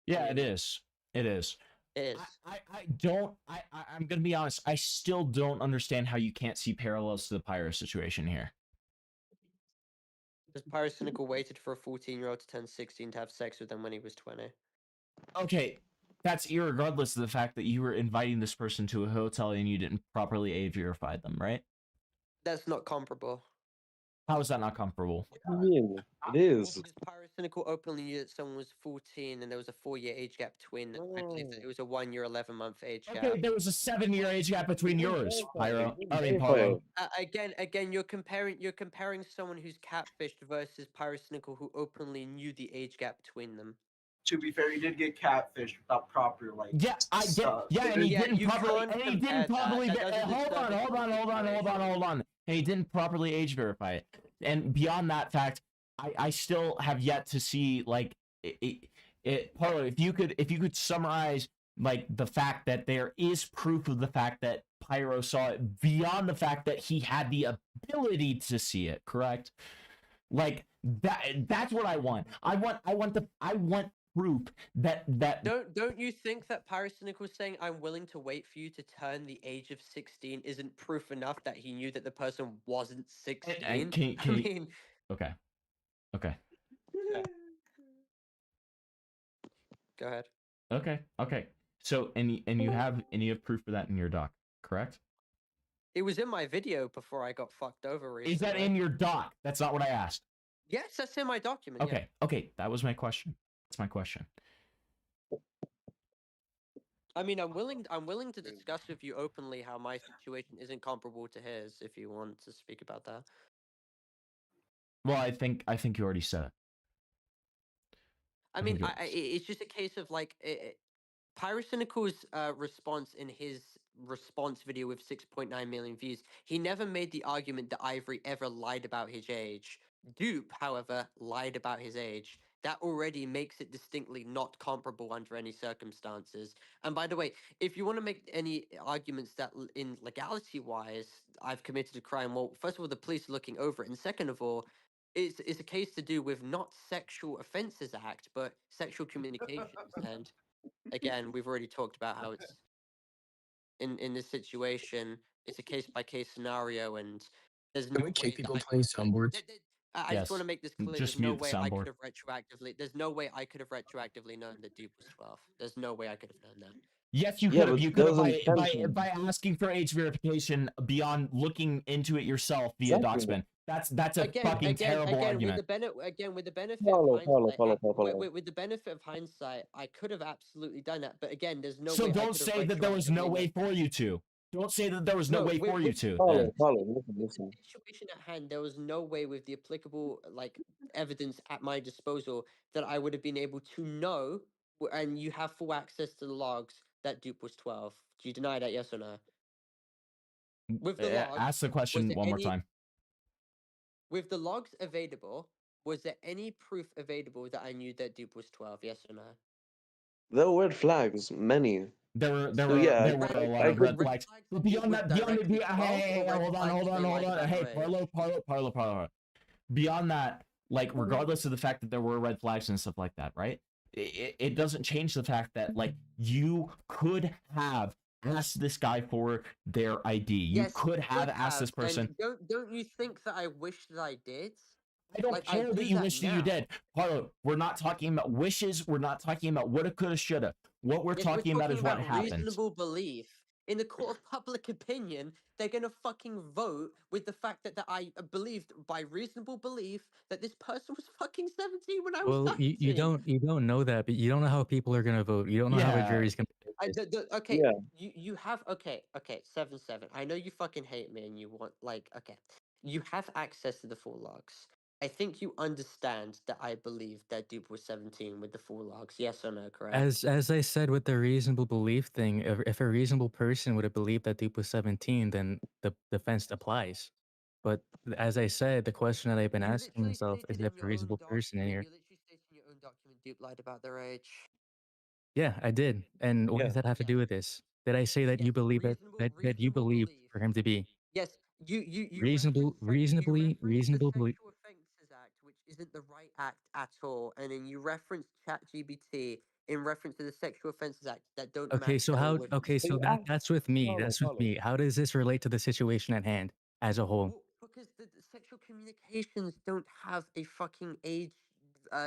Yeah, it is. It is. It is. I'm gonna be honest. I still don't understand how you can't see parallels to the Pyro situation here. Because Pyrocynical waited for a 14-year-old to turn 16 to have sex with him when he was 20. Okay, that's irregardless of the fact that you were inviting this person to a hotel and you didn't properly age verify them, right? That's not comparable. How is that not comparable? It is. Because Pyrocynical openly knew that someone was 14 and there was a 4-year age gap between them. I believe that it was a 1-year, 11-month age gap. Okay, there was a 7-year age gap between yours, Pyro. I mean, Parlo. Again, you're comparing someone who's catfished versus Pyrocynical who openly knew the age gap between them. To be fair, he did get catfished without proper like. Yeah, I get. Yeah, and he didn't properly. And he didn't properly. Hold on. And he didn't properly age verify it. And beyond that fact, I still have yet to see like Parlo. If you could summarize like the fact that there is proof of the fact that Pyro saw it beyond the fact that he had the ability to see it, correct? Like that's what I want. I want proof that Don't you think that Pyrocynical saying I'm willing to wait for you to turn the age of 16 isn't proof enough that he knew that the person wasn't 16? Okay. Go ahead. Okay. So and you have proof of that in your doc, correct? It was in my video before I got fucked over recently. Is that in your doc? That's not what I asked. Yes, that's in my document. Okay. That was my question. That's my question. I mean, I'm willing to discuss with you openly how my situation isn't comparable to his. If you want to speak about that. Well, I think you already said it. I mean, it's just a case of like Pyrocynical's response in his response video with 6.9 million views. He never made the argument that Ivory ever lied about his age. Dupe, however, lied about his age. That already makes it distinctly not comparable under any circumstances. And by the way, if you want to make any arguments that in legality-wise, I've committed a crime, well, first of all, the police are looking over it. And second of all, it's a case to do with not Sexual Offences Act, but sexual communications. And again, we've already talked about how it's in this situation, it's a case-by-case scenario, and there's no Can we kick people playing soundboards? I just want to make this clear. Just There's no mute the way I soundboard. could have retroactively. There's no way I could have retroactively known that Dupe was 12. There's no way I could have known that. Yes, you could have. You could have by asking for age verification beyond looking into it yourself via Doxman. That's a fucking terrible argument. With the benefit of hindsight, with the benefit of hindsight, I could have absolutely done that. But again, there's no. So way don't say that there was no way for you to. Don't say that there was no way for you to. Listen. The situation at hand, there was no way with the applicable like evidence at my disposal that I would have been able to know. And you have full access to the logs that Dupe was 12. Do you deny that? Yes or no? With the logs, ask the question one more time. With the logs available, was there any proof available that I knew that Dupe was 12? Yes or no? There were red flags, many. There were a lot of red flags. But beyond that, hold on. Hey, Parlo. Beyond that, like regardless of the fact that there were red flags and stuff like that, right? It doesn't change the fact that like you could have asked this guy for their ID. You could have asked this person. Don't you think that I wish that I did? I don't care that you wish that you did. Parlo, we're not talking about wishes. We're not talking about woulda, coulda, shoulda. What we're talking about is what happened. Reasonable belief. in the court of public opinion, they're gonna fucking vote with the fact that I believed by reasonable belief that this person was fucking 17 when I was Well, 19. you don't know that, but you don't know how people are gonna vote. You don't know how a Yeah. jury's gonna do I, this. okay, you have okay 7-7. I know you fucking hate me and you want like okay, you have access to the full logs. I think you understand that I believe that Dupe was 17 with the full logs. Yes or no? Correct. As I said with the reasonable belief thing, if a reasonable person would have believed that Dupe was 17, then the defense applies. But as I said, the question that I've been asking myself is if a reasonable person in here. You literally stated in your own document Dupe lied about their age. Yeah, I did. And what Yeah. does that have to do with this? Did I say that you believe that you believe for him to be Yes, you reasonable, reasonably belief? Sexual Offences Act, which isn't the right act at all, and then you reference ChatGPT in reference to the Sexual Offences Act that don't Okay, match so at all how? with. Okay, so that's with me. That's with me. How does this relate to the situation at hand as a whole? Because the sexual communications don't have a fucking age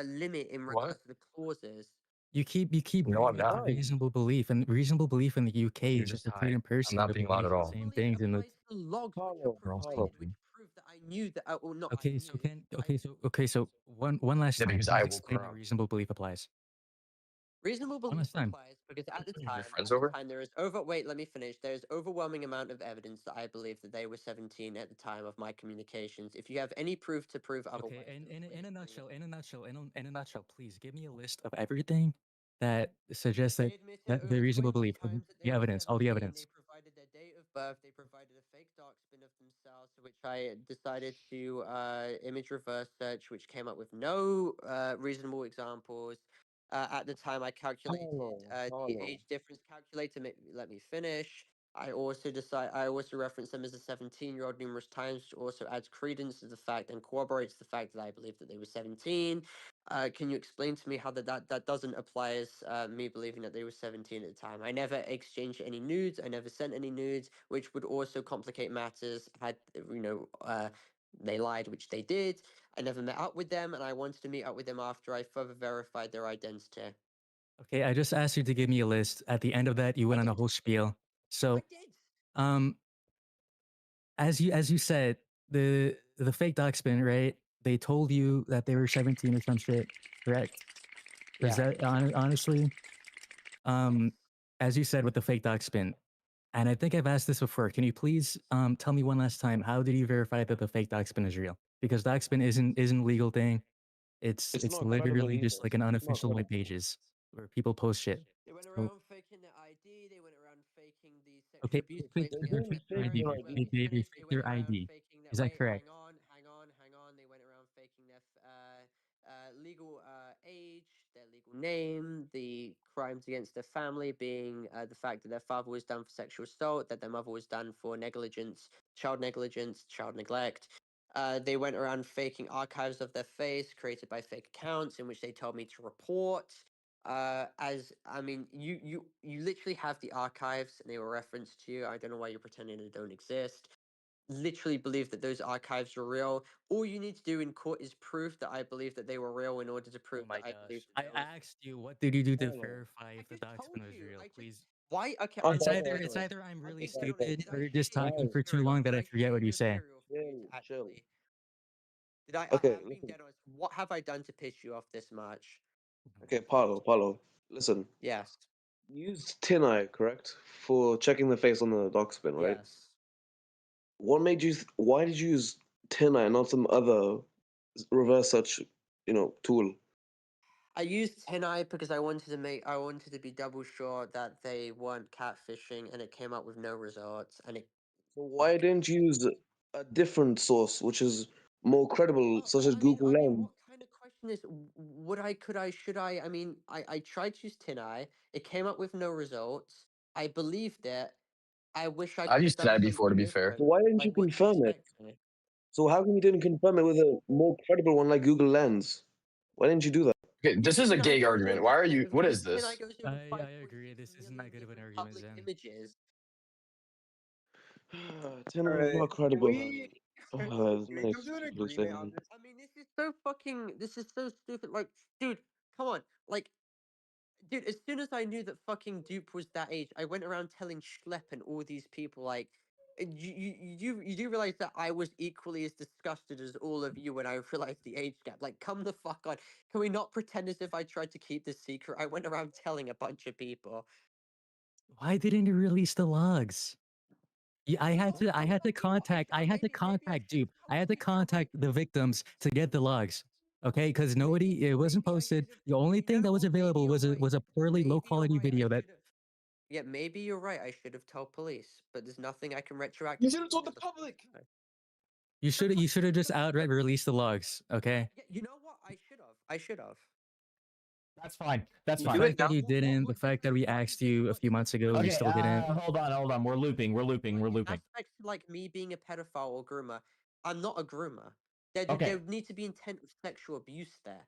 limit in What? regards to the clauses. You keep No, I'm bringing up not. reasonable belief, and reasonable belief in the UK You're is just just a high. certain I'm person not would being loud believe at the all. same things in the. Logs which We're all provided, spoken. which prove that I knew that, or not. Okay, so one last Yeah, time, because please I will explain how cry. reasonable belief applies. Reasonable One belief last time. applies because at the Your time, friends over? there is let me finish. There is overwhelming amount of evidence that I believe that they were 17 at the time of my communications. If you have any proof to prove otherwise, Okay, in a nutshell, please give me a list of everything that suggests that the reasonable belief, the evidence, all the evidence. provided their date of birth. They provided a fake dark spin of themselves, which I decided to image reverse search, which came up with no reasonable examples. At the time, I calculated the age difference calculator. Let me finish. I also reference them as a 17-year-old numerous times, which also adds credence to the fact and corroborates the fact that I believe that they were 17. Can you explain to me how that doesn't apply as me believing that they were 17 at the time? I never exchanged any nudes. I never sent any nudes, which would also complicate matters. Had they lied, which they did. I never met up with them, and I wanted to meet up with them after I further verified their identity. Okay, I just asked you to give me a list. At the end of that, you went on a whole spiel. So, as you said, the fake doc spin, right? They told you that they were 17 or some shit, correct? Is that honestly, as you said with the fake doc spin, and I think I've asked this before. Can you please tell me one last time, how did you verify that the fake doc spin is real? Because doc spin isn't a legal thing. It's not credible literally just either. like an It's not unofficial web credible. pages where people post shit. They went So, around faking their ID. They went around faking the sexual okay, abuse fake claims against their their ID. parents. Let me They finish. They fake went their around ID. faking their. Is that Wait, correct? hang on. They went around faking their legal age, their legal name, the crimes against their family being the fact that their father was done for sexual assault, that their mother was done for negligence, child neglect. They went around faking archives of their face created by fake accounts in which they told me to report. As I mean, you literally have the archives and they were referenced to you. I don't know why you're pretending they don't exist. Literally believe that those archives are real. All you need to do in court is proof that I believe that they were real in order to prove that I believe. I asked you, what did you do to verify if the doc spin was real? Please. Why? Okay, It's either I'm really stupid or you're just talking for too long that I forget what you say. Actually, did I? Okay, I'm being listen. dead honest. What have I done to piss you off this much? Okay, Parlo, listen. Yes. Use Tin Eye, correct, for checking the face on the dock spin, right? Yes. What made you? Why did you use Tin Eye, not some other reverse search, tool? I used Tenai because I wanted to be double sure that they weren't catfishing, and it came up with no results. And it. So why didn't you use a different source, which is more credible, such as Google Lens? Kind of question is, would I, could I, should I? I mean, I tried to use Tenai. It came up with no results. I believed it. I wish I I've could have used done Tonight something before, to be fair. different. So why didn't you Like, what do you confirm it? expect me? So how come you didn't confirm it with a more credible one like Google Lens? Why didn't you do that? Okay, this is a gay argument. Why are you? What is this? I agree. This isn't that good of an argument, Zen. Images. Tin Eye is not credible, man. There's many stupid things. I mean, this is so stupid. Like, dude, come on. Like, Dude, as soon as I knew that fucking Dupe was that age, I went around telling Schlepp and all these people, like, you do realize that I was equally as disgusted as all of you when I realized the age gap. Like, come the fuck on. Can we not pretend as if I tried to keep this secret? I went around telling a bunch of people. Why didn't you release the logs? Yeah, I had to contact Dupe. I had to contact the victims to get the logs. Okay, because it wasn't posted. The only thing that was available was a poorly low quality video that Yeah, maybe you're right. I should have told police, but there's nothing I can retroactively. You should have told the public. you should have just outright released the logs. Okay. Yeah, you know what? I should have. That's fine. That's The fine. fact that you didn't, the fact that we asked you a few months ago, you Okay, still didn't. hold on. We're looping. Aspects like me being a pedophile or groomer, I'm not a groomer. Okay. There would need to be intent of sexual abuse there,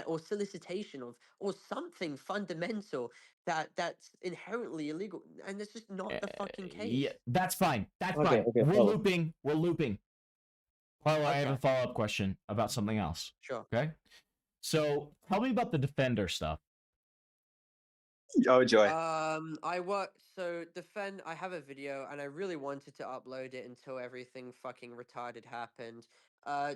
or solicitation of, or something fundamental that's inherently illegal, and that's just not the fucking case. Yeah, that's fine. That's Okay, fine. okay, We're follow. looping. Parlo, I have a Okay. follow-up question about something else. Sure. Okay. So tell me about the defender stuff. Oh joy. I have a video and I really wanted to upload it until everything fucking retarded happened.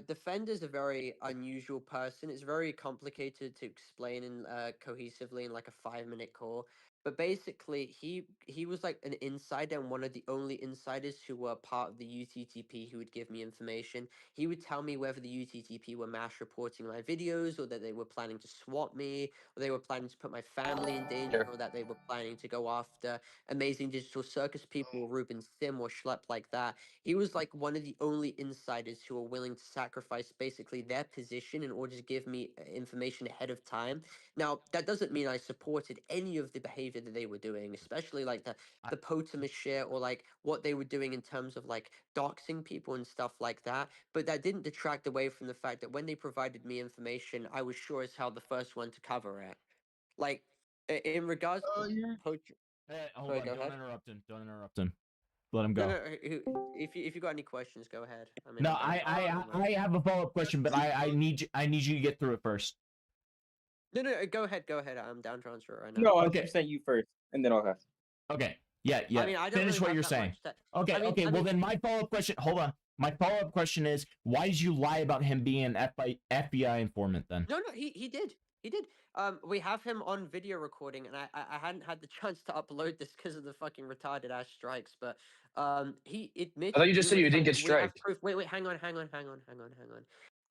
Defender's a very unusual person. It's very complicated to explain in cohesively in like a 5-minute call. But basically, he was like an insider and one of the only insiders who were part of the UTTP who would give me information. He would tell me whether the UTTP were mass reporting my videos or that they were planning to swat me or they were planning to put my family in danger or that they were planning to go after Amazing Digital Circus people or Ruben Sim or Schlepp like that. He was like one of the only insiders who were willing to sacrifice basically their position in order to give me information ahead of time. Now, that doesn't mean I supported any of the behavior that they were doing, especially like the Potamus shit or like what they were doing in terms of like doxing people and stuff like that. But that didn't detract away from the fact that when they provided me information, I was sure as hell the first one to cover it. Like, in regards to Hold Sorry, on. go Don't ahead. interrupt him. Don't interrupt him. Let him go. No, if you got any questions, go ahead. I mean, No, I have a follow-up question, but I need you to get through it first. No, go ahead. I'm down to answer it right now. No, 100% you first, and then I'll have. Okay. Yeah. I mean, I don't Finish really what have you're that saying. much Okay. I mean, okay. Well, then my follow-up question. Hold on. My follow-up question is, why did you lie about him being an FBI informant then? No, he did. He did. We have him on video recording, and I hadn't had the chance to upload this because of the fucking retarded ass strikes. But he admits. I thought you just said you didn't get We have striked. proof. Wait, hang on.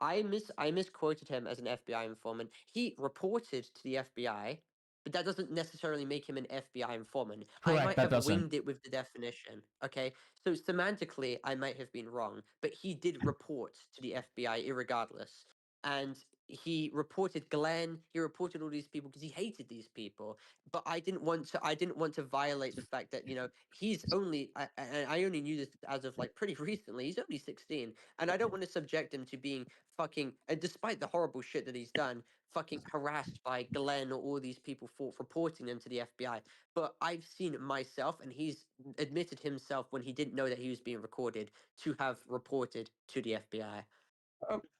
I misquoted him as an FBI informant. He reported to the FBI, but that doesn't necessarily make him an FBI informant. Correct, I might that have doesn't. winged it with the definition. Okay, so semantically, I might have been wrong, but he did report to the FBI irregardless. And he reported Glenn. He reported all these people because he hated these people. But I didn't want to violate the fact that he's only. I only knew this as of like pretty recently. He's only 16, and I don't want to subject him to being fucking. And despite the horrible shit that he's done, fucking harassed by Glenn or all these people for reporting them to the FBI. But I've seen it myself, and he's admitted himself when he didn't know that he was being recorded to have reported to the FBI.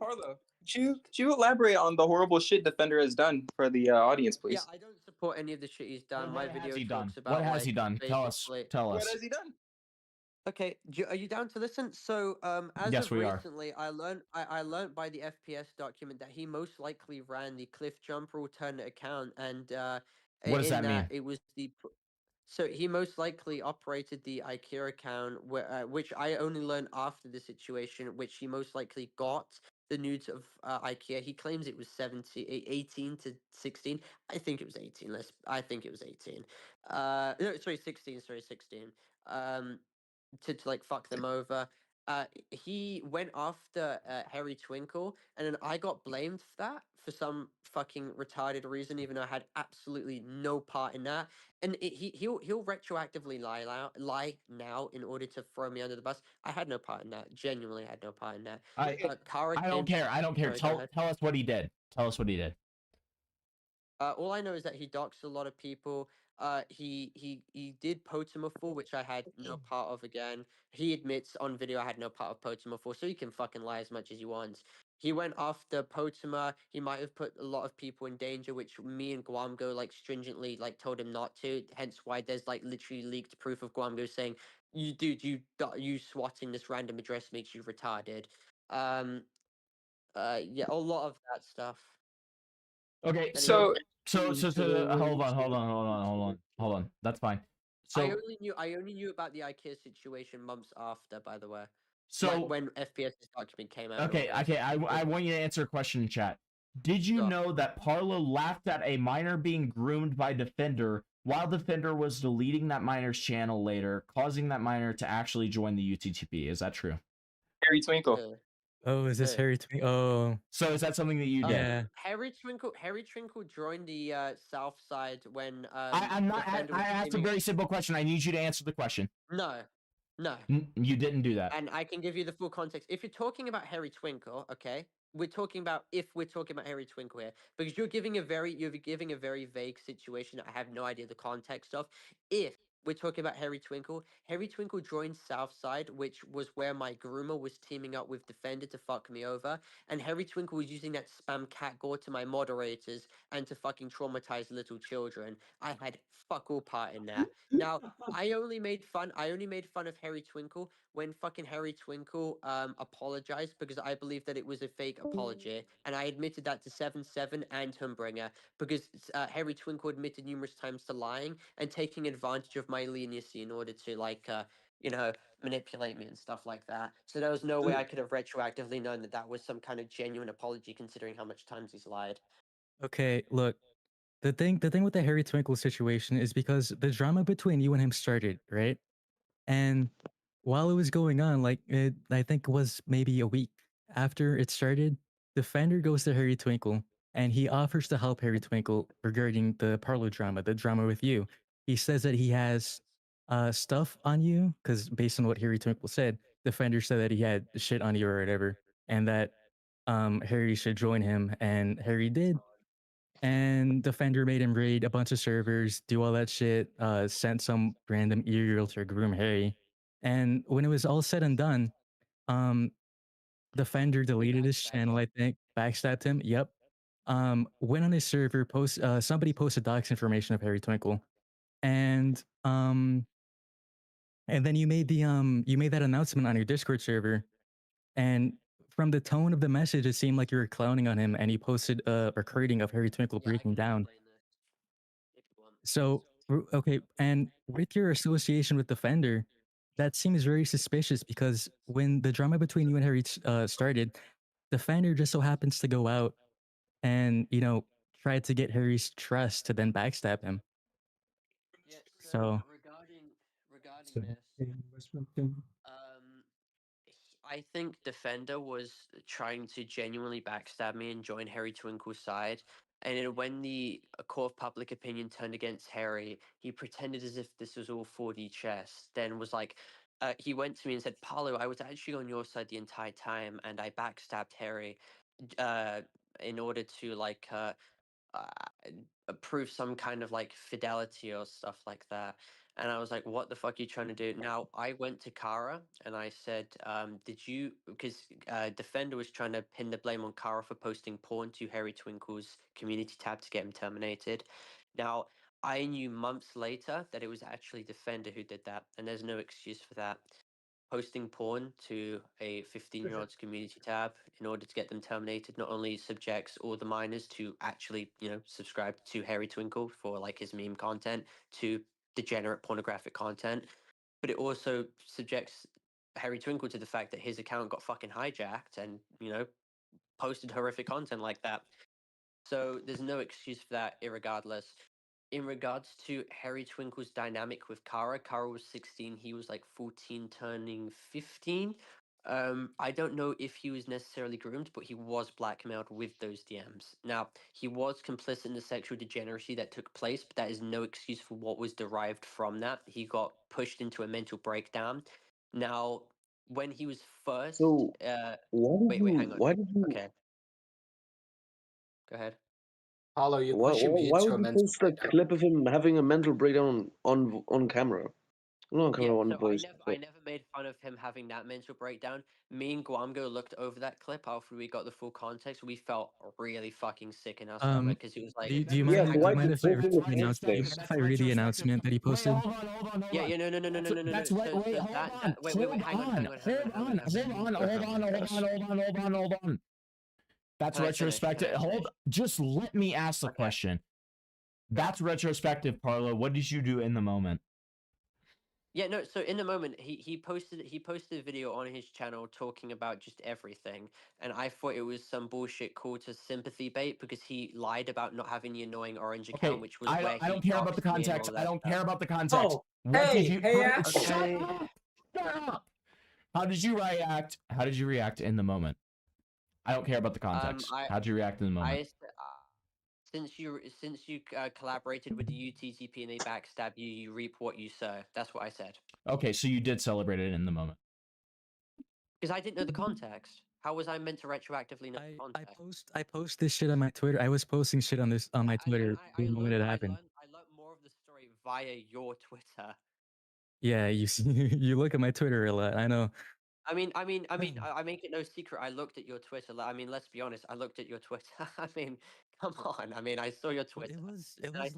Parlo, could you elaborate on the horrible shit Defender has done for the audience, please? Yeah, I don't support any of the shit he's done. My video he talks done? about What has he like, done? Tell us. Tell What us. has he done? Okay, are you down to listen? So, as Yes, of we are. recently, I learned by the FPS document that he most likely ran the Cliff Jumper alternate account, and What does that mean? it was the. So he most likely operated the IKEA account, which I only learned after the situation, which he most likely got the nudes of IKEA. He claims it was 18 to 16. I think it was 18. I think it was 18. No, sorry, 16. Sorry, 16. To like fuck them over. He went after Harry Twinkle, and then I got blamed for that for some fucking retarded reason, even though I had absolutely no part in that. And he'll retroactively lie now in order to throw me under the bus. I had no part in that. Genuinely had no part in that. I don't care. I don't care. Sorry, Tell us what he did. Tell us what he did. all I know is that he doxed a lot of people. he did Potamofor, which I had no part of again. He admits on video I had no part of Potamofor, so you can fucking lie as much as you want. He went after Potama. He might have put a lot of people in danger, which me and Guamgo like stringently like told him not to. Hence why there's like literally leaked proof of Guamgo saying, "You dude, you swatting this random address makes you retarded." Yeah, a lot of that stuff. Okay, Anyway, so hold on. That's fine. So I only knew about the IKEA situation months after, by the way. So- like when FPS's document came out. and all okay, this. I want you to answer a question in chat. Did you know that Parlo laughed at a minor being groomed by Defender while Defender was deleting that minor's channel later, causing that minor to actually join the UTTP? Is that true? Harry Twinkle. Oh, is this Hey. Harry Twink? Oh, So is that something that you did? yeah. Harry Twinkle joined the South Side when I'm not. Defender I was asked a streaming- very simple question. I need you to answer the question. No. You didn't do that. And I can give you the full context. If you're talking about Harry Twinkle, okay, we're talking about Harry Twinkle here, because you're giving a very vague situation that I have no idea the context of. If we're talking about Harry Twinkle joined Southside, which was where my groomer was teaming up with Defender to fuck me over, and Harry Twinkle was using that spam cat gore to my moderators and to fucking traumatize little children. I had fuck all part in that. Now, I only made fun of Harry Twinkle when fucking Harry Twinkle apologized, because I believe that it was a fake apology, and I admitted that to 7-7 and Humbringer, because Harry Twinkle admitted numerous times to lying and taking advantage of my leniency in order to manipulate me and stuff like that. So there was no way I could have retroactively known that that was some kind of genuine apology, considering how much times he's lied. Okay, look. The thing with the Harry Twinkle situation is because the drama between you and him started, right? And while it was going on, I think it was maybe a week after it started, Defender goes to Harry Twinkle and he offers to help Harry Twinkle regarding the Parlo drama, the drama with you. He says that he has stuff on you, because based on what Harry Twinkle said, Defender said that he had shit on you or whatever, and that Harry should join him, and Harry did. And Defender made him raid a bunch of servers, do all that shit, sent some random e-girl to groom Harry. And when it was all said and done, Defender deleted his channel, I think, backstabbed him. Yep. Went on his server, somebody posted docs information of Harry Twinkle. And then you made that announcement on your Discord server. And from the tone of the message, it seemed like you were clowning on him, and he posted a recording of Harry Twinkle breaking down. So, okay, and with your association with Defender, that seems very suspicious, because when the drama between you and Harry started, Defender just so happens to go out and, try to get Harry's trust to then backstab him. Yeah, So regarding this, I think Defender was trying to genuinely backstab me and join Harry Twinkle's side. And then when the court of public opinion turned against Harry, he pretended as if this was all 4D chess. Then was like, he went to me and said, "Parlo, I was actually on your side the entire time, and I backstabbed Harry in order to prove some kind of fidelity or stuff like that." And I was like, "What the fuck are you trying to do?" Now, I went to Kara and I said, "Did you?" Because Defender was trying to pin the blame on Kara for posting porn to Harry Twinkle's community tab to get him terminated. Now, I knew months later that it was actually Defender who did that, and there's no excuse for that. Posting porn to a 15-year-old's community tab in order to get them terminated not only subjects all the minors to actually, subscribe to Harry Twinkle for his meme content, to degenerate pornographic content, but it also subjects Harry Twinkle to the fact that his account got fucking hijacked and, posted horrific content like that. So there's no excuse for that, irregardless. In regards to Harry Twinkle's dynamic with Kara, Kara was 16, he was 14 turning 15. I don't know if he was necessarily groomed, but he was blackmailed with those DMs. Now, he was complicit in the sexual degeneracy that took place, but that is no excuse for what was derived from that. He got pushed into a mental breakdown. Now, when he was first... So, wait, hang on. why did you... Okay. Go ahead. Paulo, you're Why, pushing why, me why into would a you mental post a breakdown. clip of him having a mental breakdown on camera? Not on camera, on So voice. I never made fun of him having that mental breakdown. Me and Guamgo looked over that clip after we got the full context. We felt really fucking sick in our stomach because he was like, Do you Yeah, mind? so Do why you mind did if I you read post it in the the first announcement? Do you mind place? if I read the announcement that he posted? yeah, no. That's right. So, Wait, so hold that, on. that, wait, hang on, Hold on. That's Can I finish? retrospective. Just let me ask the Okay. question. That's retrospective, Parlo. What did you do in the moment? Yeah, no. So in the moment, he posted a video on his channel talking about just everything, and I thought it was some bullshit called to sympathy bait because he lied about not having the annoying orange account, Okay, which was I where don't he care about the doxed me and all context. of I that don't stuff. care about the context. Oh, What did you? hey, Shut up! Shut up! How did you react? How did you react in the moment? I don't care about the context. How'd you react in the moment? Since you collaborated with the UTTP and they backstab you, you reap what you sow. That's what I said. Okay, so you did celebrate it in the moment. Because I didn't know the context. How was I meant to retroactively know the context? I post this shit on my Twitter. I was posting shit on my Twitter the moment it happened. I learned more of the story via your Twitter. Yeah, you see, you look at my Twitter a lot. I know. I make it no secret. I looked at your Twitter. I mean, let's be honest. I looked at your Twitter. I mean, come on. I mean, I saw your Twitter. It was and like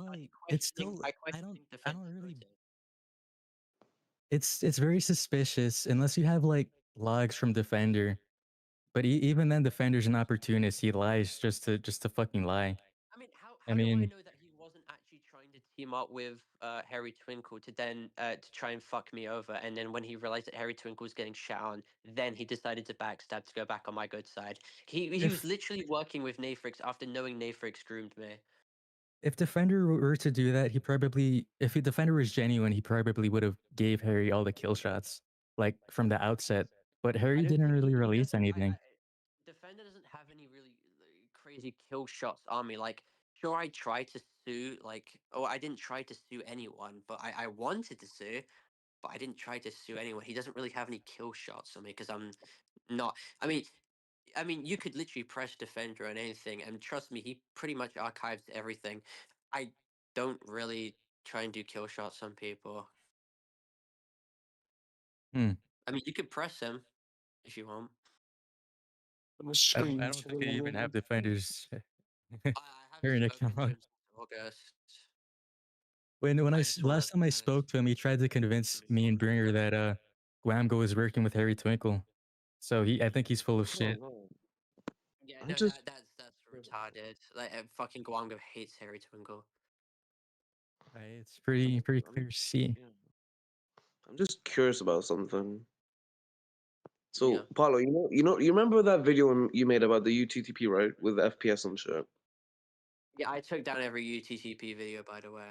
it's still. I I don't Defender's really. motive. It's very suspicious unless you have like logs from Defender. But even then, Defender's an opportunist. He lies just to fucking lie. I mean, how do I know that he wasn't actually trying to team up with Harry Twinkle to then to try and fuck me over? And then when he realized that Harry Twinkle was getting shit on, then he decided to backstab to go back on my good side. He was literally working with Nathrix after knowing Nathrix groomed me. If Defender were to do that, if Defender was genuine, he probably would have gave Harry all the kill shots, like from the outset. But Harry didn't really release anything. Defender doesn't have any really crazy kill shots on me. Like, sure, I tried to sue, I didn't try to sue anyone, but I wanted to sue, but I didn't try to sue anyone. He doesn't really have any kill shots on me because I'm not. I mean, you could literally press Defender on anything, and trust me, he pretty much archives everything. I don't really try and do kill shots on people. Hmm. I mean, you could press him if you want. I don't think I even have Defender's current account. August. Last time I spoke to him, he tried to convince me and Bringer that Guamgo was working with Harry Twinkle. So I think he's full of shit. Yeah, no, that's retarded. Like, fucking Guamgo hates Harry Twinkle. It's pretty clear to see. I'm just curious about something. So, Yeah. Paulo, you remember that video you made about the UTTP, right, with the FPS and shit? Yeah, I took down every UTTP video, by the way.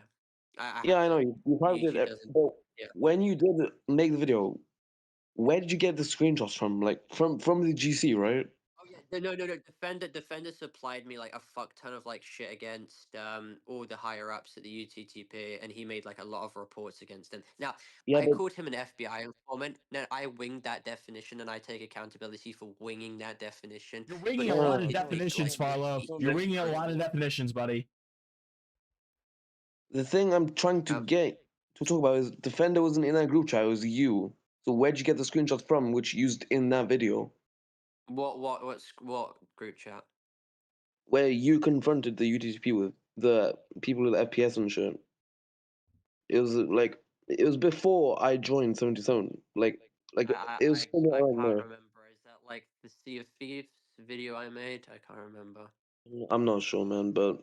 I know you probably did. But yeah. when you did make the video, where did you get the screenshots from? Like from the GC, right? Oh yeah, no. Defender supplied me like a fuck ton of like shit against all the higher ups at the UTTP, and he made like a lot of reports against them. Now, I called him an FBI informant. Now I winged that definition, and I take accountability for winging that definition. You're winging a lot of definitions, Parlo. You're winging a lot of definitions, buddy. The thing I'm trying to get to talk about is Defender wasn't in that group chat. It was you. So where'd you get the screenshots from, which used in that video? What group chat? Where you confronted the UTTP with the people with FPS and shit. It was before I joined 77. It was somewhere I around can't there. remember. Is that like the Sea of Thieves video I made? I can't remember. I'm not sure, man, but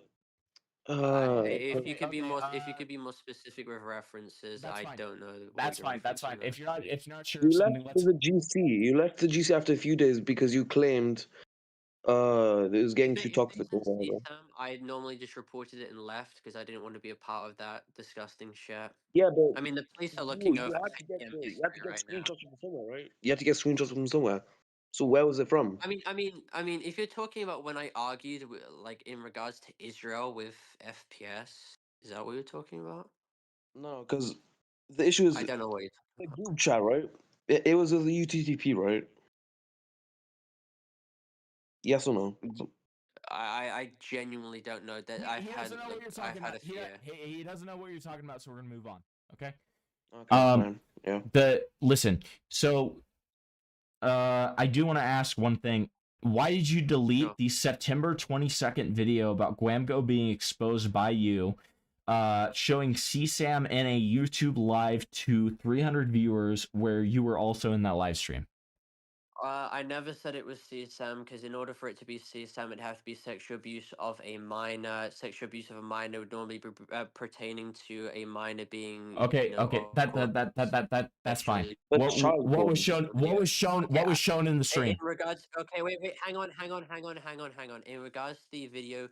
If you could be more specific with references, I don't know. That's fine. That's fine. If you're not sure you of left something, let's. the GC. You left the GC after a few days because you claimed it was getting too toxic or whatever. I normally just reported it and left because I didn't want to be a part of that disgusting shit. Yeah, but I mean, the police are looking over. you had to get screenshots from somewhere, right? You had to get screenshots from somewhere. So where was it from? I mean, if you're talking about when I argued, like in regards to Israel with FPS, is that what you're talking about? No, because the issue is I don't know what you're the group chat, right? It was with the UTTP, right? Yes or no? I genuinely don't know that He doesn't know what you're talking about. He doesn't know what you're talking about, so we're gonna move on. Okay. Okay, fine. Yeah. Listen. So, I do want to ask one thing. Why did you delete the September 22nd video about Guamgo being exposed by you, showing CSAM in a YouTube live to 300 viewers, where you were also in that live stream? I never said it was CSAM because in order for it to be CSAM, it'd have to be sexual abuse of a minor. Sexual abuse of a minor would normally be pertaining to a minor being. Okay, you know, okay, that's fine. That's child What was porn. shown? What was shown? What was shown in the stream? In regards, okay, wait, hang on. In regards to the video,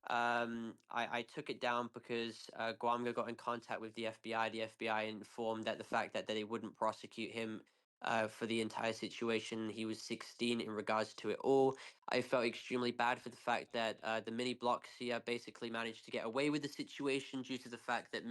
I took it down because Guamgo got in contact with the FBI. The FBI informed that the fact that they wouldn't prosecute him for the entire situation. He was 16 in regards to it all. I felt extremely bad for the fact that the mini blocks here basically managed to get away with the situation due to the fact that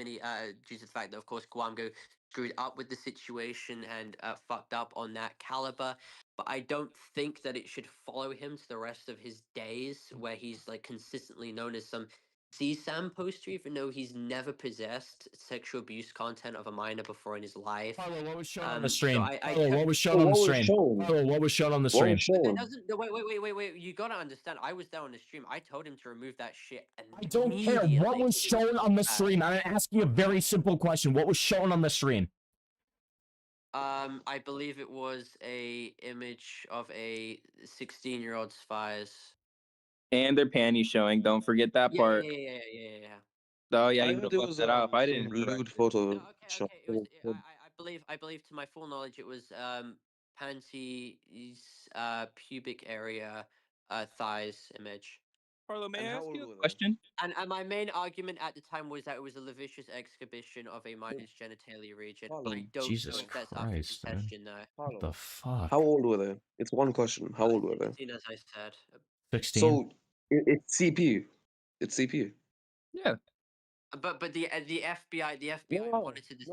of course Guamgo screwed up with the situation and fucked up on that caliber. But I don't think that it should follow him to the rest of his days, where he's like consistently known as some CSAM poster, even though he's never possessed sexual abuse content of a minor before in his life. Parlo, what was shown on the So stream? I Parlo, what was shown on the stream? Parlo, what was shown on the stream? That doesn't. No, wait. You gotta understand. I was there on the stream. I told him to remove that shit. I don't care. What was shown on the stream? I'm asking a very simple question. What was shown on the stream? I believe it was a image of a 16-year-old's thighs. And their panties showing. Don't forget that part. Yeah. Oh yeah, I you heard would it have was left that out if I some didn't. lewd photo. I believe to my full knowledge it was panties, pubic area, thighs image. Parlo, may I ask you a question? And my main argument at the time was that it was a lascivious exhibition of a minor's genitalia region. I don't Jesus know if that's up for Christ, dude. contention though. What the fuck? How old were they? It's one question. How old were they? 16, as I said. 16. So it's CP. It's CP. Yeah. But the FBI monitored the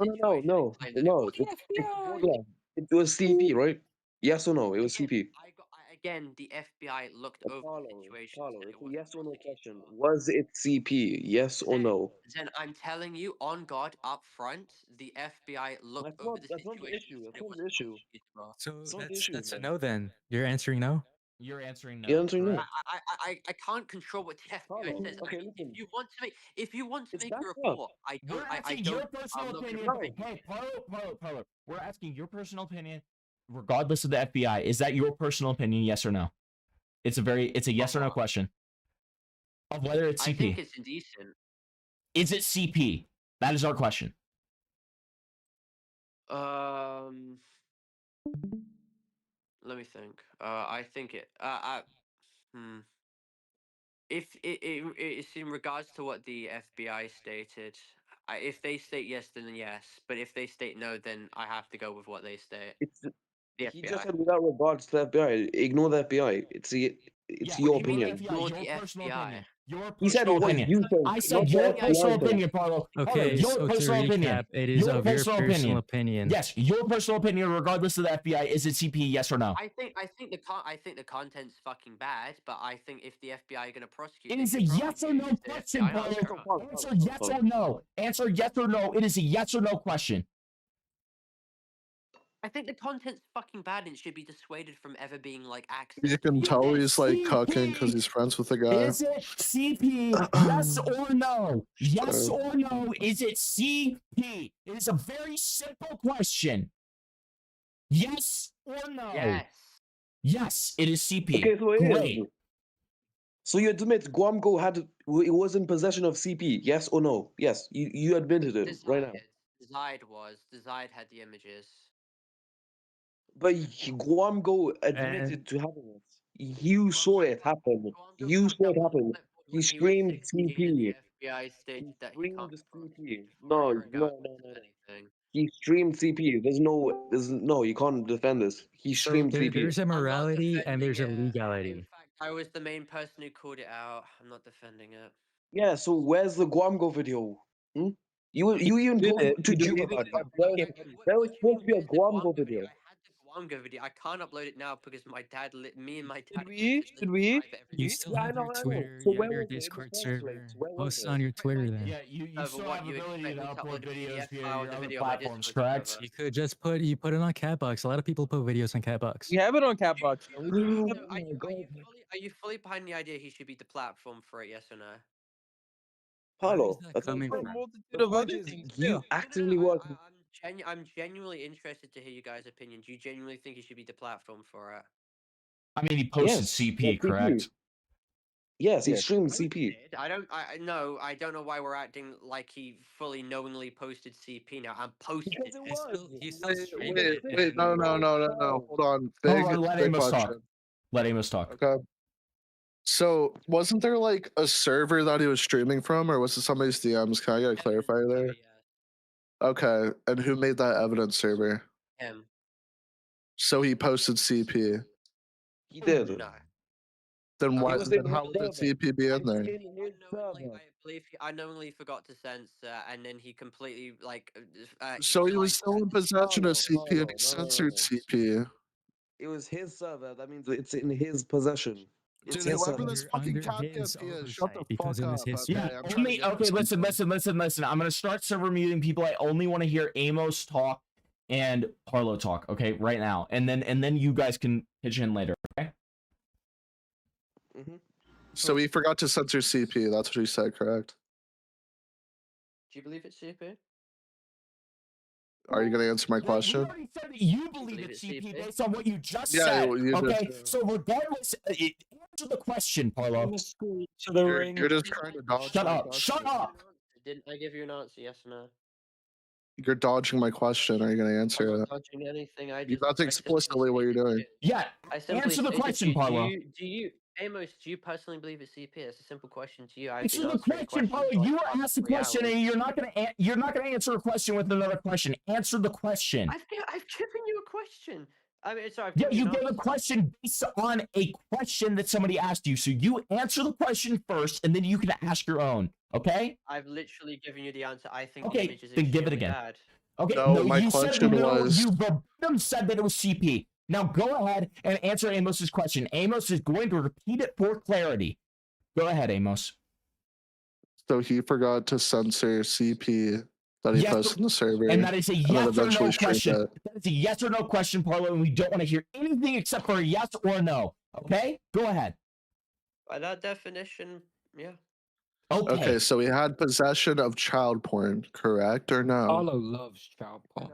No. situation. It was CP, right? Yes or no? It was CP. Again, the FBI looked over the situation. It's a yes or no question. Was it CP? Yes or no? Then I'm telling you, on God, up front, the FBI looked over the situation. That's not the issue. That's not the issue. So that's a no then. You're answering no? You're answering no. You're answering no. I can't control what the FBI says. Okay, I mean, listen. if you want to make a report, I don't. Your personal opinion. Hey, Parlo. We're asking your personal opinion, regardless of the FBI. Is that your personal opinion? Yes or no? It's a yes or no question of whether it's CP. I think it's indecent. Is it CP? That is our question. Let me think. I think it. If it's in regards to what the FBI stated, if they state yes, then yes. But if they state no, then I have to go with what they state. He just said without regards to the FBI. Ignore the FBI. It's your opinion. Your personal opinion. Your He said personal it was opinion. you. I said your personal opinion, Parlo. Okay, your so to personal opinion. recap, it is Your of your personal personal opinion. Yes, your personal opinion, regardless of the FBI. Is it CP? Yes or no? I think the content's fucking bad, but I think if the FBI are gonna prosecute, It is a yes or no question, Parlo. Answer yes or no. Answer yes or no. It is a yes or no question. I think the content's fucking bad and should be dissuaded from ever being like accessed. You can tell he's like cucking because he's friends with the guy. Is it CP? Yes or no? Yes or no? Is it CP? It is a very simple question. Yes or no? Yes. Yes, it is CP. Okay, so Great. So you admit Guamgo it was in possession of CP? Yes or no? Yes, you admitted it right now. Desired had the images. But Guamgo admitted to having it. You saw it happen. You saw it happen. He screamed CP. FBI stated that he can't CP. No. He streamed CP. There's no. You can't defend this. He streamed CP. There's a morality and there's a legality. I was the main person who called it out. I'm not defending it. Yeah. So where's the Guamgo video? You even told to Duke about it. There was supposed to be a Guamgo video. Wango video. I can't upload it now because my dad, me and my dad. Should we? You still Yeah, I have know, your I know. Twitter, So you where have your was it in the Discord first server. place? Where was Post it? on your Twitter then. Yeah, you Over still what have you ability expect to me to upload upload a videos PDF via file your of the other video on my platforms, Discord correct? server. You could just put it on Catbox. A lot of people put videos on Catbox. We have it on Catbox. Oh Are my God. you fully behind the idea he should be the platform for it? Yes or no? Where is Paulo, that that's coming not from? Multitude the of point other is things you too. actively work. I'm genuinely interested to hear you guys' opinion. Do you genuinely think he should be the platform for it? I mean, he posted Yes, CP, correct? Yes, he streamed CP. I don't know why we're acting like he fully knowingly posted CP now. I'm posted Because it it. was. He's still streaming Wait, it. wait, no. Hold on. Hold on, let Big Amos talk. question. Let Amos talk. Okay. So wasn't there like a server that he was streaming from, or was it somebody's DMs? Can I get a clarifier there? Okay, and who made that evidence server? Him. So he posted CP. He did. No. Then why? was in Then how his would the server. CP be in there? In his server. I believe he unknowingly forgot to censor, and then he completely So he was still in possession of CP and he censored CP. It was his server. That means it's in his possession. It's Dude, his whoever server. this fucking catgip is, shut the because fuck it was up. his Okay, Yeah, I'm trying to only get okay. something. Listen. I'm gonna start server muting people. I only want to hear Amos talk and Parlo talk. Okay, right now, and then you guys can pitch in later. Okay. So he forgot to censor CP. That's what he said, correct? Do you believe it's CP? Are you gonna answer my question? We already said that you believe it's CP based on what you just Yeah, said. you did, Okay, yeah. so regardless, answer the question, Parlo. To the ring. You're just trying to dodge. Shut my up! question. Shut up! Didn't I give you an answer? Yes or no? You're dodging my question. Are you gonna answer I'm it? not touching anything. That's explicitly what you're doing. Yeah, answer the stated, question, Parlo. Do you, Amos? Do you personally believe it's CP? It's a simple question to you. I've Answer been the answering question, Parlo. questions for You like were asked the 3 question, hours. and you're not gonna answer a question with another question. Answer the question. I've given you a question. I mean, sorry. I've Yeah, given you an gave a answer. question based on a question that somebody asked you. So you answer the question first, and then you can ask your own. Okay? I've literally given you the answer. I think the Okay, image is then give it extremely again. bad. Okay, No, my you said question was- you verbatim said that it was CP. Now go ahead and answer Amos's question. Amos is going to repeat it for clarity. Go ahead, Amos. So he forgot to censor CP that he Yes, posted in the server, and that is a then yes or eventually no streamed question. it. That is a yes or no question, Parlo, and we don't want to hear anything except for a yes or a no. Okay? Go ahead. By that definition, yeah. Okay, so he had possession of child porn, correct or no? Arlo loves child porn.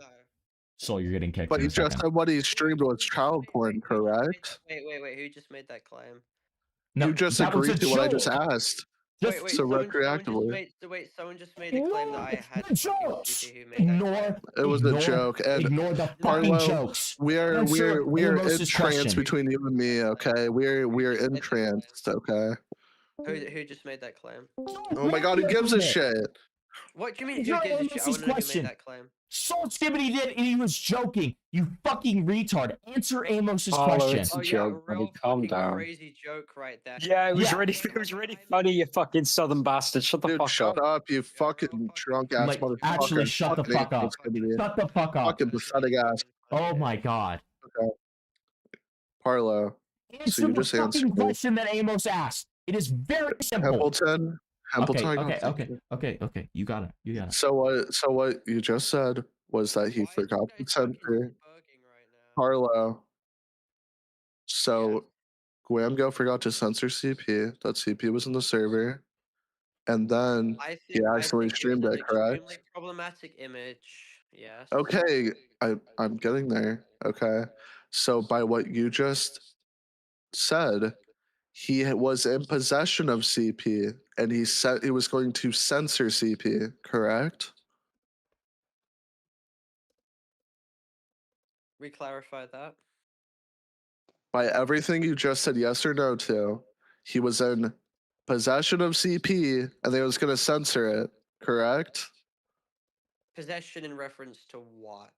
So you're getting kicked. But in you a just second. said what he streamed was child porn, correct? Wait. Who just made that claim? No, You just that was agreed a to what I just joke. asked. Wait. So retroactively. Someone just made a claim that I had jokes. CP who made that claim. It was a joke. And ignore the fucking Parlo, jokes. we are Answer in Amos's trance question. between you and me, okay? We're in trance, okay? Who just made that claim? Oh my god, who gives a shit? What do you mean? Answer Who gives a shit? I Amos's want to know who question. made that claim. Salt Skibbity did, and he was joking. You fucking retard. Answer Amos's Arlo, question. it's a joke, buddy. Calm down. Crazy joke right there. Yeah, it was really funny, you fucking southern bastard. Shut the Dude, fuck shut up. up, you fucking drunk ass Like, motherfucker. actually, shut the Fucking fuck hate up. this community. Shut the fuck up. Fucking pathetic ass. Oh my god. Okay. Parlo. So Answer you the just answered fucking me. question that Amos asked. It is very simple. Templeton. I got it. Okay. You got it. So what you just said was that he forgot to censor Parlo. So Guamgo forgot to censor CP. That CP was in the server. And then he actually streamed it, correct? Extremely problematic image. Yes. Okay, I'm getting there. Okay. So by what you just said, he was in possession of CP and he said he was going to censor CP, correct? Reclarify that. By everything you just said yes or no to, he was in possession of CP and they was going to censor it, correct? Possession in reference to what?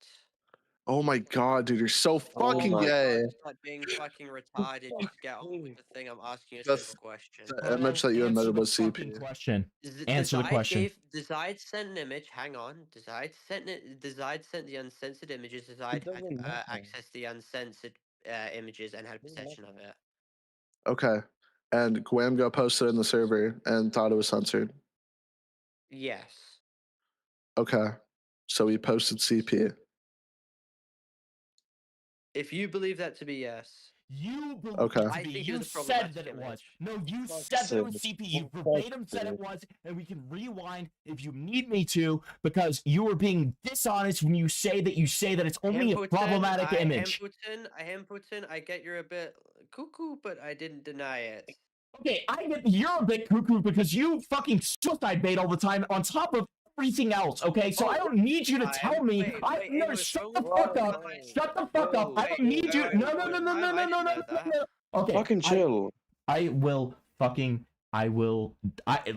Oh my god, dude, you're so fucking gay. Stop being fucking retarded. Just get on with the thing. I'm asking you a That's simple question. the image that you Answer admitted the was fucking CP. question. Answer the question. Deside sent an image. Hang on. Deside sent the uncensored images. Deside had accessed the uncensored images and had possession of it. Okay. And Guamgo posted in the server and thought it was censored. Yes. Okay. So he posted CP. If you believe that to be yes. You believe Okay. it to I be. think it You was a said problematic that it was. image. No, you said that it was CP. You verbatim said it was, and we can rewind if you need me to, because you were being dishonest when you say that it's only a problematic image. Hamilton, I get you're a bit cuckoo, but I didn't deny it. Okay, I get you're a bit cuckoo because you fucking suicide bait all the time on top of everything else, okay? So I don't need you to tell me. Shut the fuck up. Shut the fuck up. I don't need you. No. Okay. Fucking chill. I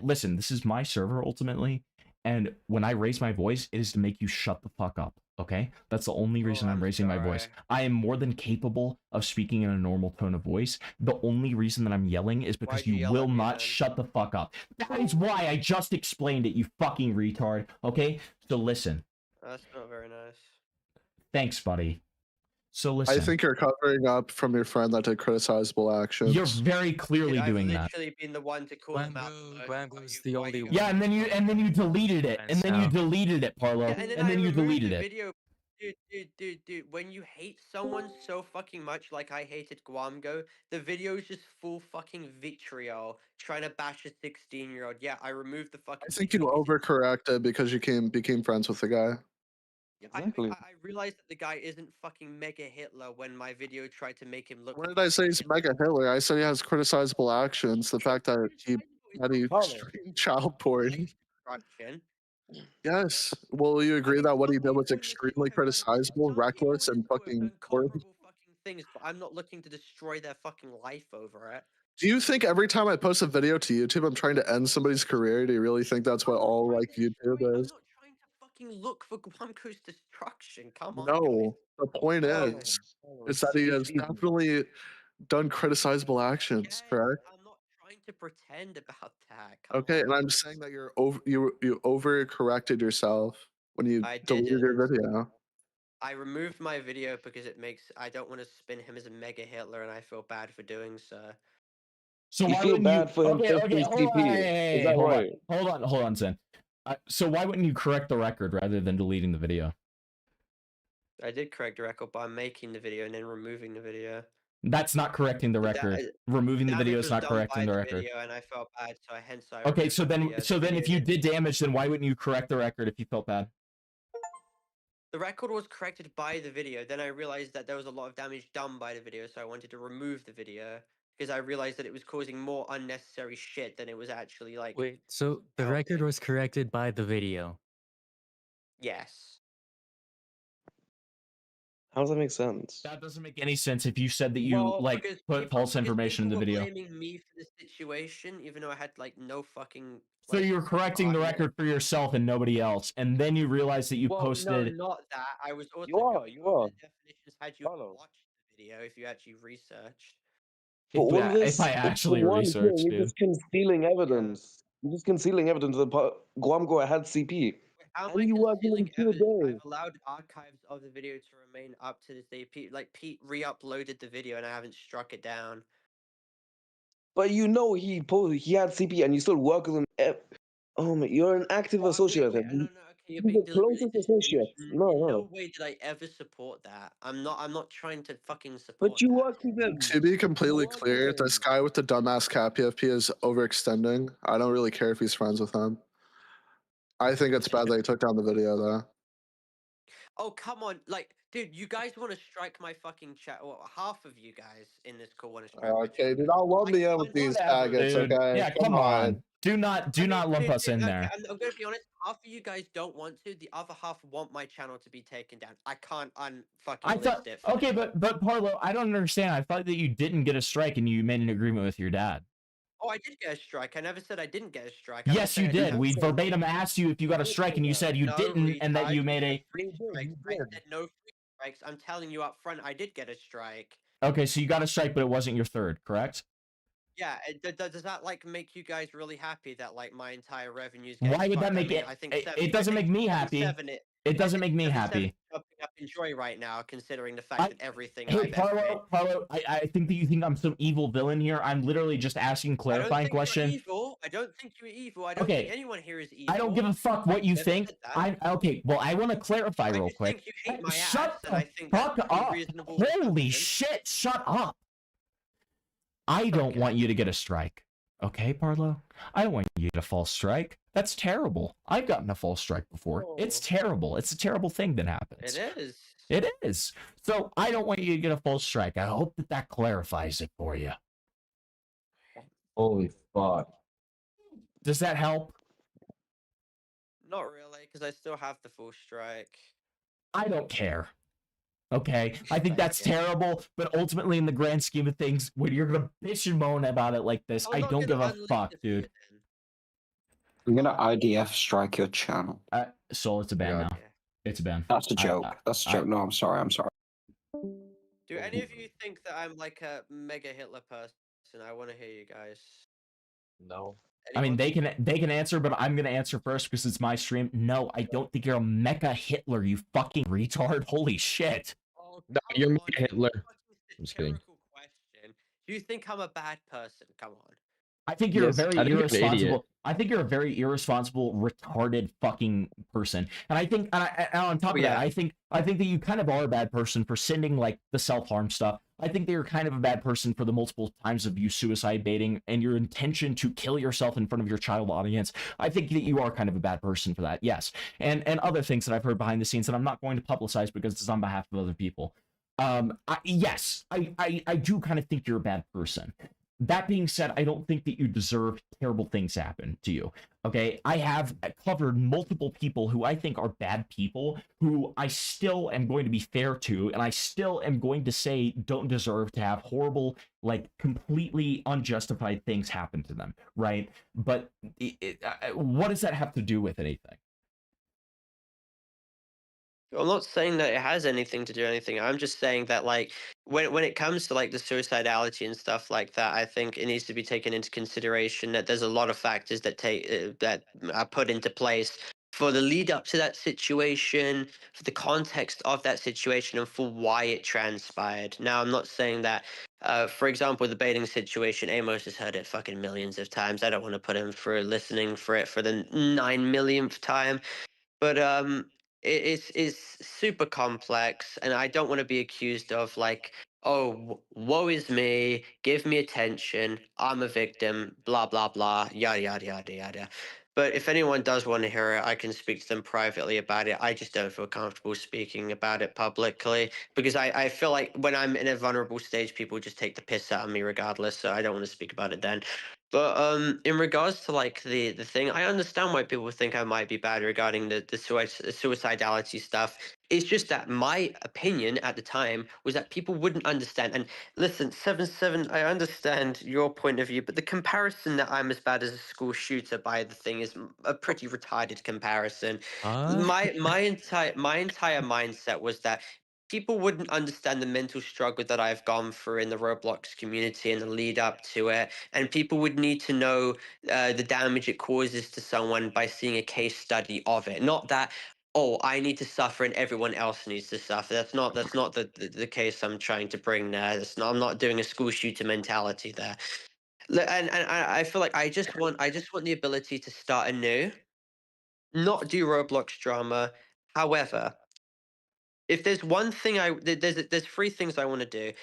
listen, this is my server ultimately, and when I raise my voice, it is to make you shut the fuck up. Okay? That's the only reason I'm raising my voice. I am more than capable of speaking in a normal tone of voice. The only reason that I'm yelling is because you will not shut the fuck up. That is why I just explained it, you fucking retard. Okay? So listen. That's not very nice. Thanks, buddy. So listen. I think you're covering up from your friend that did criticizable actions. You're very clearly doing that. I've literally been the one to call him out. Guamgo's the only one. Yeah, and then you deleted it. And then you deleted it, Parlo. Yeah, and then you deleted the it. video. Dude, when you hate someone so fucking much like I hated Guamgo, the video is just full fucking vitriol trying to bash a 16-year-old. Yeah, I removed the fucking I think you overcorrected because you became friends with the guy. Exactly. I realized that the guy isn't fucking Mega Hitler when my video tried to make him look. When did I say he's Mega Hitler? I said he has criticizable actions. The fact that he streamed child porn. Yes. Will you agree that what he did was extremely criticizable, reckless, and fucking horrible? Things, but I'm not looking to destroy their fucking life over it. Do you think every time I post a video to YouTube, I'm trying to end somebody's career? Do you really think that's what all like YouTube is? Fucking look for Guamco's destruction. Come on. No. The point is that he has definitely done criticizable actions, correct? I'm not trying to pretend about that. Okay, and I'm saying that you overcorrected yourself when you deleted your video. I removed my video because I don't want to spin him as a Mega Hitler, and I feel bad for doing so. So you why feel wouldn't bad for him okay, posting CP. Is that right? Hold on, Sin. So why wouldn't you correct the record rather than deleting the video? I did correct the record by making the video and then removing the video. That's not correcting the record. Removing the video is not correcting the record. Video and I felt bad, so hence I. Okay, so then if you did damage, then why wouldn't you correct the record if you felt bad? The record was corrected by the video. Then I realized that there was a lot of damage done by the video, so I wanted to remove the video because I realized that it was causing more unnecessary shit than it was actually like. Wait, so the record was corrected by the video? Yes. How does that make sense? That doesn't make any sense if you said that you put false information in the video. Blaming me for the situation, even though I had like no fucking. So you're correcting the record for yourself and nobody else, and then you realize that you posted. No, not that. I was also. You are. Definitions had you watched the video if you actually researched. If I actually researched, you're just concealing evidence. You're just concealing evidence that Guamgo had CP. How am And I you working concealing to a evidence? day. I've allowed archives of the video to remain up to this day. Pete re-uploaded the video and I haven't struck it down. But you know he had CP and you still work with him. Oh my, you're an active associate. No, He's the closest associate. No. way did I ever support that. I'm not trying to fucking support. But you work with him. To be completely clear, this guy with the dumbass cat PFP is overextending. I don't really care if he's friends with him. I think it's bad that he took down the video, though. Oh, come on. Like, dude, you guys want to strike my fucking chat. Well, half of you guys in this call want to strike my chat. Okay, dude, I'll lump me in with these faggots, okay? Yeah, come on. Do not lump us in there. I'm going to be honest. Half of you guys don't want to. The other half want my channel to be taken down. I can't list it. Okay, but Parlo, I don't understand. I thought that you didn't get a strike and you made an agreement with your dad. Oh, I did get a strike. I never said I didn't get a strike. Yes, you did. We verbatim asked you if you got a strike, and you said you didn't, and that you made a. I said no free strikes. I'm telling you up front, I did get a strike. Okay, so you got a strike, but it wasn't your third, correct? Yeah, does that like make you guys really happy that like my entire revenue is Why getting would that fucked? I make mean, it? I think It doesn't make me happy. It doesn't make me 77 happy. is jumping up in joy right now, considering the fact that everything Hey, I've ever made. Parlo, I think that you think I'm some evil villain here. I'm literally just asking I don't clarifying think you're question. evil. I don't think you're evil. I don't think anyone here is evil. I don't give a fuck what you Never think. said that. Okay. Well, I want to clarify real just quick. think you hate my Shut ass, the and I think fuck that's a up! reasonable Holy shit! Shut up! I don't want you to get a strike. Okay, Parlo? I don't want you to get a false strike. That's terrible. I've gotten a false strike before. It's terrible. It's a terrible thing that happens. It is. It is. So I don't want you to get a false strike. I hope that that clarifies it for you. Holy fuck. Does that help? Not really, because I still have the full strike. I don't care. Okay, I think that's terrible, but ultimately, in the grand scheme of things, when you're gonna bitch and moan about it like this, I don't give a fuck, dude. I'm gonna IDF strike your channel. So it's a ban now. It's a ban. That's a joke. That's a joke. No, I'm sorry. I'm sorry. Do any of you think that I'm like a mega Hitler person? I want to hear you guys. No. I mean, they can answer, but I'm gonna answer first because it's my stream. No, I don't think you're a mecha Hitler, you fucking retard. Holy shit. No, you're Mecha Hitler. I'm just kidding. Do you think I'm a bad person? Come on. I think you're Yes, a very I think you're an idiot. irresponsible. I think you're a very irresponsible, retarded fucking person. And I think, and on top of that, I think that you kind of are a bad person for sending like the self-harm stuff. I think that you're kind of a bad person for the multiple times of you suicide baiting and your intention to kill yourself in front of your child audience. I think that you are kind of a bad person for that. Yes, and other things that I've heard behind the scenes that I'm not going to publicize because it's on behalf of other people. Yes, I do kind of think you're a bad person. That being said, I don't think that you deserve terrible things to happen to you. Okay, I have covered multiple people who I think are bad people, who I still am going to be fair to, and I still am going to say don't deserve to have horrible, like completely unjustified things happen to them, right? But what does that have to do with anything? I'm not saying that it has anything to do with anything. I'm just saying that like when it comes to like the suicidality and stuff like that, I think it needs to be taken into consideration that there's a lot of factors that that are put into place for the lead up to that situation, for the context of that situation, and for why it transpired. Now, I'm not saying that, for example, the baiting situation, Amos has heard it fucking millions of times. I don't want to put him through listening for it for the 9 millionth time, but it's super complex, and I don't want to be accused of like, oh, woe is me, give me attention, I'm a victim, blah blah blah, yada yada yada yada. But if anyone does want to hear it, I can speak to them privately about it. I just don't feel comfortable speaking about it publicly because I feel like when I'm in a vulnerable stage, people just take the piss out of me regardless. So I don't want to speak about it then. But in regards to like the thing, I understand why people think I might be bad regarding the suicidality stuff. It's just that my opinion at the time was that people wouldn't understand. And listen, 7-7, I understand your point of view, but the comparison that I'm as bad as a school shooter by the thing is a pretty retarded comparison. My entire mindset was that people wouldn't understand the mental struggle that I've gone through in the Roblox community and the lead up to it, and people would need to know the damage it causes to someone by seeing a case study of it. Not that, oh, I need to suffer and everyone else needs to suffer. That's not the case I'm trying to bring there. I'm not doing a school shooter mentality there. And I feel like I just want the ability to start anew, not do Roblox drama. However, if there's one thing there's three things I want to do.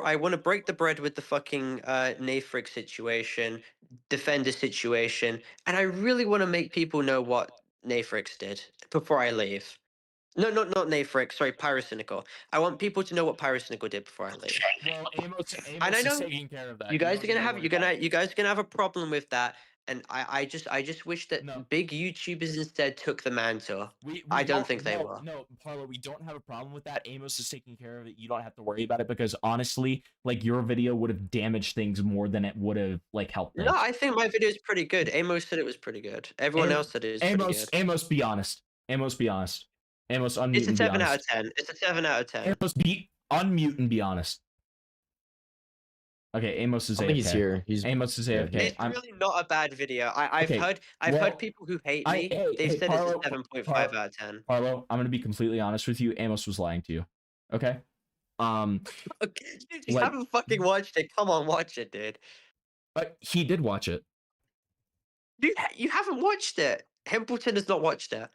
I want to break the bread with the fucking Nafric situation, Defender situation, and I really want to make people know what Nafrix did before I leave. No, not Nafrix. Sorry, Pyrocynical. I want people to know what Pyrocynical did before I leave. Well, Amos And I is know taking care of that. you guys are gonna have you guys are gonna have a problem with that, and I just wish that big YouTubers instead took the mantle. I don't think they will. No, Parlo, we don't have a problem with that. Amos is taking care of it. You don't have to worry about it because honestly, like your video would have damaged things more than it would have like helped things. No, I think my video is pretty good. Amos said it was pretty good. Everyone else said it was pretty good. Amos, be honest. Amos, be honest. Amos, unmute It's a and be 7 out of honest. 10. It's a 7 out of 10. Amos, unmute and be honest. Okay, Amos is I AFK. think he's here. Amos is AFK. It's really not a bad video. I've Okay, heard people who hate me. They've said Parlo, it's a 7.5 out of 10. Parlo, I'm gonna be completely honest with you. Amos was lying to you. Okay. Okay, dude, you like- haven't fucking watched it. Come on, watch it, dude. He did watch it. Dude, you haven't watched it. Hempleton has not watched it.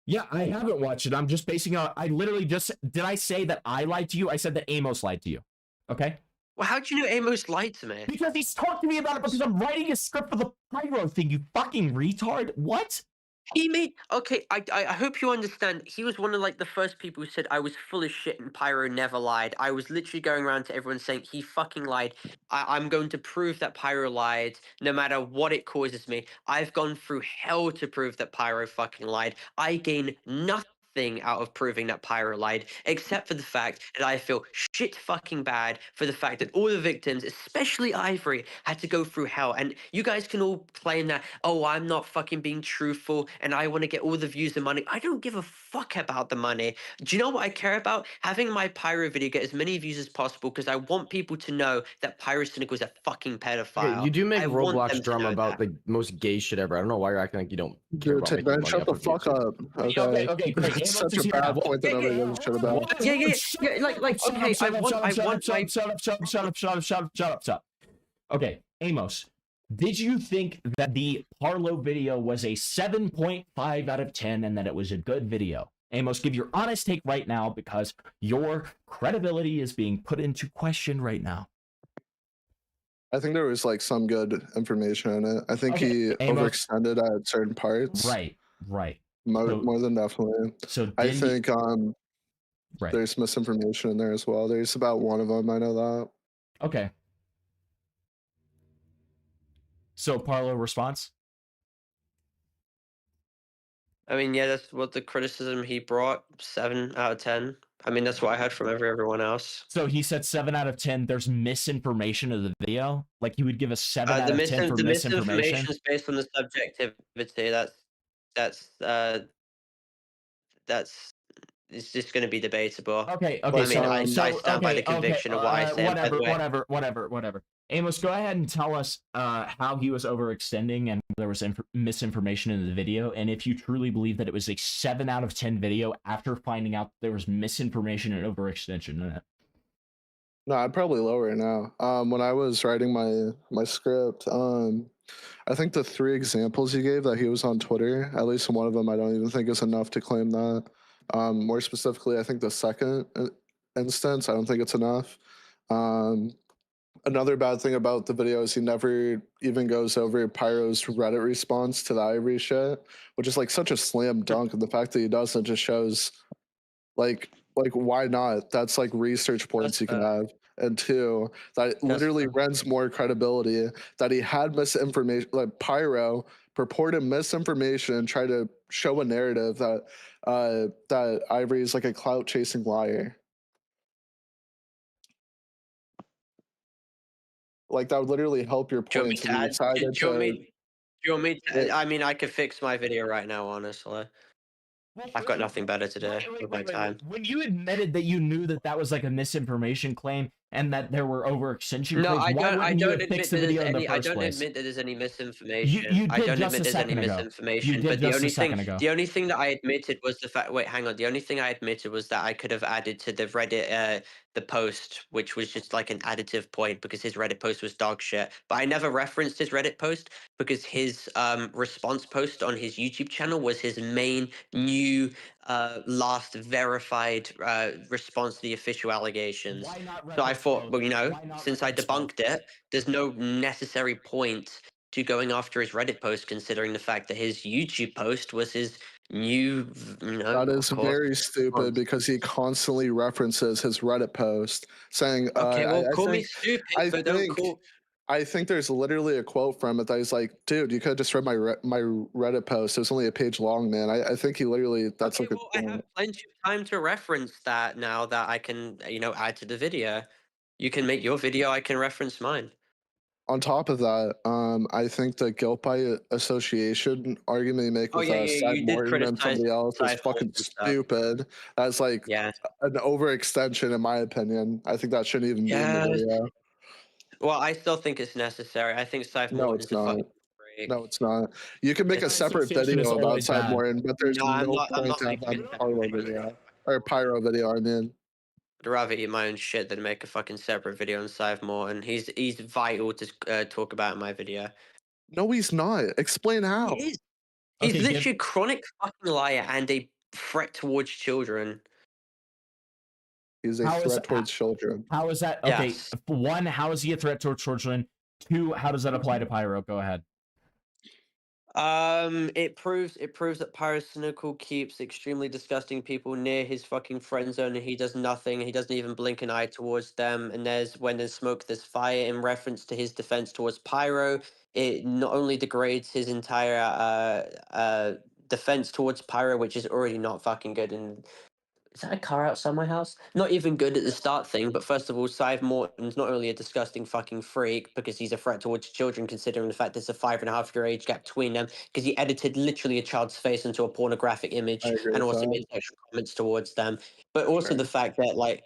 Yeah, I haven't watched it. I'm just basing on. I literally just did. I say that I lied to you? I said that Amos lied to you. Okay. Well, how'd you know Amos lied to me? Because he's talked to me about it because I'm writing a script for the pyro thing. You fucking retard. What? He made okay. I hope you understand. He was one of like the first people who said I was full of shit and Pyro never lied. I was literally going around to everyone saying he fucking lied. I'm going to prove that Pyro lied, no matter what it causes me. I've gone through hell to prove that Pyro fucking lied. I gain nothing out of proving that Pyro lied, except for the fact that I feel shit fucking bad for the fact that all the victims, especially Ivory, had to go through hell. And you guys can all claim that, oh, I'm not fucking being truthful and I want to get all the views and money. I don't give a fuck about the money. Do you know what I care about? Having my Pyro video get as many views as possible because I want people to know that Pyrocynical is a fucking pedophile. Okay, you do make I want them Roblox to drama know about that. the most gay shit ever. I don't know why you're acting like you don't care Dude, about making money shut off the of fuck YouTube. up. Okay. Okay, great. It's Amos such is a here bad now. point that nobody gives a shit about. Yeah, like okay, I want my Shut up. Okay, Amos, did you think that the Parlo video was a 7.5 out of 10 and that it was a good video? Amos, give your honest take right now because your credibility is being put into question right now. I think there was like some good information in it. I think he Amos, overextended at certain parts. Right. More than definitely. So I think right. there's misinformation in there as well. There's about one of them. I know that. Okay. So Parlo response? I mean, yeah, that's what the criticism he brought. 7 out of 10. I mean, that's what I heard from everyone else. So he said 7 out of 10. There's misinformation of the video. Like you would give a 7 out of 10 for the misinformation. misinformation is based on the subjectivity. That's it's just going to be debatable. Okay. I mean, I stand by the conviction of what I said. By the way. Whatever. Amos, go ahead and tell us how he was overextending and there was misinformation in the video, and if you truly believe that it was a 7 out of 10 video after finding out there was misinformation and overextension in it. No, I'd probably lower it now. When I was writing my script, I think the 3 examples you gave that he was on Twitter, at least one of them, I don't even think is enough to claim that. More specifically, I think the second instance, I don't think it's enough. Another bad thing about the video is he never even goes over Pyro's Reddit response to the Ivory shit, which is like such a slam dunk. And the fact that he doesn't just shows like why not? That's like research points you can have. And 2, that literally rents more credibility that he had misinformation, like Pyro purported misinformation and try to show a narrative that that Ivory is like a clout chasing liar. Like that would literally help your point. Do you want me to? I mean, I could fix my video right now, honestly. I've got nothing better to do with my time. When you admitted that you knew that that was like a misinformation claim and that there were overextension No, claims, I don't admit that there's any misinformation. I don't admit there's any misinformation. But the only thing that I admitted was the fact. Wait, hang on. The only thing I admitted was that I could have added to the Reddit the post, which was just like an additive point because his Reddit post was dog shit. But I never referenced his Reddit post because his response post on his YouTube channel was his main new last verified response to the official allegations. So I thought, well, you know, since I debunked it, there's no necessary point to going after his Reddit post, considering the fact that his YouTube post was his new, you know. That is very stupid because he constantly references his Reddit post saying, okay, well, call me stupid, but don't call. I think there's literally a quote from it that he's like, dude, you could have just read my Reddit post. It was only a page long, man. I think he literally, that's okay, well, I have plenty of time to reference that now that I can, you know, add to the video. You can make your video, I can reference mine. On top of that, I think the guilt by association argument you make Oh with yeah, Cy you did Morton and criticize somebody else is Cy fucking Morton stuff. stupid. That's like Yeah. an overextension, in my opinion. I think that shouldn't even be in the Yes. video. Well, I still think it's necessary. I think Cy No, Morton's it's a not. fucking freak. No, it's not. You can make a It's- separate Association is video about always Cy bad. Morton, but there's No, I'm no not point to have making that a Parlo video or Pyro video. I mean, I'd rather eat my own shit than make a fucking separate video on Cy Morton. He's vital to talk about in my video. no, he's not. Explain how. He is. He's Okay, literally a chronic fucking liar and a threat towards children. He's a How is threat towards children. How is that? Okay, Yes. one, how is he a threat to children? Two, how does that apply to Pyro? Go ahead. It proves that Pyrocynical keeps extremely disgusting people near his fucking friend zone, and he does nothing. He doesn't even blink an eye towards them. And when there's smoke, there's fire. In reference to his defense towards Pyro, it not only degrades his entire defense towards Pyro, which is already not fucking good. And is that a car outside my house? Not even good at the start thing, but first of all, Cy Morton's not only a disgusting fucking freak because he's a threat towards children, considering the fact there's a 5.5-year age gap between them, because he edited literally a child's face into a pornographic image I agree and with also that. made sexual comments towards them. But also the fact that, like,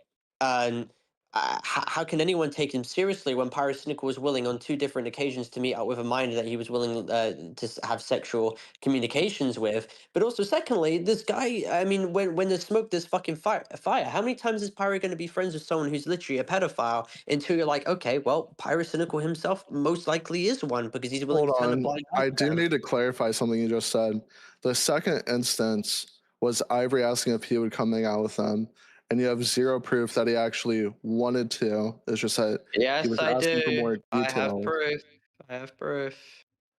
how can anyone take him seriously when Pyrocynical was willing on 2 different occasions to meet up with a minor that he was willing to have sexual communications with? But also, secondly, this guy, I mean, when there's smoke, there's fucking fire. How many times is Pyro going to be friends with someone who's literally a pedophile until you're like, okay, well, Pyrocynical himself most likely is one because he's willing Hold to turn a on. blind eye I to do them. need to clarify something you just said. The second instance was Ivory asking if he would come hang out with them, and you have zero proof that he actually wanted to. It's just that Yes, he was I asking for do. more I have details. proof. I have proof.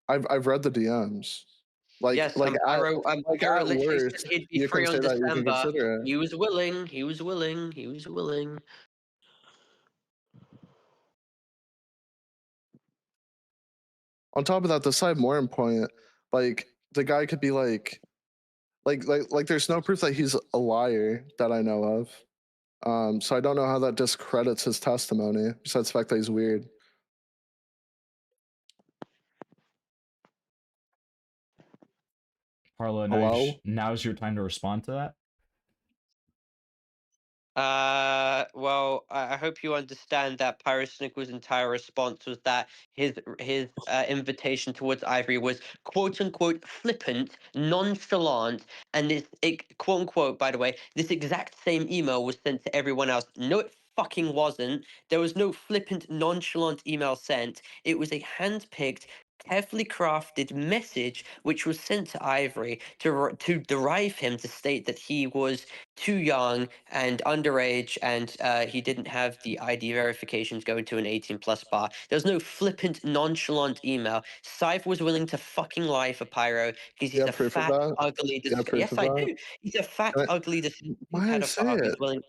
I've read the DMs. Yes, and Pyro at literally said worst, he'd be you free can on say that you can December. consider it. He was willing. He was willing. He was willing. On top of that, the side more point, like the guy could be like there's no proof that he's a liar that I know of. So I don't know how that discredits his testimony, besides the fact that he's weird. Parlo, Hello? now's your time to respond to that. Well, I hope you understand that Pyrocynical's entire response was that his invitation towards Ivory was quote unquote flippant, nonchalant, and quote unquote, by the way, this exact same email was sent to everyone else. No, it fucking wasn't. There was no flippant, nonchalant email sent. It was a hand-picked, carefully crafted message which was sent to Ivory to derive him to state that he was too young and underage and he didn't have the ID verifications going to an 18+ bar. There was no flippant, nonchalant email. Scythe was willing to fucking lie for Pyro because he's a proof of fat, that? ugly, You have proof yes, of I that? do. He's a fat, Can I- ugly, disgusting Why I say pedophile who's it? willing.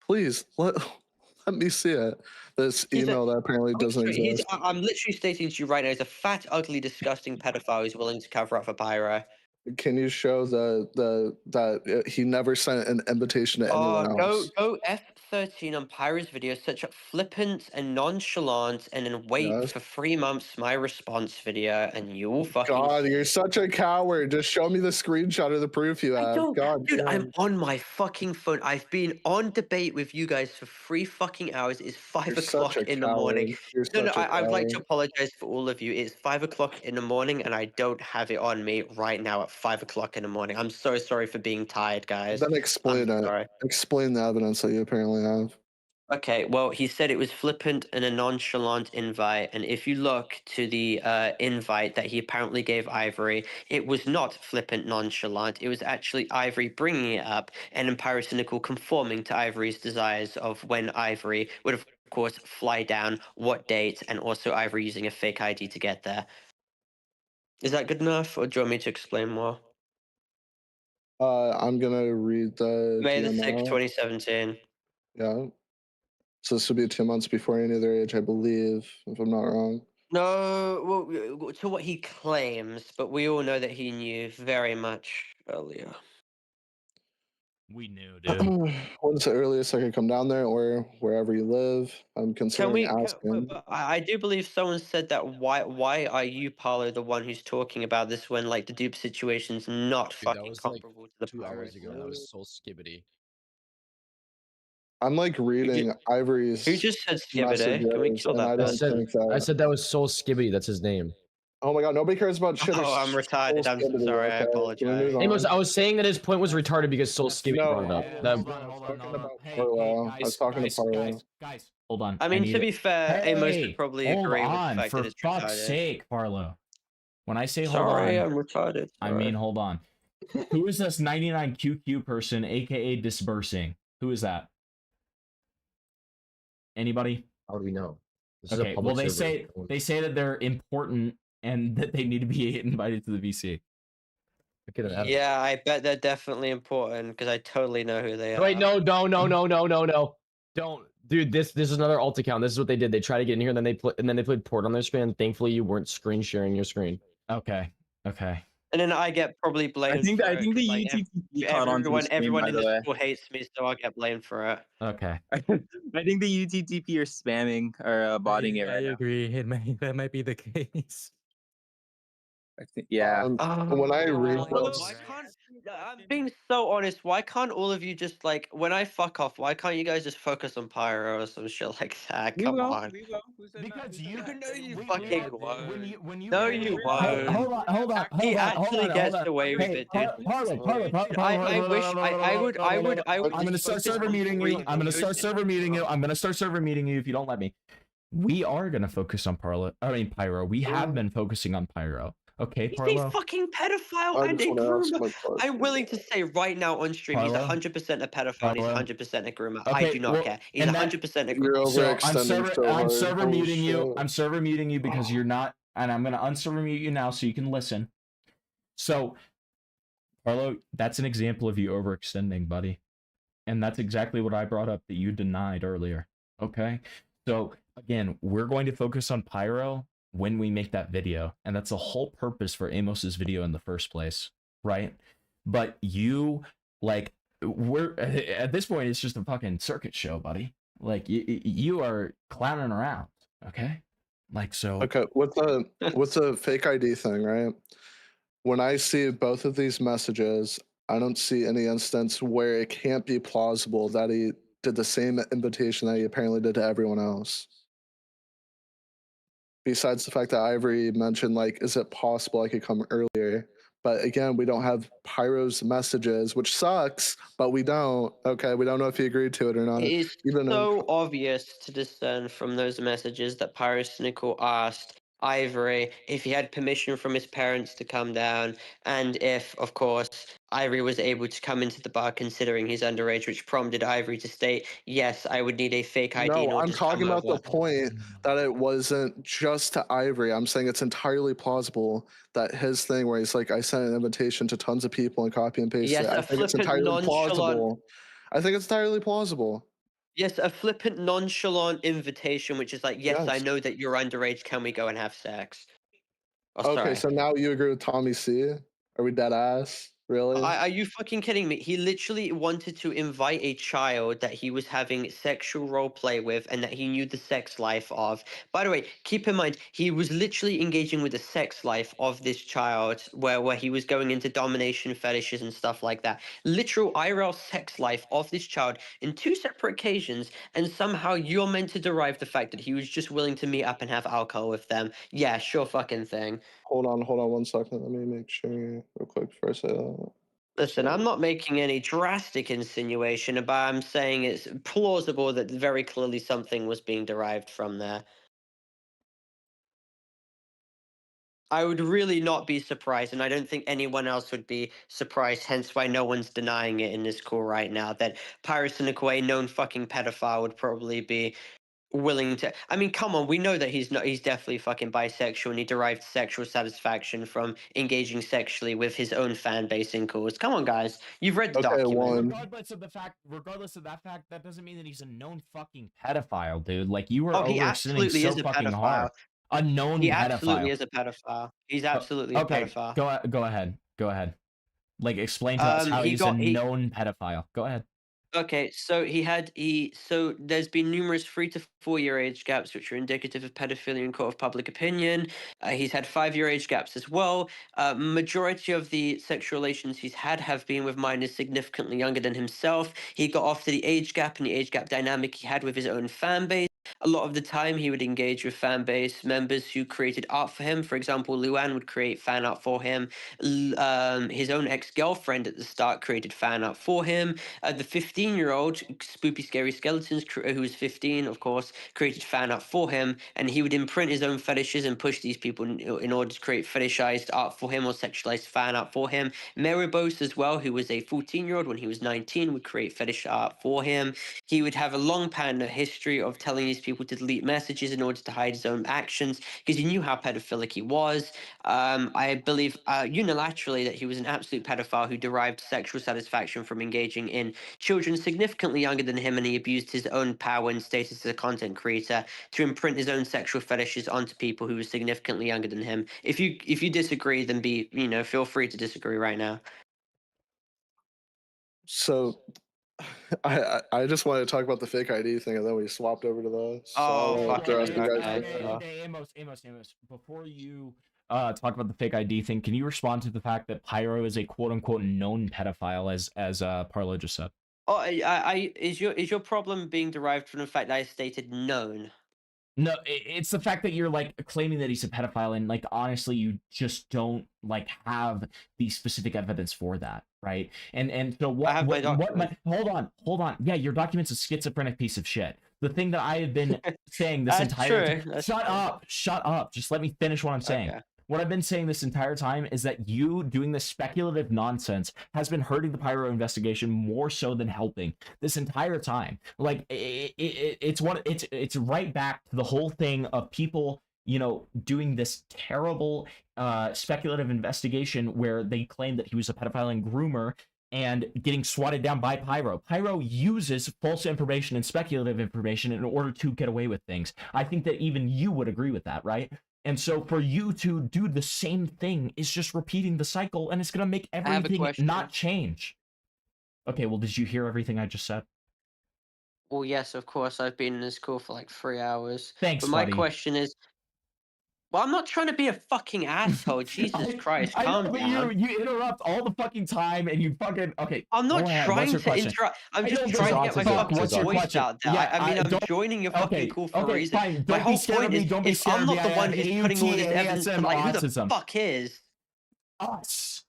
Please let me see it. This He's a- email that apparently doesn't exist. I'm literally stating to you right now, he's a fat, ugly, disgusting pedophile who's willing to cover up for Pyro. Can you show that he never sent an invitation to anyone else? Go F13 on Pyro's video, search up flippant and nonchalant, and then wait for 3 months my response video, and you will fucking God, see. you're such a coward. Just show me the screenshot of the proof you have. God, Dude, I'm damn. on my fucking phone. I've been on debate with you guys for 3 fucking hours. It's 5 You're such o'clock a in the morning. coward. You're No, such a I would like to coward. apologize for all of you. It's 5 o'clock in the morning, and I don't have it on me right now at 5 o'clock in the morning. I'm so sorry for being tired, guys. Then explain it. Sorry. Explain the evidence that you apparently have. Okay, well, he said it was flippant and a nonchalant invite, and if you look to the invite that he apparently gave Ivory, it was not flippant, nonchalant. It was actually Ivory bringing it up, and then Pyrocynical conforming to Ivory's desires of when Ivory would, of course, fly down, what date, and also Ivory using a fake ID to get there. Is that good enough, or do you want me to explain more? I'm gonna read the May the 6th, DML. 2017. Yeah. So this would be 2 months before any of their age, I believe, if I'm not wrong. No, well, to what he claims, but we all know that he knew very much earlier. We knew, dude. When's the earliest I could come down there, or wherever you live? I'm considering asking. But I do believe someone said that why are you, Parlo, the one who's talking about this when like the dupe situation's not Dude, that fucking was like comparable to the 2 hours ago. That was Soul Skibbity. I'm like reading Ivory's Who just said messages, Skibbity? Can we kill and that I don't person? think that. I said that was Soul Skibbity. That's his name. Oh my god, nobody cares about shit. Oh, I'm retarded. I'm Skibbity, sorry. I okay? Can we move apologize. Amos, on? I was saying that his point was retarded because Soul Skibbity brought it up. That, Parlo. I was talking to Parlo. Guys, hold on. I mean, need to be fair, Amos would Hey, probably hold agree with the on, fact for that it's fuck's retarded. sake, Parlo. When I say hold Sorry, on, I'm retarded. I mean hold on. Who is this 99QQ person, aka dispersing? Who is that? Anybody? How do we know? This is a Okay, public well server. they say that they're important and that they need to be invited to the VC. Yeah, I bet they're definitely important because I totally know who they are. Wait, no. Don't, dude. This is another alt account. This is what they did. They tried to get in here, and then they played port on their screen. Thankfully, you weren't screen sharing your screen. Okay. And then I get probably blamed. think for I it, think the 'cause, like, UTTP caught on to the stream, everyone by in the way. this school hates me, so I'll get blamed for it. Okay. I think the UTTP are spamming or botting it right I agree. That might be the case. now. I think, yeah. When I read Why can't I'm being so honest? Why can't all of you just like when I fuck off? Why can't you guys just focus on Pyro or some shit like that? Come on. Because you No, you fucking won't. when you No, you won't. Hold on. He actually gets away with it, dude. I wish I would. I'm gonna start server muting you. I'm gonna start server muting you if you don't let me. We are gonna focus on Pyro. We have been focusing on Pyro. Okay, He's Parlo. a fucking pedophile and a groomer. I'm willing to say right now on stream, he's Parlo? 100% a pedophile. He's 100% a groomer. I Okay, do not well, care. He's and that- 100% a groomer. So I'm server muting you. I'm server muting you because you're not, and I'm gonna unserver mute you now so you can listen. So, Parlo, that's an example of you overextending, buddy, and that's exactly what I brought up that you denied earlier. Okay, so again, we're going to focus on Pyro when we make that video, and that's the whole purpose for Amos's video in the first place, right? But you we're at this point it's just a fucking circuit show, buddy. Like you are clowning around, okay? Like so. Okay, what's a fake ID thing, right? When I see both of these messages, I don't see any instance where it can't be plausible that he did the same invitation that he apparently did to everyone else. Besides the fact that Ivory mentioned, like, is it possible I could come earlier? But again, we don't have Pyro's messages, which sucks, but we don't. Okay, we don't know if he agreed to it or not. It is so obvious to discern from those messages that Pyrocynical asked Ivory if he had permission from his parents to come down, and if, of course, Ivory was able to come into the bar considering he's underage, which prompted Ivory to state, yes, I would need a fake ID. in No, order I'm to talking come about over. the point that it wasn't just to Ivory. I'm saying it's entirely plausible that his thing where he's like, I sent an invitation to tons of people and copy and paste Yes, it. I a think it's flippant entirely nonchalant. plausible. I think it's entirely plausible. Yes, a flippant nonchalant invitation, which is like, yes, I Yes. know that you're underage. Can we go and have sex? Oh, Okay, sorry. so now you agree with Tommy C? Are we dead ass? Really? Are you fucking kidding me? He literally wanted to invite a child that he was having sexual role play with and that he knew the sex life of. By the way, keep in mind, he was literally engaging with the sex life of this child where he was going into domination fetishes and stuff like that. Literal IRL sex life of this child in 2 separate occasions, and somehow you're meant to derive the fact that he was just willing to meet up and have alcohol with them. Yeah, sure fucking thing. Hold on 1 second. Let me make sure real quick before I say that. Listen, I'm not making any drastic insinuation, but I'm saying it's plausible that very clearly something was being derived from there. I would really not be surprised, and I don't think anyone else would be surprised, hence why no one's denying it in this call right now, that Pyrocynical, a known fucking pedophile, would probably be willing to. I mean, come on, we know that he's definitely fucking bisexual and he derived sexual satisfaction from engaging sexually with his own fan base in calls. Come on, guys, you've read the document. Regardless of that fact, that doesn't mean that he's a known fucking pedophile, dude. Like you were Oh, he overextending absolutely so is a fucking pedophile. hard. A known He pedophile. absolutely is a pedophile. He's absolutely a Okay, pedophile. go ahead. Like, explain to us how He he's got a he known pedophile. Go ahead. Okay, so so there's been numerous 3 to 4 year age gaps which are indicative of pedophilia in court of public opinion. He's had 5 year age gaps as well. Majority of the sexual relations he's had have been with minors significantly younger than himself. He got off to the age gap and the age gap dynamic he had with his own fan base. A lot of the time, he would engage with fan base members who created art for him. For example, Luan would create fan art for him. His own ex-girlfriend at the start created fan art for him. The 15-year-old Spoopy Scary Skeletons, who was 15, of course, created fan art for him, and he would imprint his own fetishes and push these people in order to create fetishized art for him or sexualized fan art for him. Maribos as well, who was a 14-year-old when he was 19, would create fetish art for him. He would have a long pattern of history of telling these people to delete messages in order to hide his own actions because he knew how pedophilic he was. I believe unilaterally that he was an absolute pedophile who derived sexual satisfaction from engaging in children significantly younger than him, and he abused his own power and status as a content creator to imprint his own sexual fetishes onto people who were significantly younger than him. If you disagree, then feel free to disagree right now. So I just wanted to talk about the fake ID thing, and then we swapped over to the. Amos, before you talk about the fake ID thing, can you respond to the fact that Pyro is a quote unquote known pedophile, as Parlo just said? Oh, is your problem being derived from the fact that I stated known? No, it's the fact that you're like claiming that he's a pedophile, and like honestly, you just don't like have the specific evidence for that, right? And so what? Hold on. Yeah, your document's a schizophrenic piece of shit. The thing that I have been saying this entire time. Shut up. Just let me finish what I'm saying. Okay. What I've been saying this entire time is that you doing this speculative nonsense has been hurting the Pyro investigation more so than helping this entire time. Like it's right back to the whole thing of people, doing this terrible speculative investigation where they claim that he was a pedophile and groomer and getting swatted down by Pyro. Pyro uses false information and speculative information in order to get away with things. I think that even you would agree with that, right? And so for you to do the same thing is just repeating the cycle, and it's going to make everything not change. Okay, well, did you hear everything I just said? Well, yes, of course. I've been in this call for like 3 hours. Thanks, but my buddy. question is, well, I'm not trying to be a fucking asshole. Jesus Christ, calm down. You interrupt all the fucking time, and you fucking okay. I'm not trying to interrupt. I'm just trying to get my fucking voice out there. Yeah, I mean, I'm joining your fucking call for a reason. Fine. My whole point is, if I'm not the one who's putting all this evidence, like, who the fuck is? Us.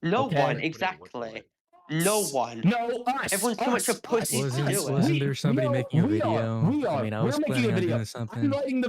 No one, exactly. No one. No, us. Everyone's so much a pussy to do it. Wasn't there somebody making a video? We are. I mean, I was making a video. Something. I'm writing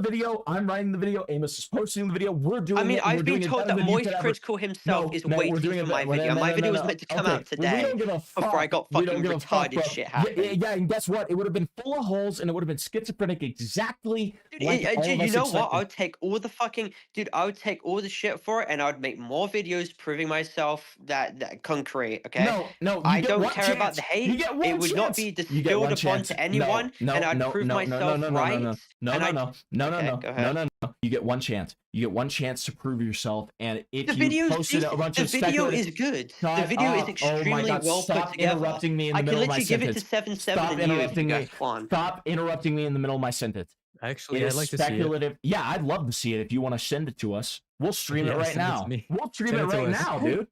the video. Amos is posting the video. We're doing I mean, it. I've been told that Moist Critical himself is waiting for my video. My video was meant to come out today before I got fucking retarded shit happening. Yeah, and guess what? It would have been full of holes, and it would have been schizophrenic exactly like all of us you know what? expected. I would take all the fucking... Dude, I would take all the shit for it, and I would make more videos proving myself that concrete, okay? No, I don't care about the hate. It would not be distilled upon to anyone, and I'd prove myself right. No. You get one chance. You get one chance to prove yourself, and if you posted a bunch of the video is good. The video is extremely well put together. Interrupting me in the middle of my sentence. I can literally give it to 7/7 and you if you guys want. Stop interrupting me in the middle of my sentence. Actually, I'd like to see it. Yeah, I'd love to see it if you want to send it to us. We'll stream it right now. We'll stream it right now, dude.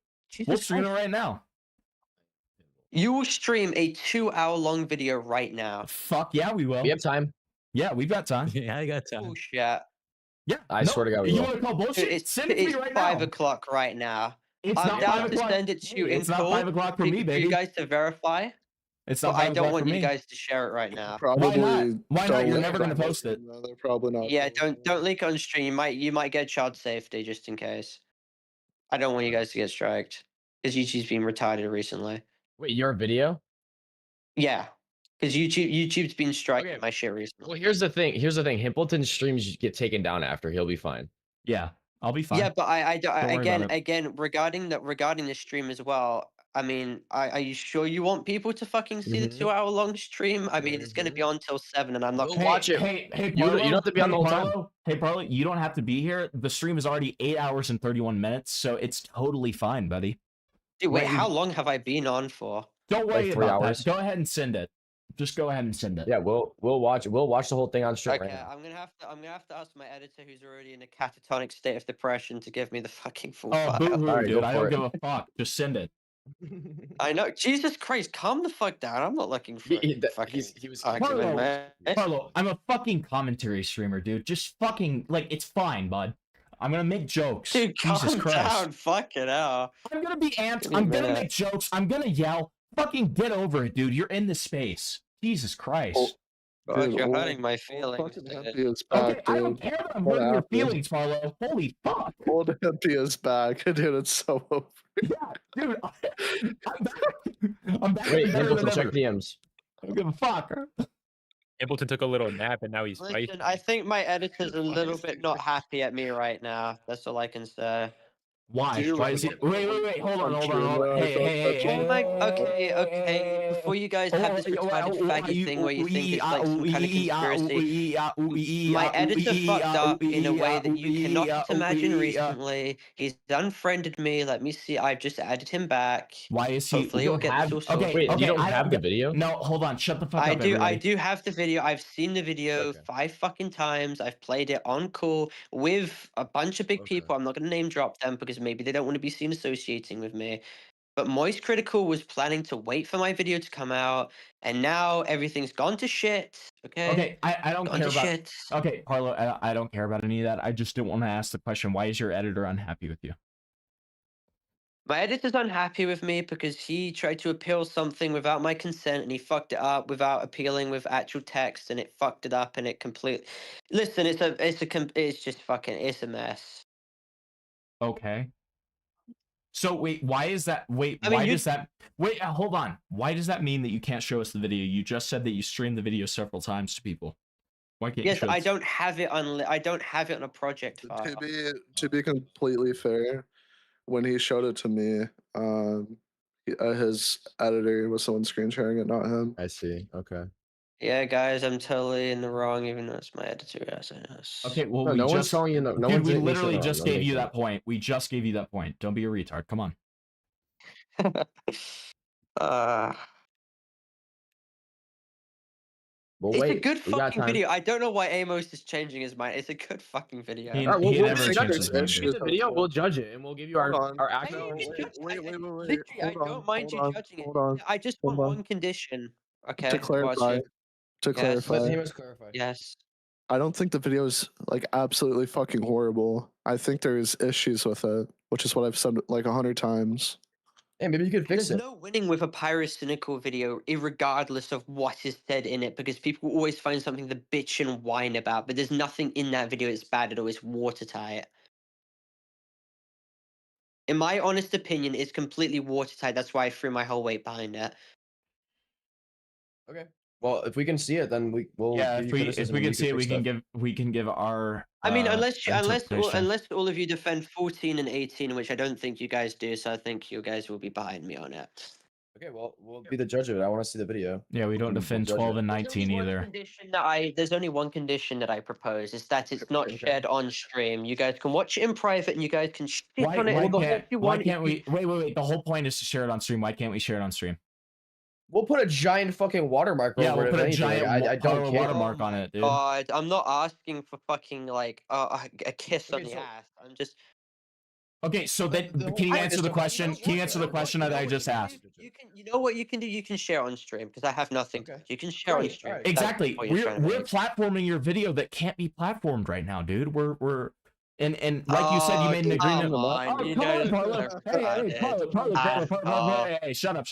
We'll stream it right now. You will stream a 2-hour-long video right now. Fuck yeah, we will. We have time. Yeah, we've got time. Yeah, I got time. Oh shit. Yeah, I swear to God, we you will. want to call bullshit? Send it to me right now. 5 o'clock right now. I'm down to send it to you in It's not 5 o'clock for me, baby. For you guys to verify. It's not 5 I o'clock don't want for you me. guys to share it right now. Why not? You're never going to post it. No, they're probably not. Yeah, don't leak on stream. You might get child safety just in case. I don't want you guys to get striked because YouTube's been retarded recently. Wait, your video? Yeah, because YouTube's been striking my shit recently. Well, here's the thing. Himpleton's streams get taken down after. He'll be fine. Yeah, I'll be fine. Yeah, but again regarding the stream as well. I mean, are you sure you want people to fucking see the 2-hour-long stream? I mean, it's going to be on till 7, and I'm not. Watch it. Hey, you don't have to be on the whole time. Hey, Parlo, you don't have to be here. The stream is already 8 hours and 31 minutes, so it's totally fine, buddy. Dude, wait, Right, how long have I been on for? Don't Like worry 3 about hours. that. Go ahead and send it. Just go ahead and send it. Yeah, we'll watch the whole thing on stream Okay, right now. I'm gonna have to ask my editor, who's already in a catatonic state of depression, to give me the fucking full Oh, file. boo-hoo, Alright, dude. go I for don't it. give a fuck. Just send it. I know. Jesus Christ, calm the fuck down. I'm not looking for fucking. He was argument, man. Parlo, I'm a fucking commentary streamer, dude. Just fucking, like, it's fine, bud. I'm gonna make jokes. Dude, Jesus calm Christ. down. Fucking hell. I'm gonna be amped. Give me a I'm gonna minute. make jokes. I'm gonna yell. Fucking get over it, dude. You're in this space. Jesus Christ. God, you're Dude, hurting my feelings. fucking dude. Happy is Okay, back, I don't dude. care that I'm What hurting your happened? feelings, Parlo. Holy fuck. Old Happy is back, dude. It's so over. Yeah, dude. I'm back. I'm back. Wait, better Ableton, than check ever. DMs. I don't give a fuck. Ableton took a little nap and now he's Listen, fighting. I think my editor's a little bit not happy at me right now. That's all I can say. Why? Why is he? Wait. Hold on. Hey. Oh my. Okay. Before you guys have this retarded faggy thing where you think it's like some kind of conspiracy, my editor fucked up in a way that you cannot imagine recently. He's unfriended me. Let me see. I've just added him back. Why is he? Hopefully you'll get this all sorted. Okay. You don't I have the video? No, hold on. Shut the fuck I up, do. I everybody. do have the video. I've seen the video 5 fucking times. I've played it on call with a bunch of big people. I'm not gonna name drop them because maybe they don't want to be seen associating with me. But Moist Critical was planning to wait for my video to come out, and now everything's gone to shit. Okay. I don't Gone care to about. shit. Okay, Parlo, I don't care about any of that. I just don't want to ask the question. Why is your editor unhappy with you? My editor's unhappy with me because he tried to appeal something without my consent, and he fucked it up without appealing with actual text, and it fucked it up, and it completely. Listen, it's a mess. Okay. So wait, why is that? Wait, I mean, why you- does that? Wait, hold on. Why does that mean that you can't show us the video? You just said that you streamed the video several times to people. Why can't you Yes, show I us? don't have it on. I don't have it on a project file. To be completely fair, when he showed it to me, his editor was the one screen sharing it, not him. I see. Okay. Yeah, guys, I'm totally in the wrong, even though it's my editor. Yes. Okay, well, No, we no one's just, telling you no dude, one's we making shit literally wrong. just No gave one's you making that point. We just gave you that point. Don't be a retard. Come on. Well, It's a wait, good we got fucking time. video. I don't know why Amos is changing his mind. It's a good fucking video. He- All right, he we'll never judge changes it. his mind, See dude. the video, we'll judge it, and we'll give you our Hold on. our actual. Literally, I don't mind you judging it. Hold on. I just Hold want on. one condition. Okay. To clarify, Yes. Let Amos clarify. Yes. I don't think the video is like absolutely fucking horrible. I think there's issues with it, which is what I've said like 100 times. Hey, maybe you could fix There's it. no winning with a pyrocynical video, irregardless of what is said in it, because people always find something to bitch and whine about. But there's nothing in that video that's bad at all. It's watertight. In my honest opinion, it's completely watertight. That's why I threw my whole weight behind it. Okay. Well, if we can see it, then we'll. Yeah, give if you we criticism and can you see it, we fix can stuff. give our. I mean, unless interpretation. all of you defend 14 and 18, which I don't think you guys do, so I think you guys will be behind me on it. Okay, well, we'll be the judge of it. I want to see the video. Yeah, we don't We'll defend judge 12 it. and 19 either. There's only one condition that I propose, is that it's not shared on stream. You guys can watch it in private, and you guys can shit on it. Why can't we? Wait. The whole point is to share it on stream. Why can't we share it on stream? We'll put a giant fucking watermark Yeah, over we'll it. put if a anything. giant Like, I don't Parlo care. watermark on it, dude. God, I'm not asking for fucking like a kiss on the ass. I'm just. Okay, so then can you answer the question? Can you answer the question that I just asked? You know what you can do? You can share on stream because I have nothing. You can share on stream. That's Exactly. what you're trying to We're make. platforming your video that can't be platformed right now, dude. We're and like you said, you made an agreement. Come on, Oh, you come on, guys Parlo. are Hey, retarded. Parlo. Hey, shut up.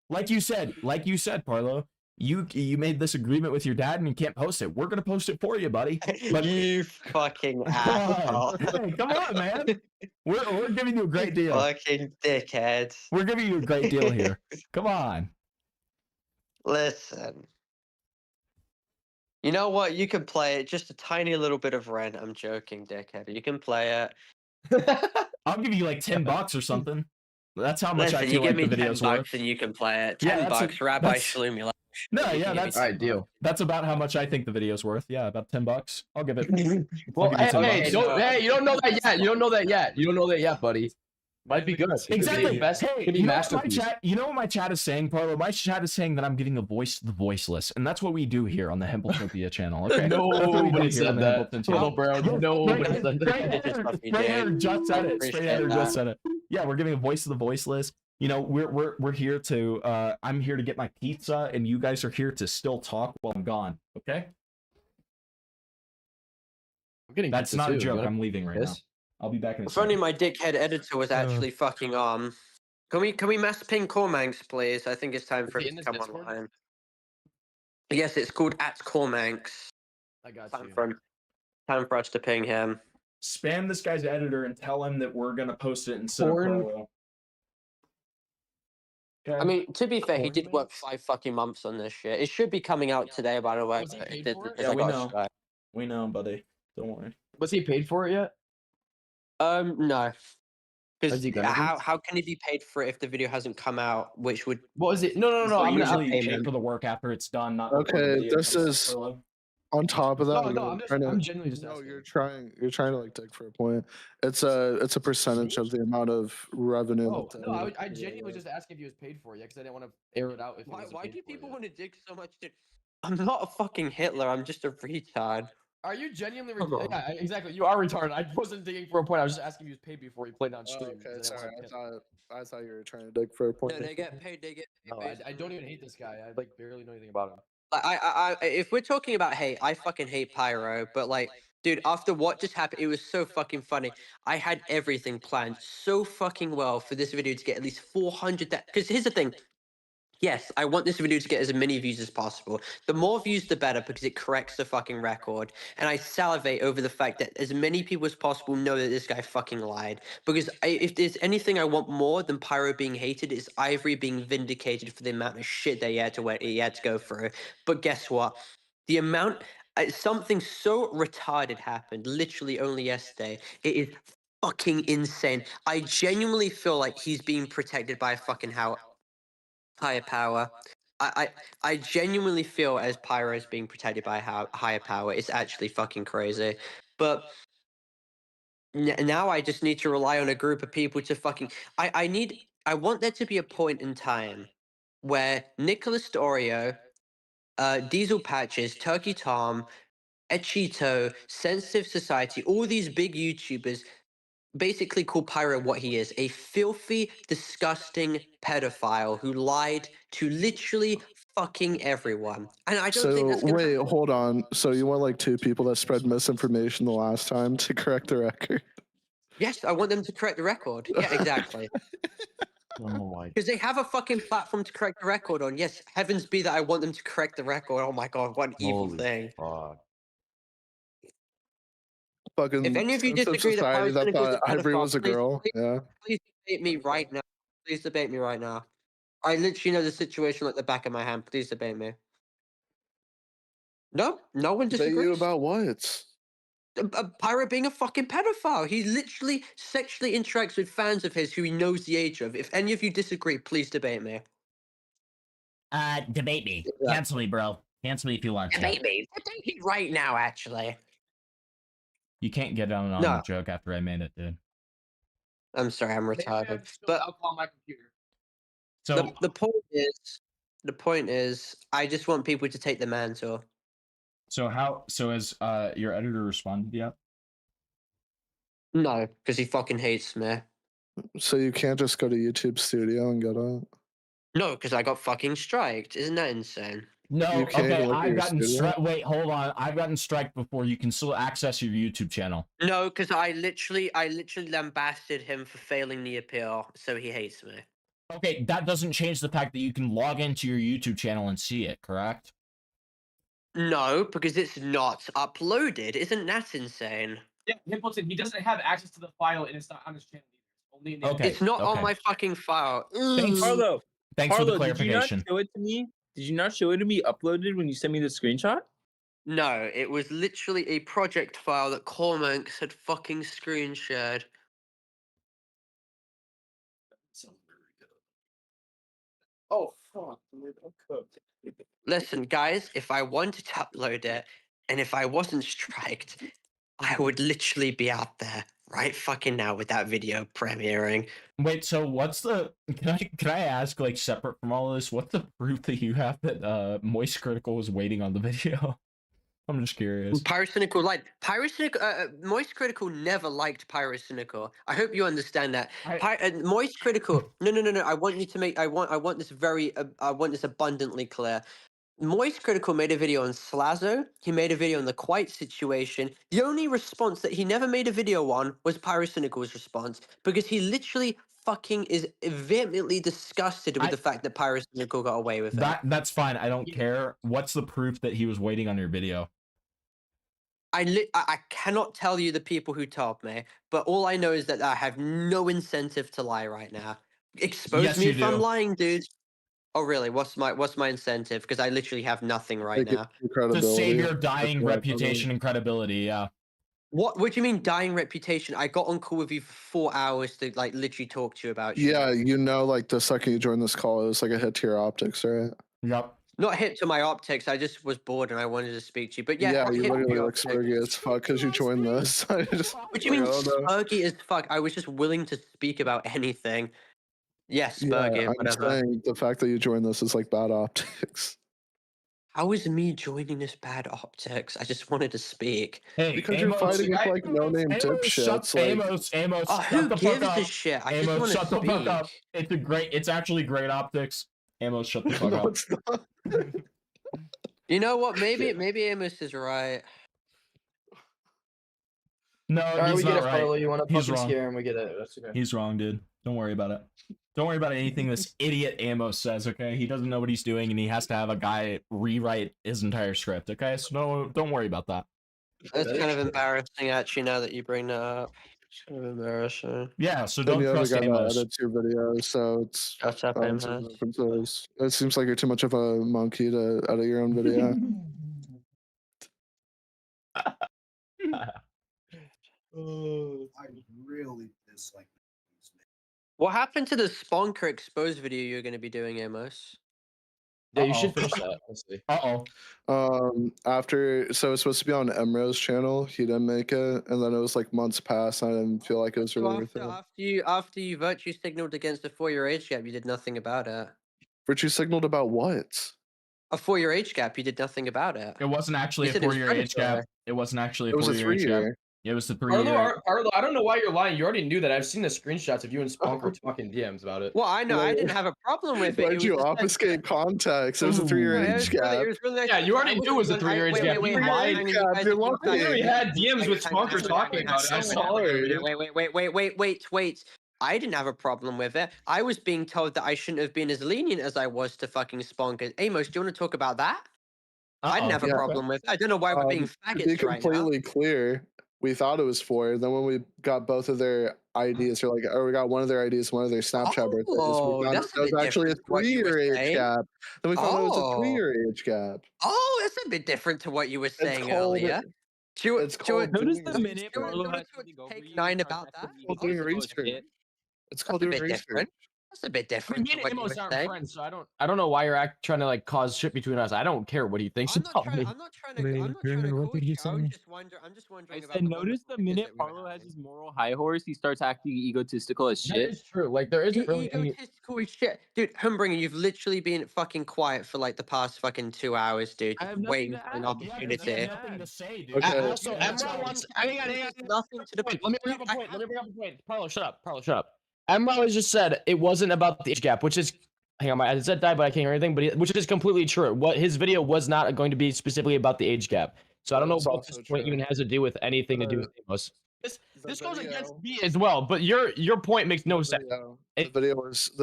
Like you said, Parlo. You made this agreement with your dad and you can't post it. We're gonna post it for you, buddy. But You fucking asshole. Hey, come on, man. We're giving you a great deal. Fucking dickheads. We're giving you a great deal here. Come on. Listen. You know what? You can play it. Just a tiny little bit of rent. I'm joking, dickhead. You can play it. I'll give you like $10 or something. That's how much Listen, I you feel give like me the video's worth. $10 and you can play it. Yeah, $10, Rabbi Shlomi. Like, No, you yeah, can give me that's $10. deal. That's about how much I think the video's worth. Yeah, about $10. I'll give it. Well, I'll give you $10. hey, you don't know that yet. You don't know that yet, buddy. Might be good. Exactly. Best, Hey, could be you know what my masterpiece. chat? You know what my chat is saying, Parlo? My chat is saying that I'm giving a voice to the voiceless, and that's what we do here on the Hempletopia channel. Okay, that's what we do Nobody here on said the that. Hempleton channel. Oh, bro, Yes, nobody said that. Straight Hair just said it. Straight Hair just said it. Yeah, we're giving a voice to the voiceless. You know, we're here to. I'm here to get my pizza, and you guys are here to still talk while I'm gone. Okay. I'm getting That's pizza not a too. joke. I'm leaving right now. I'll be back in a If only second. my dickhead editor was actually fucking on. Can we mass ping Cormanx, please? I think it's time for him to come online. Yes, it's called @Cormanx. I got Time you. time for us to ping him. Spam this guy's editor and tell him that we're gonna post it instead Porn. of Parlo. I mean, to be fair, he did work 5 fucking months on this shit. It should be coming out today, by the way. Was he but paid didn't for it? because Yeah, I we got a know. strike. We know, buddy. Don't worry. Was he paid for it yet? No. Has Because he gonna be? how can he be paid for it if the video hasn't come out? Which would What was it? No. So I'm usually gonna. you pay for the work after it's done, not before the Okay, video this comes out, is Parlo. on top of that. I'm genuinely just No, asking. you're trying to like dig for a point. It's a percentage of the amount of revenue. Oh that no, the I video genuinely is. just asking if he was paid for it, because I didn't want to air it out. If why do people want to dig so much? I'm not a fucking Hitler. I'm just a retard. Are you genuinely Come on. Yeah, exactly. You are retarded. I wasn't digging for a point. I was just asking if he was paid before he played on Oh, stream. okay, because I sorry. didn't want I thought you were trying to dig for a point. No, they get paid. They get paid. No, I don't even hate this guy. I like barely know anything about him. Like, if we're talking about hate, I fucking hate Pyro. But like, dude, after what just happened, it was so fucking funny. I had everything planned so fucking well for this video to get at least 400. Because here's the thing. Yes, I want this video to get as many views as possible. The more views, the better, because it corrects the fucking record. And I salivate over the fact that as many people as possible know that this guy fucking lied. Because if there's anything I want more than Pyro being hated, it's Ivory being vindicated for the amount of shit that he had to go through. But guess what? The amount... something so retarded happened literally only yesterday. It is fucking insane. I genuinely feel like he's being protected by a fucking higher power. I genuinely feel as Pyro is being protected by a higher power. It's actually fucking crazy. But now I just need to rely on a group of people to fucking... I want there to be a point in time where Nicholas Dorio, Diesel Patches, Turkey Tom, Echito, Sensitive Society, all these big YouTubers basically call Pyro what he is, a filthy, disgusting pedophile who lied to literally fucking everyone. And I don't think So that's gonna wait, happen. hold on. So you want like 2 people that spread misinformation the last time to correct the record? Yes, I want them to correct the record. Yeah, exactly. Oh my. Because they have a fucking platform to correct the record on. Yes, heavens be that I want them to correct the record. Oh my god, what an evil thing. Fucking If any of you sensitive disagree that society Pyro's that Cynical is a thought Ivory pedophile, was a girl. Yeah. please debate me right now. Please debate me right now. I literally know the situation like the back of my hand. Please debate me. No, no one Debate disagrees. you about what? Pyro being a fucking pedophile. He literally sexually interacts with fans of his who he knows the age of. If any of you disagree, please debate me. Debate me. Cancel me, bro. Cancel me if you want to. Debate me. Debate me right now, actually. You can't get on No. the joke after I made it, dude. I'm sorry, I'm retarded. But I'll call my computer. So the point is, I just want people to take the mantle. So has your editor responded yet? No, because he fucking hates me. So you can't just go to YouTube Studio and get it? No, because I got fucking striked. Isn't that insane? No, You can't okay, even look at I've your gotten studio? Wait, hold on. I've gotten striked before. You can still access your YouTube channel. No, because I literally lambasted him for failing the appeal, so he hates me. Okay, that doesn't change the fact that you can log into your YouTube channel and see it, correct? No, because it's not uploaded. Isn't that insane? Yeah, Himpleton, he doesn't have access to the file, and it's not on his channel either. Only in the Okay. It's not on my fucking file. Thanks. Parlo, Thanks for the Parlo, did you not clarification. show it to me? Did you not show it to me uploaded when you sent me the screenshot? No, it was literally a project file that Cormanx had fucking screen shared. Oh, fuck. I'm cooked. Listen, guys, if I wanted to upload it, and if I wasn't striked, I would literally be out there. right fucking now with that video premiering. Wait, so what's the? Can I ask, like, separate from all this, what's the proof that you have that Moist Critical was waiting on the video? I'm just curious. Pyrocynical liked Pyrocynical. Moist Critical never liked Pyrocynical. I hope you understand that. Moist Critical. No. I want you to make. I want this very. I want this abundantly clear. Moist Critical made a video on Slazo. He made a video on the Quiet situation. The only response that he never made a video on was Pyrocynical's response, because he literally fucking is vehemently disgusted with the fact that Pyrocynical got away with it. That's fine. I don't care. What's the proof that he was waiting on your video? I cannot tell you the people who told me, but all I know is that I have no incentive to lie right now. Expose me if I'm lying, dude. Oh really? What's my incentive? Because I literally have nothing right now. To save your dying reputation and credibility, yeah. What do you mean dying reputation? I got on call with you for 4 hours to like literally talk to you about shit. Yeah, you know, like the second you joined this call, it was like a hit to your optics, right? Yep. Not hit to my optics. I just was bored and I wanted to speak to you. But yeah, you hit to literally your look optics. spurgy as fuck because you joined this. What do you mean spurgy as fuck? I was just willing to speak about anything. Yes, spurgy, I'm whatever. saying the fact that you joined this is like bad optics. How is me joining this bad optics? I just wanted to speak. Hey, because you're fighting with like no-name dipshits. Amos, Oh, shut who the fuck gives up. a shit? I just Amos, want to shut the fuck up. speak. It's actually great optics. Amos, shut the fuck up. It's not. You know what? Maybe Amos is right. No, Alright, he's we get not it, right. Parlo. You want to He's fucking wrong. scare him? We get it. That's okay. He's wrong, dude. Don't worry about it. Don't worry about anything this idiot Amos says, okay? He doesn't know what he's doing, and he has to have a guy rewrite his entire script, okay? So don't worry about that. That's kind of embarrassing, actually, now that you bring that up. It's kind of embarrassing. Yeah, so Then don't you have a trust guy that Amos. edits your videos, so it's Shut up, Amos. differences. It seems like you're too much of a monkey to edit your own video. I really dislike these. What happened to the Sponker exposed video you're going to be doing, Amos? Yeah, you should finish that. Honestly. After, so it's supposed to be on Emro's channel. He didn't make it, and then it was like months past. And I didn't feel like it was really worth it. After you virtue signaled against a 4-year age gap, you did nothing about it. Virtue signaled about what? A 4-year age gap. You did nothing about it. It wasn't actually You a said it was 4-year age gap. predatory. It wasn't actually a It was a 4-year age gap. 3-year. Yeah, it was the 3-year. Parlo, I don't know why you're lying. You already knew that. I've seen the screenshots of you and Sponker talking DMs about it. Well, I know. I didn't have a problem with it. Why'd you obfuscate context? It was a 3-year age gap. It was really nice. Yeah, you already knew it was a 3-year age gap. You lied. You literally had DMs with Sponker talking about it. I saw it. Wait. I didn't have a problem with it. I was being told that I shouldn't have been as lenient as I was to fucking Sponker. Amos, do you want to talk about that? I didn't have a problem with it. I don't know why we're being To be faggots right now. completely clear, we thought it was 4. Then when we got both of their IDs, or we got one of their IDs, one of their Snapchat birthdays, we found that's it was actually a different to what you were 3-year age saying. gap. Then we found out it was a Oh. 3-year age gap. Oh, that's a bit different to what you were saying called- earlier. It's called Notice doing the minute Parlo has to go take 9 about that. doing research. It's called That's a doing bit research. different. That's a bit I different. mean, to me what and you Amos were aren't saying. friends, so I don't know why you're trying to like cause shit between us. I don't care what he thinks about me. I'm not trying to what did you say? I'm just wondering about And notice the minute Parlo has his moral high horse, he starts acting egotistical as That shit. is true. Like there isn't really any. egotistical as shit. Dude, Humbringer, you've literally been fucking quiet for like the past fucking 2 hours, dude. I have nothing Waiting to for an add. opportunity. Nothing to say, dude. Okay. Also, Emerald wants. Hang on. Nothing to the Wait, let me bring up a point. Parlo, shut up. Shut up. Emerald has just said it wasn't about the age gap, which is. Hang on, I said die, but I can't hear anything. But which is completely true. What his video was not going to be specifically about the age gap. So I don't know That's what this also point true. even has to do with anything to do with Amos. This goes video- against me as well, but your point makes no sense. The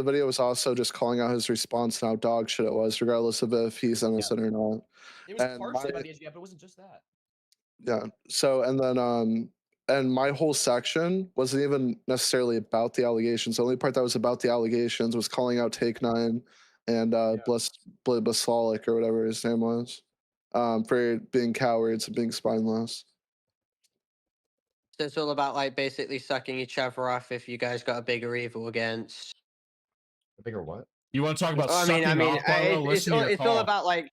video was also just calling out his response and how dog shit it was, regardless of if he's innocent or not. It was And partially my- about the age gap, but it wasn't just that. Yeah. So and then and my whole section wasn't even necessarily about the allegations. The only part that was about the allegations was calling out Take 9 and Basalic or whatever his name was, for being cowards and being spineless. So it's all about like basically sucking each other off if you guys got a bigger evil against. A bigger what? You want to talk about I sucking mean, off, Parlo? it's all about like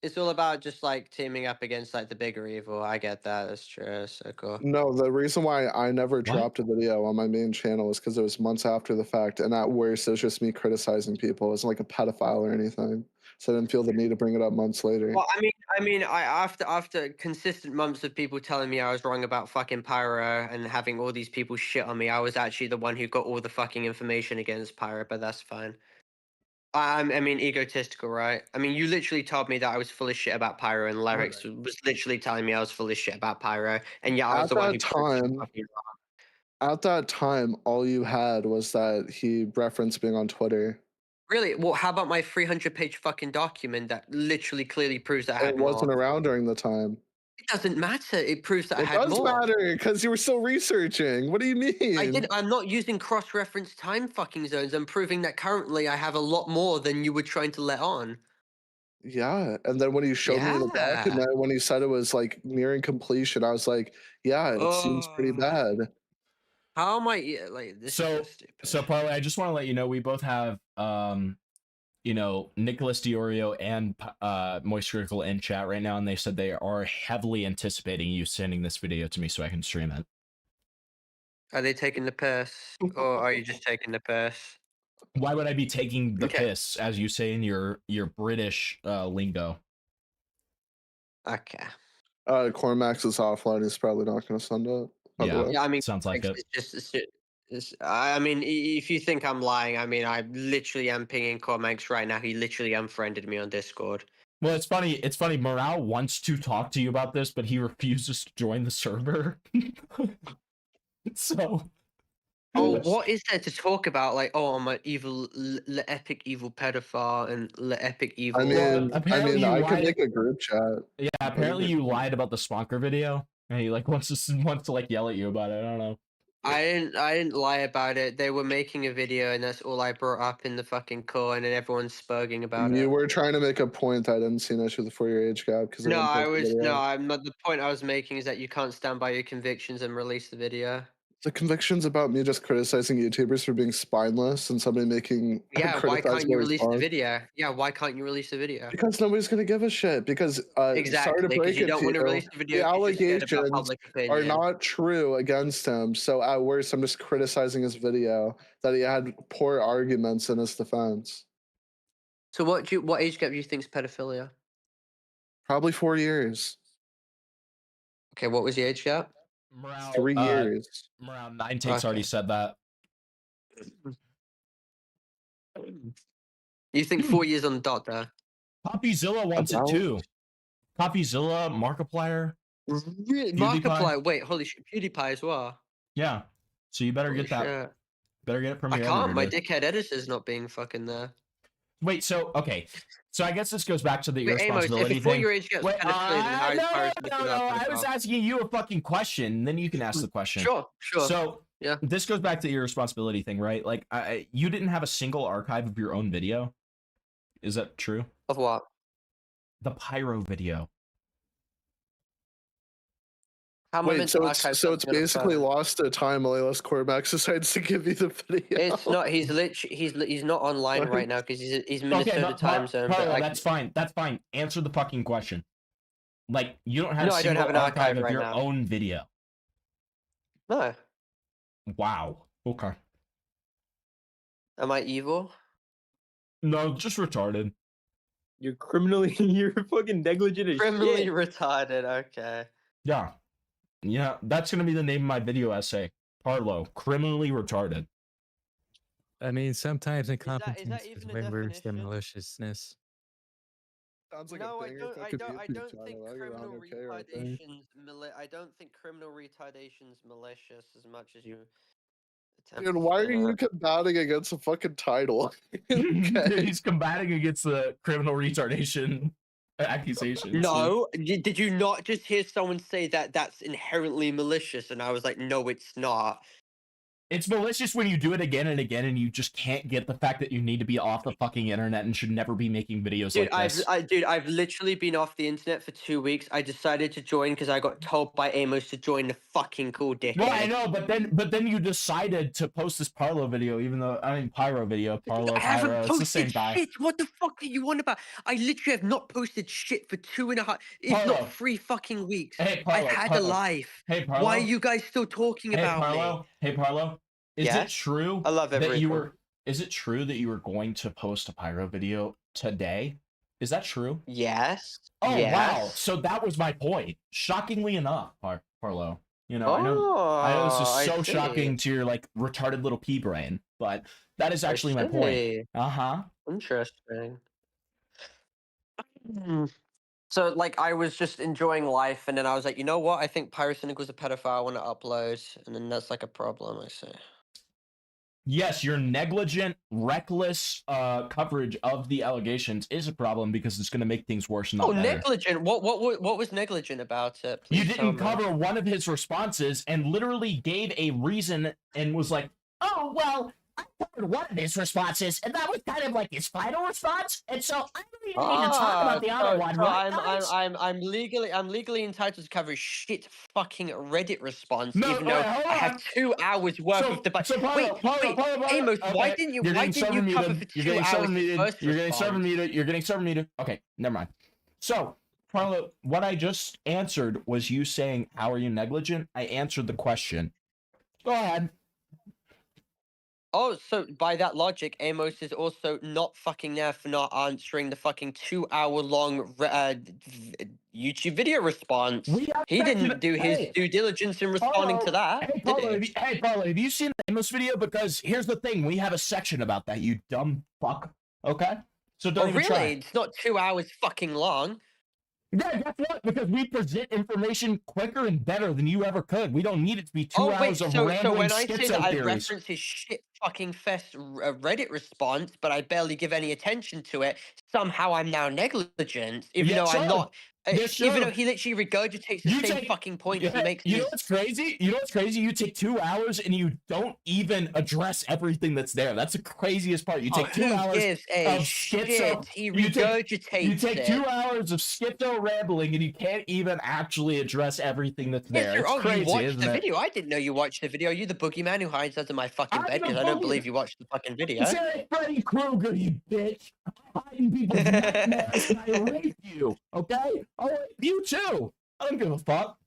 It's all about just like teaming up against like the bigger evil. I get that. That's true. That's so cool. No, the reason why I never dropped a video on my main channel is because it was months after the fact, and at worst, it was just me criticizing people. It wasn't like a pedophile or anything, so I didn't feel the need to bring it up months later. Well, after consistent months of people telling me I was wrong about fucking Pyro and having all these people shit on me, I was actually the one who got all the fucking information against Pyro. But that's fine. I mean, egotistical, right? I mean, you literally told me that I was full of shit about Pyro, and Larix was literally telling me I was full of shit about Pyro, and yeah, I was At the one who that proved you time, fucking wrong. at that time, all you had was that he referenced being on Twitter. Really? Well, how about my 300-page fucking document that literally clearly proves that I had It wasn't more? around during the time. It doesn't matter. It proves that I It had does more. matter because you were still researching. What do you mean? I did. I'm not using cross-reference time fucking zones. I'm proving that currently I have a lot more than you were trying to let on. Yeah, and then when he showed me the Yeah. document, when he said it was like nearing completion, I was like, "Yeah, it seems pretty bad." How am I like this? So, Parlo, I just want to let you know we both have Nicholas Diorio and Moist Critical in chat right now, and they said they are heavily anticipating you sending this video to me so I can stream it. Are they taking the piss, or are you just taking the piss? Why would I be taking the piss, as you say in your British lingo? Okay. Cormax is offline. He's probably not going to send it. Yeah, I mean, sounds like it. I mean, if you think I'm lying, I mean, I literally am pinging Cormax right now. He literally unfriended me on Discord. Well, it's funny. It's funny. Morale wants to talk to you about this, but he refuses to join the server. So. Oh, what is there to talk about? Like, oh, I'm an evil, epic evil pedophile and epic evil. I mean, I could make a group chat. Yeah, apparently you lied about the Sponker video, and he like wants to like yell at you about it. I don't know. I didn't lie about it. They were making a video, and that's all I brought up in the fucking call, and then everyone's spurging about it. You were trying to make a point. I didn't see an issue with the 4-year age gap because No, I'm not. The point I was making is that you can't stand by your convictions and release the video. The conviction's about me just criticizing YouTubers for being spineless and somebody making Yeah, why can't you release the response. video? Yeah, why can't you release the video? Because nobody's gonna give a shit. Because Exactly, sorry to 'cause break you it don't to wanna you, release the video the 'cause you're scared about allegations public are opinion. not true against him. So at worst, I'm just criticizing his video that he had poor arguments in his defense. So what age gap do you think is pedophilia? Probably 4 years. Okay, what was the age gap? 3 years. Morale 9 takes already said that. You think 4 years on the dot there? Poppyzilla wants it too. Poppyzilla, Markiplier. Really? PewDiePie. Markiplier, wait, holy shit, PewDiePie as well. Yeah. So you better Holy get that. shit. Better get it from I your can't, editor, my dude. dickhead editor's not being fucking there. Wait, so okay. So I guess this goes back to the Wait, Amos, irresponsibility if a 4 thing. year age gap's Wait, pedophilia, then how is Paris no, I was asking you a fucking question. Then you can ask the question. Sure. So yeah, this goes back to the irresponsibility thing, right? Like, you didn't have a single archive of your own video. Is that true? Of what? The Pyro video. How am I Wait, meant to so archive it's something on a basically phone? lost to time unless Cormax decides to give you the video. It's not. He's literally. He's not online right now because he's Minnesota but time zone. But Parlo, that's fine. That's fine. Answer the fucking question. Like, you don't have No, a I don't single have an archive archive of right your now. own video. No. Wow. Okay. Am I evil? No, just retarded. You're you're fucking negligent as Criminally shit. retarded. Okay. Yeah. Yeah, that's gonna be the name of my video essay. Parlo, criminally retarded. I mean, sometimes incompetence is that is even a way worse than definition? maliciousness. Sounds like No, a I banger don't. for I a don't. I community don't channel. think I get criminal on okay right there. retardation's I don't think criminal retardation's malicious as much as you. attempt Dude, to why are spin you it. combating against a fucking title? Okay. He's combating against the criminal retardation accusations. No, did you not just hear someone say that that's inherently malicious? And I was like, no, it's not. It's malicious when you do it again and again, and you just can't get the fact that you need to be off the fucking internet and should never be making videos Dude, like this. I've literally been off the internet for 2 weeks. I decided to join because I got told by Amos to join the fucking cool dickhead. Well, I know, but then you decided to post this Parlo video, even though Pyro video, Parlo, I haven't Pyro, it's the same posted guy. shit. What the fuck are you on about? I literally have not posted shit for 2.5, if not 3 fucking weeks. Hey, I've Parlo, had Parlo. a life. Hey, Parlo. Why are you guys still talking about Parlo. me? Hey, Parlo. Is it Yes? true I love that you everything. were? Is it true that you were going to post a Pyro video today? Is that true? Yes. Oh yes. wow! So that was my point. Shockingly enough, Parlo. You know, I know this is I so see. shocking to your like retarded little pea brain, but that is actually my point. see. Uh-huh. Interesting. So, like, I was just enjoying life, and then I was like, you know what? I think Pyrocynic was a pedophile. I want to upload, and then that's like a problem. I say. Yes, your negligent, reckless coverage of the allegations is a problem because it's going to make things worse, not Oh, better. negligent. What was negligent about it? You Please tell didn't me. cover one of his responses and literally gave a reason and was like, oh, well, I covered one of his responses, and that was kind of like his final response, and so I don't even need to talk about the other one, right, guys? I'm legally entitled to cover a shit fucking Reddit response, No, even though hold I have on. 2 hours worth of debate. Wait, Amos, why didn't you cover for 2 hours the first You're getting server response? muted. You're getting server muted. Okay, never mind. So, Parlo, what I just answered was you saying, how are you negligent? I answered the question. Go ahead. Oh, so by that logic, Amos is also not fucking there for not answering the fucking 2-hour-long YouTube video response. He didn't do his due diligence in responding to that. Hey, Parlo, have you seen the Amos video? Because here's the thing, we have a section about that, you dumb fuck. Okay? So don't even try. It's not 2 hours fucking long. Yeah, guess what? Because we present information quicker and better than you ever could. We don't need it to be 2 hours of rambling So when I say schizo that I theories. reference his shit fucking fest Reddit response, but I barely give any attention to it, somehow I'm now negligent, even though I'm not. Even though he literally regurgitates the same fucking points he makes. You know what's crazy? You know what's crazy? You take 2 hours and you don't even address everything that's there. That's the craziest part. You take 2 hours of schizo. He regurgitates You take it. 2 hours of schizo rambling and you can't even actually address everything that's there. Yes, It's crazy, you watched isn't the it? video. I didn't know you watched the video. Are you the boogeyman who hides under my fucking bed? Because I don't believe you watched the fucking video. Say Freddy Krueger, you bitch. I'm hiding people's nightmares and I rape you, okay? I'll rape you too. I don't give a fuck.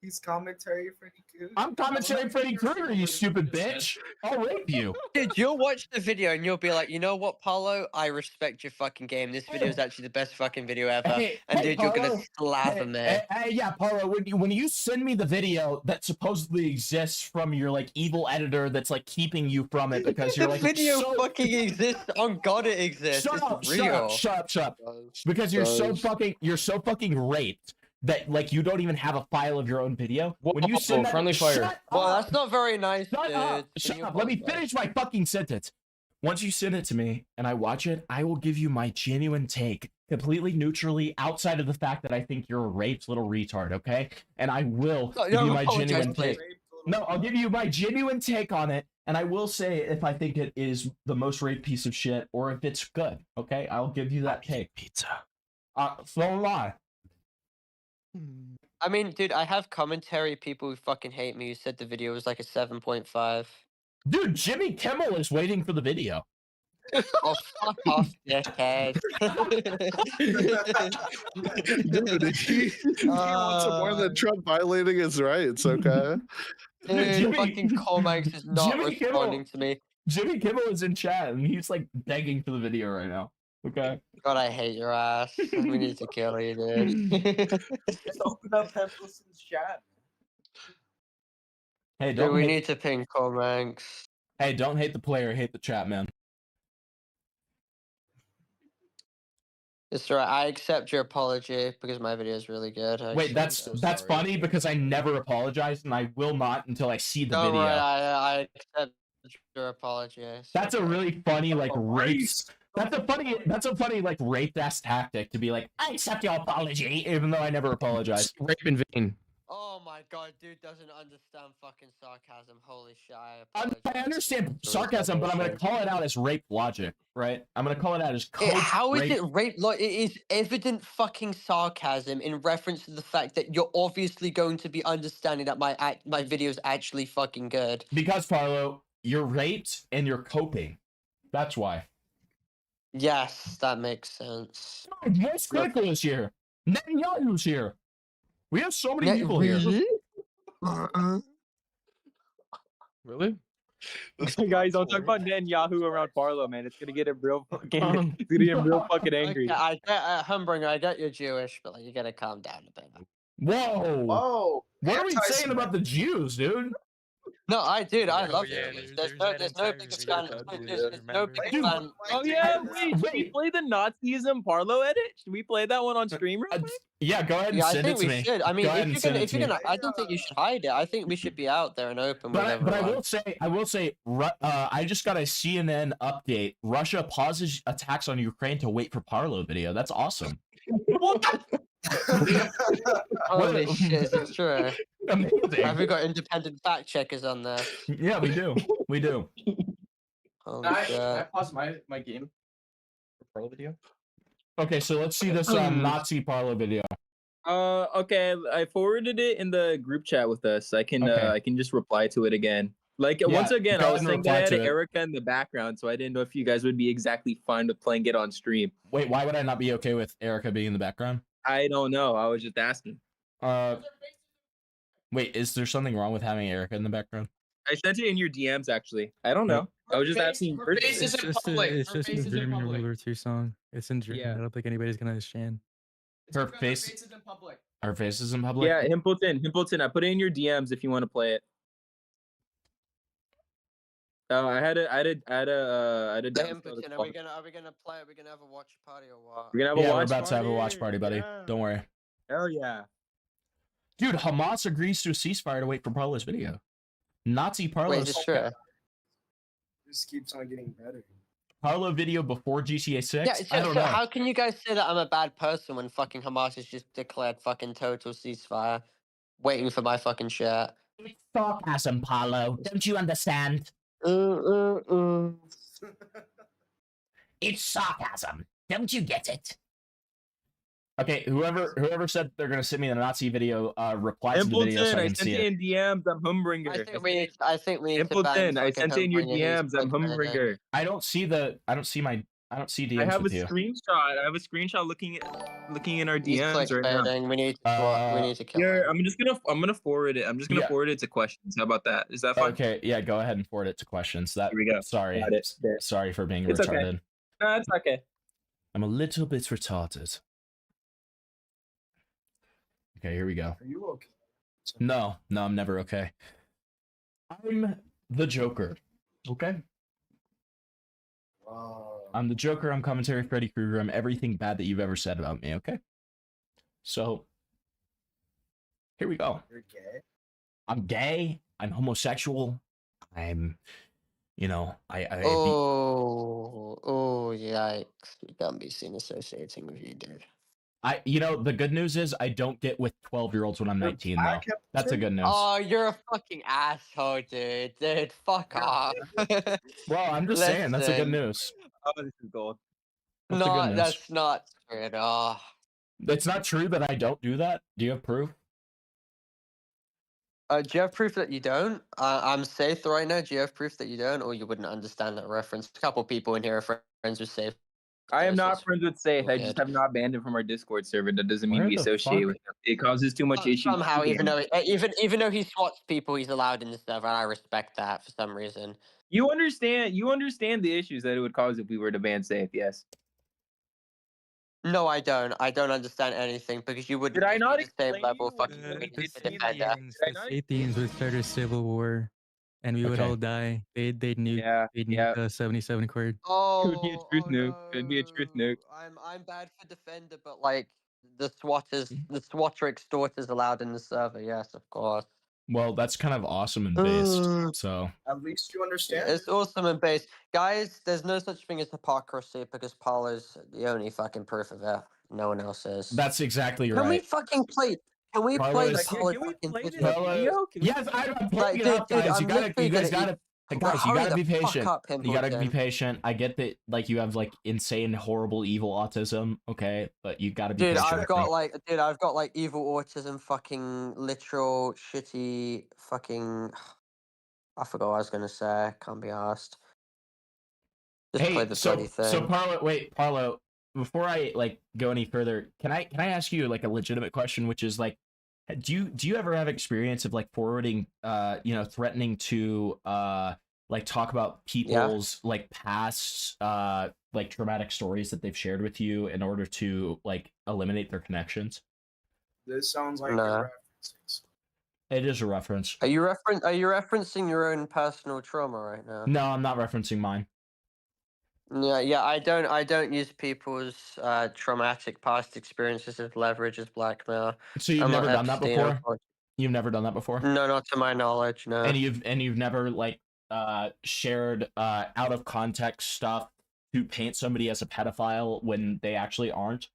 He's commentary Freddy Krueger. I'm commentary Freddy Krueger, you stupid bitch. I'll rape you. Dude, you'll watch the video and you'll be like, you know what, Paulo? I respect your fucking game. This video is actually the best fucking video ever. Dude, you're gonna slap me. Yeah, Paulo, when you send me the video that supposedly exists from your like evil editor that's like keeping you from it because you're like the video fucking exists. On God, it exists. Shut up. Because you're so fucking raped that like you don't even have a file of your own video. When you send that, friendly fire. Well, that's not very nice, Shut up. Let me finish my fucking sentence. Once you send it to me and I watch it, I will give you my genuine take, completely neutrally, outside of the fact that I think you're a raped little retard, okay? And I will give you my genuine take. No, I'll give you my genuine take on it, and I will say if I think it is the most raped piece of shit or if it's good, okay? I'll give you that take. Pizza. So lie. I mean, dude, I have commentary people who fucking hate me who said the video was like a 7.5. Dude, Jimmy Kimmel is waiting for the video. Oh, fuck off, dickhead. Dude, he wants more than Trump violating his rights, okay? Dude, fucking Colmax is not responding to me. Jimmy Kimmel is in chat, and he's like begging for the video right now. Okay. God, I hate your ass. We need to kill you, dude. Just open up Hemplison's chat. Hey, Dude, don't we hate... need to ping Colmax. Hey, don't hate the player, hate the chat, man. It's alright. I accept your apology because my video is really good. Wait, that's funny because I never apologized, and I will not until I see the Don't video. worry, I accept your apology. That's a really funny like rape. That's a funny like rape ass tactic to be like, I accept your apology, even though I never apologized. Rape in vain. Oh my god, dude doesn't understand fucking sarcasm. Holy shit, I I apologize. understand sarcasm, but I'm gonna call it out as rape logic, right? I'm gonna call it out as coach How is rape. it rape? Like, it is evident fucking sarcasm in reference to the fact that you're obviously going to be understanding that my video is actually fucking good. Because Parlo, you're raped and you're coping. That's why. Yes, that makes sense. Most critical this year. Netanyahu's here. We have so many people here. Really? Guys, don't talk about Netanyahu around Parlo, man. It's gonna get him real fucking. It's gonna get him real fucking angry. Okay, I get Humbringer, I get you're Jewish, but like, you gotta calm down a bit. Whoa. Oh, What are we saying about the Jews, dude? No, I Oh, love yeah, Jews. there's There's no that bigger entire fan. video, There's no bigger Dude, fan. Oh yeah, wait. Should we play the Nazism Parlo edit? Should we play that one on stream real quick? Yeah, go ahead and Yeah, I send it think to we me. should. I mean, Go ahead and send it if to you're me. gonna, I don't think you should hide it. I think we should be out there and open with But I everyone. will say, I just got a CNN update. Russia pauses attacks on Ukraine to wait for Parlo video. That's awesome. What? Holy shit, is it true? Amazing. Have we got independent fact checkers on there? Yeah, we do. We do. Holy Can I shit. pause my game for Parlo video? Okay, so let's see this Nazi Parlo video. Okay. I forwarded it in the group chat with us. I can Okay. I can just reply to it again. Like once again, go I ahead was and saying that reply I had to it. Erica in the background, so I didn't know if you guys would be exactly fine with playing it on stream. Wait, why would I not be okay with Erica being in the background? I don't know. I was just asking. Wait, is there something wrong with having Erica in the background? I sent it in your DMs actually. I don't know. I was just asking. Her face It's isn't just public. it's Her just a face isn't German public. World War II song. It's in German. Yeah. I don't think anybody's gonna understand. Her face. isn't public. Her face is in public. Yeah, Himpleton. I put it in your DMs if you want to play it. I had a The download Himpleton, it. are we gonna play? Are we gonna have a watch party or what? We're gonna have a Yeah, watch we're about to have a party? watch party, buddy. Yeah. Don't worry. Hell yeah. Dude, Hamas agrees to a ceasefire to wait for Parlo's video. Nazi Parlo. Wait, is it true? This keeps on getting better. Parlo video before GTA 6? Yeah, I don't so know. how can you guys say that I'm a bad person when fucking Hamas has just declared fucking total ceasefire, waiting for my fucking shit? It's sarcasm, Parlo. Don't you understand? It's sarcasm. Don't you get it? Okay, whoever said they're gonna send me the Nazi video, reply to the video so Himpleton, I I can sent see it it. in DMs. I'm Humbringer. I think we need to ban Himpleton, I fucking sent it in your Humbringer. DMs. He's I'm clickbaiting. Humbringer. I don't see DMs I have a with you. screenshot. I have a screenshot looking in our He's DMs right now. clickbaiting. We need to kill Here, him. I'm gonna forward it. I'm just gonna Yeah. forward it to questions. How about that? Is that fine? Okay, yeah, go ahead and forward it to questions. That Here we go. Sorry. Got it. There. Sorry for being It's okay. retarded. No, it's okay. I'm a little bit retarded. Okay, here we go. Are you okay? No, I'm never okay. I'm the Joker. Okay? I'm the Joker, I'm commentary Freddy Krueger, I'm everything bad that you've ever said about me, okay? So, here we go. You're gay? I'm gay, I'm homosexual, I'm, Oh, yikes. You can't be seen associating with you, dude. the good news is I don't get with 12-year-olds when I'm 19, though. That's a good news. Oh, you're a fucking asshole, dude. Dude, fuck off. Well, I'm just saying, that's a good Listen. news. Oh, this is gold. That's a good No, news. that's not true at all. It's not true that I don't do that. Do you have proof? Do you have proof that you don't? I'm safe right now. Do you have proof that you don't? Or you wouldn't understand that reference? A couple people in here are friends with safe. I am not friends with Safe. I just have not banned him from our Discord server. That doesn't mean Where we the associate fuck? with him. It causes too much issues. Somehow, even though he swats people, he's allowed in the server, and I respect that for some reason. You understand the issues that it would cause if we were to ban Safe, yes. No, I don't. I don't understand anything because you wouldn't Did I not be the same level fucking The defender. Athenians would start a civil war, and we would Okay. all die. They'd nuke the 77 quid. Oh, Could be a truth nuke. Could be a truth nuke. I'm bad for defender, but like the swatter extorters allowed in the server. Yes, of course. Well, that's kind of awesome and based, so... At least you understand. It's awesome and base. Guys, there's no such thing as hypocrisy because Parlo's the only fucking proof of it. No one else is. That's exactly Can we right. fucking play? Can we Parlo play is- the Can Parlo we fucking play video? Parlo- Yes, I'm pulling it up, dude, guys. You I'm gotta, literally you guys gonna gotta, eat- guys, you hurry gotta the be fuck patient. up, You gotta be Pimpleton. patient. I get that, like, you have like insane, horrible, evil autism. Okay, but you gotta be Dude, patient. I've with got me. like, evil autism, fucking literal shitty, fucking. I forgot what I was gonna say. Can't be asked. Just play Hey, the so bloody thing. so Parlo, wait, Parlo. Before I like go any further, can I ask you like a legitimate question, which is like, do you ever have experience of like forwarding, threatening to like talk about people's like past like traumatic stories that they've shared with you in order to like eliminate their connections? This sounds like Nah. references. It is a reference. Are you referencing your own personal trauma right now? No, I'm not referencing mine. Yeah. I don't use people's traumatic past experiences as leverage as blackmail. So you've I'm never not done that Epstein or before? You've never done that before? No, not to my knowledge. No. And you've never like shared out of context stuff to paint somebody as a pedophile when they actually aren't?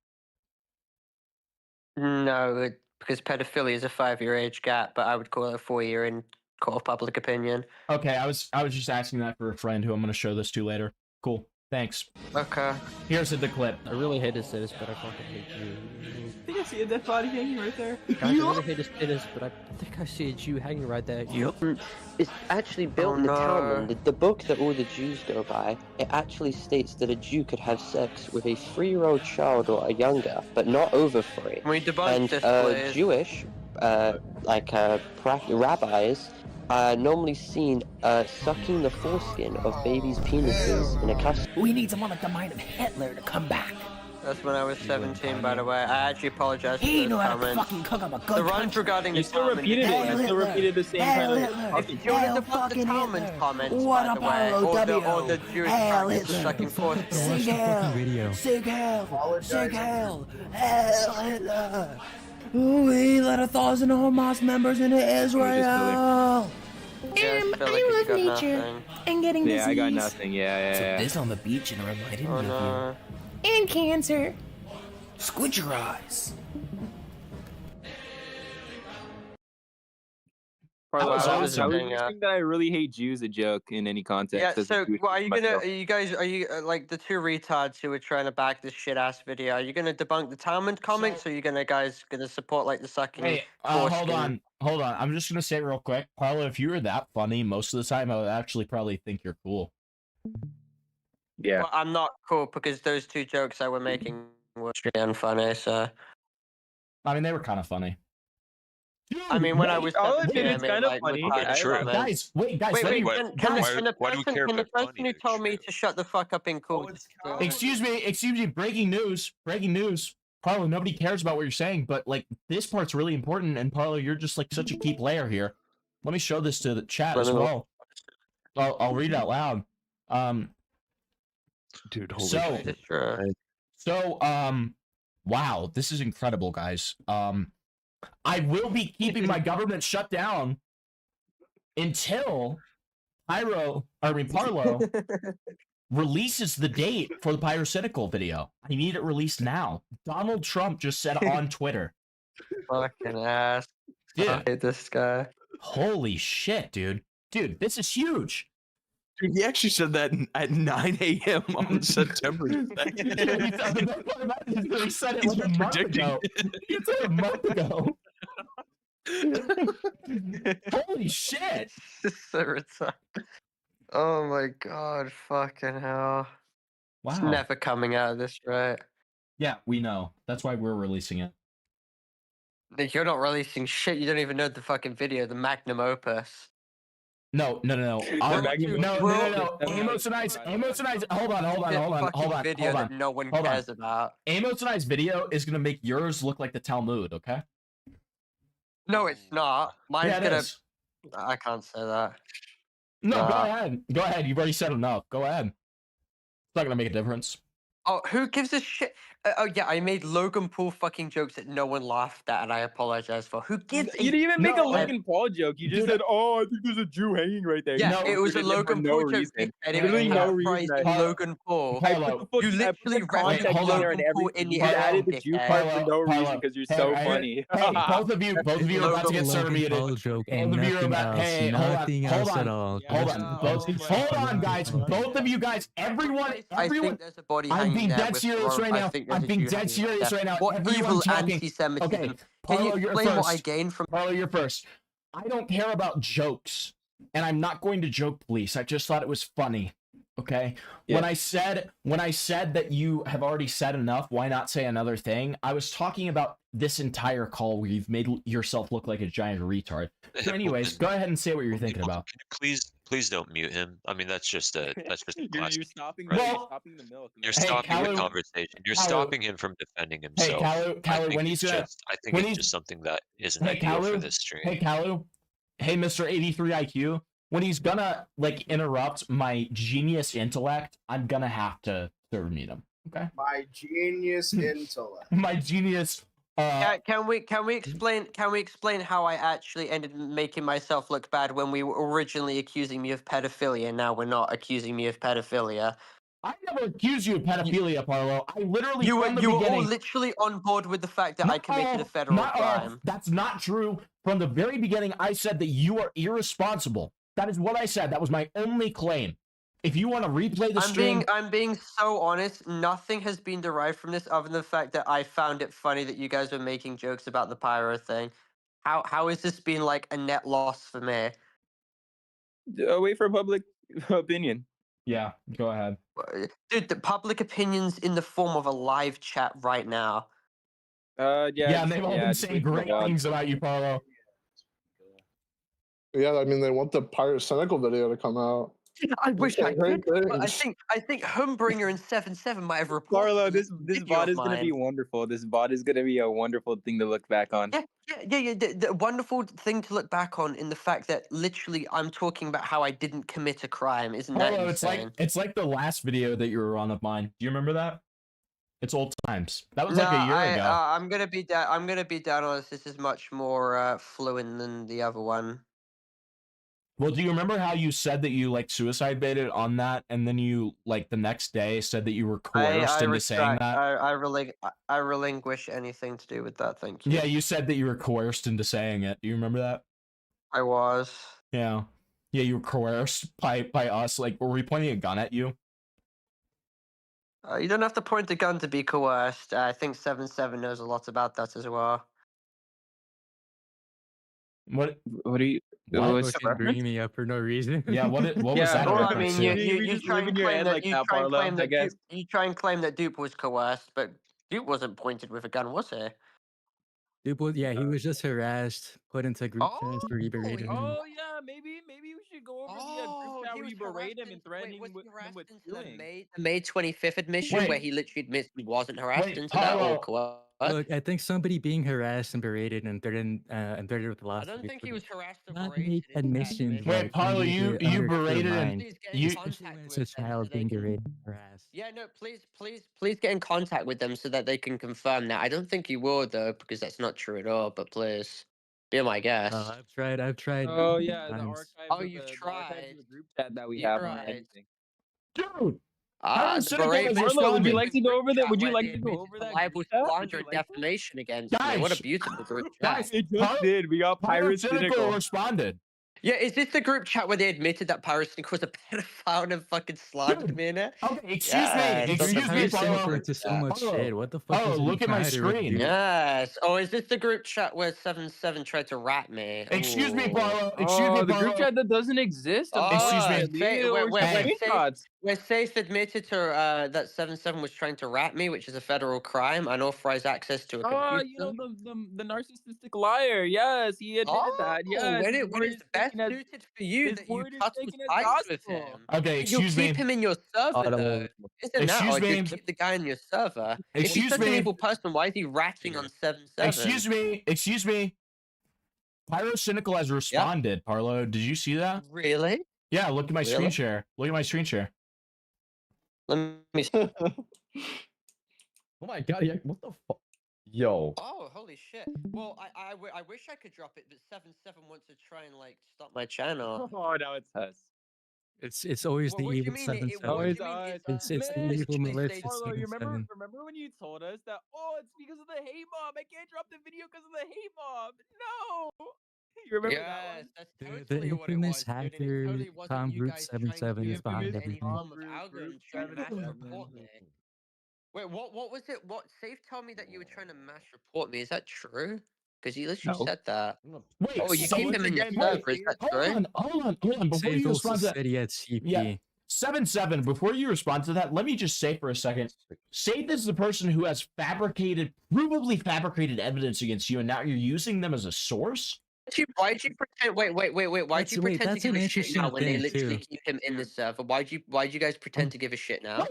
No, because pedophilia is a 5-year age gap, but I would call it a 4-year in court of public opinion. Okay, I was just asking that for a friend who I'm going to show this to later. Cool. Thanks. Okay. Here's the clip. I really hate to say this, but I fucking hate you. I think I see a dead body hanging right there. Guys, I really hate to say this, but I think I see a Jew hanging right there. It's actually built in the Talmud. The book that all the Jews go by, it actually states that a Jew could have sex with a 3-year-old child or younger, but not over 3. Can we debunk this, please? Jewish, rabbis are normally seen sucking the foreskin of babies' penises in a cast. We need someone like the mind of Hitler to come back. That's when I was 17, by the way. I actually apologize for He those knew how to comments. fucking cook up a good The runs country. regarding You the still Talmud. repeated it. You still repeated the same kind of. If you want to debunk the Talmud comments, What by the about way, or the Jewish Hail practice of Hitler. sucking foreskin. Sig Heil. Sig Heil. Sig Heil. Hail Hitler. We let 1,000 Hamas members into Israel. I love nature and getting disease. Yeah, I got nothing. Yeah. So this on the beach and reminded Oh, me no. of you. And cancer. Squid your eyes. Parlo, was I was interesting, just think that I really hate Jews a joke in any context. Yeah, as a so Jewish well, are you myself. like the two retards who were trying to back this shit ass video? Are you gonna debunk the Talmud comments, or are you guys gonna support like the sucking? Hey, hold on. I'm just gonna say real quick, Parlo, if you were that funny most of the time, I would actually probably think you're cool. Yeah. Well, I'm not cool because those two jokes I were making were extremely unfunny. So I mean, they were kind of funny. I mean, when I was I'll 17, admit I it's made kind of like funny. retarded comments. Guys, wait, Wait, let me- can the person who told me to shut the fuck up in court? Excuse me, breaking news. Parlo, nobody cares about what you're saying, but like this part's really important, and Parlo, you're just like such a key player here. Let me show this to the chat as well. I'll read it out loud. Dude, Wow, this is incredible, guys. I will be keeping my government shut down until Parlo releases the date for the Pyrocynical video. I need it released now. Donald Trump just said on Twitter. Fucking ass. Dude. I hate this guy. Holy shit, dude. Dude, this is huge. Dude, he actually said that at 9 a.m. on September 2nd. He said it like a month ago. He said it a month ago. Holy shit. So retarded. Oh my god, fucking hell. It's Wow. never coming out of this, right? Yeah, we know. That's why we're releasing it. Like, you're not releasing shit. You don't even know the fucking video, the magnum opus. No. Amos and I's. Hold on. Video that no one cares about. Amos and I's video is gonna make yours look like the Talmud. Okay. No, it's not. Mine's Yeah, it gonna. is. I can't say that. No, Nah. go ahead. Go ahead. You've already said enough. Go ahead. It's not gonna make a difference. Oh, who gives a shit? Oh yeah, I made Logan Paul fucking jokes that no one laughed at, and I apologize for. Who gives? You didn't even make a no, Logan Paul joke. You just said, "Oh, I think there's a Jew hanging right there." Yeah, You it was a inserted him for Logan no Paul joke, reason. and it Literally was no reason. paraphrasing Logan Paul. I put You the literally context referenced in there Logan and Paul everything. in the You just added album, the Jew dickhead. part for no reason because you're so hey, funny. Hey, both of you are about to get Logan muted. Paul joke and Both of you are nothing about. else. Hey, Nothing hold else on, at all. hold Just- on, just- hold on, guys. Both of you guys, everyone. I think there's a body I'm hanging being there dead with serious Ron. right I now. think there's I'm a being Jew dead hanging serious there. right now. What Everyone evil talking. anti-Semitism? Okay, Can you Parlo, you're explain first. what I gained from? Parlo, you're first. I don't care about jokes, and I'm not going to joke police. I just thought it was funny. Okay. Yeah. When I said that you have already said enough, why not say another thing? I was talking about this entire call where you've made yourself look like a giant retard. So anyways, go ahead and say what you're thinking about. Please don't mute him. I mean, that's just a You're classic. stopping. Right? You're stopping the milk. You're man. stopping the Kalu- conversation. You're Kalu- stopping him from defending Hey, himself. Kalu, when he's gonna, I think it's just something that isn't hey, ideal for Kalu, this stream. hey, Kalu, hey, Mr. 83 IQ, when he's gonna like interrupt my genius intellect, I'm gonna have to serve meet him. Okay. My genius intellect. My genius. Can we explain how I actually ended making myself look bad when we were originally accusing me of pedophilia, and now we're not accusing me of pedophilia? I never accused you of pedophilia, Parlo. I literally You were from the all beginning. literally on board with the fact that I committed a federal Not all. crime. That's not true. From the very beginning, I said that you are irresponsible. That is what I said. That was my only claim. If you want to replay the stream, I'm being so honest. Nothing has been derived from this other than the fact that I found it funny that you guys were making jokes about the pyro thing. How has this been like a net loss for me? Wait for public opinion. Yeah, go ahead. Dude, the public opinion's in the form of a live chat right now. Yeah, and they've all been saying great things about you, Parlo. Yeah, I mean, they want the pyrocynical video to come out. I wish I Great could, but things. I think Humbringer and 7-7 might have reported Carlo, this video bot of is gonna be mine. wonderful. This bot is gonna be a wonderful thing to look back on. Yeah. The wonderful thing to look back on in the fact that literally I'm talking about how I didn't commit a crime. Isn't that Parlo, insane? it's like the last video that you were on of mine. Do you remember that? It's old times. That was like a year ago. I'm gonna be down. I'm gonna be down on this. This is much more fluent than the other one. Well, do you remember how you said that you like suicide baited on that, and then you like the next day said that you were coerced into saying that? I relinquish anything to do with that. Thank you. Yeah, you said that you were coerced into saying it. Do you remember that? I was. Yeah. Yeah, you were coerced by us. Like, were we pointing a gun at you? You don't have to point a gun to be coerced. I think 7-7 knows a lot about that as well. What are you? Why fucking bringing me up for no reason? Yeah, what was that? Well, I about, mean, Sue? you try and claim that you try and claim that Dupe was coerced, but Dupe wasn't pointed with a gun, was he? Dude, he was just harassed, put into group chats where he berated him. Oh yeah, maybe we should go over the group chat where you berate him and threaten him with suing. The May 25th admission where he literally admits he wasn't harassed into that or coerced. Look, I think somebody being harassed and berated and threatened with the last. I don't think he was harassed or not berated. make admissions. Wait, Parlo, you berated and you. It's a child being berated and harassed. Yeah, no, please get in contact with them so that they can confirm that. I don't think you will though, because that's not true at all. But please, be my guest. I've tried. Oh yeah, the times. archives. Oh, of you've the tried. group chat that we You've have on tried. everything. Dude. Marlo, would you like to go over that? Would you like to go over that? Libel, slander, and defamation against me. What a beautiful group chat. It just did. We got Pirates Cynical responded. Yeah, is this the group chat where they admitted that Pyrocynical was a pedophile and fucking slandered me in it? Okay, excuse me, Parlo. Into so much shit. What the fuck? Oh, is look at my screen. Yes. Oh, is this the group chat where 7-7 tried to rat me? Excuse me, Parlo. The group chat that doesn't exist. Excuse me. Where Safe admitted to that 7-7 was trying to rat me, which is a federal crime, unauthorized access to a computer. You know the narcissistic liar. Yes, he admitted that. Yes. When it's best suited for you that you cut ties with him. Okay, excuse me. You keep him in your server though. Isn't that odd? You keep the guy in your server. If he's such an evil person, why is he ratting on 7-7? Excuse me. Pyrocynical has responded, Parlo. Did you see that? Really? Yeah, look at my screen share. Look at my screen share. Let me see. Oh my god, yeah, what the fuck? Yo. Oh, holy shit. Well, I wish I could drop it, but 7-7 wants to try and like stop my channel. Oh, now it's us. It's always the What do you evil mean? 7-7. What do It's you mean? us. It's the Man, evil literally malicious stated- Parlo, you 7-7. remember when you told us that? Oh, it's because of the hate mob. I can't drop the video because of the hate mob. No. You remember that one? That's The totally what it infamous was, dude, and it hacker totally wasn't Tom you Brute guys trying to 7-7 do is behind any everything. form of algorithm trying to mass report me. Wait, what was it? What Safe told me that you were trying to mass report me. Is that true? Because you literally No. said that. Wait, Oh, you so keep once him in your again, server. Is that true? hold on. Before Safe you also respond to that, said he had CP. yeah, 7-7. Before you respond to that, let me just say for a second, Safe is the person who has provably fabricated evidence against you, and now you're using them as a source. Why'd you pretend? Wait. Why'd you pretend to that's give an a shit now interesting when they thing, literally too. keep him in the server? Why'd you guys pretend to give a shit now?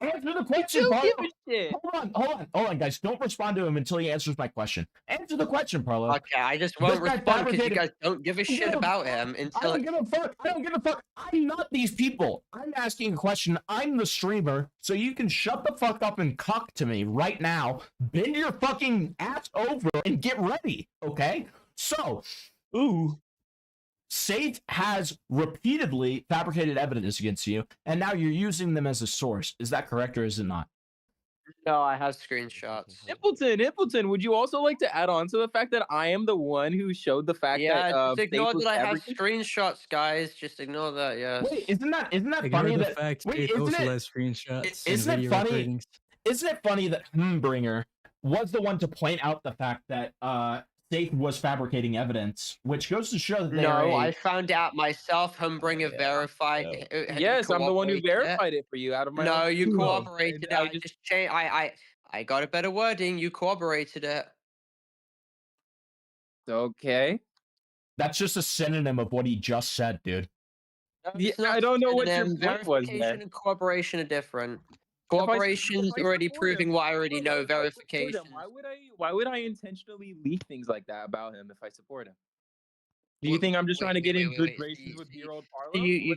Answer the question, do Parlo. give a shit. Hold on, guys. Don't respond to him until he answers my question. Answer the question, Parlo. Okay, I just won't This guy respond because you fabricated- guys don't give a shit about him I until. don't give a fuck. I don't give a fuck. I'm not these people. I'm asking a question. I'm the streamer, so you can shut the fuck up and cock to me right now. Bend your fucking ass over and get ready, okay? So, Safe has repeatedly fabricated evidence against you, and now you're using them as a source. Is that correct or is it not? No, I have screenshots. Impleton, would you also like to add on to the fact that I am the one who showed the fact Yeah, that just ignore Safe was that I have fabricated? screenshots, guys. Just ignore that. Yes. Wait, isn't that Ignore funny the that fact wait, Safe isn't also it has screenshots and isn't it video funny? recordings. Isn't it funny that Bringer was the one to point out the fact that Safe was fabricating evidence, which goes to show that they are No, a- I found out myself. Humbringer verified. Yes, I'm the one who cooperated it. verified it for you out of my No, own. you ego. cooperated. And I just changed. I got a better wording. You cooperated it. Okay. That's just a synonym of what he just said, dude. No, Yeah, it's not I don't know what your synonym. point was Verification there. and cooperation are different. If I Cooperation is already support him, proving what I already know. if I support him, Verification. why would I intentionally leak things like that about him if I support him? Do you think I'm just trying to get in good graces with year-old Parlo? You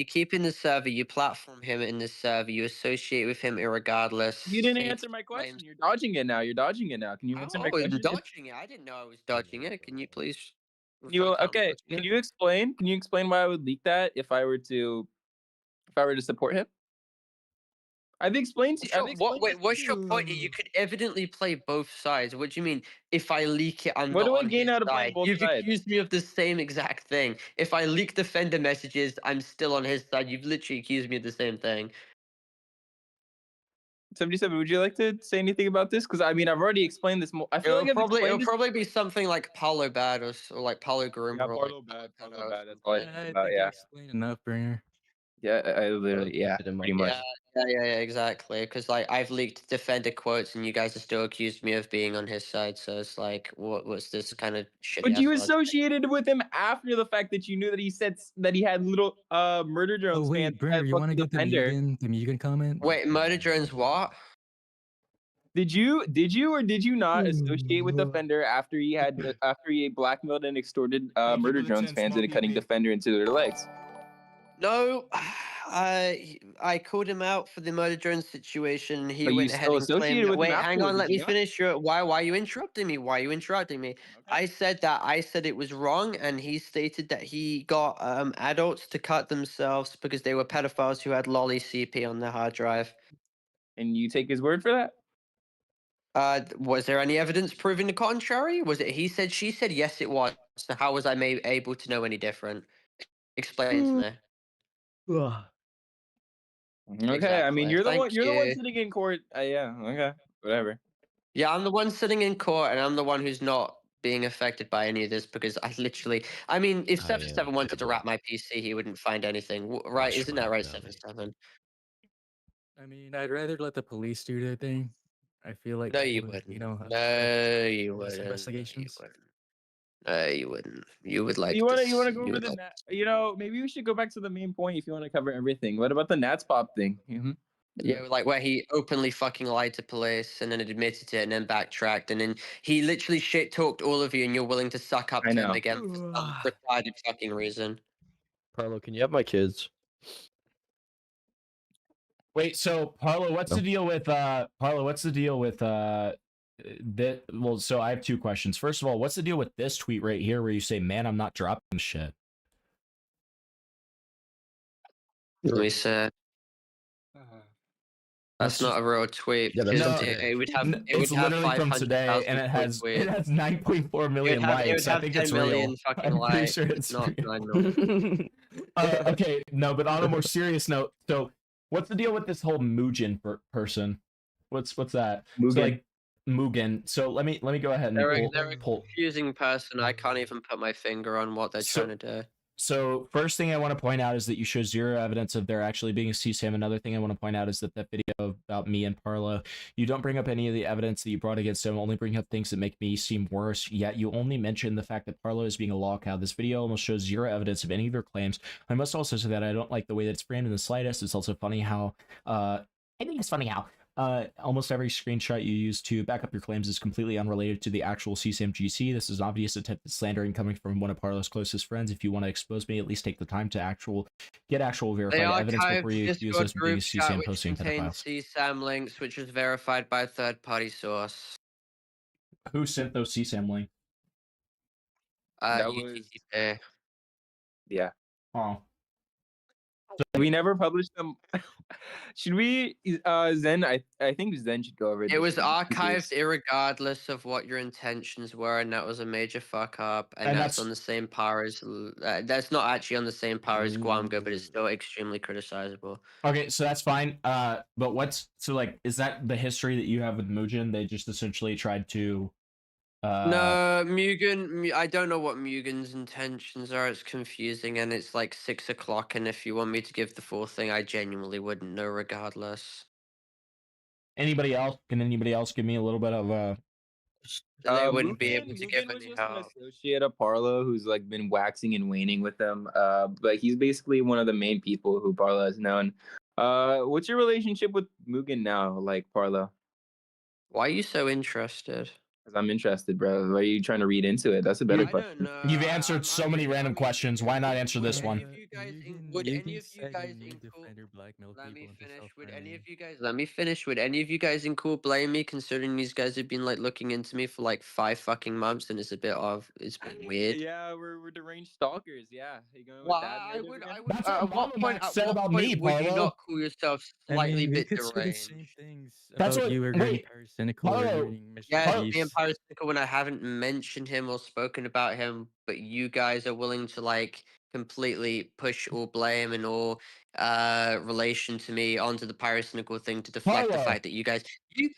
keep in the server. You platform him in the server. You associate with him irregardless. You didn't Safe answer my question. claims- You're dodging it now. Can you answer my Oh, I'm question? dodging it. I didn't know I was dodging it. Can you please? You refer to how I'm okay? dodging Can it? you explain? Can you explain why I would leak that if I were to support him? I've explained to you. What's your point? You could evidently play both sides. What do you mean? If I leak it, I'm What not do I on gain his out of playing side. both You've sides? accused me of the same exact thing. If I leak defender messages, I'm still on his side. You've literally accused me of the same thing. 77. Would you like to say anything about this? Because I mean, I've already explained this. I feel like I've It'll explained this. probably be something like Paulo Bad or like Paulo Groomer. Yeah, or Parlo like, bad. That's all I I think think about. you Yeah. explained enough, Bringer. Yeah, I literally, yeah, pretty much. Yeah, exactly. Because like I've leaked defender quotes, and you guys have still accused me of being on his side. So it's like, what's this kind of shit? But you associated with him after the fact that you knew that he said that he had little murder drones Oh fans. wait, Bringer, you want to get the Mugen comment? Wait, murder drones what? Did you or did you not associate with Defender after he blackmailed and extorted Murder Drones fans into cutting Defender into their legs? No, I called him out for the murder drone situation. He But you went ahead still and claimed. associated with him Wait, hang on. afterwards, Let did me you not? finish. Why are you interrupting me? Why are you interrupting me? I said it was wrong, and he stated that he got adults to cut themselves because they were pedophiles who had lolly CP on their hard drive. And you take his word for that? Was there any evidence proving the contrary? Was it he said, she said? Yes, it was. So how was I able to know any different? Explain to me. Okay, I mean you're the Thank one you. sitting in court. Yeah, okay, whatever. Yeah, I'm the one sitting in court, and I'm the one who's not being affected by any of this because I mean, if 7-7 wanted to wrap my PC, he wouldn't find anything, right? Isn't that right, 7-7? I mean, I'd rather let the police do their thing. I feel like No, you they would, wouldn't. you know, No, you less wouldn't. investigations. No, you wouldn't. You would like You want this. to go You over would the like. you know, maybe we should go back to the main point if you want to cover everything. What about the Nats Pop thing? Yeah, like where he openly fucking lied to police and then admitted it and then backtracked and then he literally shit talked all of you and you're willing to suck up I to him know. again for some retarded fucking reason. Parlo, can you have my kids? Wait, so Parlo, what's the deal with Parlo? What's the deal with that? Well, so I have two questions. First of all, what's the deal with this tweet right here where you say, "Man, I'm not dropping shit"? Let me say. That's That's not a real tweet Yeah, because no, it would have. It it's would have literally from today, and 500,000 it has 9.4 million It likes. would have I think 10 it's million real. fucking I'm pretty likes, sure it's not real. 9 million. Okay, no, but on a more serious note, so what's the deal with this whole Mugen person? What's that? Mugen. So like Mugen. So let me go ahead and They're a pull. confusing person. I can't even put my finger on what they're So- trying to do. So first thing I want to point out is that you show zero evidence of there actually being a CSAM. Another thing I want to point out is that video about me and Parlo, you don't bring up any of the evidence that you brought against him, only bring up things that make me seem worse, yet you only mention the fact that Parlo is being a lolcow. This video almost shows zero evidence of any of your claims. I must also say that I don't like the way that it's framed in the slightest. It's also funny how, I think it's funny how, almost every screenshot you use to back up your claims is completely unrelated to the actual CSAM GC. This is an obvious attempt at slandering coming from one of Parlo's closest friends. If you want to expose me, at least take the time to get actual verified evidence before you use Discord this being a group chat CSAM which posting contains pedophiles. CSAM links, which is verified by a third-party source. Who sent those CSAM links? That was- UTTP. Yeah. Oh. We never published them. Should we? Zen, I think Zen should go over It this was one, archived because- irregardless of what your intentions were, and that was a major fuck up. And, And that's that's- on the same par as that's not actually on the same par as Guamgo, but it's still extremely criticizable. Okay, so that's fine. But is that the history that you have with Mugen? They just essentially tried to. No, Mugen. I don't know what Mugen's intentions are. It's confusing, and it's like 6 o'clock. And if you want me to give the full thing, I genuinely wouldn't know, regardless. Anybody else? Can anybody else give me a little bit of They wouldn't be Mugen- able to Mugen give was any just an help. associate of Parlo who's like been waxing and waning with them. But he's basically one of the main people who Parlo has known. What's your relationship with Mugen now, like Parlo? Why are you so interested? Because I'm interested, bro. Why are you trying to read into it? That's a better I question. don't know. You've answered so many random questions. Why not answer this one? Would any of you guys Let me finish. Would any of you guys? Let me finish. Would any of you guys in cool blame me, considering these guys have been like looking into me for like 5 fucking months, and it's a bit weird. Yeah, we're deranged stalkers. Yeah, you going with Well, that I narrative would. again? That's At what point? At what point would you not call yourself slightly bit deranged? That's about what you regarding wait, Parasinical Parlo, regarding Mr. Yeah, Beast. me and Parasitical when I haven't mentioned him or spoken about him, but you guys are willing to like completely push all blame and all relation to me onto the Parasitical thing to deflect the Parlo. fact that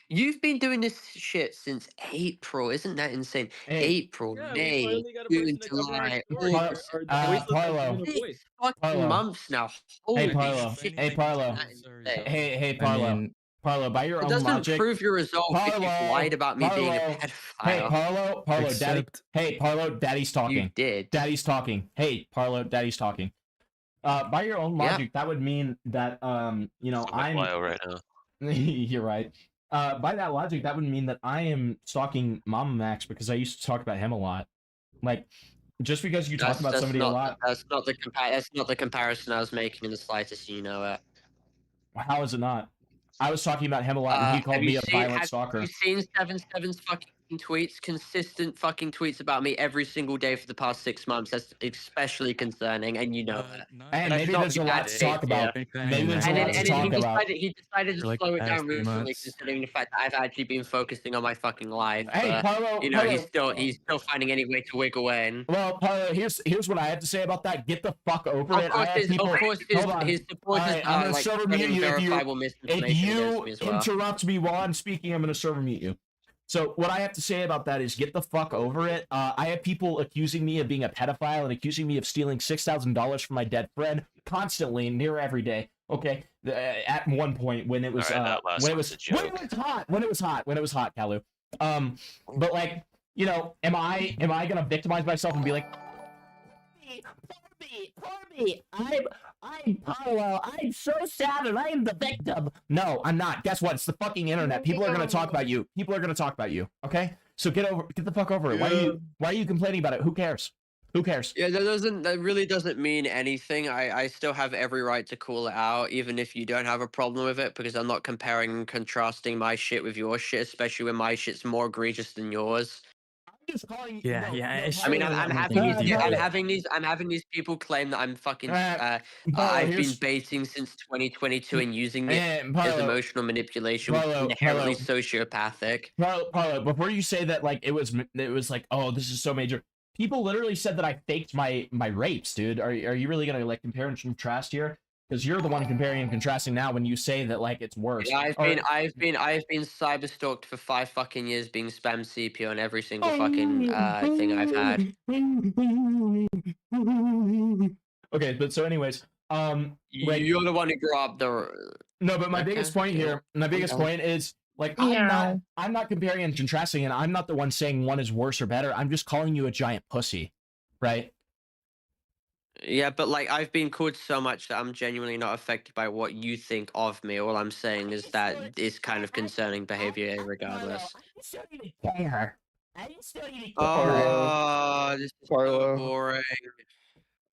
you've been doing this shit since April. Isn't that insane? Hey. April, Yeah, we May, finally got a June, person to cover our July, story. August, Parlo. 6 fucking Parlo. months now. Hey Holy Parlo. shit. Hey Parlo. That is insane. Hey Parlo. Parlo, by your It own doesn't logic. prove your resolve if you've Parlo, lied about me being a Parlo. pedophile. Hey Parlo, Daddy. Except- Hey Parlo, Daddy's talking. You did. Daddy's talking. Hey Parlo, Daddy's talking. By your own logic, that would mean that I'm Bio right now. You're right. By that logic, that would mean that I am stalking Mama Max because I used to talk about him a lot. Like, just because you talk about somebody a lot. That's not the comparison I was making in the slightest. You know it. How is it not? I was talking about him a lot, and he called me a violent stalker. Have you seen 7-7's fucking tweets? Consistent fucking tweets about me every single day for the past 6 months. That's especially concerning, and you know it. Hey, That's maybe not there's a lot to talk about. Maybe there's a lot to talk about. He decided to like slow it past down 3 recently, months. considering the fact that I've actually been focusing on my fucking life. Hey, but, Parlo, you know, Parlo. he's still finding any way to wiggle in. Well, Parlo, here's what I have to say about that. Get the fuck over it. I have His supporters I'm are gonna like server mute spreading you verifiable if misinformation you against me as well. interrupt me while I'm speaking. I'm gonna server mute you. So what I have to say about that is get the fuck over it. I have people accusing me of being a pedophile and accusing me of stealing $6,000 from my dead friend constantly, near every day. Okay, at one point when it was when it was hot, Kalu. But like, you know, am I gonna victimize myself and be like, poor me, I'm Parlo, I'm so sad and I am the victim. No, I'm not. Guess what? It's the fucking internet. People are gonna talk about you. People are gonna talk about you. Okay, so get the fuck over it. Why are you complaining about it? Who cares? Who cares? Yeah, that really doesn't mean anything. I still have every right to call it out, even if you don't have a problem with it, because I'm not comparing and contrasting my shit with your shit, especially when my shit's more egregious than yours. I'm just calling. Yeah, I mean, I'm having these people claim that I'm fucking. I've been baiting since 2022 and using it as emotional manipulation, which is inherently sociopathic. Parlo, before you say that, like it was like, oh, this is so major. People literally said that I faked my rapes, dude. Are you really gonna like compare and contrast here? Because you're the one comparing and contrasting now when you say that like it's worse. Yeah, I've been cyber stalked for 5 fucking years, being spam CPO on every single fucking thing I've had. Okay, but so anyways, you're the one who grew up the. No, but my biggest point here, my biggest point is like I'm not comparing and contrasting, and I'm not the one saying one is worse or better. I'm just calling you a giant pussy, right? Yeah, but like I've been called so much that I'm genuinely not affected by what you think of me. All I'm saying is that it's kind of concerning behavior, regardless. Oh, this is so boring.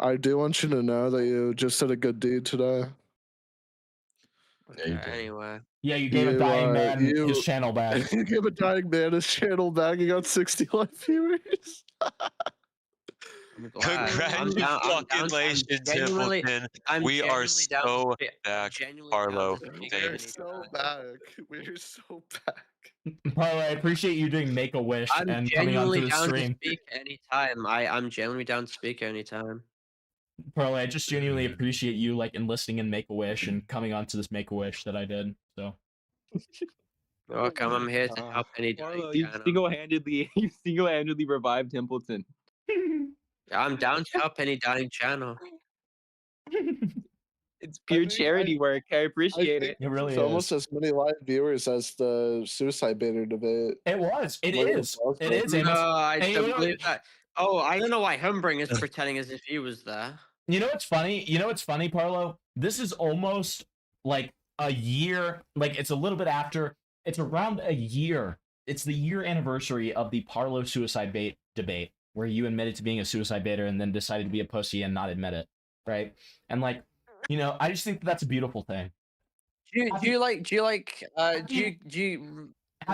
I do want you to know that you just did a good deed today. Anyway. Yeah, you gave a dying man his channel back. You gave a dying man his channel back. He got 60 live viewers. Congratulations, Templeton. We are so back, Parlo. We're so back. We're so back. Parlo, I appreciate you doing Make-A-Wish I'm and coming onto the down stream. to speak anytime. I'm genuinely down to speak anytime. Parlo, I just genuinely appreciate you like enlisting in Make-A-Wish and coming onto this Make-A-Wish that I did. So. Welcome. I'm here to help any Parlo, you single-handedly revived Templeton. I'm down to help any dying channel. It's pure charity work. I appreciate it. It really It's almost as many live viewers as the suicide baiter debate. It was. It is. It is. No, I don't believe that. Oh, I don't know why Humbring is pretending as if he was there. You know what's funny? Parlo? This is almost like a year. Like it's a little bit after. It's around a year. It's the year anniversary of the Parlo suicide bait debate, where you admitted to being a suicide baiter and then decided to be a pussy and not admit it, right? And like, you know, I just think that's a beautiful thing. Do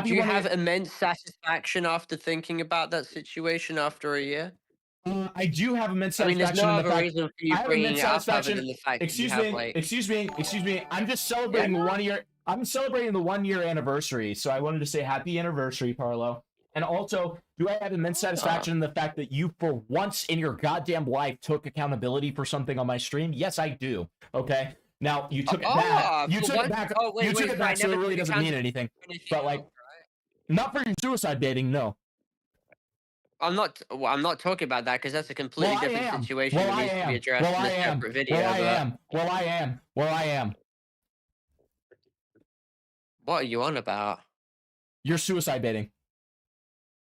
you have immense satisfaction after thinking about that situation after a year? I do have immense I mean, satisfaction. there's no other reason for you bringing it up other than the fact Excuse that you me. have, like... Excuse me. I'm just celebrating the 1 year. I'm celebrating the 1 year anniversary, so I wanted to say happy anniversary, Parlo. And also, do I have immense satisfaction in the fact that you, for once in your goddamn life, took accountability for something on my stream? Yes, I do. Okay. Now you took it back. You took it back. You took it back, so it really doesn't mean anything. But like, not for your suicide baiting, no. I'm not talking about that because that's a completely different situation that needs to be addressed in a separate video. Well, I am. What are you on about? You're suicide baiting.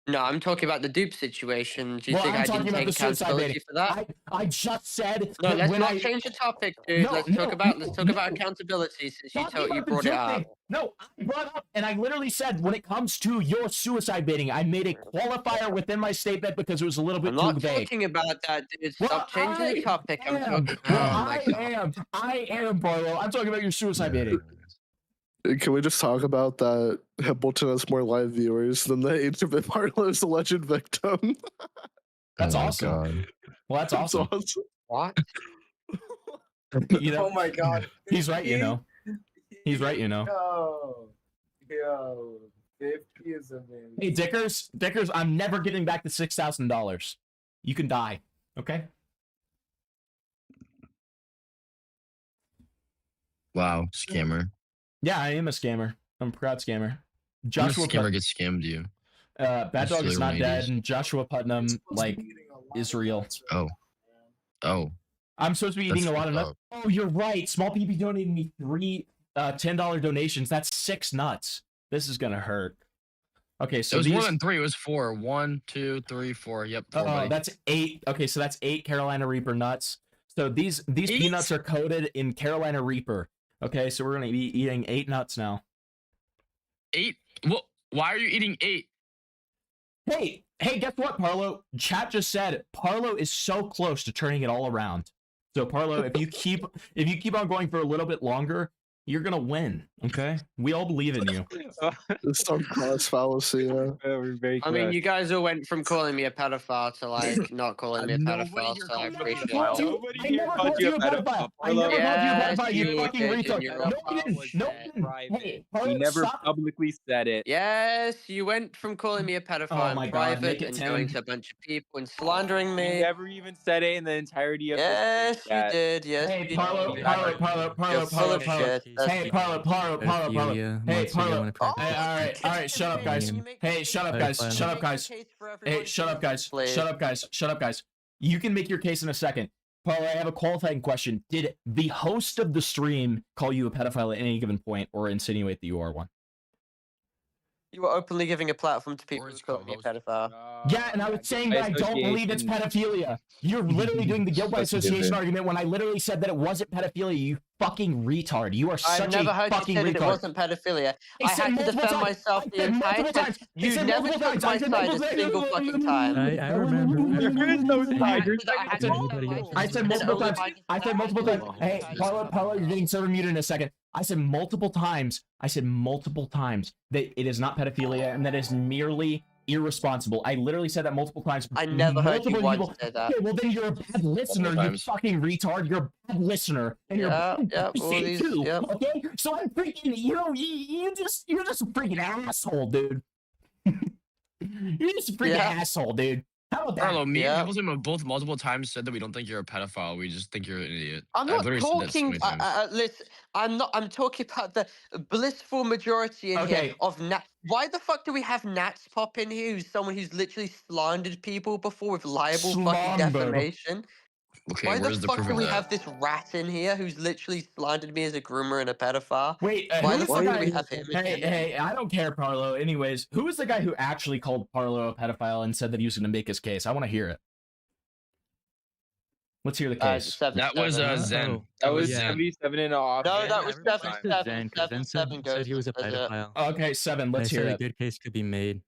No, I'm talking about the dupe situation. Do you think I didn't take accountability for that? I just said. No, let's not change the topic, dude. Let's talk about accountability since you brought it up. No, I brought up, and I literally said when it comes to your suicide baiting, I made a qualifier within my statement because it was a little bit too vague. I'm not talking about that, dude. Stop changing the topic. I am, Parlo. I'm talking about your suicide baiting. Can we just talk about that Templeton has more live viewers than the 8-bit Parlo's alleged victim? That's awesome. Well, that's awesome. What? You know, oh my god. He's right, you know. He's right, you know. Yo, 50 is amazing. Hey, Dickers, I'm never getting back the $6,000. You can die, okay? Wow, scammer. Yeah, I am a scammer. I'm a proud scammer. Joshua scammer gets scammed you. Bad Dog is not dead, and Joshua Putnam is real. Oh. I'm supposed to be eating a lot of nuts. Oh, you're right. Small PP donated me 3 $10 donations. That's 6 nuts. This is gonna hurt. Okay, so it was more than 3. It was 4. 1, 2, 3, 4. Yep. 4, buddy. That's 8. Okay, so that's 8 Carolina Reaper nuts. So these peanuts are coated in Carolina Reaper. Okay, so we're gonna be eating 8 nuts now. 8? Well, why are you eating 8? Hey, guess what, Parlo? Chat just said Parlo is so close to turning it all around. So Parlo, if you keep on going for a little bit longer, you're gonna win. Okay, we all believe in you. It's some cross fallacy. Yeah. We're very I mean, you guys all went from calling me a pedophile to like not calling me a pedophile, so I appreciate it. Nobody here called you a pedophile. I never called you a Yes, pedophile, you you fucking did, retard. and you're No, you didn't. No, you didn't. Hey, We Parlo, never stop. publicly said it. Yes, you went from calling me a pedophile Oh my in God, private make it and 10. going to a bunch of people and slandering You me. never even said it in the entirety of Yes, this. you did. Yes, Hey, you Parlo, did. Parlo, You're full of shit. Hey, Parlo. Pedophilia, Hey, months ago Parlo. in a private Hey, all right, shut up, guys. Hey, shut up, guys. Pedophile. Shut up, guys. Hey, shut up, guys. Shut up, guys. Shut up, guys. You can make your case in a second. Parlo, I have a qualifying question. Did the host of the stream call you a pedophile at any given point or insinuate that you are one? You were openly giving a platform to people who called me a pedophile. Yeah, and I was saying that I don't believe it's pedophilia. You're literally doing the guilt by association argument when I literally said that it wasn't pedophilia, you fucking retard. You are such I've never a heard you fucking say that retard. it wasn't pedophilia. I said had to multiple defend times. myself the entire time. You never took my side a single fucking time. I remember. There is no side. You're I said multiple times. I said multiple times. Hey, Parlo, you're getting server muted in a second. I said multiple times that it is not pedophilia and that is merely irresponsible. I literally said that multiple times. I never heard you Multiple once say that. Okay, well then you're a bad listener, you fucking retard. You're a bad listener, and you're a bad person too. Okay, so I'm freaking. You're just a freaking asshole, dude. You're just a freaking asshole, dude. How about that? Parlo, me and Hamilton have both multiple times said that we don't think you're a pedophile. We just think you're an idiot. I'm not I've literally said that so talking. many times. Listen, I'm talking about the blissful majority in here of Nat. Why the fuck do we have Nats pop in here? Who's someone who's literally slandered people before with liable fucking defamation? Okay, Why the where's the fuck proof do of we that? have this rat in here who's literally slandered me as a groomer and a pedophile? Wait, why who the is the fuck guy? do we have him? Hey, I don't care, Parlo. Anyways, who is the guy who actually called Parlo a pedophile and said that he was going to make his case? I want to hear it. Let's hear the case. That was Zen. That was 77.5. No, that was 7. Zen, 'cause Zen said he was a pedophile. Okay, 7. Let's I hear said it. a good case could be made.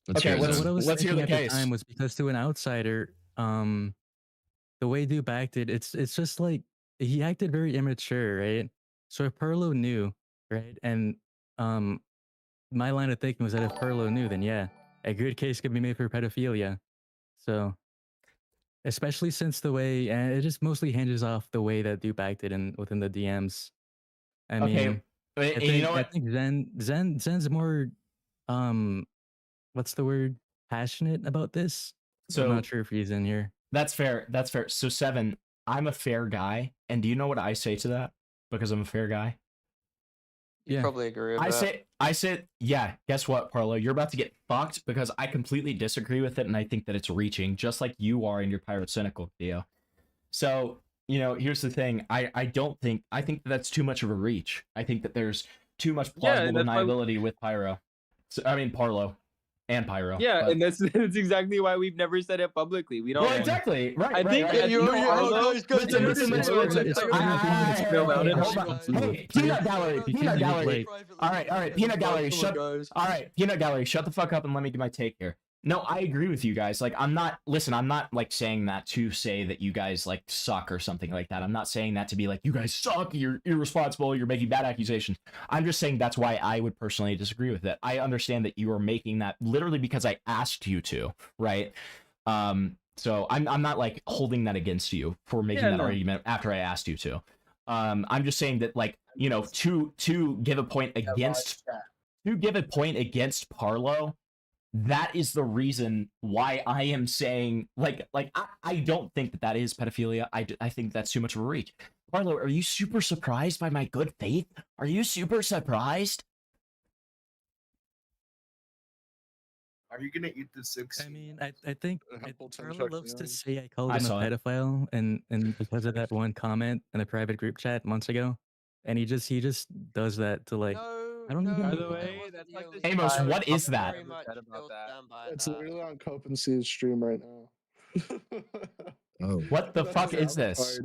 Okay, So what I was let's hear thinking the at case. the time was because to an outsider, the way Dupe acted, it's just like he acted very immature, right? So if Parlo knew, right, and my line of thinking was that if Parlo knew, then yeah, a good case could be made for pedophilia. So, especially since the way, and it just mostly hinges off the way that Dupe acted within the DMs. I mean, Okay, I you know what? think Zen's more, what's the word? Passionate about this. So I'm not sure if he's in here. That's fair. That's fair. So 7, I'm a fair guy, and do you know what I say to that? Because I'm a fair guy. You probably agree with that. I said, yeah. Guess what, Parlo? You're about to get fucked because I completely disagree with it, and I think that it's reaching, just like you are in your pyrocynical video. So here's the thing. I think that's too much of a reach. I think that there's too much plausible deniability with Pyro. So, I mean Parlo. And Pyro. Yeah, and that's exactly why we've never said it publicly. We don't. Well, exactly. Right. I think that Hey, Peanut Gallery. All right, Peanut Gallery. Peanut Gallery. Shut the fuck up and let me get my take here. No, I agree with you guys. Like, I'm not like saying that to say that you guys like suck or something like that. I'm not saying that to be like, you guys suck, you're irresponsible, you're making bad accusations. I'm just saying that's why I would personally disagree with it. I understand that you are making that literally because I asked you to, right? So I'm not like holding that against you for making that argument after I asked you to. I'm just saying that, like, to give a point against Parlo, that is the reason why I am saying, I don't think that is pedophilia. I think that's too much of a reach. Parlo, are you super surprised by my good faith? Are you super surprised? Are you gonna eat the 6? I mean, I think Parlo loves to say I called I him a saw it. pedophile, and because of that one comment in a private group chat months ago, and he just does that to like. I don't even. By the way, that's like the Amos, what is that? It's literally on Cope and C's stream right now. Oh. What the fuck is this?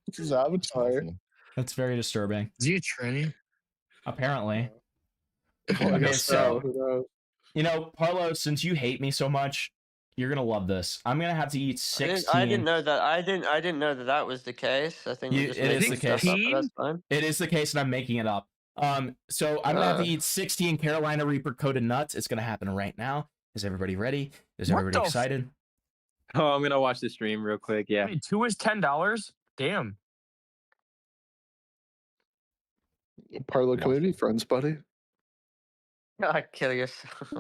It's his avatar. That's very disturbing. Is he a tranny? Apparently. I Okay, guess so. so You know, Parlo, since you hate me so much, you're gonna love this. I'm gonna have to eat 16. I didn't know that. I didn't know that that was the case. I think we're just It is making the stuff case. up, but that's fine. It is the case, and I'm making it up. So I'm gonna have to eat 16 Carolina Reaper coated nuts. It's gonna happen right now. Is everybody ready? Is everybody excited? Oh, I'm gonna watch the stream real quick. Yeah. Wait, 2 is $10. Damn. Parlo, can we be friends, buddy? God, kill yourself.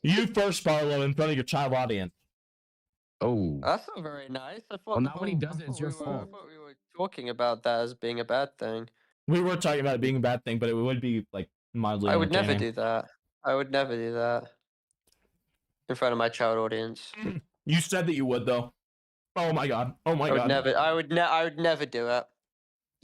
You first, Parlo, in front of your child audience. Oh. That's not very nice. I thought. Well, now when he does it, it's your I fault. thought we were talking about that as being a bad thing. We were talking about it being a bad thing, but it would be like mildly I would never entertaining. do that. I would never do that in front of my child audience. You said that you would, though. Oh my god. Oh my I would god. never. I would never do it.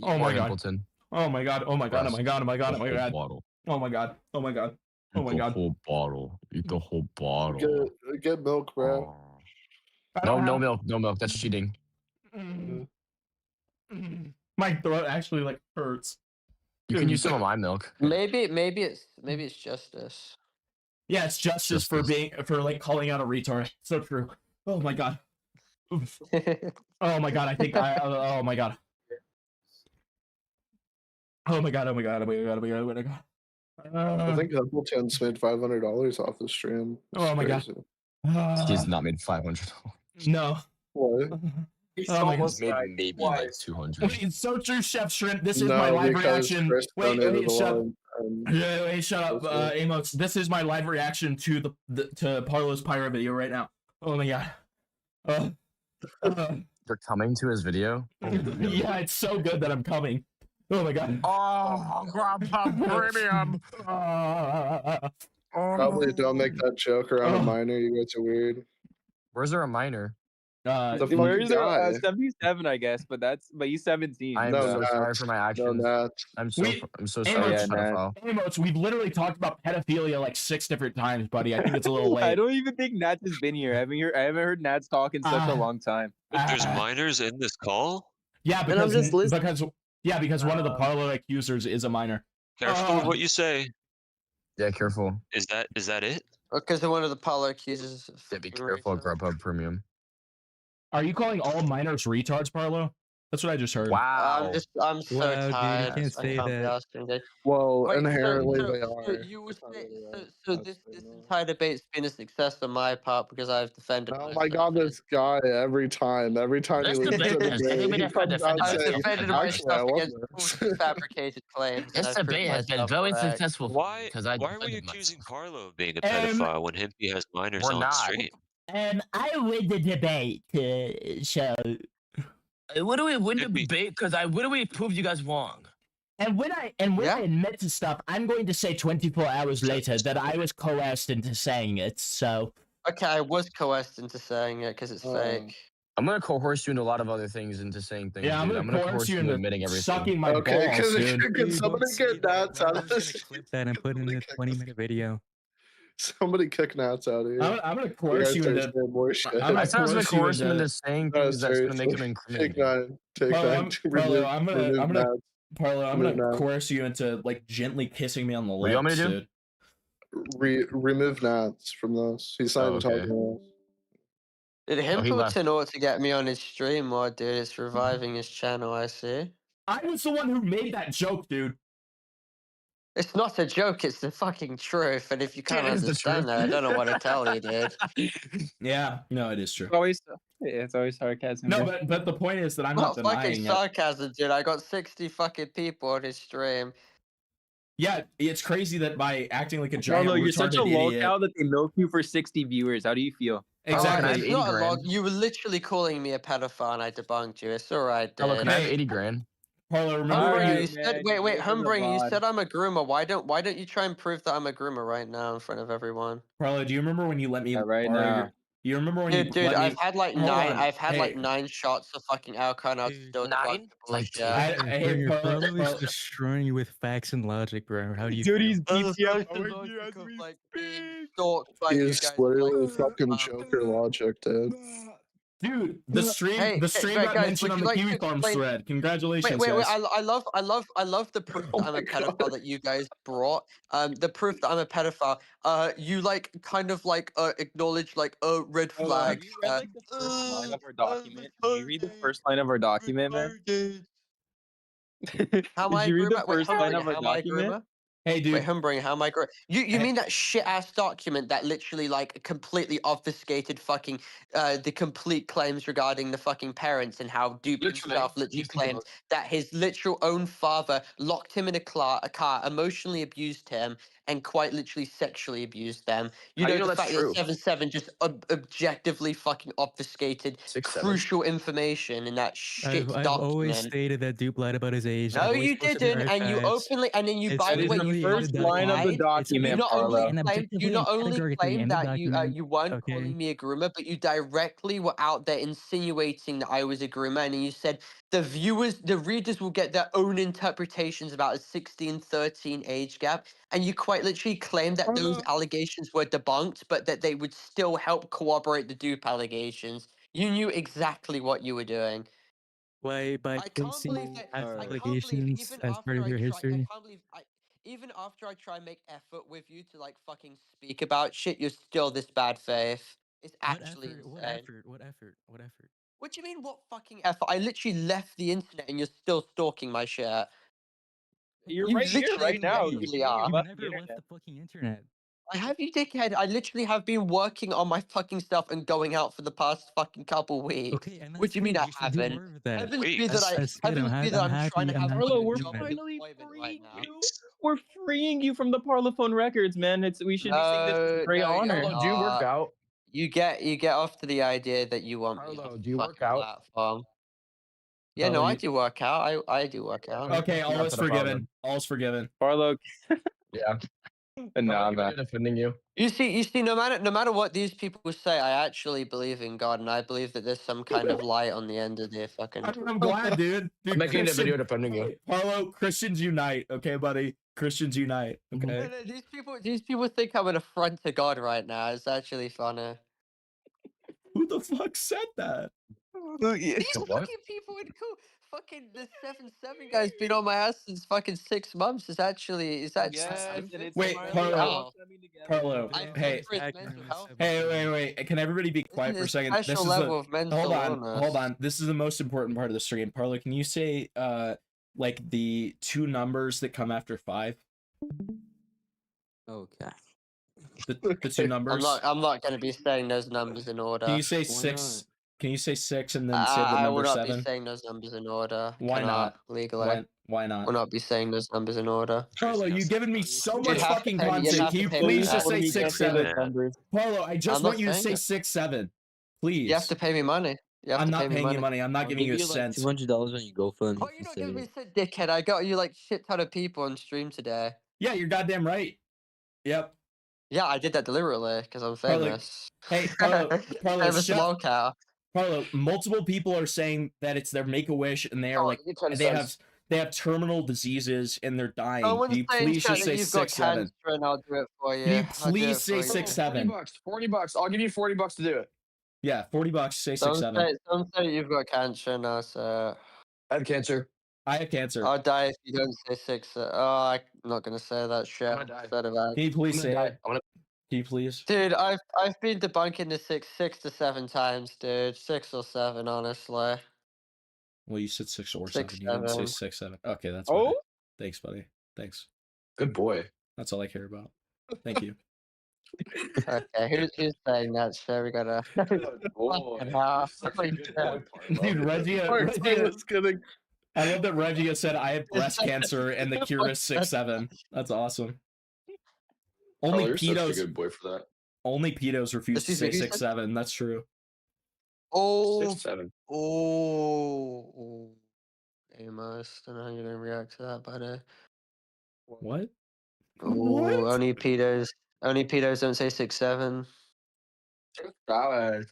Oh my god. Impleton. Oh my god. Oh my god. Oh my god. Oh my god. Oh my The whole god. bottle. Oh my god. Oh my god. Oh Eat my the god. whole bottle. Eat the whole bottle. Get milk, bro. No, no milk. No milk. That's cheating. My throat actually like hurts. You can use some of my milk. Maybe it's justice. Yeah, it's justice for like calling out a retard. So true. Oh my god. Oof. Oh my god. I think oh my god. Oh my god. Oh my god. Oh my god. Oh my god. Oh my god. I think Appleton's made $500 off the stream. Oh my god. He's not made 500. No. What? Oh my god. He's made maybe like 200. Wait, so true, Chef Shrimp. This is No, my live because reaction. Chris Wait, donated shut up. one, Wait, shut up, Amos. This is my live reaction to to Parlo's Pyro video right now. Oh my god. You're coming to his video? Yeah, it's so good that I'm coming. Oh my god. Oh, Grandpa Premium. Probably don't make that joke around a minor. You guys are weird. Where's there a minor? The Where's fucking guy. 77, I guess, but he's 17. I'm so sorry for my actions. I'm so sorry. Amos, we've literally talked about pedophilia like 6 different times, buddy. I think it's a little late. I don't even think Nats has been here. I haven't heard Nats talk in such a long time. There's minors in this call? Yeah, because one of the Parlo accusers is a minor. Careful with what you say. Yeah, careful. Is that it? Because one of the Parlo accusers. Yeah, be careful, Grubhub Premium. Are you calling all minors retards, Parlo? That's what I just heard. Wow. I'm so tired. Dude, you can't say that. Well, Wait, inherently so they are. you would say, so this entire debate's been a success on my part because I've defended Oh my god, this guy every time he leaves the debate, he comes out I've saying, defended actually, I myself won against this. false fabricated claims. and This I've proved debate has been myself very correct. successful Why because were we accusing Parlo of being a pedophile when Himpy has minors on stream? I win the debate, so. When do we win the debate? Because when do we prove you guys wrong? And when I admit to stuff, I'm going to say 24 hours later that I was coerced into saying it. So. Okay, I was coerced into saying it because it's fake. I'm gonna coerce you into a lot of other things into saying things. Yeah, I'm dude. gonna coerce you into admitting everything. sucking my balls, dude. Can somebody get Nats out of this? Clip that and put in a 20-minute video. Somebody kick Nats out of here. I'm gonna coerce you into more shit. I'm I was gonna coerce him into saying things that's gonna make him incriminating. Take Parlo, I'm gonna Nats. coerce you into like gently kissing me on the lips. What do you want me to do? Dude. Remove Nats from this. He's not even talking to us. Did he left. Himpleton ought to get me on his stream more, dude? It's reviving his channel, I see. I was the one who made that joke, dude. It's not a joke, it's the fucking truth. And if you can't It is the understand that, I don't know what to tell you, dude. Yeah, no, it is true. It's always sarcasm. No, dude. but the point is that I'm Not not fucking denying it. sarcasm, dude. I got 60 fucking people on his stream. Yeah, it's crazy that by acting like a giant Parlo, you're such a retarded lol cow that they milk you for 60 viewers. How do you feel? Exactly. Alright, it's not a log. You were literally calling me a pedophile and I debunked you. It's alright, dude. Hello, can I have 80 grand? Parlo, remember Humbring, you you said, wait, Humbring, you said I'm a groomer. Why don't you try and prove that I'm a groomer right now in front of everyone? Parlo, do you remember when you let me right borrow now. your- You remember when Dude, you let I've me... had like Hold nine. on. I've had like Hey. 9 shots of fucking alcohol. And I was still Nine? like, Your brother is destroying you with facts and logic, bro. How do you Dude, feel? he's BTF. like being stalked by you He's guys. literally fucking Joker logic, dude. Dude, the stream Hey, got guys, mentioned would on you the like Kiwi to Farms explain? thread. Congratulations, Wait. guys. I love the proof that I'm a pedophile that you guys brought. The proof that I'm a pedophile. You like kind of like acknowledge like red Hold on, have flags. you read like the first line of our document? Can you read the first line of our document, man? How am Did I you read the groomer? Wait, first line Humbringer, of our how am I document? groomer? Hey, dude. Wait, Humbringer, how am I groomer? You mean that shit ass document that literally like completely obfuscated fucking the complete claims regarding the fucking parents and how Dupe himself literally claimed that his literal own father locked him in a car, emotionally abused him, and quite literally sexually abused them. You How do know, you know the that's fact true? that 7-7 just objectively fucking obfuscated 6-7. crucial information in that shit I've always document. stated that Dupe lied about his age. No, I've always you posted the didn't, and you archives. openly, and then you, It's by the way, literally you in the fucking line of the document. lied. It's You document, not Parlo. only and claimed, you objectively not and only categorically claimed in the that document. you weren't Okay. calling me a groomer, but you directly were out there insinuating that I was a groomer, and then you said the readers will get their own interpretations about a 16-13 age gap, and you quite literally claimed that those allegations were debunked, but that they would still help corroborate the Dupe allegations. You knew exactly what you were doing. By I can't believe placing that. past I can't believe allegations even as part after of I your try. I history. can't believe even after I try and make effort with you to like fucking speak about shit, you're still this bad faith. It's actually insane. What effort? What effort? What effort? What do you mean? What fucking effort? I literally left the internet and you're still stalking my shit. You're You right here, literally right now. objectively You are. left the Never left internet. the fucking internet. I have you, dickhead. I literally have been working on my fucking stuff and going out for the past fucking couple weeks. Okay, and What that's do you mean good. I You should do haven't? more of that. Heavens be that That's good. heavens be that I'm I'm trying to happy. I'm have happy Parlo, you're we're doing that. finally employment right freeing now. you. We're freeing you from the Parlophone records, man. We should be saying this with great honor. Parlo, do you work out? You get off to the idea that you want me Parlo, off do the you work fucking out? platform. Yeah, Parlo, no, I you- do work out. I do work out. Okay, all Not is to the problem. forgiven. All's forgiven. Parlo, Yeah. nah, I'm man. defending you. You see, no matter what these people say, I actually believe in God, and I believe that there's some kind of light on the end of their fucking. I'm glad, dude. I'm making a Christian- video defending you. Hey, Parlo, Christians unite, okay, buddy? Christians unite, okay? No, these people think I'm an affront to God right now. It's actually funny. Who the fuck said that? These fucking people in cool. Fucking the 7-7 guy's been on my ass since fucking 6 months. It's actually Wait, Parlo. Parlo. I Hey, for his mental health. wait. Can everybody be quiet for a This second? special level of mental hold on, illness. hold on. This is the most important part of the stream. Parlo, can you say like the two numbers that come after 5? Okay. The two numbers. I'm not going to be saying those numbers in order. Can you say Why 6? Can you say 6 and then say the I will number not 7? be saying those numbers in order. Why Cannot, not? legally? Why not? Will not be saying those numbers in order. Parlo, you've given me so You'd much have to fucking pay me- you'd content. have Can to you pay me please for just that. say You 6, can't say 7? Parlo, I just not want you to saying say it. 6, 7. Please. You have to pay me money. You have I'm to not pay me paying money. you money. I'm not I'll giving give you a you like cent. $200 when you go for it. Why are you not giving me a dickhead? I got you like shit ton of people on stream today. Yeah, you're goddamn right. Yep. Yeah, I did that deliberately because I'm Parlo, famous. hey, Parlo, Famous lolcow. Parlo, multiple people are saying that it's their Make-A-Wish and they are like you 10 they cents. have terminal diseases and they're dying. Can Someone's you saying please chat just that say you've got 6, 7? cancer and I'll do it for you. Can you I'll do please it say for you. 6, 7? $40. I'll give you $40 to do it. Yeah, $40. Say 6, 7. Some say you've got cancer now, so I have cancer. I have cancer. I'll die if you don't say 6. I'm not gonna say that shit. I'm gonna die. Instead of that. Can you please I'm say gonna it? die. Can you please? Dude, I've been debunking the 6 to 7 times, dude. 6 or 7, honestly. Well, you said 6 or 6, 7. You didn't say 7. 6, 7. Okay, that's Oh? better. Thanks, buddy. Thanks. Good boy. That's all I care about. Thank you. Okay, who's saying that shit? We gotta. Fucking hell. Holy shit. Dude, Regia was kidding. I love that Regia said I have breast cancer and the cure is 6, 7. That's awesome. Only You're such a pedos. good boy for that. Only pedos refuse to Excuse say me, who 6, said- 7. That's true. Oh. 6, 7. Oh. Amos, don't know how you're gonna react to that, buddy. What? Oh, only pedos don't say 6, 7. $6.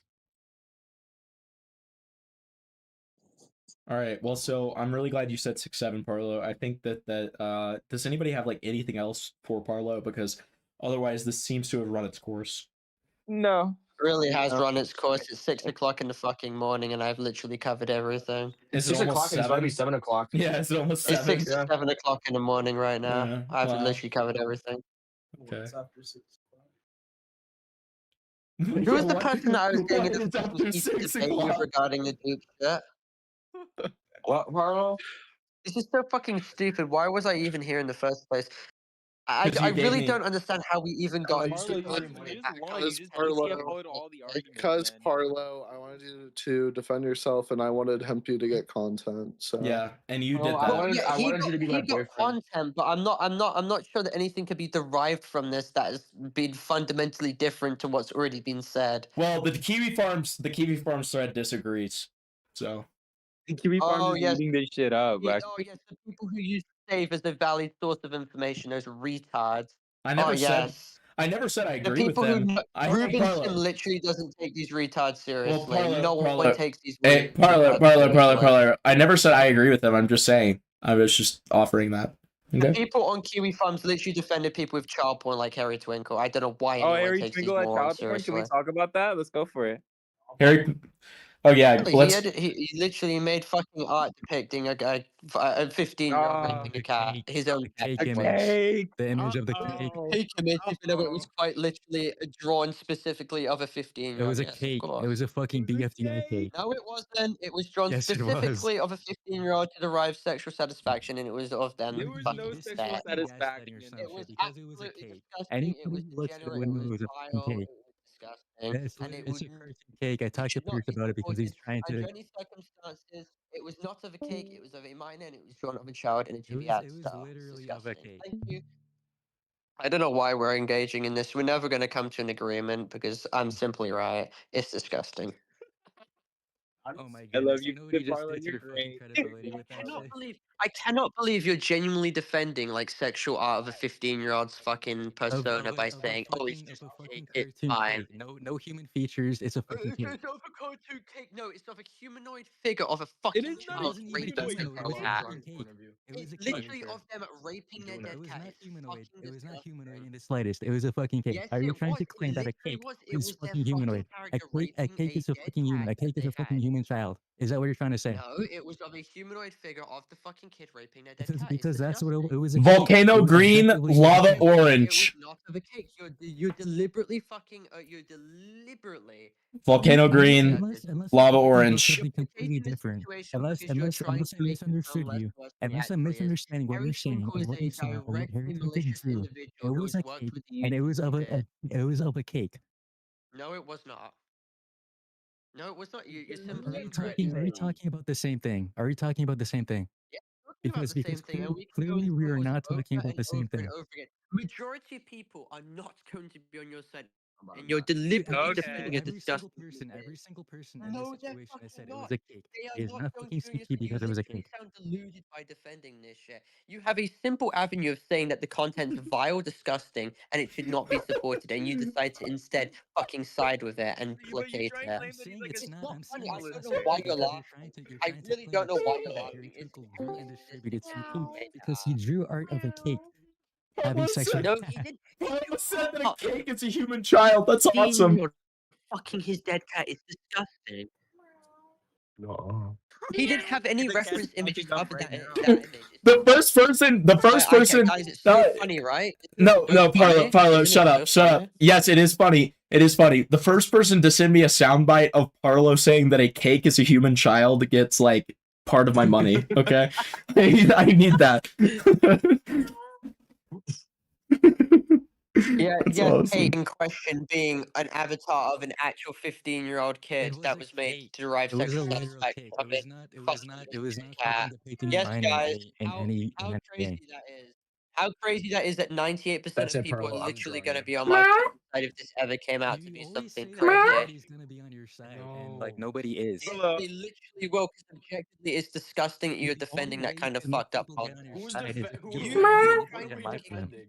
All right. Well, so I'm really glad you said 6, 7, Parlo. I think that does anybody have like anything else for Parlo? Because otherwise, this seems to have run its course. No. really has Yeah. run its course. It's 6 o'clock in the fucking morning, and I've literally covered everything. Is it 6 almost o'clock and it's about to be 7? 7 o'clock. Yeah, is it almost It's 7? 6 to 7 o'clock in the morning right now. Yeah, I've wow. literally covered everything. Okay. What's after 6 o'clock? Who was the person that I was getting in It's the after fucking 6 debate with o'clock. regarding the dupe shit? What, Parlo? This is so fucking stupid. Why was I even here in the first place? I 'Cause you gave really me- don't understand how we even got into Parlo, you're just lying. You just ATFO'd all the arguments, Because man. Parlo, I wanted you to defend yourself, and I wanted Hempy to get content. So Yeah, and you did I that. wanted, I he wanted got, you to be he my got boyfriend. content, but I'm not sure that anything could be derived from this that has been fundamentally different to what's already been said. Well, the Kiwi Farms thread disagrees. So The Kiwi Farms Oh is yes, eating this shit up. oh Actually. yes, the people who use Save as a valid source of information, those retards. I never Oh said yes. I never said I The agree with people who them. Ruben Parlo. Sim literally doesn't take these retards Well, seriously. Parlo, No one Parlo. takes these Hey, retards seriously. Parlo. I never said I agree with them. I'm just saying. I was just offering that. The Okay. people on Kiwi Farms literally defended people with child porn like Harry Twinkle. I don't know why Oh, anyone Harry takes these Twinkle at morons child porn. Can we seriously. talk about that? Let's go for it. Harry. Oh yeah, let's. He literally made fucking art depicting a 15-year-old raping a cat. His own cake cat. image. The image of the cake. Fake image, even though it was quite literally drawn specifically of a It 15-year-old. was a Yes, of cake. It course. was a fucking BFDI cake. No, it wasn't. It was drawn Yes, it was. specifically of a 15-year-old to derive sexual satisfaction, and it was of them. There was fucking no sexual sex. satisfaction in It that. was because it was a absolutely cake. disgusting. It Anybody was who looks at it degenerate. would It know it was was a fucking vile. cake. It was disgusting. It's And it it's a would cartoon cake. I talked to should not Pierce be about it because he's supported trying under to. any circumstances. It was not of a cake. It was of a minor, and it was drawn of a child in a It chibi was art style. It's literally of a disgusting. cake. Thank you. I don't know why we're engaging in this. We're never going to come to an agreement because I'm simply right. It's disgusting. Oh my I love goodness! you, You know what you just Parlo. did to You're your fucking great. credibility with that shit? I cannot believe you're genuinely defending like sexual art of a 15-year-old's fucking persona by saying, "Oh, it's just a fucking cake. It's cartoon fine." cake. No human features. It's a fucking cake. It's of a cartoon cake. No, it's of a humanoid figure of a It fucking is not child It wasn't even raping humanoid. It was a cat. fucking cake. It was a It's cake. literally of them raping their dead It was cat. not It's humanoid. fucking It was not disgusting. humanoid in the slightest. It was a fucking cake. Yes, Are you it trying was. to It claim that a literally cake was. It is was their fucking humanoid? fucking A character cake raping is a dead fucking human. A cat cake that is a they fucking had. human child. Is that what you're trying to say? No, it was of a humanoid figure of the fucking kid raping their dead cat. It's Because that's what disgusting. it was. A Volcano cake. It was green, objectively lava a cake. It was orange. not of a cake. You're deliberately fucking. You're deliberately. Volcano green, Unless lava you're talking about orange. something completely different. Unless Because you're trying unless to I make him sound misunderstood less you. worse than he Unless I'm actually is. misunderstanding what Harry you're saying Twinkle and is what a you saw and what direct Harry Twinkle malicious drew. individual It who was has a worked cake, with the and it was of YouTube. it was of a cake. No, it was not. No, it was not. You're Are simply we incorrect. talking about the same thing? Are we talking about the same thing? Yeah, we're talking about the same thing, and we can go clearly into we it are not over talking about and the same over and thing. over again. Majority of people are not going to be on your side, and you're deliberately defending a disgusting. Every single person in No, this they're situation has said fucking it was not. a cake. They It are is not not going fucking to be on your sneaky side. You because it was a literally cake. sound deluded by defending this shit. You have a simple avenue of saying that the content's vile, disgusting, and it should not be supported, and you decide to instead fucking side with it and placate it. I'm saying it's not. I'm saying Funny. I it's don't not know why stupid you're because laughing. you're I trying to really claim don't it's know why stupid you're that Harry laughing. Twinkle drew and distributed CP because he drew art of a cake having Parlo sex said, with a No, he cat. didn't. Parlo said that a cake is a human child. That's 15 awesome. year old fucking his dead cat is disgusting. No. He didn't have any The cat's reference images fucking up other right than now. that image. The first person. Guys, it's so funny, right? No, funny. Parlo, Isn't shut it up, so shut up. funny? Yes, it is funny. It is funny. The first person to send me a soundbite of Parlo saying that a cake is a human child gets like part of my money. Okay, I need that. Yeah, That's yeah. awesome. Cake in question being an avatar of an actual 15-year-old kid that was made to derive It was a sexual literal satisfaction cake. from It was not. It was not. It was not cat. fucking depicting a Yes, minor guys. in any How way. crazy that is. How crazy that is that 98% That's of it, people Parlo. are I'm literally drawing going to it. be on my fucking side if this ever came out to be something crazy. Everybody's gonna be on your side, and like nobody is. They literally will, because objectively it's disgusting that you're defending that kind of fucked up content. You trying to make that content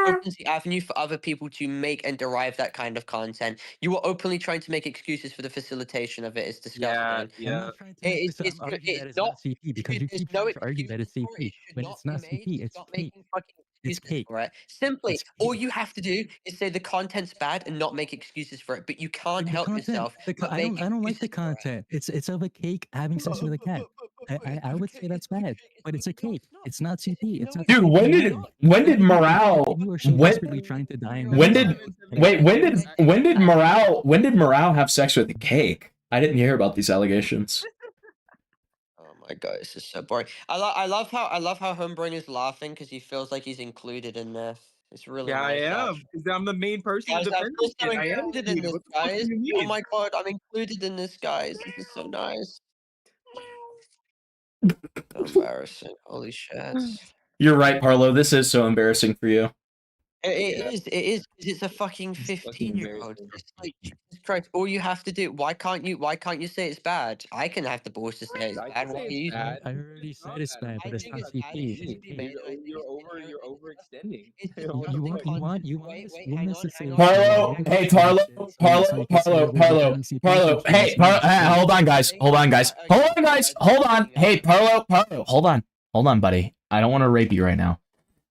opens the avenue for other people to make and derive that kind of content. You are openly trying to make excuses for the facilitation of it. It's disgusting. I'm not trying to make this. I'm arguing that it's not CP because you keep trying to argue that it's CP when it's not CP. It's Stop cake. making fucking cake. for it. Simply, It's all cake. you have to do is say the content's bad and not make excuses for it. But you can't help yourself. But I make don't like the excuses for it. content. It's of a cake having sex with a cat. I would say that's bad, but it's a cake. It's not CP. It's not. Dude, when did morale You are so when desperately trying to die in when that did song. wait when did morale have sex with a cake? I didn't hear about these allegations. Oh my god, this is so boring. I love how Homebrain is laughing because he feels like he's included in this. It's really Yeah, I nice. am. Because I'm the main person to Guys, I defend feel this so kid. I am included in included. this, What the fuck guys. do you Oh mean? my god, I'm included in this, guys. This is so nice. So embarrassing. Holy shit. You're right, Parlo. This is so embarrassing for you. It is, 'cause it's a fucking 15-year-old. It's like, Jesus Christ, all you have to do, why can't you say it's bad? I can have the balls to say it's bad. Why are you? I already said it's bad, but it's not CP. It's cake. You're overextending. You want us to say Parlo, hey Parlo, Parlo, hey, hold on, guys, hold on, hey, Parlo, hold on, buddy. I don't want to rape you right now,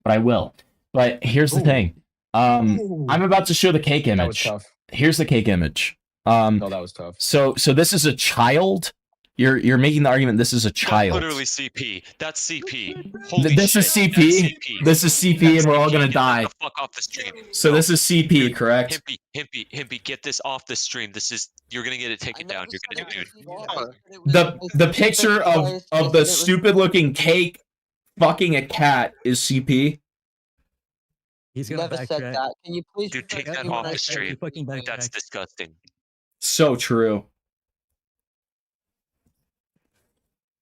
but I will. But here's the thing, I'm about to show the cake image. That was tough. Here's the cake image. No, that was tough. So this is a child. You're making the argument this is a child. Literally CP. That's CP. Holy This shit. is CP. This is CP, and we're all gonna die. Get the fuck off the stream. So this is CP, correct? Himpy, get this off the stream. You're gonna get it taken down. You're gonna dude. The picture of the stupid looking cake fucking a cat is CP. He's Never said that. Can you please? Dude, take that off the stream. That's disgusting. So true.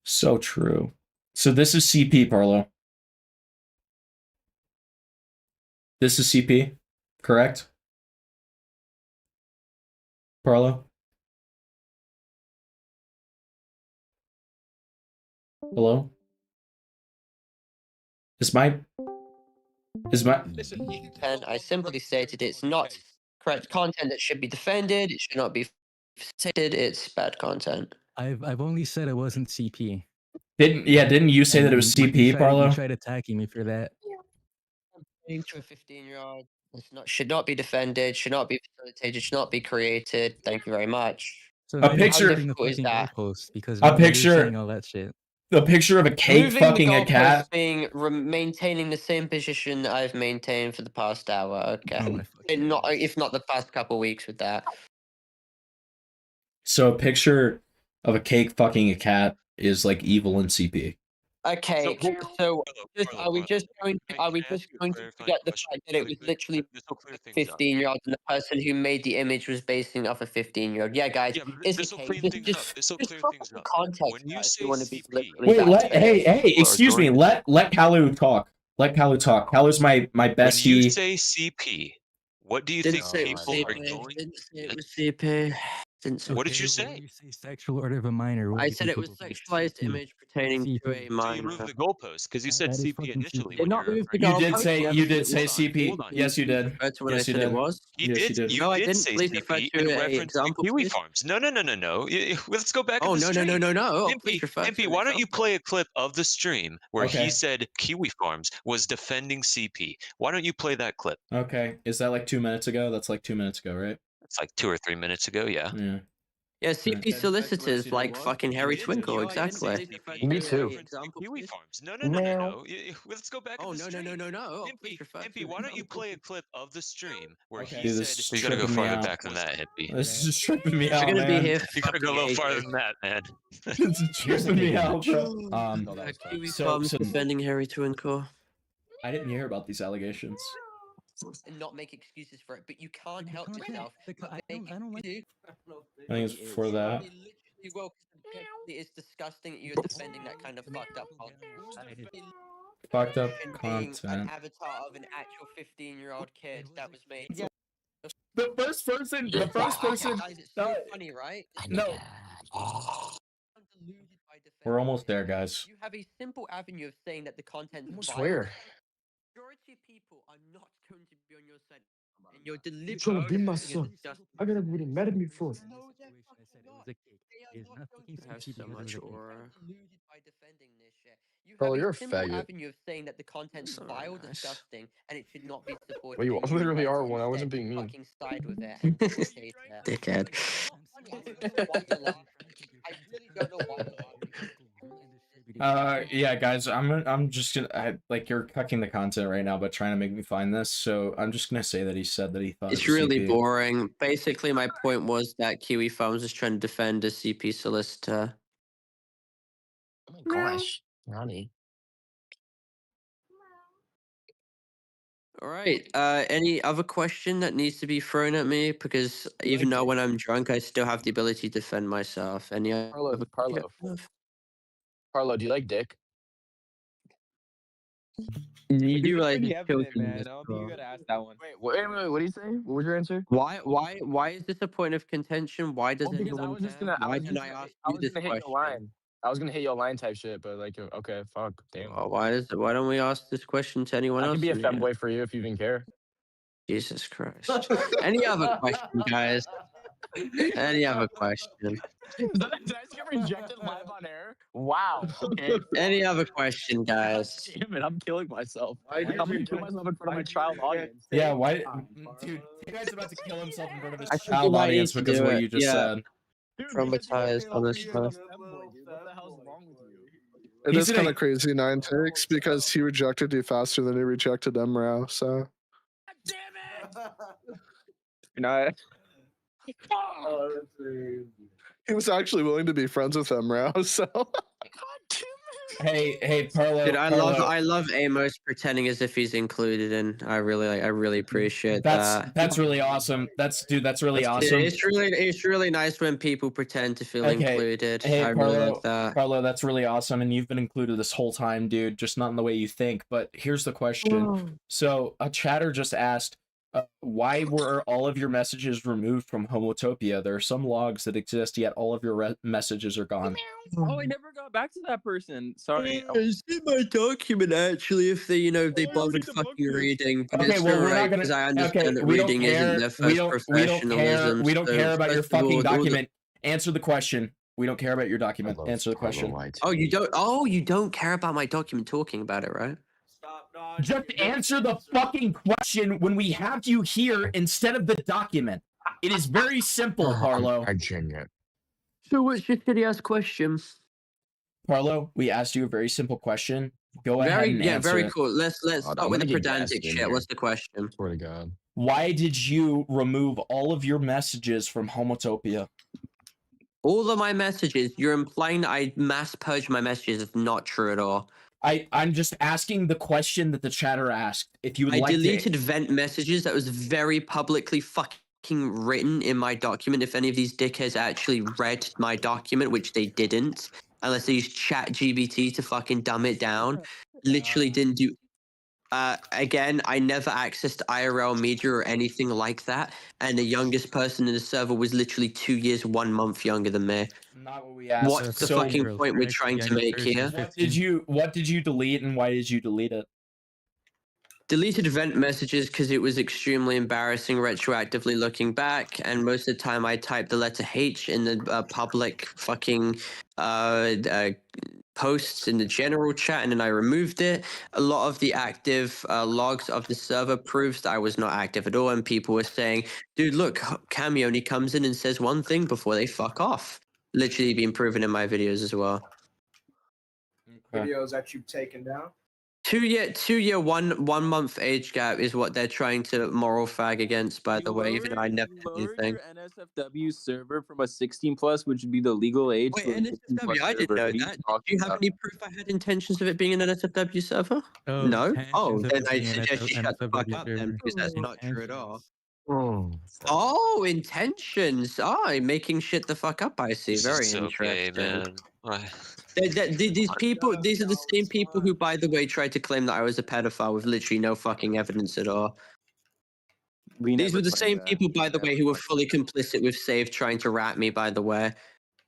So true. So this is CP, Parlo. This is CP, correct? Parlo? Hello? And I simply stated it's not correct content that should be defended. It should not be stated. It's bad content. I've only said it wasn't CP. Didn't you say that it was CP, You Parlo? tried attacking me for that. To a 15-year-old, should not be defended. Should not be facilitated. Should not be created. Thank you very much. So A picture- How difficult is that? because A you're picture- saying all that shit. The picture of a cake Moving fucking the a cat. goalposts being maintaining the same position that I've maintained for the past hour. Okay, Oh my and not if not the past couple weeks with that. So a picture of a cake fucking a cat is like evil in CP. Okay, so are we just going to forget the fact that it was literally a 15-year-old and the person who made the image was basing off a 15-year-old? Yeah, guys, it's This'll okay. clean things up. This'll clear things up. Context, When you guys, say you want to be CP, politically Wait, hey, People are excuse me. going- Let Kalu talk. Let Kalu talk. Kalu's my When you bestie. say CP, what do you Didn't think say it was people are CP. going? Didn't say it was CP. Didn't say What did you When say? you say sexual order of a minor, what I do said it people was think? sexualized CP. image pertaining to CP. a So you minor. moved the goalpost because you said That is CP fucking initially. CP. When Did not you were move the referring to- goalpost. You did say Hold on, CP. hold on. Yes, you did. Refer to when I Yes, you said it did. was. Yes, you did. You No, I did didn't. say Please refer CP to in a reference example, to Kiwi please. Farms. No. Let's go back Oh, in the no, stream. Oh, please refer to Impy, an why don't you example. play a clip of the stream where Okay. he said Kiwi Farms was defending CP? Why don't you play that clip? Okay. Is that like 2 minutes ago? That's like 2 minutes ago, right? It's like 2 or 3 minutes ago. Yeah. Yeah. Yeah, CP solicitors like fucking Harry Twinkle, exactly. Me too. Kiwi Farms. No. Let's go back Oh, in the no, stream. Oh, please refer to Impy, why don't you play a clip of the stream where Okay. he Dude, said this is you gotta go tripping me farther out. back than that, Impy. This is tripping me out, We're gonna man. be here. You gotta go a little farther than that, man. This is Here's the tripping me cake out, bro. No, that was tough. Kiwi So- Farms so- defending Harry Twinkle. I didn't hear about these allegations. And not make excuses for it, but you can't help yourself. I don't like. I think it's before that. Well, it's disgusting that you're defending that kind of fucked up content. Fucked up Being an content. avatar of an actual 15-year-old kid that was made. The first person. Guys, it's so funny, right? No. We're almost there, guys. You have a simple avenue of saying that the content is Swear. Majority of people are not going to be on your side, and you're deliberately. I gotta be mad at me for. Have so much aura. Deluded by defending this shit. You Bro, have you're a a simple faggot. avenue of saying that the content's vile, disgusting, and it should not be supported. Well, you and literally decide are to one. I wasn't instead being mean. fucking side with it and dictate it. Dickhead. Why you're laughing? I really don't know why you're laughing. Yeah, guys, I'm just gonna like you're cucking the content right now, but trying to make me find this. So I'm just gonna say that he said that he thought It's it was really CP. boring. Basically, my point was that Kiwi Farms is trying to defend a CP solicitor. Oh my gosh, Ronnie. All right. Any other question that needs to be thrown at me? Because even though when I'm drunk, I still have the ability to defend myself. Any other Parlo. Parlo, do you like dick? You do It's realize pretty it's evident, children in man. I this don't think you call. gotta ask that one. Wait, what do you say? What was your answer? Why is this a point of contention? Why does Well, because I anyone was just care? gonna, Why didn't I ask I you was this gonna hit your question? line. I was gonna hit your line type shit, but like, okay, fuck, damn. Why don't we ask this question to anyone I else? could be a in here? femboy for you if you even care. Jesus Christ. Any other question, guys? Any other question? Did I just get rejected live on air? Wow. Okay. Any other question, guys? Damn it, I'm killing myself. I'm gonna kill myself in front of my child audience. Yeah, why, dude? You guys about to kill himself in front of his I think you child might audience need to because of do what it. you just Yeah. said. Traumatized, honestly. What the hell's wrong with you? It He's is kind gonna- of crazy 9 takes because he rejected you faster than he rejected Emrao. So No, he was actually willing to be friends with Emrao. So Hey, Parlo. Dude, I Parlo, love Amos pretending as if he's included, and I really appreciate that. That's really awesome. That's really Dude, awesome. it's really nice when people pretend to feel Okay. included. Hey, I Parlo, really like that. Parlo, that's really awesome, and you've been included this whole time, dude. Just not in the way you think. But here's the question. So a chatter just asked, why were all of your messages removed from Homotopia? There are some logs that exist, yet all of your messages are gone. oh, I never got back to that person. Sorry. It's in my document actually. If they, they bothered fucking reading. But Okay, it's well, not we're right, not gonna. 'cause I understand Okay, that we don't reading isn't care. their We first don't care. professionalism. We don't So care about your first of all, fucking all the- document. Answer the question. We don't care about your document. Answer the question. Oh, you don't. Oh, you don't care about my document talking about it, right? Just answer the fucking question when we have you here instead of the document. It is very simple, Parlo. So what's your shitty ass question? Parlo, we asked you a very simple question. Go ahead and answer very it. cool. Let's start with the pedantic shit. What's the question? Swear to God. Why did you remove all of your messages from Homotopia? All of my messages. You're implying that I mass purged my messages. It's not true at all. I'm just asking the question that the chatter asked. If you would I like deleted to... vent messages that was very publicly fucking written in my document. If any of these dickheads actually read my document, which they didn't, unless they used ChatGPT to fucking dumb it down, literally didn't do. Again, I never accessed IRL media or anything like that, and the youngest person in the server was literally 2 years, 1 month younger than me. Not what we asked. What's the fucking point we're trying to make here? What did you delete and why did you delete it? Deleted event messages because it was extremely embarrassing retroactively looking back, and most of the time I typed the letter H in the public fucking posts in the general chat, and then I removed it. A lot of the active logs of the server proves that I was not active at all, and people were saying, dude, look, Cammy only comes in and says one thing before they fuck off. Literally been proven in my videos as well. Videos that you've taken down? 2 year, 1 month age gap is what they're trying to moral fag against, by the way, even though I never did anything. Your NSFW server from a 16 plus, which would be the legal age. Wait, to a 16 plus NSFW, I didn't server. know What are you that. Do talking you have about? any proof I had intentions of it being an NSFW server? Oh, No? intentions Oh, of then it I being an suggest you shut the fuck NSFW up then, server. because that's not true at all. Oh, Oh, intentions. Oh, making shit the fuck up, I see. This Very is so gay, interesting. man. These people, these are the same people who, by the way, tried to claim that I was a pedophile with literally no fucking evidence at all. These were the same people, by the way, who were fully complicit with Save trying to rat me, by the way.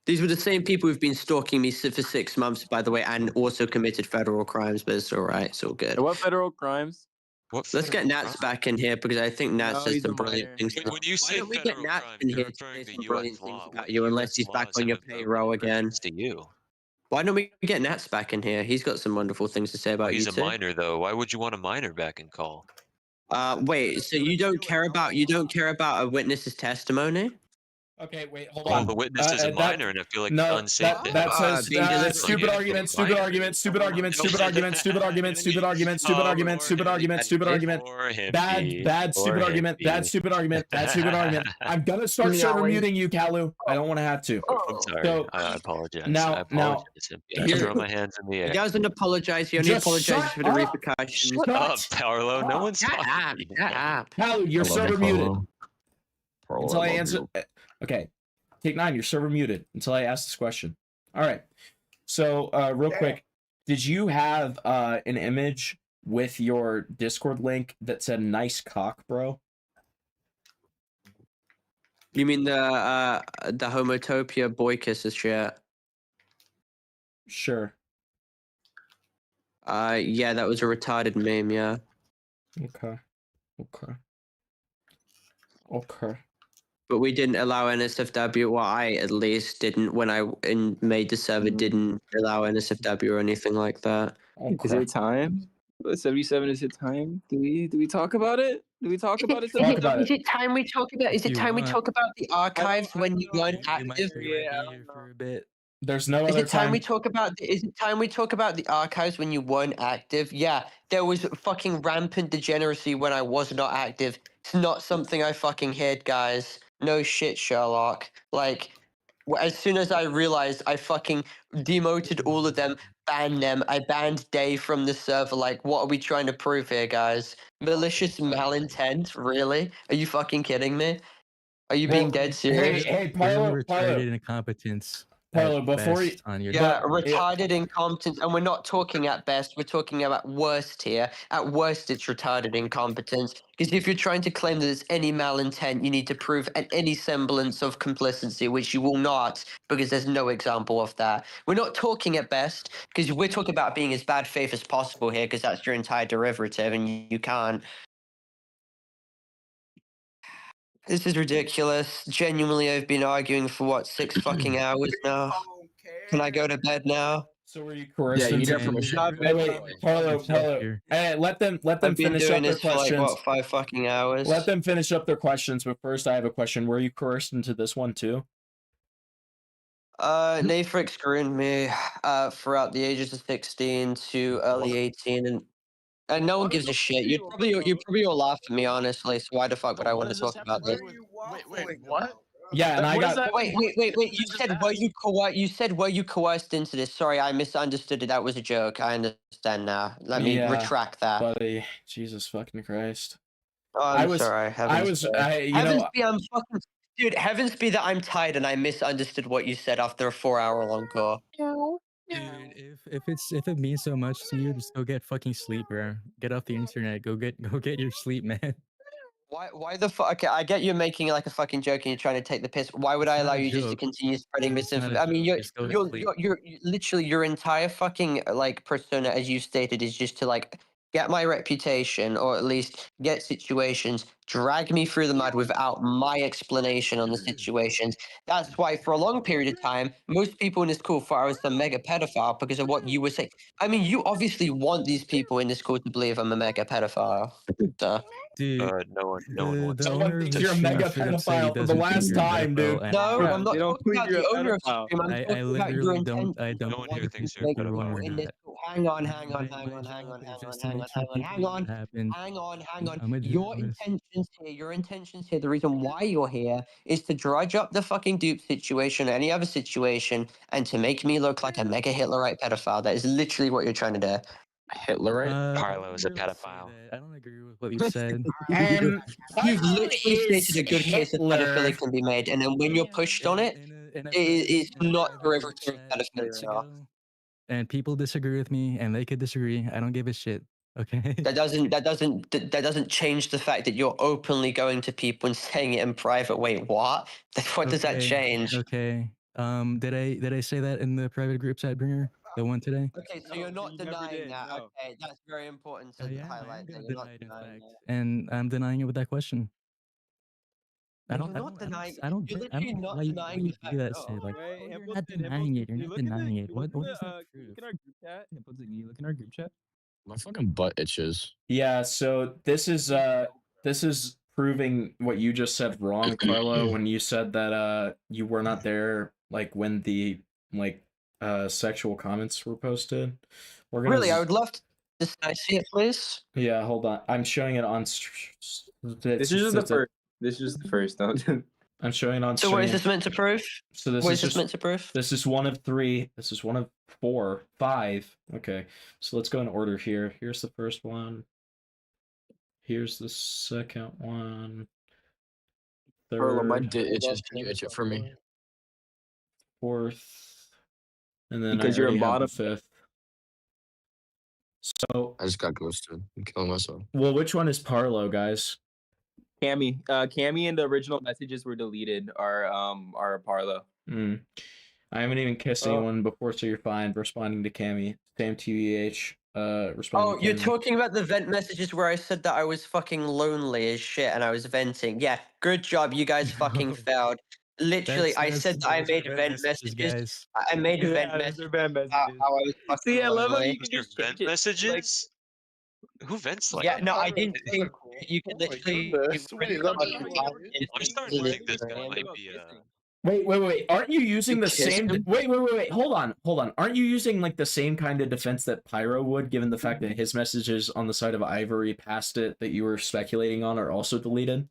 These were the same people who've been stalking me for 6 months, by the way, and also committed federal crimes, but it's all right. It's all good. What federal crimes? Let's get Nats back in here because I think Nats No, says he's some a brilliant minor. things. When you Why say don't we get federal Nats crimes, in you're here to referring say to some U.S. brilliant things law. about What you, unless U.S. he's back laws on your have no payroll again. reference to you. Why don't we get Nats back in here? He's got some wonderful things to say about He's you a two. minor though. Why would you want a minor back in call? Wait. So you don't care about a witness's testimony? Okay, wait, hold Well, on. the witness is a That minor, and I feel like no, it's unsafe to that have says being like stupid a argument, stupid minor. argument, stupid argument, stupid argument, stupid argument, stupid argument, stupid argument, stupid argument, stupid argument, bad stupid argument, bad stupid argument, bad stupid argument. I'm gonna start server muting you, Kalu. I don't want to have to. I'm sorry. So I apologize. I now, apologize. I here- throw my hands in the He air. doesn't apologize. He only Just apologizes shut for the up. repercussions. Shut up, Parlo. No one's Shut talking. up. Shut up. Kalu, your server muted. Parlo, Until I love answer. you. Okay, Take 9, your server muted until I ask this question. All right. So, real quick, did you have an image with your Discord link that said "nice cock, bro"? You mean the Homotopia boy kisses shit? Sure. Yeah, that was a retarded meme. Yeah. Okay. But we didn't allow NSFW. Well, I at least didn't when I made the server. Didn't allow NSFW or anything like that. Is it time? 77, is it time? Do we talk about it? Do we talk about it? Is it time we talk about? Is it time we talk about the archives when you weren't active? For a bit. There's no Is other it time time. we talk about? Is it time we talk about the archives when you weren't active? Yeah, there was fucking rampant degeneracy when I was not active. It's not something I fucking hid, guys. No shit, Sherlock. Like, as soon as I realized, I fucking demoted all of them, banned them. I banned Day from the server. Like, what are we trying to prove here, guys? Malicious malintent? Really? Are you fucking kidding me? Are you being dead serious? Hey, Retarded Parlo. incompetence. Parlo, at before best you- on your Yeah, retarded incompetence, and we're not talking at best. We're talking about worst here. At worst, it's retarded incompetence. Because if you're trying to claim that there's any malintent, you need to prove any semblance of complicity, which you will not, because there's no example of that. We're not talking at best, because we're talking about being as bad faith as possible here, because that's your entire derivative, and you can't. This is ridiculous. Genuinely, I've been arguing for what, 6 fucking hours now. Can I go to bed now? So were you coerced into permission. Wait, Parlo. Hey, let them I've been finish doing up their this for like questions. what, 5 fucking hours? Let them finish up their questions, but first I have a question. Were you coerced into this one too? Nafrix groomed me throughout the ages of 16 to early 18, and no one gives a shit. You probably all laugh at me, honestly. So why the fuck would I want to talk about this? Wait, what? Yeah, and I got. Wait. You said were you coerced into this? Sorry, I misunderstood it. That was a joke. I understand now. Let me retract that. Buddy, Jesus fucking Christ. Oh, I'm sorry. Heavens be, I'm fucking dude. Heavens be that I'm tired and I misunderstood what you said after a 4-hour-long call. Dude, if it means so much to you, just go get fucking sleep, bro. Get off the internet. Go get your sleep, man. Why the fuck? Okay, I get you're making like a fucking joke and you're trying to take the piss. Why would I allow you just to continue spreading misinformation? I mean, you're literally your entire fucking like persona, as you stated, is just to like get my reputation or at least get situations, drag me through the mud without my explanation on the situations. That's why for a long period of time, most people in this school thought I was some mega pedophile because of what you were saying. I mean, you obviously want these people in this school to believe I'm a mega pedophile. So. Dude, no one wants Someone thinks you're a mega pedophile for the last time, dude. No, I'm not talking about the owner of Supreme. I'm I talking about your literally don't. I don't. No one here thinks you're a Make pedophile. people in this school. Hang on. Your intentions here, the reason why you're here is to drudge up the fucking dupe situation or any other situation and to make me look like a mega Hitlerite pedophile. That is literally what you're trying to do. Hitlerite? Parlo is a pedophile. I don't agree with what you said. You've literally stated a good case of pedophilia can be made, and then when you're pushed on it, it's not derivative of pedophilia. And people disagree with me, and they could disagree. I don't give a shit. Okay. That doesn't change the fact that you're openly going to people and saying it in private. Wait, what? What does that change? Okay. Did I say that in the private group chat bringer? The one today? Okay, so you're not denying that. Okay, that's very important to highlight. That you're not denying that. And I'm denying it with that question. I don't. You're not denying. I don't. You're I literally don't. not Why you denying the fact. that Oh, shit? Like, Right, you're not Himpleton, denying it. You're you not look at the, denying it. you What? look What at is the, that can you proof? look at our group chat? Himpleton, can you look in our group chat? My fucking butt itches. Yeah, so this is proving what you just said wrong, Parlo, when you said that you were not there like when the like sexual comments were posted. We're gonna really? I would love to see it, please. Yeah, hold on. I'm showing it on This is just the first. This is just the first. Don't. I'm showing it on So stream. what is this meant to prove? So this What is is this just meant to prove? This is one of 3. This is one of 4, 5. Okay. So let's go in order here. Here's the first one. Here's the second one. Parlo, my Third, dit itches. Can you itch it for me? fourth, and then Because I you're a already have the bottom. 5th. So I just got ghosted. I'm killing myself. well, which one is Parlo, guys? Cammy, Cammy and the original messages were deleted. Are Parlo. I haven't even kissed anyone before, so you're fine. Responding to Cammy. Same TVH. Responding Oh, to you're Cammy. talking about the vent messages where I said that I was fucking lonely as shit and I was venting. Yeah, good job. You guys fucking failed. Literally, I said that I made vent messages. Guys. I made a vent those message are bad about messages. how I was fucking See, I love how lonely. you can Your just vent change it. messages? Who vents like Yeah, that? no, I didn't think you can Oh my literally. goodness. Wait, that's I'm starting to think this guy might be Wait. Aren't you using You the kissed same? him? Wait. Hold on. Aren't you using like the same kind of defense that Pyro would, given the fact that his messages on the side of Ivory past it that you were speculating on are also deleted?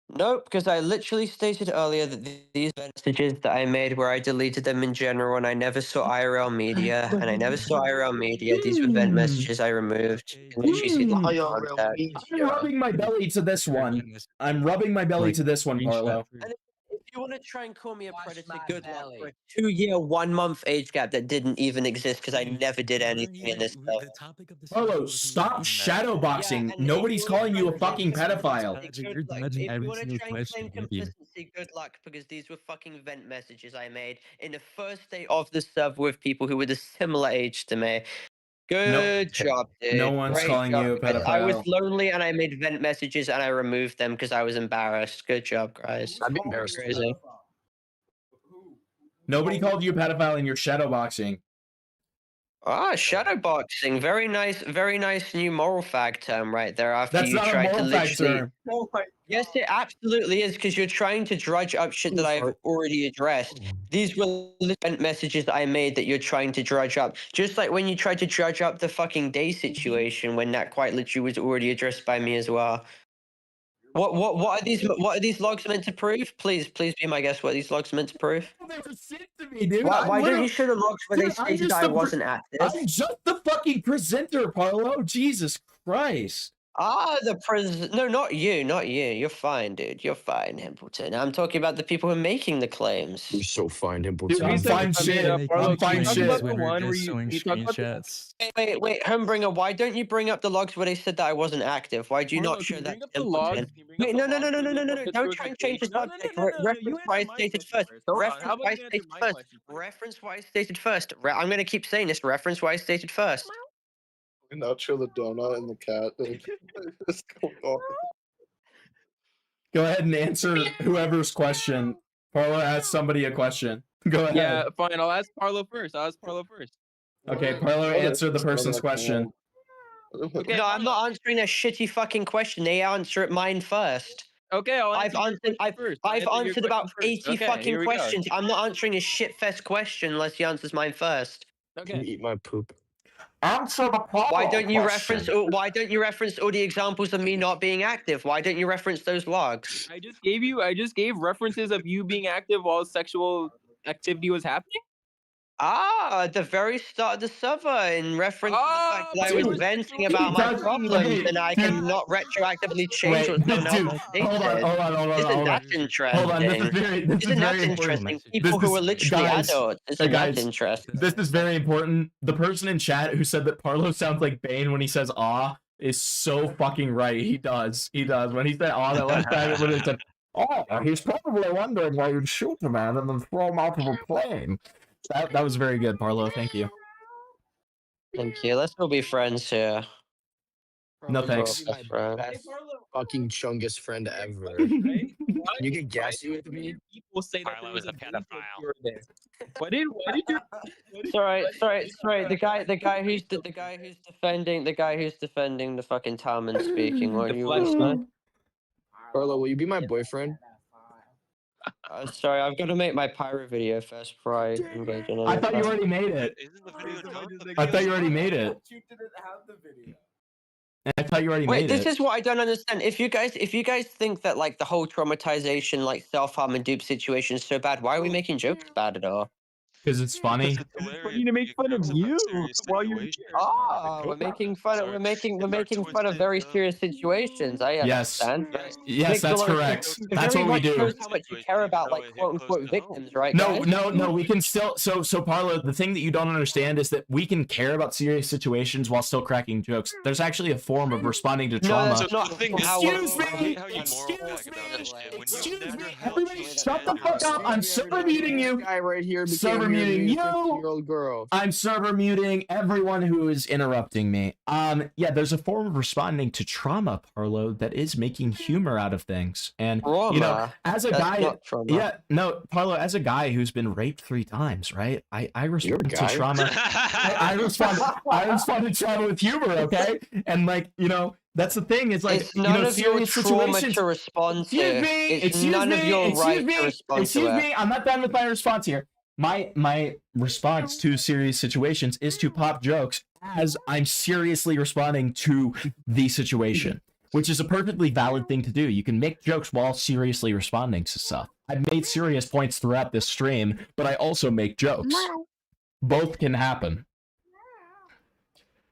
No, because I literally stated earlier that these messages that I made where I deleted them in general and I never saw IRL media and I never saw IRL media. These were vent messages I removed. You can literally see the contact. I'm rubbing my belly to this one. I'm rubbing my belly to this one, Parlo. And if you want to try and call me a predator, good luck for a 2-year, 1-month age gap that didn't even exist because I never did anything in this stuff. Parlo, stop shadowboxing. Nobody's calling you a fucking pedophile. You're dodging If you every want to single try and question. claim Thank you. consistency, good luck because these were fucking vent messages I made in the first day of the server with people who were the similar age to me. Good job, dude. No one's Great calling job, you a guys. I was pedophile. lonely and I made vent messages and I removed them because I was embarrassed. Good job, guys. I'd be embarrassed. Crazy. Nobody called you a pedophile and you're shadowboxing. Ah, shadowboxing. Very nice new moral fag term right there. After That's you not a tried to moral fag literally. term. Yes, it absolutely is because you're trying to drudge up shit that I've already addressed. These were vent messages that I made that you're trying to drudge up. Just like when you tried to drudge up the fucking day situation when that quite literally was already addressed by me as well. What are these logs meant to prove? Please be my guest. What are these logs meant to prove? They were sent to me, dude. Why don't you show the logs where they Dude, I'm stated just I the wasn't active? I'm just the fucking presenter, Parlo. Jesus Christ. Ah, no, not you. You're fine, dude. You're fine, Himpleton. I'm talking about the people who are making the claims. You're so fine, Dude, Himpleton. I'm fine shit. I'm fine shit. About the one where you talk about screenshots. Wait, Homebringer, why don't you bring up the logs where they said that I wasn't active? Why do you not show that? the logs? Wait, no. Don't try and change the subject. Reference why I stated first. Reference why I stated first. Reference why I stated first. I'm going to keep saying this. Reference why I stated first. And now show the donut and the cat. Just go on. Go ahead and answer whoever's question. Parlo asked somebody a question. Go ahead. Yeah, fine. I'll ask Parlo first. Okay, Parlo, answer the person's question. Okay, no, I'm not answering a shitty fucking question. They answer mine first. Okay, I've answered about 80 fucking questions. I'm not answering a shitfest question unless he answers mine first. Can you eat my poop? Answer the Parlo Why don't you question. reference all the examples of me not being active? Why don't you reference those logs? I just gave references of you being active while sexual activity was happening. Ah, at the very start of the server, in reference to the fact that I was venting about my problems, and I cannot retroactively change what someone else stated. Hold on. Isn't that interesting? Hold on, this is very interesting? important. People who are literally guys, adults. Isn't guys, that interesting? This is very important. The person in chat who said that Parlo sounds like Bane when he says "ah" is so fucking right. He does. When he said "ah" that last time, it literally said, "Oh, he's probably wondering why you'd shoot a man and then throw him out of a plane." That was very good, Parlo. Thank you. Thank you. Let's all be friends here. No thanks. fucking chungus friend ever. Right? You can guess you with me. People say that Parlo there was is a a pedophile. vapor there. Why did you? Sorry. The guy who's defending the fucking Talman speaking. What do you want to say? Parlo, will you be my boyfriend? Sorry, I've got to make my pyro video first before I engage in any I thought you of that. already made it. Isn't the video done? I thought you already made it. You didn't have the video. I thought you already Wait, made this it. is what I don't understand. If you guys think that like the whole traumatization, like self-harm and dupe situation is so bad, why are we making jokes about it all? Because it's funny. Funny to make fun of you while you're here. Oh, we're making fun of very serious situations. I Yes. understand. Yes, that's correct. That's what we do. Shows how much you care about like quote unquote victims, right? No, guys? no. We can still. So Parlo, the thing that you don't understand is that we can care about serious situations while still cracking jokes. There's actually a form of responding to trauma. No, that's not how Excuse me. Everybody, shut the fuck up. I'm server muting you. Guy right here Server muting you. 50-year-old girl. I'm server muting everyone who is interrupting me. Yeah, there's a form of responding to trauma, Parlo, that is making humor out of things. And you know, as a guy, Parlo, as a guy who's been raped 3 times, right? I respond to trauma. I respond to trauma with humor, okay? And like, you know, that's the thing. It's like, it's none of your trauma to respond to. It's none of your right to respond to. Excuse me, I'm not done with my response here. My response to serious situations is to pop jokes as I'm seriously responding to the situation, which is a perfectly valid thing to do. You can make jokes while seriously responding to stuff. I've made serious points throughout this stream, but I also make jokes. Both can happen.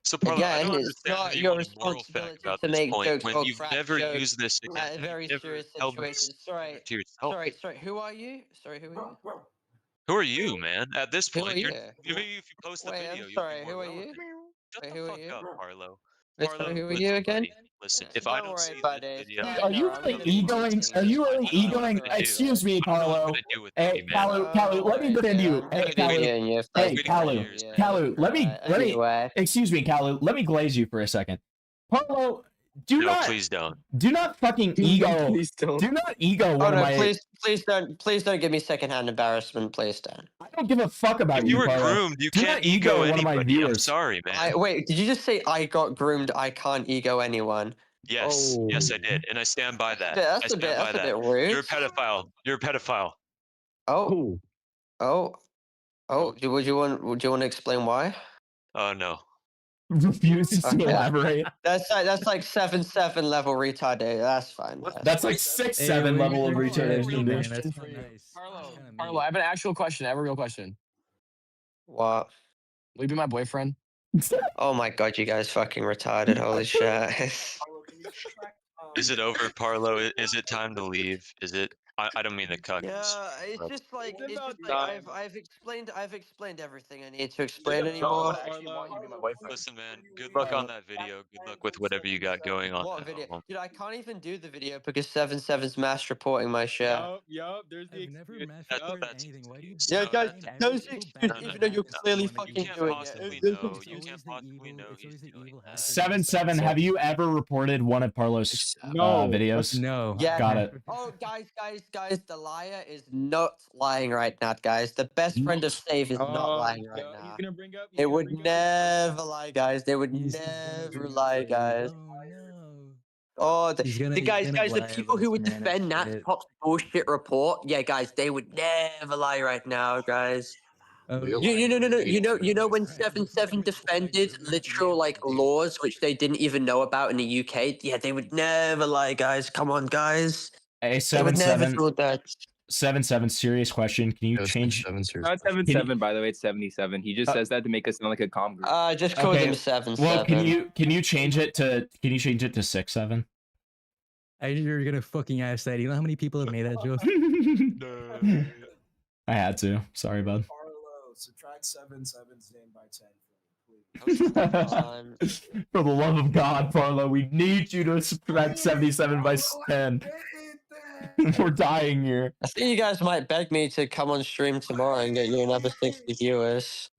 So Parlo, I Again, don't it's understand not how you your want a moral fact responsibility about to this make point jokes when or you've crack never jokes used this against at very serious held situations. this Sorry, to yourself. sorry. Who are you? Sorry, who are you? Who are you, man? At this Who point, are you? maybe if you post the Wait, video, I'm you'll sorry. be Who more are you? relevant. Shut Wait, the who are fuck you? up, Parlo. Wait, sorry, Parlo, who are listen, you again? buddy. Listen, if I don't see this video, Are you really egoing? Are you really egoing? Excuse me, Parlo. Hey, Kalu, let me defend you. Hey, Kalu, let me. Excuse me, Kalu. Let me glaze you for a second. Parlo, please don't. Do not fucking ego. Please don't. Do not ego one of my. Please don't give me secondhand embarrassment. Please don't. I don't give a fuck about If you were Parlo. groomed, you Do can't not ego one of my anybody. I'm viewers. sorry, man. Wait, did you just say I got groomed? I can't ego anyone. Yes, yes, I did, and I stand by that. That's a bit rude. You're a pedophile. You're a pedophile. Oh. Would you want to explain why? Oh no. Refuses to elaborate. That's like 7-7 level retarded. That's fine. That's like 6-7 level of retardation, dude. That's not nice. Parlo, I have an actual question. I have a real question. What? Will you be my boyfriend? Oh my god, you guys fucking retarded. Holy shit. Is it over, Parlo? Is it time to leave? Is it? I don't mean to cuck. Yeah, it's just like I've explained everything I need to explain anymore. Listen, man. Good luck on that video. Good luck with whatever you got going on. What video? Dude, I can't even do the video because 7-7's mass reporting my shit. Yup. There's the excuse. Yeah, guys, those excuse even though you're clearly fucking doing it. You can't possibly know he's doing it. 7-7, have you ever reported one of Parlo's videos? No. Yeah. Got it. Oh, guys, the liar is not lying right now, guys. The best friend of Save is not lying right now. He's gonna bring up. They would never lie, guys. They would never lie, guys. Oh, the guys, the people who would defend Nat's Pop's bullshit report, yeah, guys, they would never lie right now, guys. You know when 7-7 defended literal like laws which they didn't even know about in the UK? Yeah, they would never lie, guys. Come on, guys. Hey, They would never 7-7. do that. 7-7, serious question. Can you change? Not 7-7, by the way. It's 77. He just says that to make us sound like a calm group. Just call them 7-7. Well, can you change it to 6-7? You're gonna fucking ask that. You know how many people have made that joke? I had to. Sorry, bud. Parlo, subtract 7-7's name by 10. For the love of God, Parlo, we need you to subtract 77 by 10. We're dying here. I think you guys might beg me to come on stream tomorrow and get you another 60 viewers.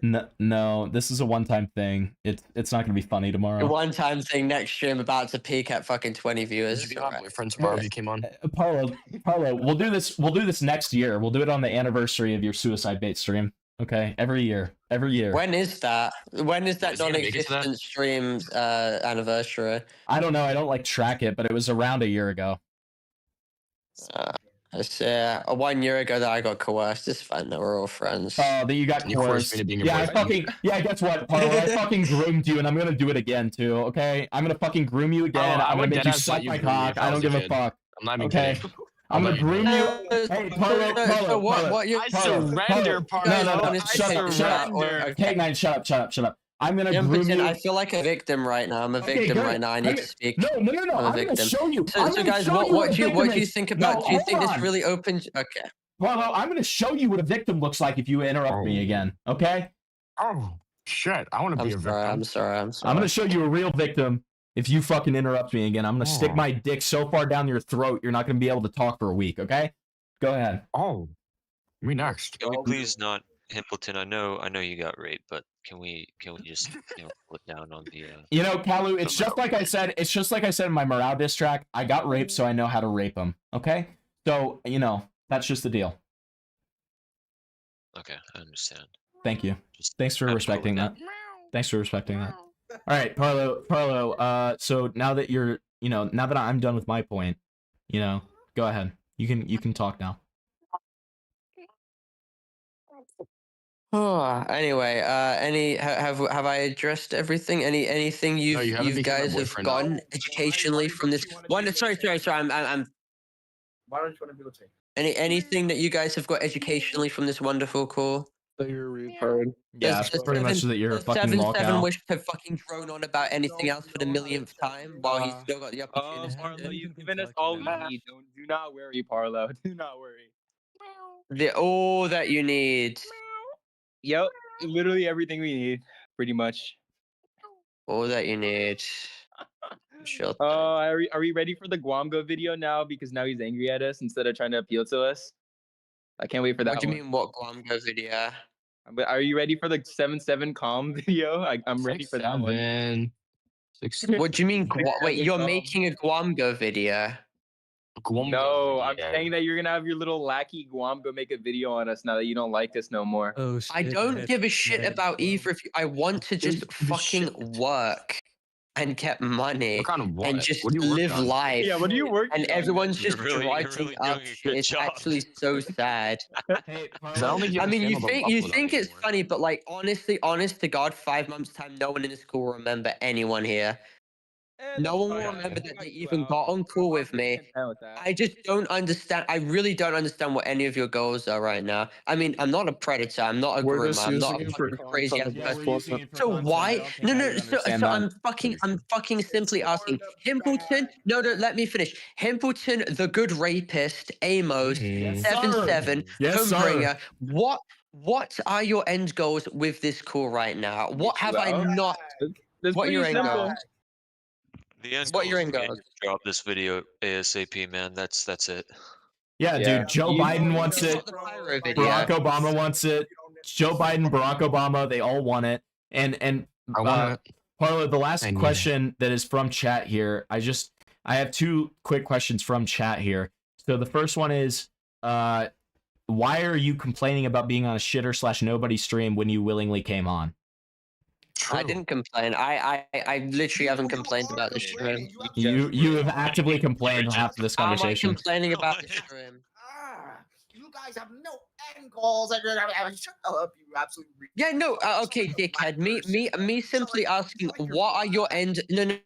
No, this is a one-time thing. It's not gonna be funny A tomorrow. one-time thing next stream about to peak at fucking 20 viewers. Would you be my boyfriend tomorrow if you came on? Parlo, we'll do this. We'll do this next year. We'll do it on the anniversary of your suicide bait stream. Okay, every year. When is that? When is that Is he gonna make it to that? non-existent stream's anniversary? I don't know. I don't like track it, but it was around a year ago. It's 1 year ago that I got coerced. It's fine. No, we're all friends. Oh, that you got You forced coerced. me to being your Yeah, boyfriend. guess what, Parlo? I fucking groomed you, and I'm gonna do it again too. Okay, I'm gonna fucking groom you again. I I'm would gonna make you deadass suck let you my groom me cock. if I I don't was a give a kid. fuck. I'm not even Okay. kidding. I'm gonna groom you. Hey, Parlo, what you? I surrender, Parlo. No. I Shut up. surrender. K9, shut up. I'm gonna groom Impotent, you. I feel like a victim right now. I'm a victim good. right now. I need to speak. No. I'm a I'm gonna victim. show you. So, guys, what do you think about? Do you think this really opens? Okay. Parlo, I'm gonna show you what a victim looks like if you interrupt me again. Okay? Oh shit! I want to be a victim. I'm sorry. I'm gonna show you a real victim if you fucking interrupt me again. I'm gonna stick my dick so far down your throat you're not gonna be able to talk for a week. Okay? Go ahead. Oh, me next. Can we please not, Himpleton? I know you got raped, but can we just put down on the? Kalu, it's just like I said. It's just like I said in my morale diss track. I got raped, so I know how to rape them. Okay? So that's just the deal. Okay, I understand. Thank you. Thanks for respecting that. Thanks for respecting that. All right, Parlo. So now that you're, now that I'm done with my point, go ahead. You can talk now. Oh, anyway, have I addressed everything? Anything you guys have gotten educationally from this? Sorry. I'm. Why don't you want to be with me? Anything that you guys have got educationally from this wonderful call? That you're retarded. Yeah, pretty much that you're a fucking lolcow. 7 wish to fucking drone on about anything else for the millionth time while he's still got the opportunity. Parlo, you've given us all we need. Do not worry, Parlo. Do not worry. All that you need. Yep, literally everything we need, pretty much. All that you need. Sure. Are we ready for the Guamgo video now? Because now he's angry at us instead of trying to appeal to us. I can't wait for that. What do you mean, what Guamgo video? But are you ready for the 7-7 calm video? I'm ready for that one. What do you mean? Wait, you're making a Guamgo video? No, I'm saying that you're gonna have your little lackey Guam go make a video on us now that you don't like us no more. Oh shit. I don't give a shit about either of you. I want to just fucking work and get money and just live life. Yeah, what do you work? And everyone's just really writing up. It's actually so sad. I mean, you think it's funny, but like honest to God, 5 months time, no one in the school will remember anyone here. No one will remember that they even got on call with me. I just don't understand. I really don't understand what any of your goals are right now. I mean, I'm not a predator. I'm not a groomer. I'm not a fucking crazy ass person. So why? No. So I'm fucking simply asking Himpleton. No, let me finish. Himpleton, the good rapist, Amos, 7-7, Homebringer. What are your end goals with this call right now? What have I not? What are your end goals? The end What goal your is end for me goal? to drop this video ASAP, man. That's it. Yeah, dude. Joe Biden wants it. Barack Obama wants it. Joe Biden, Barack Obama, they all want it. And Parlo, the last question that is from chat here. I have 2 quick questions from chat here. So the first one is, why are you complaining about being on a shitter/nobody stream when you willingly came on? I didn't complain. I literally haven't complained about the stream. You have actively complained after this conversation. Am I complaining about the stream? You guys have no end goals. Shut up, you absolutely. Yeah, no. Okay, dickhead. Me simply asking what are your end. No.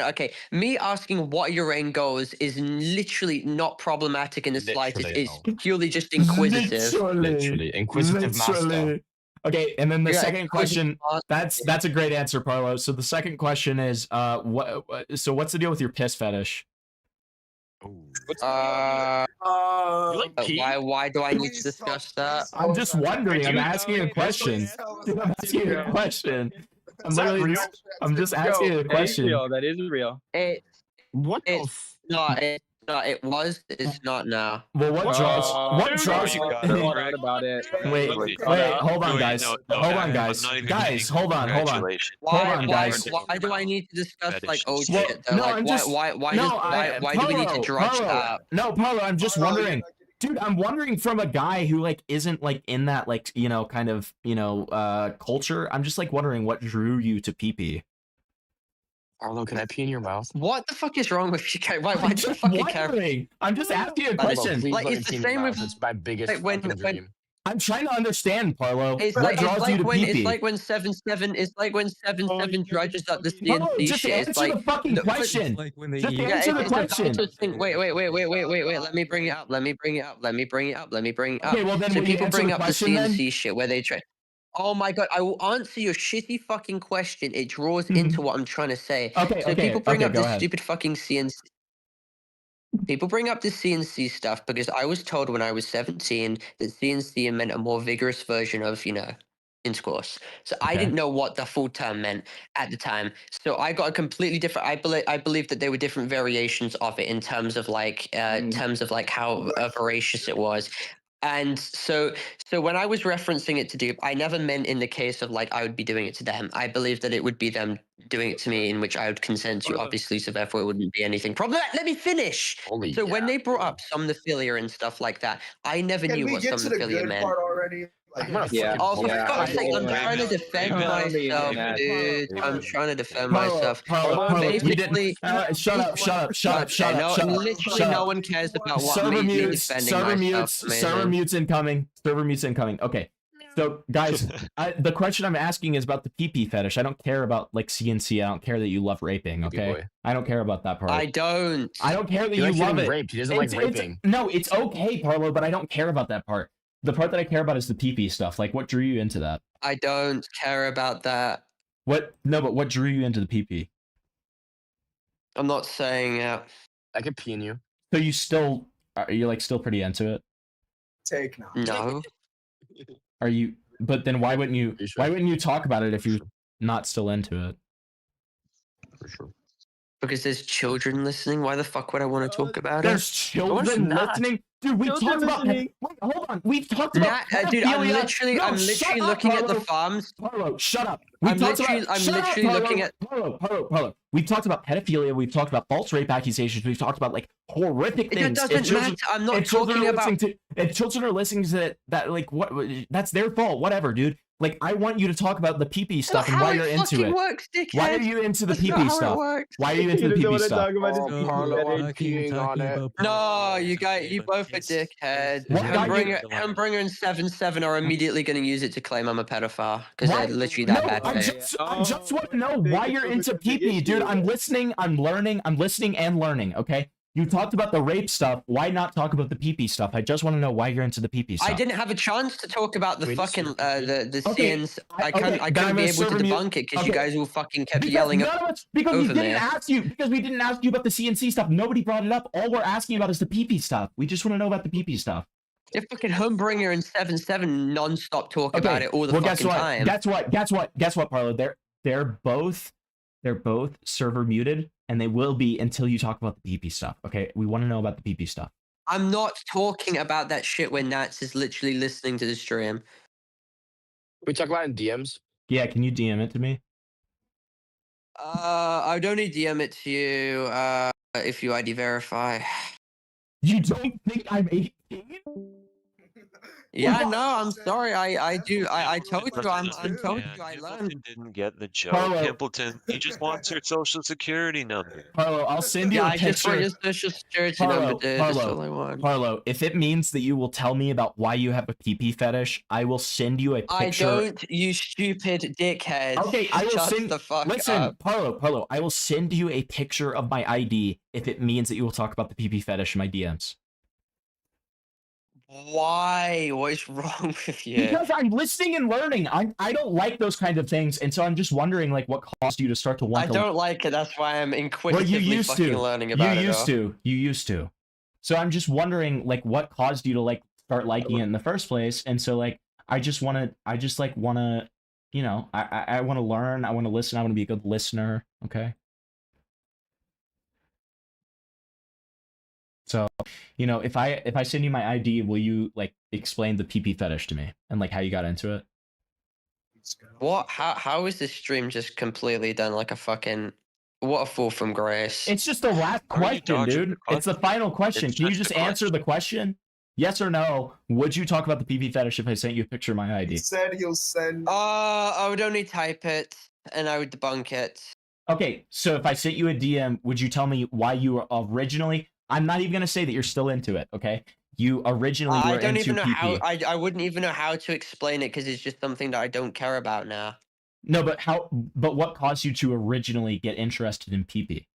Okay, me asking what are your end goals is literally not problematic in the slightest. It's purely just inquisitive. Literally inquisitive master. Okay, and then the second question, that's a great answer, Parlo. So the second question is, what's the deal with your piss fetish? Why do I need to discuss that? I'm just wondering. I'm asking a question. I'm asking a question. I'm just asking a question. That is real. What? No, it was. It's not now. Well, what draws? What draws you you? got it, Called Rick. out about it. Wait, Wait, hold on, Wait, guys. no, Hold on, I'm guys. not even Guys, kidding. hold on. Congratulations. Hold on, guys. Why do I need to discuss like old Fetishes. shit though? No, Like I'm just. why No, do we need to drudge that? No, Parlo, I'm just wondering. Dude, I'm wondering from a guy who like isn't like in that like, you know, kind of, you know, culture. I'm just like wondering what drew you to Pee Pee. Arlo, can I pee in your mouth? What the fuck is wrong with you guys? Why I'm do you just fucking care? wondering. I'm just asking you a Arlo, question. please Like, let me it's pee the in your same mouth. with- It's my biggest like, when- fucking when- dream. I'm trying to understand, Parlo. It's What like draws you to when Pee Pee? it's like when 7-7 it's like when 7-7 drudges up the Parlo, CNC just shit. answer It's like the fucking the- question. Like when they Just eat. answer the it's question. about to think. Wait. Let me bring it up. Let me bring it up. Okay, well then So will you people answer bring the up the question then? CNC shit where they try. Oh my god! I will answer your shitty fucking question. It draws into what I'm trying to say. Okay, So okay, people bring okay, up go this ahead. stupid fucking CNC. People bring up the CNC stuff because I was told when I was 17 that CNC meant a more vigorous version of, you know, intercourse. So I Okay. didn't know what the full term meant at the time. So I got a completely different. I believe that there were different variations of it in terms of like, how voracious it was. And so when I was referencing it to dupe, I never meant in the case of like I would be doing it to them. I believe that it would be them doing it to me, in which I would consent to, obviously, so therefore it wouldn't be anything problematic. Let me finish. Holy So when yeah. they brought up somnophilia and stuff like that, I never Can knew we what get to the somnophilia good meant. part already? Like, I'm gonna Yeah. fucking Oh, for pull yeah, fuck's sake, I'm Raven, trying to defend Raven, myself, Raven, dude. I'm Raven, trying to defend Parlo, myself. Parlo, we didn't. Basically, Shut up. literally no one cares about what Server me mutes. defending Server myself. mutes. Server Amazing. mutes incoming. Server mutes incoming. Okay. So guys, the question I'm asking is about the pee-pee fetish. I don't care about like CNC. I don't care that you love raping. Okay. boy. I don't care about that part. I don't. I don't care that He you likes love getting it. raped. He doesn't like raping. No, it's okay, Parlo, but I don't care about that part. The part that I care about is the pee-pee stuff. Like, what drew you into that? I don't care about that. What? No, but what drew you into the pee-pee? I'm not saying it. I could pee in you. So you still are you like still pretty into it? Take now. No. Are you? But then why wouldn't you? For sure. Why wouldn't you talk about it if you're not still into it? For sure. Because there's children listening. Why the fuck would I want to talk about it? There's children not. listening. Dude, we talked about. Wait, hold on. We've talked about. Dude, I'm pedophilia. literally No, I'm shut literally up, looking at the Parlo. farms. Parlo, shut up. We I'm talked literally about. I'm shut up, literally Parlo. looking at Parlo. We've talked about pedophilia. We've talked about false rape accusations. We've talked about like horrific It things. doesn't matter. I'm not talking about. If children are listening to that, like what? That's their fault. Whatever, dude. Like I want you to talk about the pee-pee stuff and why you're into it. Works, Why are you into the That's not pee-pee how it stuff? works. Why are you into the pee-pee stuff? No, you both are dickheads. What got you- Humbringer and 7-7 are immediately going to use it to claim I'm a pedophile because they're literally that bad. I just want to know why you're into pee-pee, dude. I'm listening. I'm learning. I'm listening and learning. Okay. You talked about the rape stuff. Why not talk about the pee-pee stuff? I just want to know why you're into the pee-pee stuff. I didn't have a chance to talk about the fucking the Okay, sins. I- I couldn't okay, then I'm be gonna able to serve you- debunk it because you okay. guys all fucking kept Because yelling none of us, because we over didn't me. ask you, because we didn't ask you about the CNC stuff. Nobody brought it up. All we're asking about is the pee-pee stuff. We just want to know about the pee-pee stuff. If fucking Humbringer and 7-7 non-stop talk about it all the well, fucking guess what? time. Guess what, Parlo? They're both server muted, and they will be until you talk about the pee-pee stuff. Okay, we want to know about the pee-pee stuff. I'm not talking about that shit when Nats is literally listening to the stream. We talk about it in DMs. Yeah, can you DM it to me? I'd only DM it to you if you ID verify. You don't think I'm 18? Yeah, no, I'm sorry. I do. I told you. I told you. I learned. Didn't get the joke. Parlo. Pimpleton, he just wants your social security number. Parlo, I'll send you a I picture. just want your social security number, dude. That's all I want. Parlo, if it means that you will tell me about why you have a pee-pee fetish, I will send you a picture. I don't, you stupid dickhead. Okay, I will Shut send. the fuck Listen, up. Parlo, I will send you a picture of my ID if it means that you will talk about the pee-pee fetish in my DMs. Why? What is wrong with you? Because I'm listening and learning. I don't like those kind of things, and so I'm just wondering, like, what caused you to start to want I to. don't like it. That's why I'm Well, inquisitively you used fucking to. learning about it. You used to. So I'm just wondering, like, what caused you to like start liking it in the first place? And so, like, I just want to, you know, I want to learn. I want to listen. I want to be a good listener. Okay. So, if I send you my ID, will you like explain the PP fetish to me and like how you got into it? What? How is this stream just completely done like a fucking what a fall from grace? It's just the last question, dude. It's the final question. Can you just answer the question? Yes or no? Would you talk about the PP fetish if I sent you a picture of my ID? He said he'll send. I would only type it and I would debunk it. Okay, so if I sent you a DM, would you tell me why you were originally? I'm not even gonna say that you're still into it. Okay, you originally were I don't into even know PP. how. I wouldn't even know how to explain it because it's just something that I don't care about now. No, but how? But what caused you to originally get interested in PP?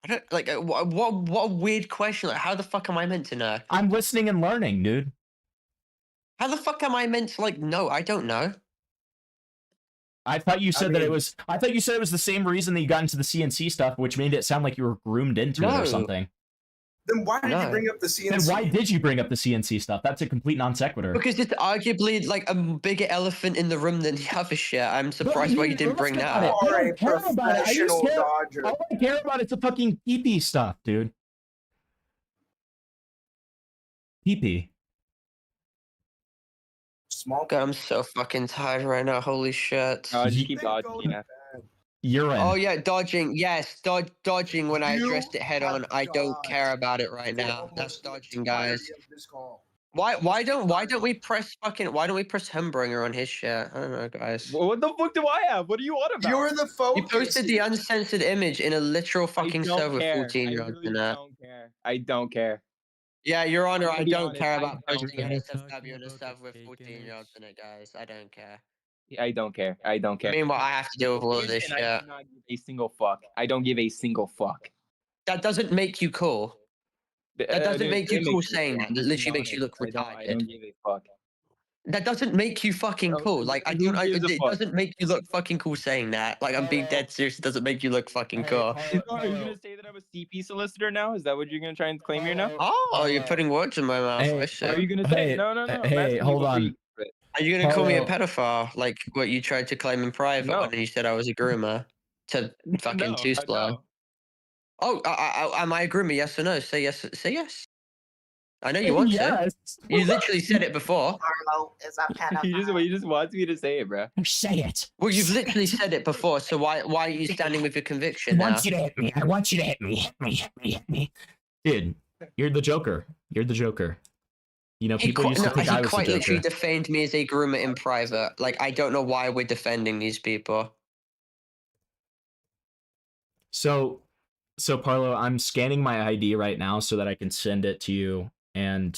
I don't like what a weird question. Like, how the fuck am I meant to know? I'm listening and learning, dude. How the fuck am I meant to like? No, I don't know. I thought you said that it was. I thought you said it was the same reason that you got into the CNC stuff, which made it sound like you were groomed into it or something. Then why did you bring up the CNC? Then why did you bring up the CNC stuff? That's a complete non sequitur. Because it's arguably like a bigger elephant in the room than the other shit. I'm surprised why you didn't bring that up. I don't care about it. I just care. All I care about is the fucking PP stuff, dude. PP. Small. God, I'm so fucking tired right now. Holy shit. Just keep dodging. Yeah. Urine. Oh yeah, dodging. Yes, dodging when I addressed it head on. I don't care about it right now. That's dodging, guys. Why don't we press Humbringer on his shit? I don't know, guys. What the fuck do I have? What do you want about? You're the focus. You posted the uncensored image in a literal fucking server with 14-year-olds in it. I don't care. Yeah, Your Honor, I don't care I about don't posting care. an SFW in a server with 14-year-olds in it, guys. I don't care. I don't care. I don't care. Meanwhile, I have to deal with all of this And shit. I do not give a single fuck. I don't give a single fuck. That doesn't make you cool. That doesn't make you cool saying that. That literally makes you look retarded. I don't give a fuck. That doesn't make you fucking cool. Like it doesn't make you look fucking cool saying that. Like I'm being dead serious. It doesn't make you look fucking cool. Are you gonna say that I'm a CP solicitor now? Is that what you're gonna try and claim here now? Oh, you're putting words in my mouth. Hey, I see. Are you gonna say no? Hey, hold on. Are you gonna call me a pedophile like what you tried to claim in private when you said I was a groomer to fucking too slow? No. Oh, am I a groomer? Yes or no? Say yes. Say yes. I know you want Yes. to. You literally said it before. Parlo is a pedophile. He just wants me to say it, bro. Say it. Well, you've literally said it before, so why are you standing with your conviction now? I want you to hit me. I want you to hit me. Hit me. Dude, you're the Joker. You're the Joker. People used to think I was the quite literally Joker. defamed me as a groomer in private. Like, I don't know why we're defending these people. So Parlo, I'm scanning my ID right now so that I can send it to you, and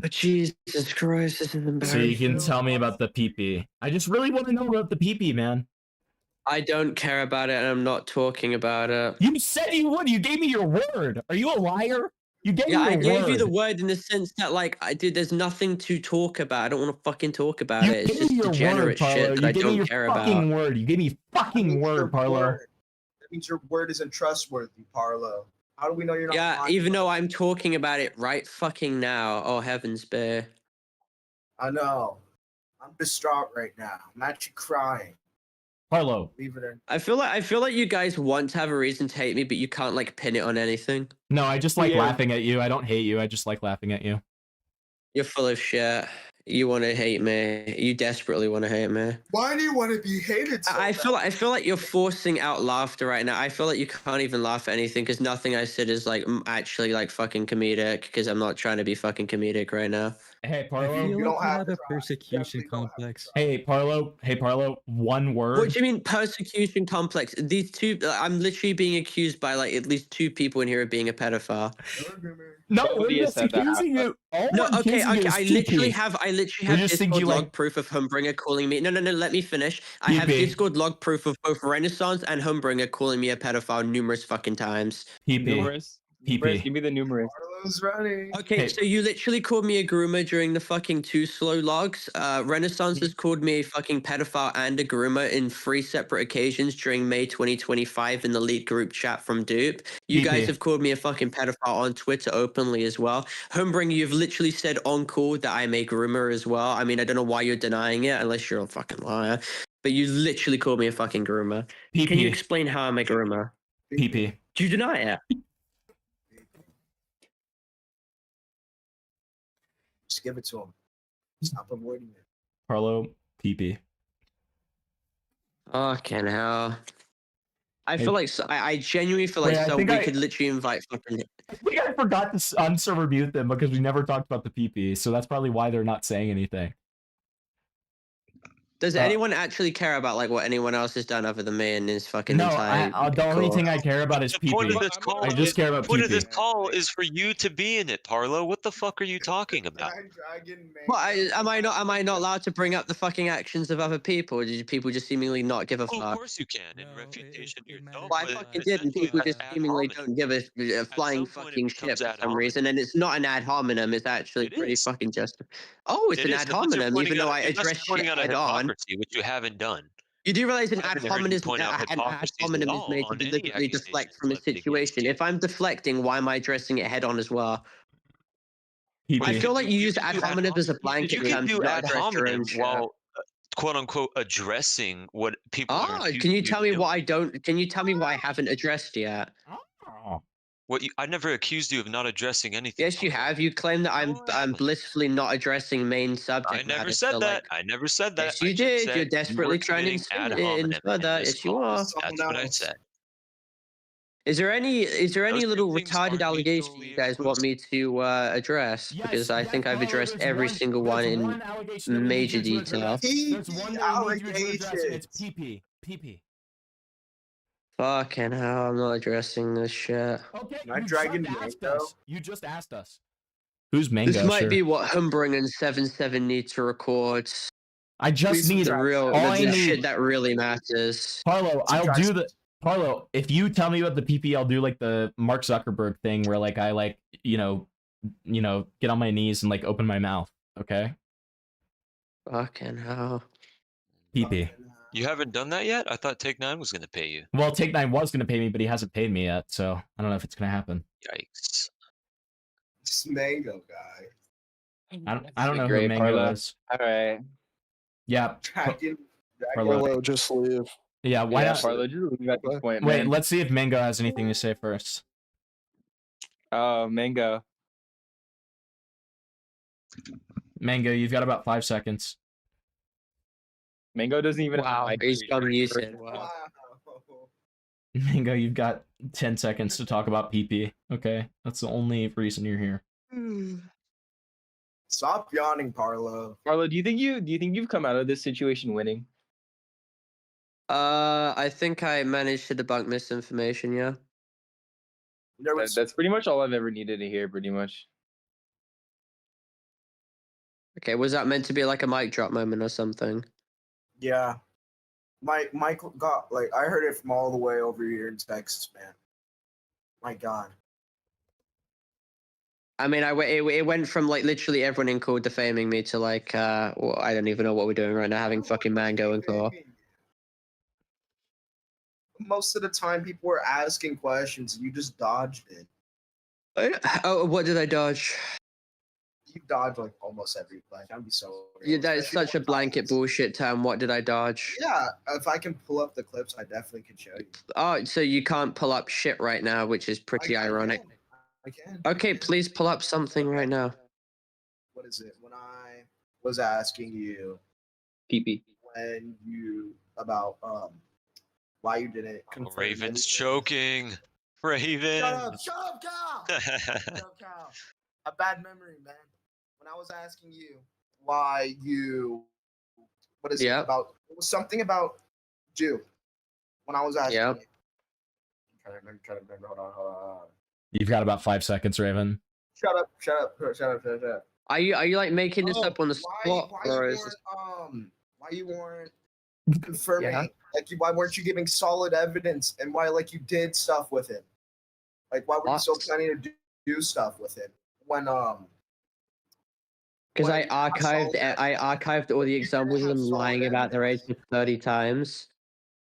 Jesus Christ, this is embarrassing. so you can tell me about the PP. I just really want to know about the PP, man. I don't care about it, and I'm not talking about it. You said you would. You gave me your word. Are you a liar? You gave me your word. I gave you the word in the sense that, like, dude, there's nothing to talk about. I don't want to fucking talk about it. It's just degenerate shit that I don't care about. Fucking word. You gave me fucking word, Parlo. That means your word isn't trustworthy, Parlo. How do we know you're not? Yeah, even though I'm talking about it right fucking now. Oh heavens, bear. I know. I'm distraught right now. I'm actually crying. Parlo. Leave it in. I feel like you guys want to have a reason to hate me, but you can't like pin it on anything. No, I just like laughing at you. I don't hate you. I just like laughing at you. You're full of shit. You want to hate me. You desperately want to hate me. Why do you want to be hated so I feel like you're forcing out laughter right now. I feel like you can't even laugh at anything because nothing I said is like actually like fucking comedic because I'm not trying to be fucking comedic right now. Hey, I Parlo. feel like you have a persecution complex. Hey, Parlo. One word. What do you mean persecution complex? These two, I'm literally being accused by like at least two people in here of being a pedophile. No, we're just accusing you. No, okay. I literally have Discord log like proof of Humbringer calling me. No. Let me finish. I have Discord log proof of both Renaissance and Humbringer calling me a pedophile numerous fucking times. Numerous. Give me the numerous. Parlo's running. Okay, so you literally called me a groomer during the fucking 2 slow logs. Renaissance has called me a fucking pedophile and a groomer in 3 separate occasions during May 2025 in the lead group chat from Dupe. You guys have called me a fucking pedophile on Twitter openly as well. Humbringer, you've literally said on call that I'm a groomer as well. I mean, I don't know why you're denying it unless you're a fucking liar. But you literally called me a fucking groomer. Can you explain how I'm a groomer? PP. Do you deny it? give it to him. Stop avoiding it. Parlo Pee Pee. Fucking hell. I Hey. feel like I genuinely feel like Wait, I think we I- could literally invite fucking. I think I forgot to unserver mute them because we never talked about the PP, so that's probably why they're not saying anything. Does anyone actually care about like what anyone else has done other than me and his fucking No, entire? the only court? thing I care about is The point PP. of this call I just is care about the point of this PP. call is for you to be in it, Parlo. What the fuck are you talking about? What, am I not allowed to bring up the fucking actions of other people? Or did people just seemingly not give a Oh, fuck? of course you can in refutation of yourself. Well, I but fucking did, and essentially people that's just ad seemingly hominem. don't give a flying some point it fucking shit becomes for ad some hominem. reason, and it's not an ad hominem. It's actually It pretty is. fucking just. Oh, it's It an is, ad unless you're hominem, pointing even though out- I unless you're address shit pointing out a head on. hypocrisy, which you haven't done. You do realize an I ad haven't heard you hominem, point out an ad hypocrisies at hominem is all made to on any deliberately accusations deflect from a levied against situation. you. If I'm deflecting, why am I addressing it head on as well? Well, I you feel could like do- you you use could ad do ad hominem as a hominem. blanket You can term to do not ad address your own hominem shit. while quote unquote addressing what people are Oh, accusing can you you tell of me doing. what I don't? Can you tell me what I haven't addressed yet? What I never accused you of not addressing anything. Yes, you have. You claim that I'm blissfully not addressing main subject I never matter. said so, that. Like, I never said that. yes, I you just did. said You're you desperately were trying to committing ad infer hominem in that. this Yes, you call. are. That's what I said. Is there any Those two little things retarded aren't allegation mutually you guys want me exclusive. to address? Because I think I've addressed every single one in major detail. There's one that we need you to address, and it's PP. PP. Fucking hell, I'm not addressing this shit. Okay, Can I you drag just in asked Mango? us. You just asked us. Who's Mango? This might Sure. be what Humbring and 7-7 need to record. I just need the real all I the need. shit that really matters. Parlo, I'll do the Parlo. If you tell me about the PP, I'll do like the Mark Zuckerberg thing where like I like you know get on my knees and like open my mouth. Okay. Fucking hell. PP. You haven't done that yet? I thought Take 9 was going to pay you. Well, Take 9 was gonna pay me, but he hasn't paid me yet, so I don't know if it's gonna happen. Yikes. This Mango guy. I don't know who Great, Mango Parlo. is. All right. Yeah. Dragon. Parlo, just leave. Yeah. Why Yeah, not? Parlo, just leave at this point, Wait, man. let's see if Mango has anything to say first. Oh, Mango. Mango, you've got about 5 seconds. Mango doesn't even. Wow, have a he's mic. got muted. Wow. Mango, you've got 10 seconds to talk about PP. Okay, that's the only reason you're here. Stop yawning, Parlo. Parlo, do you think you've come out of this situation winning? I think I managed to debunk misinformation. Yeah. That's pretty much all I've ever needed to hear. Pretty much. Okay, was that meant to be like a mic drop moment or something? Yeah. Michael got like I heard it from all the way over here in Texas, man. My God. I mean, it went from like literally everyone in court defaming me to like well, I don't even know what we're doing right now, having fucking Mango in court. Most of the time, people were asking questions, and you just dodged it. Oh, what did I dodge? You dodged like almost every question. I'd be so. Yeah, that is such a blanket bullshit term. What did I dodge? Yeah, if I can pull up the clips, I definitely could show you. Oh, so you can't pull up shit right now, which is pretty ironic. I can. Okay, please pull up something right now. What is it? When I was asking you, PP, when you about why you didn't confirm Raven's choking. Raven. Shut up, Cal! Shut up, Cal. A bad memory, man. When I was asking you why you, what is it about? It was something about Jew. When I was asking you. I'm trying to remember. Hold on. You've got about 5 seconds, Raven. Shut up. Are you like making this up on the spot, or is why you weren't confirming? Like, why weren't you giving solid evidence, and why like you did stuff with him? Like, why were you still planning to do stuff with him when Because I archived all the examples of them lying about their age 30 times.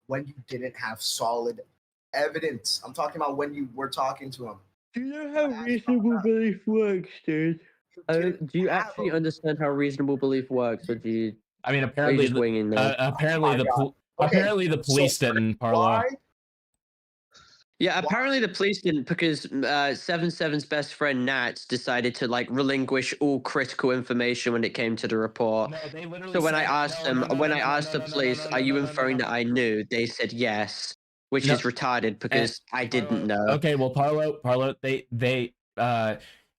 When you didn't have solid evidence, I'm talking about when you were talking to him. Do you know how reasonable belief works, dude? Do you actually understand how reasonable belief works, or do you? I mean, apparently, just winging that? apparently the police didn't, Parlo. Yeah, apparently the police didn't because 77's best friend Nats decided to like relinquish all critical information when it came to the report. No, they literally So when I said- asked no, them, no, no, when no, I no, asked no, the no, no, police, no, "Are no, you no, no, inferring no. that I knew?" They said yes, which No. is retarded because I didn't know. Okay, well, Parlo,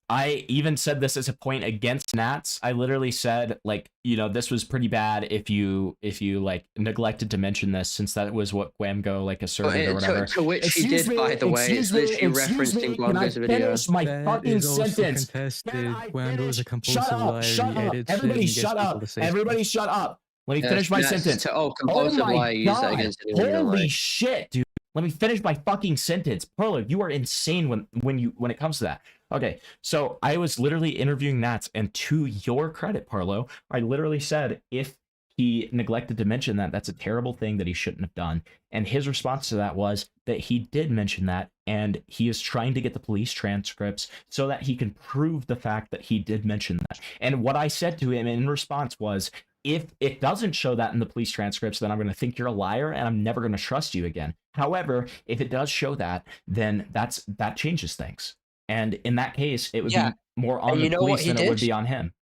I even said this as a point against Nats. I literally said, like, you know, this was pretty bad if you like neglected to mention this, since that was what Guamgo like asserted or whatever. To which she did, by the way. It's literally referenced in Can I Guamgo's video. finish my That fucking is also sentence? contested. Guambo is a Shut compulsive up! liar. Shut He up! edits shit Everybody and he gets shut people up! to say Everybody stuff. shut up! Let me Yes, finish my Nats- sentence. compulsive my lie, use that God. against anyone you don't Holy like. shit, dude! Let me finish my fucking sentence. Parlo, you are insane when it comes to that. Okay, so I was literally interviewing Nats, and to your credit, Parlo, I literally said if he neglected to mention that, that's a terrible thing that he shouldn't have done. And his response to that was that he did mention that, and he is trying to get the police transcripts so that he can prove the fact that he did mention that. And what I said to him in response was, if it doesn't show that in the police transcripts, then I'm going to think you're a liar and I'm never going to trust you again. However, if it does show that, then that changes things. And in that case, it would be more on the police than it would be on him.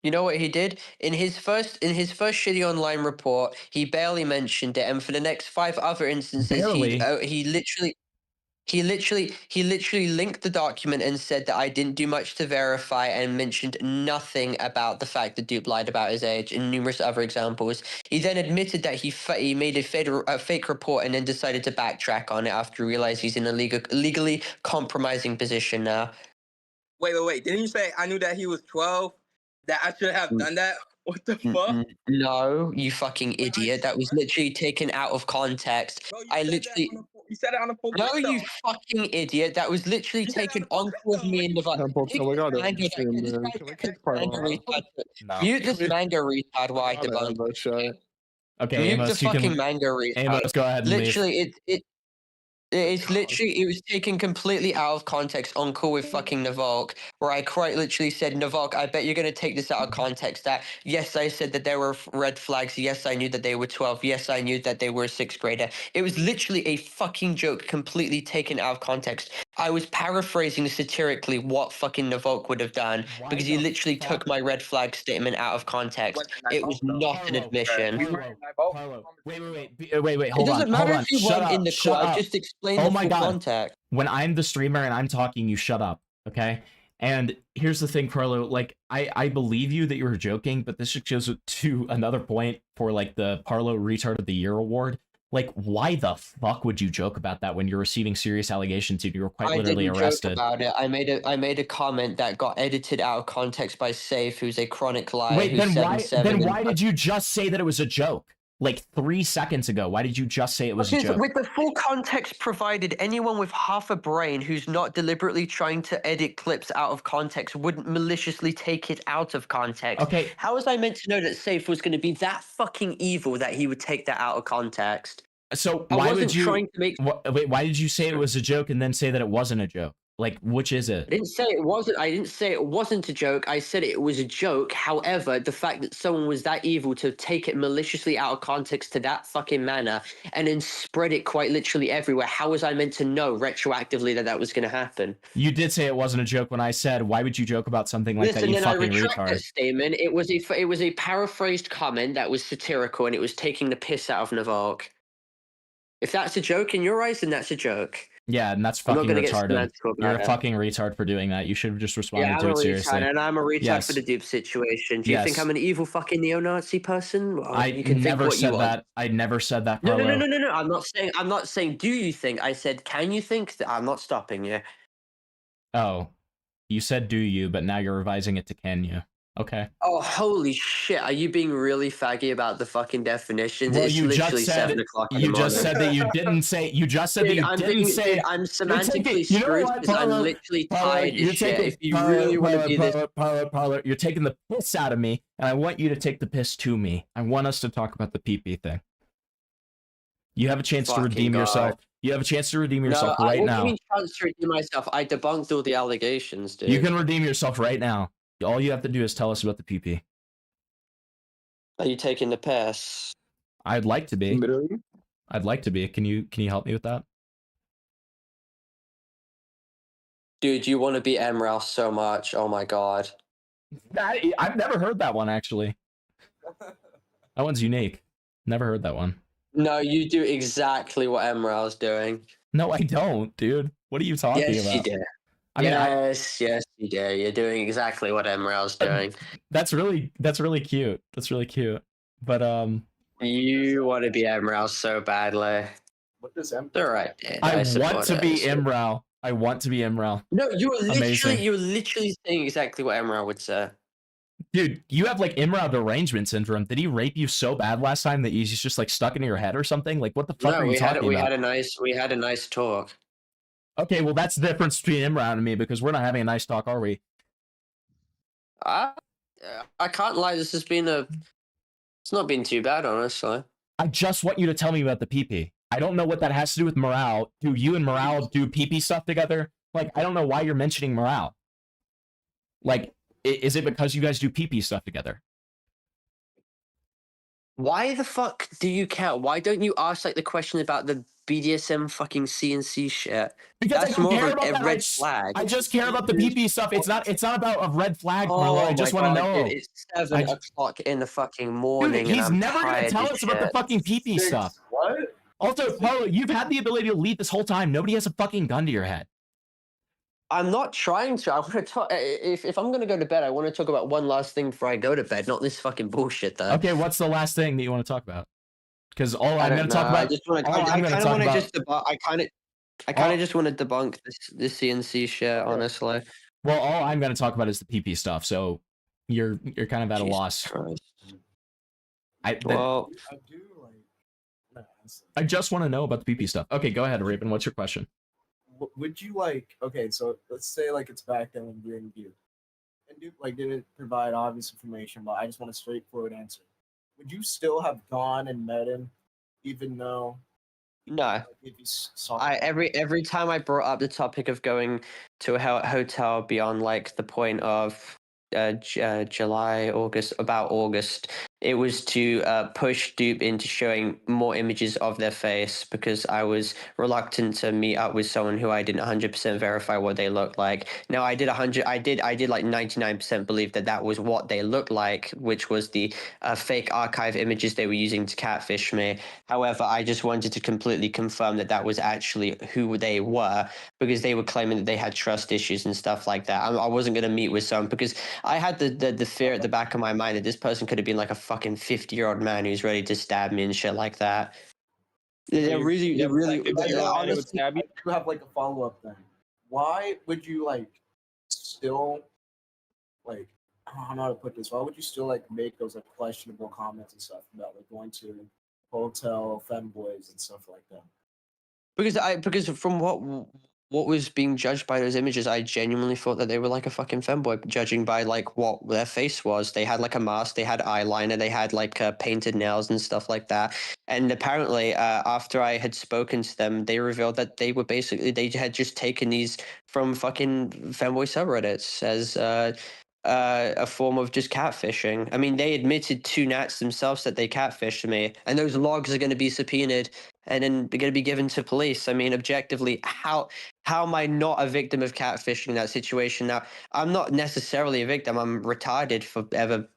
You know what he did? In his first shitty online report, he barely mentioned it, and for the next 5 other instances, he literally linked the document and said that I didn't do much to verify, and mentioned nothing about the fact that Dupe lied about his age in numerous other examples. He then admitted that he made a fake report and then decided to backtrack on it after he realized he's in a legally compromising position now. Wait. Didn't you say I knew that he was 12? That I should have done that? What the fuck? No, you fucking idiot. That was literally taken out of context. Bro, You said it on a full No, you fucking idiot. That was literally taken on with me in the Mute this manga retard while I debunk. Okay, Mute Amos, the you fucking can. manga retard. Amos, go ahead and leave. Literally, it's literally, it was taken completely out of context on call with fucking Navalk, where I quite literally said, Navalk, I bet you're going to take this out of context. That, yes, I said that there were red flags. Yes, I knew that they were 12. Yes, I knew that they were a 6th grader. It was literally a fucking joke, completely taken out of context. I was paraphrasing satirically what fucking Navalk would have done, because he literally took my red flag statement out of context. It was not an admission. Wait, hold on. It doesn't matter hold on. if you Shut weren't up, in the shut call. I up. just explained Oh the my full God. context. When I'm the streamer and I'm talking, you shut up, okay? And here's the thing, Parlo, like, I believe you that you were joking, but this just goes to another point for, like, the Parlo Retard of the Year award. Like, why the fuck would you joke about that when you're receiving serious allegations and you were quite literally arrested? Joke about it. I made a comment that got edited out of context by Safe, who's a chronic liar. Wait, who's then why did you just say that it was a joke? Like 3 seconds ago, why did you just say it was a joke? With the full context provided, anyone with half a brain who's not deliberately trying to edit clips out of context wouldn't maliciously take it out of context. Okay. How was I meant to know that Safe was going to be that fucking evil that he would take that out of context? So I why wasn't would you? trying to make. Wait, why did you say it was a joke and then say that it wasn't a joke? Like, which is it? I didn't say it wasn't. I didn't say it wasn't a joke. I said it was a joke. However, the fact that someone was that evil to take it maliciously out of context to that fucking manner and then spread it quite literally everywhere, how was I meant to know retroactively that that was going to happen? You did say it wasn't a joke when I said, "Why would you joke about something like that? You Then fucking I retract retard." that statement. It was a paraphrased comment that was satirical, and it was taking the piss out of Navalk. If that's a joke in your eyes, then that's a joke. Yeah, and that's I'm not fucking gonna get retarded. semantical about You're a it. fucking retard for doing that. You should have just responded Yeah, I'm to a it seriously. retard, and I'm a retard Yes. for the Dupe situation. Do you think Yes. I'm an evil fucking neo-Nazi person? Well, I you can think never what you said want. that. I never said that, No, Parlo. no. I'm not saying. Do you think? I said, can you think? I'm not stopping you. Oh, you said "do you," but now you're revising it to "can you." Okay. Oh, holy shit! Are you being really faggy about the fucking definitions? Well, it's you literally just said 7 o'clock in the you morning. just said that you didn't say. You just said Dude, that you didn't say. I'm You're semantically taking- you know screwed what, because I'm Parlo? literally Parlo, tired you're as shit. taking- If you Parlo, really want to be this, Parlo, you're taking the piss out of me, and I want you to take the piss to me. I want us to talk about the pee-pee thing. You have a chance to Fucking redeem God. yourself. You have a chance to redeem yourself no, right what now. do you mean chance to redeem myself? I debunked all the allegations, dude. You can redeem yourself right now. All you have to do is tell us about the pee-pee. Are you taking the piss? I'd like to be. I'd like to be. Can you help me with that? Dude, you want to be MRAL so much. Oh my god. I've never heard that one actually. That one's unique. Never heard that one. No, you do exactly what MRAL's doing. No, I don't, dude. What are you talking Yes, about? you do. I mean, yes, you do. You're doing exactly what MRAL's doing. That's really cute. That's really cute. But You want to be MRAL so badly. What does All right, dude, I want support to it. be Imral. I want to be Imral. No, Amazing. you're literally saying exactly what MRAL would say. Dude, you have like Imral derangement syndrome. Did he rape you so bad last time that he's just like stuck in your head or something? Like, what the fuck are you talking about? We had a nice talk. Okay, well, that's the difference between Imran and me because we're not having a nice talk, are we? I can't lie. This has been it's not been too bad, honestly. I just want you to tell me about the PP. I don't know what that has to do with morale. Do you and morale do PP stuff together? Like, I don't know why you're mentioning morale. Like, is it because you guys do PP stuff together? Why the fuck do you care? Why don't you ask like the question about the BDSM fucking CNC shit? Because that's I don't more care of about a that. red flag. I just care about the PP stuff. It's not about a red flag, Oh Marlo. I just want to know. Dude, it's 7 o'clock in the fucking morning. Dude, he's and I'm never gonna tired tell as us about the shit. fucking PP stuff. What? Also, Paulo, you've had the ability to lead this whole time. Nobody has a fucking gun to your head. I'm not trying to. I want to talk. If I'm gonna go to bed, I want to talk about one last thing before I go to bed, not this fucking bullshit. Though. Okay, what's the last thing that you want to talk about? Because all I I'm don't going to talk know. about. I just want to. I kind of want to just debunk. I kind of just want to debunk this CNC shit. Honestly. Well, all I'm going to talk about is the PP stuff. So you're kind of at a loss. I Well, I just want to know about the PP stuff. Okay, go ahead, Raven. What's your question? Would you like? Okay, so let's say like it's back then when you're in Duke, and Duke like didn't provide obvious information, but I just want a straightforward answer. Would you still have gone and met him, even though? No. If you saw every time I brought up the topic of going to a hotel beyond like the point of July, August, about August, it was to push Dupe into showing more images of their face because I was reluctant to meet up with someone who I didn't 100% verify what they looked like. Now I did like 99% believe that was what they looked like, which was the fake archive images they were using to catfish me. However, I just wanted to completely confirm that was actually who they were because they were claiming that they had trust issues and stuff like that. I wasn't going to meet with someone because I had the fear at the back of my mind that this person could have been like a fucking 50-year-old man who's ready to stab me and shit like that. They're really. Honestly, I do have like a follow up then. Why would you like still like? I don't know how to put this. Why would you still like make those like questionable comments and stuff about like going to hotel femboys and stuff like that? Because from what was being judged by those images, I genuinely thought that they were like a fucking femboy, judging by like what their face was. They had like a mask, they had eyeliner, they had like painted nails and stuff like that. And apparently, after I had spoken to them, they revealed that they had just taken these from fucking femboy subreddits as a form of just catfishing. I mean, they admitted to Nats themselves that they catfished me, and those logs are going to be subpoenaed and then they're going to be given to police. I mean, objectively, how am I not a victim of catfishing in that situation? Now, I'm not necessarily a victim. I'm retarded for ever,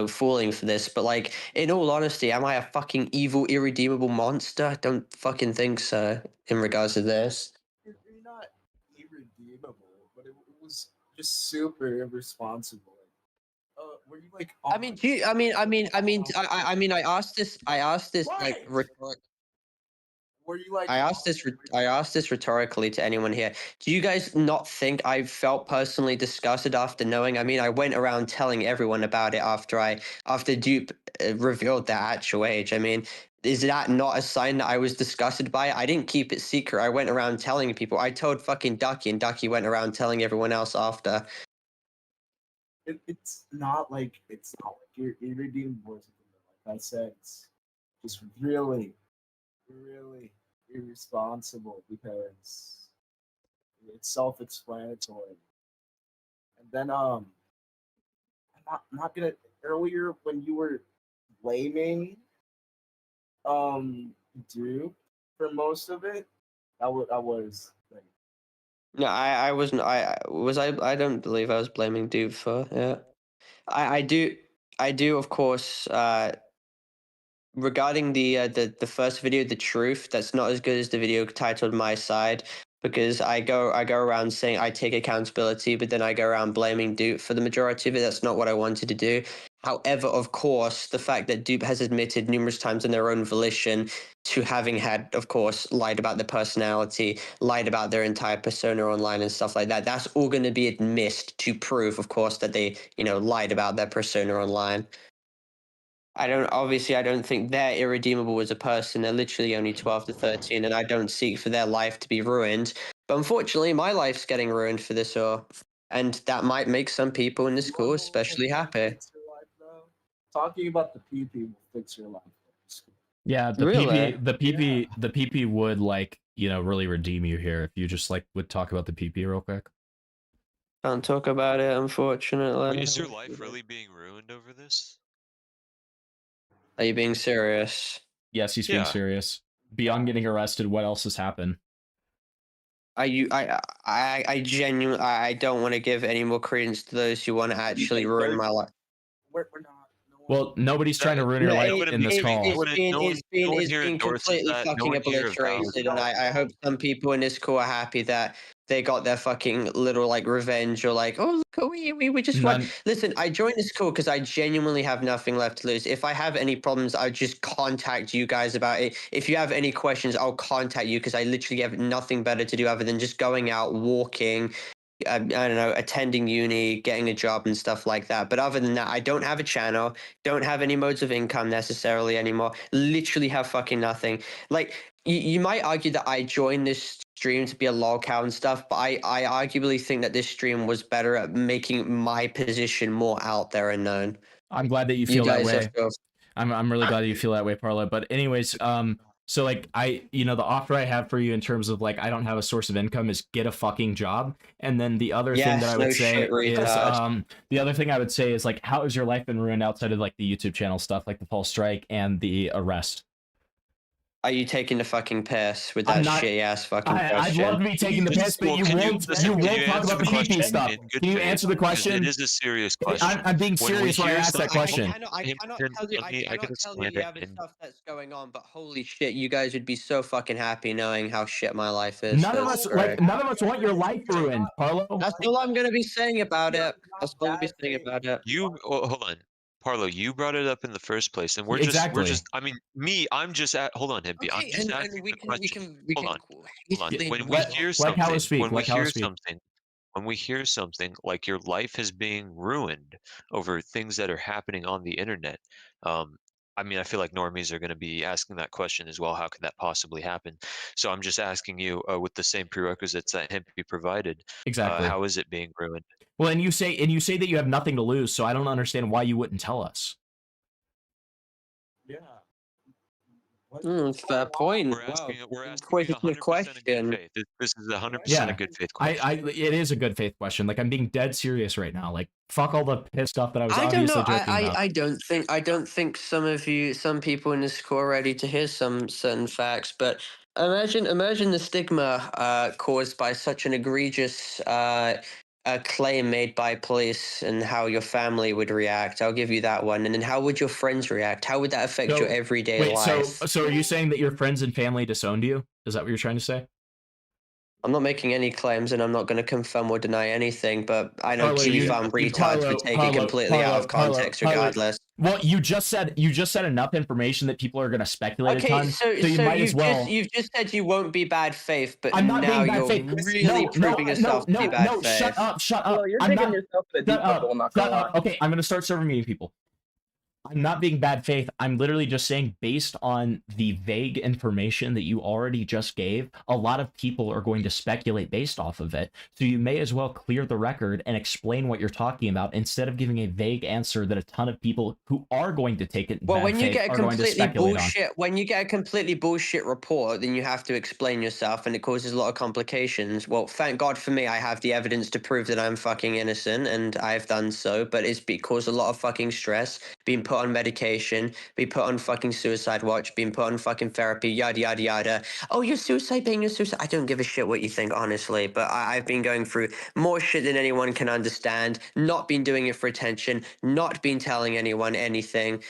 falling for this. But like, in all honesty, am I a fucking evil, irredeemable monster? Don't fucking think so. In regards to this, You're not irredeemable, but it was just super irresponsible. Were you like? I mean, I asked this like rhetoric. Were you like? I asked this rhetorically to anyone here. Do you guys not think I felt personally disgusted after knowing? I mean, I went around telling everyone about it after Dupe revealed their actual age. I mean, is that not a sign that I was disgusted by it? I didn't keep it secret. I went around telling people. I told fucking Ducky, and Ducky went around telling everyone else after. It's not like you're irredeemable or something. Like I said, it's just really irresponsible because it's self-explanatory. And then I'm not gonna earlier when you were blaming Duke for most of it, that was like No, I wasn't. I don't believe I was blaming Dupe for. Yeah, I do. Of course. Regarding the first video, the truth, that's not as good as the video titled "My Side," because I go around saying I take accountability, but then I go around blaming Dupe for the majority of it. That's not what I wanted to do. However, of course, the fact that Dupe has admitted numerous times on their own volition to having had, of course, lied about their personality, lied about their entire persona online and stuff like that, that's all going to be admitted to prove, of course, that they, lied about their persona online. I don't think they're irredeemable as a person. They're literally only 12 to 13, and I don't seek for their life to be ruined. But unfortunately, my life's getting ruined for this, and that might make some people in this school especially happy. Talking about the PP will fix your life. Yeah, the Really? the PP would really redeem you here if you just would talk about the PP real quick. Can't talk about it, unfortunately. Wait, is your life really being ruined over this? Are you being serious? Yes, he's being Yeah. serious. Beyond getting arrested, what else has happened? I genuinely I don't want to give any more credence to those who want to actually ruin my life. We're not. Well, nobody's trying to ruin your life in this call. It's been completely fucking obliterated, and I hope some people in this call are happy that they got their fucking little revenge, or oh look, we just won. Listen, I joined this call because I genuinely have nothing left to lose. If I have any problems, I'll just contact you guys about it. If you have any questions, I'll contact you because I literally have nothing better to do other than just going out, walking, I don't know, attending uni, getting a job and stuff like that. But other than that, I don't have a channel, don't have any modes of income necessarily anymore. Literally have fucking nothing. You might argue that I joined this stream to be a lolcow and stuff, but I arguably think that this stream was better at making my position more out there and known. I'm glad that you feel that way. Have I'm really glad that you feel that way, Parlo. But anyways, so the offer I have for you in terms of I don't have a source of income is get a fucking job. And then the other thing that I would say is the other thing I would say is how has your life been ruined outside of the YouTube channel stuff, like the false strike and the arrest? Are you taking the fucking piss with that shitty ass fucking question? I'd love to be taking the piss, but you won't talk about the PP stuff. Can you answer the question? It is a serious question. I'm being serious when I ask that question. I cannot tell you the other stuff that's going on, but holy shit, you guys would be so fucking happy knowing how shit my life is. None of us want your life ruined, Parlo. That's all I'm gonna be saying about it. That's all I'm gonna be saying about it. Hold on. Parlo, you brought it up in the first place, and we're just I mean, I'm just hold on, Himpy. I'm just asking the question. Hold on. When we hear something, when we hear something like your life is being ruined over things that are happening on the internet, I mean, I feel like normies are going to be asking that question as well. How could that possibly happen? So I'm just asking you with the same prerequisites that Himpy provided. Exactly. How is it being ruined? Well, and you say that you have nothing to lose, so I don't understand why you wouldn't tell us. Yeah. Fair point. We're asking 100% good faith. This is 100% a good faith question. It is a good faith question. I'm being dead serious right now. Fuck all the piss stuff that I was obviously joking about. I don't think some people in this call are ready to hear some certain facts, but imagine the stigma caused by such an egregious a claim made by police and how your family would react. I'll give you that one. And then how would your friends react? How would that affect your everyday life? So are you saying that your friends and family disowned you? Is that what you're trying to say? I'm not making any claims, and I'm not going to confirm or deny anything, but I know G-Farm retards would take it completely out of context regardless. Well, you just said enough information that people are going to speculate a ton, so you might as well. You've just said you won't be bad faith, but I'm not now being bad you're faith. really proving yourself to be bad faith. Shut up. Well, you're taking yourself to the deep bubble, not gonna lie. Okay, I'm going to start serving meeting people. I'm not being bad faith. I'm literally just saying, based on the vague information that you already just gave, a lot of people are going to speculate based off of it. So you may as well clear the record and explain what you're talking about instead of giving a vague answer that a ton of people who are going to take it in bad faith are going to speculate on. When you get a completely bullshit report, then you have to explain yourself, and it causes a lot of complications. Well, thank God for me, I have the evidence to prove that I'm fucking innocent, and I've done so. But it's caused a lot of fucking stress, being put put on medication, be put on fucking suicide watch, being put on fucking therapy, yada yada yada. Oh, you're suicide being a suicide. I don't give a shit what you think, honestly. But I've been going through more shit than anyone can understand. Not been doing it for attention. Not been telling anyone anything.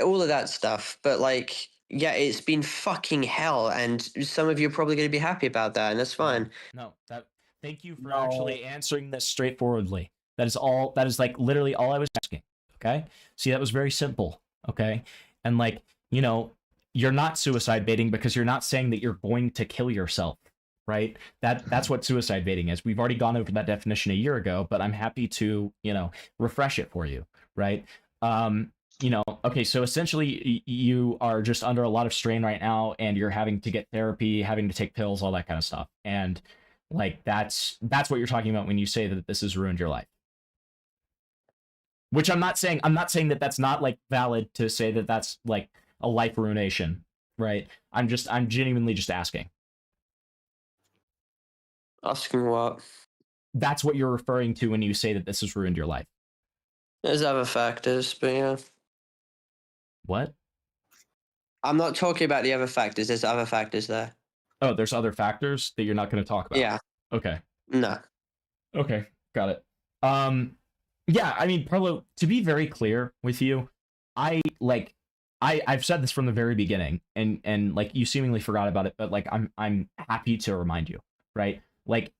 All of that stuff. But like, yeah, it's been fucking hell, and some of you are probably going to be happy about that, and that's fine. No, that. Thank you for actually answering this straightforwardly. That is all. That is like literally all I was asking. Okay. See, that was very simple. Okay. And like, you know, you're not suicide baiting because you're not saying that you're going to kill yourself, right? That's what suicide baiting is. We've already gone over that definition a year ago, but I'm happy to, you know, refresh it for you, right? You know, okay, so essentially you are just under a lot of strain right now, and you're having to get therapy, having to take pills, all that kind of stuff. And like that's what you're talking about when you say that this has ruined your life. Which I'm not saying that that's not like valid to say that that's like a life ruination, right? I'm genuinely just asking. Asking what? That's what you're referring to when you say that this has ruined your life. There's other factors, but yeah. What? I'm not talking about the other factors. There's other factors there. Oh, there's other factors that you're not going to talk about. Yeah. Okay. No. Okay, got it. Yeah, I mean, Parlo, to be very clear with you, I've said this from the very beginning, and like you seemingly forgot about it, but like I'm happy to remind you, right? Like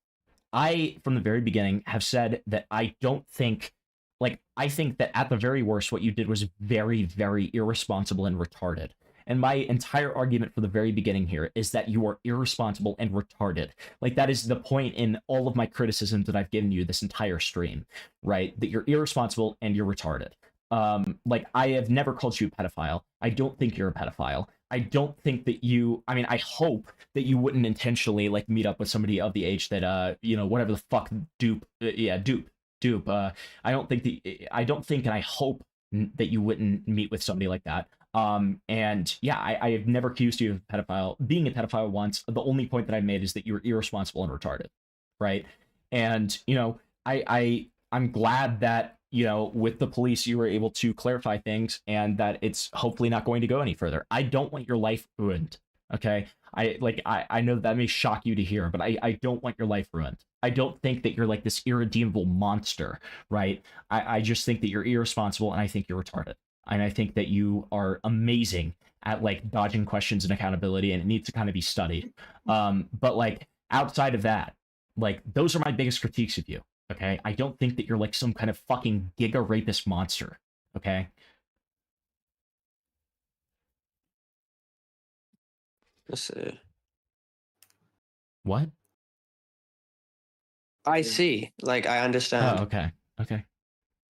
I from the very beginning have said that I don't think, like I think that at the very worst what you did was very, very irresponsible and retarded. And my entire argument for the very beginning here is that you are irresponsible and retarded. Like that is the point in all of my criticisms that I've given you this entire stream, right? That you're irresponsible and you're retarded. Like I have never called you a pedophile. I don't think you're a pedophile. I don't think that I mean, I hope that you wouldn't intentionally like meet up with somebody of the age that, you know, whatever the fuck dupe. I don't think and I hope that you wouldn't meet with somebody like that. And yeah, I have never accused you of being a pedophile once. The only point that I made is that you were irresponsible and retarded, right? And you know, I'm glad that, you know, with the police you were able to clarify things and that it's hopefully not going to go any further. I don't want your life ruined. Okay. I know that may shock you to hear, but I don't want your life ruined. I don't think that you're like this irredeemable monster, right? I just think that you're irresponsible and I think you're retarded. And I think that you are amazing at like dodging questions and accountability, and it needs to kind of be studied. But like outside of that, like those are my biggest critiques of you. Okay. I don't think that you're like some kind of fucking giga rapist monster. Okay. Let's see. What? I see. Like I understand. Oh, okay. Okay.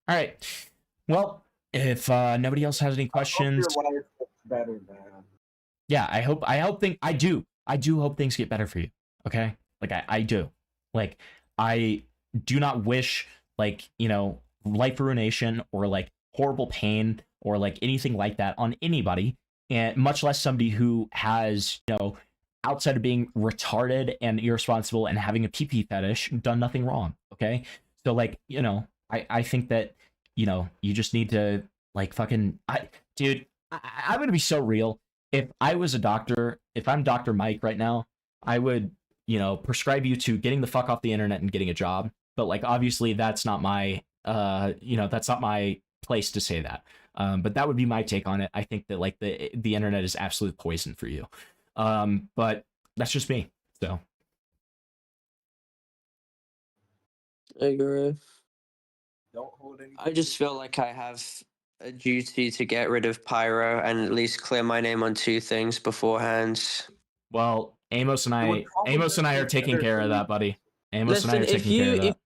All right. Well, if nobody else has any questions, better, man. Yeah, I do hope things get better for you. Okay, like I do. Like I do not wish like, you know, life ruination or like horrible pain or like anything like that on anybody, and much less somebody who has, you know, outside of being retarded and irresponsible and having a pee-pee fetish, done nothing wrong. Okay, so like, you know, I think that, you know, you just need to like fucking dude, I'm gonna be so real. If I was a doctor, if I'm Dr. Mike right now, I would, you know, prescribe you to getting the fuck off the internet and getting a job. But like obviously that's not my you know, that's not my place to say that. But that would be my take on it. I think that like the internet is absolute poison for you. But that's just me. So I agree. Don't hold any. I just feel like I have a duty to get rid of Pyro and at least clear my name on two things beforehand. Well, Amos and I are taking care of that, buddy. Amos Listen, and I are taking care of that.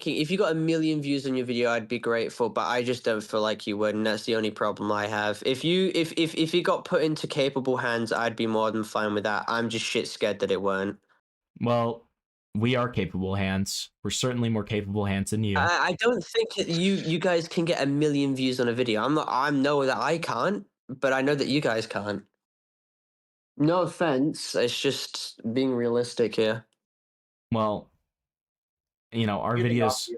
If you got a million views on your video, I'd be grateful, but I just don't feel like you would, and that's the only problem I have. If you got put into capable hands, I'd be more than fine with that. I'm just shit scared that it won't. Well, we are capable hands. We're certainly more capable hands than you. I don't think that you guys can get a million views on a video. I know that I can't, but I know that you guys can't. No offense, it's just being realistic here. Well, you know, our video's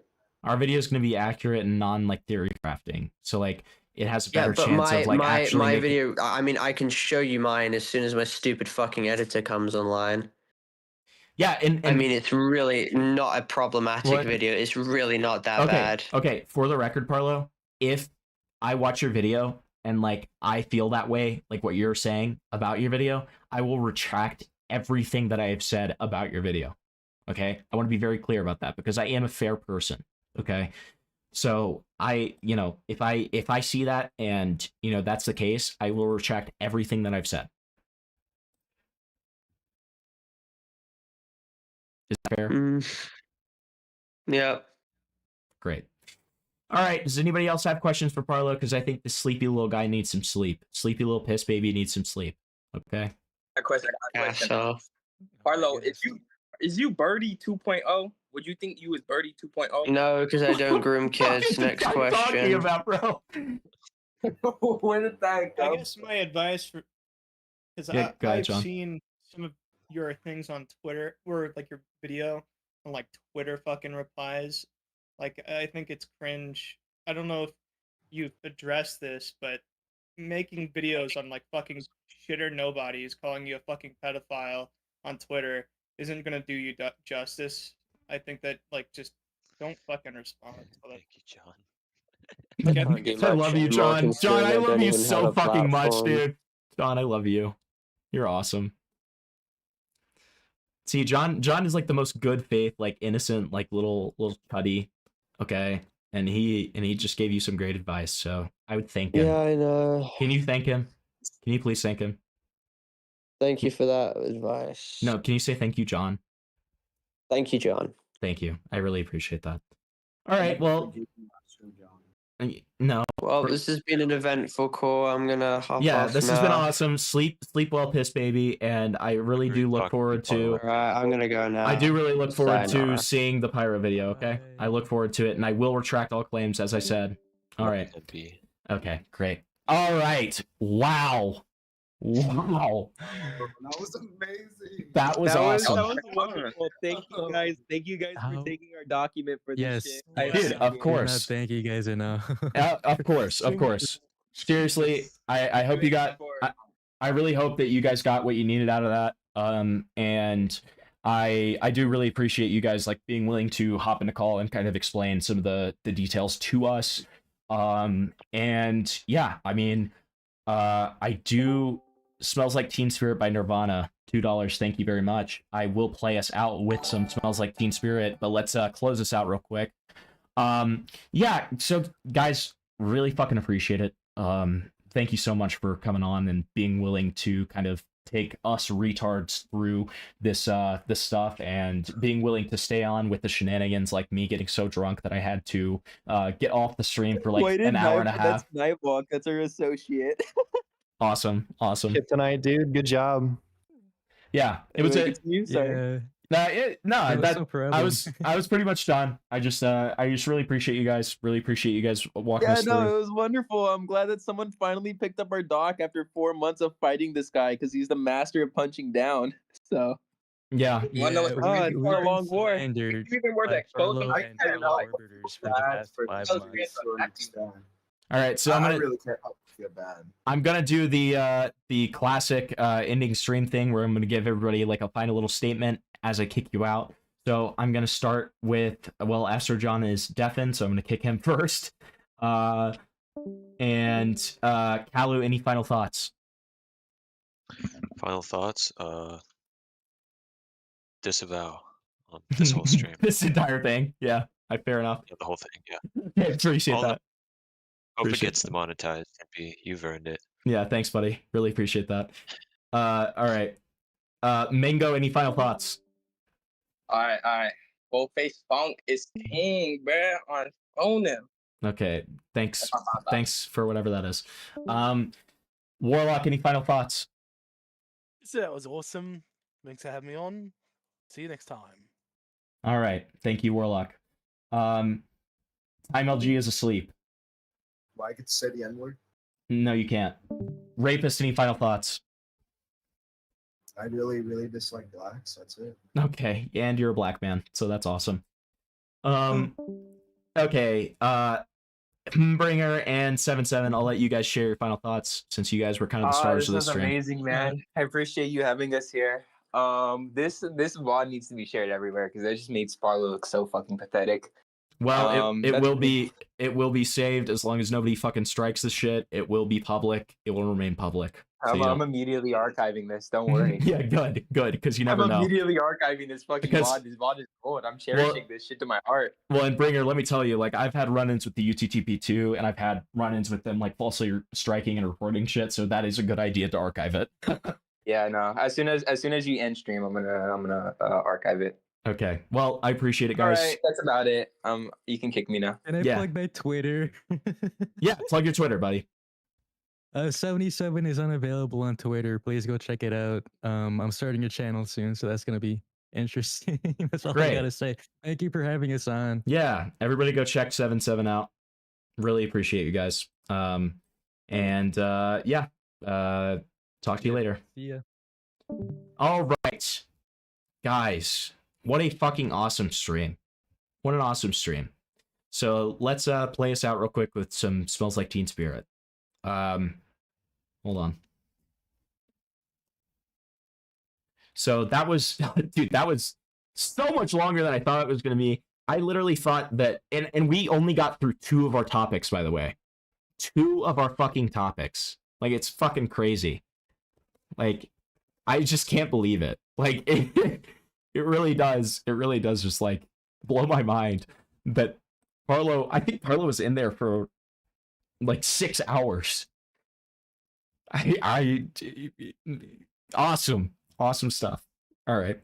going to be accurate and non like theory crafting. So like it has a Yeah, better but chance of like my actually making... video. I mean, I can show you mine as soon as my stupid fucking editor comes online. Yeah, and I mean, it's really not a problematic video. It's really not that bad. Okay, for the record, Parlo, if I watch your video and like I feel that way, like what you're saying about your video, I will retract everything that I have said about your video. Okay? I want to be very clear about that because I am a fair person. Okay? So if I see that and that's the case, I will retract everything that I've said. Is that fair? Yeah. Great. All right. Does anybody else have questions for Parlo? Because I think the sleepy little guy needs some sleep. Sleepy little piss baby needs some sleep. Okay. A question. Parlo, is you Birdie 2.0? Would you think you was Birdie 2.0? No, because I don't groom kids. Next question. Talking about, bro? Where did that go? I guess my advice for because Yeah, go ahead, I've John. seen some of your things on Twitter or like your video on like Twitter fucking replies. Like I think it's cringe. I don't know if you've addressed this, but making videos on like fucking shit or nobodies, calling you a fucking pedophile on Twitter isn't gonna do you justice. I think that like just don't fucking respond. Thank you, John. I love you, John. John, I love you so fucking much, dude. John, I love you. You're awesome. See, John is like the most good faith, like innocent, like little chuddy. Okay. And he just gave you some great advice, so I would thank him. Yeah, I know. Can you thank him? Can you please thank him? Thank you for that advice. No, can you say thank you, John? Thank you, John. Thank you. I really appreciate that. All right, well, no. Well, this has been an eventful call. I'm gonna hop off this now. has been awesome. Sleep well, piss baby, and I really do look forward to. All right, I'm gonna go now. I do really look forward Sayonara. to seeing the pyro video. Okay, I look forward to it, and I will retract all claims, as I said. All right. Okay, great. All right. Wow. Wow. That was amazing. That was awesome. That was wonderful. Thank you guys. Thank you guys for taking our document for this shit. Dude, of course. Thank you guys enough. Of course. Seriously, I hope you got. I really hope that you guys got what you needed out of that. And I do really appreciate you guys like being willing to hop in a call and kind of explain some of the details to us. And yeah, I mean, I do. Smells Like Teen Spirit by Nirvana. $2. Thank you very much. I will play us out with some Smells Like Teen Spirit, but let's close this out real quick. Yeah, so guys, really fucking appreciate it. Thank you so much for coming on and being willing to kind of take us retards through this this stuff and being willing to stay on with the shenanigans, like me getting so drunk that I had to get off the stream for like an hour and a half. That's Nightwalk. That's our associate. Awesome. Shit tonight, dude. Good job. Yeah, it was a. Yeah. I was pretty much done. I just really appreciate you guys. Really appreciate you guys walking us through. It was wonderful. I'm glad that someone finally picked up our doc after 4 months of fighting this guy because he's the master of punching down. So yeah, it's been a long war. It's even worth exposing. All right, so I really can't feel bad. I'm gonna do the classic ending stream thing where I'm gonna give everybody like a final little statement as I kick you out. So I'm gonna start with Astro John is deafened, so I'm gonna kick him first. And Kalu, any final thoughts? Final thoughts? Disavow on this whole stream. This entire thing, yeah. Fair enough. Yeah, the whole thing, yeah. I appreciate that. Hope it gets demonetized. You've earned it. Yeah, thanks, buddy. Really appreciate that. All right. Mango, any final thoughts? All right. Face Funk is king, bruh. On him. Okay, thanks. Thanks for whatever that is. Warlock, any final thoughts? So that was awesome. Thanks for having me on. See you next time. All right. Thank you, Warlock. Time LG is asleep. Well, I could say the N-word. No, you can't. Rapist, any final thoughts? I really, really dislike blacks. That's it. Okay, and you're a black man, so that's awesome. Okay, Bringer and 77, I'll let you guys share your final thoughts since you guys were kind of the stars of this was stream. amazing, man. I appreciate you having us here. This VOD needs to be shared everywhere because that just made Sparlo look so fucking pathetic. Well, it will be saved as long as nobody fucking strikes the shit. It will be public. It will remain public. So I'm immediately archiving this. Don't worry. Yeah, good, because you never I'm know. immediately archiving this fucking VOD. This VOD is gold. I'm cherishing this shit to my heart. Well, and Bringer, let me tell you, like I've had run-ins with the UTTP2, and I've had run-ins with them like falsely striking and reporting shit. So that is a good idea to archive it. Yeah, no. As soon as you end stream, I'm gonna archive it. Okay. Well, I appreciate it, guys. All right, that's about it. You can kick me now. Can I plug my Twitter? Yeah, plug your Twitter, buddy. 77 is unavailable on Twitter. Please go check it out. I'm starting a channel soon, so that's gonna be interesting. That's all I gotta say. Thank you for having us on. Yeah, everybody go check 77 out. Really appreciate you guys. Yeah. Talk to you later. See ya. All right, guys. What a fucking awesome stream. What an awesome stream. So let's play us out real quick with some Smells Like Teen Spirit. Hold on. So that was, dude, that was so much longer than I thought it was going to be. I literally thought that, and we only got through 2 of our topics, by the way. 2 of our fucking topics. Like, it's fucking crazy. Like, I just can't believe it. Like, it really does. It really does just, like, blow my mind that I think Parlo was in there for, like, 6 hours. Awesome stuff. All right.